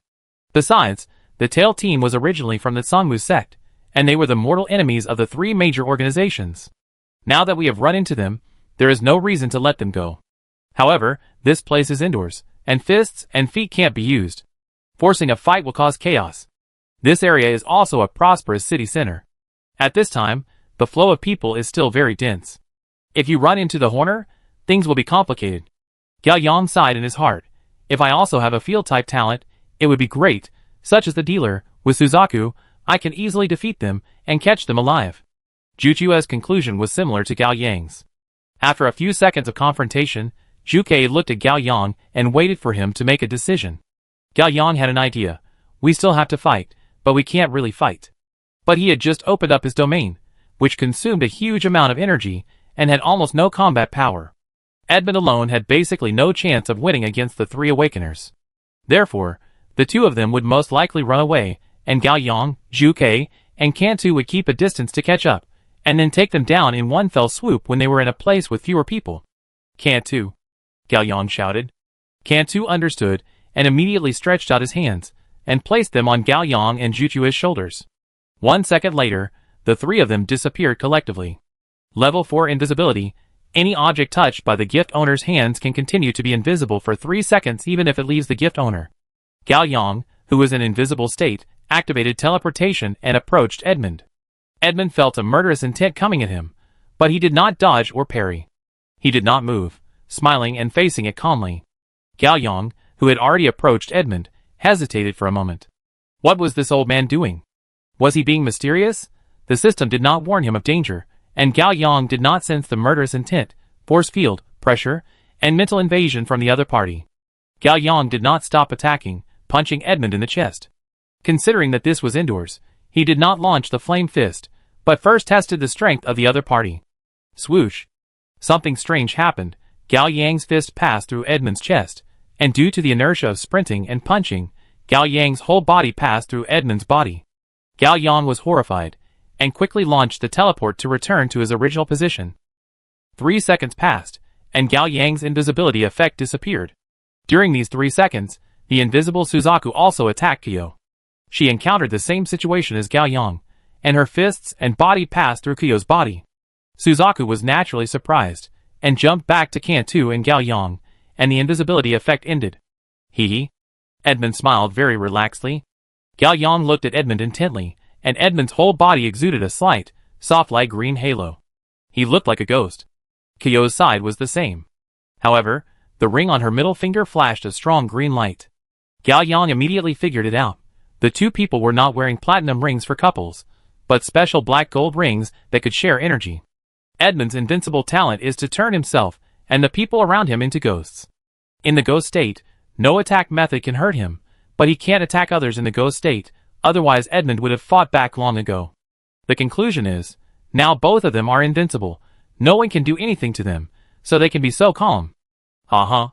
Besides, the Tail team was originally from the Sangmu sect, and they were the mortal enemies of the 3 major organizations. Now that we have run into them, there is no reason to let them go. However, this place is indoors, and fists and feet can't be used. Forcing a fight will cause chaos. This area is also a prosperous city center. At this time, the flow of people is still very dense. If you run into the Horner, things will be complicated. Gao Yang sighed in his heart. If I also have a field-type talent, it would be great, such as the dealer. With Suzaku, I can easily defeat them and catch them alive. Juchua's conclusion was similar to Gao Yang's. After a few seconds of confrontation, Zhu Kei looked at Gao Yang and waited for him to make a decision. Gao Yang had an idea. We still have to fight, but we can't really fight. But he had just opened up his domain, which consumed a huge amount of energy and had almost no combat power. Edmund alone had basically no chance of winning against the 3 Awakeners. Therefore, the 2 of them would most likely run away, and Gao Yang, Zhu Kei, and Cantu would keep a distance to catch up, and then take them down in one fell swoop when they were in a place with fewer people. Cantu! Gao Yang shouted. Cantu understood, and immediately stretched out his hands, and placed them on Gao Yang and Juchua's shoulders. 1 second later, the 3 of them disappeared collectively. Level 4 Invisibility. Any object touched by the gift owner's hands can continue to be invisible for 3 seconds even if it leaves the gift owner. Gao Yang, who was in invisible state, activated teleportation and approached Edmund. Edmund felt a murderous intent coming at him, but he did not dodge or parry. He did not move, smiling and facing it calmly. Gao Yang, who had already approached Edmund, hesitated for a moment. What was this old man doing? Was he being mysterious? The system did not warn him of danger, and Gao Yang did not sense the murderous intent, force field, pressure, and mental invasion from the other party. Gao Yang did not stop attacking, punching Edmund in the chest. Considering that this was indoors, he did not launch the flame fist, but first tested the strength of the other party. Swoosh! Something strange happened. Gao Yang's fist passed through Edmund's chest, and due to the inertia of sprinting and punching, Gao Yang's whole body passed through Edmund's body. Gao Yang was horrified, and quickly launched the teleport to return to his original position. 3 seconds passed, and Gao Yang's invisibility effect disappeared. During these 3 seconds, the invisible Suzaku also attacked Kyo. She encountered the same situation as Gao Yang, and her fists and body passed through Kyo's body. Suzaku was naturally surprised, and jumped back to Cantu and Gao Yang, and the invisibility effect ended. Hee. Edmund smiled very relaxedly. Gao Yang looked at Edmund intently, and Edmund's whole body exuded a slight, soft light green halo. He looked like a ghost. Kyo's side was the same. However, the ring on her middle finger flashed a strong green light. Gao Yang immediately figured it out. The 2 people were not wearing platinum rings for couples, but special black gold rings that could share energy. Edmund's invincible talent is to turn himself and the people around him into ghosts. In the ghost state, no attack method can hurt him, but he can't attack others in the ghost state, otherwise Edmund would have fought back long ago. The conclusion is, now both of them are invincible, no one can do anything to them, so they can be so calm. Ha.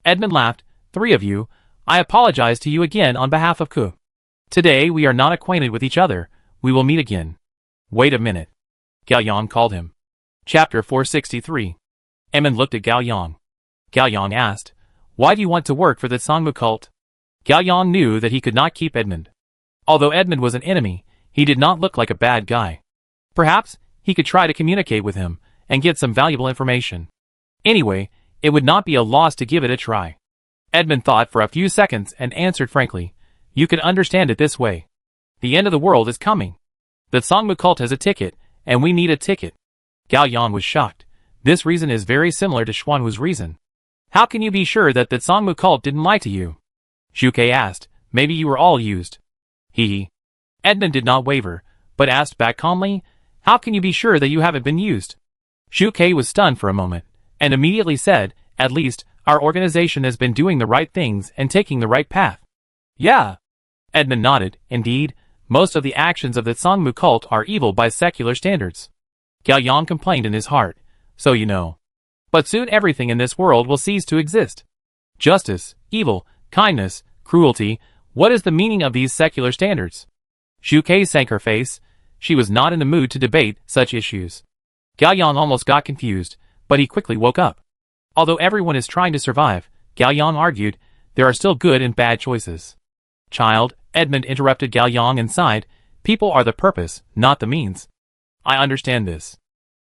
Edmund laughed. 3 of you, I apologize to you again on behalf of Ku. Today we are not acquainted with each other, we will meet again. Wait a minute. Gao Yang called him. Chapter 463. Edmund looked at Gao Yang. Gao Yang asked, why do you want to work for the Sangmu cult? Gao Yang knew that he could not keep Edmund. Although Edmund was an enemy, He did not look like a bad guy. Perhaps he could try to communicate with him and get some valuable information. Anyway, it would not be a loss to give it a try. Edmund thought for a few seconds and answered frankly, "You can understand it this way. The end of the world is coming. The Sangmu cult has a ticket, and we need a ticket." Gao Yang was shocked. This reason is very similar to Xuanwu's reason. "How can you be sure that the Sangmu cult didn't lie to you?" Zhu Kei asked. "Maybe you were all used." He. Edmund did not waver, but asked back calmly, "How can you be sure that you haven't been used?" Zhu Kei was stunned for a moment, and immediately said, "At least, our organization has been doing the right things and taking the right path." "Yeah." Edmund nodded. "Indeed, most of the actions of the Sangmu cult are evil by secular standards." Gao Yang complained in his heart, "So you know. But soon everything in this world will cease to exist. Justice, evil, kindness, cruelty, what is the meaning of these secular standards?" Zhu Kei sank her face. She was not in the mood to debate such issues. Gao Yang almost got confused, but he quickly woke up. Although everyone is trying to survive, Gao Yang argued, there are still good and bad choices. "Child," Edmund interrupted Gao Yang and sighed, "people are the purpose, not the means. I understand this.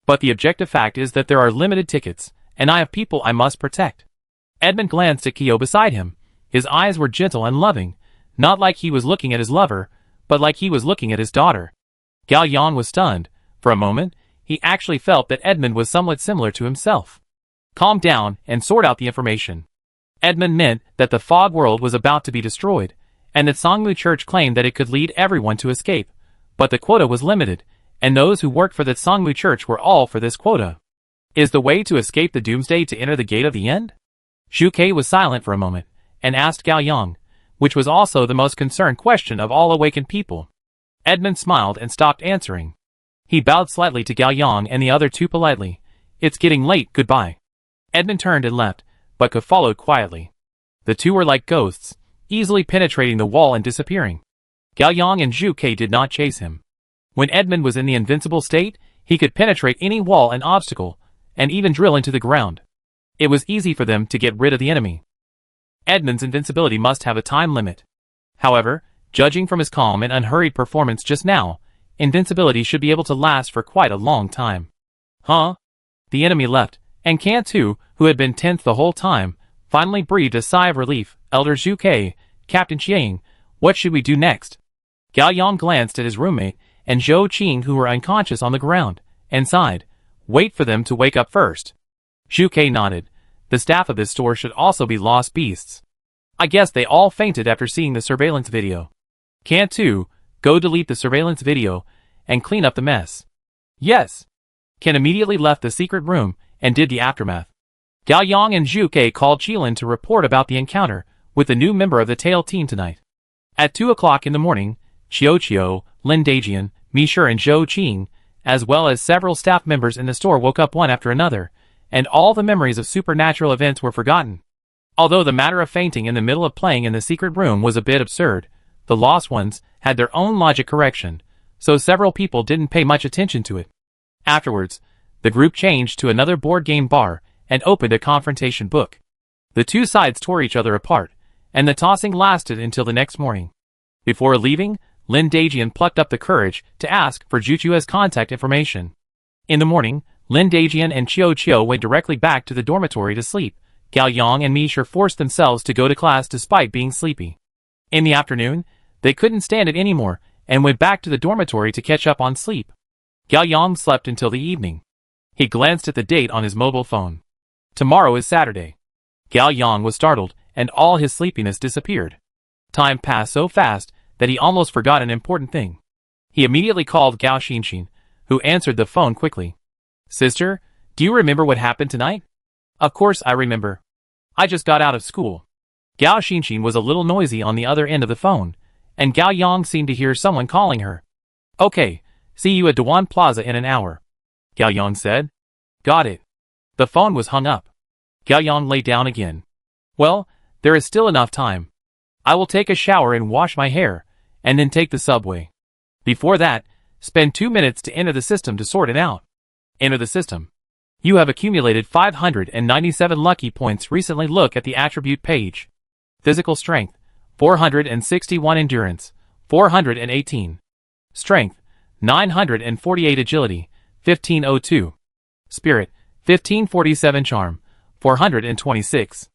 But the objective fact is that there are limited tickets, and I have people I must protect." Edmund glanced at Kyo beside him. His eyes were gentle and loving, not like he was looking at his lover, but like he was looking at his daughter. Gao Yang was stunned. For a moment, he actually felt that Edmund was somewhat similar to himself. "Calm down and sort out the information." Edmund meant that the fog world was about to be destroyed, and that Sangmu Church claimed that it could lead everyone to escape, but the quota was limited, and those who worked for the Sangmu Church were all for this quota. Is the way to escape the doomsday to enter the gate of the end? Zhu Kei was silent for a moment, and asked Gao Yang, which was also the most concerned question of all awakened people. Edmund smiled and stopped answering. He bowed slightly to Gao Yang and the other two politely. "It's getting late, goodbye." Edmund turned and left, but Ke followed quietly. The two were like ghosts, easily penetrating the wall and disappearing. Gao Yang and Zhu Kei did not chase him. When Edmund was in the invincible state, he could penetrate any wall and obstacle, and even drill into the ground. It was easy for them to get rid of the enemy. Edmund's invincibility must have a time limit. However, judging from his calm and unhurried performance just now, invincibility should be able to last for quite a long time. "Huh?" The enemy left, and Cantu, who had been tense the whole time, finally breathed a sigh of relief. "Elder Zhu Kei, Captain Chiang, what should we do next?" Gao Yang glanced at his roommate and Zhou Qing, who were unconscious on the ground, and sighed. "Wait for them to wake up first." Zhu Kei nodded. The staff of this store should also be lost beasts. I guess they all fainted after seeing the surveillance video. Cantu, go delete the surveillance video and clean up the mess. Yes. Ken immediately left the secret room and did the aftermath. Gao Yang and Zhu Kei called Qilin to report about the encounter with the new member of the tail team tonight. At 2 o'clock in the morning, Qiu, Lin Dajian, Mi Shi and Zhou Qing, as well as several staff members in the store woke up one after another, and all the memories of supernatural events were forgotten. Although the matter of fainting in the middle of playing in the secret room was a bit absurd, the lost ones had their own logic correction, so several people didn't pay much attention to it. Afterwards, the group changed to another board game bar and opened a confrontation book. The two sides tore each other apart, and the tossing lasted until the next morning. Before leaving, Lin Dajian plucked up the courage to ask for Juchua's contact information. In the morning, Lin Dajian and Qiu went directly back to the dormitory to sleep. Gao Yang and Mi Shi forced themselves to go to class despite being sleepy. In the afternoon, they couldn't stand it anymore and went back to the dormitory to catch up on sleep. Gao Yang slept until the evening. He glanced at the date on his mobile phone. Tomorrow is Saturday. Gao Yang was startled, and all his sleepiness disappeared. Time passed so fast that he almost forgot an important thing. He immediately called Gao Xinxin, who answered the phone quickly. "Sister, do you remember what happened tonight?" "Of course I remember. I just got out of school." Gao Xinxin was a little noisy on the other end of the phone, and Gao Yang seemed to hear someone calling her. "Okay, see you at Dewan Plaza in an hour," Gao Yang said. "Got it." The phone was hung up. Gao Yang lay down again. "Well, there is still enough time. I will take a shower and wash my hair, and then take the subway. Before that, spend 2 minutes to enter the system to sort it out." Enter the system. You have accumulated 597 lucky points. Recently look at the attribute page. Physical strength, 461 endurance, 418. Strength, 948. Agility, 1502. Spirit, 1547. Charm, 426.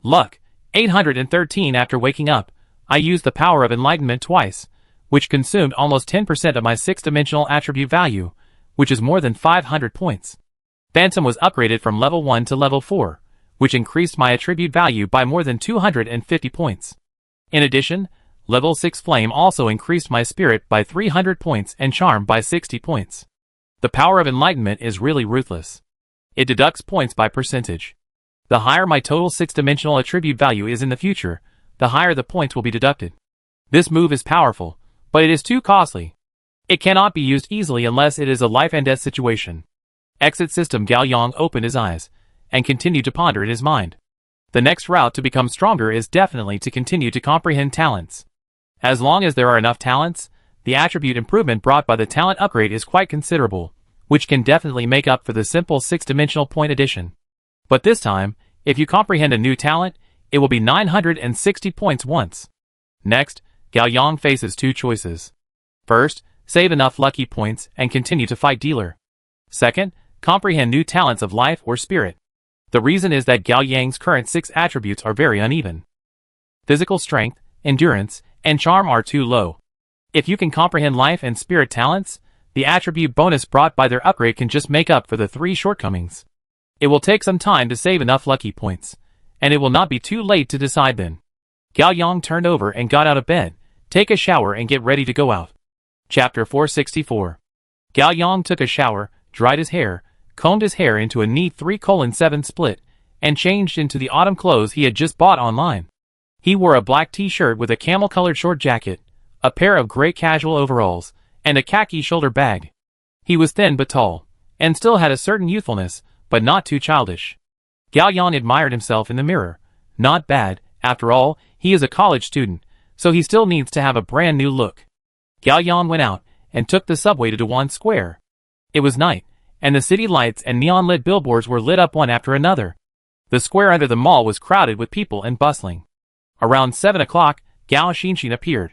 Luck, 813. After waking up, I used the power of enlightenment twice, which consumed almost 10% of my 6-dimensional attribute value, which is more than 500 points. Phantom was upgraded from level 1 to level 4, which increased my attribute value by more than 250 points. In addition, level 6 Flame also increased my spirit by 300 points and charm by 60 points. The power of enlightenment is really ruthless. It deducts points by percentage. The higher my total 6-dimensional attribute value is in the future, the higher the points will be deducted. This move is powerful, but it is too costly. It cannot be used easily unless it is a life and death situation. Exit system. Gao Yang opened his eyes and continued to ponder in his mind. The next route to become stronger is definitely to continue to comprehend talents. As long as there are enough talents, the attribute improvement brought by the talent upgrade is quite considerable, which can definitely make up for the simple 6-dimensional point addition. But this time, if you comprehend a new talent, it will be 960 points once. Next, Gao Yang faces two choices. First, save enough lucky points and continue to fight dealer. Second, comprehend new talents of life or spirit. The reason is that Gao Yang's current 6 attributes are very uneven. Physical strength, endurance, and charm are too low. If you can comprehend life and spirit talents, the attribute bonus brought by their upgrade can just make up for the 3 shortcomings. It will take some time to save enough lucky points, and it will not be too late to decide then. Gao Yang turned over and got out of bed, take a shower and get ready to go out. Chapter 464. Gao Yang took a shower, dried his hair, combed his hair into a neat 3:7 split, and changed into the autumn clothes he had just bought online. He wore a black t-shirt with a camel-colored short jacket, a pair of gray casual overalls, and a khaki shoulder bag. He was thin but tall, and still had a certain youthfulness, but not too childish. Gao Yang admired himself in the mirror. Not bad, after all, he is a college student, so he still needs to have a brand new look. Gao Yang went out and took the subway to Dewan Square. It was night, and the city lights and neon-lit billboards were lit up one after another. The square under the mall was crowded with people and bustling. Around 7 o'clock, Gao Xinxin appeared.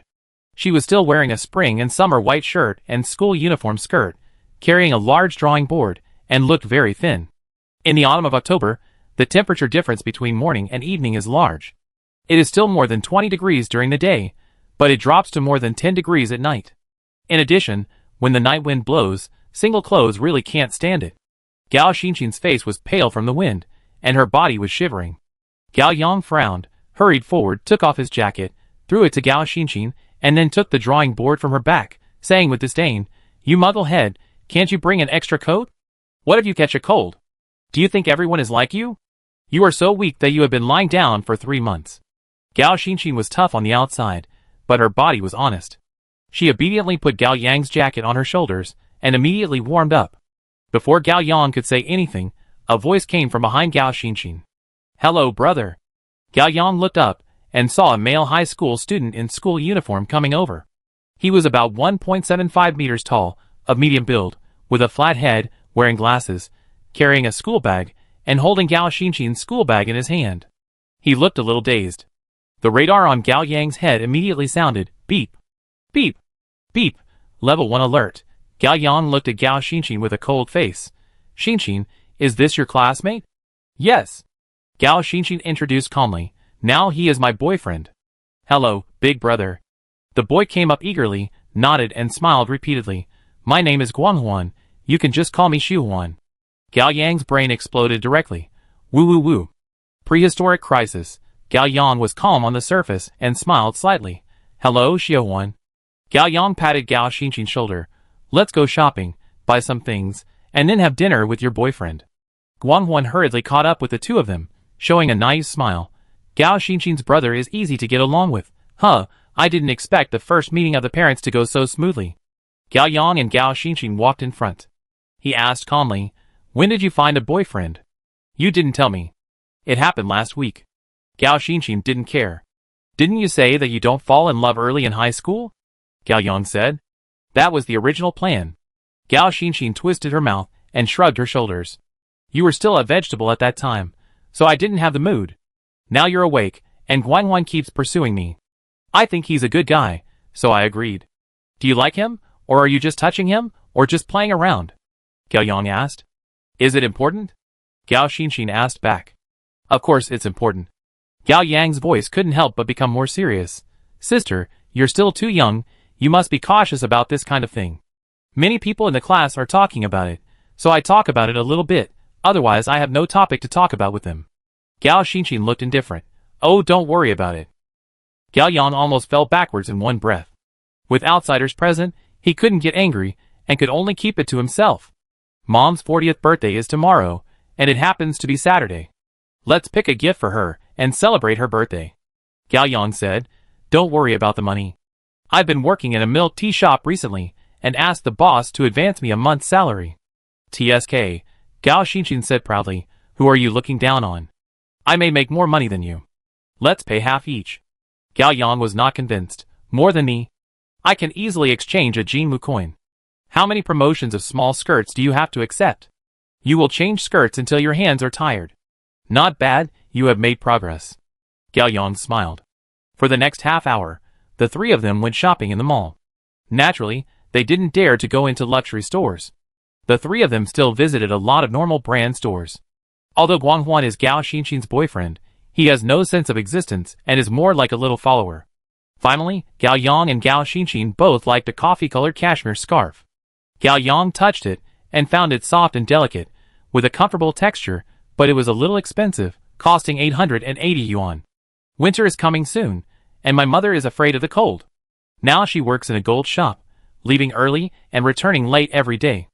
She was still wearing a spring and summer white shirt and school uniform skirt, carrying a large drawing board, and looked very thin. In the autumn of October, the temperature difference between morning and evening is large. It is still more than 20 degrees during the day, but it drops to more than 10 degrees at night. In addition, when the night wind blows, single clothes really can't stand it. Gao Xinxin's face was pale from the wind, and her body was shivering. Gao Yang frowned, hurried forward, took off his jacket, threw it to Gao Xinxin, and then took the drawing board from her back, saying with disdain, "You mugglehead, can't you bring an extra coat? What if you catch a cold? Do you think everyone is like you? You are so weak that you have been lying down for 3 months." Gao Xinxin was tough on the outside, but her body was honest. She obediently put Gao Yang's jacket on her shoulders, and immediately warmed up. Before Gao Yang could say anything, a voice came from behind Gao Xinxin. "Hello, brother." Gao Yang looked up, and saw a male high school student in school uniform coming over. He was about 1.75 meters tall, of medium build, with a flat head, wearing glasses, carrying a school bag, and holding Gao Xinxin's school bag in his hand. He looked a little dazed. The radar on Gao Yang's head immediately sounded, beep, beep, beep, level 1 alert. Gao Yang looked at Gao Xinxin with a cold face. "Xinxin, is this your classmate?" "Yes." Gao Xinxin introduced calmly. "Now he is my boyfriend." "Hello, big brother." The boy came up eagerly, nodded and smiled repeatedly. "My name is Guanghuan. You can just call me Xiuhuan." Gao Yang's brain exploded directly. Woo woo woo. Prehistoric crisis. Gao Yang was calm on the surface and smiled slightly. "Hello, Xiuhuan." Gao Yang patted Gao Xinxin's shoulder. "Let's go shopping, buy some things, and then have dinner with your boyfriend." Guanghuan hurriedly caught up with the two of them, showing a naive smile. "Gao Xinxin's brother is easy to get along with. I didn't expect the first meeting of the parents to go so smoothly." Gao Yang and Gao Xinxin walked in front. He asked calmly, "When did you find a boyfriend?" "You didn't tell me." "It happened last week." Gao Xinxin didn't care. "Didn't you say that you don't fall in love early in high school?" Gao Yang said. "That was the original plan." Gao Xinxin twisted her mouth and shrugged her shoulders. "You were still a vegetable at that time, so I didn't have the mood. Now you're awake, and Guanghuan keeps pursuing me. I think he's a good guy, so I agreed." "Do you like him, Or are you just touching him, or just playing around? Gao Yang asked. Is it important? Gao Xinxin asked back. Of course it's important. Gao Yang's voice couldn't help but become more serious. Sister, you're still too young, you must be cautious about this kind of thing. Many people in the class are talking about it, so I talk about it a little bit, otherwise I have no topic to talk about with them. Gao Xinxin looked indifferent. Oh, don't worry about it. Gao Yang almost fell backwards in one breath. With outsiders present, he couldn't get angry, and could only keep it to himself. Mom's 40th birthday is tomorrow, and it happens to be Saturday. Let's pick a gift for her, and celebrate her birthday. Gao Yang said, Don't worry about the money. I've been working in a milk tea shop recently, and asked the boss to advance me a month's salary. TSK, Gao Xinxin said proudly, Who are you looking down on? I may make more money than you. Let's pay half each. Gao Yang was not convinced. More than me? I can easily exchange a Jinmu coin. How many promotions of small skirts do you have to accept? You will change skirts until your hands are tired. Not bad, you have made progress. Gao Yang smiled. For the next half hour, the three of them went shopping in the mall. Naturally, they didn't dare to go into luxury stores. The three of them still visited a lot of normal brand stores. Although Guanghuan is Gao Xinxin's boyfriend, he has no sense of existence and is more like a little follower. Finally, Gao Yang and Gao Xinxin both liked a coffee-colored cashmere scarf. Gao Yang touched it and found it soft and delicate, with a comfortable texture, but it was a little expensive, costing 880 yuan. Winter is coming soon, and my mother is afraid of the cold. Now she works in a gold shop, leaving early and returning late every day.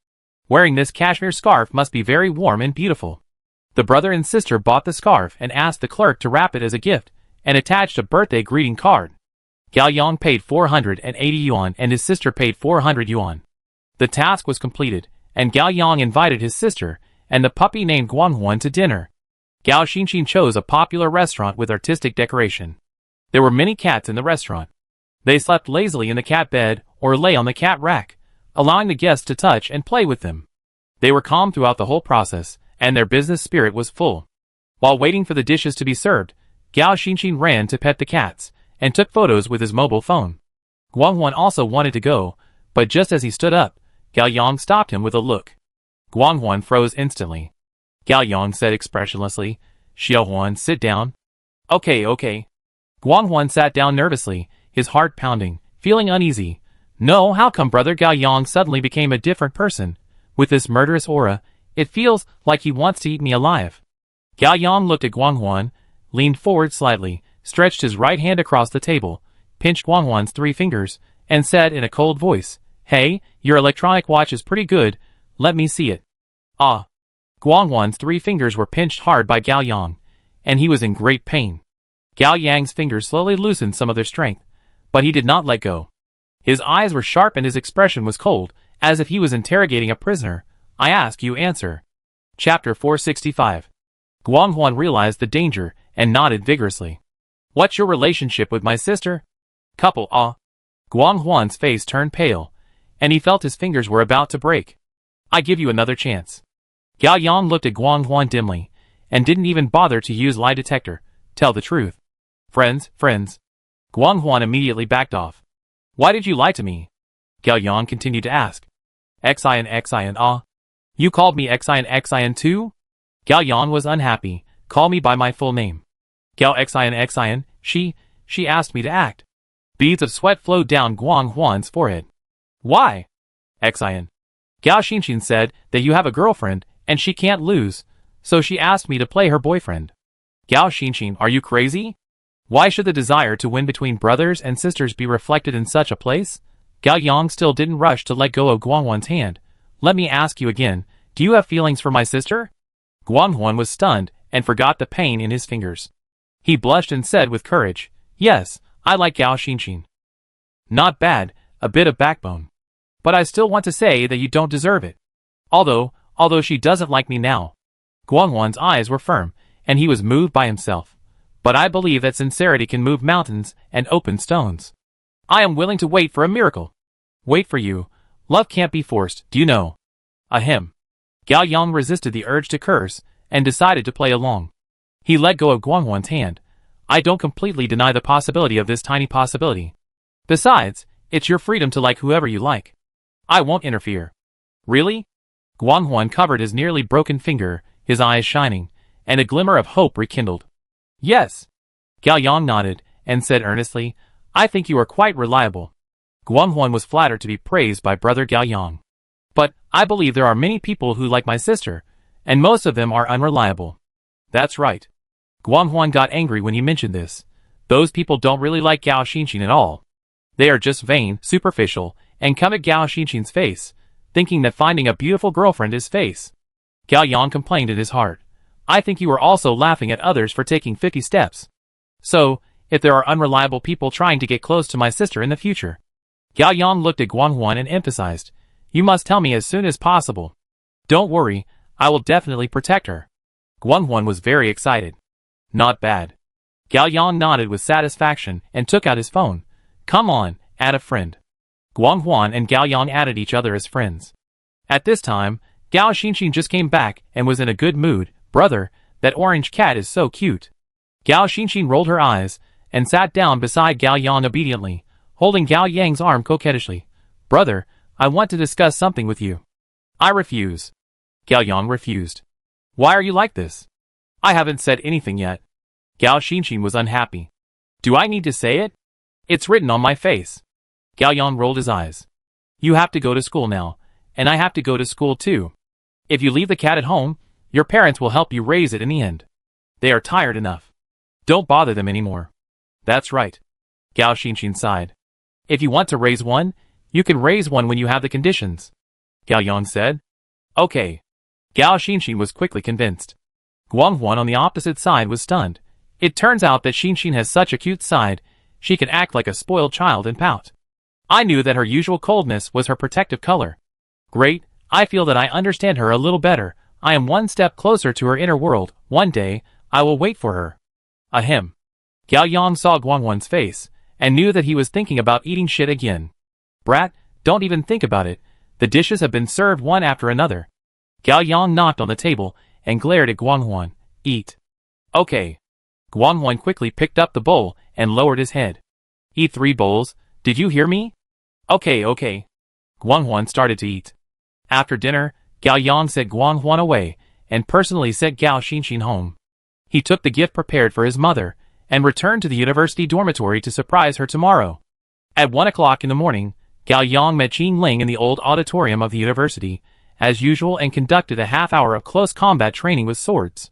Wearing this cashmere scarf must be very warm and beautiful. The brother and sister bought the scarf and asked the clerk to wrap it as a gift, and attached a birthday greeting card. Gao Yang paid 480 yuan and his sister paid 400 yuan. The task was completed, and Gao Yang invited his sister and the puppy named Guanghuan to dinner. Gao Xinxin chose a popular restaurant with artistic decoration. There were many cats in the restaurant. They slept lazily in the cat bed or lay on the cat rack, allowing the guests to touch and play with them. They were calm throughout the whole process, and their business spirit was full. While waiting for the dishes to be served, Gao Xinxin ran to pet the cats, and took photos with his mobile phone. Guanghuan also wanted to go, but just as he stood up, Gao Yang stopped him with a look. Guanghuan froze instantly. Gao Yang said expressionlessly, Xiaohuan, sit down. Okay. Guanghuan sat down nervously, his heart pounding, feeling uneasy. No, how come brother? Gao Yang suddenly became a different person. With this murderous aura, it feels like he wants to eat me alive. Gao Yang looked at Guanghuan, leaned forward slightly, stretched his right hand across the table, pinched Guanghuan's 3 fingers, and said in a cold voice, Hey, your electronic watch is pretty good, let me see it. Ah. Guanghuan's 3 fingers were pinched hard by Gao Yang, and he was in great pain. Gao Yang's fingers slowly loosened some of their strength, but he did not let go. His eyes were sharp and his expression was cold, as if he was interrogating a prisoner. I ask, you answer. Chapter 465. Guanghuan realized the danger, and nodded vigorously. What's your relationship with my sister? Couple, ah. Guanghuan's face turned pale, and he felt his fingers were about to break. I give you another chance. Gao Yang looked at Guanghuan dimly, and didn't even bother to use lie detector. Tell the truth. Friends. Guanghuan immediately backed off. Why did you lie to me? Gao Yang continued to ask. Xin, ah. You called me Xin too? Gao Yang was unhappy. Call me by my full name. Gao Xin, she asked me to act. Beads of sweat flowed down Guanghuan's forehead. Why? Xin. Gao Xinxin said that you have a girlfriend, and she can't lose, so she asked me to play her boyfriend. Gao Xinxin, are you crazy? Why should the desire to win between brothers and sisters be reflected in such a place? Gao Yang still didn't rush to let go of Guanghuan's hand. Let me ask you again, do you have feelings for my sister? Guanghuan was stunned, and forgot the pain in his fingers. He blushed and said with courage, Yes, I like Gao Xinxin. Not bad, a bit of backbone. But I still want to say that you don't deserve it. Although she doesn't like me now. Guanghuan's eyes were firm, and he was moved by himself. But I believe that sincerity can move mountains and open stones. I am willing to wait for a miracle. Wait for you. Love can't be forced, do you know? Ahem. Gao Yang resisted the urge to curse, and decided to play along. He let go of Guanghuan's hand. I don't completely deny the possibility of this tiny possibility. Besides, it's your freedom to like whoever you like. I won't interfere. Really? Guanghuan covered his nearly broken finger, his eyes shining, and a glimmer of hope rekindled. Yes. Gao Yang nodded, and said earnestly, I think you are quite reliable. Guanghuan was flattered to be praised by brother Gao Yang. But, I believe there are many people who like my sister, and most of them are unreliable. That's right. Guanghuan got angry when he mentioned this. Those people don't really like Gao Xinxin at all. They are just vain, superficial, and come at Gao Xinxin's face, thinking that finding a beautiful girlfriend is face. Gao Yang complained in his heart. I think you are also laughing at others for taking 50 steps. So, if there are unreliable people trying to get close to my sister in the future. Gao Yang looked at Guanghuan and emphasized, you must tell me as soon as possible. Don't worry, I will definitely protect her. Guanghuan was very excited. Not bad. Gao Yang nodded with satisfaction and took out his phone. Come on, add a friend. Guanghuan and Gao Yang added each other as friends. At this time, Gao Xinxin just came back and was in a good mood. Brother, that orange cat is so cute. Gao Xinxin rolled her eyes and sat down beside Gao Yang obediently, holding Gao Yang's arm coquettishly. Brother, I want to discuss something with you. I refuse. Gao Yang refused. Why are you like this? I haven't said anything yet. Gao Xinxin was unhappy. Do I need to say it? It's written on my face. Gao Yang rolled his eyes. You have to go to school now, and I have to go to school too. If you leave the cat at home, your parents will help you raise it in the end. They are tired enough. Don't bother them anymore. That's right. Gao Xinxin sighed. If you want to raise one, you can raise one when you have the conditions. Gao Yang said. Okay. Gao Xinxin was quickly convinced. Guanghuan on the opposite side was stunned. It turns out that Xinxin has such a cute side, she can act like a spoiled child and pout. I knew that her usual coldness was her protective color. Great, I feel that I understand her a little better. I am one step closer to her inner world. One day, I will wait for her. Ahem. Gao Yang saw Guanghuan's face, and knew that he was thinking about eating shit again. Brat, don't even think about it. The dishes have been served one after another. Gao Yang knocked on the table, and glared at Guanghuan. Eat. Okay. Guanghuan quickly picked up the bowl, and lowered his head. Eat 3 bowls, did you hear me? Okay. Guanghuan started to eat. After dinner, Gao Yang sent Guanghuan away, and personally sent Gao Xinxin home. He took the gift prepared for his mother, and returned to the university dormitory to surprise her tomorrow. At 1 o'clock in the morning, Gao Yang met Qing Ling in the old auditorium of the university, as usual, and conducted a half-hour of close combat training with swords.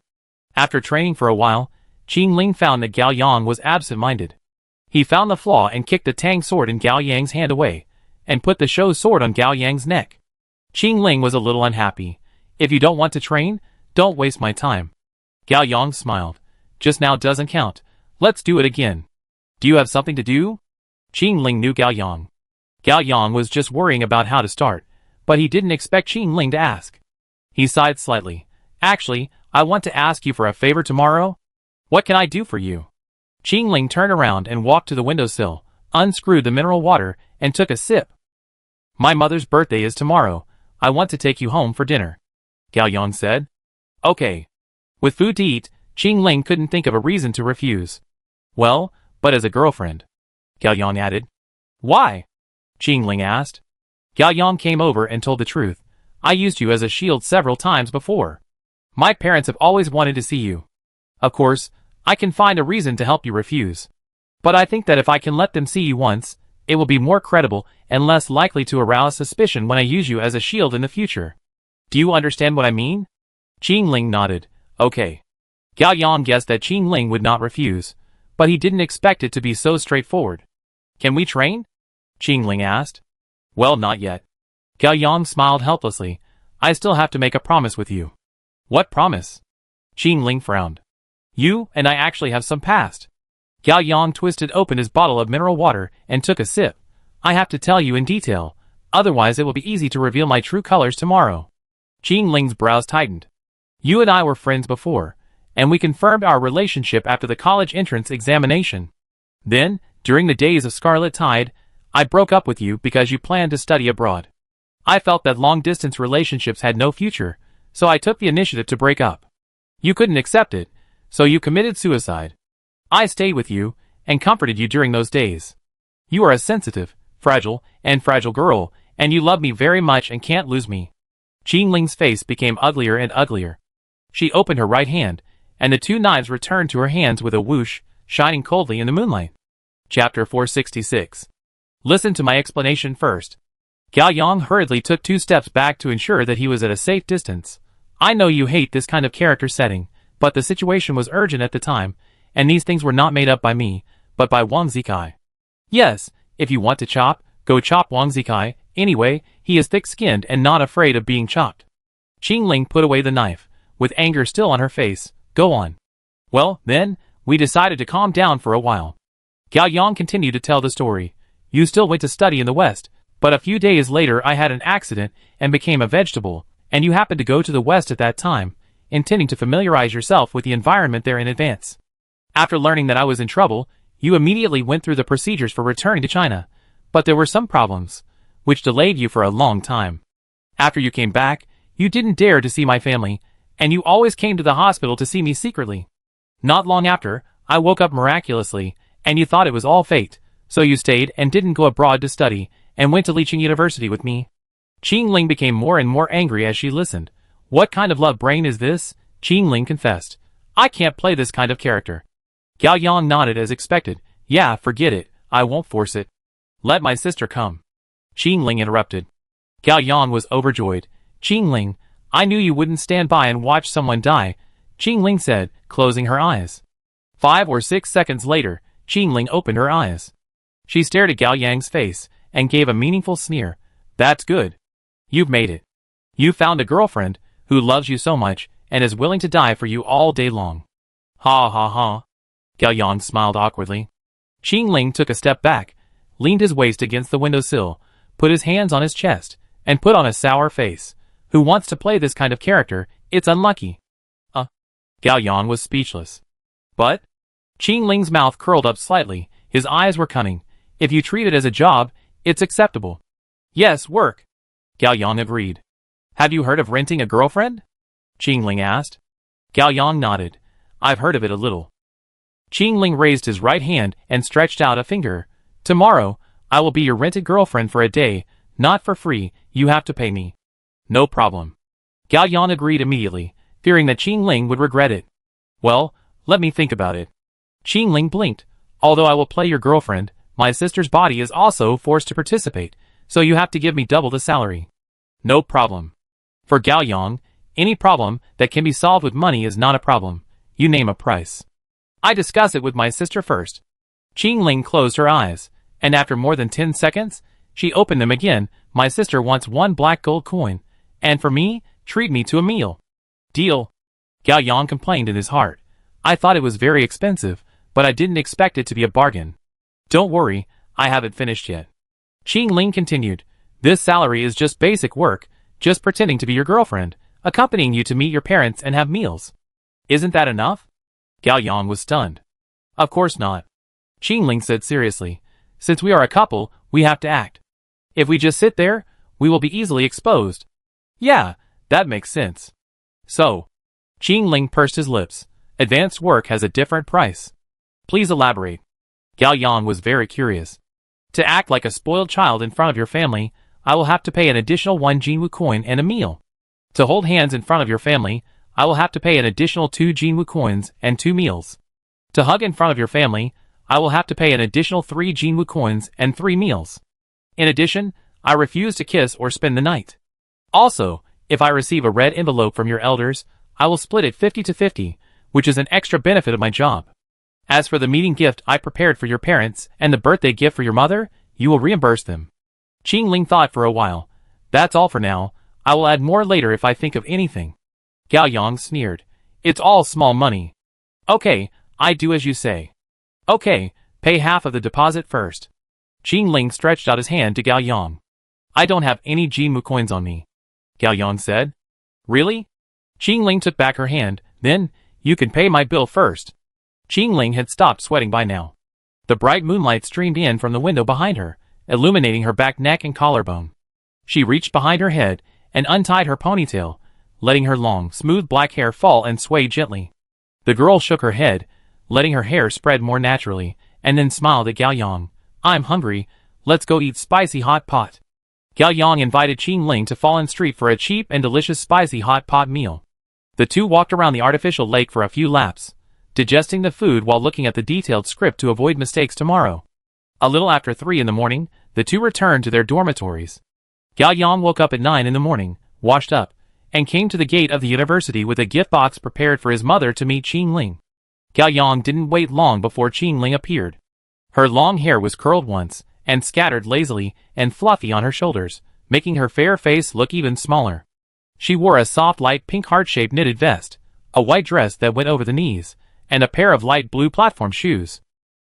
After training for a while, Qing Ling found that Gao Yang was absent-minded. He found the flaw and kicked the Tang sword in Gao Yang's hand away, and put the Shou sword on Gao Yang's neck. Qing Ling was a little unhappy. If you don't want to train, don't waste my time. Gao Yang smiled. Just now doesn't count. Let's do it again. Do you have something to do? Qing Ling knew Gao Yang. Gao Yang was just worrying about how to start, but he didn't expect Qing Ling to ask. He sighed slightly. Actually, I want to ask you for a favor tomorrow. What can I do for you? Qing Ling turned around and walked to the windowsill, unscrewed the mineral water, and took a sip. My mother's birthday is tomorrow. I want to take you home for dinner. Gao Yang said. Okay. With food to eat, Qing Ling couldn't think of a reason to refuse. Well, but as a girlfriend. Gao Yang added. Why? Qing Ling asked. Gao Yang came over and told the truth. I used you as a shield several times before. My parents have always wanted to see you. Of course, I can find a reason to help you refuse. But I think that if I can let them see you once, it will be more credible and less likely to arouse suspicion when I use you as a shield in the future. Do you understand what I mean? Qing Ling nodded. Okay. Gao Yang guessed that Qing Ling would not refuse, but he didn't expect it to be so straightforward. Can we train? Qing Ling asked. Well, not yet. Gao Yang smiled helplessly. I still have to make a promise with you. What promise? Qing Ling frowned. You and I actually have some past. Gao Yang twisted open his bottle of mineral water and took a sip. I have to tell you in detail, otherwise it will be easy to reveal my true colors tomorrow. Qing Ling's brows tightened. You and I were friends before, and we confirmed our relationship after the college entrance examination. Then, during the days of Scarlet Tide, I broke up with you because you planned to study abroad. I felt that long-distance relationships had no future, so I took the initiative to break up. You couldn't accept it, so you committed suicide. I stayed with you, and comforted you during those days. You are a sensitive, fragile girl, and you love me very much and can't lose me. Qing Ling's face became uglier and uglier. She opened her right hand, and the two knives returned to her hands with a whoosh, shining coldly in the moonlight. Chapter 466. Listen to my explanation first. Gao Yang hurriedly took 2 steps back to ensure that he was at a safe distance. I know you hate this kind of character setting, but the situation was urgent at the time, and these things were not made up by me, but by Wang Zikai. Yes, if you want to chop, go chop Wang Zikai. Anyway, he is thick-skinned and not afraid of being chopped. Qing Ling put away the knife, with anger still on her face. Go on. Well, then, we decided to calm down for a while. Gao Yang continued to tell the story. You still went to study in the West, but a few days later I had an accident and became a vegetable, and you happened to go to the West at that time, intending to familiarize yourself with the environment there in advance. After learning that I was in trouble, you immediately went through the procedures for returning to China, but there were some problems, which delayed you for a long time. After you came back, you didn't dare to see my family, and you always came to the hospital to see me secretly. Not long after, I woke up miraculously, and you thought it was all fate, so you stayed and didn't go abroad to study, and went to Licheng University with me. Qing Ling became more and more angry as she listened. What kind of love brain is this? Qing Ling confessed. I can't play this kind of character. Gao Yang nodded as expected. Yeah, forget it, I won't force it. Let my sister come. Qing Ling interrupted. Gao Yang was overjoyed. Qing Ling, I knew you wouldn't stand by and watch someone die, Qing Ling said, closing her eyes. 5 or 6 seconds later, Qing Ling opened her eyes. She stared at Gao Yang's face, and gave a meaningful sneer. That's good. You've made it. You found a girlfriend, who loves you so much, and is willing to die for you all day long. Ha ha ha. Gao Yang smiled awkwardly. Qing Ling took a step back, leaned his waist against the windowsill, put his hands on his chest, and put on a sour face. Who wants to play this kind of character? It's unlucky. Gao Yang was speechless. But? Qing Ling's mouth curled up slightly, his eyes were cunning. If you treat it as a job, it's acceptable. Yes, work. Gao Yang agreed. Have you heard of renting a girlfriend? Qing Ling asked. Gao Yang nodded. I've heard of it a little. Qing Ling raised his right hand and stretched out a finger. Tomorrow, I will be your rented girlfriend for a day, not for free, you have to pay me. No problem. Gao Yang agreed immediately, fearing that Qing Ling would regret it. Well, let me think about it. Qing Ling blinked. Although I will play your girlfriend, my sister's body is also forced to participate, so you have to give me double the salary. No problem. For Gao Yang, any problem that can be solved with money is not a problem. You name a price. I discuss it with my sister first. Qing Ling closed her eyes, and after more than 10 seconds, she opened them again. My sister wants 1 black gold coin, and for me, treat me to a meal. Deal. Gao Yang complained in his heart. I thought it was very expensive, but I didn't expect it to be a bargain. Don't worry, I haven't finished yet. Qing Ling continued. This salary is just basic work, just pretending to be your girlfriend, accompanying you to meet your parents and have meals. Isn't that enough? Gao Yang was stunned. Of course not. Qing Ling said seriously. Since we are a couple, we have to act. If we just sit there, we will be easily exposed. Yeah, that makes sense. So, Qing Ling pursed his lips. Advanced work has a different price. Please elaborate. Gao Yang was very curious. To act like a spoiled child in front of your family, I will have to pay an additional 1 Jinwu coin and a meal. To hold hands in front of your family, I will have to pay an additional 2 Jinwu coins and 2 meals. To hug in front of your family, I will have to pay an additional 3 Jinwu coins and 3 meals. In addition, I refuse to kiss or spend the night. Also, if I receive a red envelope from your elders, I will split it 50-50, which is an extra benefit of my job. As for the meeting gift I prepared for your parents and the birthday gift for your mother, you will reimburse them. Qing Ling thought for a while. That's all for now. I will add more later if I think of anything. Gao Yang sneered. It's all small money. Okay, I do as you say. Okay, pay half of the deposit first. Qing Ling stretched out his hand to Gao Yang. I don't have any Jinwu coins on me. Gao Yang said. Really? Qing Ling took back her hand. Then, you can pay my bill first. Qing Ling had stopped sweating by now. The bright moonlight streamed in from the window behind her, illuminating her back, neck, and collarbone. She reached behind her head and untied her ponytail, letting her long, smooth black hair fall and sway gently. The girl shook her head, letting her hair spread more naturally, and then smiled at Gao Yang. I'm hungry, let's go eat spicy hot pot. Gao Yang invited Qing Ling to Fallen Street for a cheap and delicious spicy hot pot meal. The two walked around the artificial lake for a few laps, digesting the food while looking at the detailed script to avoid mistakes tomorrow. A little after 3 in the morning, the two returned to their dormitories. Gao Yang woke up at 9 in the morning, washed up, and came to the gate of the university with a gift box prepared for his mother to meet Qing Ling. Gao Yang didn't wait long before Qing Ling appeared. Her long hair was curled once, and scattered lazily and fluffy on her shoulders, making her fair face look even smaller. She wore a soft light pink heart-shaped knitted vest, a white dress that went over the knees, and a pair of light blue platform shoes.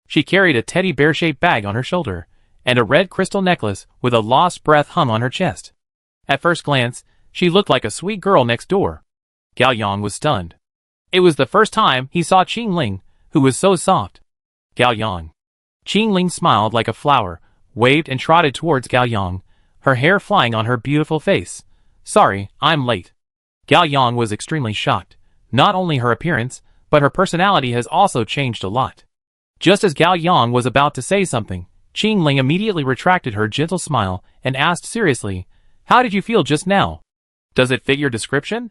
She carried a teddy bear-shaped bag on her shoulder, and a red crystal necklace with a lost breath hung on her chest. At first glance, she looked like a sweet girl next door. Gao Yang was stunned. It was the first time he saw Qing Ling, who was so soft. Gao Yang. Qing Ling smiled like a flower, waved and trotted towards Gao Yang, her hair flying on her beautiful face. Sorry, I'm late. Gao Yang was extremely shocked. Not only her appearance, but her personality has also changed a lot. Just as Gao Yang was about to say something, Qing Ling immediately retracted her gentle smile and asked seriously, "How did you feel just now? Does it fit your description?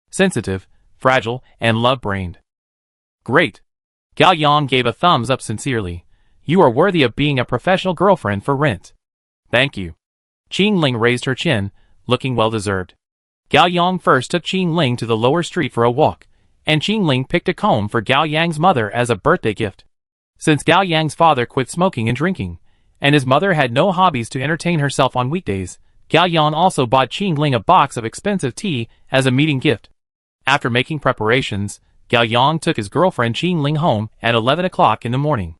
Sensitive, fragile, and love-brained." Great. Gao Yang gave a thumbs up sincerely. You are worthy of being a professional girlfriend for rent. Thank you. Qing Ling raised her chin, looking well-deserved. Gao Yang first took Qing Ling to the lower street for a walk, and Qing Ling picked a comb for Gao Yang's mother as a birthday gift. Since Gao Yang's father quit smoking and drinking, and his mother had no hobbies to entertain herself on weekdays, Gao Yang also bought Qing Ling a box of expensive tea as a meeting gift. After making preparations, Gao Yang took his girlfriend Qing Ling home at 11 o'clock in the morning.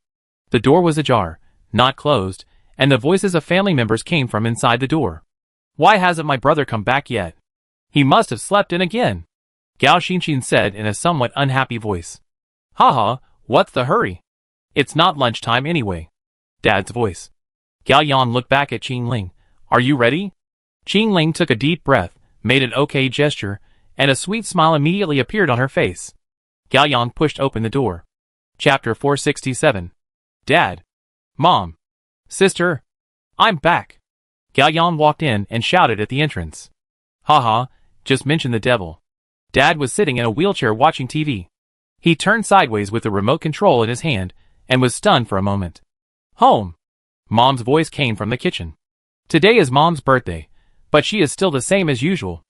The door was ajar, not closed, and the voices of family members came from inside the door. Why hasn't my brother come back yet? He must have slept in again, Gao Xinxin said in a somewhat unhappy voice. Haha, what's the hurry? It's not lunchtime anyway. Dad's voice. Gao Yang looked back at Qing Ling. Are you ready? Qing Ling took a deep breath, made an okay gesture, and a sweet smile immediately appeared on her face. Gao Yang pushed open the door. Chapter 467. Dad. Mom. Sister. I'm back. Gao Yang walked in and shouted at the entrance. Haha, just mention the devil. Dad was sitting in a wheelchair watching TV. He turned sideways with the remote control in his hand and was stunned for a moment. Home. Mom's voice came from the kitchen. Today is Mom's birthday, but she is still the same as usual.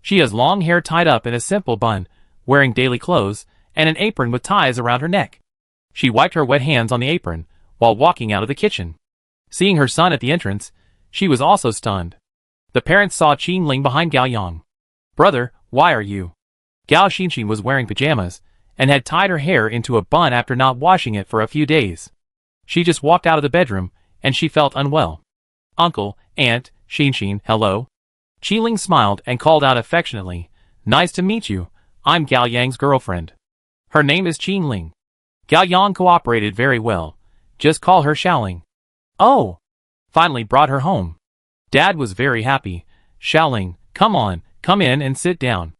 She has long hair tied up in a simple bun, wearing daily clothes, and an apron with ties around her neck. She wiped her wet hands on the apron while walking out of the kitchen. Seeing her son at the entrance, she was also stunned. The parents saw Qing Ling behind Gao Yang. Brother, why are you? Gao Xinxin was wearing pajamas and had tied her hair into a bun after not washing it for a few days. She just walked out of the bedroom, and she felt unwell. Uncle, Aunt, Xinxin, hello? Qing Ling smiled and called out affectionately, Nice to meet you, I'm Gao Yang's girlfriend. Her name is Qing Ling. Gao Yang cooperated very well. Just call her Xiaoling. Oh! Finally brought her home. Dad was very happy. Xiaoling, come on, come in and sit down.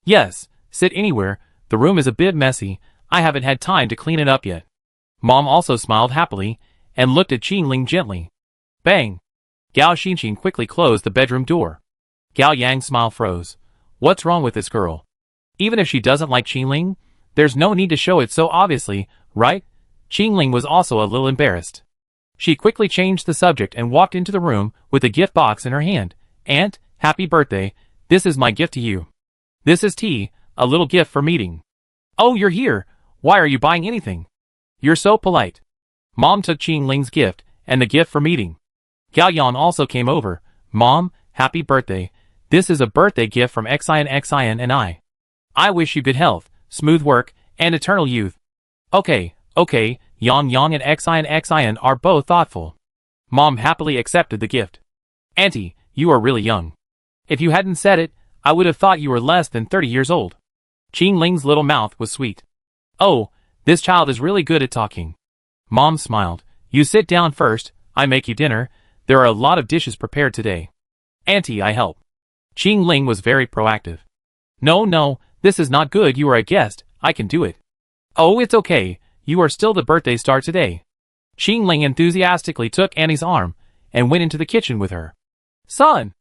Yes, sit anywhere, the room is a bit messy, I haven't had time to clean it up yet. Mom also smiled happily, and looked at Qing Ling gently. Bang! Gao Xinxin quickly closed the bedroom door. Gao Yang's smile froze. What's wrong with this girl? Even if she doesn't like Qing Ling, there's no need to show it so obviously, right? Qing Ling was also a little embarrassed. She quickly changed the subject and walked into the room with a gift box in her hand. Aunt, happy birthday, this is my gift to you. This is tea, a little gift for meeting. Oh, you're here, why are you buying anything? You're so polite. Mom took Qing Ling's gift, and the gift for meeting. Gao Yang also came over. Mom, happy birthday, this is a birthday gift from Xian and I. I wish you good health, smooth work, and eternal youth. Okay, Yang and Xian are both thoughtful. Mom happily accepted the gift. Auntie, you are really young. If you hadn't said it, I would have thought you were less than 30 years old. Qing Ling's little mouth was sweet. Oh, this child is really good at talking. Mom smiled. You sit down first, I make you dinner, there are a lot of dishes prepared today. Auntie, I help. Qing Ling was very proactive. No, this is not good, you are a guest, I can do it. Oh, it's okay, you are still the birthday star today. Qing Ling enthusiastically took Annie's arm, and went into the kitchen with her. Son!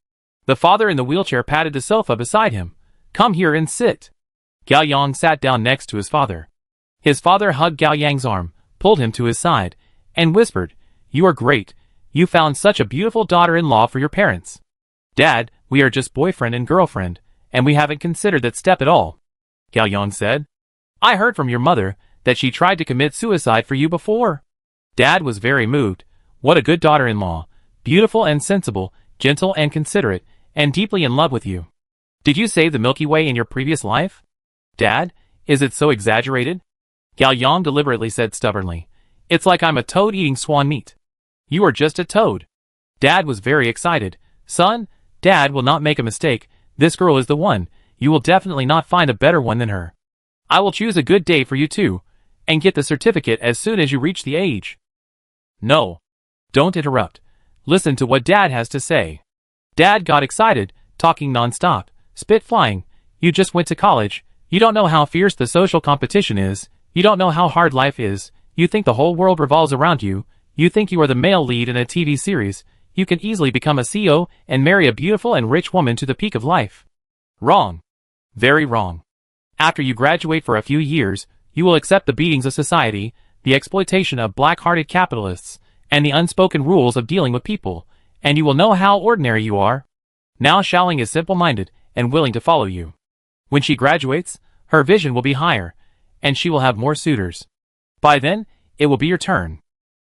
The father in the wheelchair patted the sofa beside him. Come here and sit. Gao Yang sat down next to his father. His father hugged Gao Yang's arm, pulled him to his side, and whispered, You are great. You found such a beautiful daughter-in-law for your parents. Dad, we are just boyfriend and girlfriend, and we haven't considered that step at all. Gao Yang said. I heard from your mother that she tried to commit suicide for you before. Dad was very moved. What a good daughter-in-law. Beautiful and sensible, gentle and considerate, and deeply in love with you. Did you save the Milky Way in your previous life? Dad, is it so exaggerated? Gao Yang deliberately said stubbornly. It's like I'm a toad eating swan meat. You are just a toad. Dad was very excited. Son, Dad will not make a mistake. This girl is the one. You will definitely not find a better one than her. I will choose a good day for you too, and get the certificate as soon as you reach the age. No. Don't interrupt. Listen to what Dad has to say. Dad got excited, talking non-stop, spit flying. You just went to college. You don't know how fierce the social competition is. You don't know how hard life is. You think the whole world revolves around you. You think you are the male lead in a TV series. You can easily become a CEO and marry a beautiful and rich woman to the peak of life. Wrong. Very wrong. After you graduate for a few years, you will accept the beatings of society, the exploitation of black-hearted capitalists, and the unspoken rules of dealing with people, and you will know how ordinary you are. Now Xiaoling is simple-minded and willing to follow you. When she graduates, her vision will be higher, and she will have more suitors. By then, it will be your turn.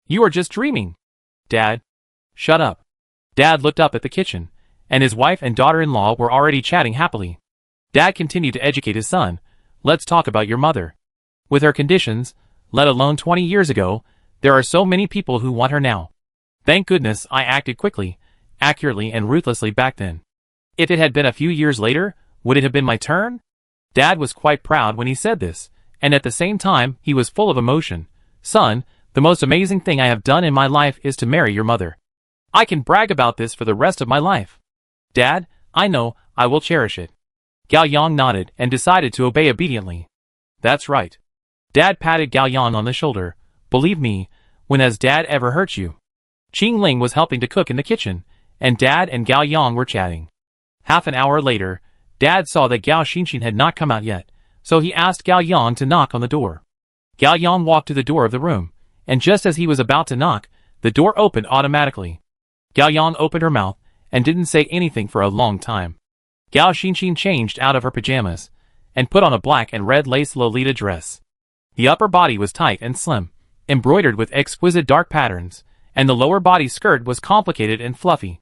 You are just dreaming. Dad. Shut up. Dad looked up at the kitchen, and his wife and daughter-in-law were already chatting happily. Dad continued to educate his son. Let's talk about your mother. With her conditions, let alone 20 years ago, there are so many people who want her now. Thank goodness I acted quickly, accurately and ruthlessly back then. If it had been a few years later, would it have been my turn? Dad was quite proud when he said this, and at the same time he was full of emotion. Son, the most amazing thing I have done in my life is to marry your mother. I can brag about this for the rest of my life. Dad, I know, I will cherish it. Gao Yang nodded and decided to obey obediently. That's right. Dad patted Gao Yang on the shoulder. Believe me, when has Dad ever hurt you? Qing Ling was helping to cook in the kitchen, and Dad and Gao Yang were chatting. Half an hour later, Dad saw that Gao Xinxin had not come out yet, so he asked Gao Yang to knock on the door. Gao Yang walked to the door of the room, and just as he was about to knock, the door opened automatically. Gao Yang opened her mouth and didn't say anything for a long time. Gao Xinxin changed out of her pajamas and put on a black and red lace Lolita dress. The upper body was tight and slim, embroidered with exquisite dark patterns, and the lower body skirt was complicated and fluffy.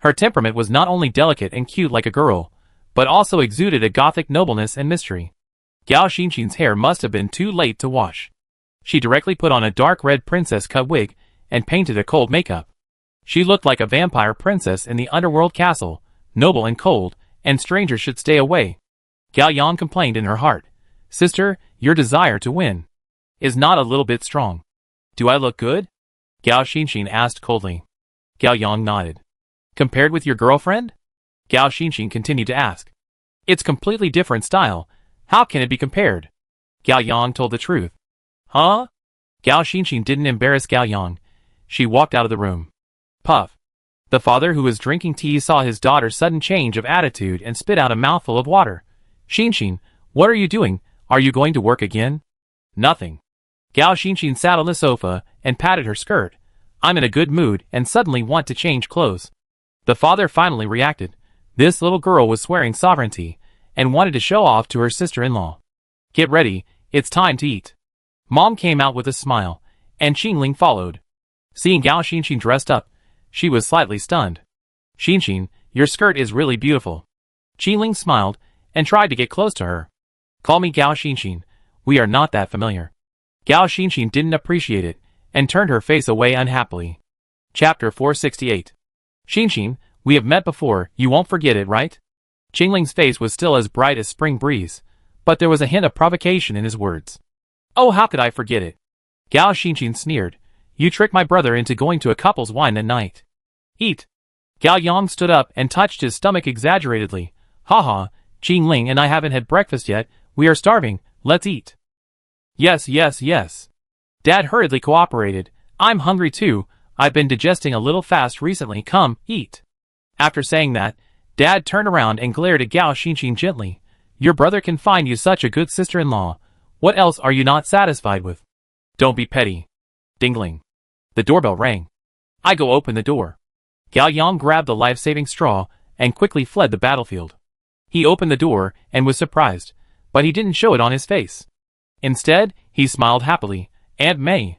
Her temperament was not only delicate and cute like a girl, but also exuded a gothic nobleness and mystery. Gao Xinxin's hair must have been too late to wash. She directly put on a dark red princess-cut wig and painted a cold makeup. She looked like a vampire princess in the underworld castle, noble and cold, and strangers should stay away. Gao Yang complained in her heart. Sister, your desire to win is not a little bit strong. Do I look good? Gao Xinxin asked coldly. Gao Yang nodded. Compared with your girlfriend? Gao Xinxin continued to ask. It's completely different style. How can it be compared? Gao Yang told the truth. Huh? Gao Xinxin didn't embarrass Gao Yang. She walked out of the room. Puff. The father who was drinking tea saw his daughter's sudden change of attitude and spit out a mouthful of water. Xinxin, what are you doing? Are you going to work again? Nothing. Gao Xinxin sat on the sofa and patted her skirt. I'm in a good mood and suddenly want to change clothes. The father finally reacted. This little girl was swearing sovereignty and wanted to show off to her sister-in-law. Get ready, it's time to eat. Mom came out with a smile, and Qing Ling followed. Seeing Gao Xinxin dressed up, she was slightly stunned. Xinxin, your skirt is really beautiful. Qing Ling smiled and tried to get close to her. Call me Gao Xinxin, we are not that familiar. Gao Xinxin didn't appreciate it and turned her face away unhappily. Chapter 468. Xinxin, we have met before, you won't forget it, right? Qing Ling's face was still as bright as spring breeze, but there was a hint of provocation in his words. Oh, how could I forget it? Gao Xinxin sneered. You tricked my brother into going to a couple's wine at night. Eat. Gao Yang stood up and touched his stomach exaggeratedly. Haha, Qing Ling and I haven't had breakfast yet, we are starving, let's eat. Yes, yes, yes. Dad hurriedly cooperated. I'm hungry too, I've been digesting a little fast recently, come, eat. After saying that, Dad turned around and glared at Gao Xinxin gently. Your brother can find you such a good sister-in-law. What else are you not satisfied with? Don't be petty. Dingling. The doorbell rang. I go open the door. Gao Yang grabbed the life-saving straw and quickly fled the battlefield. He opened the door and was surprised, but he didn't show it on his face. Instead, he smiled happily. Aunt May.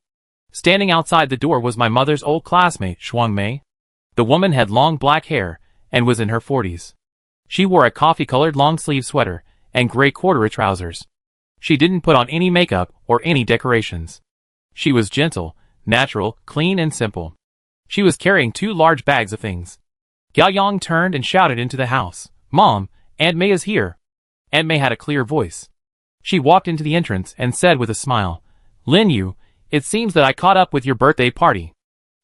Standing outside the door was my mother's old classmate, Shuang Mei. The woman had long black hair and was in her 40s. She wore a coffee-colored long-sleeve sweater and gray corduroy trousers. She didn't put on any makeup or any decorations. She was gentle, natural, clean and simple. She was carrying 2 large bags of things. Gao Yang turned and shouted into the house, Mom, Aunt May is here. Aunt May had a clear voice. She walked into the entrance and said with a smile, Lin Yu, it seems that I caught up with your birthday party.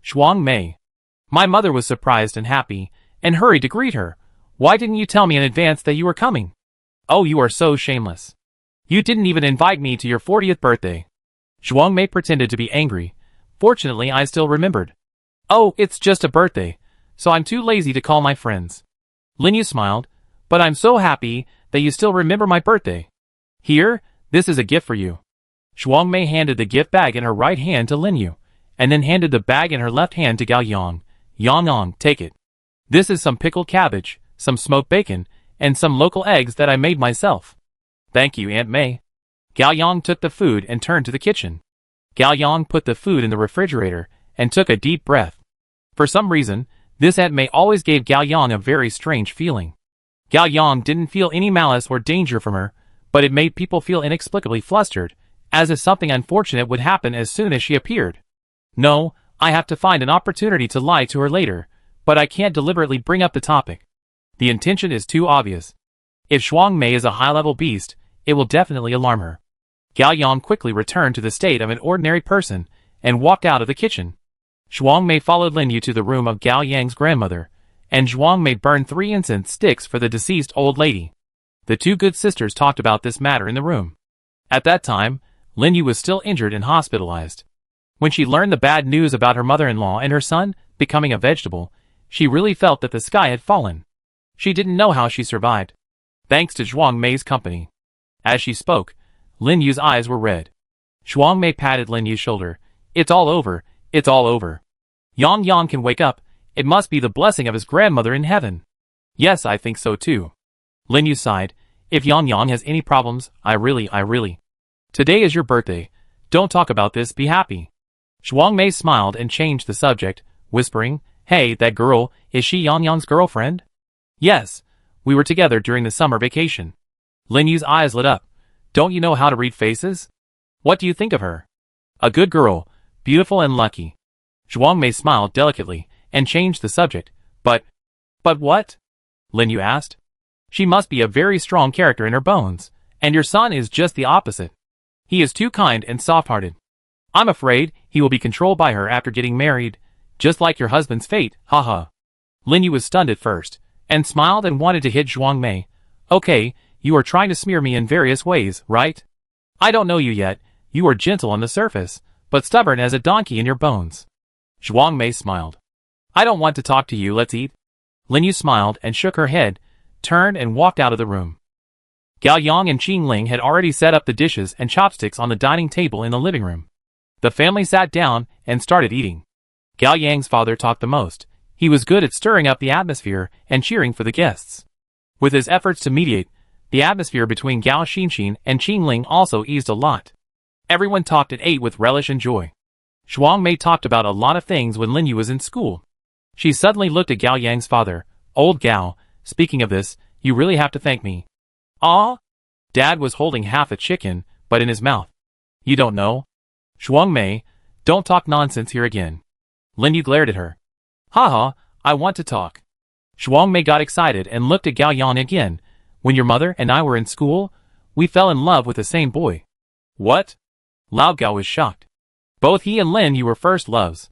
Shuang Mei. My mother was surprised and happy, and hurried to greet her. Why didn't you tell me in advance that you were coming? Oh, you are so shameless. You didn't even invite me to your 40th birthday. Shuang Mei pretended to be angry. Fortunately, I still remembered. Oh, it's just a birthday, so I'm too lazy to call my friends. Lin Yu smiled, but I'm so happy that you still remember my birthday. Here, this is a gift for you. Shuang Mei handed the gift bag in her right hand to Lin Yu, and then handed the bag in her left hand to Gao Yang. Yang, take it. This is some pickled cabbage, some smoked bacon, and some local eggs that I made myself. Thank you, Aunt May. Gao Yang took the food and turned to the kitchen. Gao Yang put the food in the refrigerator and took a deep breath. For some reason, this Aunt May always gave Gao Yang a very strange feeling. Gao Yang didn't feel any malice or danger from her, but it made people feel inexplicably flustered, as if something unfortunate would happen as soon as she appeared. No, I have to find an opportunity to lie to her later, but I can't deliberately bring up the topic. The intention is too obvious. If Shuang Mei is a high-level beast, it will definitely alarm her. Gao Yang quickly returned to the state of an ordinary person and walked out of the kitchen. Shuang Mei followed Lin Yu to the room of Gao Yang's grandmother, and Shuang Mei burned 3 incense sticks for the deceased old lady. The 2 good sisters talked about this matter in the room. At that time, Lin Yu was still injured and hospitalized. When she learned the bad news about her mother-in-law and her son becoming a vegetable, she really felt that the sky had fallen. She didn't know how she survived. Thanks to Shuang Mei's company. As she spoke, Lin Yu's eyes were red. Shuang Mei patted Lin Yu's shoulder. It's all over, it's all over. Yang can wake up, it must be the blessing of his grandmother in heaven. Yes, I think so too. Lin Yu sighed. If Yang has any problems, I really. Today is your birthday. Don't talk about this, be happy. Shuang Mei smiled and changed the subject, whispering, Hey, that girl, is she Yang's girlfriend? Yes, we were together during the summer vacation. Lin Yu's eyes lit up. Don't you know how to read faces? What do you think of her? A good girl, beautiful and lucky. Shuang Mei smiled delicately and changed the subject. But what? Lin Yu asked. She must be a very strong character in her bones, and your son is just the opposite. He is too kind and soft-hearted. I'm afraid he will be controlled by her after getting married, just like your husband's fate, haha. Lin Yu was stunned at first, and smiled and wanted to hit Shuang Mei. Okay, you are trying to smear me in various ways, right? I don't know you yet, you are gentle on the surface, but stubborn as a donkey in your bones. Shuang Mei smiled. I don't want to talk to you, let's eat. Lin Yu smiled and shook her head, turned and walked out of the room. Gao Yang and Qing Ling had already set up the dishes and chopsticks on the dining table in the living room. The family sat down and started eating. Gao Yang's father talked the most. He was good at stirring up the atmosphere and cheering for the guests. With his efforts to mediate, the atmosphere between Gao Xinxin and Qing Ling also eased a lot. Everyone talked and ate with relish and joy. Shuang Mei talked about a lot of things when Lin Yu was in school. She suddenly looked at Gao Yang's father. Old Gao, speaking of this, you really have to thank me. Ah? Dad was holding half a chicken, but in his mouth. You don't know? Shuang Mei, don't talk nonsense here again. Lin Yu glared at her. Haha, I want to talk. Shuang Mei got excited and looked at Gao Yang again. When your mother and I were in school, we fell in love with the same boy. What? Lao Gao was shocked. Both he and Lin Yu were first loves.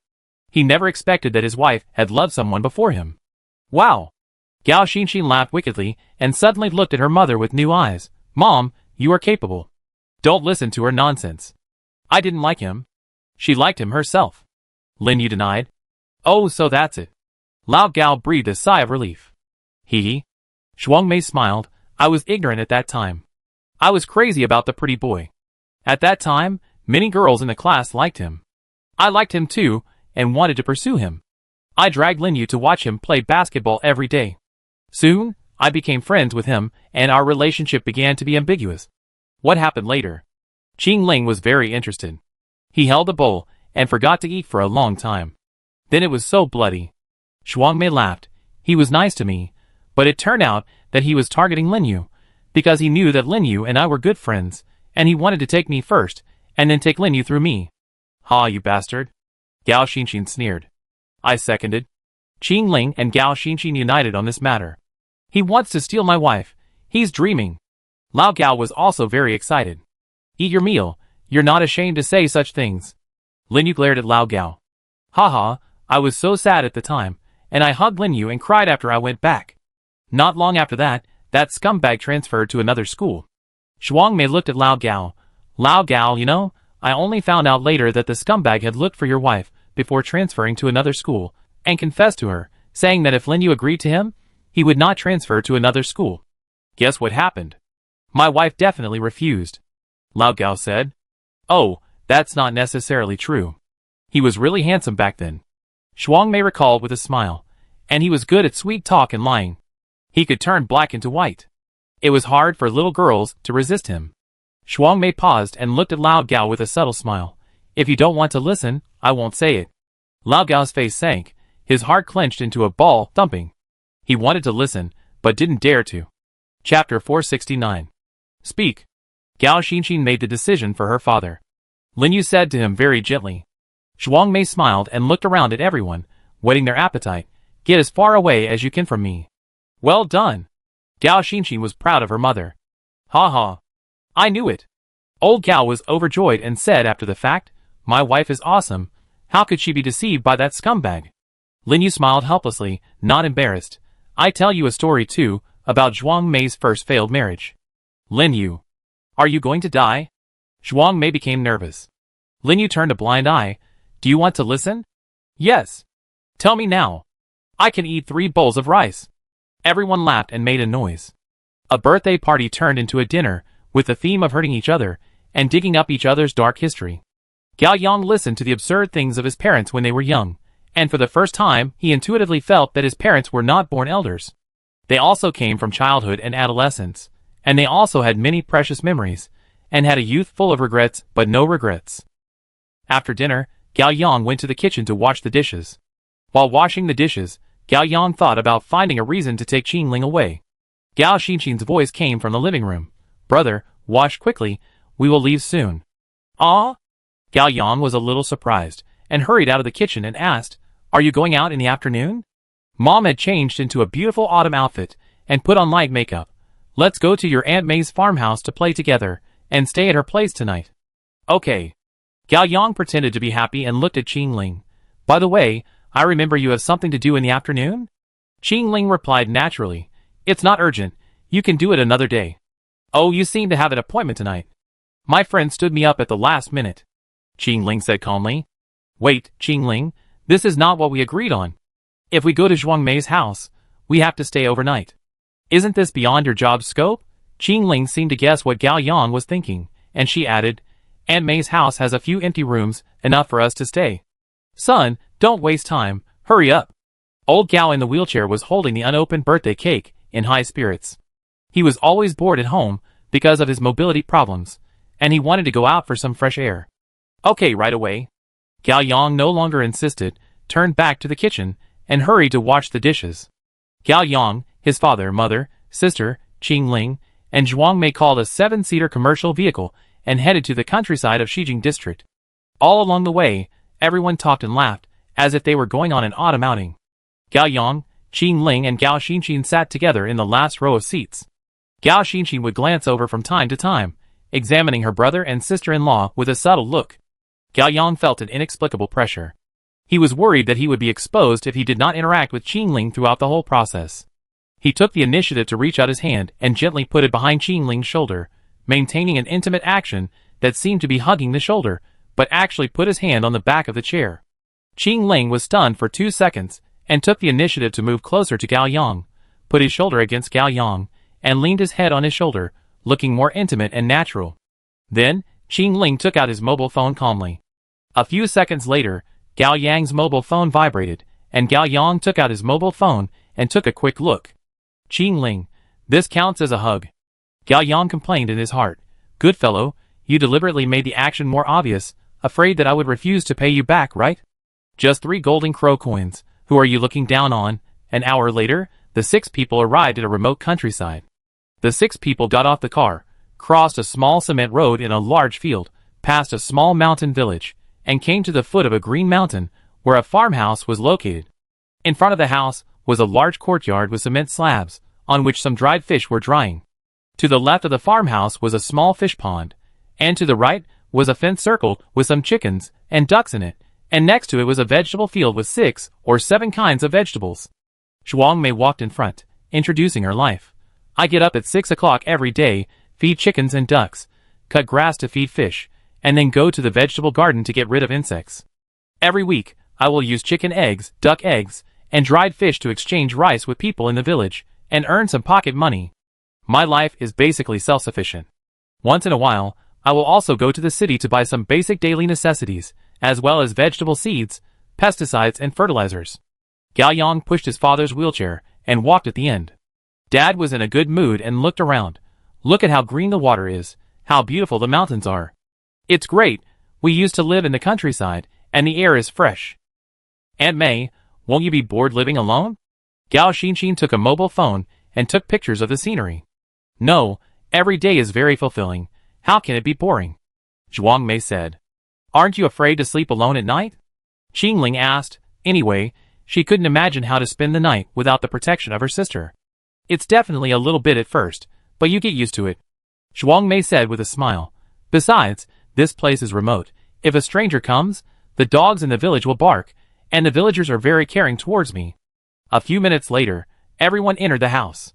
He never expected that his wife had loved someone before him. Wow! Gao Xinxin laughed wickedly and suddenly looked at her mother with new eyes. Mom, you are capable. Don't listen to her nonsense. I didn't like him. She liked him herself. Lin Yu denied. Oh, so that's it. Lao Gao breathed a sigh of relief. Hee. Zhuang Mei smiled. I was ignorant at that time. I was crazy about the pretty boy. At that time, many girls in the class liked him. I liked him too, and wanted to pursue him. I dragged Lin Yu to watch him play basketball every day. Soon, I became friends with him, and our relationship began to be ambiguous. What happened later? Qing Ling was very interested. He held the bowl, and forgot to eat for a long time. Then it was so bloody. Zhuang Mei laughed. He was nice to me, but it turned out that he was targeting Lin Yu, because he knew that Lin Yu and I were good friends, and he wanted to take me first, and then take Lin Yu through me. Ha, you bastard. Gao Xinxin sneered. I seconded. Qing Ling and Gao Xinxin united on this matter. He wants to steal my wife. He's dreaming. Lao Gao was also very excited. Eat your meal. You're not ashamed to say such things. Lin Yu glared at Lao Gao. Haha, I was so sad at the time, and I hugged Lin Yu and cried after I went back. Not long after that, that scumbag transferred to another school. Zhuang Mei looked at Lao Gao. Lao Gao, you know, I only found out later that the scumbag had looked for your wife before transferring to another school, and confessed to her, saying that if Lin Yu agreed to him, he would not transfer to another school. Guess what happened? My wife definitely refused. Lao Gao said. Oh, that's not necessarily true. He was really handsome back then. Zhuang Mei recalled with a smile. And he was good at sweet talk and lying. He could turn black into white. It was hard for little girls to resist him. Zhuang Mei paused and looked at Lao Gao with a subtle smile. If you don't want to listen, I won't say it. Lao Gao's face sank. His heart clenched into a ball, thumping. He wanted to listen, but didn't dare to. Chapter 469. Speak. Gao Xinxin made the decision for her father. Lin Yu said to him very gently. Zhuang Mei smiled and looked around at everyone, whetting their appetite. Get as far away as you can from me. Well done. Gao Xinxin was proud of her mother. Ha ha. I knew it. Old Gao was overjoyed and said after the fact, my wife is awesome. How could she be deceived by that scumbag? Lin Yu smiled helplessly, not embarrassed. I tell you a story too, about Zhuang Mei's first failed marriage. Lin Yu. Are you going to die? Zhuang Mei became nervous. Lin Yu turned a blind eye. Do you want to listen? Yes. Tell me now. I can eat 3 bowls of rice. Everyone laughed and made a noise. A birthday party turned into a dinner, with the theme of hurting each other, and digging up each other's dark history. Gao Yang listened to the absurd things of his parents when they were young, and for the first time he intuitively felt that his parents were not born elders. They also came from childhood and adolescence, and they also had many precious memories, and had a youth full of regrets but no regrets. After dinner, Gao Yang went to the kitchen to wash the dishes. While washing the dishes, Gao Yang thought about finding a reason to take Qing Ling away. Gao Xinxin's voice came from the living room. Brother, wash quickly, we will leave soon. Ah? Gao Yang was a little surprised, and hurried out of the kitchen and asked, Are you going out in the afternoon? Mom had changed into a beautiful autumn outfit, and put on light makeup. Let's go to your Aunt May's farmhouse to play together, and stay at her place tonight. Okay. Gao Yang pretended to be happy and looked at Qing Ling. By the way, I remember you have something to do in the afternoon? Qing Ling replied naturally. It's not urgent, you can do it another day. Oh, you seem to have an appointment tonight. My friend stood me up at the last minute. Qing Ling said calmly. Wait, Qing Ling, this is not what we agreed on. If we go to Zhuang Mei's house, we have to stay overnight. Isn't this beyond your job's scope? Qing Ling seemed to guess what Gao Yang was thinking, and she added, Aunt May's house has a few empty rooms, enough for us to stay. Son, don't waste time, hurry up. Old Gao in the wheelchair was holding the unopened birthday cake, in high spirits. He was always bored at home, because of his mobility problems, and he wanted to go out for some fresh air. Okay, right away. Gao Yang no longer insisted, turned back to the kitchen, and hurried to wash the dishes. Gao Yang, his father, mother, sister, Qing Ling, and Zhuang Mei called a 7-seater commercial vehicle and headed to the countryside of Shijing district. All along the way, everyone talked and laughed, as if they were going on an autumn outing. Gao Yang, Qing Ling and Gao Xinxin sat together in the last row of seats. Gao Xinxin would glance over from time to time, examining her brother and sister-in-law with a subtle look. Gao Yang felt an inexplicable pressure. He was worried that he would be exposed if he did not interact with Qing Ling throughout the whole process. He took the initiative to reach out his hand and gently put it behind Qing Ling's shoulder, maintaining an intimate action that seemed to be hugging the shoulder, but actually put his hand on the back of the chair. Qing Ling was stunned for 2 seconds, and took the initiative to move closer to Gao Yang, put his shoulder against Gao Yang, and leaned his head on his shoulder, looking more intimate and natural. Then, Qing Ling took out his mobile phone calmly. A few seconds later, Gao Yang's mobile phone vibrated, and Gao Yang took out his mobile phone and took a quick look. Qing Ling, this counts as a hug. Gao Yang complained in his heart. Good fellow, you deliberately made the action more obvious, afraid that I would refuse to pay you back, right? Just 3 golden crow coins, who are you looking down on? An hour later, the 6 people arrived at a remote countryside. The 6 people got off the car, crossed a small cement road in a large field, passed a small mountain village, and came to the foot of a green mountain, where a farmhouse was located. In front of the house was a large courtyard with cement slabs, on which some dried fish were drying. To the left of the farmhouse was a small fish pond, and to the right was a fence circled with some chickens and ducks in it, and next to it was a vegetable field with 6 or 7 kinds of vegetables. Zhuang Mei walked in front, introducing her life. I get up at 6 o'clock every day, feed chickens and ducks, cut grass to feed fish, and then go to the vegetable garden to get rid of insects. Every week, I will use chicken eggs, duck eggs, and dried fish to exchange rice with people in the village, and earn some pocket money. My life is basically self-sufficient. Once in a while, I will also go to the city to buy some basic daily necessities, as well as vegetable seeds, pesticides and fertilizers. Gao Yang pushed his father's wheelchair and walked at the end. Dad was in a good mood and looked around. Look at how green the water is, how beautiful the mountains are. It's great, we used to live in the countryside, and the air is fresh. Aunt May, won't you be bored living alone? Gao Xinxin took a mobile phone and took pictures of the scenery. No, every day is very fulfilling. How can it be boring? Zhuang Mei said. Aren't you afraid to sleep alone at night? Qing Ling asked. Anyway, she couldn't imagine how to spend the night without the protection of her sister. It's definitely a little bit at first, but you get used to it. Zhuang Mei said with a smile. Besides, this place is remote. If a stranger comes, the dogs in the village will bark, and the villagers are very caring towards me. A few minutes later, everyone entered the house.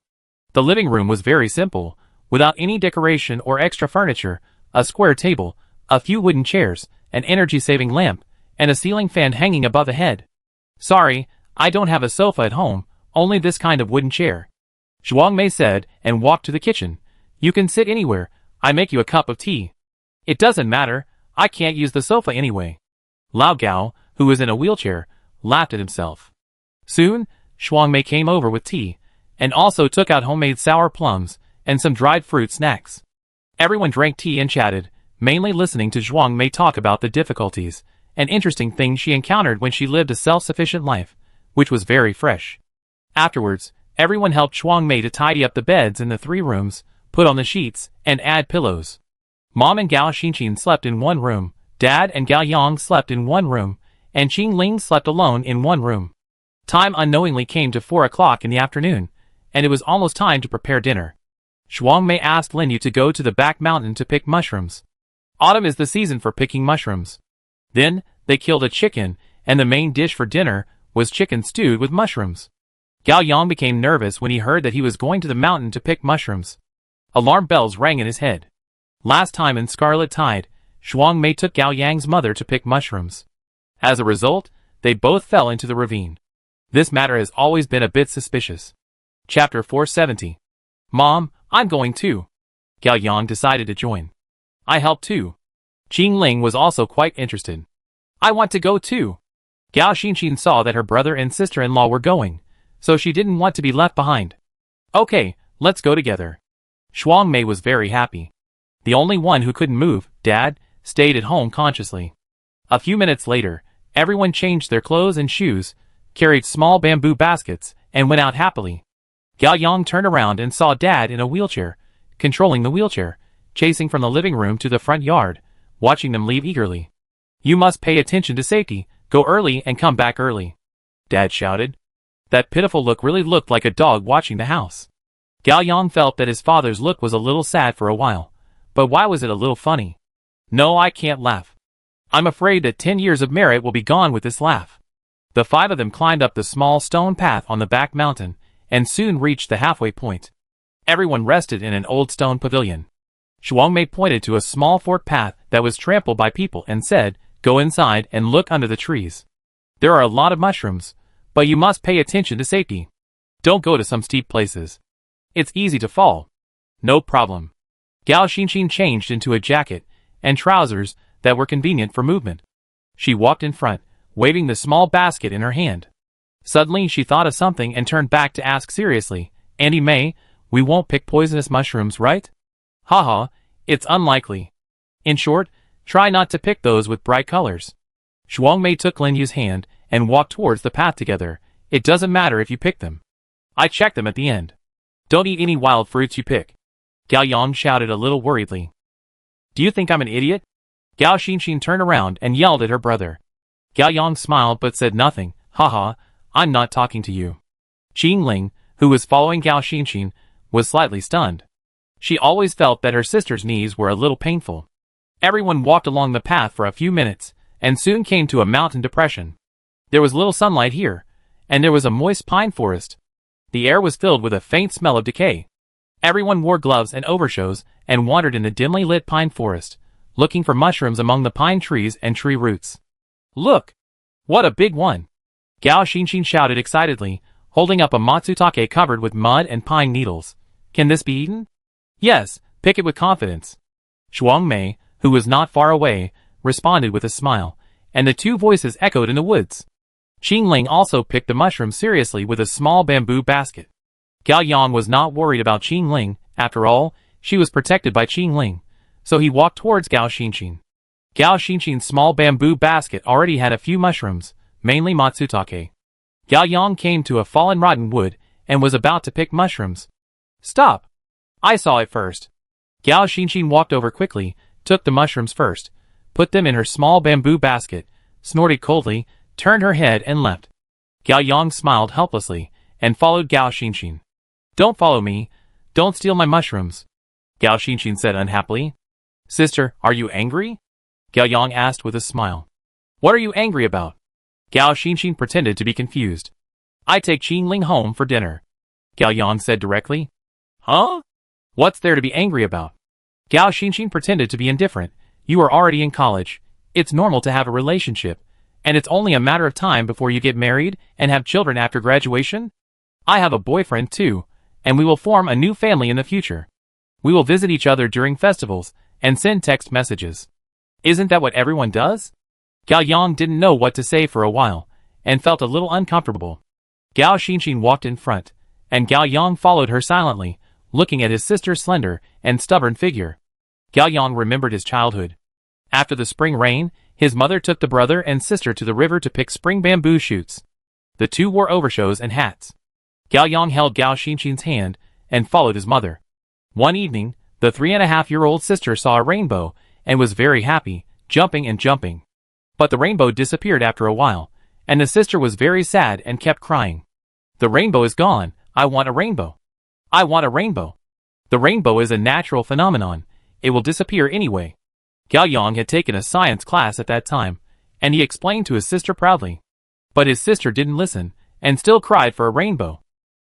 The living room was very simple, without any decoration or extra furniture, a square table, a few wooden chairs, an energy-saving lamp, and a ceiling fan hanging above the head. Sorry, I don't have a sofa at home, only this kind of wooden chair. Zhuang Mei said and walked to the kitchen. You can sit anywhere, I make you a cup of tea. It doesn't matter, I can't use the sofa anyway. Lao Gao, who was in a wheelchair, laughed at himself. Soon, Zhuang Mei came over with tea, and also took out homemade sour plums and some dried fruit snacks. Everyone drank tea and chatted, mainly listening to Zhuang Mei talk about the difficulties and interesting things she encountered when she lived a self-sufficient life, which was very fresh. Afterwards, everyone helped Zhuang Mei to tidy up the beds in the 3 rooms, put on the sheets, and add pillows. Mom and Gao Xinxin slept in one room, Dad and Gao Yang slept in one room, and Qing Ling slept alone in one room. Time unknowingly came to 4 o'clock in the afternoon, and it was almost time to prepare dinner. Zhuang Mei asked Lin Yu to go to the back mountain to pick mushrooms. Autumn is the season for picking mushrooms. Then, they killed a chicken, and the main dish for dinner was chicken stewed with mushrooms. Gao Yang became nervous when he heard that he was going to the mountain to pick mushrooms. Alarm bells rang in his head. Last time in Scarlet Tide, Zhuang Mei took Gao Yang's mother to pick mushrooms. As a result, they both fell into the ravine. This matter has always been a bit suspicious. Chapter 470. Mom, I'm going too. Gao Yang decided to join. I help too. Qing Ling was also quite interested. I want to go too. Gao Xinxin saw that her brother and sister-in-law were going, so she didn't want to be left behind. Okay, let's go together. Zhuang Mei was very happy. The only one who couldn't move, Dad, stayed at home consciously. A few minutes later, everyone changed their clothes and shoes, carried small bamboo baskets, and went out happily. Gao Yang turned around and saw Dad in a wheelchair, controlling the wheelchair, chasing from the living room to the front yard, watching them leave eagerly. You must pay attention to safety, go early and come back early. Dad shouted. That pitiful look really looked like a dog watching the house. Gao Yang felt that his father's look was a little sad for a while, but why was it a little funny? No, I can't laugh. I'm afraid that 10 years of merit will be gone with this laugh. The 5 of them climbed up the small stone path on the back mountain, and soon reached the halfway point. Everyone rested in an old stone pavilion. Zhuang Mei pointed to a small forked path that was trampled by people and said, Go inside and look under the trees. There are a lot of mushrooms, But you must pay attention to safety. Don't go to some steep places. It's easy to fall. No problem. Gao Xinxin changed into a jacket and trousers that were convenient for movement. She walked in front, waving the small basket in her hand. Suddenly she thought of something and turned back to ask seriously, Auntie May, we won't pick poisonous mushrooms, right? Haha, it's unlikely. In short, try not to pick those with bright colors. Shuang Mei took Lin Yu's hand and walked towards the path together. It doesn't matter if you pick them. I check them at the end. Don't eat any wild fruits you pick. Gao Yang shouted a little worriedly. Do you think I'm an idiot? Gao Xinxin turned around and yelled at her brother. Gao Yang smiled but said nothing. Haha, I'm not talking to you. Qing Ling, who was following Gao Xinxin, was slightly stunned. She always felt that her sister's knees were a little painful. Everyone walked along the path for a few minutes, and soon came to a mountain depression. There was little sunlight here, and there was a moist pine forest. The air was filled with a faint smell of decay. Everyone wore gloves and overshoes and wandered in the dimly lit pine forest, looking for mushrooms among the pine trees and tree roots. Look! What a big one! Gao Xinxin shouted excitedly, holding up a matsutake covered with mud and pine needles. Can this be eaten? Yes, pick it with confidence. Shuang Mei, who was not far away, responded with a smile, and the two voices echoed in the woods. Qing Ling also picked the mushroom seriously with a small bamboo basket. Gao Yang was not worried about Qing Ling. After all, she was protected by Qing Ling, so he walked towards Gao Xinxin. Gao Xinxin's small bamboo basket already had a few mushrooms, mainly matsutake. Gao Yang came to a fallen rotten wood and was about to pick mushrooms. Stop! I saw it first. Gao Xinxin walked over quickly, took the mushrooms first, put them in her small bamboo basket, snorted coldly, turned her head and left. Gao Yang smiled helplessly and followed Gao Xinxin. Don't follow me. Don't steal my mushrooms. Gao Xinxin said unhappily. Sister, are you angry? Gao Yang asked with a smile. What are you angry about? Gao Xinxin pretended to be confused. I take Qing Ling home for dinner. Gao Yang said directly. Huh? What's there to be angry about? Gao Xinxin pretended to be indifferent. You are already in college. It's normal to have a relationship, and it's only a matter of time before you get married and have children after graduation. I have a boyfriend too, and we will form a new family in the future. We will visit each other during festivals and send text messages. Isn't that what everyone does? Gao Yang didn't know what to say for a while, and felt a little uncomfortable. Gao Xinxin walked in front, and Gao Yang followed her silently, looking at his sister's slender and stubborn figure. Gao Yang remembered his childhood. After the spring rain, his mother took the brother and sister to the river to pick spring bamboo shoots. The two wore overshoes and hats. Gao Yang held Gao Xinxin's hand and followed his mother. One evening, the 3.5-year-old sister saw a rainbow and was very happy, jumping and jumping. But the rainbow disappeared after a while, and the sister was very sad and kept crying. The rainbow is gone. I want a rainbow. I want a rainbow. The rainbow is a natural phenomenon. It will disappear anyway. Gao Yang had taken a science class at that time, and he explained to his sister proudly. But his sister didn't listen, and still cried for a rainbow.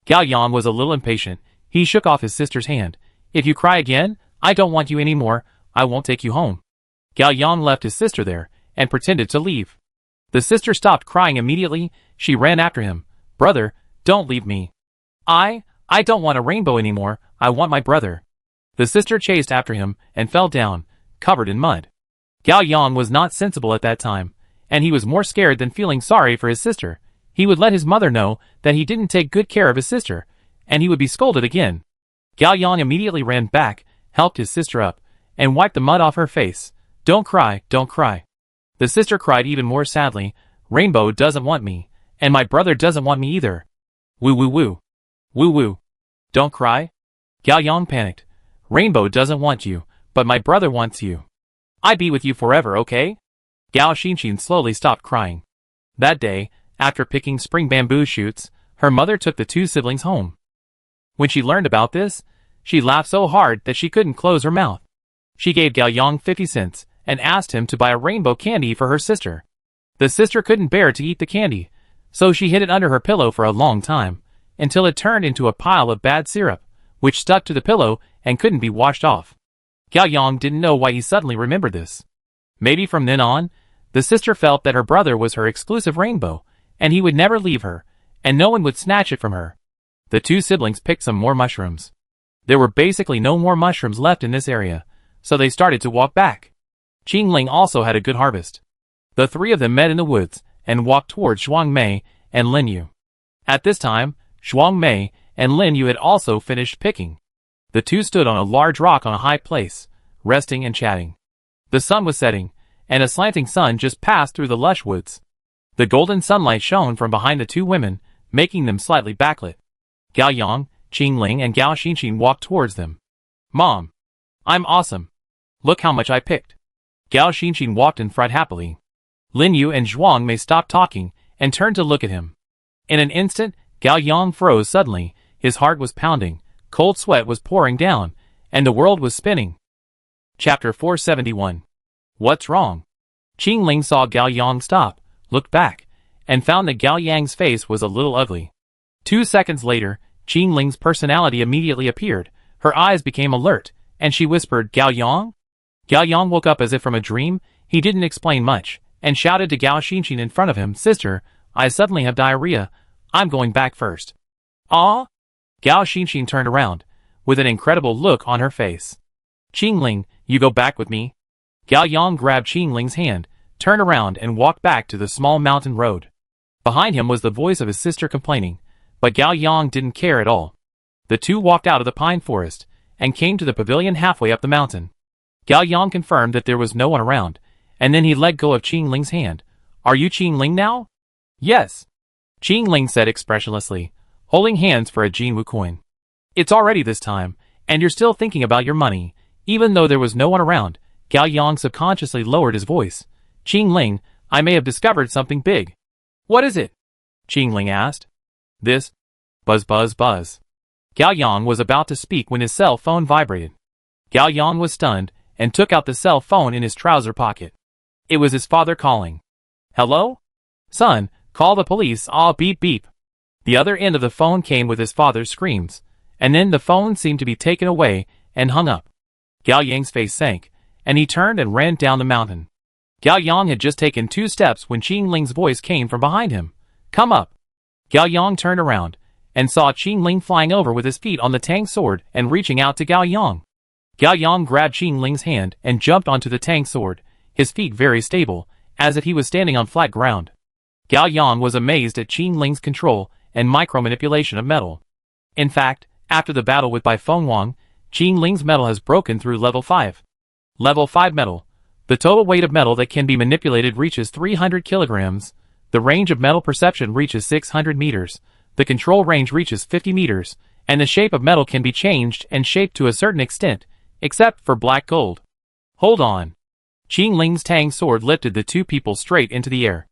Gao Yang was a little impatient. He shook off his sister's hand. If you cry again, I don't want you anymore. I won't take you home. Gao Yang left his sister there, and pretended to leave. The sister stopped crying immediately. She ran after him. Brother, don't leave me. I don't want a rainbow anymore. I want my brother. The sister chased after him and fell down, covered in mud. Gao Yang was not sensible at that time, and he was more scared than feeling sorry for his sister. He would let his mother know that he didn't take good care of his sister, and he would be scolded again. Gao Yang immediately ran back, helped his sister up, and wiped the mud off her face. Don't cry, don't cry. The sister cried even more sadly. Rainbow doesn't want me, and my brother doesn't want me either. Woo woo woo. Woo woo. Don't cry. Gao Yang panicked. Rainbow doesn't want you, but my brother wants you. I'd be with you forever, okay? Gao Xinxin slowly stopped crying. That day, after picking spring bamboo shoots, her mother took the two siblings home. When she learned about this, she laughed so hard that she couldn't close her mouth. She gave Gao Yang 50 cents and asked him to buy a rainbow candy for her sister. The sister couldn't bear to eat the candy, so she hid it under her pillow for a long time, until it turned into a pile of bad syrup, which stuck to the pillow and couldn't be washed off. Gao Yang didn't know why he suddenly remembered this. Maybe from then on, the sister felt that her brother was her exclusive rainbow, and he would never leave her, and no one would snatch it from her. The two siblings picked some more mushrooms. There were basically no more mushrooms left in this area, so they started to walk back. Qingling also had a good harvest. The three of them met in the woods and walked towards Zhuang Mei and Lin Yu. At this time, Zhuang Mei and Lin Yu had also finished picking. The two stood on a large rock on a high place, resting and chatting. The sun was setting, and a slanting sun just passed through the lush woods. The golden sunlight shone from behind the two women, making them slightly backlit. Gao Yang, Qingling and Gao Xinxin walked towards them. Mom! I'm awesome! Look how much I picked! Gao Xinxin walked in fright happily. Lin Yu and Zhuang Mei stopped talking and turned to look at him. In an instant, Gao Yang froze suddenly, his heart was pounding, cold sweat was pouring down, and the world was spinning. Chapter 471. What's wrong? Qingling saw Gao Yang stop, looked back, and found that Gao Yang's face was a little ugly. 2 seconds later, Qingling's personality immediately appeared, her eyes became alert, and she whispered, Gao Yang? Gao Yang woke up as if from a dream, he didn't explain much, and shouted to Gao Xinxin in front of him, Sister, I suddenly have diarrhea, I'm going back first. Ah? Gao Xinxin turned around, with an incredible look on her face. Qingling, you go back with me? Gao Yang grabbed Qingling's hand, turned around and walked back to the small mountain road. Behind him was the voice of his sister complaining, but Gao Yang didn't care at all. The two walked out of the pine forest, and came to the pavilion halfway up the mountain. Gao Yang confirmed that there was no one around, and then he let go of Qingling's hand. Are you Qingling now? Yes. Qingling said expressionlessly, holding hands for a Jinwu coin. It's already this time, and you're still thinking about your money. Even though there was no one around, Gao Yang subconsciously lowered his voice. Qingling, I may have discovered something big. What is it? Qingling asked. This. Buzz buzz buzz. Gao Yang was about to speak when his cell phone vibrated. Gao Yang was stunned, and took out the cell phone in his trouser pocket. It was his father calling. Hello? Son, call the police, beep beep. The other end of the phone came with his father's screams, and then the phone seemed to be taken away and hung up. Gao Yang's face sank, and he turned and ran down the mountain. Gao Yang had just taken 2 steps when Qingling's voice came from behind him. Come up. Gao Yang turned around, and saw Qingling flying over with his feet on the Tang sword and reaching out to Gao Yang. Gao Yang grabbed Qingling's hand and jumped onto the Tang sword, his feet very stable, as if he was standing on flat ground. Gao Yang was amazed at Qingling's control and micro-manipulation of metal. In fact, after the battle with Bai Fengwang, Qingling's metal has broken through level 5. Level 5 metal. The total weight of metal that can be manipulated reaches 300 kilograms, the range of metal perception reaches 600 meters, the control range reaches 50 meters, and the shape of metal can be changed and shaped to a certain extent, except for black gold. Hold on. Qingling's Tang sword lifted the two people straight into the air.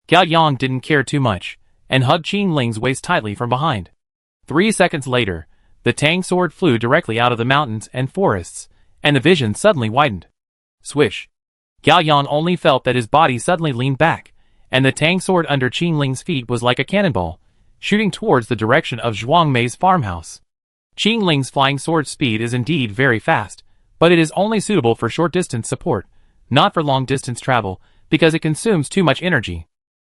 Gao Yang didn't care too much, and hugged Qingling's waist tightly from behind. 3 seconds later, the Tang sword flew directly out of the mountains and forests, and the vision suddenly widened. Swish. Gao Yang only felt that his body suddenly leaned back, and the Tang sword under Qingling's feet was like a cannonball, shooting towards the direction of Zhuang Mei's farmhouse. Qingling's flying sword speed is indeed very fast, but it is only suitable for short-distance support, not for long-distance travel, because it consumes too much energy.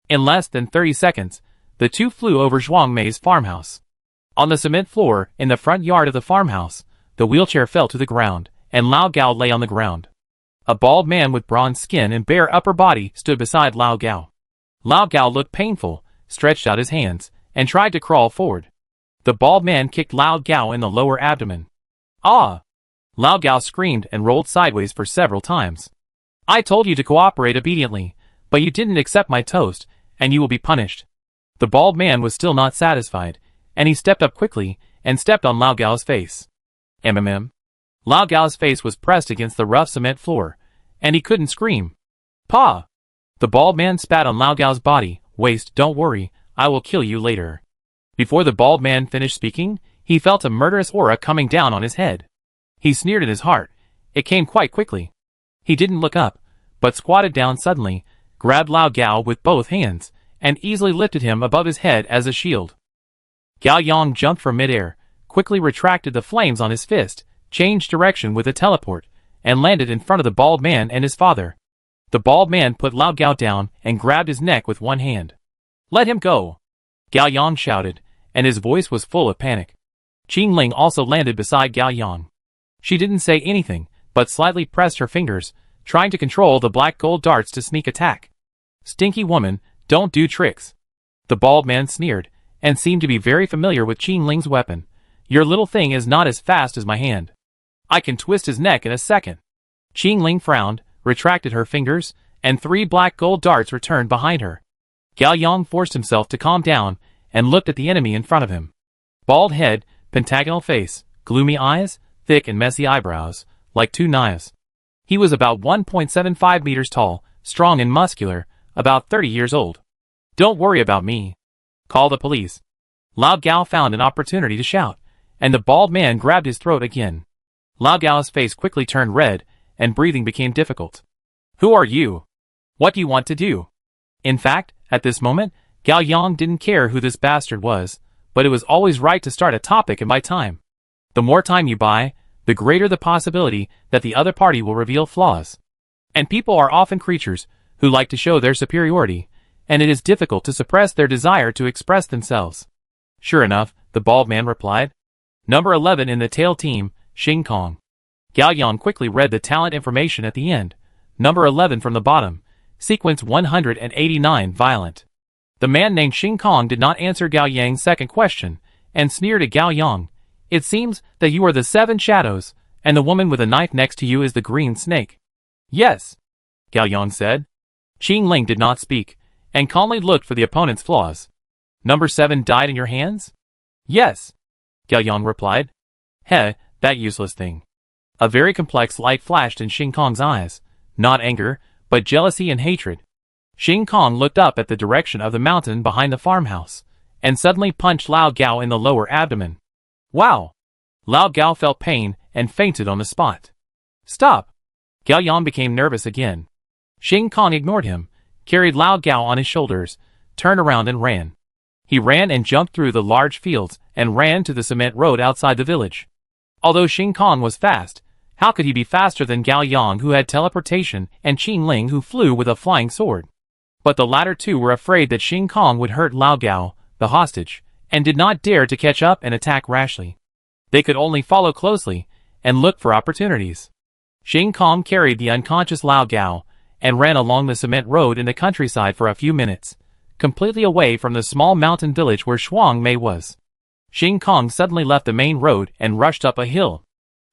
In less than 30 seconds, the two flew over Zhuang Mei's farmhouse. On the cement floor, in the front yard of the farmhouse, the wheelchair fell to the ground, and Lao Gao lay on the ground. A bald man with bronze skin and bare upper body stood beside Lao Gao. Lao Gao looked painful, stretched out his hands, and tried to crawl forward. The bald man kicked Lao Gao in the lower abdomen. Ah! Lao Gao screamed and rolled sideways for several times. I told you to cooperate obediently, but you didn't accept my toast, and you will be punished. The bald man was still not satisfied, and he stepped up quickly and stepped on Lao Gao's face. Lao Gao's face was pressed against the rough cement floor, and he couldn't scream. Pa! The bald man spat on Lao Gao's body, waist, don't worry, I will kill you later. Before the bald man finished speaking, he felt a murderous aura coming down on his head. He sneered in his heart. It came quite quickly. He didn't look up, but squatted down suddenly, grabbed Lao Gao with both hands, and easily lifted him above his head as a shield. Gao Yang jumped from midair, quickly retracted the flames on his fist, changed direction with a teleport, and landed in front of the bald man and his father. The bald man put Lao Gao down and grabbed his neck with one hand. Let him go. Gao Yang shouted, and his voice was full of panic. Qing Ling also landed beside Gao Yang. She didn't say anything, but slightly pressed her fingers, trying to control the black gold darts to sneak attack. Stinky woman, don't do tricks. The bald man sneered, and seemed to be very familiar with Qing Ling's weapon. Your little thing is not as fast as my hand. I can twist his neck in a second. Qing Ling frowned, retracted her fingers, and 3 black gold darts returned behind her. Gao Yang forced himself to calm down, and looked at the enemy in front of him. Bald head, pentagonal face, gloomy eyes, thick and messy eyebrows, like 2 knives. He was about 1.75 meters tall, strong and muscular, about 30 years old. Don't worry about me. Call the police. Lao Gao found an opportunity to shout, and the bald man grabbed his throat again. Lao Gao's face quickly turned red, and breathing became difficult. Who are you? What do you want to do? In fact, at this moment, Gao Yang didn't care who this bastard was, but it was always right to start a topic and buy time. The more time you buy, the greater the possibility that the other party will reveal flaws. And people are often creatures who like to show their superiority, and it is difficult to suppress their desire to express themselves. Sure enough, the bald man replied. Number 11 in the tail team, Xing Kong. Gao Yang quickly read the talent information at the end. Number 11 from the bottom. Sequence 189 violent. The man named Xing Kong did not answer Gao Yang's second question, and sneered at Gao Yang. It seems that you are the 7 shadows, and the woman with a knife next to you is the green snake. Yes, Gao Yang said. Qing Ling did not speak, and calmly looked for the opponent's flaws. Number 7 died in your hands? Yes, Gao Yang replied. Heh, that useless thing. A very complex light flashed in Xing Kong's eyes, not anger, but jealousy and hatred. Xing Kong looked up at the direction of the mountain behind the farmhouse, and suddenly punched Lao Gao in the lower abdomen. Wow! Lao Gao felt pain and fainted on the spot. Stop! Gao Yang became nervous again. Xing Kong ignored him, carried Lao Gao on his shoulders, turned around and ran. He ran and jumped through the large fields and ran to the cement road outside the village. Although Xing Kong was fast, how could he be faster than Gao Yang, who had teleportation, and Qing Ling, who flew with a flying sword? But the latter two were afraid that Xing Kong would hurt Lao Gao, the hostage, and did not dare to catch up and attack rashly. They could only follow closely and look for opportunities. Xing Kong carried the unconscious Lao Gao and ran along the cement road in the countryside for a few minutes, completely away from the small mountain village where Shuang Mei was. Xing Kong suddenly left the main road and rushed up a hill.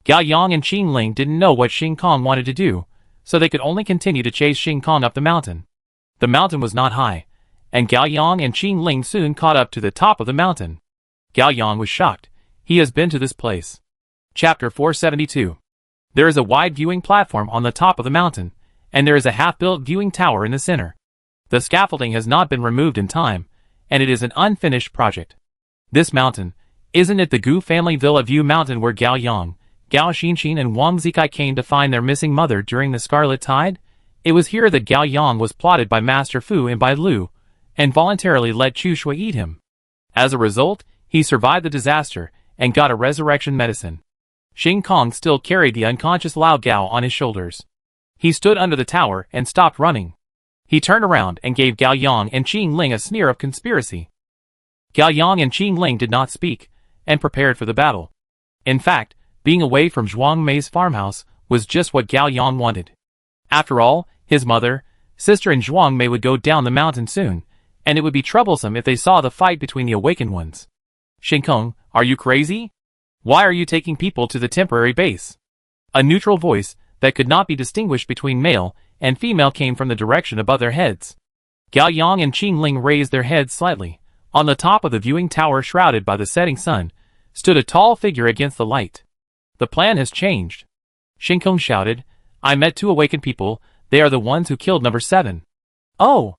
Gao Yang and Qing Ling didn't know what Xing Kong wanted to do, so they could only continue to chase Xing Kong up the mountain. The mountain was not high, and Gao Yang and Qing Ling soon caught up to the top of the mountain. Gao Yang was shocked. He has been to this place. Chapter 472. There is a wide viewing platform on the top of the mountain, and there is a half-built viewing tower in the center. The scaffolding has not been removed in time, and it is an unfinished project. This mountain, isn't it the Gu family Villa View mountain where Gao Yang, Gao Xinxin and Wang Zikai came to find their missing mother during the Scarlet Tide? It was here that Gao Yang was plotted by Master Fu and by Lu, and voluntarily let Chu Shui eat him. As a result, he survived the disaster and got a resurrection medicine. Xing Kong still carried the unconscious Lao Gao on his shoulders. He stood under the tower and stopped running. He turned around and gave Gao Yang and Qing Ling a sneer of conspiracy. Gao Yang and Qing Ling did not speak, and prepared for the battle. In fact, being away from Zhuang Mei's farmhouse was just what Gao Yang wanted. After all, his mother, sister and Zhuang Mei would go down the mountain soon, and it would be troublesome if they saw the fight between the awakened ones. Xing Kong, are you crazy? Why are you taking people to the temporary base? A neutral voice that could not be distinguished between male and female came from the direction above their heads. Gao Yang and Qing Ling raised their heads slightly. On the top of the viewing tower, shrouded by the setting sun, stood a tall figure against the light. The plan has changed. Xing Kong shouted, I met 2 awakened people. They are the ones who killed number 7. Oh!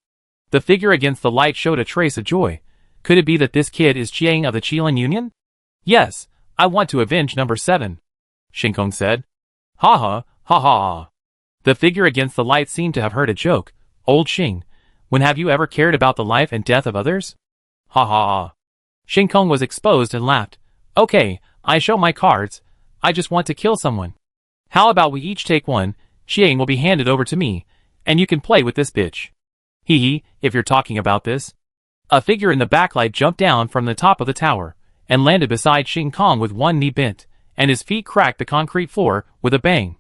The figure against the light showed a trace of joy. Could it be that this kid is Qiang of the Qilin Union? Yes, I want to avenge number 7, Xing Kong said. Ha ha, ha ha. The figure against the light seemed to have heard a joke. Old Xing, when have you ever cared about the life and death of others? Ha ha ha. Xing Kong was exposed and laughed. Okay, I show my cards. I just want to kill someone. How about we each take one? Qiang will be handed over to me, and you can play with this bitch. Hee hee, if you're talking about this. A figure in the backlight jumped down from the top of the tower, and landed beside Xing Kong with one knee bent, and his feet cracked the concrete floor with a bang.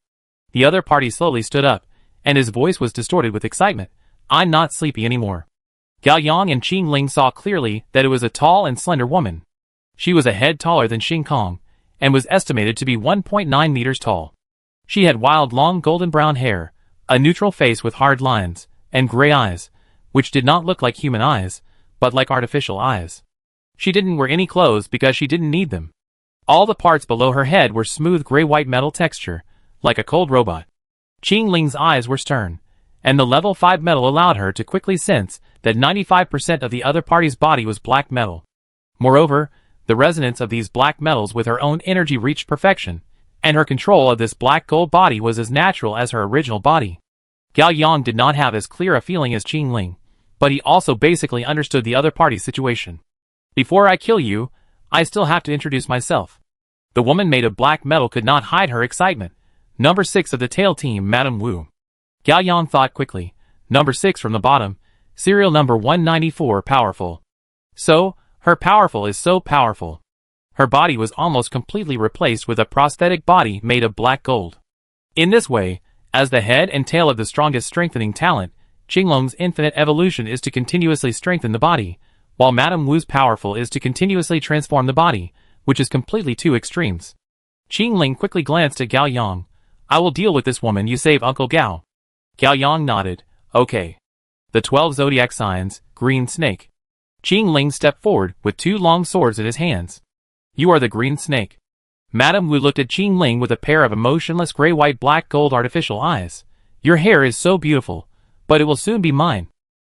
The other party slowly stood up, and his voice was distorted with excitement. I'm not sleepy anymore. Gao Yang and Qing Ling saw clearly that it was a tall and slender woman. She was a head taller than Xing Kong, and was estimated to be 1.9 meters tall. She had wild long golden brown hair, a neutral face with hard lines, and gray eyes, which did not look like human eyes, but like artificial eyes. She didn't wear any clothes because she didn't need them. All the parts below her head were smooth gray-white metal texture, like a cold robot. Qing Ling's eyes were stern, and the level 5 metal allowed her to quickly sense that 95% of the other party's body was black metal. Moreover, the resonance of these black metals with her own energy reached perfection, and her control of this black gold body was as natural as her original body. Gao Yang did not have as clear a feeling as Qing Ling, but he also basically understood the other party's situation. Before I kill you, I still have to introduce myself. The woman made of black metal could not hide her excitement. Number 6 of the tail team, Madame Wu. Gao Yang thought quickly. Number 6 from the bottom, serial number 194, powerful. So, her powerful is so powerful. Her body was almost completely replaced with a prosthetic body made of black gold. In this way, as the head and tail of the strongest strengthening talent, Qinglong's infinite evolution is to continuously strengthen the body, while Madame Wu's powerful is to continuously transform the body, which is completely two extremes. Qing Ling quickly glanced at Gao Yang. I will deal with this woman, you save Uncle Gao. Gao Yang nodded. Okay. The 12 zodiac signs, green snake. Qing Ling stepped forward with 2 long swords in his hands. You are the green snake. Madame Wu looked at Qing Ling with a pair of emotionless gray-white black gold artificial eyes. Your hair is so beautiful, but it will soon be mine.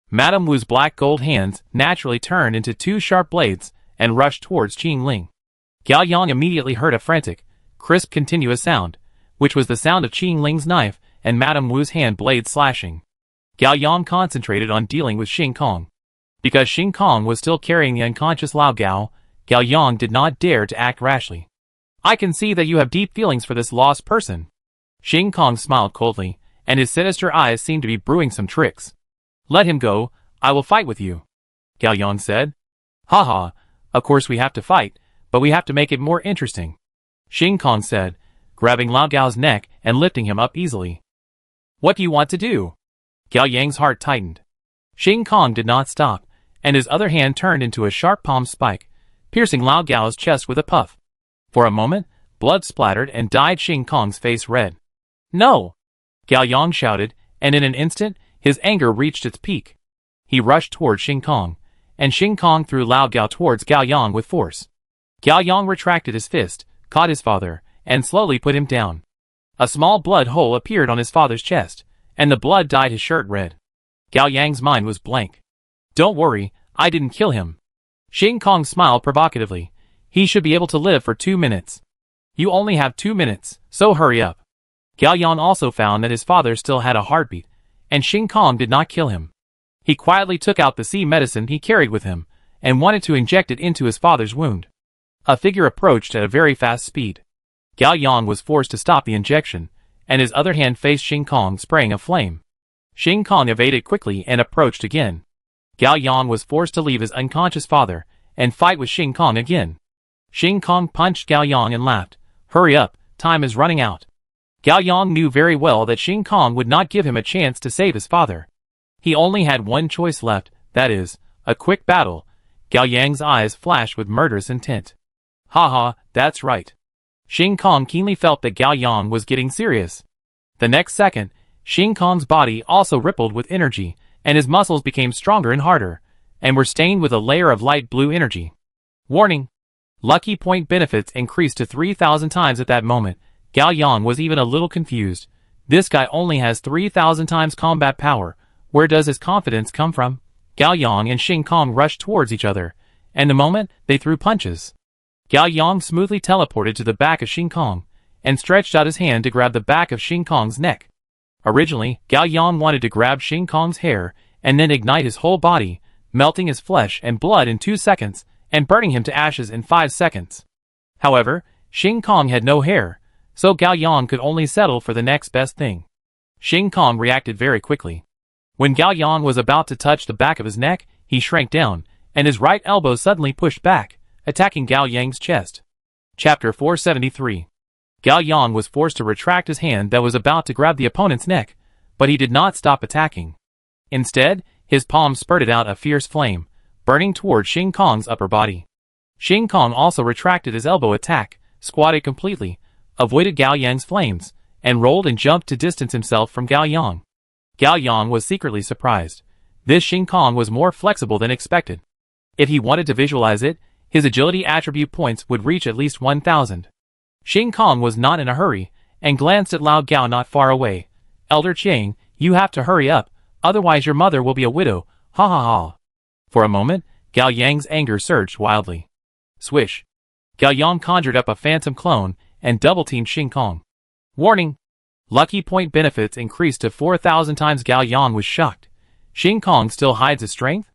Madame Wu's black gold hands naturally turned into 2 sharp blades and rushed towards Qing Ling. Gao Yang immediately heard a frantic, crisp continuous sound, which was the sound of Qing Ling's knife and Madame Wu's hand blade slashing. Gao Yang concentrated on dealing with Xing Kong. Because Xing Kong was still carrying the unconscious Lao Gao, Gao Yang did not dare to act rashly. I can see that you have deep feelings for this lost person. Xing Kong smiled coldly, and his sinister eyes seemed to be brewing some tricks. Let him go, I will fight with you, Gao Yang said. Haha, of course we have to fight, but we have to make it more interesting, Xing Kong said, grabbing Lao Gao's neck and lifting him up easily. What do you want to do? Gao Yang's heart tightened. Xing Kong did not stop, and his other hand turned into a sharp palm spike, piercing Lao Gao's chest with a puff. For a moment, blood splattered and dyed Xing Kong's face red. No! Gao Yang shouted, and in an instant, his anger reached its peak. He rushed towards Xing Kong, and Xing Kong threw Lao Gao towards Gao Yang with force. Gao Yang retracted his fist, caught his father, and slowly put him down. A small blood hole appeared on his father's chest, and the blood dyed his shirt red. Gao Yang's mind was blank. Don't worry, I didn't kill him. Xing Kong smiled provocatively. He should be able to live for 2 minutes. You only have 2 minutes, so hurry up. Gao Yang also found that his father still had a heartbeat, and Xing Kong did not kill him. He quietly took out the sea medicine he carried with him, and wanted to inject it into his father's wound. A figure approached at a very fast speed. Gao Yang was forced to stop the injection, and his other hand faced Xing Kong, spraying a flame. Xing Kong evaded quickly and approached again. Gao Yang was forced to leave his unconscious father and fight with Xing Kong again. Xing Kong punched Gao Yang and laughed. Hurry up, time is running out. Gao Yang knew very well that Xing Kong would not give him a chance to save his father. He only had one choice left, that is, a quick battle. Gao Yang's eyes flashed with murderous intent. Haha, that's right. Xing Kong keenly felt that Gao Yang was getting serious. The next second, Xing Kong's body also rippled with energy, and his muscles became stronger and harder, and were stained with a layer of light blue energy. Warning! Lucky point benefits increased to 3,000 times at that moment. Gao Yang was even a little confused. This guy only has 3,000 times combat power. Where does his confidence come from? Gao Yang and Xing Kong rushed towards each other, and the moment, they threw punches. Gao Yang smoothly teleported to the back of Xing Kong, and stretched out his hand to grab the back of Xing Kong's neck. Originally, Gao Yang wanted to grab Xing Kong's hair, and then ignite his whole body, melting his flesh and blood in 2 seconds, and burning him to ashes in 5 seconds. However, Xing Kong had no hair, so Gao Yang could only settle for the next best thing. Xing Kong reacted very quickly. When Gao Yang was about to touch the back of his neck, he shrank down, and his right elbow suddenly pushed back, attacking Gao Yang's chest. Chapter 473. Gao Yang was forced to retract his hand that was about to grab the opponent's neck, but he did not stop attacking. Instead, his palm spurted out a fierce flame, burning toward Xing Kong's upper body. Xing Kong also retracted his elbow attack, squatted completely, avoided Gao Yang's flames, and rolled and jumped to distance himself from Gao Yang. Gao Yang was secretly surprised. This Xing Kong was more flexible than expected. If he wanted to visualize it, his agility attribute points would reach at least 1,000. Xing Kong was not in a hurry, and glanced at Lao Gao not far away. "Elder Chang, you have to hurry up, otherwise your mother will be a widow, ha ha ha." For a moment, Gao Yang's anger surged wildly. Swish. Gao Yang conjured up a phantom clone, and double-teamed Xing Kong. Warning! Lucky point benefits increased to 4,000 times. Gao Yang was shocked. Xing Kong still hides his strength?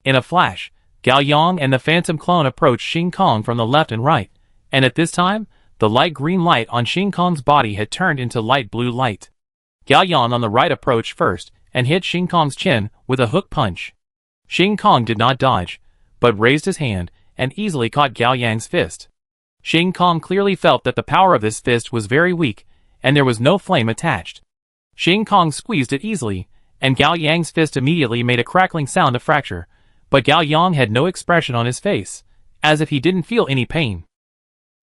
In a flash, Gao Yang and the phantom clone approached Xing Kong from the left and right, and at this time, the light green light on Xing Kong's body had turned into light blue light. Gao Yang on the right approached first, and hit Xing Kong's chin with a hook punch. Xing Kong did not dodge, but raised his hand, and easily caught Gao Yang's fist. Xing Kong clearly felt that the power of this fist was very weak, and there was no flame attached. Xing Kong squeezed it easily, and Gao Yang's fist immediately made a crackling sound of fracture, but Gao Yang had no expression on his face, as if he didn't feel any pain.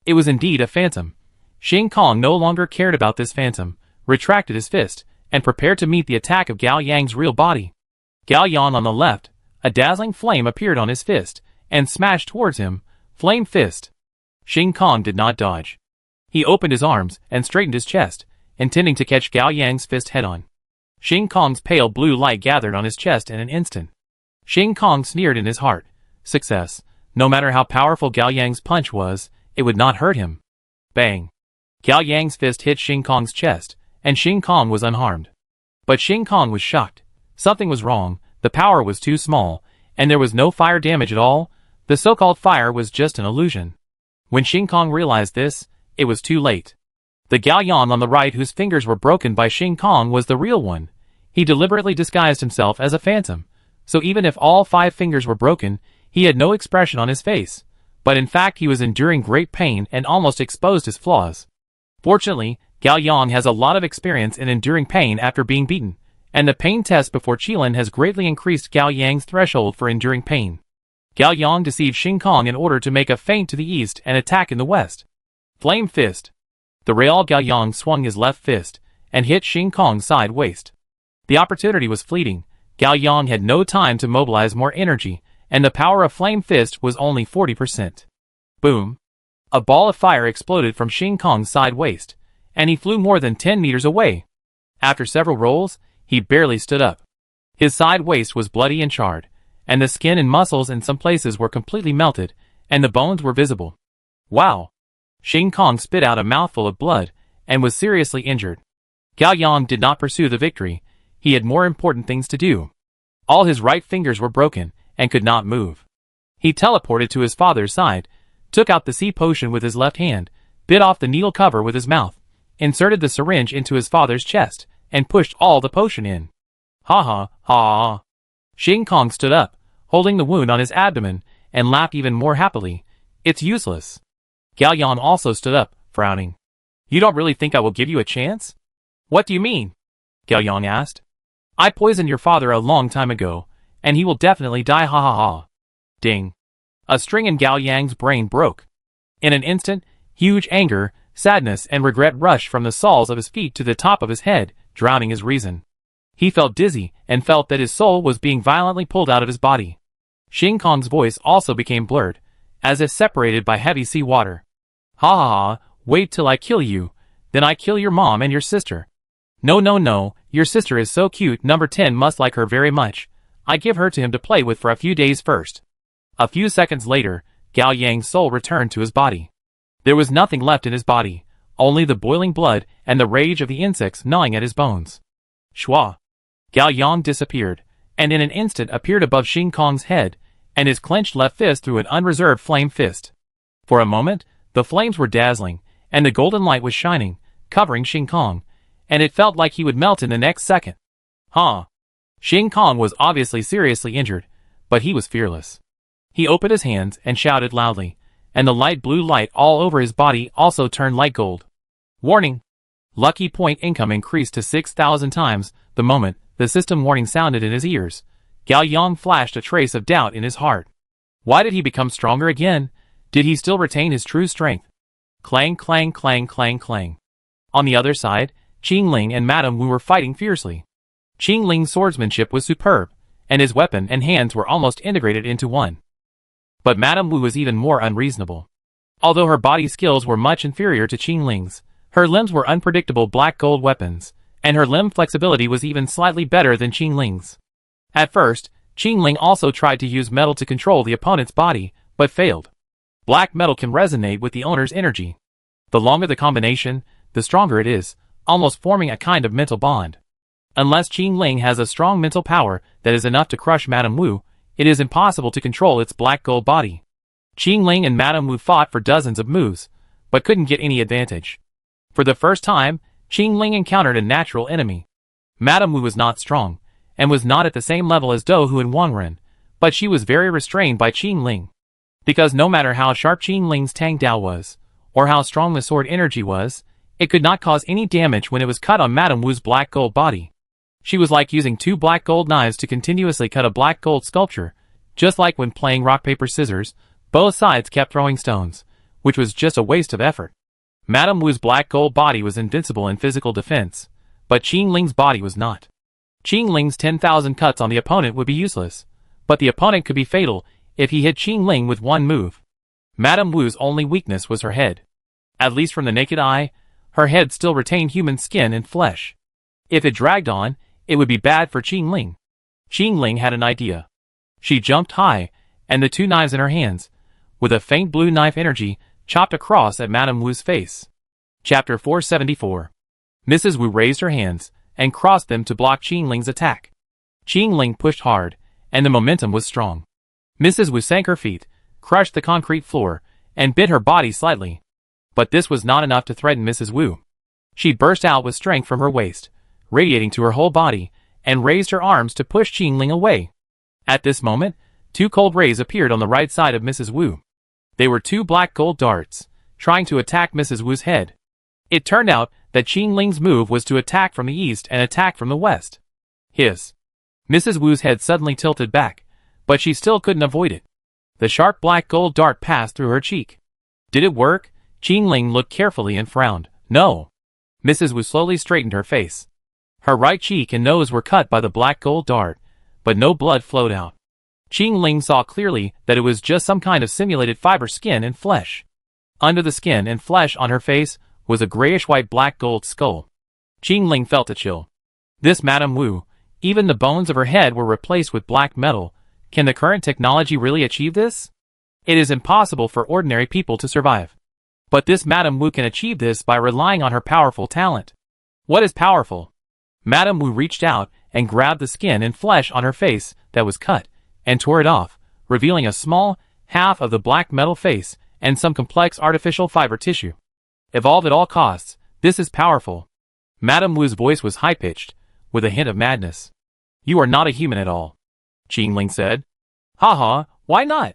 It was indeed a phantom. Xing Kong no longer cared about this phantom, retracted his fist, and prepared to meet the attack of Gao Yang's real body. Gao Yang on the left, a dazzling flame appeared on his fist, and smashed towards him, flame fist. Xing Kong did not dodge. He opened his arms and straightened his chest, intending to catch Gao Yang's fist head-on. Xing Kong's pale blue light gathered on his chest in an instant. Xing Kong sneered in his heart. Success. No matter how powerful Gao Yang's punch was, it would not hurt him. Bang. Gao Yang's fist hit Xing Kong's chest, and Xing Kong was unharmed. But Xing Kong was shocked. Something was wrong, the power was too small, and there was no fire damage at all. The so-called fire was just an illusion. When Xing Kong realized this, it was too late. The Gao Yang on the right whose fingers were broken by Xing Kong was the real one. He deliberately disguised himself as a phantom, so even if all 5 fingers were broken, he had no expression on his face. But in fact he was enduring great pain and almost exposed his flaws. Fortunately, Gao Yang has a lot of experience in enduring pain after being beaten, and the pain test before Qilin has greatly increased Gao Yang's threshold for enduring pain. Gao Yang deceived Xing Kong in order to make a feint to the east and attack in the west. Flame fist. The Real Gao Yang swung his left fist, and hit Xing Kong's side waist. The opportunity was fleeting. Gao Yang had no time to mobilize more energy, and the power of flame fist was only 40%. Boom. A ball of fire exploded from Xing Kong's side waist, and he flew more than 10 meters away. After several rolls, he barely stood up. His side waist was bloody and charred, and the skin and muscles in some places were completely melted, and the bones were visible. Wow! Xing Kong spit out a mouthful of blood, and was seriously injured. Gao Yang did not pursue the victory. He had more important things to do. All his right fingers were broken, and could not move. He teleported to his father's side, took out the sea potion with his left hand, bit off the needle cover with his mouth, inserted the syringe into his father's chest, and pushed all the potion in. Ha ha, ha. Xing Kong stood up, holding the wound on his abdomen, and laughed even more happily. It's useless. Gao Yang also stood up, frowning. You don't really think I will give you a chance? What do you mean? Gao Yang asked. I poisoned your father a long time ago, and he will definitely die, ha ha ha. Ding. A string in Gao Yang's brain broke. In an instant, huge anger, sadness and regret rushed from the soles of his feet to the top of his head, drowning his reason. He felt dizzy, and felt that his soul was being violently pulled out of his body. Xing Kong's voice also became blurred, as if separated by heavy sea water. Ha ha ha, wait till I kill you, then I kill your mom and your sister. No no no, your sister is so cute, number 10 must like her very much. I give her to him to play with for a few days first. A few seconds later, Gao Yang's soul returned to his body. There was nothing left in his body, only the boiling blood and the rage of the insects gnawing at his bones. Shua! Gao Yang disappeared, and in an instant appeared above Xing Kong's head, and his clenched left fist threw an unreserved flame fist. For a moment, the flames were dazzling, and the golden light was shining, covering Xing Kong, and it felt like he would melt in the next second. Huh! Xing Kong was obviously seriously injured, but he was fearless. He opened his hands and shouted loudly, and the light blue light all over his body also turned light gold. Warning! Lucky point income increased to 6,000 times. The moment the system warning sounded in his ears, Gao Yang flashed a trace of doubt in his heart. Why did he become stronger again? Did he still retain his true strength? Clang, clang, clang, clang, clang. On the other side, Qing Ling and Madame Wu were fighting fiercely. Qing Ling's swordsmanship was superb, and his weapon and hands were almost integrated into one. But Madame Wu was even more unreasonable. Although her body skills were much inferior to Qing Ling's, her limbs were unpredictable black gold weapons, and her limb flexibility was even slightly better than Qing Ling's. At first, Qing Ling also tried to use metal to control the opponent's body, but failed. Black metal can resonate with the owner's energy. The longer the combination, the stronger it is, almost forming a kind of mental bond. Unless Qing Ling has a strong mental power that is enough to crush Madame Wu, it is impossible to control its black gold body. Qing Ling and Madame Wu fought for dozens of moves, but couldn't get any advantage. For the first time, Qing Ling encountered a natural enemy. Madame Wu was not strong, and was not at the same level as Dou Hu and Wang Ren, but she was very restrained by Qing Ling. Because no matter how sharp Qing Ling's Tang Dao was, or how strong the sword energy was, it could not cause any damage when it was cut on Madame Wu's black gold body. She was like using two black gold knives to continuously cut a black gold sculpture, just like when playing rock paper scissors, both sides kept throwing stones, which was just a waste of effort. Madame Wu's black gold body was invincible in physical defense, but Qing Ling's body was not. Qing Ling's 10,000 cuts on the opponent would be useless, but the opponent could be fatal if he hit Qing Ling with one move. Madame Wu's only weakness was her head. At least from the naked eye, her head still retained human skin and flesh. If it dragged on, it would be bad for Qing Ling. Qing Ling had an idea. She jumped high, and the two knives in her hands, with a faint blue knife energy, chopped across at Madame Wu's face. Chapter 474. Mrs. Wu raised her hands, and crossed them to block Qing Ling's attack. Qing Ling pushed hard, and the momentum was strong. Mrs. Wu sank her feet, crushed the concrete floor, and bent her body slightly. But this was not enough to threaten Mrs. Wu. She burst out with strength from her waist, radiating to her whole body, and raised her arms to push Qing Ling away. At this moment, two cold rays appeared on the right side of Mrs. Wu. They were two black gold darts, trying to attack Mrs. Wu's head. It turned out that Qing Ling's move was to attack from the east and attack from the west. Hiss. Mrs. Wu's head suddenly tilted back, but she still couldn't avoid it. The sharp black gold dart passed through her cheek. Did it work? Qing Ling looked carefully and frowned. No. Mrs. Wu slowly straightened her face. Her right cheek and nose were cut by the black gold dart, but no blood flowed out. Qing Ling saw clearly that it was just some kind of simulated fiber skin and flesh. Under the skin and flesh on her face was a grayish-white black gold skull. Qing Ling felt a chill. This Madame Wu, even the bones of her head were replaced with black metal. Can the current technology really achieve this? It is impossible for ordinary people to survive. But this Madame Wu can achieve this by relying on her powerful talent. What is powerful? Madame Wu reached out and grabbed the skin and flesh on her face that was cut, and tore it off, revealing a small, half of the black metal face, and some complex artificial fiber tissue. Evolve at all costs, this is powerful. Madame Wu's voice was high-pitched, with a hint of madness. You are not a human at all, Qing Ling said. Haha, why not?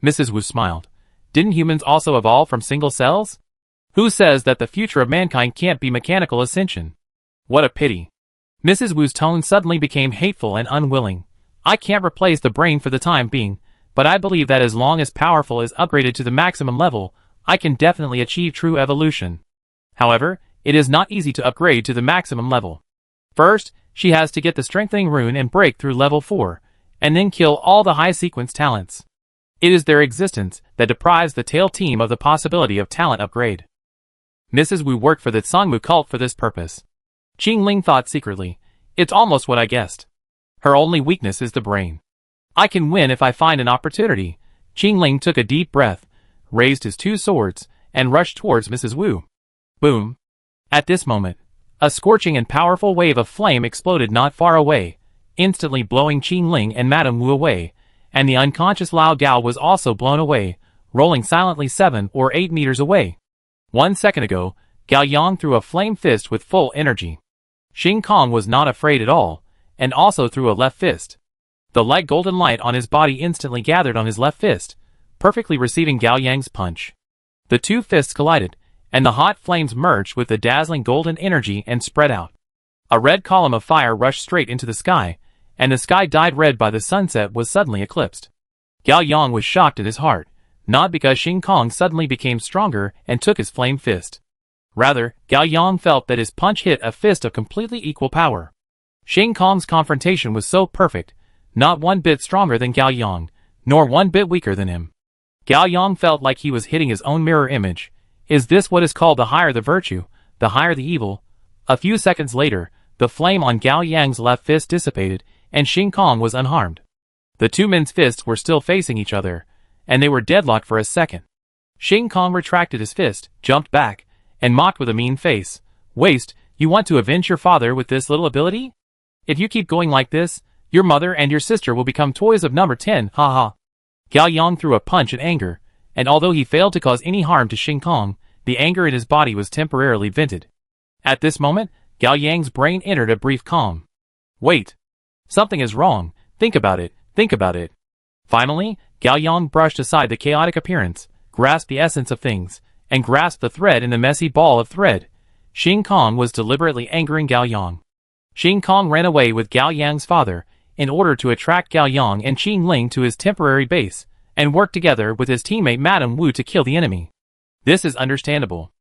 Mrs. Wu smiled. Didn't humans also evolve from single cells? Who says that the future of mankind can't be mechanical ascension? What a pity. Mrs. Wu's tone suddenly became hateful and unwilling. I can't replace the brain for the time being, but I believe that as long as powerful is upgraded to the maximum level, I can definitely achieve true evolution. However, it is not easy to upgrade to the maximum level. First, she has to get the strengthening rune and break through level 4, and then kill all the high sequence talents. It is their existence that deprives the tail team of the possibility of talent upgrade. Mrs. Wu worked for the Sangmu cult for this purpose. Qing Ling thought secretly, it's almost what I guessed. Her only weakness is the brain. I can win if I find an opportunity. Qing Ling took a deep breath, raised his two swords, and rushed towards Mrs. Wu. Boom. At this moment, a scorching and powerful wave of flame exploded not far away, instantly blowing Qing Ling and Madame Wu away, and the unconscious Lao Gao was also blown away, rolling silently 7 or 8 meters away. 1 second ago, Gao Yang threw a flame fist with full energy. Xing Kong was not afraid at all, and also threw a left fist. The light golden light on his body instantly gathered on his left fist, perfectly receiving Gao Yang's punch. The two fists collided, and the hot flames merged with the dazzling golden energy and spread out. A red column of fire rushed straight into the sky, and the sky dyed red by the sunset was suddenly eclipsed. Gao Yang was shocked at his heart, not because Xing Kong suddenly became stronger and took his flame fist. Rather, Gao Yang felt that his punch hit a fist of completely equal power. Xing Kong's confrontation was so perfect, not one bit stronger than Gao Yang, nor one bit weaker than him. Gao Yang felt like he was hitting his own mirror image. Is this what is called the higher the virtue, the higher the evil? A few seconds later, the flame on Gao Yang's left fist dissipated, and Xing Kong was unharmed. The two men's fists were still facing each other, and they were deadlocked for a second. Xing Kong retracted his fist, jumped back, and mocked with a mean face. Waste, you want to avenge your father with this little ability? If you keep going like this, your mother and your sister will become toys of number 10, haha. Gao Yang threw a punch in anger, and although he failed to cause any harm to Xing Kong, the anger in his body was temporarily vented. At this moment, Gao Yang's brain entered a brief calm. Wait. Something is wrong. Think about it. Think about it. Finally, Gao Yang brushed aside the chaotic appearance, grasped the essence of things, and grasped the thread in the messy ball of thread. Xing Kong was deliberately angering Gao Yang. Xing Kong ran away with Gao Yang's father, in order to attract Gao Yang and Qing Ling to his temporary base, and work together with his teammate Madame Wu to kill the enemy. This is understandable.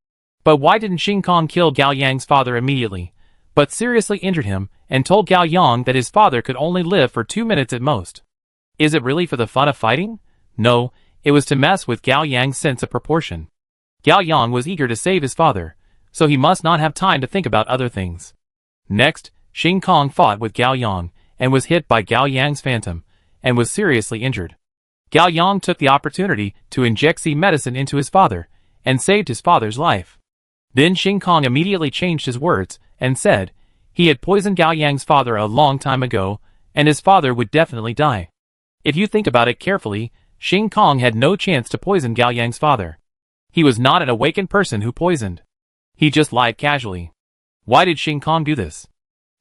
But why didn't Xing Kong kill Gao Yang's father immediately, but seriously injured him, and told Gao Yang that his father could only live for 2 minutes at most? Is it really for the fun of fighting? No, it was to mess with Gao Yang's sense of proportion. Gao Yang was eager to save his father, so he must not have time to think about other things. Next, Xing Kong fought with Gao Yang, and was hit by Gao Yang's phantom, and was seriously injured. Gao Yang took the opportunity to inject sea medicine into his father, and saved his father's life. Then Xing Kong immediately changed his words, and said, he had poisoned Gao Yang's father a long time ago, and his father would definitely die. If you think about it carefully, Xing Kong had no chance to poison Gao Yang's father. He was not an awakened person who poisoned. He just lied casually. Why did Xing Kong do this?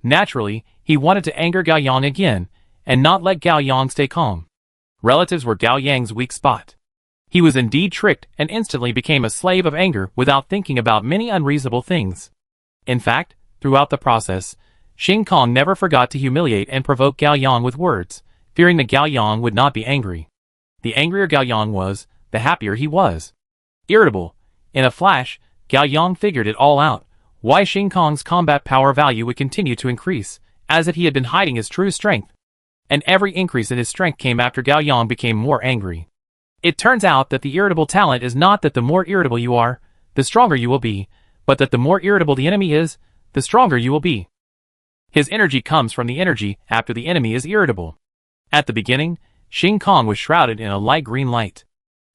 Naturally, he wanted to anger Gao Yang again, and not let Gao Yang stay calm. Relatives were Gao Yang's weak spot. He was indeed tricked and instantly became a slave of anger without thinking about many unreasonable things. In fact, throughout the process, Xing Kong never forgot to humiliate and provoke Gao Yang with words, fearing that Gao Yang would not be angry. The angrier Gao Yang was, the happier he was. Irritable. In a flash, Gao Yang figured it all out, why Xing Kong's combat power value would continue to increase, as if he had been hiding his true strength. And every increase in his strength came after Gao Yang became more angry. It turns out that the irritable talent is not that the more irritable you are, the stronger you will be, but that the more irritable the enemy is, the stronger you will be. His energy comes from the energy after the enemy is irritable. At the beginning, Xing Kong was shrouded in a light green light.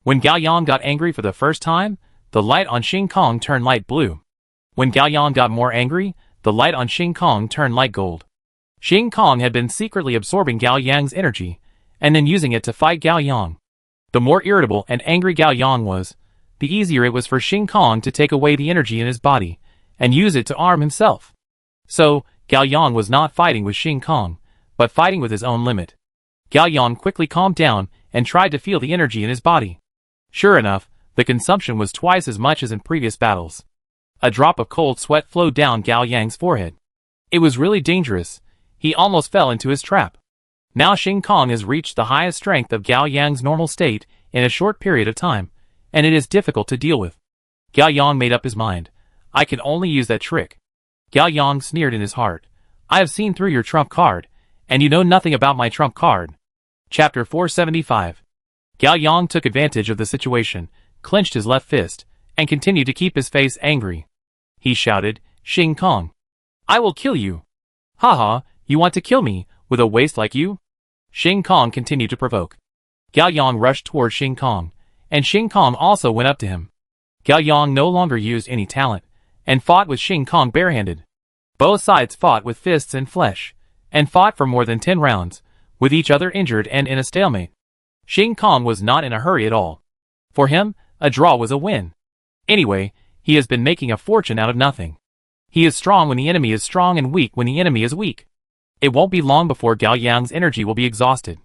When Gao Yang got angry for the first time, the light on Xing Kong turned light blue. When Gao Yang got more angry, the light on Xing Kong turned light gold. Xing Kong had been secretly absorbing Gao Yang's energy, and then using it to fight Gao Yang. The more irritable and angry Gao Yang was, the easier it was for Xing Kong to take away the energy in his body, and use it to arm himself. So, Gao Yang was not fighting with Xing Kong, but fighting with his own limit. Gao Yang quickly calmed down, and tried to feel the energy in his body. Sure enough, the consumption was twice as much as in previous battles. A drop of cold sweat flowed down Gao Yang's forehead. It was really dangerous. He almost fell into his trap. Now Xing Kong has reached the highest strength of Gao Yang's normal state in a short period of time, and it is difficult to deal with. Gao Yang made up his mind. I can only use that trick. Gao Yang sneered in his heart. I have seen through your trump card, and you know nothing about my trump card. Chapter 475. Gao Yang took advantage of the situation, clenched his left fist, and continued to keep his face angry. He shouted, Xing Kong, I will kill you. Haha, you want to kill me, with a waste like you? Xing Kong continued to provoke. Gao Yang rushed toward Xing Kong, and Xing Kong also went up to him. Gao Yang no longer used any talent, and fought with Xing Kong barehanded. Both sides fought with fists and flesh, and fought for more than 10 rounds, with each other injured and in a stalemate. Xing Kong was not in a hurry at all. For him, a draw was a win. Anyway, he has been making a fortune out of nothing. He is strong when the enemy is strong and weak when the enemy is weak. It won't be long before Gao Yang's energy will be exhausted.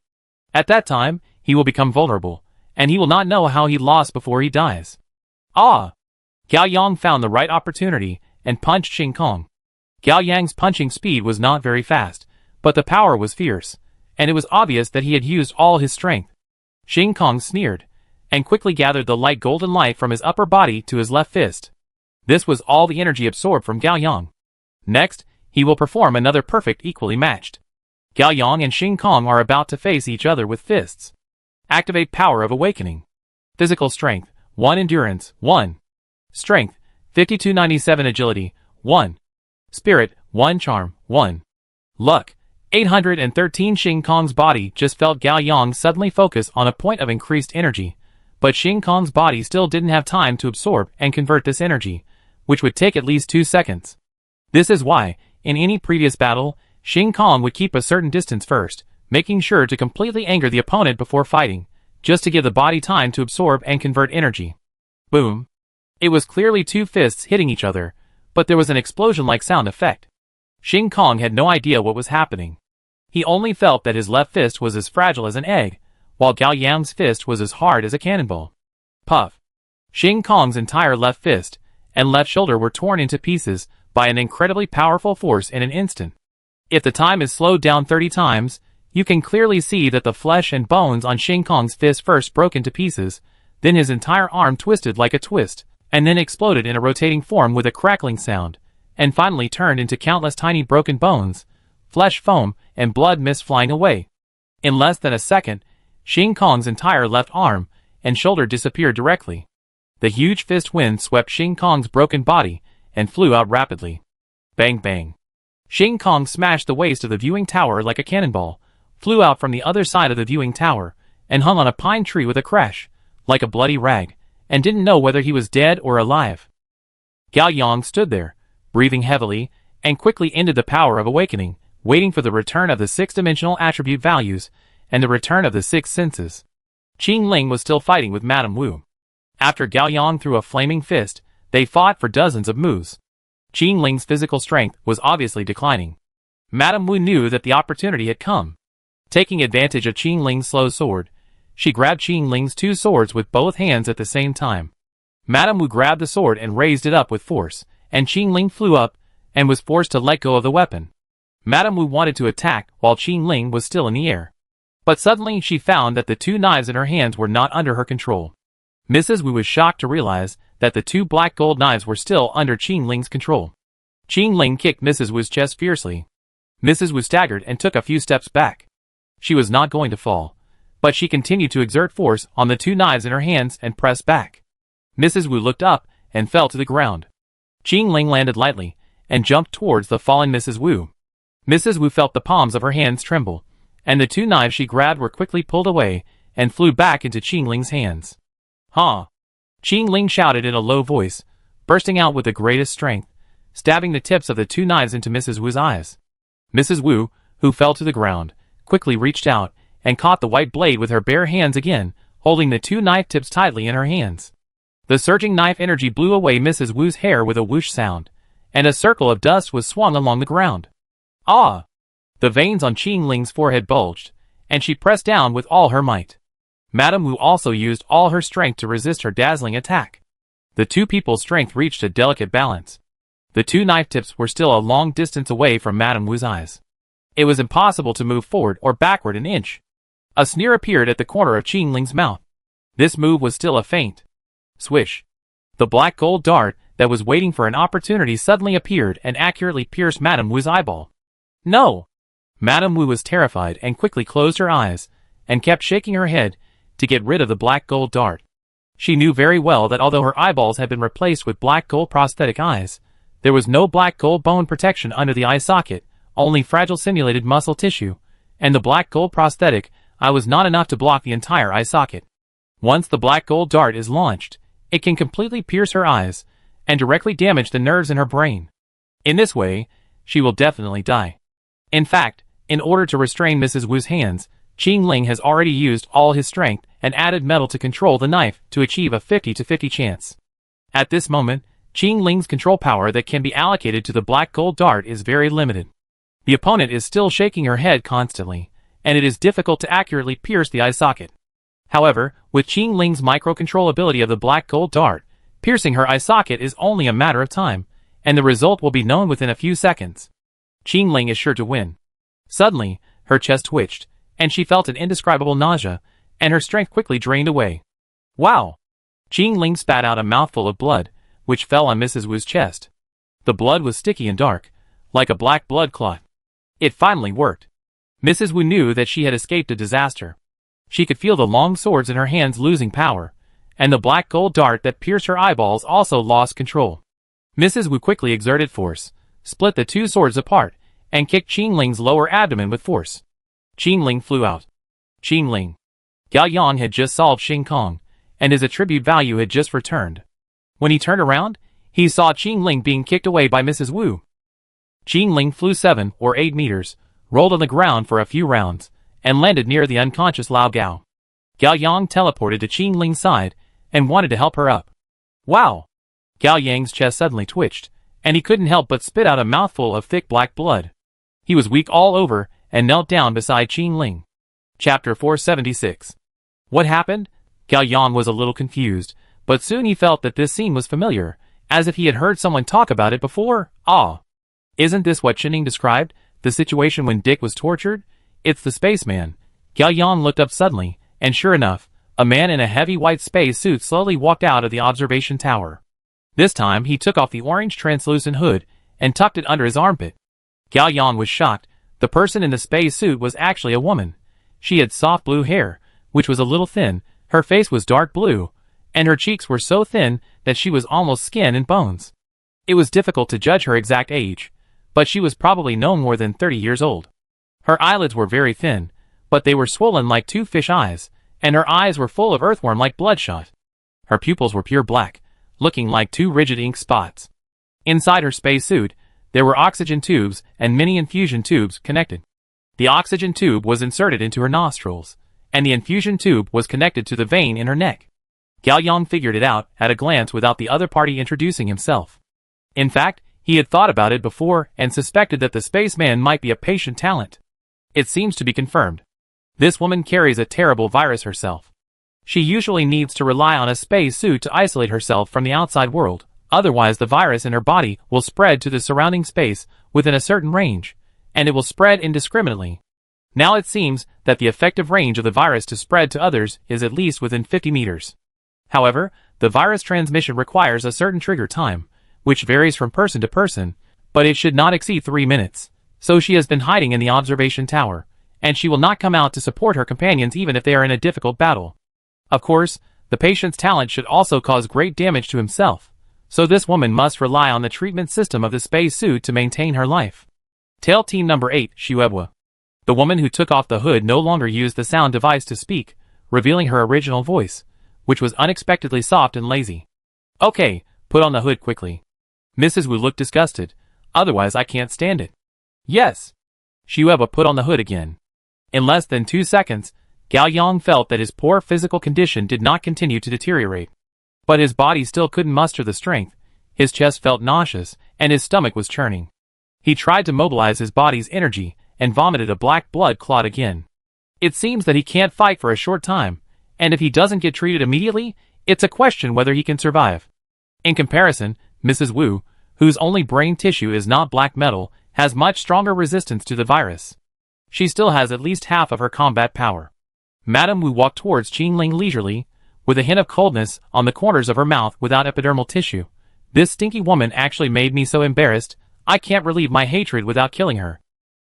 At that time, he will become vulnerable, and he will not know how he lost before he dies. Ah! Gao Yang found the right opportunity and punched Xing Kong. Gao Yang's punching speed was not very fast, but the power was fierce, and it was obvious that he had used all his strength. Xing Kong sneered, and quickly gathered the light golden light from his upper body to his left fist. This was all the energy absorbed from Gao Yang. Next, he will perform another perfect equally matched. Gao Yang and Xing Kong are about to face each other with fists. Activate Power of Awakening. Physical Strength, 1 Endurance, 1. Strength, 5297 Agility, 1. Spirit, 1 Charm, 1. Luck, 813. Xing Kong's body just felt Gao Yang suddenly focus on a point of increased energy, but Xing Kong's body still didn't have time to absorb and convert this energy, which would take at least 2 seconds. This is why, in any previous battle, Xing Kong would keep a certain distance first, making sure to completely anger the opponent before fighting, just to give the body time to absorb and convert energy. Boom. It was clearly 2 fists hitting each other, but there was an explosion-like sound effect. Xing Kong had no idea what was happening. He only felt that his left fist was as fragile as an egg, while Gao Yang's fist was as hard as a cannonball. Puff. Xing Kong's entire left fist and left shoulder were torn into pieces by an incredibly powerful force in an instant. If the time is slowed down 30 times, you can clearly see that the flesh and bones on Xing Kong's fist first broke into pieces, then his entire arm twisted like a twist, and then exploded in a rotating form with a crackling sound, and finally turned into countless tiny broken bones, flesh foam, and blood mist flying away. In less than a second, Xing Kong's entire left arm and shoulder disappeared directly. The huge fist wind swept Xing Kong's broken body and flew out rapidly. Bang bang. Xing Kong smashed the waist of the viewing tower like a cannonball, flew out from the other side of the viewing tower, and hung on a pine tree with a crash, like a bloody rag, and didn't know whether he was dead or alive. Gao Yang stood there, breathing heavily, and quickly ended the Power of Awakening, waiting for the return of the 6-dimensional attribute values and the return of the 6 senses. Qing Ling was still fighting with Madame Wu. After Gao Yang threw a flaming fist, they fought for dozens of moves. Qing Ling's physical strength was obviously declining. Madame Wu knew that the opportunity had come. Taking advantage of Qing Ling's slow sword, she grabbed Qing Ling's 2 swords with both hands at the same time. Madame Wu grabbed the sword and raised it up with force, and Qing Ling flew up and was forced to let go of the weapon. Madame Wu wanted to attack while Qing Ling was still in the air. But suddenly she found that the 2 knives in her hands were not under her control. Mrs. Wu was shocked to realize that the 2 black gold knives were still under Qing Ling's control. Qing Ling kicked Mrs. Wu's chest fiercely. Mrs. Wu staggered and took a few steps back. She was not going to fall, but she continued to exert force on the 2 knives in her hands and pressed back. Mrs. Wu looked up and fell to the ground. Qing Ling landed lightly and jumped towards the fallen Mrs. Wu. Mrs. Wu felt the palms of her hands tremble, and the 2 knives she grabbed were quickly pulled away and flew back into Qing Ling's hands. Huh! Qing Ling shouted in a low voice, bursting out with the greatest strength, stabbing the tips of the 2 knives into Mrs. Wu's eyes. Mrs. Wu, who fell to the ground, quickly reached out and caught the white blade with her bare hands again, holding the 2 knife tips tightly in her hands. The surging knife energy blew away Mrs. Wu's hair with a whoosh sound, and a circle of dust was swung along the ground. Ah! The veins on Qing Ling's forehead bulged, and she pressed down with all her might. Madame Wu also used all her strength to resist her dazzling attack. The 2 people's strength reached a delicate balance. The 2 knife tips were still a long distance away from Madame Wu's eyes. It was impossible to move forward or backward an inch. A sneer appeared at the corner of Qing Ling's mouth. This move was still a feint. Swish. The black gold dart that was waiting for an opportunity suddenly appeared and accurately pierced Madame Wu's eyeball. No! Madame Wu was terrified and quickly closed her eyes and kept shaking her head to get rid of the black gold dart. She knew very well that although her eyeballs had been replaced with black gold prosthetic eyes, there was no black gold bone protection under the eye socket, only fragile simulated muscle tissue, and the black gold prosthetic eye was not enough to block the entire eye socket. Once the black gold dart is launched, it can completely pierce her eyes and directly damage the nerves in her brain. In this way, she will definitely die. In fact, in order to restrain Mrs. Wu's hands, Qing Ling has already used all his strength and added metal to control the knife to achieve a 50-50 chance. At this moment, Qing Ling's control power that can be allocated to the black gold dart is very limited. The opponent is still shaking her head constantly, and it is difficult to accurately pierce the eye socket. However, with Qing Ling's micro-controllability of the black gold dart, piercing her eye socket is only a matter of time, and the result will be known within a few seconds. Qing Ling is sure to win. Suddenly, her chest twitched, and she felt an indescribable nausea, and her strength quickly drained away. Wow! Qing Ling spat out a mouthful of blood, which fell on Mrs. Wu's chest. The blood was sticky and dark, like a black blood clot. It finally worked. Mrs. Wu knew that she had escaped a disaster. She could feel the long swords in her hands losing power, and the black gold dart that pierced her eyeballs also lost control. Mrs. Wu quickly exerted force, split the two swords apart, and kicked Qing Ling's lower abdomen with force. Qing Ling flew out. Qing Ling. Gao Yang had just solved Xing Kong, and his attribute value had just returned. When he turned around, he saw Qing Ling being kicked away by Mrs. Wu. Qing Ling flew 7 or 8 meters, rolled on the ground for a few rounds, and landed near the unconscious Lao Gao. Gao Yang teleported to Qing Ling's side and wanted to help her up. Wow! Gao Yang's chest suddenly twitched, and he couldn't help but spit out a mouthful of thick black blood. He was weak all over and knelt down beside Qing Ling. Chapter 476. What happened? Gao Yang was a little confused, but soon he felt that this scene was familiar, as if he had heard someone talk about it before. Ah! Isn't this what Chinning described, the situation when Dick was tortured? It's the spaceman. Gao Yang looked up suddenly, and sure enough, a man in a heavy white space suit slowly walked out of the observation tower. This time he took off the orange translucent hood and tucked it under his armpit. Gao Yang was shocked. The person in the space suit was actually a woman. She had soft blue hair, which was a little thin, her face was dark blue, and her cheeks were so thin that she was almost skin and bones. It was difficult to judge her exact age, but she was probably no more than 30 years old. Her eyelids were very thin, but they were swollen like 2 fish eyes, and her eyes were full of earthworm like bloodshot. Her pupils were pure black, looking like 2 rigid ink spots. Inside her space suit, there were oxygen tubes and mini infusion tubes connected. The oxygen tube was inserted into her nostrils, and the infusion tube was connected to the vein in her neck. Gao Yang figured it out at a glance without the other party introducing himself. In fact, he had thought about it before and suspected that the spaceman might be a patient talent. It seems to be confirmed. This woman carries a terrible virus herself. She usually needs to rely on a space suit to isolate herself from the outside world, otherwise the virus in her body will spread to the surrounding space within a certain range, and it will spread indiscriminately. Now it seems that the effective range of the virus to spread to others is at least within 50 meters. However, the virus transmission requires a certain trigger time, which varies from person to person, but it should not exceed 3 minutes. So she has been hiding in the observation tower, and she will not come out to support her companions even if they are in a difficult battle. Of course, the patient's talent should also cause great damage to himself, so this woman must rely on the treatment system of the space suit to maintain her life. Tail Team Number 8, Xuebwa. The woman who took off the hood no longer used the sound device to speak, revealing her original voice, which was unexpectedly soft and lazy. Okay, put on the hood quickly. Mrs. Wu looked disgusted. Otherwise I can't stand it. Yes. Xuebwa put on the hood again. In less than 2 seconds, Gao Yang felt that his poor physical condition did not continue to deteriorate. But his body still couldn't muster the strength, his chest felt nauseous, and his stomach was churning. He tried to mobilize his body's energy, and vomited a black blood clot again. It seems that he can't fight for a short time, and if he doesn't get treated immediately, it's a question whether he can survive. In comparison, Mrs. Wu, whose only brain tissue is not black metal, has much stronger resistance to the virus. She still has at least half of her combat power. Madame Wu walked towards Qing Ling leisurely, with a hint of coldness on the corners of her mouth without epidermal tissue. This stinky woman actually made me so embarrassed, I can't relieve my hatred without killing her.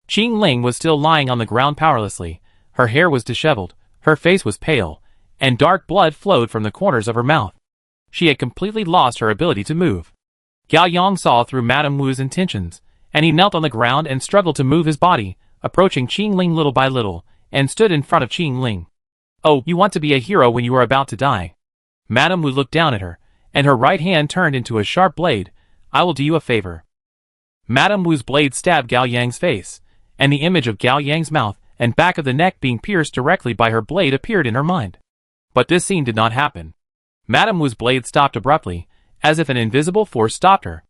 Qing Ling was still lying on the ground powerlessly. Her hair was disheveled, her face was pale, and dark blood flowed from the corners of her mouth. She had completely lost her ability to move. Gao Yang saw through Madame Wu's intentions, and he knelt on the ground and struggled to move his body, approaching Qing Ling little by little, and stood in front of Qing Ling. Oh, you want to be a hero when you are about to die. Madame Wu looked down at her, and her right hand turned into a sharp blade. I will do you a favor. Madame Wu's blade stabbed Gao Yang's face, and the image of Gao Yang's mouth and back of the neck being pierced directly by her blade appeared in her mind. But this scene did not happen. Madame Wu's blade stopped abruptly, as if an invisible force stopped her.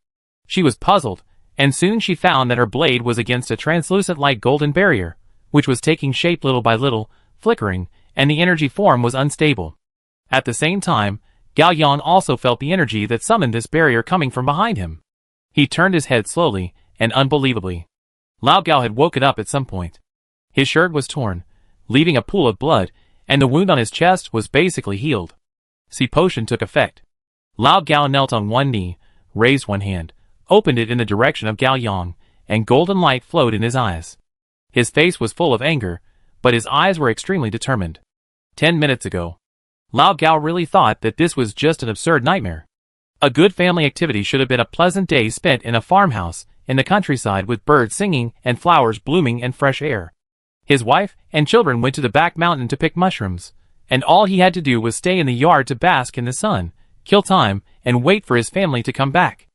She was puzzled, and soon she found that her blade was against a translucent light golden barrier, which was taking shape little by little, flickering, and the energy form was unstable. At the same time, Gao Yang also felt the energy that summoned this barrier coming from behind him. He turned his head slowly, and unbelievably, Lao Gao had woken up at some point. His shirt was torn, leaving a pool of blood, and the wound on his chest was basically healed. See, potion took effect. Lao Gao knelt on one knee, raised one hand, opened it in the direction of Gao Yang, and golden light flowed in his eyes. His face was full of anger, but his eyes were extremely determined. 10 minutes ago, Lao Gao really thought that this was just an absurd nightmare. A good family activity should have been a pleasant day spent in a farmhouse, in the countryside with birds singing and flowers blooming and fresh air. His wife and children went to the back mountain to pick mushrooms, and all he had to do was stay in the yard to bask in the sun, kill time, and wait for his family to come back.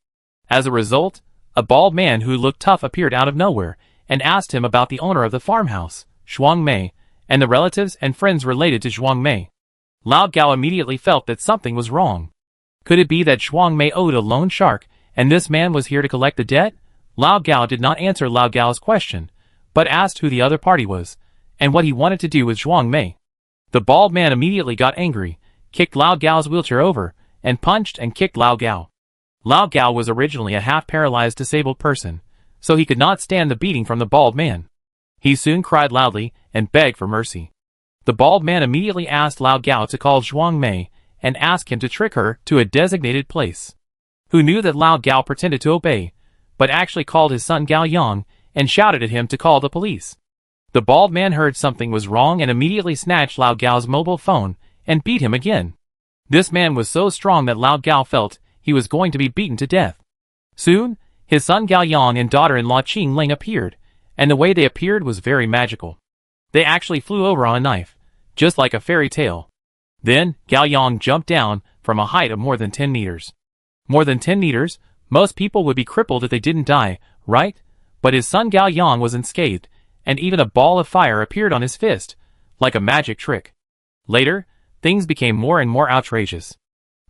As a result, a bald man who looked tough appeared out of nowhere and asked him about the owner of the farmhouse, Zhuang Mei, and the relatives and friends related to Zhuang Mei. Lao Gao immediately felt that something was wrong. Could it be that Zhuang Mei owed a loan shark, and this man was here to collect the debt? Lao Gao did not answer Lao Gao's question, but asked who the other party was, and what he wanted to do with Zhuang Mei. The bald man immediately got angry, kicked Lao Gao's wheelchair over, and punched and kicked Lao Gao. Lao Gao was originally a half-paralyzed disabled person, so he could not stand the beating from the bald man. He soon cried loudly and begged for mercy. The bald man immediately asked Lao Gao to call Zhuang Mei and ask him to trick her to a designated place. Who knew that Lao Gao pretended to obey, but actually called his son Gao Yang and shouted at him to call the police. The bald man heard something was wrong and immediately snatched Lao Gao's mobile phone and beat him again. This man was so strong that Lao Gao felt he was going to be beaten to death. Soon, his son Gao Yang and daughter-in-law Qing Ling appeared, and the way they appeared was very magical. They actually flew over on a knife, just like a fairy tale. Then, Gao Yang jumped down from a height of more than 10 meters. More than 10 meters? Most people would be crippled if they didn't die, right? But his son Gao Yang was unscathed, and even a ball of fire appeared on his fist, like a magic trick. Later, things became more and more outrageous.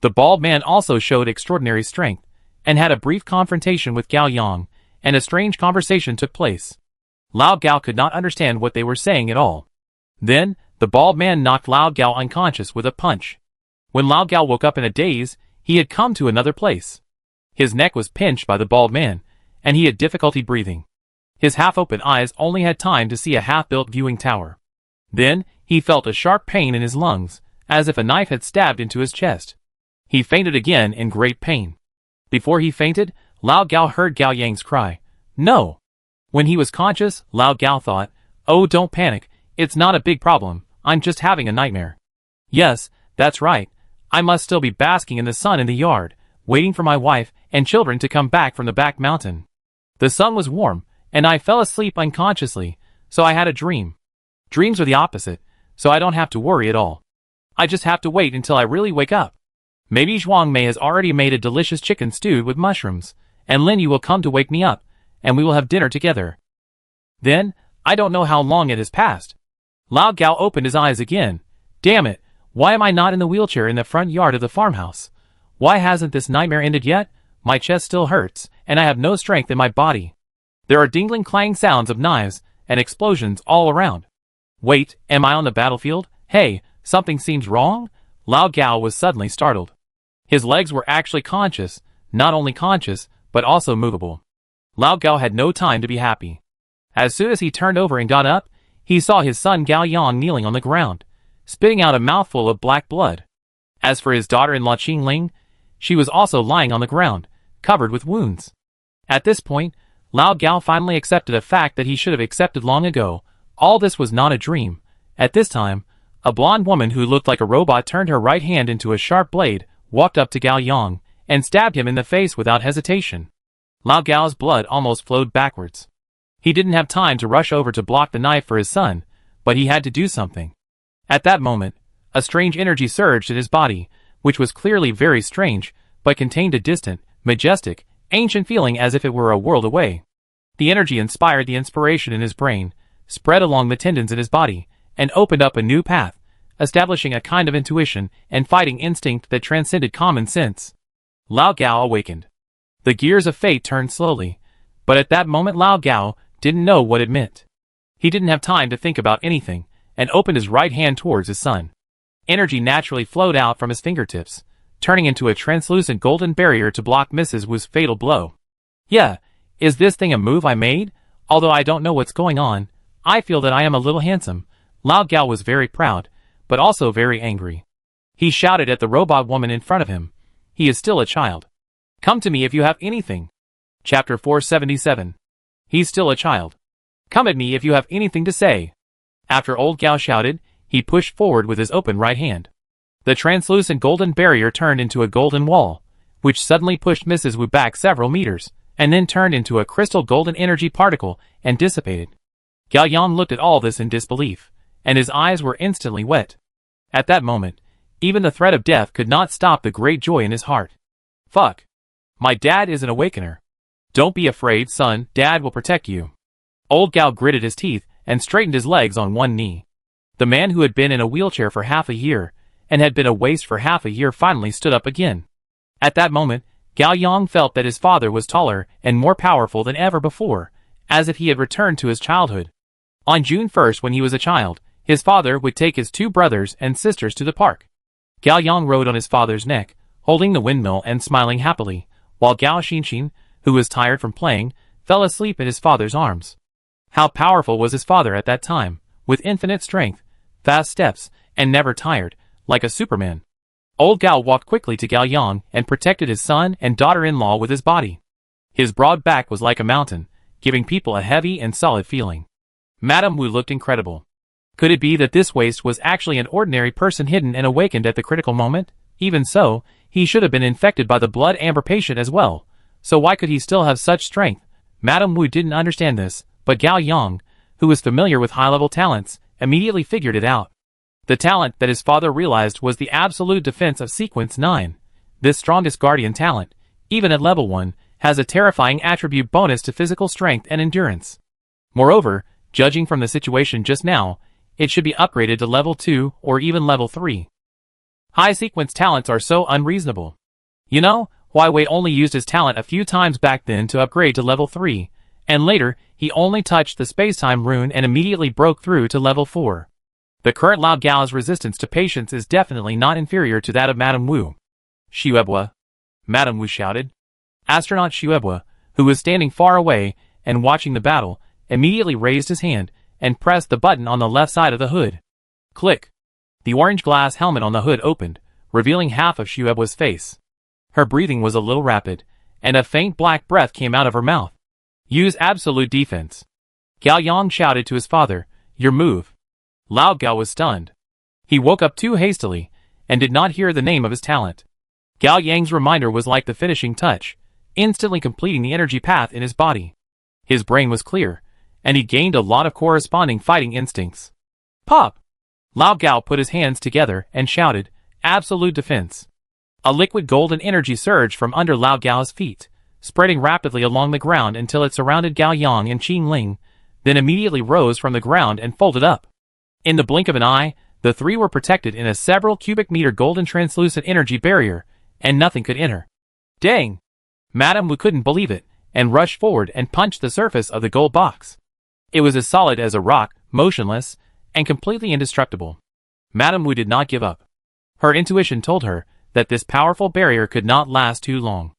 The bald man also showed extraordinary strength, and had a brief confrontation with Gao Yang, and a strange conversation took place. Lao Gao could not understand what they were saying at all. Then, the bald man knocked Lao Gao unconscious with a punch. When Lao Gao woke up in a daze, he had come to another place. His neck was pinched by the bald man, and he had difficulty breathing. His half-open eyes only had time to see a half-built viewing tower. Then, he felt a sharp pain in his lungs, as if a knife had stabbed into his chest. He fainted again in great pain. Before he fainted, Lao Gao heard Gao Yang's cry, "No!" When he was conscious, Lao Gao thought, "Oh, don't panic, it's not a big problem, I'm just having a nightmare." Yes, that's right, I must still be basking in the sun in the yard, waiting for my wife and children to come back from the back mountain. The sun was warm, and I fell asleep unconsciously, so I had a dream. Dreams are the opposite, so I don't have to worry at all. I just have to wait until I really wake up. Maybe Zhuang Mei has already made a delicious chicken stew with mushrooms, and Lin Yu will come to wake me up, and we will have dinner together. Then, I don't know how long it has passed. Lao Gao opened his eyes again. Damn it, why am I not in the wheelchair in the front yard of the farmhouse? Why hasn't this nightmare ended yet? My chest still hurts, and I have no strength in my body. There are dingling clang sounds of knives and explosions all around. Wait, am I on the battlefield? Hey, something seems wrong? Lao Gao was suddenly startled. His legs were actually conscious, not only conscious, but also movable. Lao Gao had no time to be happy. As soon as he turned over and got up, he saw his son Gao Yang kneeling on the ground, spitting out a mouthful of black blood. As for his daughter-in-law Qing Ling, she was also lying on the ground, covered with wounds. At this point, Lao Gao finally accepted a fact that he should have accepted long ago. All this was not a dream. At this time, a blonde woman who looked like a robot turned her right hand into a sharp blade, walked up to Gao Yang, and stabbed him in the face without hesitation. Lao Gao's blood almost flowed backwards. He didn't have time to rush over to block the knife for his son, but he had to do something. At that moment, a strange energy surged in his body, which was clearly very strange, but contained a distant, majestic, ancient feeling as if it were a world away. The energy inspired the inspiration in his brain, spread along the tendons in his body, and opened up a new path, establishing a kind of intuition and fighting instinct that transcended common sense. Lao Gao awakened. The gears of fate turned slowly, But at that moment Lao Gao didn't know what it meant. He didn't have time to think about anything, and opened his right hand towards his son. Energy naturally flowed out from his fingertips, turning into a translucent golden barrier to block Mrs. Wu's fatal blow. Yeah, is this thing a move I made? Although I don't know what's going on, I feel that I am a little handsome. Lao Gao was very proud, but also very angry. He shouted at the robot woman in front of him. He is still a child. Come to me if you have anything. Chapter 477. He's still a child. Come at me if you have anything to say. After old Gao shouted, he pushed forward with his open right hand. The translucent golden barrier turned into a golden wall, which suddenly pushed Mrs. Wu back several meters, and then turned into a crystal golden energy particle and dissipated. Gao Yang looked at all this in disbelief, and his eyes were instantly wet. At that moment, even the threat of death could not stop the great joy in his heart. Fuck. My dad is an awakener. Don't be afraid, son, Dad will protect you. Old Gao gritted his teeth and straightened his legs on one knee. The man who had been in a wheelchair for half a year, and had been a waste for half a year, finally stood up again. At that moment, Gao Yang felt that his father was taller and more powerful than ever before, as if he had returned to his childhood. On June 1st, when he was a child, his father would take his two brothers and sisters to the park. Gao Yang rode on his father's neck, holding the windmill and smiling happily, while Gao Xinxin, who was tired from playing, fell asleep in his father's arms. How powerful was his father at that time, with infinite strength, fast steps, and never tired, like a Superman. Old Gao walked quickly to Gao Yang and protected his son and daughter-in-law with his body. His broad back was like a mountain, giving people a heavy and solid feeling. Madame Wu looked incredible. Could it be that this waste was actually an ordinary person hidden and awakened at the critical moment? Even so, he should have been infected by the blood amber patient as well. So why could he still have such strength? Madame Wu didn't understand this, but Gao Yang, who was familiar with high-level talents, immediately figured it out. The talent that his father realized was the absolute defense of Sequence 9. This strongest guardian talent, even at level 1, has a terrifying attribute bonus to physical strength and endurance. Moreover, judging from the situation just now, it should be upgraded to level 2 or even level 3. High sequence talents are so unreasonable. You know, Huawei only used his talent a few times back then to upgrade to level 3, and later, he only touched the spacetime rune and immediately broke through to level 4. The current Lao Gao's resistance to patience is definitely not inferior to that of Madame Wu. Xuebua. Madame Wu shouted. Astronaut Xuebua, who was standing far away and watching the battle, immediately raised his hand and pressed the button on the left side of the hood. Click. The orange glass helmet on the hood opened, revealing half of Xuebua's face. Her breathing was a little rapid, and a faint black breath came out of her mouth. Use absolute defense. Gao Yang shouted to his father, your move. Lao Gao was stunned. He woke up too hastily, and did not hear the name of his talent. Gao Yang's reminder was like the finishing touch, instantly completing the energy path in his body. His brain was clear, and he gained a lot of corresponding fighting instincts. Pop! Lao Gao put his hands together and shouted, absolute defense. A liquid golden energy surged from under Lao Gao's feet, spreading rapidly along the ground until it surrounded Gao Yang and Qing Ling, then immediately rose from the ground and folded up. In the blink of an eye, the three were protected in a several cubic meter golden translucent energy barrier, and nothing could enter. Dang! Madame Wu couldn't believe it, and rushed forward and punched the surface of the gold box. It was as solid as a rock, motionless, and completely indestructible. Madame Wu did not give up. Her intuition told her that this powerful barrier could not last too long.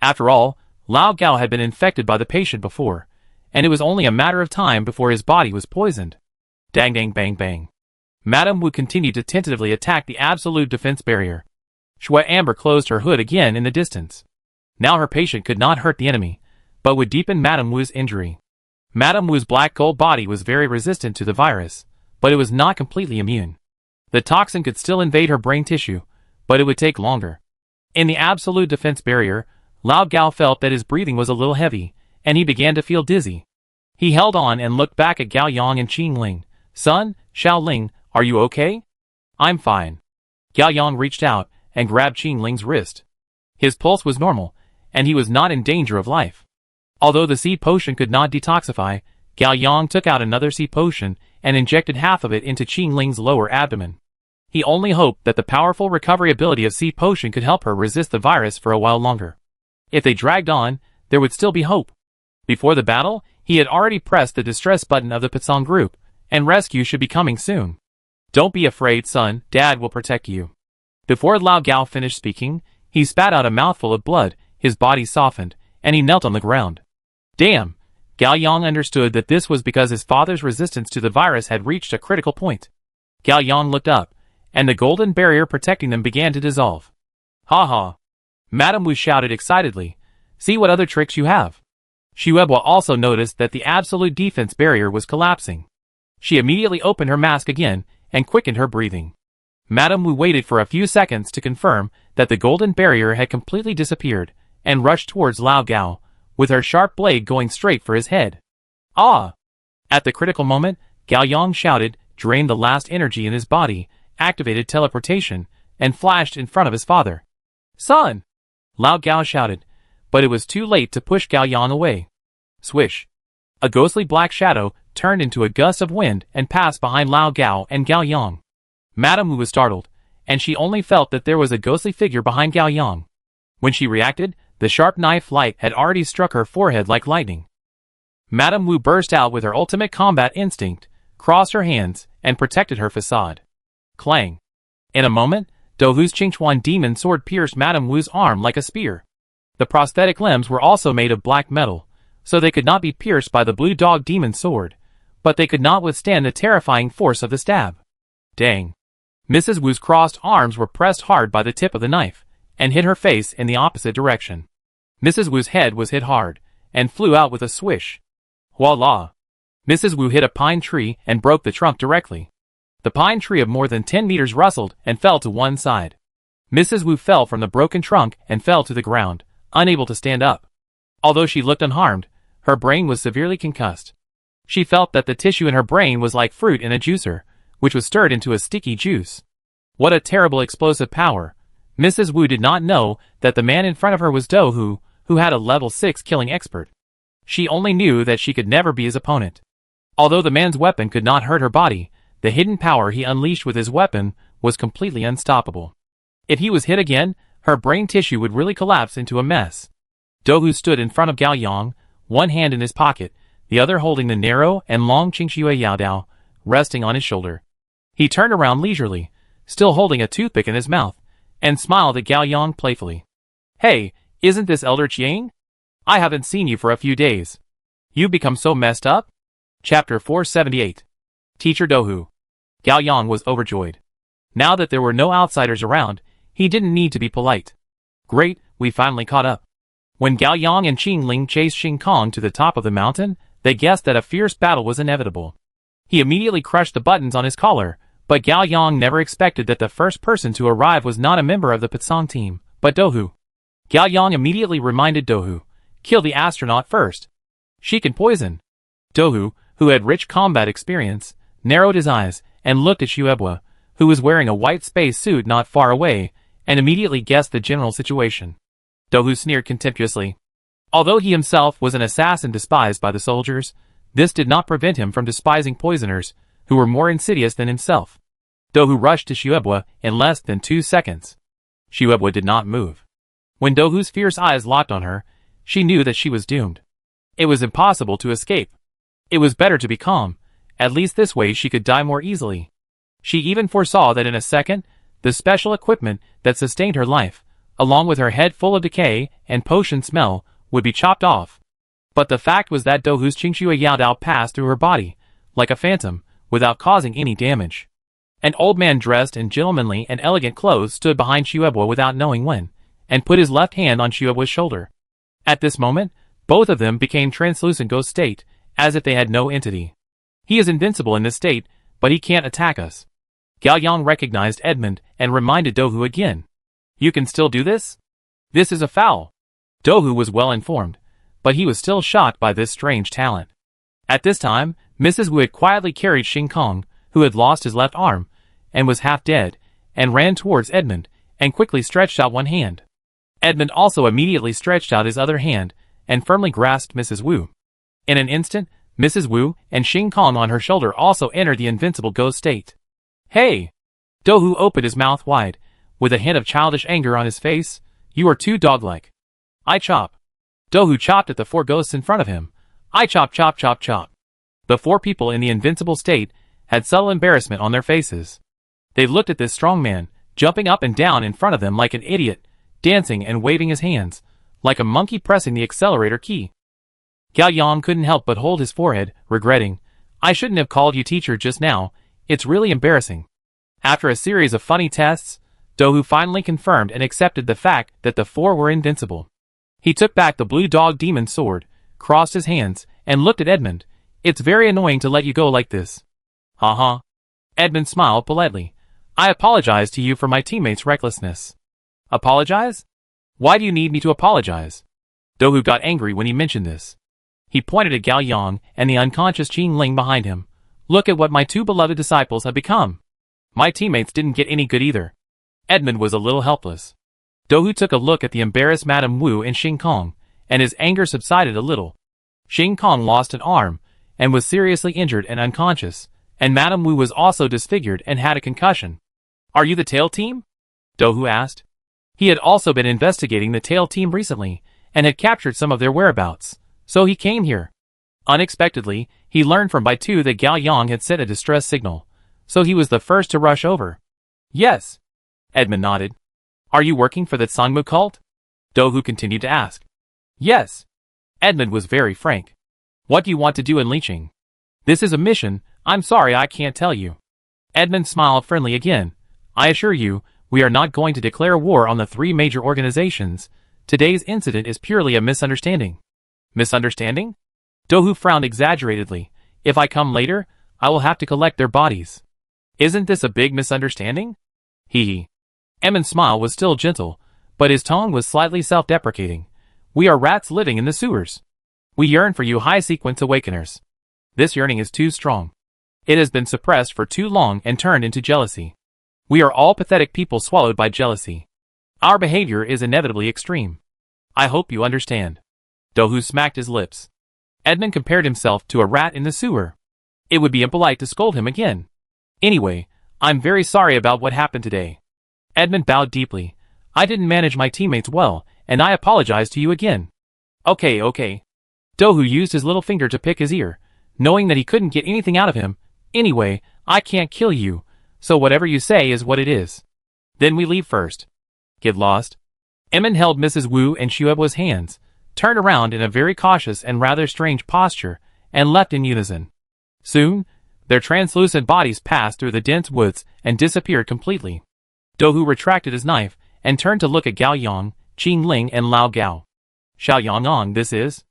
After all, Lao Gao had been infected by the patient before, and it was only a matter of time before his body was poisoned. Dang dang bang bang. Madame Wu continued to tentatively attack the absolute defense barrier. Shui Amber closed her hood again in the distance. Now her patient could not hurt the enemy, but would deepen Madame Wu's injury. Madame Wu's black gold body was very resistant to the virus, but it was not completely immune. The toxin could still invade her brain tissue, but it would take longer. In the absolute defense barrier, Lao Gao felt that his breathing was a little heavy, and he began to feel dizzy. He held on and looked back at Gao Yang and Qing Ling. Son, Xiao Ling, are you okay? I'm fine. Gao Yang reached out and grabbed Qing Ling's wrist. His pulse was normal, and he was not in danger of life. Although the seed potion could not detoxify, Gao Yang took out another seed potion and injected half of it into Qing Ling's lower abdomen. He only hoped that the powerful recovery ability of seed potion could help her resist the virus for a while longer. If they dragged on, there would still be hope. Before the battle, he had already pressed the distress button of the Pitsong group, and rescue should be coming soon. Don't be afraid, son, Dad will protect you. Before Lao Gao finished speaking, he spat out a mouthful of blood, his body softened, and he knelt on the ground. Damn! Gao Yang understood that this was because his father's resistance to the virus had reached a critical point. Gao Yang looked up, and the golden barrier protecting them began to dissolve. Ha ha! Madame Wu shouted excitedly. See what other tricks you have. Xuebuo also noticed that the absolute defense barrier was collapsing. She immediately opened her mask again and quickened her breathing. Madame Wu waited for a few seconds to confirm that the golden barrier had completely disappeared and rushed towards Lao Gao, with her sharp blade going straight for his head. Ah! At the critical moment, Gao Yang shouted, drained the last energy in his body, activated teleportation, and flashed in front of his father. Son! Lao Gao shouted, but it was too late to push Gao Yang away. Swish! A ghostly black shadow turned into a gust of wind and passed behind Lao Gao and Gao Yang. Madame Wu was startled, and she only felt that there was a ghostly figure behind Gao Yang. When she reacted, the sharp knife light had already struck her forehead like lightning. Madame Wu burst out with her ultimate combat instinct, crossed her hands, and protected her facade. Clang! In a moment, Douhu's Qingchuan demon sword pierced Madame Wu's arm like a spear. The prosthetic limbs were also made of black metal, so they could not be pierced by the blue dog demon sword, but they could not withstand the terrifying force of the stab. Dang! Mrs. Wu's crossed arms were pressed hard by the tip of the knife, and hit her face in the opposite direction. Mrs. Wu's head was hit hard, and flew out with a swish. Voila! Mrs. Wu hit a pine tree and broke the trunk directly. The pine tree of more than 10 meters rustled and fell to one side. Mrs. Wu fell from the broken trunk and fell to the ground, unable to stand up. Although she looked unharmed, her brain was severely concussed. She felt that the tissue in her brain was like fruit in a juicer, which was stirred into a sticky juice. What a terrible explosive power! Mrs. Wu did not know that the man in front of her was Douhu, who had a level 6 killing expert. She only knew that she could never be his opponent. Although the man's weapon could not hurt her body, the hidden power he unleashed with his weapon was completely unstoppable. If he was hit again, her brain tissue would really collapse into a mess. Douhu stood in front of Gao Yang, one hand in his pocket, the other holding the narrow and long Qingxue Yaodao, resting on his shoulder. He turned around leisurely, still holding a toothpick in his mouth, and smiled at Gao Yang playfully. Hey, isn't this Elder Qiang? I haven't seen you for a few days. You've become so messed up? Chapter 478. Teacher Douhu. Gao Yang was overjoyed. Now that there were no outsiders around, he didn't need to be polite. Great, we finally caught up. When Gao Yang and Qing Ling chased Xing Kong to the top of the mountain, they guessed that a fierce battle was inevitable. He immediately crushed the buttons on his collar, but Gao Yang never expected that the first person to arrive was not a member of the Pitsong team, but Douhu. Gao Yang immediately reminded Douhu, kill the astronaut first. She can poison. Douhu, who had rich combat experience, narrowed his eyes and looked at Xuebuo, who was wearing a white space suit not far away, and immediately guessed the general situation. Douhu sneered contemptuously. Although he himself was an assassin despised by the soldiers, this did not prevent him from despising poisoners, who were more insidious than himself. Douhu rushed to Xuebuo in less than 2 seconds. Xuebuo did not move. When Douhu's fierce eyes locked on her, she knew that she was doomed. It was impossible to escape. It was better to be calm, at least this way she could die more easily. She even foresaw that in a second, the special equipment that sustained her life, along with her head full of decay and potion smell, would be chopped off. But the fact was that Douhu's Qingxue Yaodao passed through her body, like a phantom, without causing any damage. An old man dressed in gentlemanly and elegant clothes stood behind Xuebuo without knowing when, and put his left hand on Xuebuo's shoulder. At this moment, both of them became translucent ghost state, as if they had no entity. He is invincible in this state, but he can't attack us. Gao Yang recognized Edmund and reminded Douhu again. You can still do this? This is a foul. Douhu was well informed, but he was still shocked by this strange talent. At this time, Mrs. Wu had quietly carried Xing Kong, who had lost his left arm, and was half dead, and ran towards Edmund, and quickly stretched out one hand. Edmund also immediately stretched out his other hand, and firmly grasped Mrs. Wu. In an instant, Mrs. Wu and Xing Kong on her shoulder also entered the invincible ghost state. Hey! Douhu opened his mouth wide, with a hint of childish anger on his face. You are too dog-like. I chop. Dohu chopped at the 4 ghosts in front of him. I chop chop chop chop. The 4 people in the invincible state had subtle embarrassment on their faces. They looked at this strong man, jumping up and down in front of them like an idiot, dancing and waving his hands, like a monkey pressing the accelerator key. Gao Yang couldn't help but hold his forehead, regretting, I shouldn't have called you teacher just now, it's really embarrassing. After a series of funny tests, Dohu finally confirmed and accepted the fact that the 4 were invincible. He took back the blue dog demon sword, crossed his hands, and looked at Edmund. It's very annoying to let you go like this. Ha. Edmund smiled politely. I apologize to you for my teammates' recklessness. Apologize? Why do you need me to apologize? Dohu got angry when he mentioned this. He pointed at Gao Yang and the unconscious Qing Ling behind him. Look at what my 2 beloved disciples have become. My teammates didn't get any good either. Edmund was a little helpless. Dohu took a look at the embarrassed Madame Wu and Xing Kong, and his anger subsided a little. Xing Kong lost an arm, and was seriously injured and unconscious, and Madame Wu was also disfigured and had a concussion. Are you the tail team? Dohu asked. He had also been investigating the tail team recently, and had captured some of their whereabouts, so he came here. Unexpectedly, he learned from Baitu that Gao Yang had sent a distress signal, so he was the first to rush over. Yes. Edmund nodded. Are you working for the Sangmu cult? Dohu continued to ask. Yes. Edmund was very frank. What do you want to do in Liqing? This is a mission, I'm sorry I can't tell you. Edmund smiled friendly again. I assure you, we are not going to declare war on the 3 major organizations. Today's incident is purely a misunderstanding. Misunderstanding? Dohu frowned exaggeratedly. If I come later, I will have to collect their bodies. Isn't this a big misunderstanding? Hee. Edmund's smile was still gentle, but his tone was slightly self-deprecating. We are rats living in the sewers. We yearn for you high-sequence awakeners. This yearning is too strong. It has been suppressed for too long and turned into jealousy. We are all pathetic people swallowed by jealousy. Our behavior is inevitably extreme. I hope you understand. Dohu smacked his lips. Edmund compared himself to a rat in the sewer. It would be impolite to scold him again. Anyway, I'm very sorry about what happened today. Edmund bowed deeply. I didn't manage my teammates well, and I apologize to you again. Okay. Dohu used his little finger to pick his ear, knowing that he couldn't get anything out of him. Anyway, I can't kill you, so whatever you say is what it is. Then we leave first. Get lost. Edmund held Mrs. Wu and Xuebu's hands, turned around in a very cautious and rather strange posture, and left in unison. Soon, their translucent bodies passed through the dense woods and disappeared completely. Dohu retracted his knife and turned to look at Gao Yang, Qing Ling and Lao Gao. Xiao Yang, this is?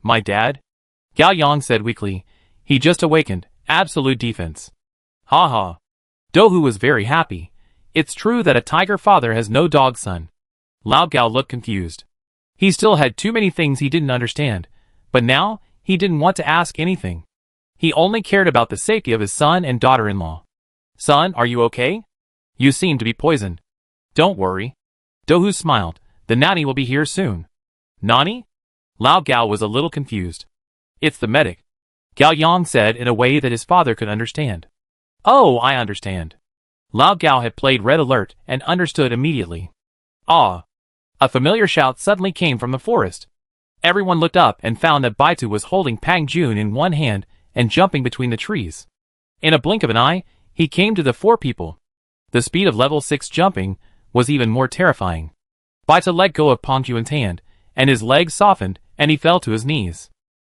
My dad? Gao Yang said weakly. He just awakened. Absolute defense. Ha. Dohu was very happy. It's true that a tiger father has no dog son. Lao Gao looked confused. He still had too many things he didn't understand, but now he didn't want to ask anything. He only cared about the safety of his son and daughter-in-law. Son, are you okay? You seem to be poisoned. Don't worry. Dohu smiled. The Nani will be here soon. Nani? Lao Gao was a little confused. It's the medic. Gao Yang said in a way that his father could understand. Oh, I understand. Lao Gao had played Red Alert and understood immediately. Ah! A familiar shout suddenly came from the forest. Everyone looked up and found that Baitu was holding Pang Jun in one hand and jumping between the trees. In a blink of an eye, he came to the 4 people. The speed of level 6 jumping was even more terrifying. Baitu let go of Pang Jun's hand, and his legs softened and he fell to his knees.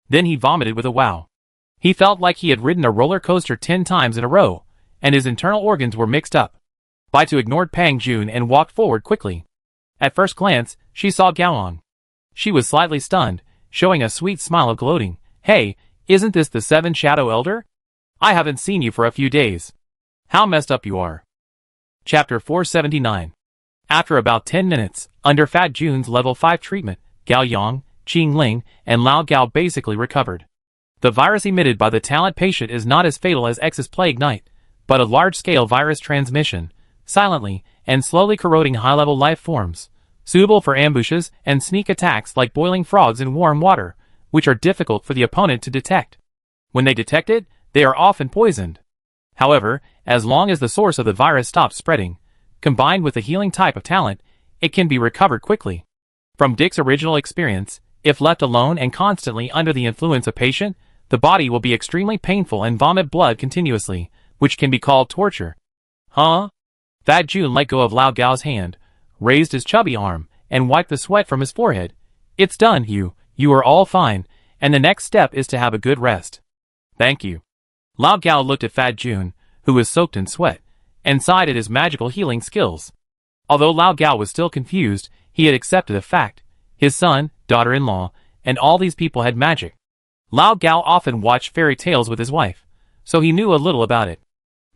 Then he vomited with a wow. He felt like he had ridden a roller coaster 10 times in a row, and his internal organs were mixed up. Baitu ignored Pang Jun and walked forward quickly. At first glance, she saw Gaoang. She was slightly stunned, showing a sweet smile of gloating. Hey, isn't this the 7 Shadow Elder? I haven't seen you for a few days. How messed up you are. Chapter 479. After about 10 minutes, under Fat Jun's level 5 treatment, Gao Yang, Qing Ling, and Lao Gao basically recovered. The virus emitted by the talent patient is not as fatal as X's Plague Knight, but a large-scale virus transmission, silently and slowly corroding high-level life forms, suitable for ambushes and sneak attacks like boiling frogs in warm water, which are difficult for the opponent to detect. When they detect it, they are often poisoned. However, as long as the source of the virus stops spreading, combined with the healing type of talent, it can be recovered quickly. From Dick's original experience, If left alone and constantly under the influence of patient, the body will be extremely painful and vomit blood continuously, which can be called torture. Huh? Fat Jun let go of Lao Gao's hand, raised his chubby arm, and wiped the sweat from his forehead. It's done, you are all fine, and the next step is to have a good rest. Thank you. Lao Gao looked at Fat Jun, who was soaked in sweat, and sighed at his magical healing skills. Although Lao Gao was still confused, he had accepted the fact. His son, daughter-in-law, and all these people had magic. Lao Gao often watched fairy tales with his wife, so he knew a little about it.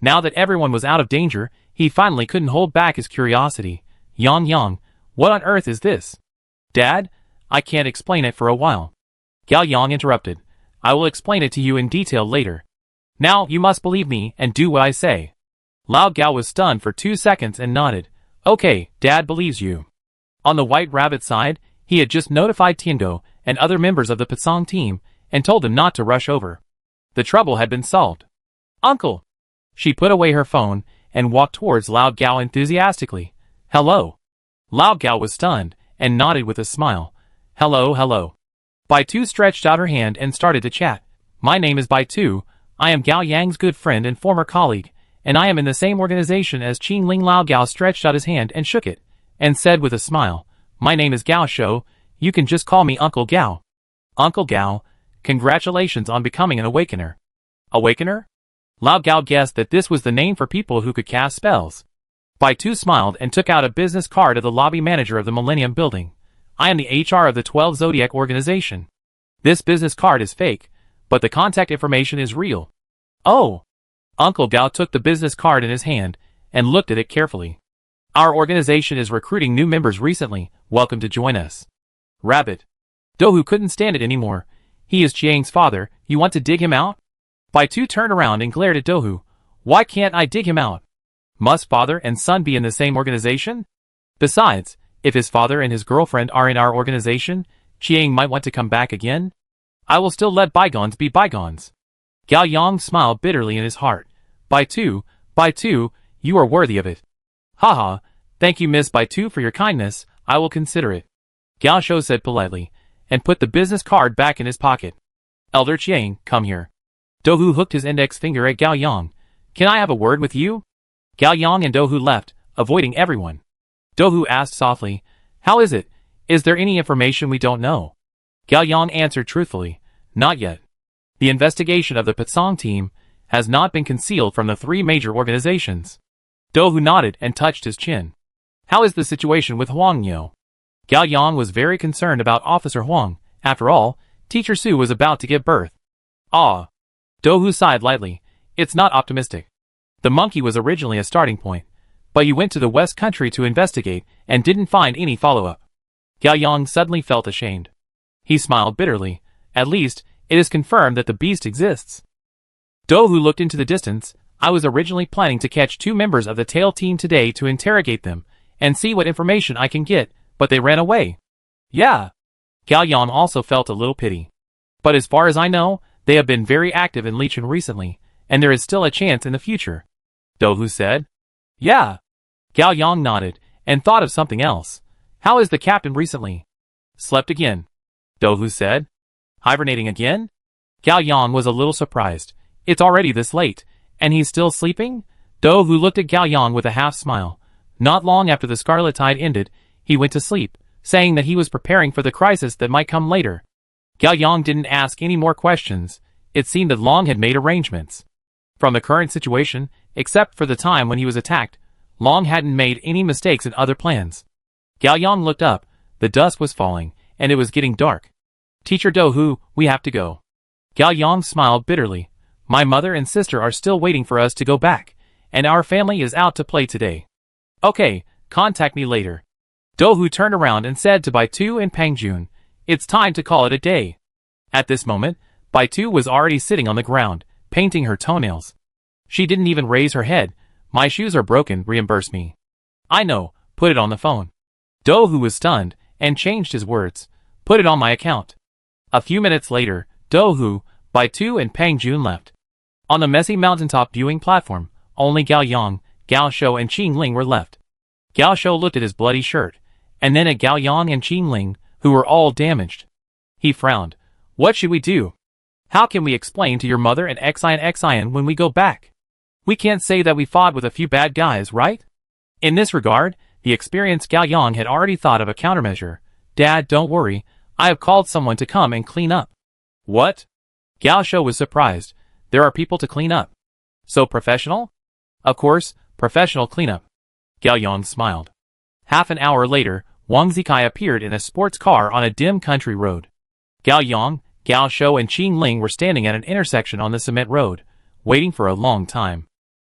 Now that everyone was out of danger, he finally couldn't hold back his curiosity. Yang, what on earth is this? Dad, I can't explain it for a while. Gao Yang interrupted. I will explain it to you in detail later. Now you must believe me and do what I say. Lao Gao was stunned for 2 seconds and nodded. Okay, Dad believes you. On the White Rabbit side, he had just notified Tiango and other members of the Pasong team and told them not to rush over. The trouble had been solved. Uncle! She put away her phone and walked towards Lao Gao enthusiastically. Hello. Lao Gao was stunned and nodded with a smile. Hello. Bai Tu stretched out her hand and started to chat. My name is Bai Tu. I am Gao Yang's good friend and former colleague, and I am in the same organization as Qing Ling. Lao Gao stretched out his hand and shook it, and said with a smile, My name is Gao Shou. You can just call me Uncle Gao. Uncle Gao, congratulations on becoming an awakener. Awakener? Lao Gao guessed that this was the name for people who could cast spells. Bai Tu smiled and took out a business card of the lobby manager of the Millennium Building. I am the HR of the 12 Zodiac organization. This business card is fake, but the contact information is real. Oh! Uncle Gao took the business card in his hand and looked at it carefully. Our organization is recruiting new members recently. Welcome to join us. Rabbit. Dohu couldn't stand it anymore. He is Chiang's father. You want to dig him out? Bai Tu turned around and glared at Dohu. Why can't I dig him out? Must father and son be in the same organization? Besides, if his father and his girlfriend are in our organization, Chiang might want to come back again. I will still let bygones be bygones. Gao Yang smiled bitterly in his heart. Bai Tu, you are worthy of it. Haha, thank you Miss Bai Tu for your kindness, I will consider it. Gao Shou said politely, and put the business card back in his pocket. Elder Chiang, come here. Dohu hooked his index finger at Gao Yang. Can I have a word with you? Gao Yang and Dohu left, avoiding everyone. Dohu asked softly, How is it? Is there any information we don't know? Gao Yang answered truthfully, Not yet. The investigation of the Pasong team has not been concealed from the 3 major organizations. Dohu nodded and touched his chin. How is the situation with Huang Yo? Gao Yang was very concerned about Officer Huang. After all, Teacher Su was about to give birth. Ah. Dohu sighed lightly. It's not optimistic. The monkey was originally a starting point, but you went to the West Country to investigate and didn't find any follow-up. Gao Yang suddenly felt ashamed. He smiled bitterly. At least, it is confirmed that the beast exists. Dohu looked into the distance. I was originally planning to catch 2 members of the tail team today to interrogate them and see what information I can get, but they ran away. Yeah. Gao Yang also felt a little pity. But as far as I know, they have been very active in Lichun recently, and there is still a chance in the future. Dohu said. Yeah. Gao Yang nodded and thought of something else. How is the captain recently? Slept again. Dohu said. Hibernating again? Gao Yang was a little surprised. It's already this late, and he's still sleeping? Dohu looked at Gao Yang with a half smile. Not long after the Scarlet Tide ended, he went to sleep, saying that he was preparing for the crisis that might come later. Gao Yang didn't ask any more questions. It seemed that Long had made arrangements. From the current situation, except for the time when he was attacked, Long hadn't made any mistakes in other plans. Gao Yang looked up. The dusk was falling, and it was getting dark. Teacher Dohu, we have to go. Gao Yang smiled bitterly. My mother and sister are still waiting for us to go back, and our family is out to play today. Okay, contact me later. Dohu turned around and said to Bai Tu and Pang Jun, It's time to call it a day. At this moment, Bai Tu was already sitting on the ground, painting her toenails. She didn't even raise her head. My shoes are broken, reimburse me. I know, put it on the phone. Dohu was stunned, and changed his words. Put it on my account. A few minutes later, Dohu, Bai Tu and Pang Jun left. On the messy mountaintop viewing platform, only Gao Yang, Gao Shou and Qing Ling were left. Gao Shou looked at his bloody shirt, and then at Gao Yang and Qing Ling, who were all damaged. He frowned. What should we do? How can we explain to your mother and Xian when we go back? We can't say that we fought with a few bad guys, right? In this regard, the experienced Gao Yang had already thought of a countermeasure. Dad, don't worry. I have called someone to come and clean up. What? Gao Shou was surprised. There are people to clean up. So professional? Of course, professional cleanup. Gao Yang smiled. Half an hour later, Wang Zikai appeared in a sports car on a dim country road. Gao Yang, Gao Shou and Qing Ling were standing at an intersection on the cement road, waiting for a long time.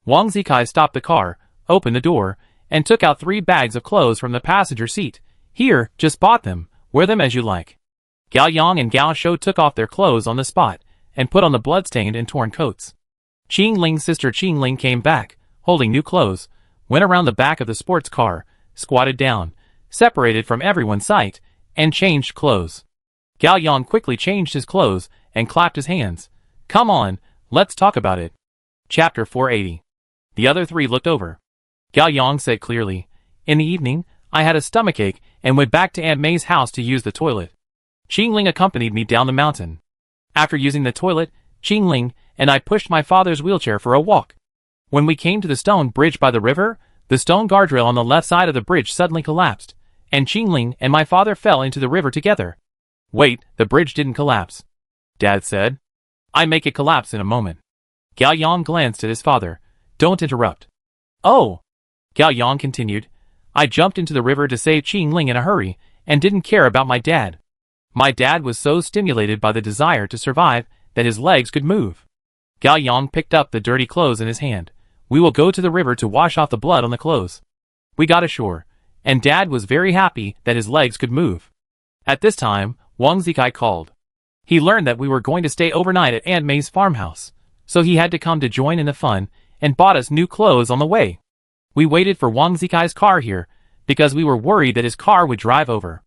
Wang Zikai stopped the car, opened the door, and took out 3 bags of clothes from the passenger seat. Here, just bought them. Wear them as you like. Gao Yang and Gao Shou took off their clothes on the spot, and put on the blood-stained and torn coats. Qing Ling's sister Qing Ling came back, holding new clothes, went around the back of the sports car, squatted down, separated from everyone's sight, and changed clothes. Gao Yang quickly changed his clothes and clapped his hands. Come on, let's talk about it. Chapter 480. The other 3 looked over. Gao Yang said clearly, in the evening, I had a stomachache and went back to Aunt May's house to use the toilet. Qing Ling accompanied me down the mountain. After using the toilet, Qing Ling and I pushed my father's wheelchair for a walk. When we came to the stone bridge by the river, the stone guardrail on the left side of the bridge suddenly collapsed, and Qing Ling and my father fell into the river together. Wait, the bridge didn't collapse. Dad said. I make it collapse in a moment. Gao Yang glanced at his father. Don't interrupt. Oh! Gao Yang continued. I jumped into the river to save Qing Ling in a hurry, and didn't care about my dad. My dad was so stimulated by the desire to survive that his legs could move. Gao Yang picked up the dirty clothes in his hand. We will go to the river to wash off the blood on the clothes. We got ashore, and Dad was very happy that his legs could move. At this time, Wang Zikai called. He learned that we were going to stay overnight at Aunt May's farmhouse, so he had to come to join in the fun, and bought us new clothes on the way. We waited for Wang Zikai's car here, because we were worried that his car would drive over.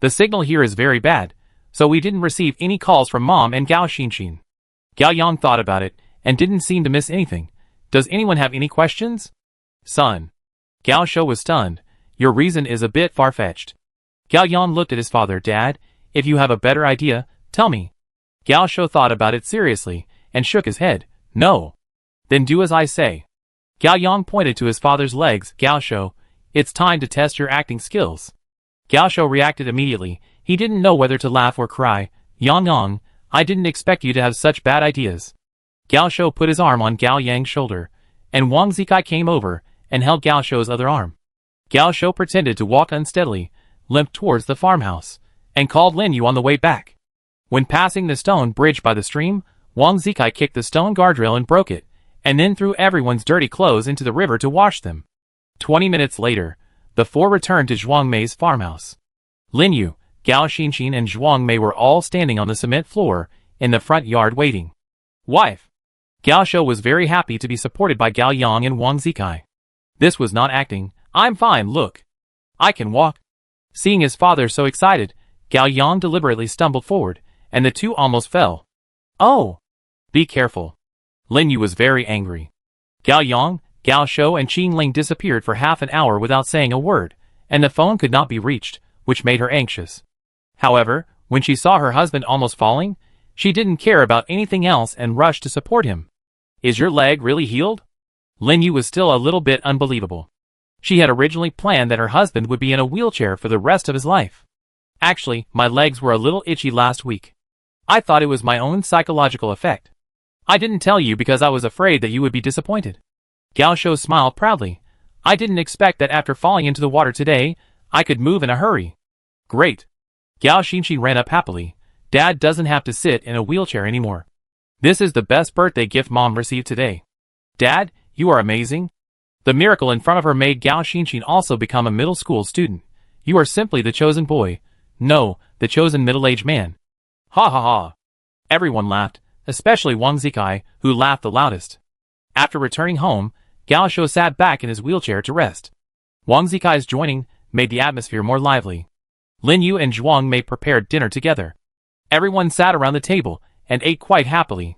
The signal here is very bad, so we didn't receive any calls from Mom and Gao Xinxin. Gao Yang thought about it, and didn't seem to miss anything. Does anyone have any questions? Son. Gao Shou was stunned. Your reason is a bit far-fetched. Gao Yang looked at his father. Dad, if you have a better idea, tell me. Gao Shou thought about it seriously, and shook his head. No. Then do as I say. Gao Yang pointed to his father's legs. Gao Shou, it's time to test your acting skills. Gao Shou reacted immediately. He didn't know whether to laugh or cry. Yang, I didn't expect you to have such bad ideas. Gao Shou put his arm on Gao Yang's shoulder, and Wang Zikai came over and held Gao Shou's other arm. Gao Shou pretended to walk unsteadily, limped towards the farmhouse, and called Lin Yu on the way back. When passing the stone bridge by the stream, Wang Zikai kicked the stone guardrail and broke it, and then threw everyone's dirty clothes into the river to wash them. 20 minutes later, the 4 returned to Zhuang Mei's farmhouse. Lin Yu, Gao Xinxin and Zhuang Mei were all standing on the cement floor in the front yard waiting. Wife. Gao Shou was very happy to be supported by Gao Yang and Wang Zikai. This was not acting. I'm fine, look. I can walk. Seeing his father so excited, Gao Yang deliberately stumbled forward, and the 2 almost fell. Oh! Be careful. Lin Yu was very angry. Gao Yang, Gao Shou and Qing Ling disappeared for half an hour without saying a word, and the phone could not be reached, which made her anxious. However, when she saw her husband almost falling, she didn't care about anything else and rushed to support him. Is your leg really healed? Lin Yu was still a little bit unbelievable. She had originally planned that her husband would be in a wheelchair for the rest of his life. Actually, my legs were a little itchy last week. I thought it was my own psychological effect. I didn't tell you because I was afraid that you would be disappointed. Gao Shou smiled proudly. I didn't expect that after falling into the water today, I could move in a hurry. Great. Gao Xinxin ran up happily. Dad doesn't have to sit in a wheelchair anymore. This is the best birthday gift Mom received today. Dad, you are amazing. The miracle in front of her made Gao Xinxin also become a middle school student. You are simply the chosen boy. No, the chosen middle-aged man. Ha ha ha. Everyone laughed, especially Wang Zikai, who laughed the loudest. After returning home, Gao Shou sat back in his wheelchair to rest. Wang Zikai's joining made the atmosphere more lively. Lin Yu and Zhuang Mei prepared dinner together. Everyone sat around the table and ate quite happily.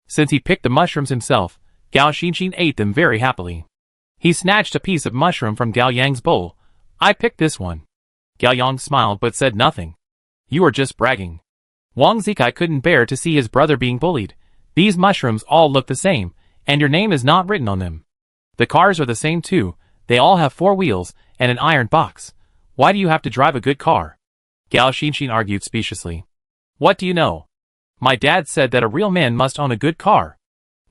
Since he picked the mushrooms himself, Gao Xinxin ate them very happily. He snatched a piece of mushroom from Gao Yang's bowl. I picked this one. Gao Yang smiled but said nothing. You are just bragging. Wang Zikai couldn't bear to see his brother being bullied. These mushrooms all look the same, and your name is not written on them. The cars are the same too, they all have 4 wheels and an iron box. Why do you have to drive a good car? Gao Xinxin argued speciously. What do you know? My dad said that a real man must own a good car.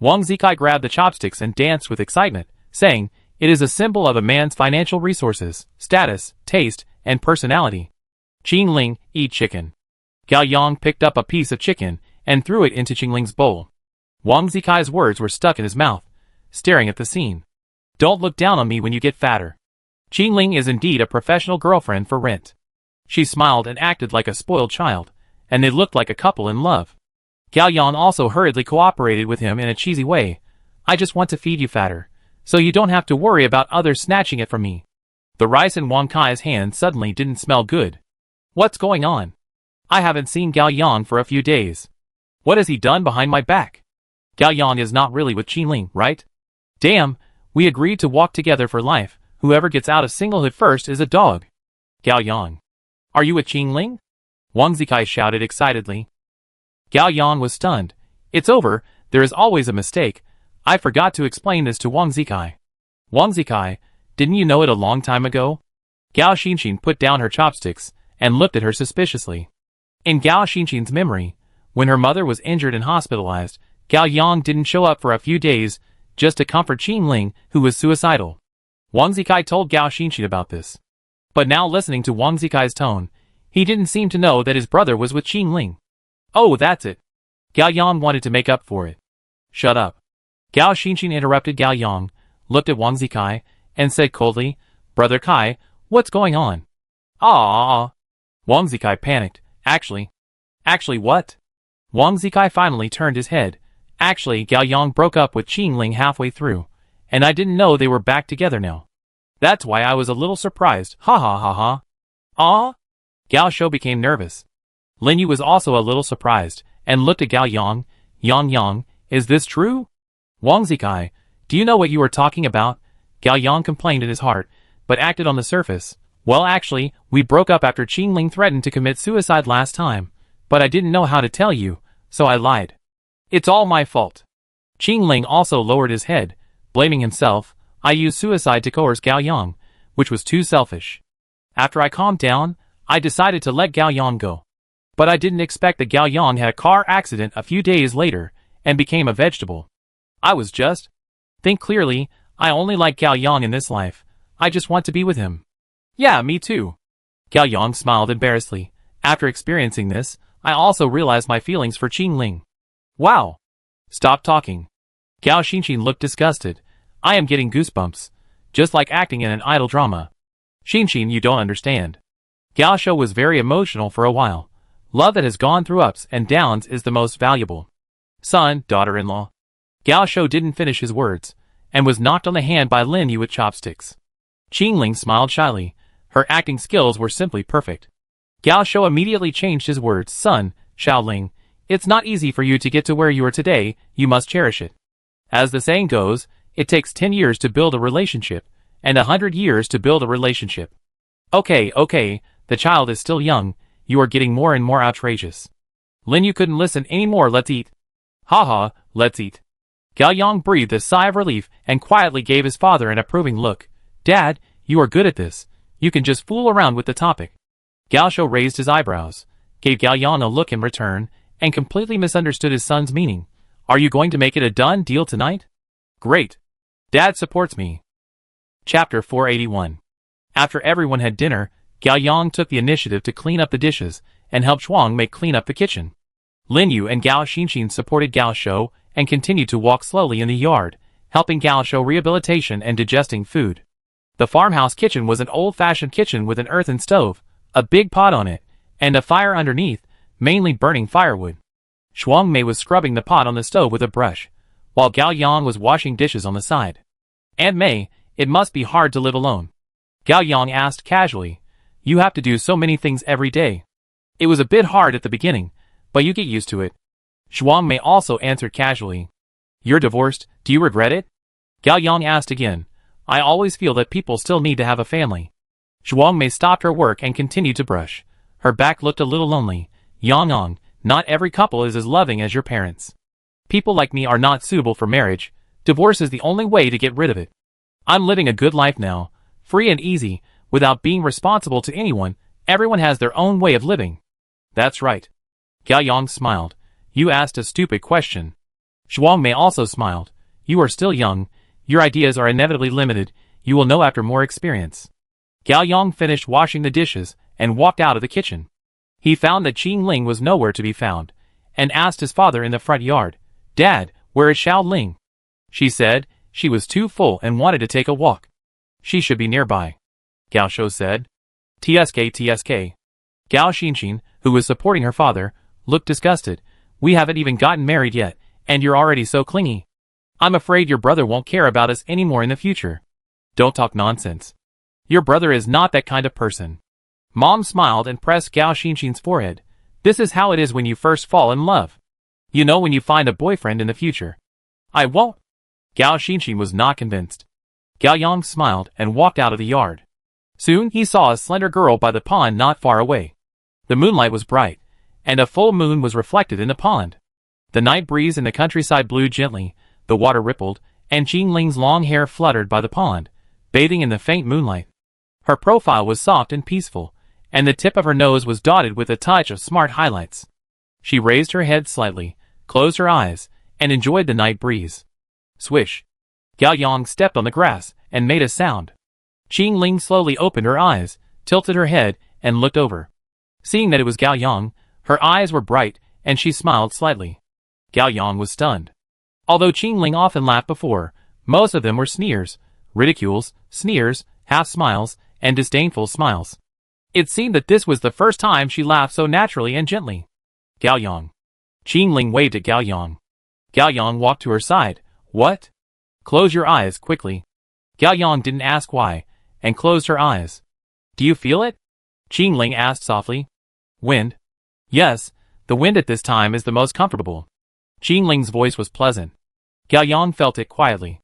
Wang Zikai grabbed the chopsticks and danced with excitement, saying, it is a symbol of a man's financial resources, status, taste, and personality. Qingling, eat chicken. Gao Yang picked up a piece of chicken and threw it into Qingling's bowl. Wang Zikai's words were stuck in his mouth, staring at the scene. Don't look down on me when you get fatter. Qingling is indeed a professional girlfriend for rent. She smiled and acted like a spoiled child, and they looked like a couple in love. Gao Yang also hurriedly cooperated with him in a cheesy way. I just want to feed you fatter, so you don't have to worry about others snatching it from me. The rice in Wang Kai's hand suddenly didn't smell good. What's going on? I haven't seen Gao Yang for a few days. What has he done behind my back? Gao Yang is not really with Qingling, right? Damn, we agreed to walk together for life. Whoever gets out of singlehood first is a dog. Gao Yang. Are you with Qingling? Wang Zikai shouted excitedly. Gao Yang was stunned. It's over, there is always a mistake. I forgot to explain this to Wang Zikai. Wang Zikai, didn't you know it a long time ago? Gao Xinxin put down her chopsticks and looked at her suspiciously. In Gao Xinxin's memory, when her mother was injured and hospitalized, Gao Yang didn't show up for a few days just to comfort Qingling, who was suicidal. Wang Zikai told Gao Xinxin about this. But now listening to Wang Zikai's tone, he didn't seem to know that his brother was with Qingling. Oh, that's it. Gao Yang wanted to make up for it. Shut up. Gao Xinxin interrupted Gao Yang, looked at Wang Zikai, and said coldly, Brother Kai, what's going on? Ah. Wang Zikai panicked. Actually what? Wang Zikai finally turned his head. Actually, Gao Yang broke up with Qingling halfway through, and I didn't know they were back together now. That's why I was a little surprised. Ha ha ha ha. Ah? Gao Shou became nervous. Lin Yu was also a little surprised, and looked at Gao Yang. Yang, is this true? Wang Zikai, do you know what you are talking about? Gao Yang complained in his heart, but acted on the surface. Well, actually, we broke up after Qingling threatened to commit suicide last time, but I didn't know how to tell you, so I lied. It's all my fault. Qingling also lowered his head, blaming himself. I used suicide to coerce Gao Yang, which was too selfish. After I calmed down, I decided to let Gao Yang go. But I didn't expect that Gao Yang had a car accident a few days later, and became a vegetable. I was just... Think clearly, I only like Gao Yang in this life. I just want to be with him. Yeah, me too. Gao Yang smiled embarrassedly. After experiencing this, I also realized my feelings for Qingling. Wow. Stop talking. Gao Xinxin looked disgusted. I am getting goosebumps. Just like acting in an idol drama. Xinxin, you don't understand. Gao Shou was very emotional for a while. Love that has gone through ups and downs is the most valuable. Son, daughter-in-law. Gao Shou didn't finish his words, and was knocked on the hand by Lin Yu with chopsticks. Qingling smiled shyly. Her acting skills were simply perfect. Gao Shou immediately changed his words. Son, Xiaoling, it's not easy for you to get to where you are today, you must cherish it. As the saying goes, it takes 10 years to build a relationship, and 100 years to build a relationship. Okay, the child is still young, you are getting more and more outrageous. Lin Yu couldn't listen anymore. Let's eat. Haha, let's eat. Gao Yang breathed a sigh of relief and quietly gave his father an approving look. Dad, you are good at this. You can just fool around with the topic. Gao Shou raised his eyebrows, gave Gao Yang a look in return, and completely misunderstood his son's meaning. Are you going to make it a done deal tonight? Great. Dad supports me. Chapter 481. After everyone had dinner, Gao Yang took the initiative to clean up the dishes, and helped Shuang Mei clean up the kitchen. Lin Yu and Gao Xinxin supported Gao Shou, and continued to walk slowly in the yard, helping Gao Shou rehabilitation and digesting food. The farmhouse kitchen was an old-fashioned kitchen with an earthen stove, a big pot on it, and a fire underneath, mainly burning firewood. Shuang Mei was scrubbing the pot on the stove with a brush, while Gao Yang was washing dishes on the side. Aunt Mei, it must be hard to live alone. Gao Yang asked casually. You have to do so many things every day. It was a bit hard at the beginning, but you get used to it. Shuang Mei also answered casually. You're divorced, do you regret it? Gao Yang asked again. I always feel that people still need to have a family. Shuang Mei stopped her work and continued to brush. Her back looked a little lonely. Yang, Not every couple is as loving as your parents. People like me are not suitable for marriage. Divorce is the only way to get rid of it. I'm living a good life now, free and easy, without being responsible to anyone. Everyone has their own way of living. That's right. Gao Yang smiled. You asked a stupid question. Zhuang Mei also smiled. You are still young. Your ideas are inevitably limited. You will know after more experience. Gao Yang finished washing the dishes and walked out of the kitchen. He found that Qing Ling was nowhere to be found, and asked his father in the front yard, Dad, where is Xiao Ling? She said she was too full and wanted to take a walk. She should be nearby. Gao Shou said. TSK. Gao Xinxin, who was supporting her father, looked disgusted. We haven't even gotten married yet, and you're already so clingy. I'm afraid your brother won't care about us anymore in the future. Don't talk nonsense. Your brother is not that kind of person. Mom smiled and pressed Gao Xinxin's forehead. This is how it is when you first fall in love. You know when you find a boyfriend in the future. I won't. Gao Xinxin was not convinced. Gao Yang smiled and walked out of the yard. Soon he saw a slender girl by the pond not far away. The moonlight was bright, and a full moon was reflected in the pond. The night breeze in the countryside blew gently, the water rippled, and Qing Ling's long hair fluttered by the pond, bathing in the faint moonlight. Her profile was soft and peaceful, and the tip of her nose was dotted with a touch of smart highlights. She raised her head slightly, closed her eyes, and enjoyed the night breeze. Swish! Gao Yang stepped on the grass and made a sound. Qing Ling slowly opened her eyes, tilted her head, and looked over. Seeing that it was Gao Yang, her eyes were bright, and she smiled slightly. Gao Yang was stunned. Although Qing Ling often laughed before, most of them were sneers, ridicules, sneers, half-smiles, and disdainful smiles. It seemed that this was the first time she laughed so naturally and gently. Gao Yang. Qing Ling waved at Gao Yang. Gao Yang walked to her side. What? Close your eyes quickly. Gao Yang didn't ask why, and closed her eyes. Do you feel it? Qing Ling asked softly. Wind? Yes, the wind at this time is the most comfortable. Qing Ling's voice was pleasant. Gao Yang felt it quietly.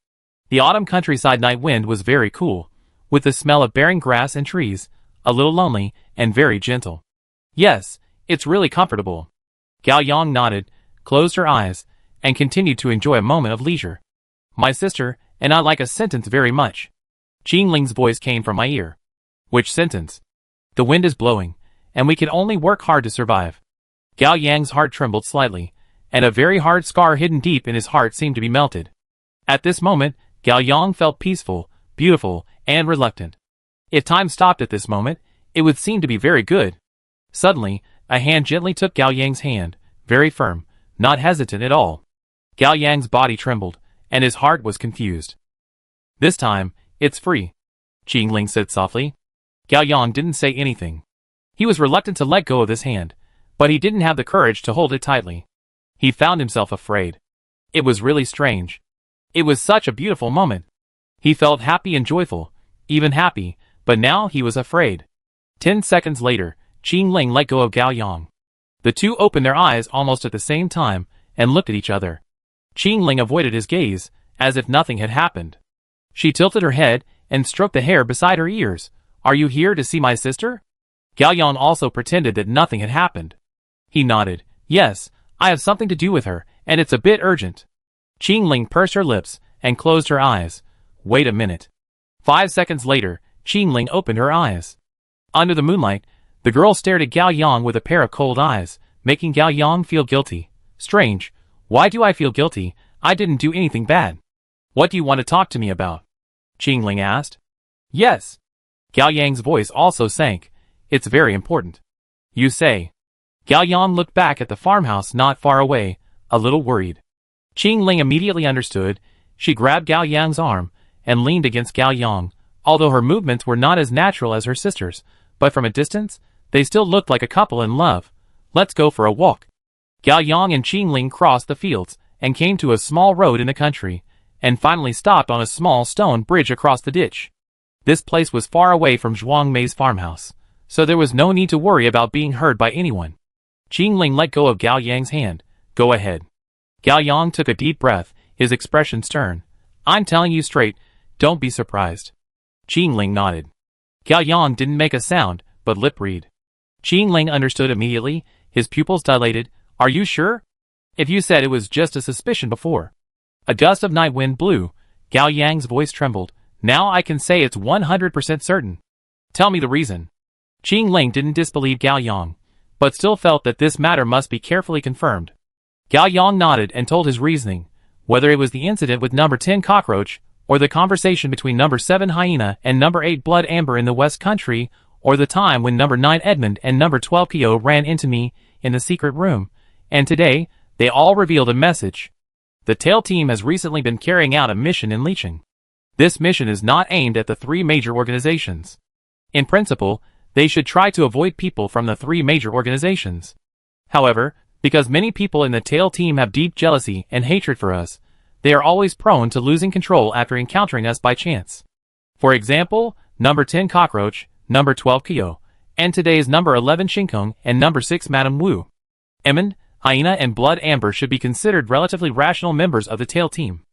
The autumn countryside night wind was very cool, with the smell of bearing grass and trees, a little lonely, and very gentle. Yes, it's really comfortable. Gao Yang nodded, closed her eyes, and continued to enjoy a moment of leisure. My sister and I like a sentence very much. Qing Ling's voice came from my ear. Which sentence? The wind is blowing, and we can only work hard to survive. Gao Yang's heart trembled slightly, and a very hard scar hidden deep in his heart seemed to be melted. At this moment, Gao Yang felt peaceful, beautiful, and reluctant. If time stopped at this moment, it would seem to be very good. Suddenly, a hand gently took Gao Yang's hand, very firm, not hesitant at all. Gao Yang's body trembled, and his heart was confused. This time, it's free, Qing Ling said softly. Gao Yang didn't say anything. He was reluctant to let go of this hand, but he didn't have the courage to hold it tightly. He found himself afraid. It was really strange. It was such a beautiful moment. He felt happy and joyful, even happy, but now he was afraid. 10 seconds later, Qing Ling let go of Gao Yang. The two opened their eyes almost at the same time and looked at each other. Qing Ling avoided his gaze, as if nothing had happened. She tilted her head and stroked the hair beside her ears. Are you here to see my sister? Gao Yang also pretended that nothing had happened. He nodded. Yes, I have something to do with her, and it's a bit urgent. Qing Ling pursed her lips and closed her eyes. Wait a minute. 5 seconds later, Qing Ling opened her eyes. Under the moonlight, the girl stared at Gao Yang with a pair of cold eyes, making Gao Yang feel guilty. Strange. Why do I feel guilty? I didn't do anything bad. What do you want to talk to me about? Qing Ling asked. Yes. Gao Yang's voice also sank. It's very important. You say. Gao Yang looked back at the farmhouse not far away, a little worried. Qing Ling immediately understood. She grabbed Gao Yang's arm and leaned against Gao Yang, although her movements were not as natural as her sister's, but from a distance, they still looked like a couple in love. Let's go for a walk. Gao Yang and Qing Ling crossed the fields and came to a small road in the country, and finally stopped on a small stone bridge across the ditch. This place was far away from Zhuang Mei's farmhouse, so there was no need to worry about being heard by anyone. Qing Ling let go of Gao Yang's hand. Go ahead. Gao Yang took a deep breath, his expression stern. I'm telling you straight, don't be surprised. Qing Ling nodded. Gao Yang didn't make a sound, but lip read. Qing Ling understood immediately, his pupils dilated. Are you sure? If you said it was just a suspicion before. A gust of night wind blew. Gao Yang's voice trembled. Now I can say it's 100% certain. Tell me the reason. Qing Ling didn't disbelieve Gao Yang, but still felt that this matter must be carefully confirmed. Gao Yang nodded and told his reasoning, whether it was the incident with number 10 Cockroach, or the conversation between number 7 Hyena and number 8 Blood Amber in the West Country, or the time when number 9 Edmund and number 12 Kyo ran into me in the secret room, and today, they all revealed a message. The Tail team has recently been carrying out a mission in Licheng. This mission is not aimed at the 3 major organizations. In principle, they should try to avoid people from the 3 major organizations. However, because many people in the Tail team have deep jealousy and hatred for us, they are always prone to losing control after encountering us by chance. For example, number 10 Cockroach, number 12 Kyo, and today's number 11 Shinkong and number 6 Madame Wu. Edmund, Hyena and Blood Amber should be considered relatively rational members of the Tail team.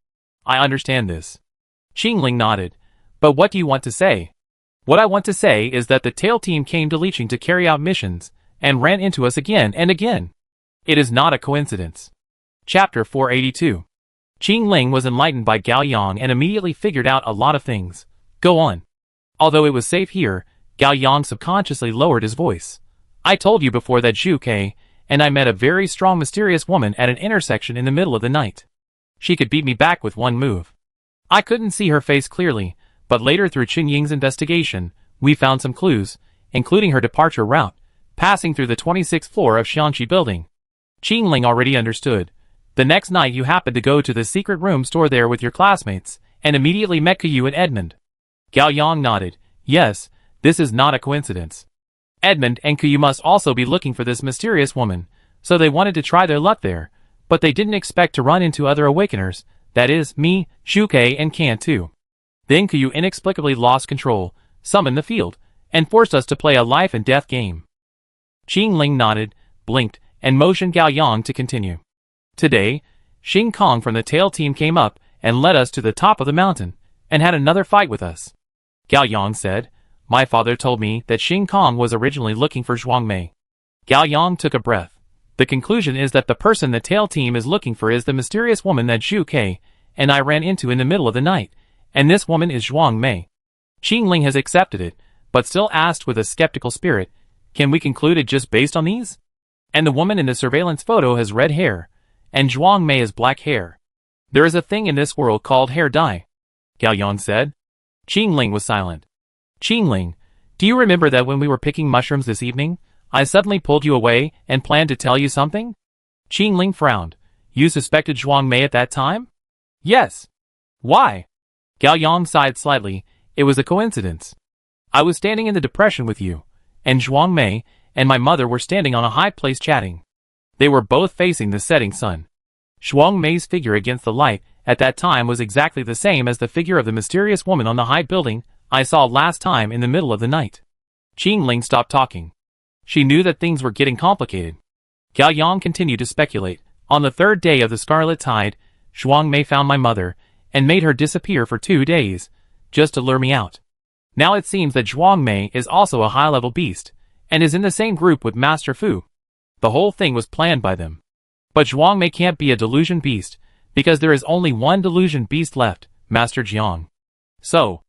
I understand this. Qing Ling nodded. But what do you want to say? What I want to say is that the Tail team came to Licheng to carry out missions, and ran into us again and again. It is not a coincidence. Chapter 482. Qing Ling was enlightened by Gao Yang and immediately figured out a lot of things. Go on. Although it was safe here, Gao Yang subconsciously lowered his voice. I told you before that Zhu Ke and I met a very strong mysterious woman at an intersection in the middle of the night. She could beat me back with one move. I couldn't see her face clearly, but later through Qin Ying's investigation, we found some clues, including her departure route, passing through the 26th floor of Xianxi building. Qing Ling already understood. The next night you happened to go to the secret room store there with your classmates, and immediately met Kuyu and Edmund. Gao Yang nodded. Yes, this is not a coincidence. Edmund and Kuyu must also be looking for this mysterious woman, so they wanted to try their luck there, but they didn't expect to run into other awakeners, that is, me, Shuke and Kan too. Then Kuyu inexplicably lost control, summoned the field, and forced us to play a life and death game. Qing Ling nodded, blinked, and motioned Gao Yang to continue. Today, Xing Kong from the Tail team came up and led us to the top of the mountain, and had another fight with us. Gao Yang said, my father told me that Xing Kong was originally looking for Zhuang Mei. Gao Yang took a breath. The conclusion is that the person the Tail team is looking for is the mysterious woman that Zhu Ke and I ran into in the middle of the night, and this woman is Zhuang Mei. Qing Ling has accepted it, but still asked with a skeptical spirit, can we conclude it just based on these? And the woman in the surveillance photo has red hair, and Zhuang Mei has black hair. There is a thing in this world called hair dye, Gao Yang said. Qing Ling was silent. Qing Ling, do you remember that when we were picking mushrooms this evening, I suddenly pulled you away and planned to tell you something? Qing Ling frowned. You suspected Zhuang Mei at that time? Yes. Why? Gao Yang sighed slightly. It was a coincidence. I was standing in the depression with you, and Zhuang Mei and my mother were standing on a high place chatting. They were both facing the setting sun. Zhuang Mei's figure against the light at that time was exactly the same as the figure of the mysterious woman on the high building I saw last time in the middle of the night. Qing Ling stopped talking. She knew that things were getting complicated. Gao Yang continued to speculate. On the 3rd day of the Scarlet Tide, Zhuang Mei found my mother, and made her disappear for 2 days, just to lure me out. Now it seems that Zhuang Mei is also a high-level beast, and is in the same group with Master Fu. The whole thing was planned by them. But Zhuang Mei can't be a delusion beast, because there is only one delusion beast left, Master Jiang. So,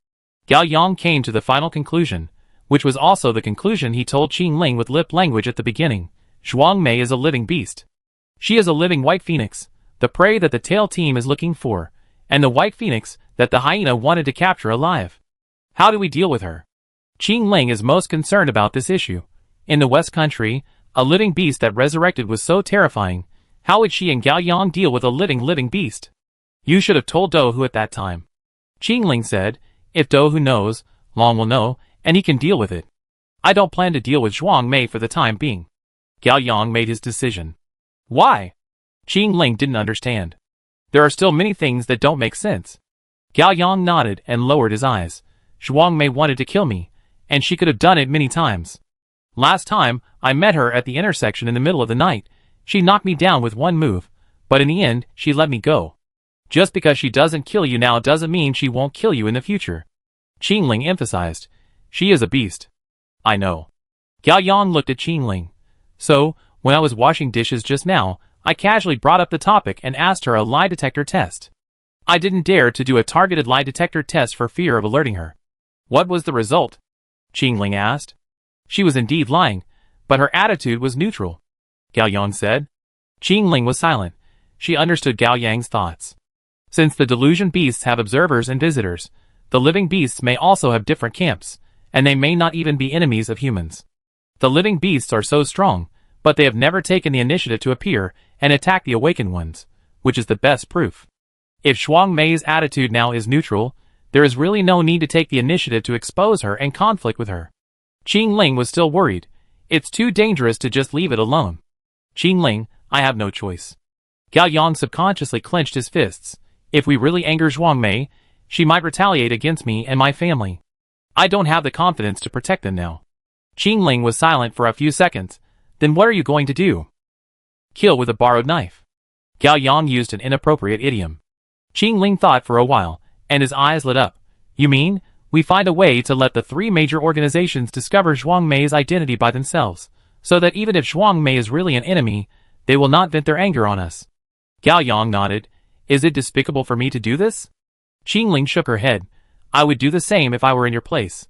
Gao Yang came to the final conclusion, which was also the conclusion he told Qing Ling with lip language at the beginning. Zhuang Mei is a living beast. She is a living white phoenix, the prey that the Tail team is looking for, and the white phoenix that the hyena wanted to capture alive. How do we deal with her? Qing Ling is most concerned about this issue. In the West Country, a living beast that resurrected was so terrifying. How would she and Gao Yang deal with a living beast? You should have told Dou Hu at that time. Qing Ling said, if Dou Hu knows, Long will know, and he can deal with it. I don't plan to deal with Zhuang Mei for the time being. Gao Yang made his decision. Why? Qing Ling didn't understand. There are still many things that don't make sense. Gao Yang nodded and lowered his eyes. Zhuang Mei wanted to kill me, and she could have done it many times. Last time, I met her at the intersection in the middle of the night. She knocked me down with one move, but in the end, she let me go. Just because she doesn't kill you now doesn't mean she won't kill you in the future. Qing Ling emphasized. She is a beast. I know. Gao Yang looked at Qing Ling. So, When I was washing dishes just now, I casually brought up the topic and asked her a lie detector test. I didn't dare to do a targeted lie detector test for fear of alerting her. What was the result? Qingling asked. She was indeed lying, but her attitude was neutral, Gao Yang said. Qingling was silent. She understood Gao Yang's thoughts. Since the delusion beasts have observers and visitors, the living beasts may also have different camps, and they may not even be enemies of humans. The living beasts are so strong, but they have never taken the initiative to appear and attack the awakened ones, which is the best proof. If Zhuang Mei's attitude now is neutral, there is really no need to take the initiative to expose her and conflict with her. Qingling was still worried. It's too dangerous to just leave it alone. Qingling, I have no choice. Gao Yang subconsciously clenched his fists. If we really anger Zhuang Mei, she might retaliate against me and my family. I don't have the confidence to protect them now. Qingling was silent for a few seconds. Then what are you going to do? Kill with a borrowed knife. Gao Yang used an inappropriate idiom. Qingling thought for a while, and his eyes lit up. You mean, we find a way to let the three major organizations discover Zhuang Mei's identity by themselves, so that even if Zhuang Mei is really an enemy, they will not vent their anger on us. Gao Yang nodded. Is it despicable for me to do this? Qingling shook her head. I would do the same if I were in your place.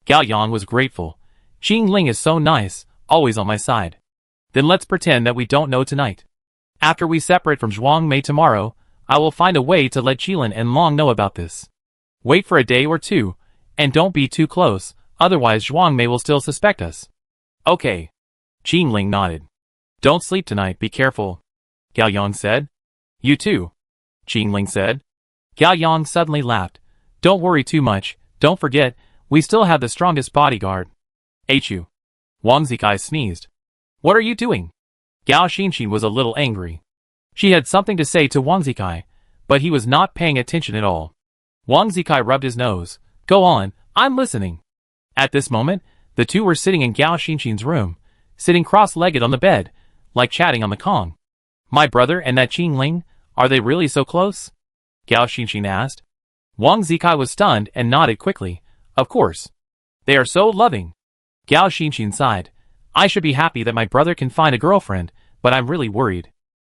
Gao Yang was grateful. Qingling is so nice, always on my side. Then let's pretend that we don't know tonight. After we separate from Zhuang Mei tomorrow, I will find a way to let Qilin and Long know about this. Wait for a day or two, and don't be too close, otherwise Zhuang Mei will still suspect us. Okay. Qingling nodded. Don't sleep tonight, be careful, Gao Yang said. You too, Qingling said. Gao Yang suddenly laughed. Don't worry too much, don't forget, we still have the strongest bodyguard. Hu. Wang Zikai sneezed. What are you doing? Gao Xinxin was a little angry. She had something to say to Wang Zikai, but he was not paying attention at all. Wang Zikai rubbed his nose. Go on, I'm listening. At this moment, the two were sitting in Gao Xinxin's room, sitting cross-legged on the bed, like chatting on the Kong. My brother and that Qingling, are they really so close? Gao Xinxin asked. Wang Zikai was stunned and nodded quickly. Of course. They are so loving. Gao Xinxin sighed. I should be happy that my brother can find a girlfriend, but I'm really worried.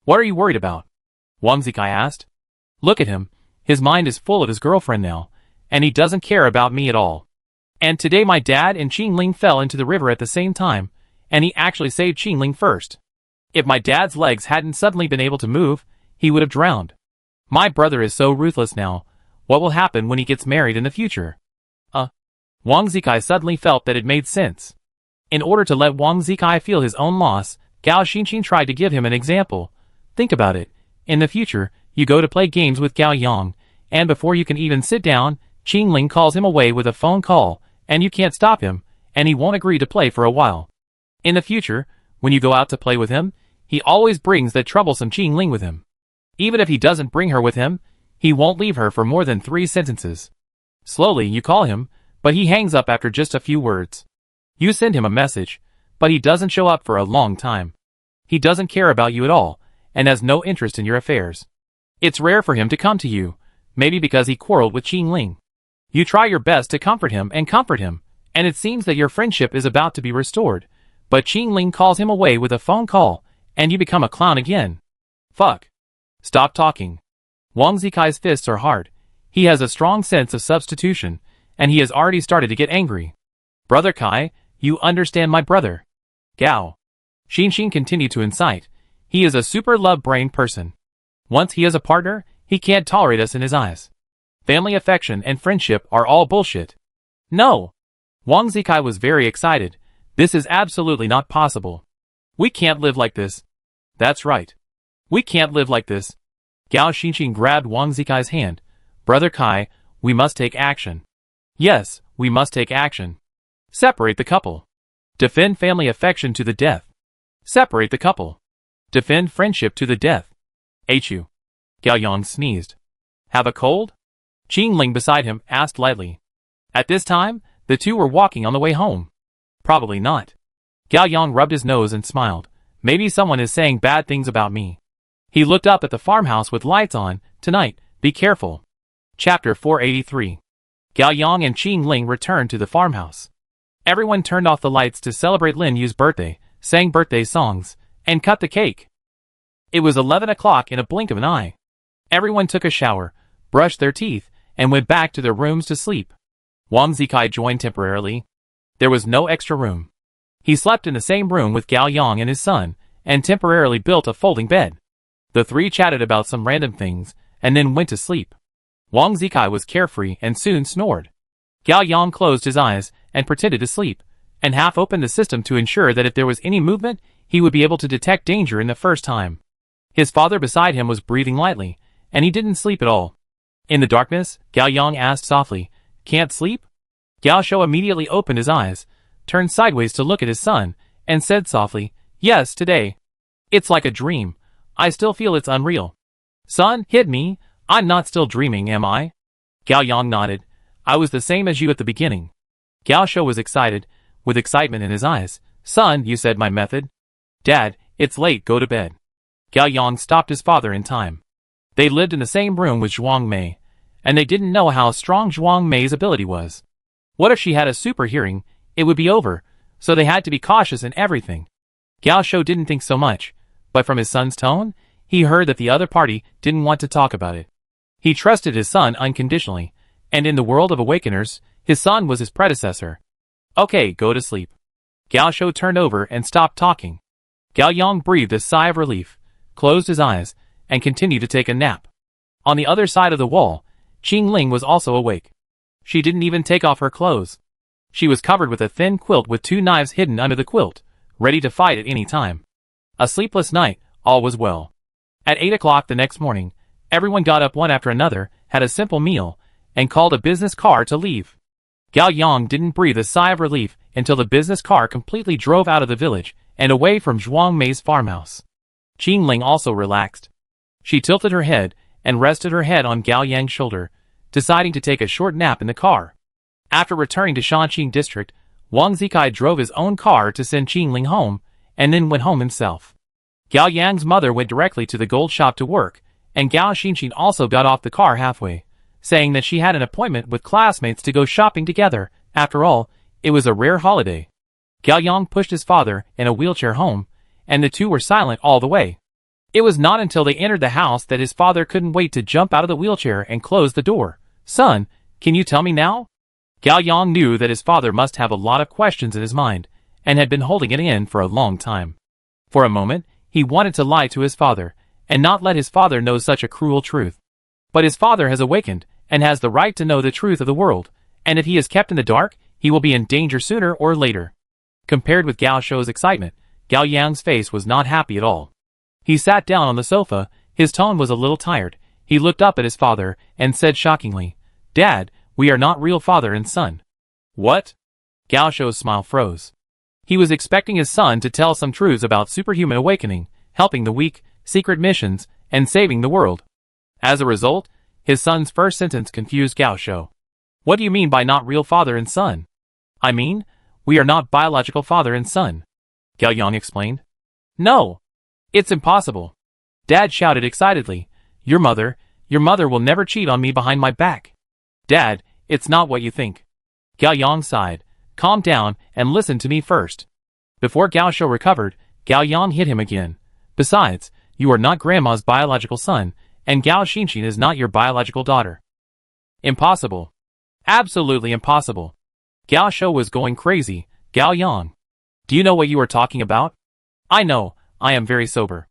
What are you worried about? Wang Zikai asked. Look at him. His mind is full of his girlfriend now, and he doesn't care about me at all. And today my dad and Qingling fell into the river at the same time, and he actually saved Qingling first. If my dad's legs hadn't suddenly been able to move, he would have drowned. My brother is so ruthless now. What will happen when he gets married in the future? Wang Zikai suddenly felt that it made sense. In order to let Wang Zikai feel his own loss, Gao Xinxin tried to give him an example. Think about it. In the future, you go to play games with Gao Yang, and before you can even sit down, Qingling calls him away with a phone call, and you can't stop him, and he won't agree to play for a while. In the future, when you go out to play with him, he always brings that troublesome Qingling with him. Even if he doesn't bring her with him, he won't leave her for more than 3 sentences. Slowly, you call him, but he hangs up after just a few words. You send him a message, but he doesn't show up for a long time. He doesn't care about you at all, and has no interest in your affairs. It's rare for him to come to you, maybe because he quarreled with Qingling. You try your best to comfort him, and it seems that your friendship is about to be restored, but Qingling calls him away with a phone call, and you become a clown again. Fuck. Stop talking. Wang Zikai's fists are hard. He has a strong sense of substitution, and he has already started to get angry. Brother Kai, you understand my brother. Gao. Xinxin continued to incite. He is a super love-brained person. Once he is a partner, he can't tolerate us in his eyes. Family affection and friendship are all bullshit. No. Wang Zikai was very excited. This is absolutely not possible. We can't live like this. That's right. We can't live like this. Gao Xinxin grabbed Wang Zikai's hand. Brother Kai, we must take action. Yes, we must take action. Separate the couple. Defend family affection to the death. Separate the couple. Defend friendship to the death. Hu. Gao Yang sneezed. Have a cold? Qingling beside him asked lightly. At this time, the two were walking on the way home. Probably not. Gao Yang rubbed his nose and smiled. Maybe someone is saying bad things about me. He looked up at the farmhouse with lights on. Tonight, be careful. Chapter 483. Gao Yang and Qingling returned to the farmhouse. Everyone turned off the lights to celebrate Lin Yu's birthday, sang birthday songs, and cut the cake. It was 11 o'clock in a blink of an eye. Everyone took a shower, brushed their teeth, and went back to their rooms to sleep. Wang Zikai joined temporarily. There was no extra room. He slept in the same room with Gao Yang and his son, and temporarily built a folding bed. The three chatted about some random things, and then went to sleep. Wang Zikai was carefree and soon snored. Gao Yang closed his eyes and pretended to sleep, and half opened the system to ensure that if there was any movement, he would be able to detect danger in the first time. His father beside him was breathing lightly, and he didn't sleep at all. In the darkness, Gao Yang asked softly, "Can't sleep?" Gao Shou immediately opened his eyes, turned sideways to look at his son, and said softly, "Yes, today. It's like a dream. I still feel it's unreal." "Son, hit me. I'm not still dreaming, am I?" Gao Yang nodded. "I was the same as you at the beginning." Gao Shou was excited, with excitement in his eyes. "Son, you said my method." "Dad, it's late, go to bed." Gao Yang stopped his father in time. They lived in the same room with Zhuang Mei, and they didn't know how strong Zhuang Mei's ability was. What if she had a super hearing? It would be over, so they had to be cautious in everything. Gao Shou didn't think so much, but from his son's tone, he heard that the other party didn't want to talk about it. He trusted his son unconditionally, and in the world of awakeners, his son was his predecessor. "Okay, go to sleep." Gao Shou turned over and stopped talking. Gao Yang breathed a sigh of relief, closed his eyes, and continued to take a nap. On the other side of the wall, Qing Ling was also awake. She didn't even take off her clothes. She was covered with a thin quilt with 2 knives hidden under the quilt, ready to fight at any time. A sleepless night, all was well. At 8 o'clock the next morning, everyone got up one after another, had a simple meal, and called a business car to leave. Gao Yang didn't breathe a sigh of relief until the business car completely drove out of the village and away from Zhuang Mei's farmhouse. Qing Ling also relaxed. She tilted her head and rested her head on Gao Yang's shoulder, deciding to take a short nap in the car. After returning to Shanqing district, Wang Zikai drove his own car to send Qing Ling home, and then went home himself. Gao Yang's mother went directly to the gold shop to work, and Gao Xinxin also got off the car halfway, saying that she had an appointment with classmates to go shopping together. After all, it was a rare holiday. Gao Yang pushed his father in a wheelchair home, and the two were silent all the way. It was not until they entered the house that his father couldn't wait to jump out of the wheelchair and close the door. "Son, can you tell me now?" Gao Yang knew that his father must have a lot of questions in his mind, and had been holding it in for a long time. For a moment, he wanted to lie to his father, and not let his father know such a cruel truth. But his father has awakened, and has the right to know the truth of the world, and if he is kept in the dark, he will be in danger sooner or later. Compared with Gao Shou's excitement, Gao Yang's face was not happy at all. He sat down on the sofa, his tone was a little tired. He looked up at his father, and said shockingly, "Dad, we are not real father and son." "What?" Gao Shou's smile froze. He was expecting his son to tell some truths about superhuman awakening, helping the weak, secret missions, and saving the world. As a result, his son's first sentence confused Gao Shou. "What do you mean by not real father and son?" "I mean, we are not biological father and son," Gao Yang explained. "No! It's impossible!" Dad shouted excitedly. Your mother will never cheat on me behind my back." "Dad, it's not what you think." Gao Yang sighed. "Calm down and listen to me first." Before Gao Shou recovered, Gao Yang hit him again. "Besides, you are not Grandma's biological son, and Gao Xinxin is not your biological daughter." "Impossible. Absolutely impossible." Gao Shou was going crazy. "Gao Yang, do you know what you are talking about?" "I know, I am very sober."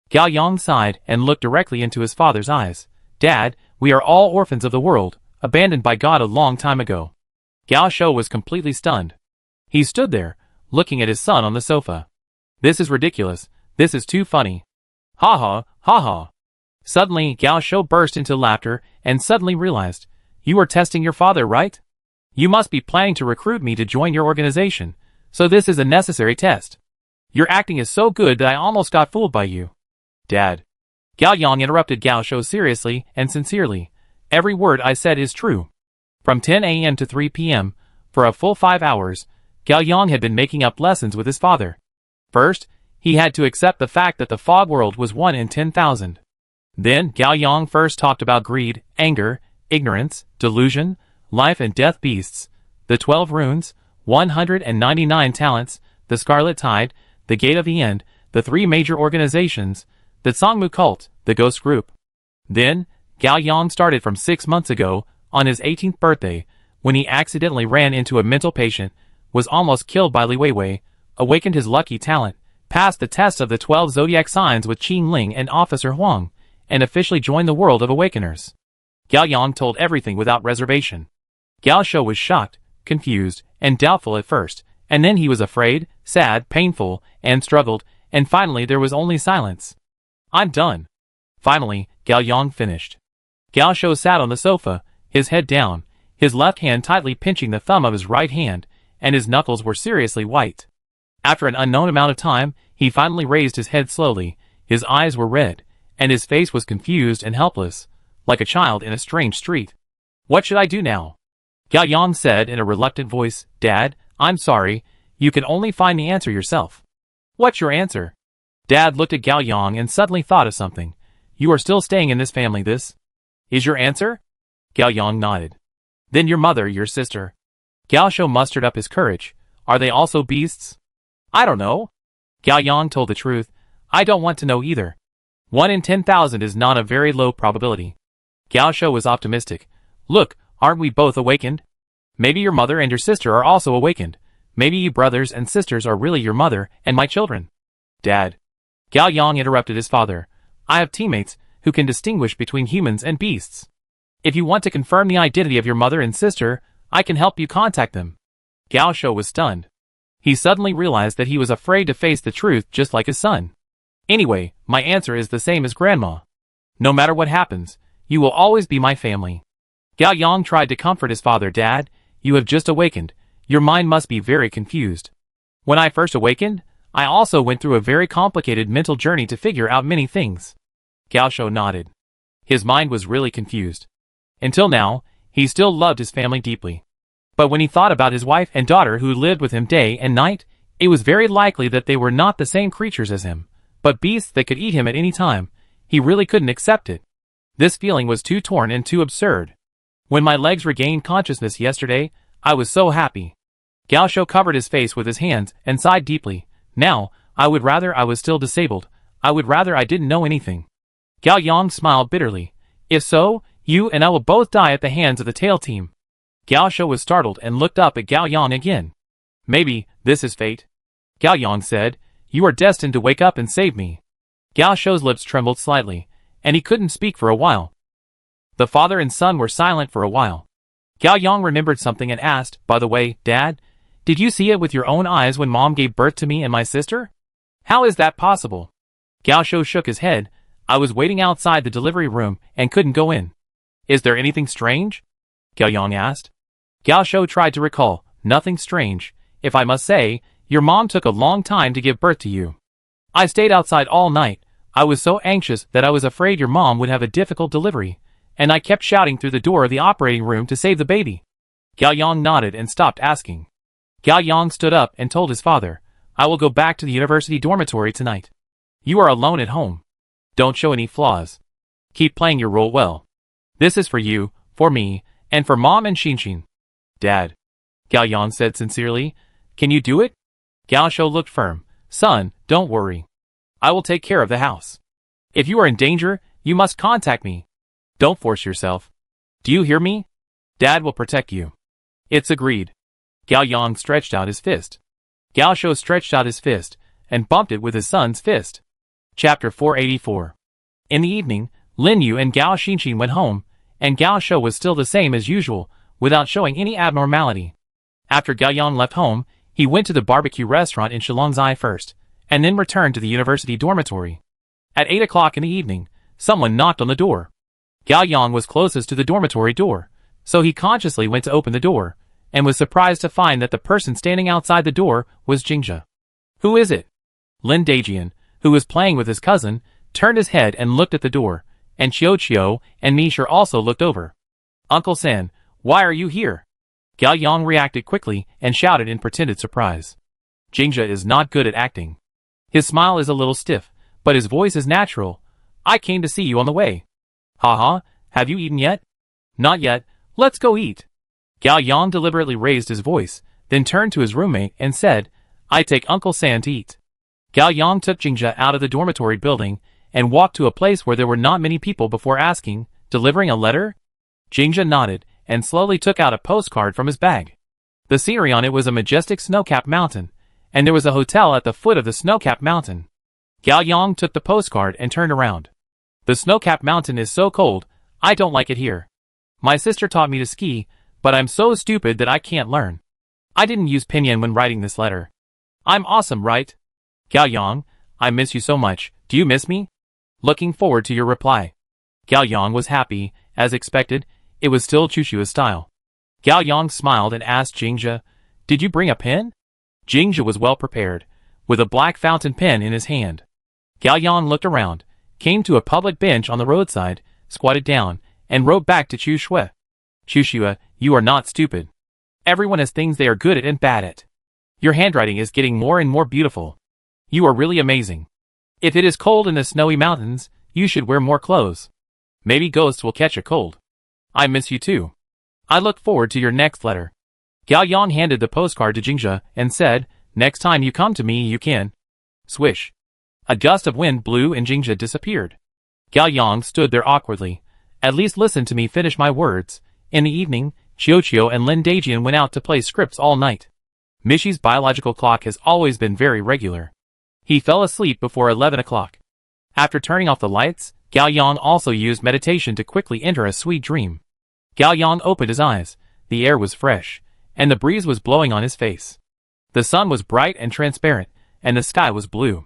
Gao Yang sighed and looked directly into his father's eyes. "Dad, we are all orphans of the world, abandoned by God a long time ago." Gao Shou was completely stunned. He stood there, looking at his son on the sofa. "This is ridiculous. This is too funny. Ha ha, ha ha." Suddenly, Gao Shou burst into laughter and suddenly realized, "You are testing your father, right? You must be planning to recruit me to join your organization, so this is a necessary test. Your acting is so good that I almost got fooled by you." "Dad." Gao Yang interrupted Gao Shou seriously and sincerely. "Every word I said is true." From 10 a.m. to 3 p.m., for a full 5 hours, Gao Yang had been making up lessons with his father. First, he had to accept the fact that the fog world was 1 in 10,000. Then, Gao Yang first talked about greed, anger, ignorance, delusion, life and death beasts, the 12 runes, 199 talents, the scarlet tide, the gate of the end, the 3 major organizations, the Sangmu cult, the Ghost Group. Then, Gao Yang started from 6 months ago, on his 18th birthday, when he accidentally ran into a mental patient, was almost killed by Li Weiwei, awakened his lucky talent, passed the test of the 12 zodiac signs with Qin Ling and Officer Huang, and officially joined the world of awakeners. Gao Yang told everything without reservation. Gao Shou was shocked, confused, and doubtful at first, and then he was afraid, sad, painful, and struggled, and finally there was only silence. "I'm done." Finally, Gao Yang finished. Gao Shou sat on the sofa, his head down, his left hand tightly pinching the thumb of his right hand, and his knuckles were seriously white. After an unknown amount of time, he finally raised his head slowly, his eyes were red, and his face was confused and helpless, like a child in a strange street. "What should I do now?" Gao Yang said in a reluctant voice. "Dad, I'm sorry, you can only find the answer yourself." "What's your answer?" Dad looked at Gao Yang and suddenly thought of something. "You are still staying in this family, this is your answer?" Gao Yang nodded. "Then your mother, your sister." Gao Shou mustered up his courage. "Are they also beasts?" "I don't know." Gao Yang told the truth. "I don't want to know either. 1 in 10,000 is not a very low probability." Gao Shou was optimistic. "Look, aren't we both awakened? Maybe your mother and your sister are also awakened. Maybe you brothers and sisters are really your mother and my children." "Dad." Gao Yang interrupted his father. "I have teammates who can distinguish between humans and beasts. If you want to confirm the identity of your mother and sister, I can help you contact them." Gao Shou was stunned. He suddenly realized that he was afraid to face the truth just like his son. "Anyway, my answer is the same as Grandma. No matter what happens, you will always be my family." Gao Yang tried to comfort his father. "Dad, you have just awakened. Your mind must be very confused. When I first awakened, I also went through a very complicated mental journey to figure out many things." Gao Shou nodded. His mind was really confused. Until now, he still loved his family deeply. But when he thought about his wife and daughter who lived with him day and night, it was very likely that they were not the same creatures as him, but beasts that could eat him at any time. He really couldn't accept it. This feeling was too torn and too absurd. When my legs regained consciousness yesterday, I was so happy. Gao Shou covered his face with his hands and sighed deeply. "Now, I would rather I was still disabled. I would rather I didn't know anything." Gao Yang smiled bitterly. "If so, you and I will both die at the hands of the tail team." Gao Shou was startled and looked up at Gao Yang again. "Maybe, this is fate." Gao Yang said, "You are destined to wake up and save me." Gao Shou's lips trembled slightly, and he couldn't speak for a while. The father and son were silent for a while. Gao Yang remembered something and asked, "By the way, Dad, did you see it with your own eyes when Mom gave birth to me and my sister? How is that possible?" Gao Shou shook his head. "I was waiting outside the delivery room and couldn't go in." "Is there anything strange?" Gao Yang asked. Gao Shou tried to recall. "Nothing strange. If I must say, your mom took a long time to give birth to you. I stayed outside all night. I was so anxious that I was afraid your mom would have a difficult delivery, and I kept shouting through the door of the operating room to save the baby." Gao Yang nodded and stopped asking. Gao Yang stood up and told his father, "I will go back to the university dormitory tonight. You are alone at home. Don't show any flaws. Keep playing your role well. This is for you, for me, and for Mom and Xinshin." "Dad," Gao Yang said sincerely, "can you do it?" Gao Shou looked firm. "Son, don't worry. I will take care of the house. If you are in danger, you must contact me. Don't force yourself. Do you hear me? Dad will protect you." "It's agreed." Gao Yang stretched out his fist. Gao Shou stretched out his fist and bumped it with his son's fist. Chapter 484. In the evening, Lin Yu and Gao Xinshin went home, and Gao Shou was still the same as usual, without showing any abnormality. After Gao Yang left home, he went to the barbecue restaurant in Shilongzai first, and then returned to the university dormitory. At 8 o'clock in the evening, someone knocked on the door. Gao Yang was closest to the dormitory door, so he consciously went to open the door, and was surprised to find that the person standing outside the door was Jingzhe. "Who is it?" Lin Dajian, who was playing with his cousin, turned his head and looked at the door, and Qiu and Mishir also looked over. "Uncle San, why are you here?" Gao Yang reacted quickly and shouted in pretended surprise. Jingzhe is not good at acting. His smile is a little stiff, but his voice is natural. "I came to see you on the way." "Haha, have you eaten yet?" "Not yet, let's go eat." Gao Yang deliberately raised his voice, then turned to his roommate and said, "I take Uncle San to eat." Gao Yang took Jingja out of the dormitory building and walked to a place where there were not many people before asking, "Delivering a letter?" Jingja nodded and slowly took out a postcard from his bag. The scenery on it was a majestic snow-capped mountain, and there was a hotel at the foot of the snow-capped mountain. Gao Yang took the postcard and turned around. "The snow-capped mountain is so cold, I don't like it here. My sister taught me to ski, but I'm so stupid that I can't learn. I didn't use pinyin when writing this letter. I'm awesome, right? Gao Yang, I miss you so much. Do you miss me? Looking forward to your reply." Gao Yang was happy. As expected, it was still Chushua's style. Gao Yang smiled and asked Jingja, "Did you bring a pen?" Jingja was well prepared, with a black fountain pen in his hand. Gao Yang looked around, came to a public bench on the roadside, squatted down, and wrote back to Chushue. "Chushua, you are not stupid. Everyone has things they are good at and bad at. Your handwriting is getting more and more beautiful. You are really amazing. If it is cold in the snowy mountains, you should wear more clothes. Maybe ghosts will catch a cold. I miss you too. I look forward to your next letter." Gao Yang handed the postcard to Jingja and said, "Next time you come to me you can." Swish. A gust of wind blew and Jingja disappeared. Gao Yang stood there awkwardly. "At least listen to me finish my words." In the evening, Qiuqiu and Lin Dajian went out to play scripts all night. Mishi's biological clock has always been very regular. He fell asleep before 11 o'clock. After turning off the lights, Gao Yang also used meditation to quickly enter a sweet dream. Gao Yang opened his eyes. The air was fresh, and the breeze was blowing on his face. The sun was bright and transparent, and the sky was blue.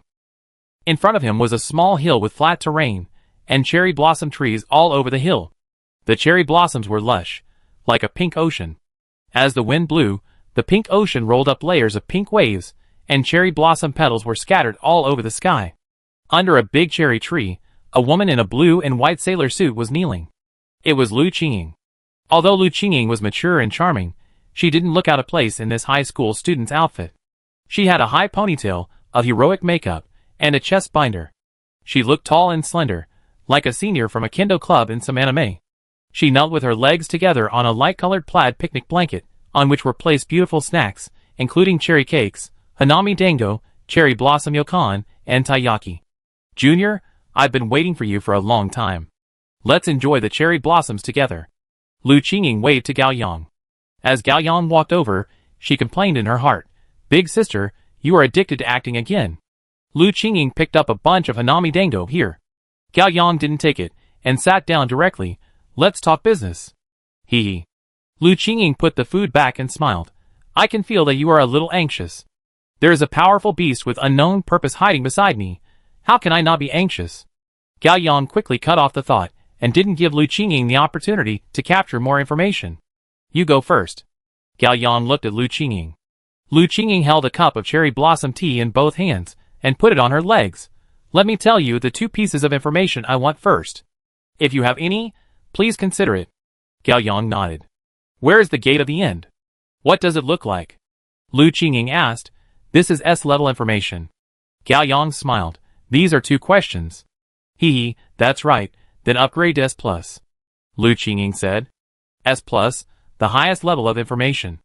In front of him was a small hill with flat terrain, and cherry blossom trees all over the hill. The cherry blossoms were lush, like a pink ocean. As the wind blew, the pink ocean rolled up layers of pink waves, and cherry blossom petals were scattered all over the sky. Under a big cherry tree, a woman in a blue and white sailor suit was kneeling. It was Lu Qingying. Although Lu Qingying was mature and charming, she didn't look out of place in this high school student's outfit. She had a high ponytail, of heroic makeup, and a chest binder. She looked tall and slender, like a senior from a kendo club in some anime. She knelt with her legs together on a light-colored plaid picnic blanket, on which were placed beautiful snacks, including cherry cakes, hanami dango, cherry blossom yokan, and taiyaki. "Junior, I've been waiting for you for a long time. Let's enjoy the cherry blossoms together." Lu Qingying waved to Gao Yang. As Gao Yang walked over, she complained in her heart, "Big sister, you are addicted to acting again." Lu Qingying picked up a bunch of hanami dango. "Here." Gao Yang didn't take it, and sat down directly. "Let's talk business." Hee hee. Lu Qingying put the food back and smiled. "I can feel that you are a little anxious. There is a powerful beast with unknown purpose hiding beside me. How can I not be anxious?" Gao Yang quickly cut off the thought, and didn't give Lu Qingying the opportunity to capture more information. "You go first." Gao Yang looked at Lu Qingying. Lu Qingying held a cup of cherry blossom tea in both hands, and put it on her legs. "Let me tell you the two pieces of information I want first. If you have any, please consider it." Gao Yang nodded. "Where is the gate of the end? What does it look like?" Lu Qingying asked. "This is S-level information." Gao Yang smiled. "These are two questions." Hee hee, that's right, then upgrade to S+. Lu Qingying said. S+, the highest level of information.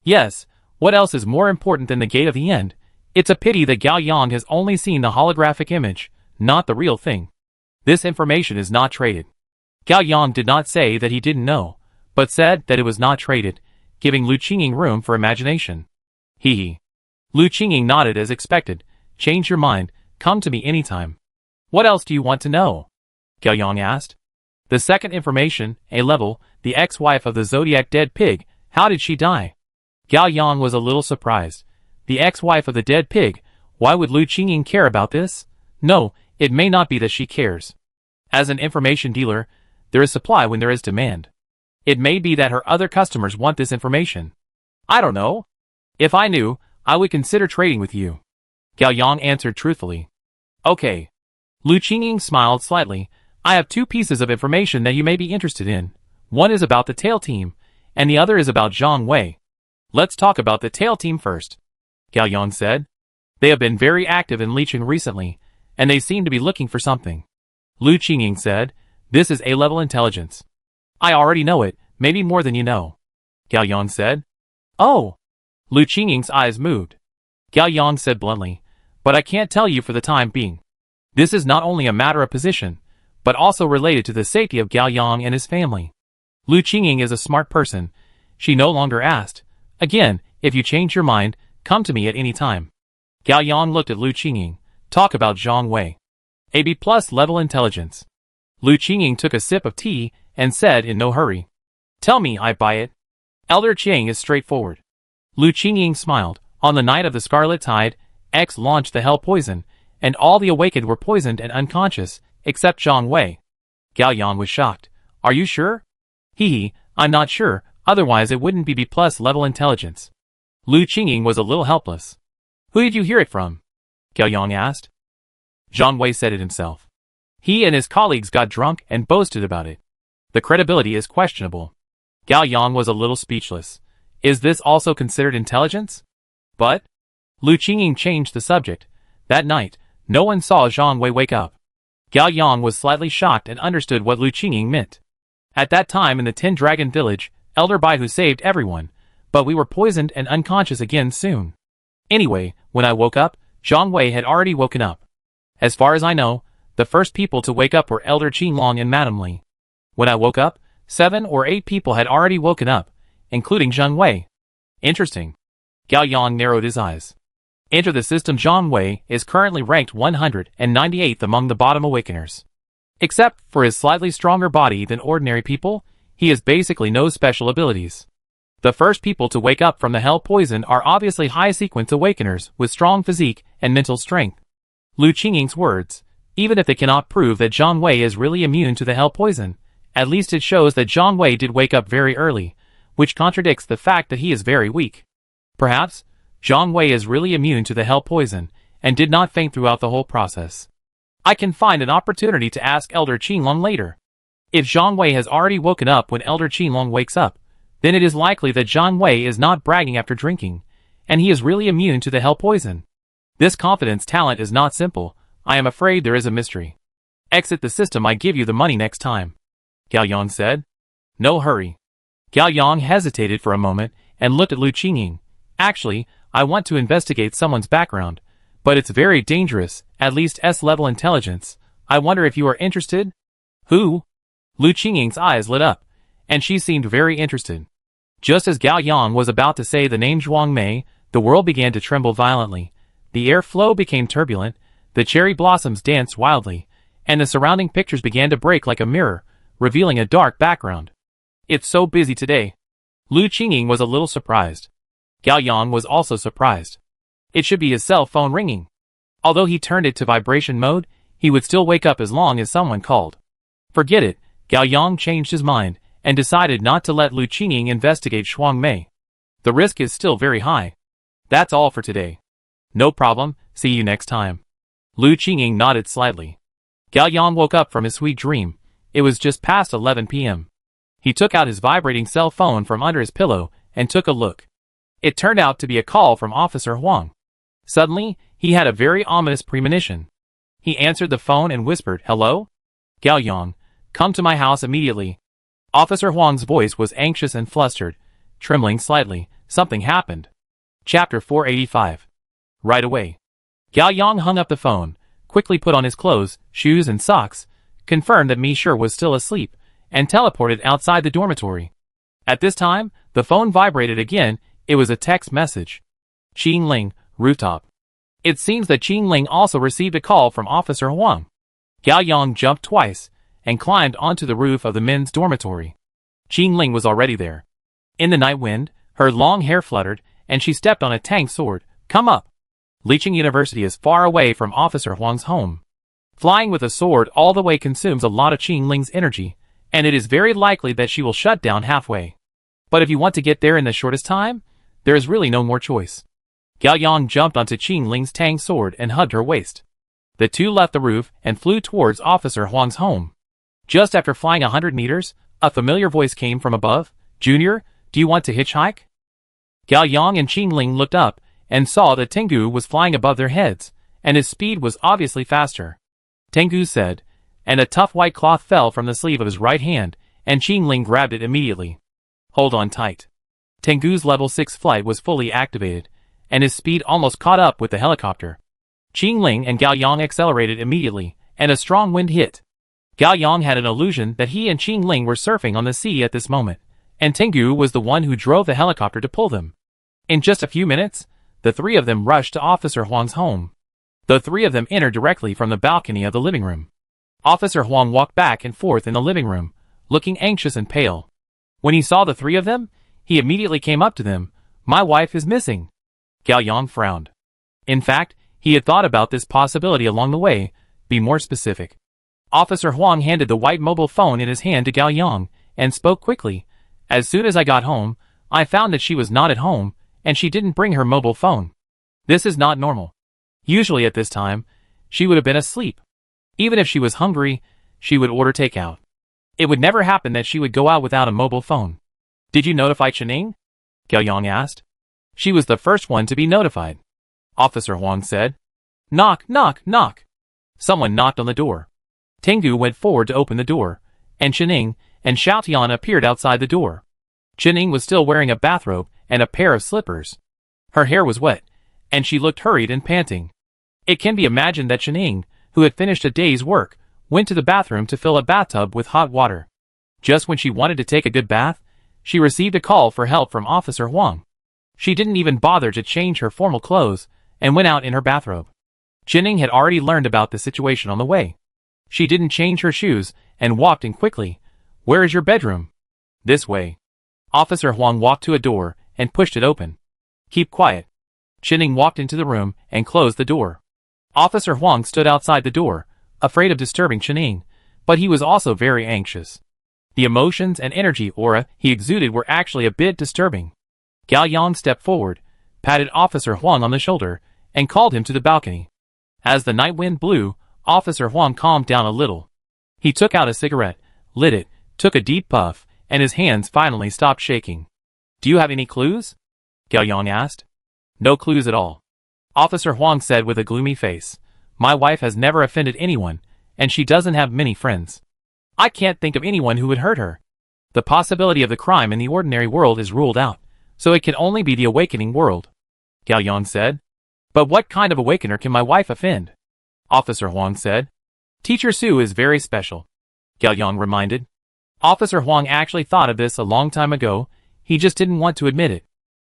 Yes, what else is more important than the gate of the end? It's a pity that Gao Yang has only seen the holographic image, not the real thing. This information is not traded. Gao Yang did not say that he didn't know, but said that it was not traded, giving Lu Qingying room for imagination. Hee hee. Lu Qingying nodded as expected. "Change your mind, come to me anytime." "What else do you want to know?" Gao Yang asked. "The second information, A level, the ex-wife of the Zodiac dead pig, how did she die?" Gao Yang was a little surprised. The ex-wife of the dead pig, why would Lu Qingying care about this? No, it may not be that she cares. As an information dealer, there is supply when there is demand. It may be that her other customers want this information. "I don't know. If I knew, I would consider trading with you." Gao Yang answered truthfully. "Okay." Lu Qingying smiled slightly. "I have two pieces of information that you may be interested in. One is about the tail team, and the other is about Zhang Wei. Let's talk about the tail team first," Gao Yang said. "They have been very active in Licheng recently, and they seem to be looking for something." Lu Qingying said, "This is A-level intelligence." "I already know it, maybe more than you know," Gao Yang said. "Oh!" Lu Qingying's eyes moved. Gao Yang said bluntly, But I can't tell you for the time being. This is not only a matter of position, but also related to the safety of Gao Yang and his family. Lu Qingying is a smart person. She no longer asked, "Again, if you change your mind, come to me at any time." Gao Yang looked at Lu Qingying. Talk about Zhang Wei. AB+ level intelligence. Lu Qingying took a sip of tea and said in no hurry, "Tell me, I buy it. Elder Qiang is straightforward." Lu Qingying smiled. On the night of the Scarlet Tide, X launched the hell poison, and all the awakened were poisoned and unconscious, except Zhang Wei. Gao Yang was shocked. "Are you sure?" "Hee, I'm not sure, otherwise it wouldn't be B+ level intelligence." Lu Qingying was a little helpless. "Who did you hear it from?" Gao Yang asked. Zhang Wei said it himself. He and his colleagues got drunk and boasted about it. The credibility is questionable. Gao Yang was a little speechless. Is this also considered intelligence? But Lu Qingying changed the subject. That night, no one saw Zhang Wei wake up. Gao Yang was slightly shocked and understood what Lu Qingying meant. At that time in the Tin Dragon Village, Elder Baihu saved everyone, but we were poisoned and unconscious again soon. Anyway, when I woke up, Zhang Wei had already woken up. As far as I know, the first people to wake up were Elder Qinglong and Madame Li. When I woke up, 7 or 8 people had already woken up, including Zhang Wei. Interesting. Gao Yang narrowed his eyes. Enter the system. Zhang Wei is currently ranked 198th among the bottom awakeners. Except for his slightly stronger body than ordinary people, he has basically no special abilities. The first people to wake up from the hell poison are obviously high-sequence awakeners with strong physique and mental strength. Lu Qingying's words, even if they cannot prove that Zhang Wei is really immune to the hell poison, at least it shows that Zhang Wei did wake up very early, which contradicts the fact that he is very weak. Perhaps, Zhang Wei is really immune to the hell poison, and did not faint throughout the whole process. I can find an opportunity to ask Elder Qinglong later. If Zhang Wei has already woken up when Elder Qinglong wakes up, then it is likely that Zhang Wei is not bragging after drinking, and he is really immune to the hell poison. This confidence talent is not simple. I am afraid there is a mystery. Exit the system. I give you the money next time. Gao Yang said. No hurry. Gao Yang hesitated for a moment and looked at Lu Qingying. Actually, I want to investigate someone's background, but it's very dangerous, at least S-level intelligence. I wonder if you are interested? Who? Lu Qingying's eyes lit up, and she seemed very interested. Just as Gao Yang was about to say the name Zhuang Mei, the world began to tremble violently. The air flow became turbulent, the cherry blossoms danced wildly, and the surrounding pictures began to break like a mirror, revealing a dark background. It's so busy today. Lu Qingying was a little surprised. Gao Yang was also surprised. It should be his cell phone ringing. Although he turned it to vibration mode, he would still wake up as long as someone called. Forget it. Gao Yang changed his mind and decided not to let Lu Qingying investigate Zhuang Mei. The risk is still very high. That's all for today. No problem, see you next time. Lu Qingying nodded slightly. Gao Yang woke up from his sweet dream. It was just past 11 p.m. He took out his vibrating cell phone from under his pillow and took a look. It turned out to be a call from Officer Huang. Suddenly, he had a very ominous premonition. He answered the phone and whispered, "Hello? Gao Yang, come to my house immediately." Officer Huang's voice was anxious and flustered, trembling slightly. Something happened. Chapter 485. Right away. Gao Yang hung up the phone, quickly put on his clothes, shoes and socks, confirmed that Mishur was still asleep, and teleported outside the dormitory. At this time, the phone vibrated again. It was a text message. Qing Ling, rooftop. It seems that Qing Ling also received a call from Officer Huang. Gao Yang jumped twice and climbed onto the roof of the men's dormitory. Qing Ling was already there. In the night wind, her long hair fluttered, and she stepped on a Tang sword. Come up. Licheng University is far away from Officer Huang's home. Flying with a sword all the way consumes a lot of Qing Ling's energy, and it is very likely that she will shut down halfway. But if you want to get there in the shortest time, there is really no more choice. Gao Yang jumped onto Qing Ling's Tang sword and hugged her waist. The two left the roof and flew towards Officer Huang's home. Just after flying 100 meters, a familiar voice came from above. Junior, do you want to hitchhike? Gao Yang and Qing Ling looked up and saw that Tengu was flying above their heads, and his speed was obviously faster. Tengu said, and a tough white cloth fell from the sleeve of his right hand, and Qing Ling grabbed it immediately. Hold on tight. Tengu's level 6 flight was fully activated, and his speed almost caught up with the helicopter. Qing Ling and Gao Yang accelerated immediately, and a strong wind hit. Gao Yang had an illusion that he and Qing Ling were surfing on the sea at this moment, and Tengu was the one who drove the helicopter to pull them. In just a few minutes, the three of them rushed to Officer Huang's home. The three of them entered directly from the balcony of the living room. Officer Huang walked back and forth in the living room, looking anxious and pale. When he saw the three of them, he immediately came up to them. "My wife is missing." Gao Yang frowned. In fact, he had thought about this possibility along the way. Be more specific. Officer Huang handed the white mobile phone in his hand to Gao Yang, and spoke quickly. "As soon as I got home, I found that she was not at home, and she didn't bring her mobile phone. This is not normal. Usually at this time, she would have been asleep. Even if she was hungry, she would order takeout. It would never happen that she would go out without a mobile phone." "Did you notify Chening?" Gao Yang asked. "She was the first one to be notified," Officer Huang said. "Knock, knock, knock." Someone knocked on the door. Tengu went forward to open the door, and Chening and Xiaotian appeared outside the door. Chening was still wearing a bathrobe and a pair of slippers. Her hair was wet, and she looked hurried and panting. It can be imagined that Chening, who had finished a day's work, went to the bathroom to fill a bathtub with hot water. Just when she wanted to take a good bath, she received a call for help from Officer Huang. She didn't even bother to change her formal clothes, and went out in her bathrobe. Chening had already learned about the situation on the way. She didn't change her shoes, and walked in quickly. "Where is your bedroom?" "This way." Officer Huang walked to a door, and pushed it open. "Keep quiet." Chening walked into the room, and closed the door. Officer Huang stood outside the door, afraid of disturbing Chening, but he was also very anxious. The emotions and energy aura he exuded were actually a bit disturbing. Gao Yang stepped forward, patted Officer Huang on the shoulder, and called him to the balcony. As the night wind blew, Officer Huang calmed down a little. He took out a cigarette, lit it, took a deep puff, and his hands finally stopped shaking. "Do you have any clues?" Gao Yang asked. "No clues at all," Officer Huang said with a gloomy face. "My wife has never offended anyone, and she doesn't have many friends. I can't think of anyone who would hurt her. The possibility of the crime in the ordinary world is ruled out, so it can only be the awakening world," Gao Yang said. "But what kind of awakener can my wife offend?" Officer Huang said. "Teacher Su is very special," Gao Yang reminded. Officer Huang actually thought of this a long time ago, he just didn't want to admit it.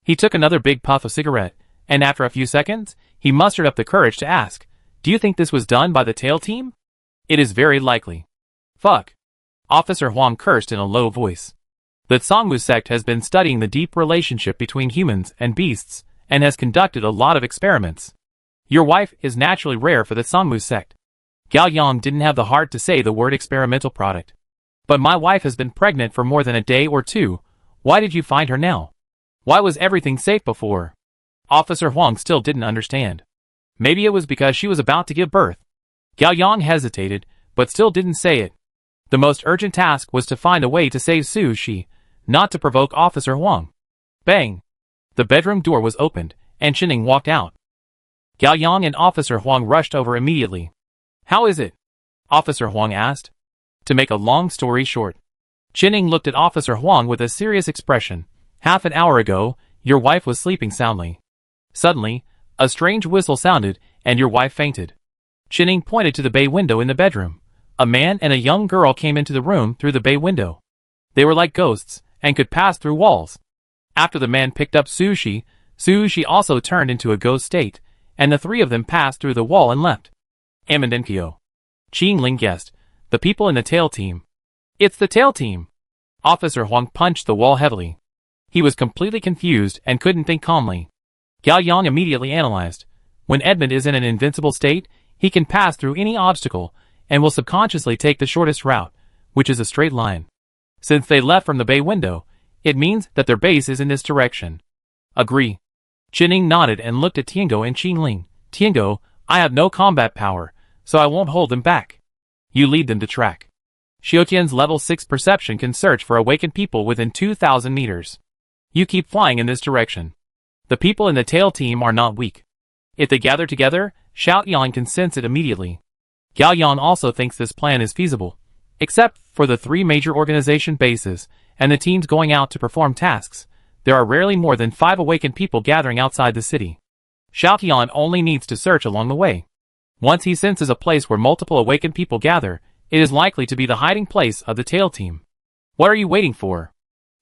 He took another big puff of cigarette, and after a few seconds, he mustered up the courage to ask, "Do you think this was done by the tail team?" "It is very likely." "Fuck." Officer Huang cursed in a low voice. The Sangmu sect has been studying the deep relationship between humans and beasts, and has conducted a lot of experiments. Your wife is naturally rare for the Sangmu sect. Gao Yang didn't have the heart to say the word experimental product. "But my wife has been pregnant for more than a day or two. Why did you find her now? Why was everything safe before?" Officer Huang still didn't understand. Maybe it was because she was about to give birth. Gao Yang hesitated, but still didn't say it. The most urgent task was to find a way to save Su Shi, not to provoke Officer Huang. Bang! The bedroom door was opened, and Chening walked out. Gao Yang and Officer Huang rushed over immediately. "How is it?" Officer Huang asked. To make a long story short, Chening looked at Officer Huang with a serious expression. "Half an hour ago, your wife was sleeping soundly. Suddenly, a strange whistle sounded, and your wife fainted." Chening pointed to the bay window in the bedroom. A man and a young girl came into the room through the bay window. They were like ghosts, and could pass through walls. After the man picked up Su Shi also turned into a ghost state, and the three of them passed through the wall and left. Amendenkyo. Qing Ling guessed. "The people in the tail team." "It's the tail team." Officer Huang punched the wall heavily. He was completely confused and couldn't think calmly. Gao Yang immediately analyzed. When Edmund is in an invincible state, he can pass through any obstacle, and will subconsciously take the shortest route, which is a straight line. Since they left from the bay window, it means that their base is in this direction. "Agree." Chening nodded and looked at Tiango and Qing Ling. "Tiango, I have no combat power, so I won't hold them back. You lead them to track. Xiaotian's level 6 perception can search for awakened people within 2,000 meters. You keep flying in this direction. The people in the tail team are not weak. If they gather together, Xiaotian can sense it immediately." Gao Yang also thinks this plan is feasible, except for the 3 major organization bases, and the teams going out to perform tasks. There are rarely more than 5 awakened people gathering outside the city. Xiaotian only needs to search along the way. Once he senses a place where multiple awakened people gather, it is likely to be the hiding place of the tail team. What are you waiting for?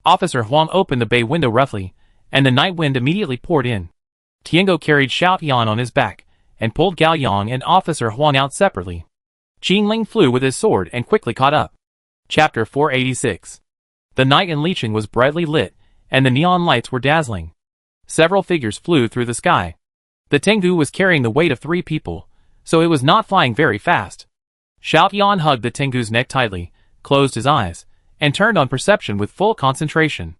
Officer Huang opened the bay window roughly, and the night wind immediately poured in. Tiango carried Xiao Tian on his back, and pulled Gao Yang and Officer Huang out separately. Qing Ling flew with his sword and quickly caught up. Chapter 486. The night in Licheng was brightly lit, and the neon lights were dazzling. Several figures flew through the sky. The Tengu was carrying the weight of 3 people, so it was not flying very fast. Xiao Tian hugged the Tengu's neck tightly, closed his eyes, and turned on perception with full concentration.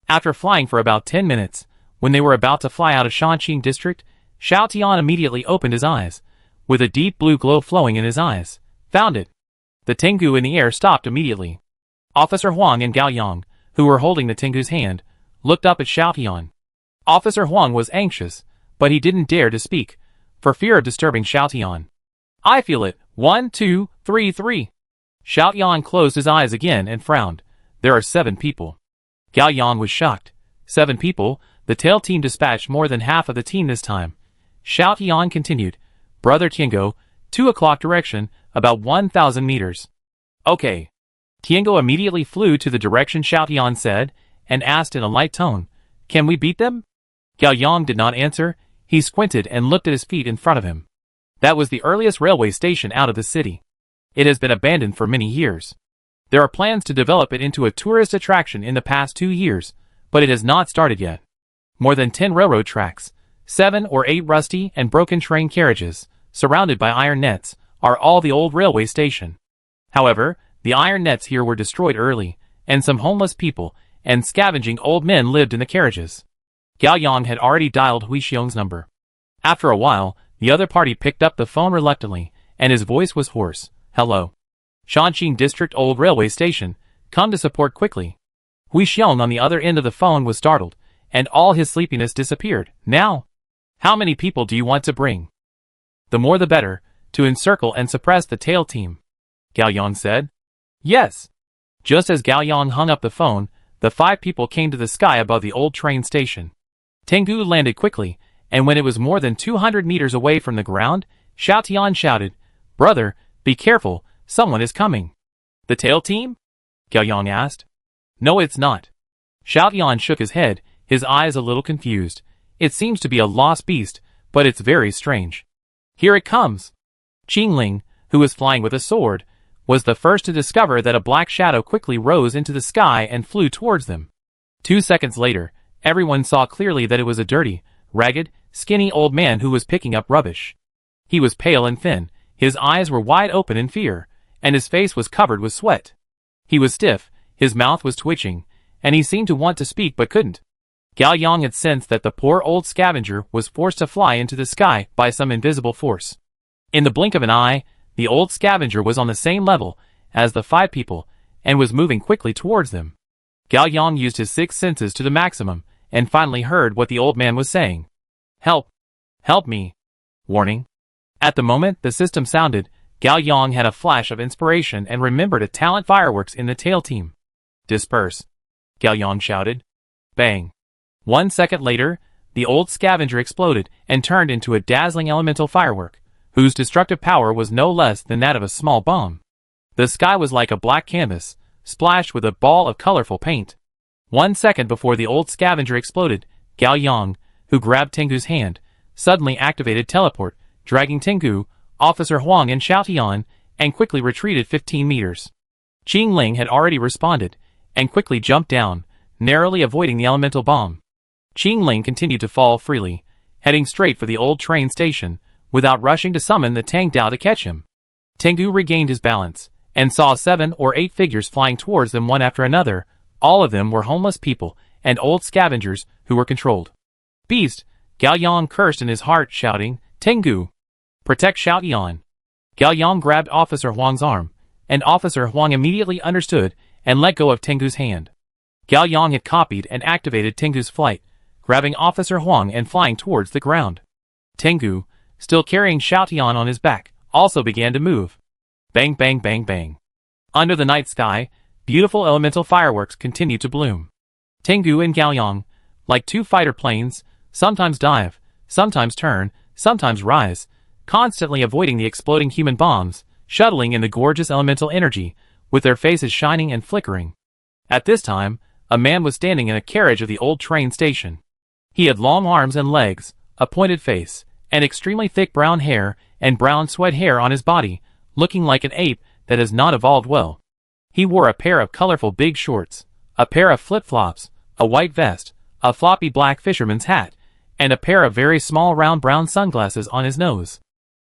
After flying for about 10 minutes, when they were about to fly out of Shanqing district, Xiao Tian immediately opened his eyes, with a deep blue glow flowing in his eyes. Found it. The Tengu in the air stopped immediately. Officer Huang and Gao Yang, who were holding the Tengu's hand, looked up at Xiao Tian. Officer Huang was anxious, but he didn't dare to speak, for fear of disturbing Xiao Tian. I feel it. 1, 2, 3, 3. Xiao Tian closed his eyes again and frowned. There are 7 people. Gao Yang was shocked. 7 people? The tail team dispatched more than half of the team this time. Xiao Tian continued. Brother Tiango, 2 o'clock direction, about 1,000 meters. Okay. Tiango immediately flew to the direction Xiao Tian said, and asked in a light tone, Can we beat them? Gao Yang did not answer. He squinted and looked at his feet in front of him. That was the earliest railway station out of the city. It has been abandoned for many years. There are plans to develop it into a tourist attraction in the past 2 years, but it has not started yet. More than 10 railroad tracks, 7 or 8 rusty and broken train carriages, surrounded by iron nets, are all the old railway station. However, the iron nets here were destroyed early, and some homeless people and scavenging old men lived in the carriages. Gao Yang had already dialed Hui Xiong's number. After a while, the other party picked up the phone reluctantly, and his voice was hoarse. Hello. Shanqing District Old Railway Station, come to support quickly. Hui Xiong on the other end of the phone was startled, and all his sleepiness disappeared. Now? How many people do you want to bring? The more the better, to encircle and suppress the tail team. Gao Yang said. Yes. Just as Gao Yang hung up the phone, the 5 people came to the sky above the old train station. Tengu landed quickly, and when it was more than 200 meters away from the ground, Xiao Tian shouted, Brother, be careful, someone is coming. The tail team? Gao Yang asked. No, it's not. Xiao Tian shook his head, his eyes a little confused. It seems to be a lost beast, but it's very strange. Here it comes. Qing Ling, who was flying with a sword, was the first to discover that a black shadow quickly rose into the sky and flew towards them. 2 seconds later, everyone saw clearly that it was a dirty, ragged, skinny old man who was picking up rubbish. He was pale and thin, his eyes were wide open in fear, and his face was covered with sweat. He was stiff, his mouth was twitching, and he seemed to want to speak but couldn't. Gao Yang had sensed that the poor old scavenger was forced to fly into the sky by some invisible force. In the blink of an eye, the old scavenger was on the same level as the 5 people, and was moving quickly towards them. Gao Yang used his 6 senses to the maximum, and finally heard what the old man was saying. Help! Help me! Warning. At the moment the system sounded, Gao Yang had a flash of inspiration and remembered a talent fireworks in the tail team. Disperse! Gao Yang shouted. Bang! 1 second later, the old scavenger exploded and turned into a dazzling elemental firework, whose destructive power was no less than that of a small bomb. The sky was like a black canvas, splashed with a ball of colorful paint. 1 second before the old scavenger exploded, Gao Yang, who grabbed Tengu's hand, suddenly activated teleport, dragging Tengu, Officer Huang and Xiao Tian, and quickly retreated 15 meters. Qing Ling had already responded, and quickly jumped down, narrowly avoiding the elemental bomb. Qing Ling continued to fall freely, heading straight for the old train station, without rushing to summon the Tang Dao to catch him. Tengu regained his balance, and saw 7 or 8 figures flying towards them one after another. All of them were homeless people, and old scavengers, who were controlled. Beast! Gao Yang cursed in his heart, shouting, Tengu! Protect Xiao Tian! Gao Yang grabbed Officer Huang's arm, and Officer Huang immediately understood, and let go of Tengu's hand. Gao Yang had copied and activated Tengu's flight, grabbing Officer Huang and flying towards the ground. Tengu, still carrying Xiao Tian on his back, also began to move. Bang bang bang bang. Under the night sky, beautiful elemental fireworks continued to bloom. Tengu and Gao Yang, like 2 fighter planes, sometimes dive, sometimes turn, sometimes rise, constantly avoiding the exploding human bombs, shuttling in the gorgeous elemental energy, with their faces shining and flickering. At this time, a man was standing in a carriage of the old train station. He had long arms and legs, a pointed face, and extremely thick brown hair and brown sweat hair on his body, looking like an ape that has not evolved well. He wore a pair of colorful big shorts, a pair of flip-flops, a white vest, a floppy black fisherman's hat, and a pair of very small round brown sunglasses on his nose.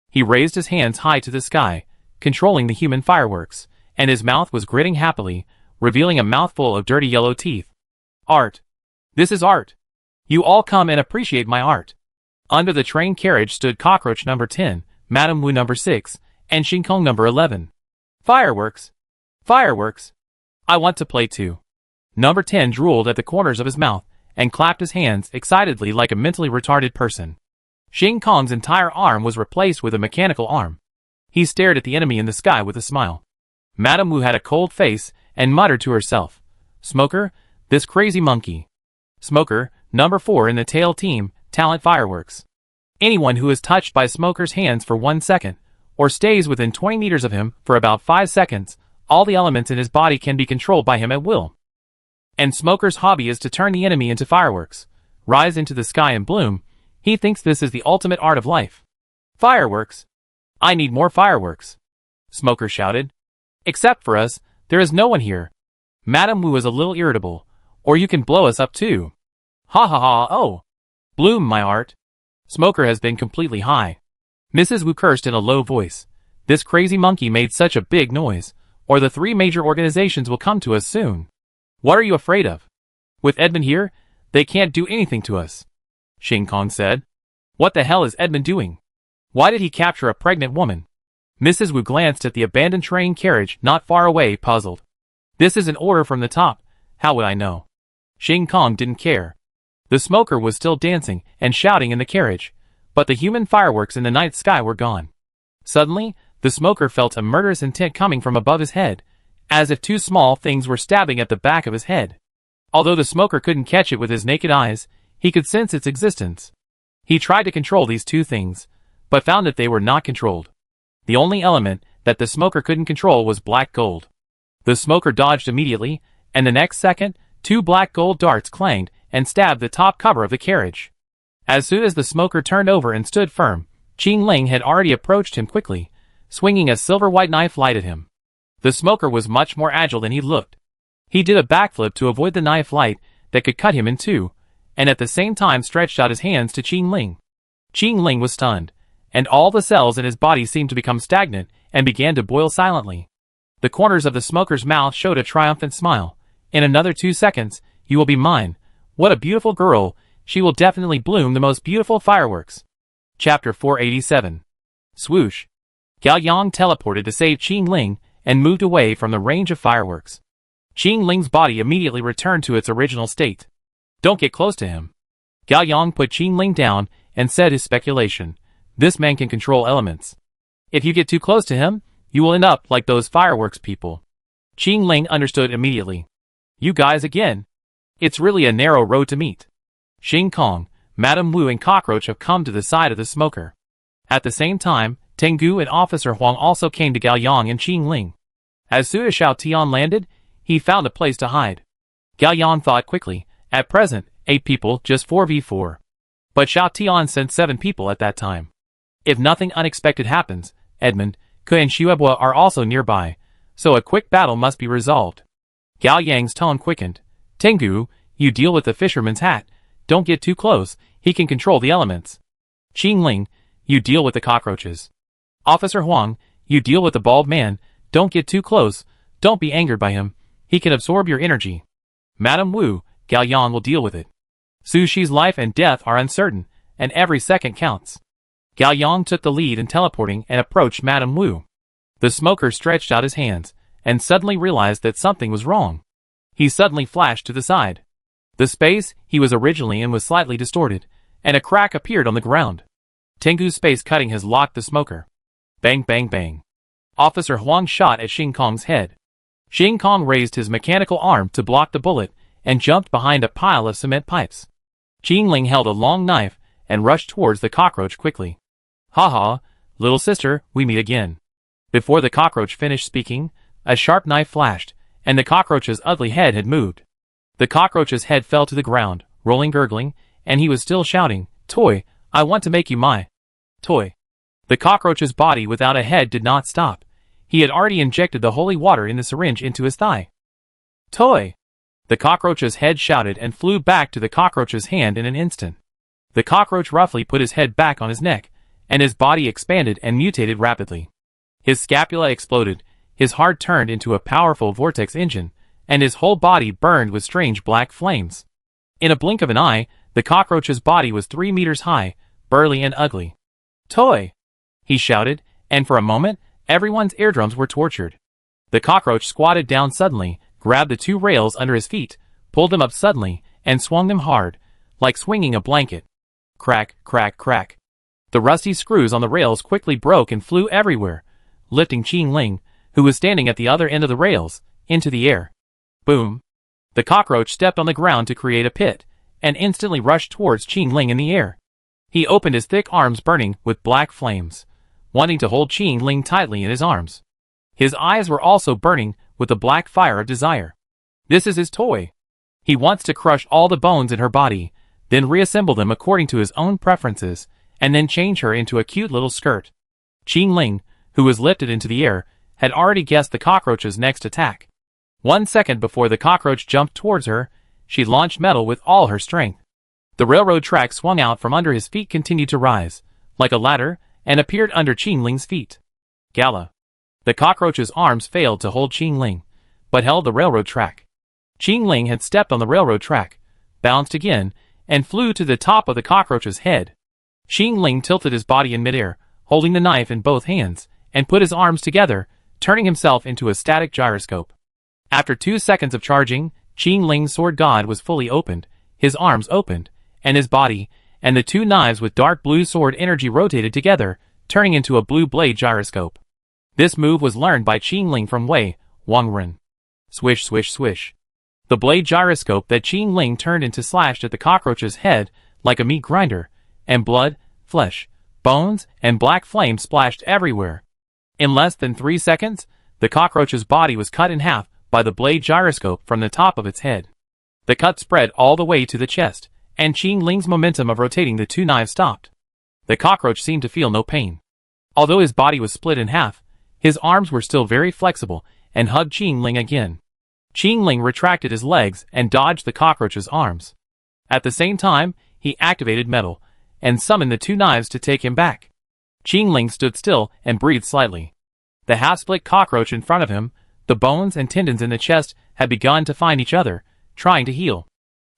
He raised his hands high to the sky, controlling the human fireworks, and his mouth was gritting happily, revealing a mouthful of dirty yellow teeth. Art. This is art. You all come and appreciate my art. Under the train carriage stood Cockroach number 10, Madame Wu number 6, and Shin Kong number 11. Fireworks. Fireworks. I want to play too. Number 10 drooled at the corners of his mouth, and clapped his hands excitedly like a mentally retarded person. Shin Kong's entire arm was replaced with a mechanical arm. He stared at the enemy in the sky with a smile. Madame Wu had a cold face, and muttered to herself, "Smoker, this crazy monkey." Smoker, number 4 in the tail team, talent fireworks. Anyone who is touched by Smoker's hands for 1 second, or stays within 20 meters of him for about 5 seconds, all the elements in his body can be controlled by him at will. And Smoker's hobby is to turn the enemy into fireworks, rise into the sky and bloom. He thinks this is the ultimate art of life. Fireworks. I need more fireworks. Smoker shouted. Except for us, there is no one here. Madame Wu is a little irritable. Or you can blow us up too. Ha ha ha, oh. Bloom, my art. Smoker has been completely high. Mrs. Wu cursed in a low voice. This crazy monkey made such a big noise, or the 3 major organizations will come to us soon. What are you afraid of? With Edmund here, they can't do anything to us. Shin Kong said. What the hell is Edmund doing? Why did he capture a pregnant woman? Mrs. Wu glanced at the abandoned train carriage not far away, puzzled. This is an order from the top. How would I know? Shin Kong didn't care. The smoker was still dancing and shouting in the carriage, but the human fireworks in the night sky were gone. Suddenly, the smoker felt a murderous intent coming from above his head, as if 2 small things were stabbing at the back of his head. Although the smoker couldn't catch it with his naked eyes, he could sense its existence. He tried to control these 2 things, but found that they were not controlled. The only element that the smoker couldn't control was black gold. The smoker dodged immediately, and the next second, 2 black gold darts clanged and stabbed the top cover of the carriage. As soon as the smoker turned over and stood firm, Qing Ling had already approached him quickly, swinging a silver-white knife light at him. The smoker was much more agile than he looked. He did a backflip to avoid the knife light that could cut him in 2, and at the same time stretched out his hands to Qing Ling. Qing Ling was stunned, and all the cells in his body seemed to become stagnant and began to boil silently. The corners of the smoker's mouth showed a triumphant smile. In another 2 seconds, you will be mine. What a beautiful girl. She will definitely bloom the most beautiful fireworks. Chapter 487. Swoosh. Gao Yang teleported to save Qing Ling and moved away from the range of fireworks. Qing Ling's body immediately returned to its original state. Don't get close to him. Gao Yang put Qing Ling down and said his speculation. This man can control elements. If you get too close to him, you will end up like those fireworks people. Qing Ling understood immediately. You guys again. It's really a narrow road to meet. Shin Kong, Madame Wu and Cockroach have come to the side of the smoker. At the same time, Tengu and Officer Huang also came to Gao Yang and Qing Ling. As soon as Xiao Tian landed, he found a place to hide. Gao Yang thought quickly. At present, 8 people, just 4v4. But Xiao Tian sent 7 people at that time. If nothing unexpected happens, Edmund, Ke and Xuebua are also nearby, so a quick battle must be resolved. Gao Yang's tone quickened. Tengu, you deal with the fisherman's hat. Don't get too close, he can control the elements. Qing Ling, you deal with the cockroaches. Officer Huang, you deal with the bald man. Don't get too close, don't be angered by him. He can absorb your energy. Madame Wu, Gao Yang will deal with it. Su Shi's life and death are uncertain, and every second counts. Gao Yang took the lead in teleporting and approached Madame Wu. The smoker stretched out his hands, and suddenly realized that something was wrong. He suddenly flashed to the side. The space he was originally in was slightly distorted, and a crack appeared on the ground. Tengu's space cutting has locked the smoker. Bang bang bang. Officer Huang shot at Shin Kong's head. Shin Kong raised his mechanical arm to block the bullet, and jumped behind a pile of cement pipes. Qing Ling held a long knife, and rushed towards the cockroach quickly. Ha ha, Little sister, we meet again." Before the cockroach finished speaking, a sharp knife flashed, and the cockroach's ugly head had moved. The cockroach's head fell to the ground, rolling gurgling, and he was still shouting, "Toy, I want to make you my toy." The cockroach's body without a head did not stop. He had already injected the holy water in the syringe into his thigh. "Toy!" The cockroach's head shouted and flew back to the cockroach's hand in an instant. The cockroach roughly put his head back on his neck, and his body expanded and mutated rapidly. His scapula exploded, his heart turned into a powerful vortex engine, and his whole body burned with strange black flames. In a blink of an eye, the cockroach's body was 3 meters high, burly and ugly. "Toy!" he shouted, and for a moment, everyone's eardrums were tortured. The cockroach squatted down suddenly, grabbed the 2 rails under his feet, pulled them up suddenly, and swung them hard, like swinging a blanket. Crack, crack, crack. The rusty screws on the rails quickly broke and flew everywhere, lifting Qing Ling, who was standing at the other end of the rails, into the air. Boom! The cockroach stepped on the ground to create a pit, and instantly rushed towards Qing Ling in the air. He opened his thick arms burning with black flames, wanting to hold Qing Ling tightly in his arms. His eyes were also burning with the black fire of desire. This is his toy. He wants to crush all the bones in her body, then reassemble them according to his own preferences, and then change her into a cute little skirt. Qing Ling, who was lifted into the air, had already guessed the cockroach's next attack. 1 second before the cockroach jumped towards her, she launched metal with all her strength. The railroad track swung out from under his feet, continued to rise, like a ladder, and appeared under Qing Ling's feet. Gala. The cockroach's arms failed to hold Qing Ling, but held the railroad track. Qing Ling had stepped on the railroad track, bounced again, and flew to the top of the cockroach's head. Qing Ling tilted his body in midair, holding the knife in both hands, and put his arms together, turning himself into a static gyroscope. After 2 seconds of charging, Qing Ling's sword god was fully opened, his arms opened, and his body, and the 2 knives with dark blue sword energy rotated together, turning into a blue blade gyroscope. This move was learned by Qing Ling from Wei Wangren. Swish, swish, swish. The blade gyroscope that Qing Ling turned into slashed at the cockroach's head like a meat grinder, and blood, flesh, bones, and black flame splashed everywhere. In less than 3 seconds, the cockroach's body was cut in half by the blade gyroscope from the top of its head. The cut spread all the way to the chest, and Qing Ling's momentum of rotating the 2 knives stopped. The cockroach seemed to feel no pain. Although his body was split in half, his arms were still very flexible and hugged Qing Ling again. Qing Ling retracted his legs and dodged the cockroach's arms. At the same time, he activated metal and summoned the 2 knives to take him back. Qing Ling stood still and breathed slightly. The half-split cockroach in front of him, the bones and tendons in the chest, had begun to find each other, trying to heal.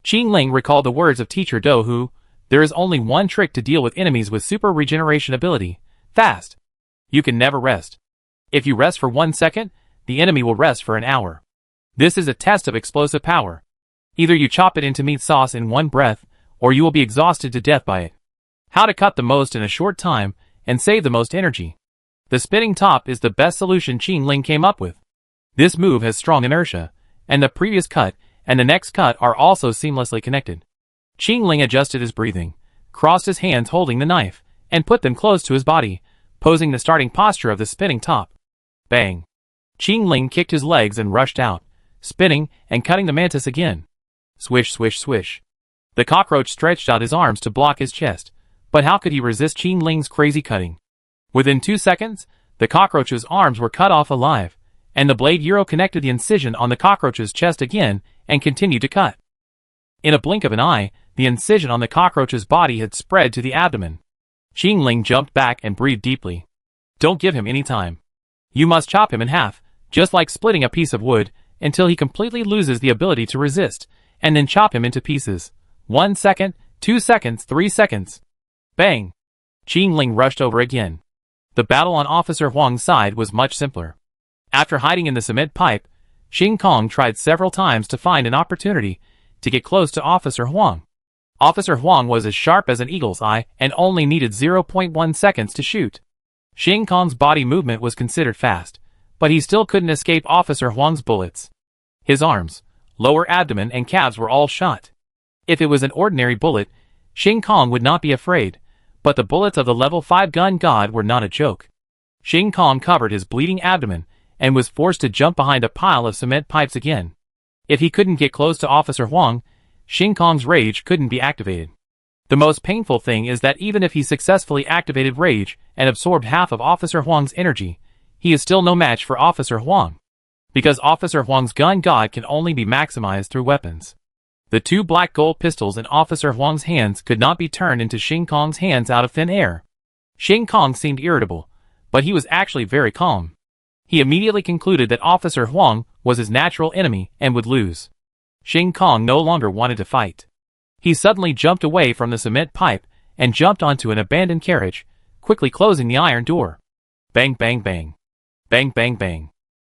Qing Ling recalled the words of Teacher Do, who, "There is only one trick to deal with enemies with super regeneration ability: fast. You can never rest. If you rest for 1 second, the enemy will rest for an hour. This is a test of explosive power. Either you chop it into meat sauce in 1 breath, or you will be exhausted to death by it. How to cut the most in a short time and save the most energy. The spinning top is the best solution Qing Ling came up with. This move has strong inertia, and the previous cut and the next cut are also seamlessly connected." Qing Ling adjusted his breathing, crossed his hands holding the knife, and put them close to his body, posing the starting posture of the spinning top. Bang! Qing Ling kicked his legs and rushed out, spinning and cutting the mantis again. Swish, swish, swish. The cockroach stretched out his arms to block his chest, but how could he resist Qing Ling's crazy cutting? Within 2 seconds, the cockroach's arms were cut off alive, and the blade Euro connected the incision on the cockroach's chest again and continued to cut. In a blink of an eye, the incision on the cockroach's body had spread to the abdomen. Qing Ling jumped back and breathed deeply. Don't give him any time. You must chop him in half, just like splitting a piece of wood, until he completely loses the ability to resist, and then chop him into pieces. 1 second, 2 seconds, 3 seconds. Bang! Qing Ling rushed over again. The battle on Officer Huang's side was much simpler. After hiding in the cement pipe, Xing Kong tried several times to find an opportunity to get close to Officer Huang. Officer Huang was as sharp as an eagle's eye and only needed 0.1 seconds to shoot. Xing Kong's body movement was considered fast, but he still couldn't escape Officer Huang's bullets. His arms, lower abdomen and calves were all shot. If it was an ordinary bullet, Xing Kong would not be afraid, But the bullets of the level 5 gun god were not a joke. Xing Kong covered his bleeding abdomen and was forced to jump behind a pile of cement pipes again. If he couldn't get close to Officer Huang, Xing Kong's rage couldn't be activated. The most painful thing is that even if he successfully activated rage and absorbed half of Officer Huang's energy, he is still no match for Officer Huang. Because Officer Huang's gun god can only be maximized through weapons. The two black gold pistols in Officer Huang's hands could not be turned into Xing Kong's hands out of thin air. Xing Kong seemed irritable, but he was actually very calm. He immediately concluded that Officer Huang was his natural enemy and would lose. Xing Kong no longer wanted to fight. He suddenly jumped away from the cement pipe and jumped onto an abandoned carriage, quickly closing the iron door. Bang bang bang. Bang bang bang.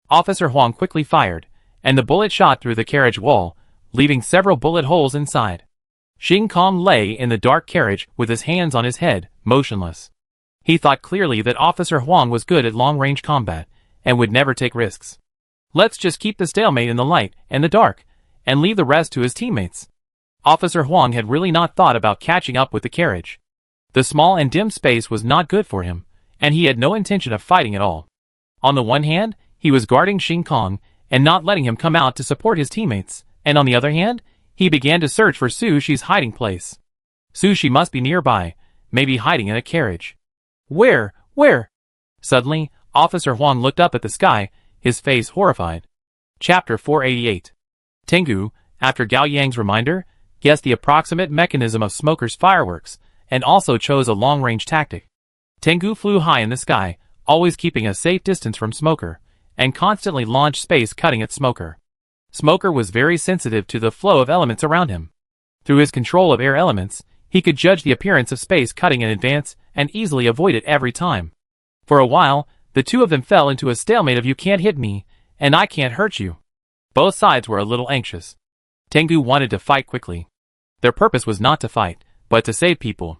Officer Huang quickly fired, and the bullet shot through the carriage wall, leaving several bullet holes inside. Xing Kong lay in the dark carriage with his hands on his head, motionless. He thought clearly that Officer Huang was good at long-range combat, and would never take risks. Let's just keep the stalemate in the light and the dark, and leave the rest to his teammates. Officer Huang had really not thought about catching up with the carriage. The small and dim space was not good for him, and he had no intention of fighting at all. On the one hand, he was guarding Xing Kong and not letting him come out to support his teammates, and on the other hand, he began to search for Su Shi's hiding place. Su Shi must be nearby, maybe hiding in a carriage. Where? Suddenly, Officer Huang looked up at the sky, his face horrified. Chapter 488. Tengu, after Gao Yang's reminder, guessed the approximate mechanism of Smoker's fireworks, and also chose a long-range tactic. Tengu flew high in the sky, always keeping a safe distance from Smoker, and constantly launched space cutting at Smoker. Smoker was very sensitive to the flow of elements around him. Through his control of air elements, he could judge the appearance of space cutting in advance and easily avoid it every time. For a while, the two of them fell into a stalemate of "you can't hit me, and I can't hurt you." Both sides were a little anxious. Tengu wanted to fight quickly. Their purpose was not to fight, but to save people.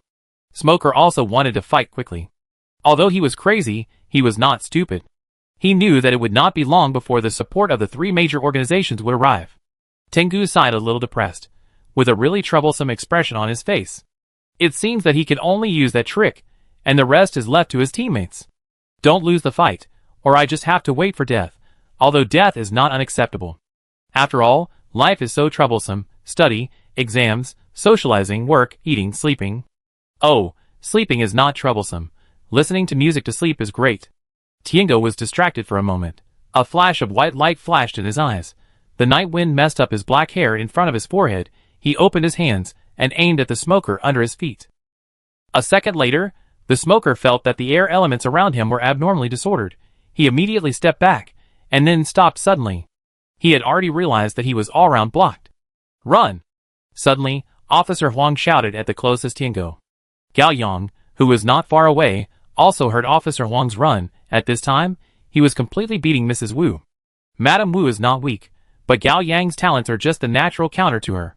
Smoker also wanted to fight quickly. Although he was crazy, he was not stupid. He knew that it would not be long before the support of the three major organizations would arrive. Tengu sighed a little depressed, with a really troublesome expression on his face. It seems that he can only use that trick, and the rest is left to his teammates. Don't lose the fight, or I just have to wait for death, although death is not unacceptable. After all, life is so troublesome: study, exams, socializing, work, eating, sleeping. Oh, sleeping is not troublesome. Listening to music to sleep is great. Tiango was distracted for a moment. A flash of white light flashed in his eyes. The night wind messed up his black hair in front of his forehead. He opened his hands and aimed at the Smoker under his feet. A second later, the Smoker felt that the air elements around him were abnormally disordered. He immediately stepped back, and then stopped suddenly. He had already realized that he was all round blocked. Run! Suddenly, Officer Huang shouted at the closest Tiango. Gao Yang, who was not far away, also heard Officer Huang's run. At this time, he was completely beating Mrs. Wu. Madame Wu is not weak, but Gao Yang's talents are just the natural counter to her.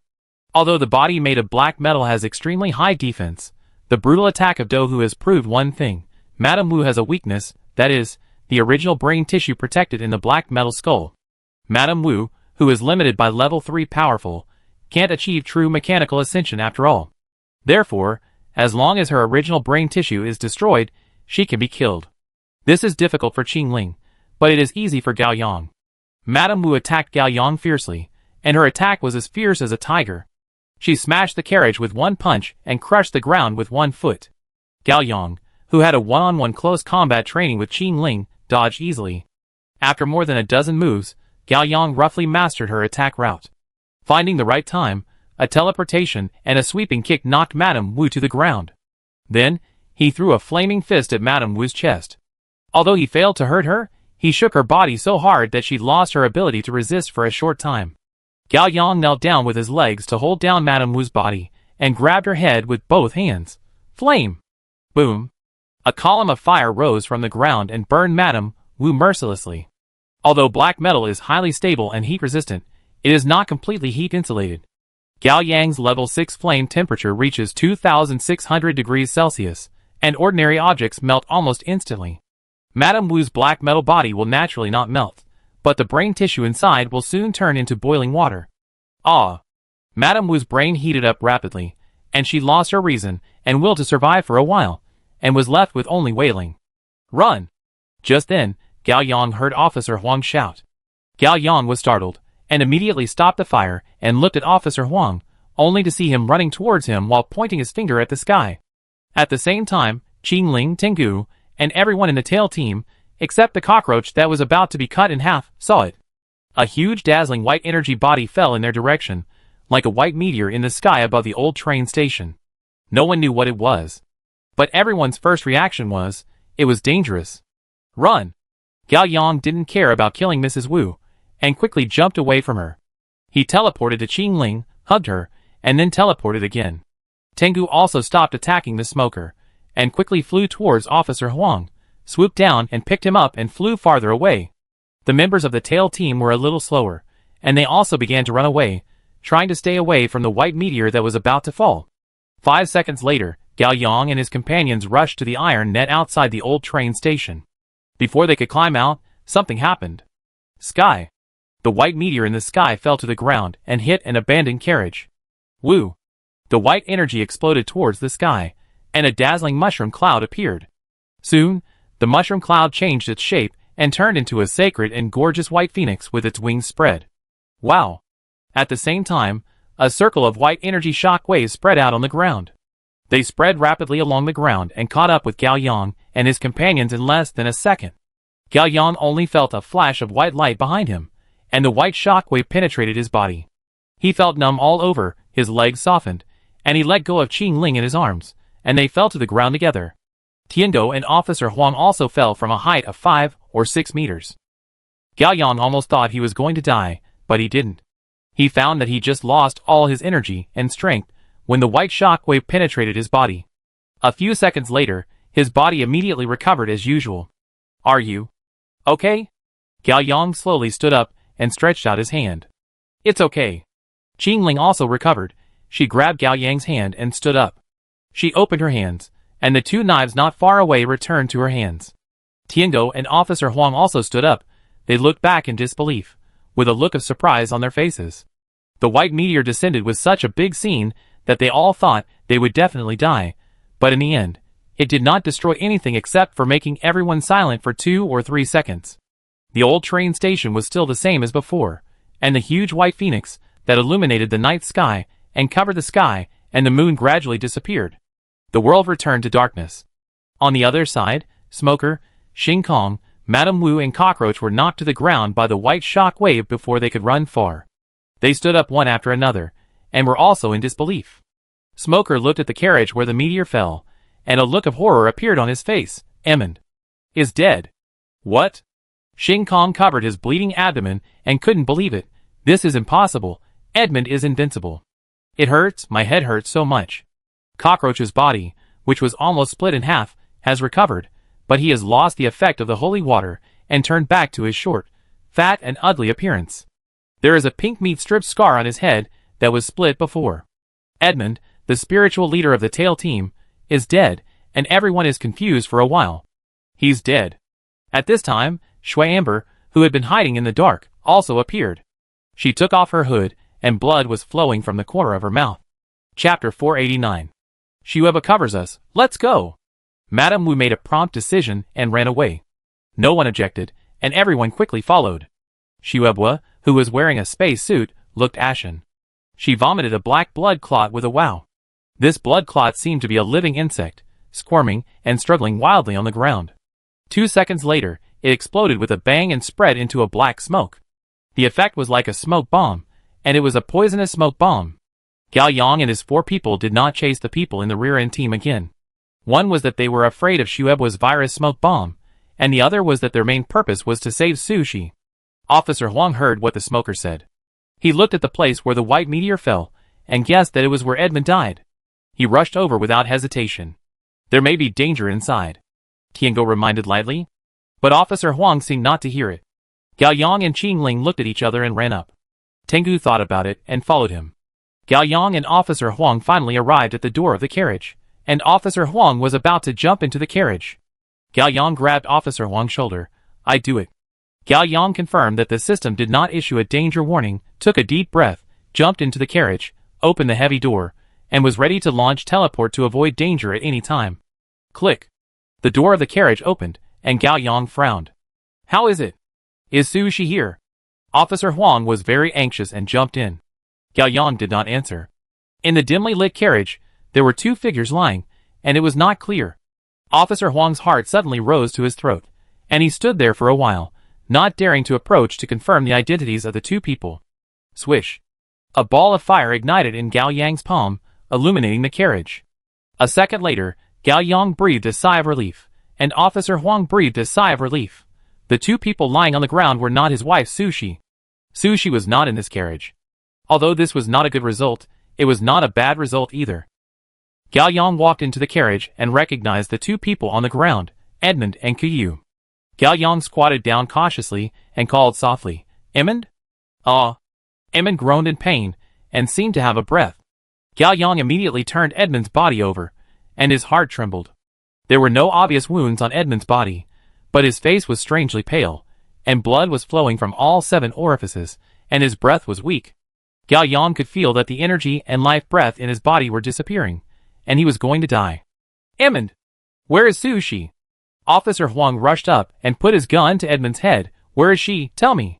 Although the body made of black metal has extremely high defense, the brutal attack of Dou Hu has proved one thing: Madame Wu has a weakness, that is, the original brain tissue protected in the black metal skull. Madame Wu, who is limited by level 3 powerful, can't achieve true mechanical ascension after all. Therefore, as long as her original brain tissue is destroyed, she can be killed. This is difficult for Qing Ling, but it is easy for Gao Yang. Madame Wu attacked Gao Yang fiercely, and her attack was as fierce as a tiger. She smashed the carriage with one punch and crushed the ground with one foot. Gao Yang, who had a one-on-one close combat training with Qing Ling, dodged easily. After more than a dozen moves, Gao Yang roughly mastered her attack route. Finding the right time, a teleportation and a sweeping kick knocked Madame Wu to the ground. Then, he threw a flaming fist at Madame Wu's chest. Although he failed to hurt her, he shook her body so hard that she lost her ability to resist for a short time. Gao Yang knelt down with his legs to hold down Madame Wu's body, and grabbed her head with both hands. Flame! Boom! A column of fire rose from the ground and burned Madame Wu mercilessly. Although black metal is highly stable and heat-resistant, it is not completely heat-insulated. Gao Yang's level 6 flame temperature reaches 2,600 degrees Celsius, and ordinary objects melt almost instantly. Madame Wu's black metal body will naturally not melt, but the brain tissue inside will soon turn into boiling water. Ah! Madame Wu's brain heated up rapidly, and she lost her reason and will to survive for a while, and was left with only wailing. "Run!" Just then, Gao Yang heard Officer Huang shout. Gao Yang was startled, and immediately stopped the fire and looked at Officer Huang, only to see him running towards him while pointing his finger at the sky. At the same time, Qingling, Tengu, and everyone in the tail team, except the cockroach that was about to be cut in half, saw it. A huge dazzling white energy body fell in their direction, like a white meteor in the sky above the old train station. No one knew what it was. But everyone's first reaction was, it was dangerous. "Run!" Gao Yang didn't care about killing Mrs. Wu, and quickly jumped away from her. He teleported to Qingling, hugged her, and then teleported again. Tengu also stopped attacking the smoker, and quickly flew towards Officer Huang, swooped down and picked him up and flew farther away. The members of the tail team were a little slower, and they also began to run away, trying to stay away from the white meteor that was about to fall. 5 seconds later, Gao Yang and his companions rushed to the iron net outside the old train station. Before they could climb out, something happened. Sky. The white meteor in the sky fell to the ground and hit an abandoned carriage. Woo! The white energy exploded towards the sky, and a dazzling mushroom cloud appeared. Soon, the mushroom cloud changed its shape and turned into a sacred and gorgeous white phoenix with its wings spread. Wow! At the same time, a circle of white energy shock waves spread out on the ground. They spread rapidly along the ground and caught up with Gao Yang and his companions in less than a second. Gao Yang only felt a flash of white light behind him, and the white shock wave penetrated his body. He felt numb all over, his legs softened, and he let go of Qingling in his arms, and they fell to the ground together. Tiango and Officer Huang also fell from a height of 5 or 6 meters. Gao Yang almost thought he was going to die, but he didn't. He found that he just lost all his energy and strength when the white shock wave penetrated his body. A few seconds later, his body immediately recovered as usual. "Are you okay?" Gao Yang slowly stood up and stretched out his hand. "It's okay." Qingling also recovered. She grabbed Gao Yang's hand and stood up. She opened her hands, and the two knives not far away returned to her hands. Tiango and Officer Huang also stood up. They looked back in disbelief, with a look of surprise on their faces. The white meteor descended with such a big scene that they all thought they would definitely die, but in the end, it did not destroy anything except for making everyone silent for 2 or 3 seconds. The old train station was still the same as before, and the huge white phoenix that illuminated the night sky and covered the sky and the moon gradually disappeared. The world returned to darkness. On the other side, Smoker, Xing Kong, Madame Wu and Cockroach were knocked to the ground by the white shock wave before they could run far. They stood up one after another, and were also in disbelief. Smoker looked at the carriage where the meteor fell, and a look of horror appeared on his face. "Edmund is dead." "What?" Xing Kong covered his bleeding abdomen and couldn't believe it. "This is impossible. Edmund is invincible." "It hurts, my head hurts so much." Cockroach's body, which was almost split in half, has recovered, but he has lost the effect of the holy water and turned back to his short, fat and ugly appearance. There is a pink meat strip scar on his head that was split before. Edmund, the spiritual leader of the tail team, is dead, and everyone is confused for a while. He's dead. At this time, Shui Amber, who had been hiding in the dark, also appeared. She took off her hood, and blood was flowing from the corner of her mouth. Chapter 489. Shueba covers us, let's go! Madame Wu made a prompt decision and ran away. No one objected, and everyone quickly followed. Shueba, who was wearing a space suit, looked ashen. She vomited a black blood clot with a wow. This blood clot seemed to be a living insect, squirming and struggling wildly on the ground. 2 seconds later, it exploded with a bang and spread into a black smoke. The effect was like a smoke bomb, and it was a poisonous smoke bomb. Gao Yang and his 4 people did not chase the people in the rear-end team again. One was that they were afraid of Shueba's virus smoke bomb, and the other was that their main purpose was to save Sushi. Officer Huang heard what the smoker said. He looked at the place where the white meteor fell, and guessed that it was where Edmund died. He rushed over without hesitation. "There may be danger inside," Tiango reminded lightly. But Officer Huang seemed not to hear it. Gao Yang and Qingling looked at each other and ran up. Tengu thought about it and followed him. Gao Yang and Officer Huang finally arrived at the door of the carriage, and Officer Huang was about to jump into the carriage. Gao Yang grabbed Officer Huang's shoulder. "I do it." Gao Yang confirmed that the system did not issue a danger warning, took a deep breath, jumped into the carriage, opened the heavy door, and was ready to launch teleport to avoid danger at any time. Click. The door of the carriage opened, and Gao Yang frowned. How is it? Is Su Shi here? Officer Huang was very anxious and jumped in. Gao Yang did not answer. In the dimly lit carriage, there were two figures lying, and it was not clear. Officer Huang's heart suddenly rose to his throat, and he stood there for a while, not daring to approach to confirm the identities of the two people. Swish. A ball of fire ignited in Gao Yang's palm, illuminating the carriage. A second later, Gao Yang breathed a sigh of relief, and Officer Huang breathed a sigh of relief. The two people lying on the ground were not his wife Su Shi. Su Shi was not in this carriage. Although this was not a good result, it was not a bad result either. Gao Yang walked into the carriage and recognized the two people on the ground, Edmund and Kuyu. Gao Yang squatted down cautiously and called softly, Edmund? Ah. Edmund groaned in pain and seemed to have a breath. Gao Yang immediately turned Edmund's body over, and his heart trembled. There were no obvious wounds on Edmund's body, but his face was strangely pale, and blood was flowing from all 7 orifices, and his breath was weak. Gao Yang could feel that the energy and life breath in his body were disappearing, and he was going to die. Edmund! Where is Su Shi? Officer Huang rushed up and put his gun to Edmund's head. Where is she? Tell me.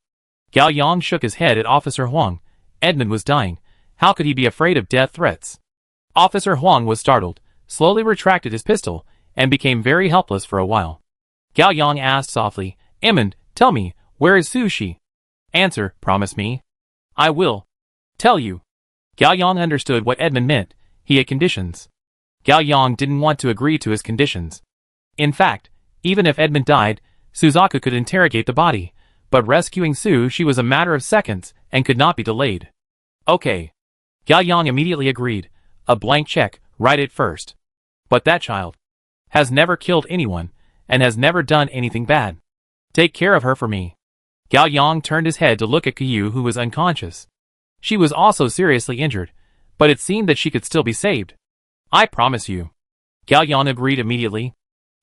Gao Yang shook his head at Officer Huang. Edmund was dying. How could he be afraid of death threats? Officer Huang was startled, slowly retracted his pistol, and became very helpless for a while. Gao Yang asked softly, Edmund, tell me, where is Su Shi? Answer, promise me. I will. Tell you. Gao Yang understood what Edmund meant. He had conditions. Gao Yang didn't want to agree to his conditions. In fact, even if Edmund died, Suzaku could interrogate the body, but rescuing Su Shi was a matter of seconds and could not be delayed. Okay. Gao Yang immediately agreed. A blank check, write it first. But that child has never killed anyone, and has never done anything bad. Take care of her for me. Gao Yang turned his head to look at Kuyu, who was unconscious. She was also seriously injured, but it seemed that she could still be saved. I promise you. Gao Yang agreed immediately.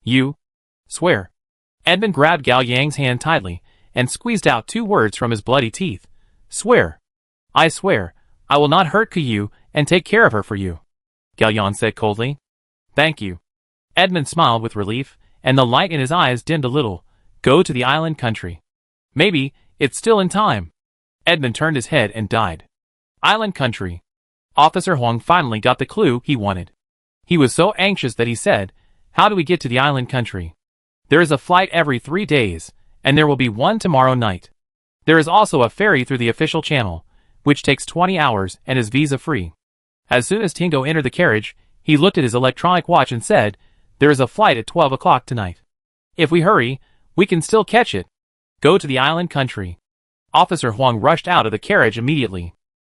You swear. Edmund grabbed Gao Yang's hand tightly, and squeezed out 2 words from his bloody teeth. Swear. I swear, I will not hurt Kuyu, and take care of her for you. Gao Yang said coldly. Thank you. Edmund smiled with relief, and the light in his eyes dimmed a little. Go to the island country. Maybe, it's still in time. Edmund turned his head and died. Island country. Officer Huang finally got the clue he wanted. He was so anxious that he said, how do we get to the island country? There is a flight every 3 days, and there will be one tomorrow night. There is also a ferry through the official channel, which takes 20 hours and is visa-free. As soon as Tingo entered the carriage, he looked at his electronic watch and said, there is a flight at 12 o'clock tonight. If we hurry, we can still catch it. Go to the island country. Officer Huang rushed out of the carriage immediately.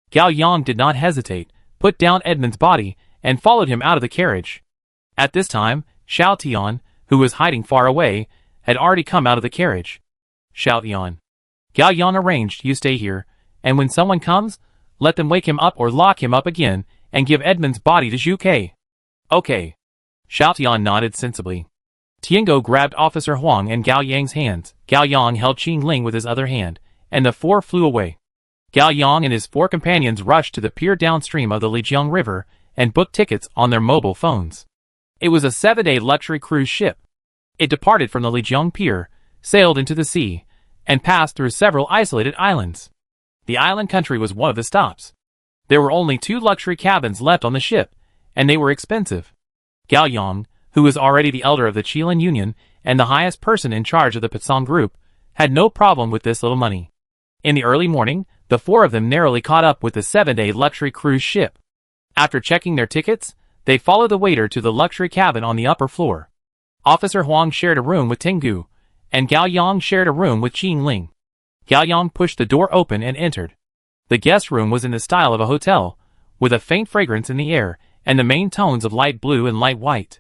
Gao Yang did not hesitate, put down Edmund's body, and followed him out of the carriage. At this time, Xiao Tian, who was hiding far away, had already come out of the carriage. Xiao Tian. Gao Yang arranged, you stay here, and when someone comes, let them wake him up or lock him up again, and give Edmund's body to Zhu Ke. Okay. Xiao Tian nodded sensibly. Tiango grabbed Officer Huang and Gao Yang's hands. Gao Yang held Qing Ling with his other hand, and the 4 flew away. Gao Yang and his 4 companions rushed to the pier downstream of the Lijiang River and booked tickets on their mobile phones. It was a 7-day luxury cruise ship. It departed from the Lijiang Pier, sailed into the sea, and passed through several isolated islands. The island country was one of the stops. There were only 2 luxury cabins left on the ship, and they were expensive. Gao Yang, who was already the elder of the Qilin Union and the highest person in charge of the Pitsong group, had no problem with this little money. In the early morning, the 4 of them narrowly caught up with the 7-day luxury cruise ship. After checking their tickets, they followed the waiter to the luxury cabin on the upper floor. Officer Huang shared a room with Tengu, and Gao Yang shared a room with Qing Ling. Gao Yang pushed the door open and entered. The guest room was in the style of a hotel, with a faint fragrance in the air, and the main tones of light blue and light white.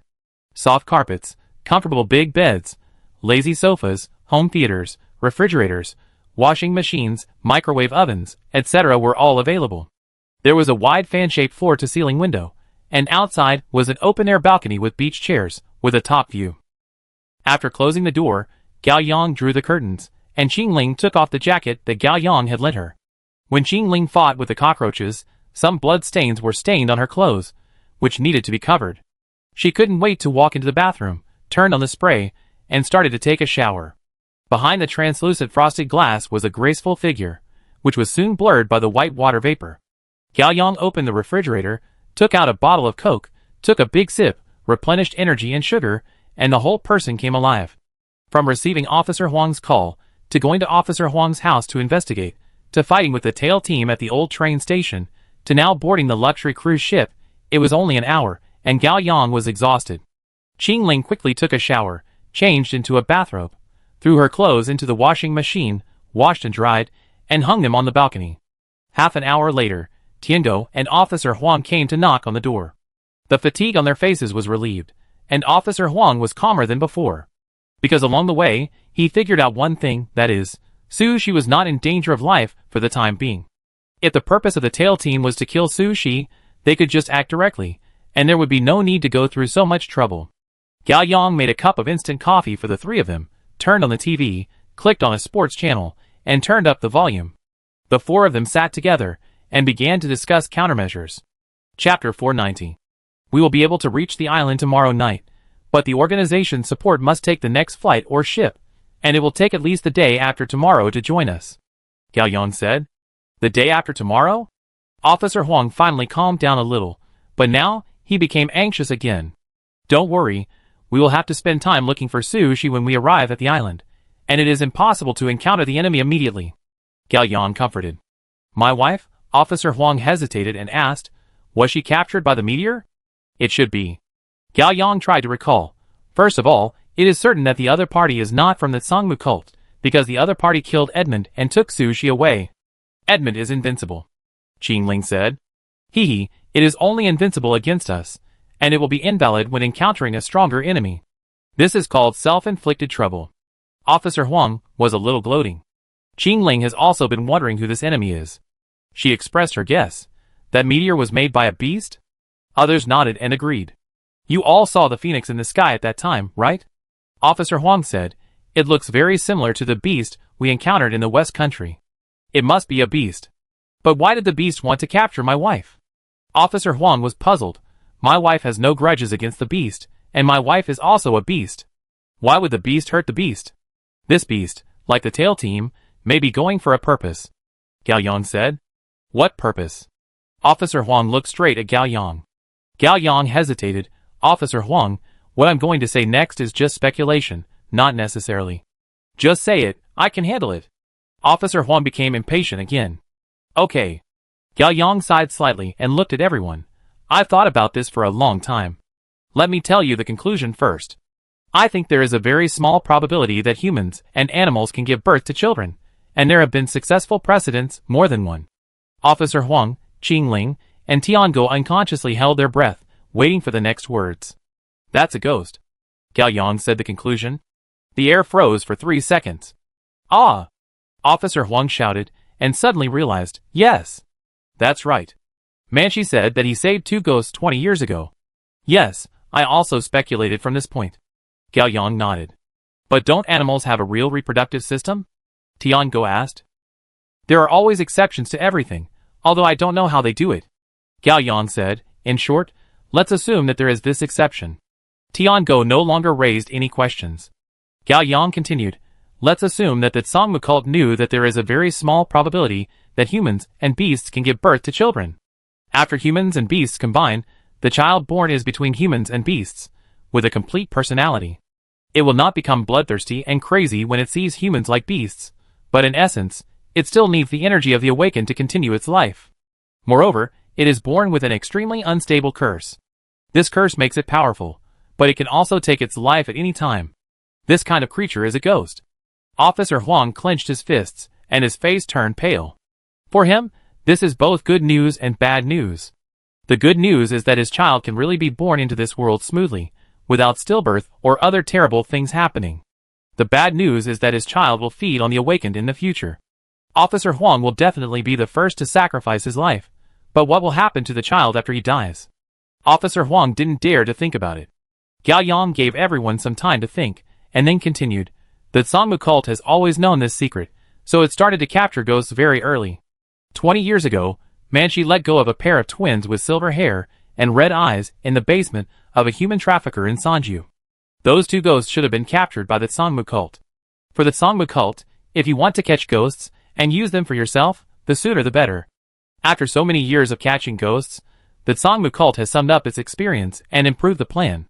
Soft carpets, comfortable big beds, lazy sofas, home theaters, refrigerators, washing machines, microwave ovens, etc. were all available. There was a wide fan-shaped floor-to-ceiling window, and outside was an open-air balcony with beach chairs, with a top view. After closing the door, Gao Yang drew the curtains, and Qing Ling took off the jacket that Gao Yang had lent her. When Qing Ling fought with the cockroaches, Some blood stains were stained on her clothes, which needed to be covered. She couldn't wait to walk into the bathroom, turned on the spray, and started to take a shower. Behind the translucent frosted glass was a graceful figure, which was soon blurred by the white water vapor. Gao Yang opened the refrigerator, took out a bottle of Coke, took a big sip, replenished energy and sugar, and the whole person came alive. From receiving Officer Huang's call, to going to Officer Huang's house to investigate, to fighting with the tail team at the old train station, to now boarding the luxury cruise ship, it was only an hour, and Gao Yang was exhausted. Qingling quickly took a shower, changed into a bathrobe, threw her clothes into the washing machine, washed and dried, and hung them on the balcony. Half an hour later, Tiango and Officer Huang came to knock on the door. The fatigue on their faces was relieved, and Officer Huang was calmer than before. Because along the way, he figured out one thing, that is, Su Shi was not in danger of life for the time being. If the purpose of the tail team was to kill Su Shi, they could just act directly, and there would be no need to go through so much trouble. Gao Yang made a cup of instant coffee for the three of them, turned on the TV, clicked on a sports channel, and turned up the volume. The four of them sat together and began to discuss countermeasures. Chapter 490. We will be able to reach the island tomorrow night, but the organization's support must take the next flight or ship, and it will take at least the day after tomorrow to join us. Gao Yang said. The day after tomorrow? Officer Huang finally calmed down a little, but now he became anxious again. Don't worry, we will have to spend time looking for Su Shi when we arrive at the island, and it is impossible to encounter the enemy immediately. Gao Yang comforted. My wife? Officer Huang hesitated and asked, was she captured by the meteor? It should be. Gao Yang tried to recall. First of all, it is certain that the other party is not from the Sangmu cult, because the other party killed Edmund and took Su Shi away. Edmund is invincible. Qingling said. It is only invincible against us, and it will be invalid when encountering a stronger enemy. This is called self-inflicted trouble. Officer Huang was a little gloating. Qingling has also been wondering who this enemy is. She expressed her guess. That meteor was made by a beast? Others nodded and agreed. You all saw the phoenix in the sky at that time, right? Officer Huang said, it looks very similar to the beast we encountered in the West Country. It must be a beast. But why did the beast want to capture my wife? Officer Huang was puzzled. My wife has no grudges against the beast, and my wife is also a beast. Why would the beast hurt the beast? This beast, like the tail team, may be going for a purpose. Gao Yang said. What purpose? Officer Huang looked straight at Gao Yang. Gao Yang hesitated. Officer Huang, what I'm going to say next is just speculation, not necessarily. Just say it, I can handle it. Officer Huang became impatient again. Okay. Gao Yang sighed slightly and looked at everyone. I've thought about this for a long time. Let me tell you the conclusion first. I think there is a very small probability that humans and animals can give birth to children, and there have been successful precedents, more than one. Officer Huang, Qingling, and Tiango unconsciously held their breath, waiting for the next words. That's a ghost. Gao Yang said the conclusion. The air froze for 3 seconds. Ah! Officer Huang shouted, and suddenly realized, yes. That's right. Manchi said that he saved 2 ghosts 20 years ago. Yes, I also speculated from this point. Gao Yang nodded. But don't animals have a real reproductive system? Tiango asked. There are always exceptions to everything, although I don't know how they do it. Gao Yang said, in short, let's assume that there is this exception. Tiango no longer raised any questions. Gao Yang continued, let's assume that the Sangmu cult knew that there is a very small probability that humans and beasts can give birth to children. After humans and beasts combine, the child born is between humans and beasts, with a complete personality. It will not become bloodthirsty and crazy when it sees humans like beasts, but in essence, it still needs the energy of the awakened to continue its life. Moreover, it is born with an extremely unstable curse. This curse makes it powerful, but it can also take its life at any time. This kind of creature is a ghost. Officer Huang clenched his fists, and his face turned pale. For him, this is both good news and bad news. The good news is that his child can really be born into this world smoothly, without stillbirth or other terrible things happening. The bad news is that his child will feed on the awakened in the future. Officer Huang will definitely be the first to sacrifice his life, but what will happen to the child after he dies? Officer Huang didn't dare to think about it. Gao Yang gave everyone some time to think, and then continued, the Sangmu cult has always known this secret, so it started to capture ghosts very early. 20 years ago, Manchi let go of a pair of twins with silver hair and red eyes in the basement of a human trafficker in Sanju. Those two ghosts should have been captured by the Sangmu cult. For the Sangmu cult, if you want to catch ghosts and use them for yourself, the sooner the better. After so many years of catching ghosts, the Sangmu cult has summed up its experience and improved the plan.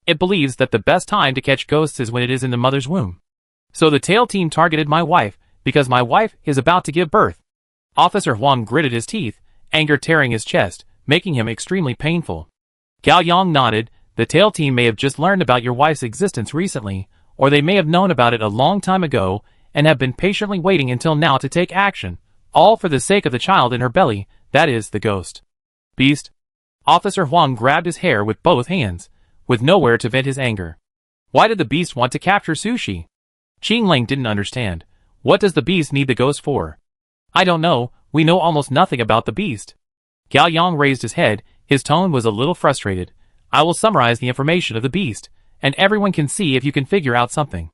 It believes that the best time to catch ghosts is when it is in the mother's womb. So the tail team targeted my wife because my wife is about to give birth. Officer Huang gritted his teeth, anger tearing his chest, making him extremely painful. Gao Yang nodded. The tail team may have just learned about your wife's existence recently, or they may have known about it a long time ago and have been patiently waiting until now to take action, all for the sake of the child in her belly, that is, the ghost. Beast. Officer Huang grabbed his hair with both hands, with nowhere to vent his anger. Why did the beast want to capture Sushi? Qing Ling didn't understand. What does the beast need the ghost for? I don't know, we know almost nothing about the beast. Gao Yang raised his head, his tone was a little frustrated. I will summarize the information of the beast, and everyone can see if you can figure out something.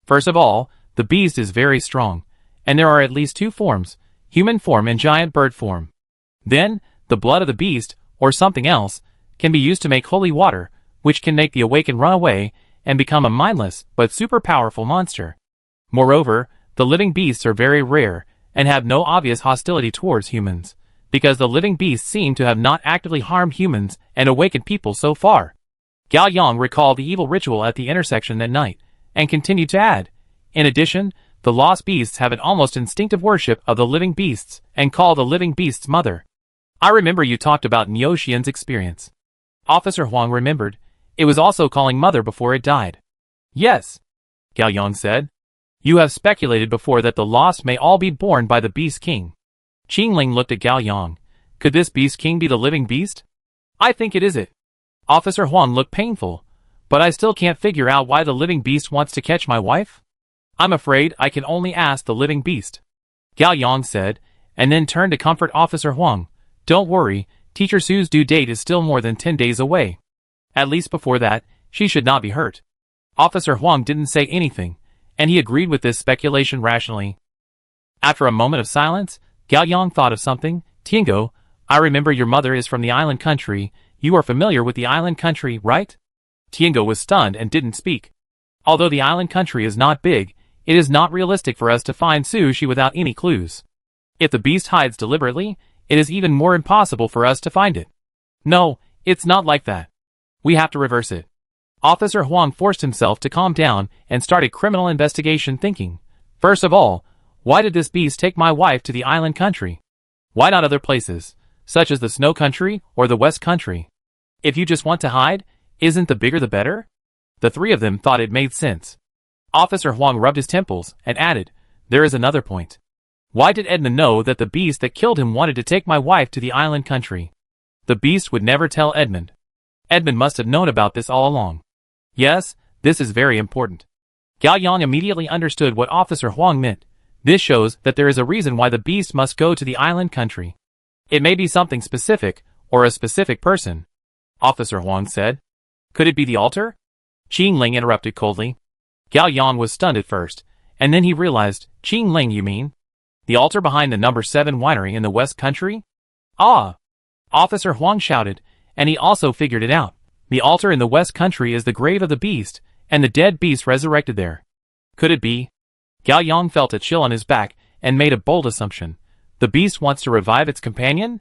First of all, the beast is very strong, and there are at least two forms, human form and giant bird form. Then, the blood of the beast, or something else, can be used to make holy water, which can make the awakened run away and become a mindless but super powerful monster. Moreover, the living beasts are very rare and have no obvious hostility towards humans, because the living beasts seem to have not actively harmed humans and awakened people so far. Gao Yang recalled the evil ritual at the intersection that night, and continued to add, in addition, the lost beasts have an almost instinctive worship of the living beasts and call the living beasts mother. I remember you talked about Niu-Xian's experience. Officer Huang remembered. It was also calling mother before it died. Yes, Gao Yang said. You have speculated before that the lost may all be born by the Beast King. Qing Ling looked at Gao Yang. Could this Beast King be the living beast? I think it is it. Officer Huang looked painful. But I still can't figure out why the living beast wants to catch my wife? I'm afraid I can only ask the living beast. Gao Yang said, and then turned to comfort Officer Huang. Don't worry, Teacher Su's due date is still more than 10 days away. At least before that, she should not be hurt. Officer Huang didn't say anything, and he agreed with this speculation rationally. After a moment of silence, Gao Yang thought of something. Tiango, I remember your mother is from the island country. You are familiar with the island country, right? Tiango was stunned and didn't speak. Although the island country is not big, it is not realistic for us to find Sushi without any clues. If the beast hides deliberately, it is even more impossible for us to find it. No, it's not like that. We have to reverse it. Officer Huang forced himself to calm down and started criminal investigation thinking. First of all, why did this beast take my wife to the island country? Why not other places, such as the snow country or the west country? If you just want to hide, isn't the bigger the better? The three of them thought it made sense. Officer Huang rubbed his temples and added, there is another point. Why did Edmund know that the beast that killed him wanted to take my wife to the island country? The beast would never tell Edmund. Edmund must have known about this all along. Yes, this is very important. Gao Yang immediately understood what Officer Huang meant. This shows that there is a reason why the beast must go to the island country. It may be something specific, or a specific person. Officer Huang said. Could it be the altar? Qing Ling interrupted coldly. Gao Yang was stunned at first, and then he realized, Qing Ling you mean? The altar behind the number 7 winery in the West Country? Ah! Officer Huang shouted, and he also figured it out. The altar in the West Country is the grave of the beast, and the dead beast resurrected there. Could it be? Gao Yang felt a chill on his back, and made a bold assumption. The beast wants to revive its companion?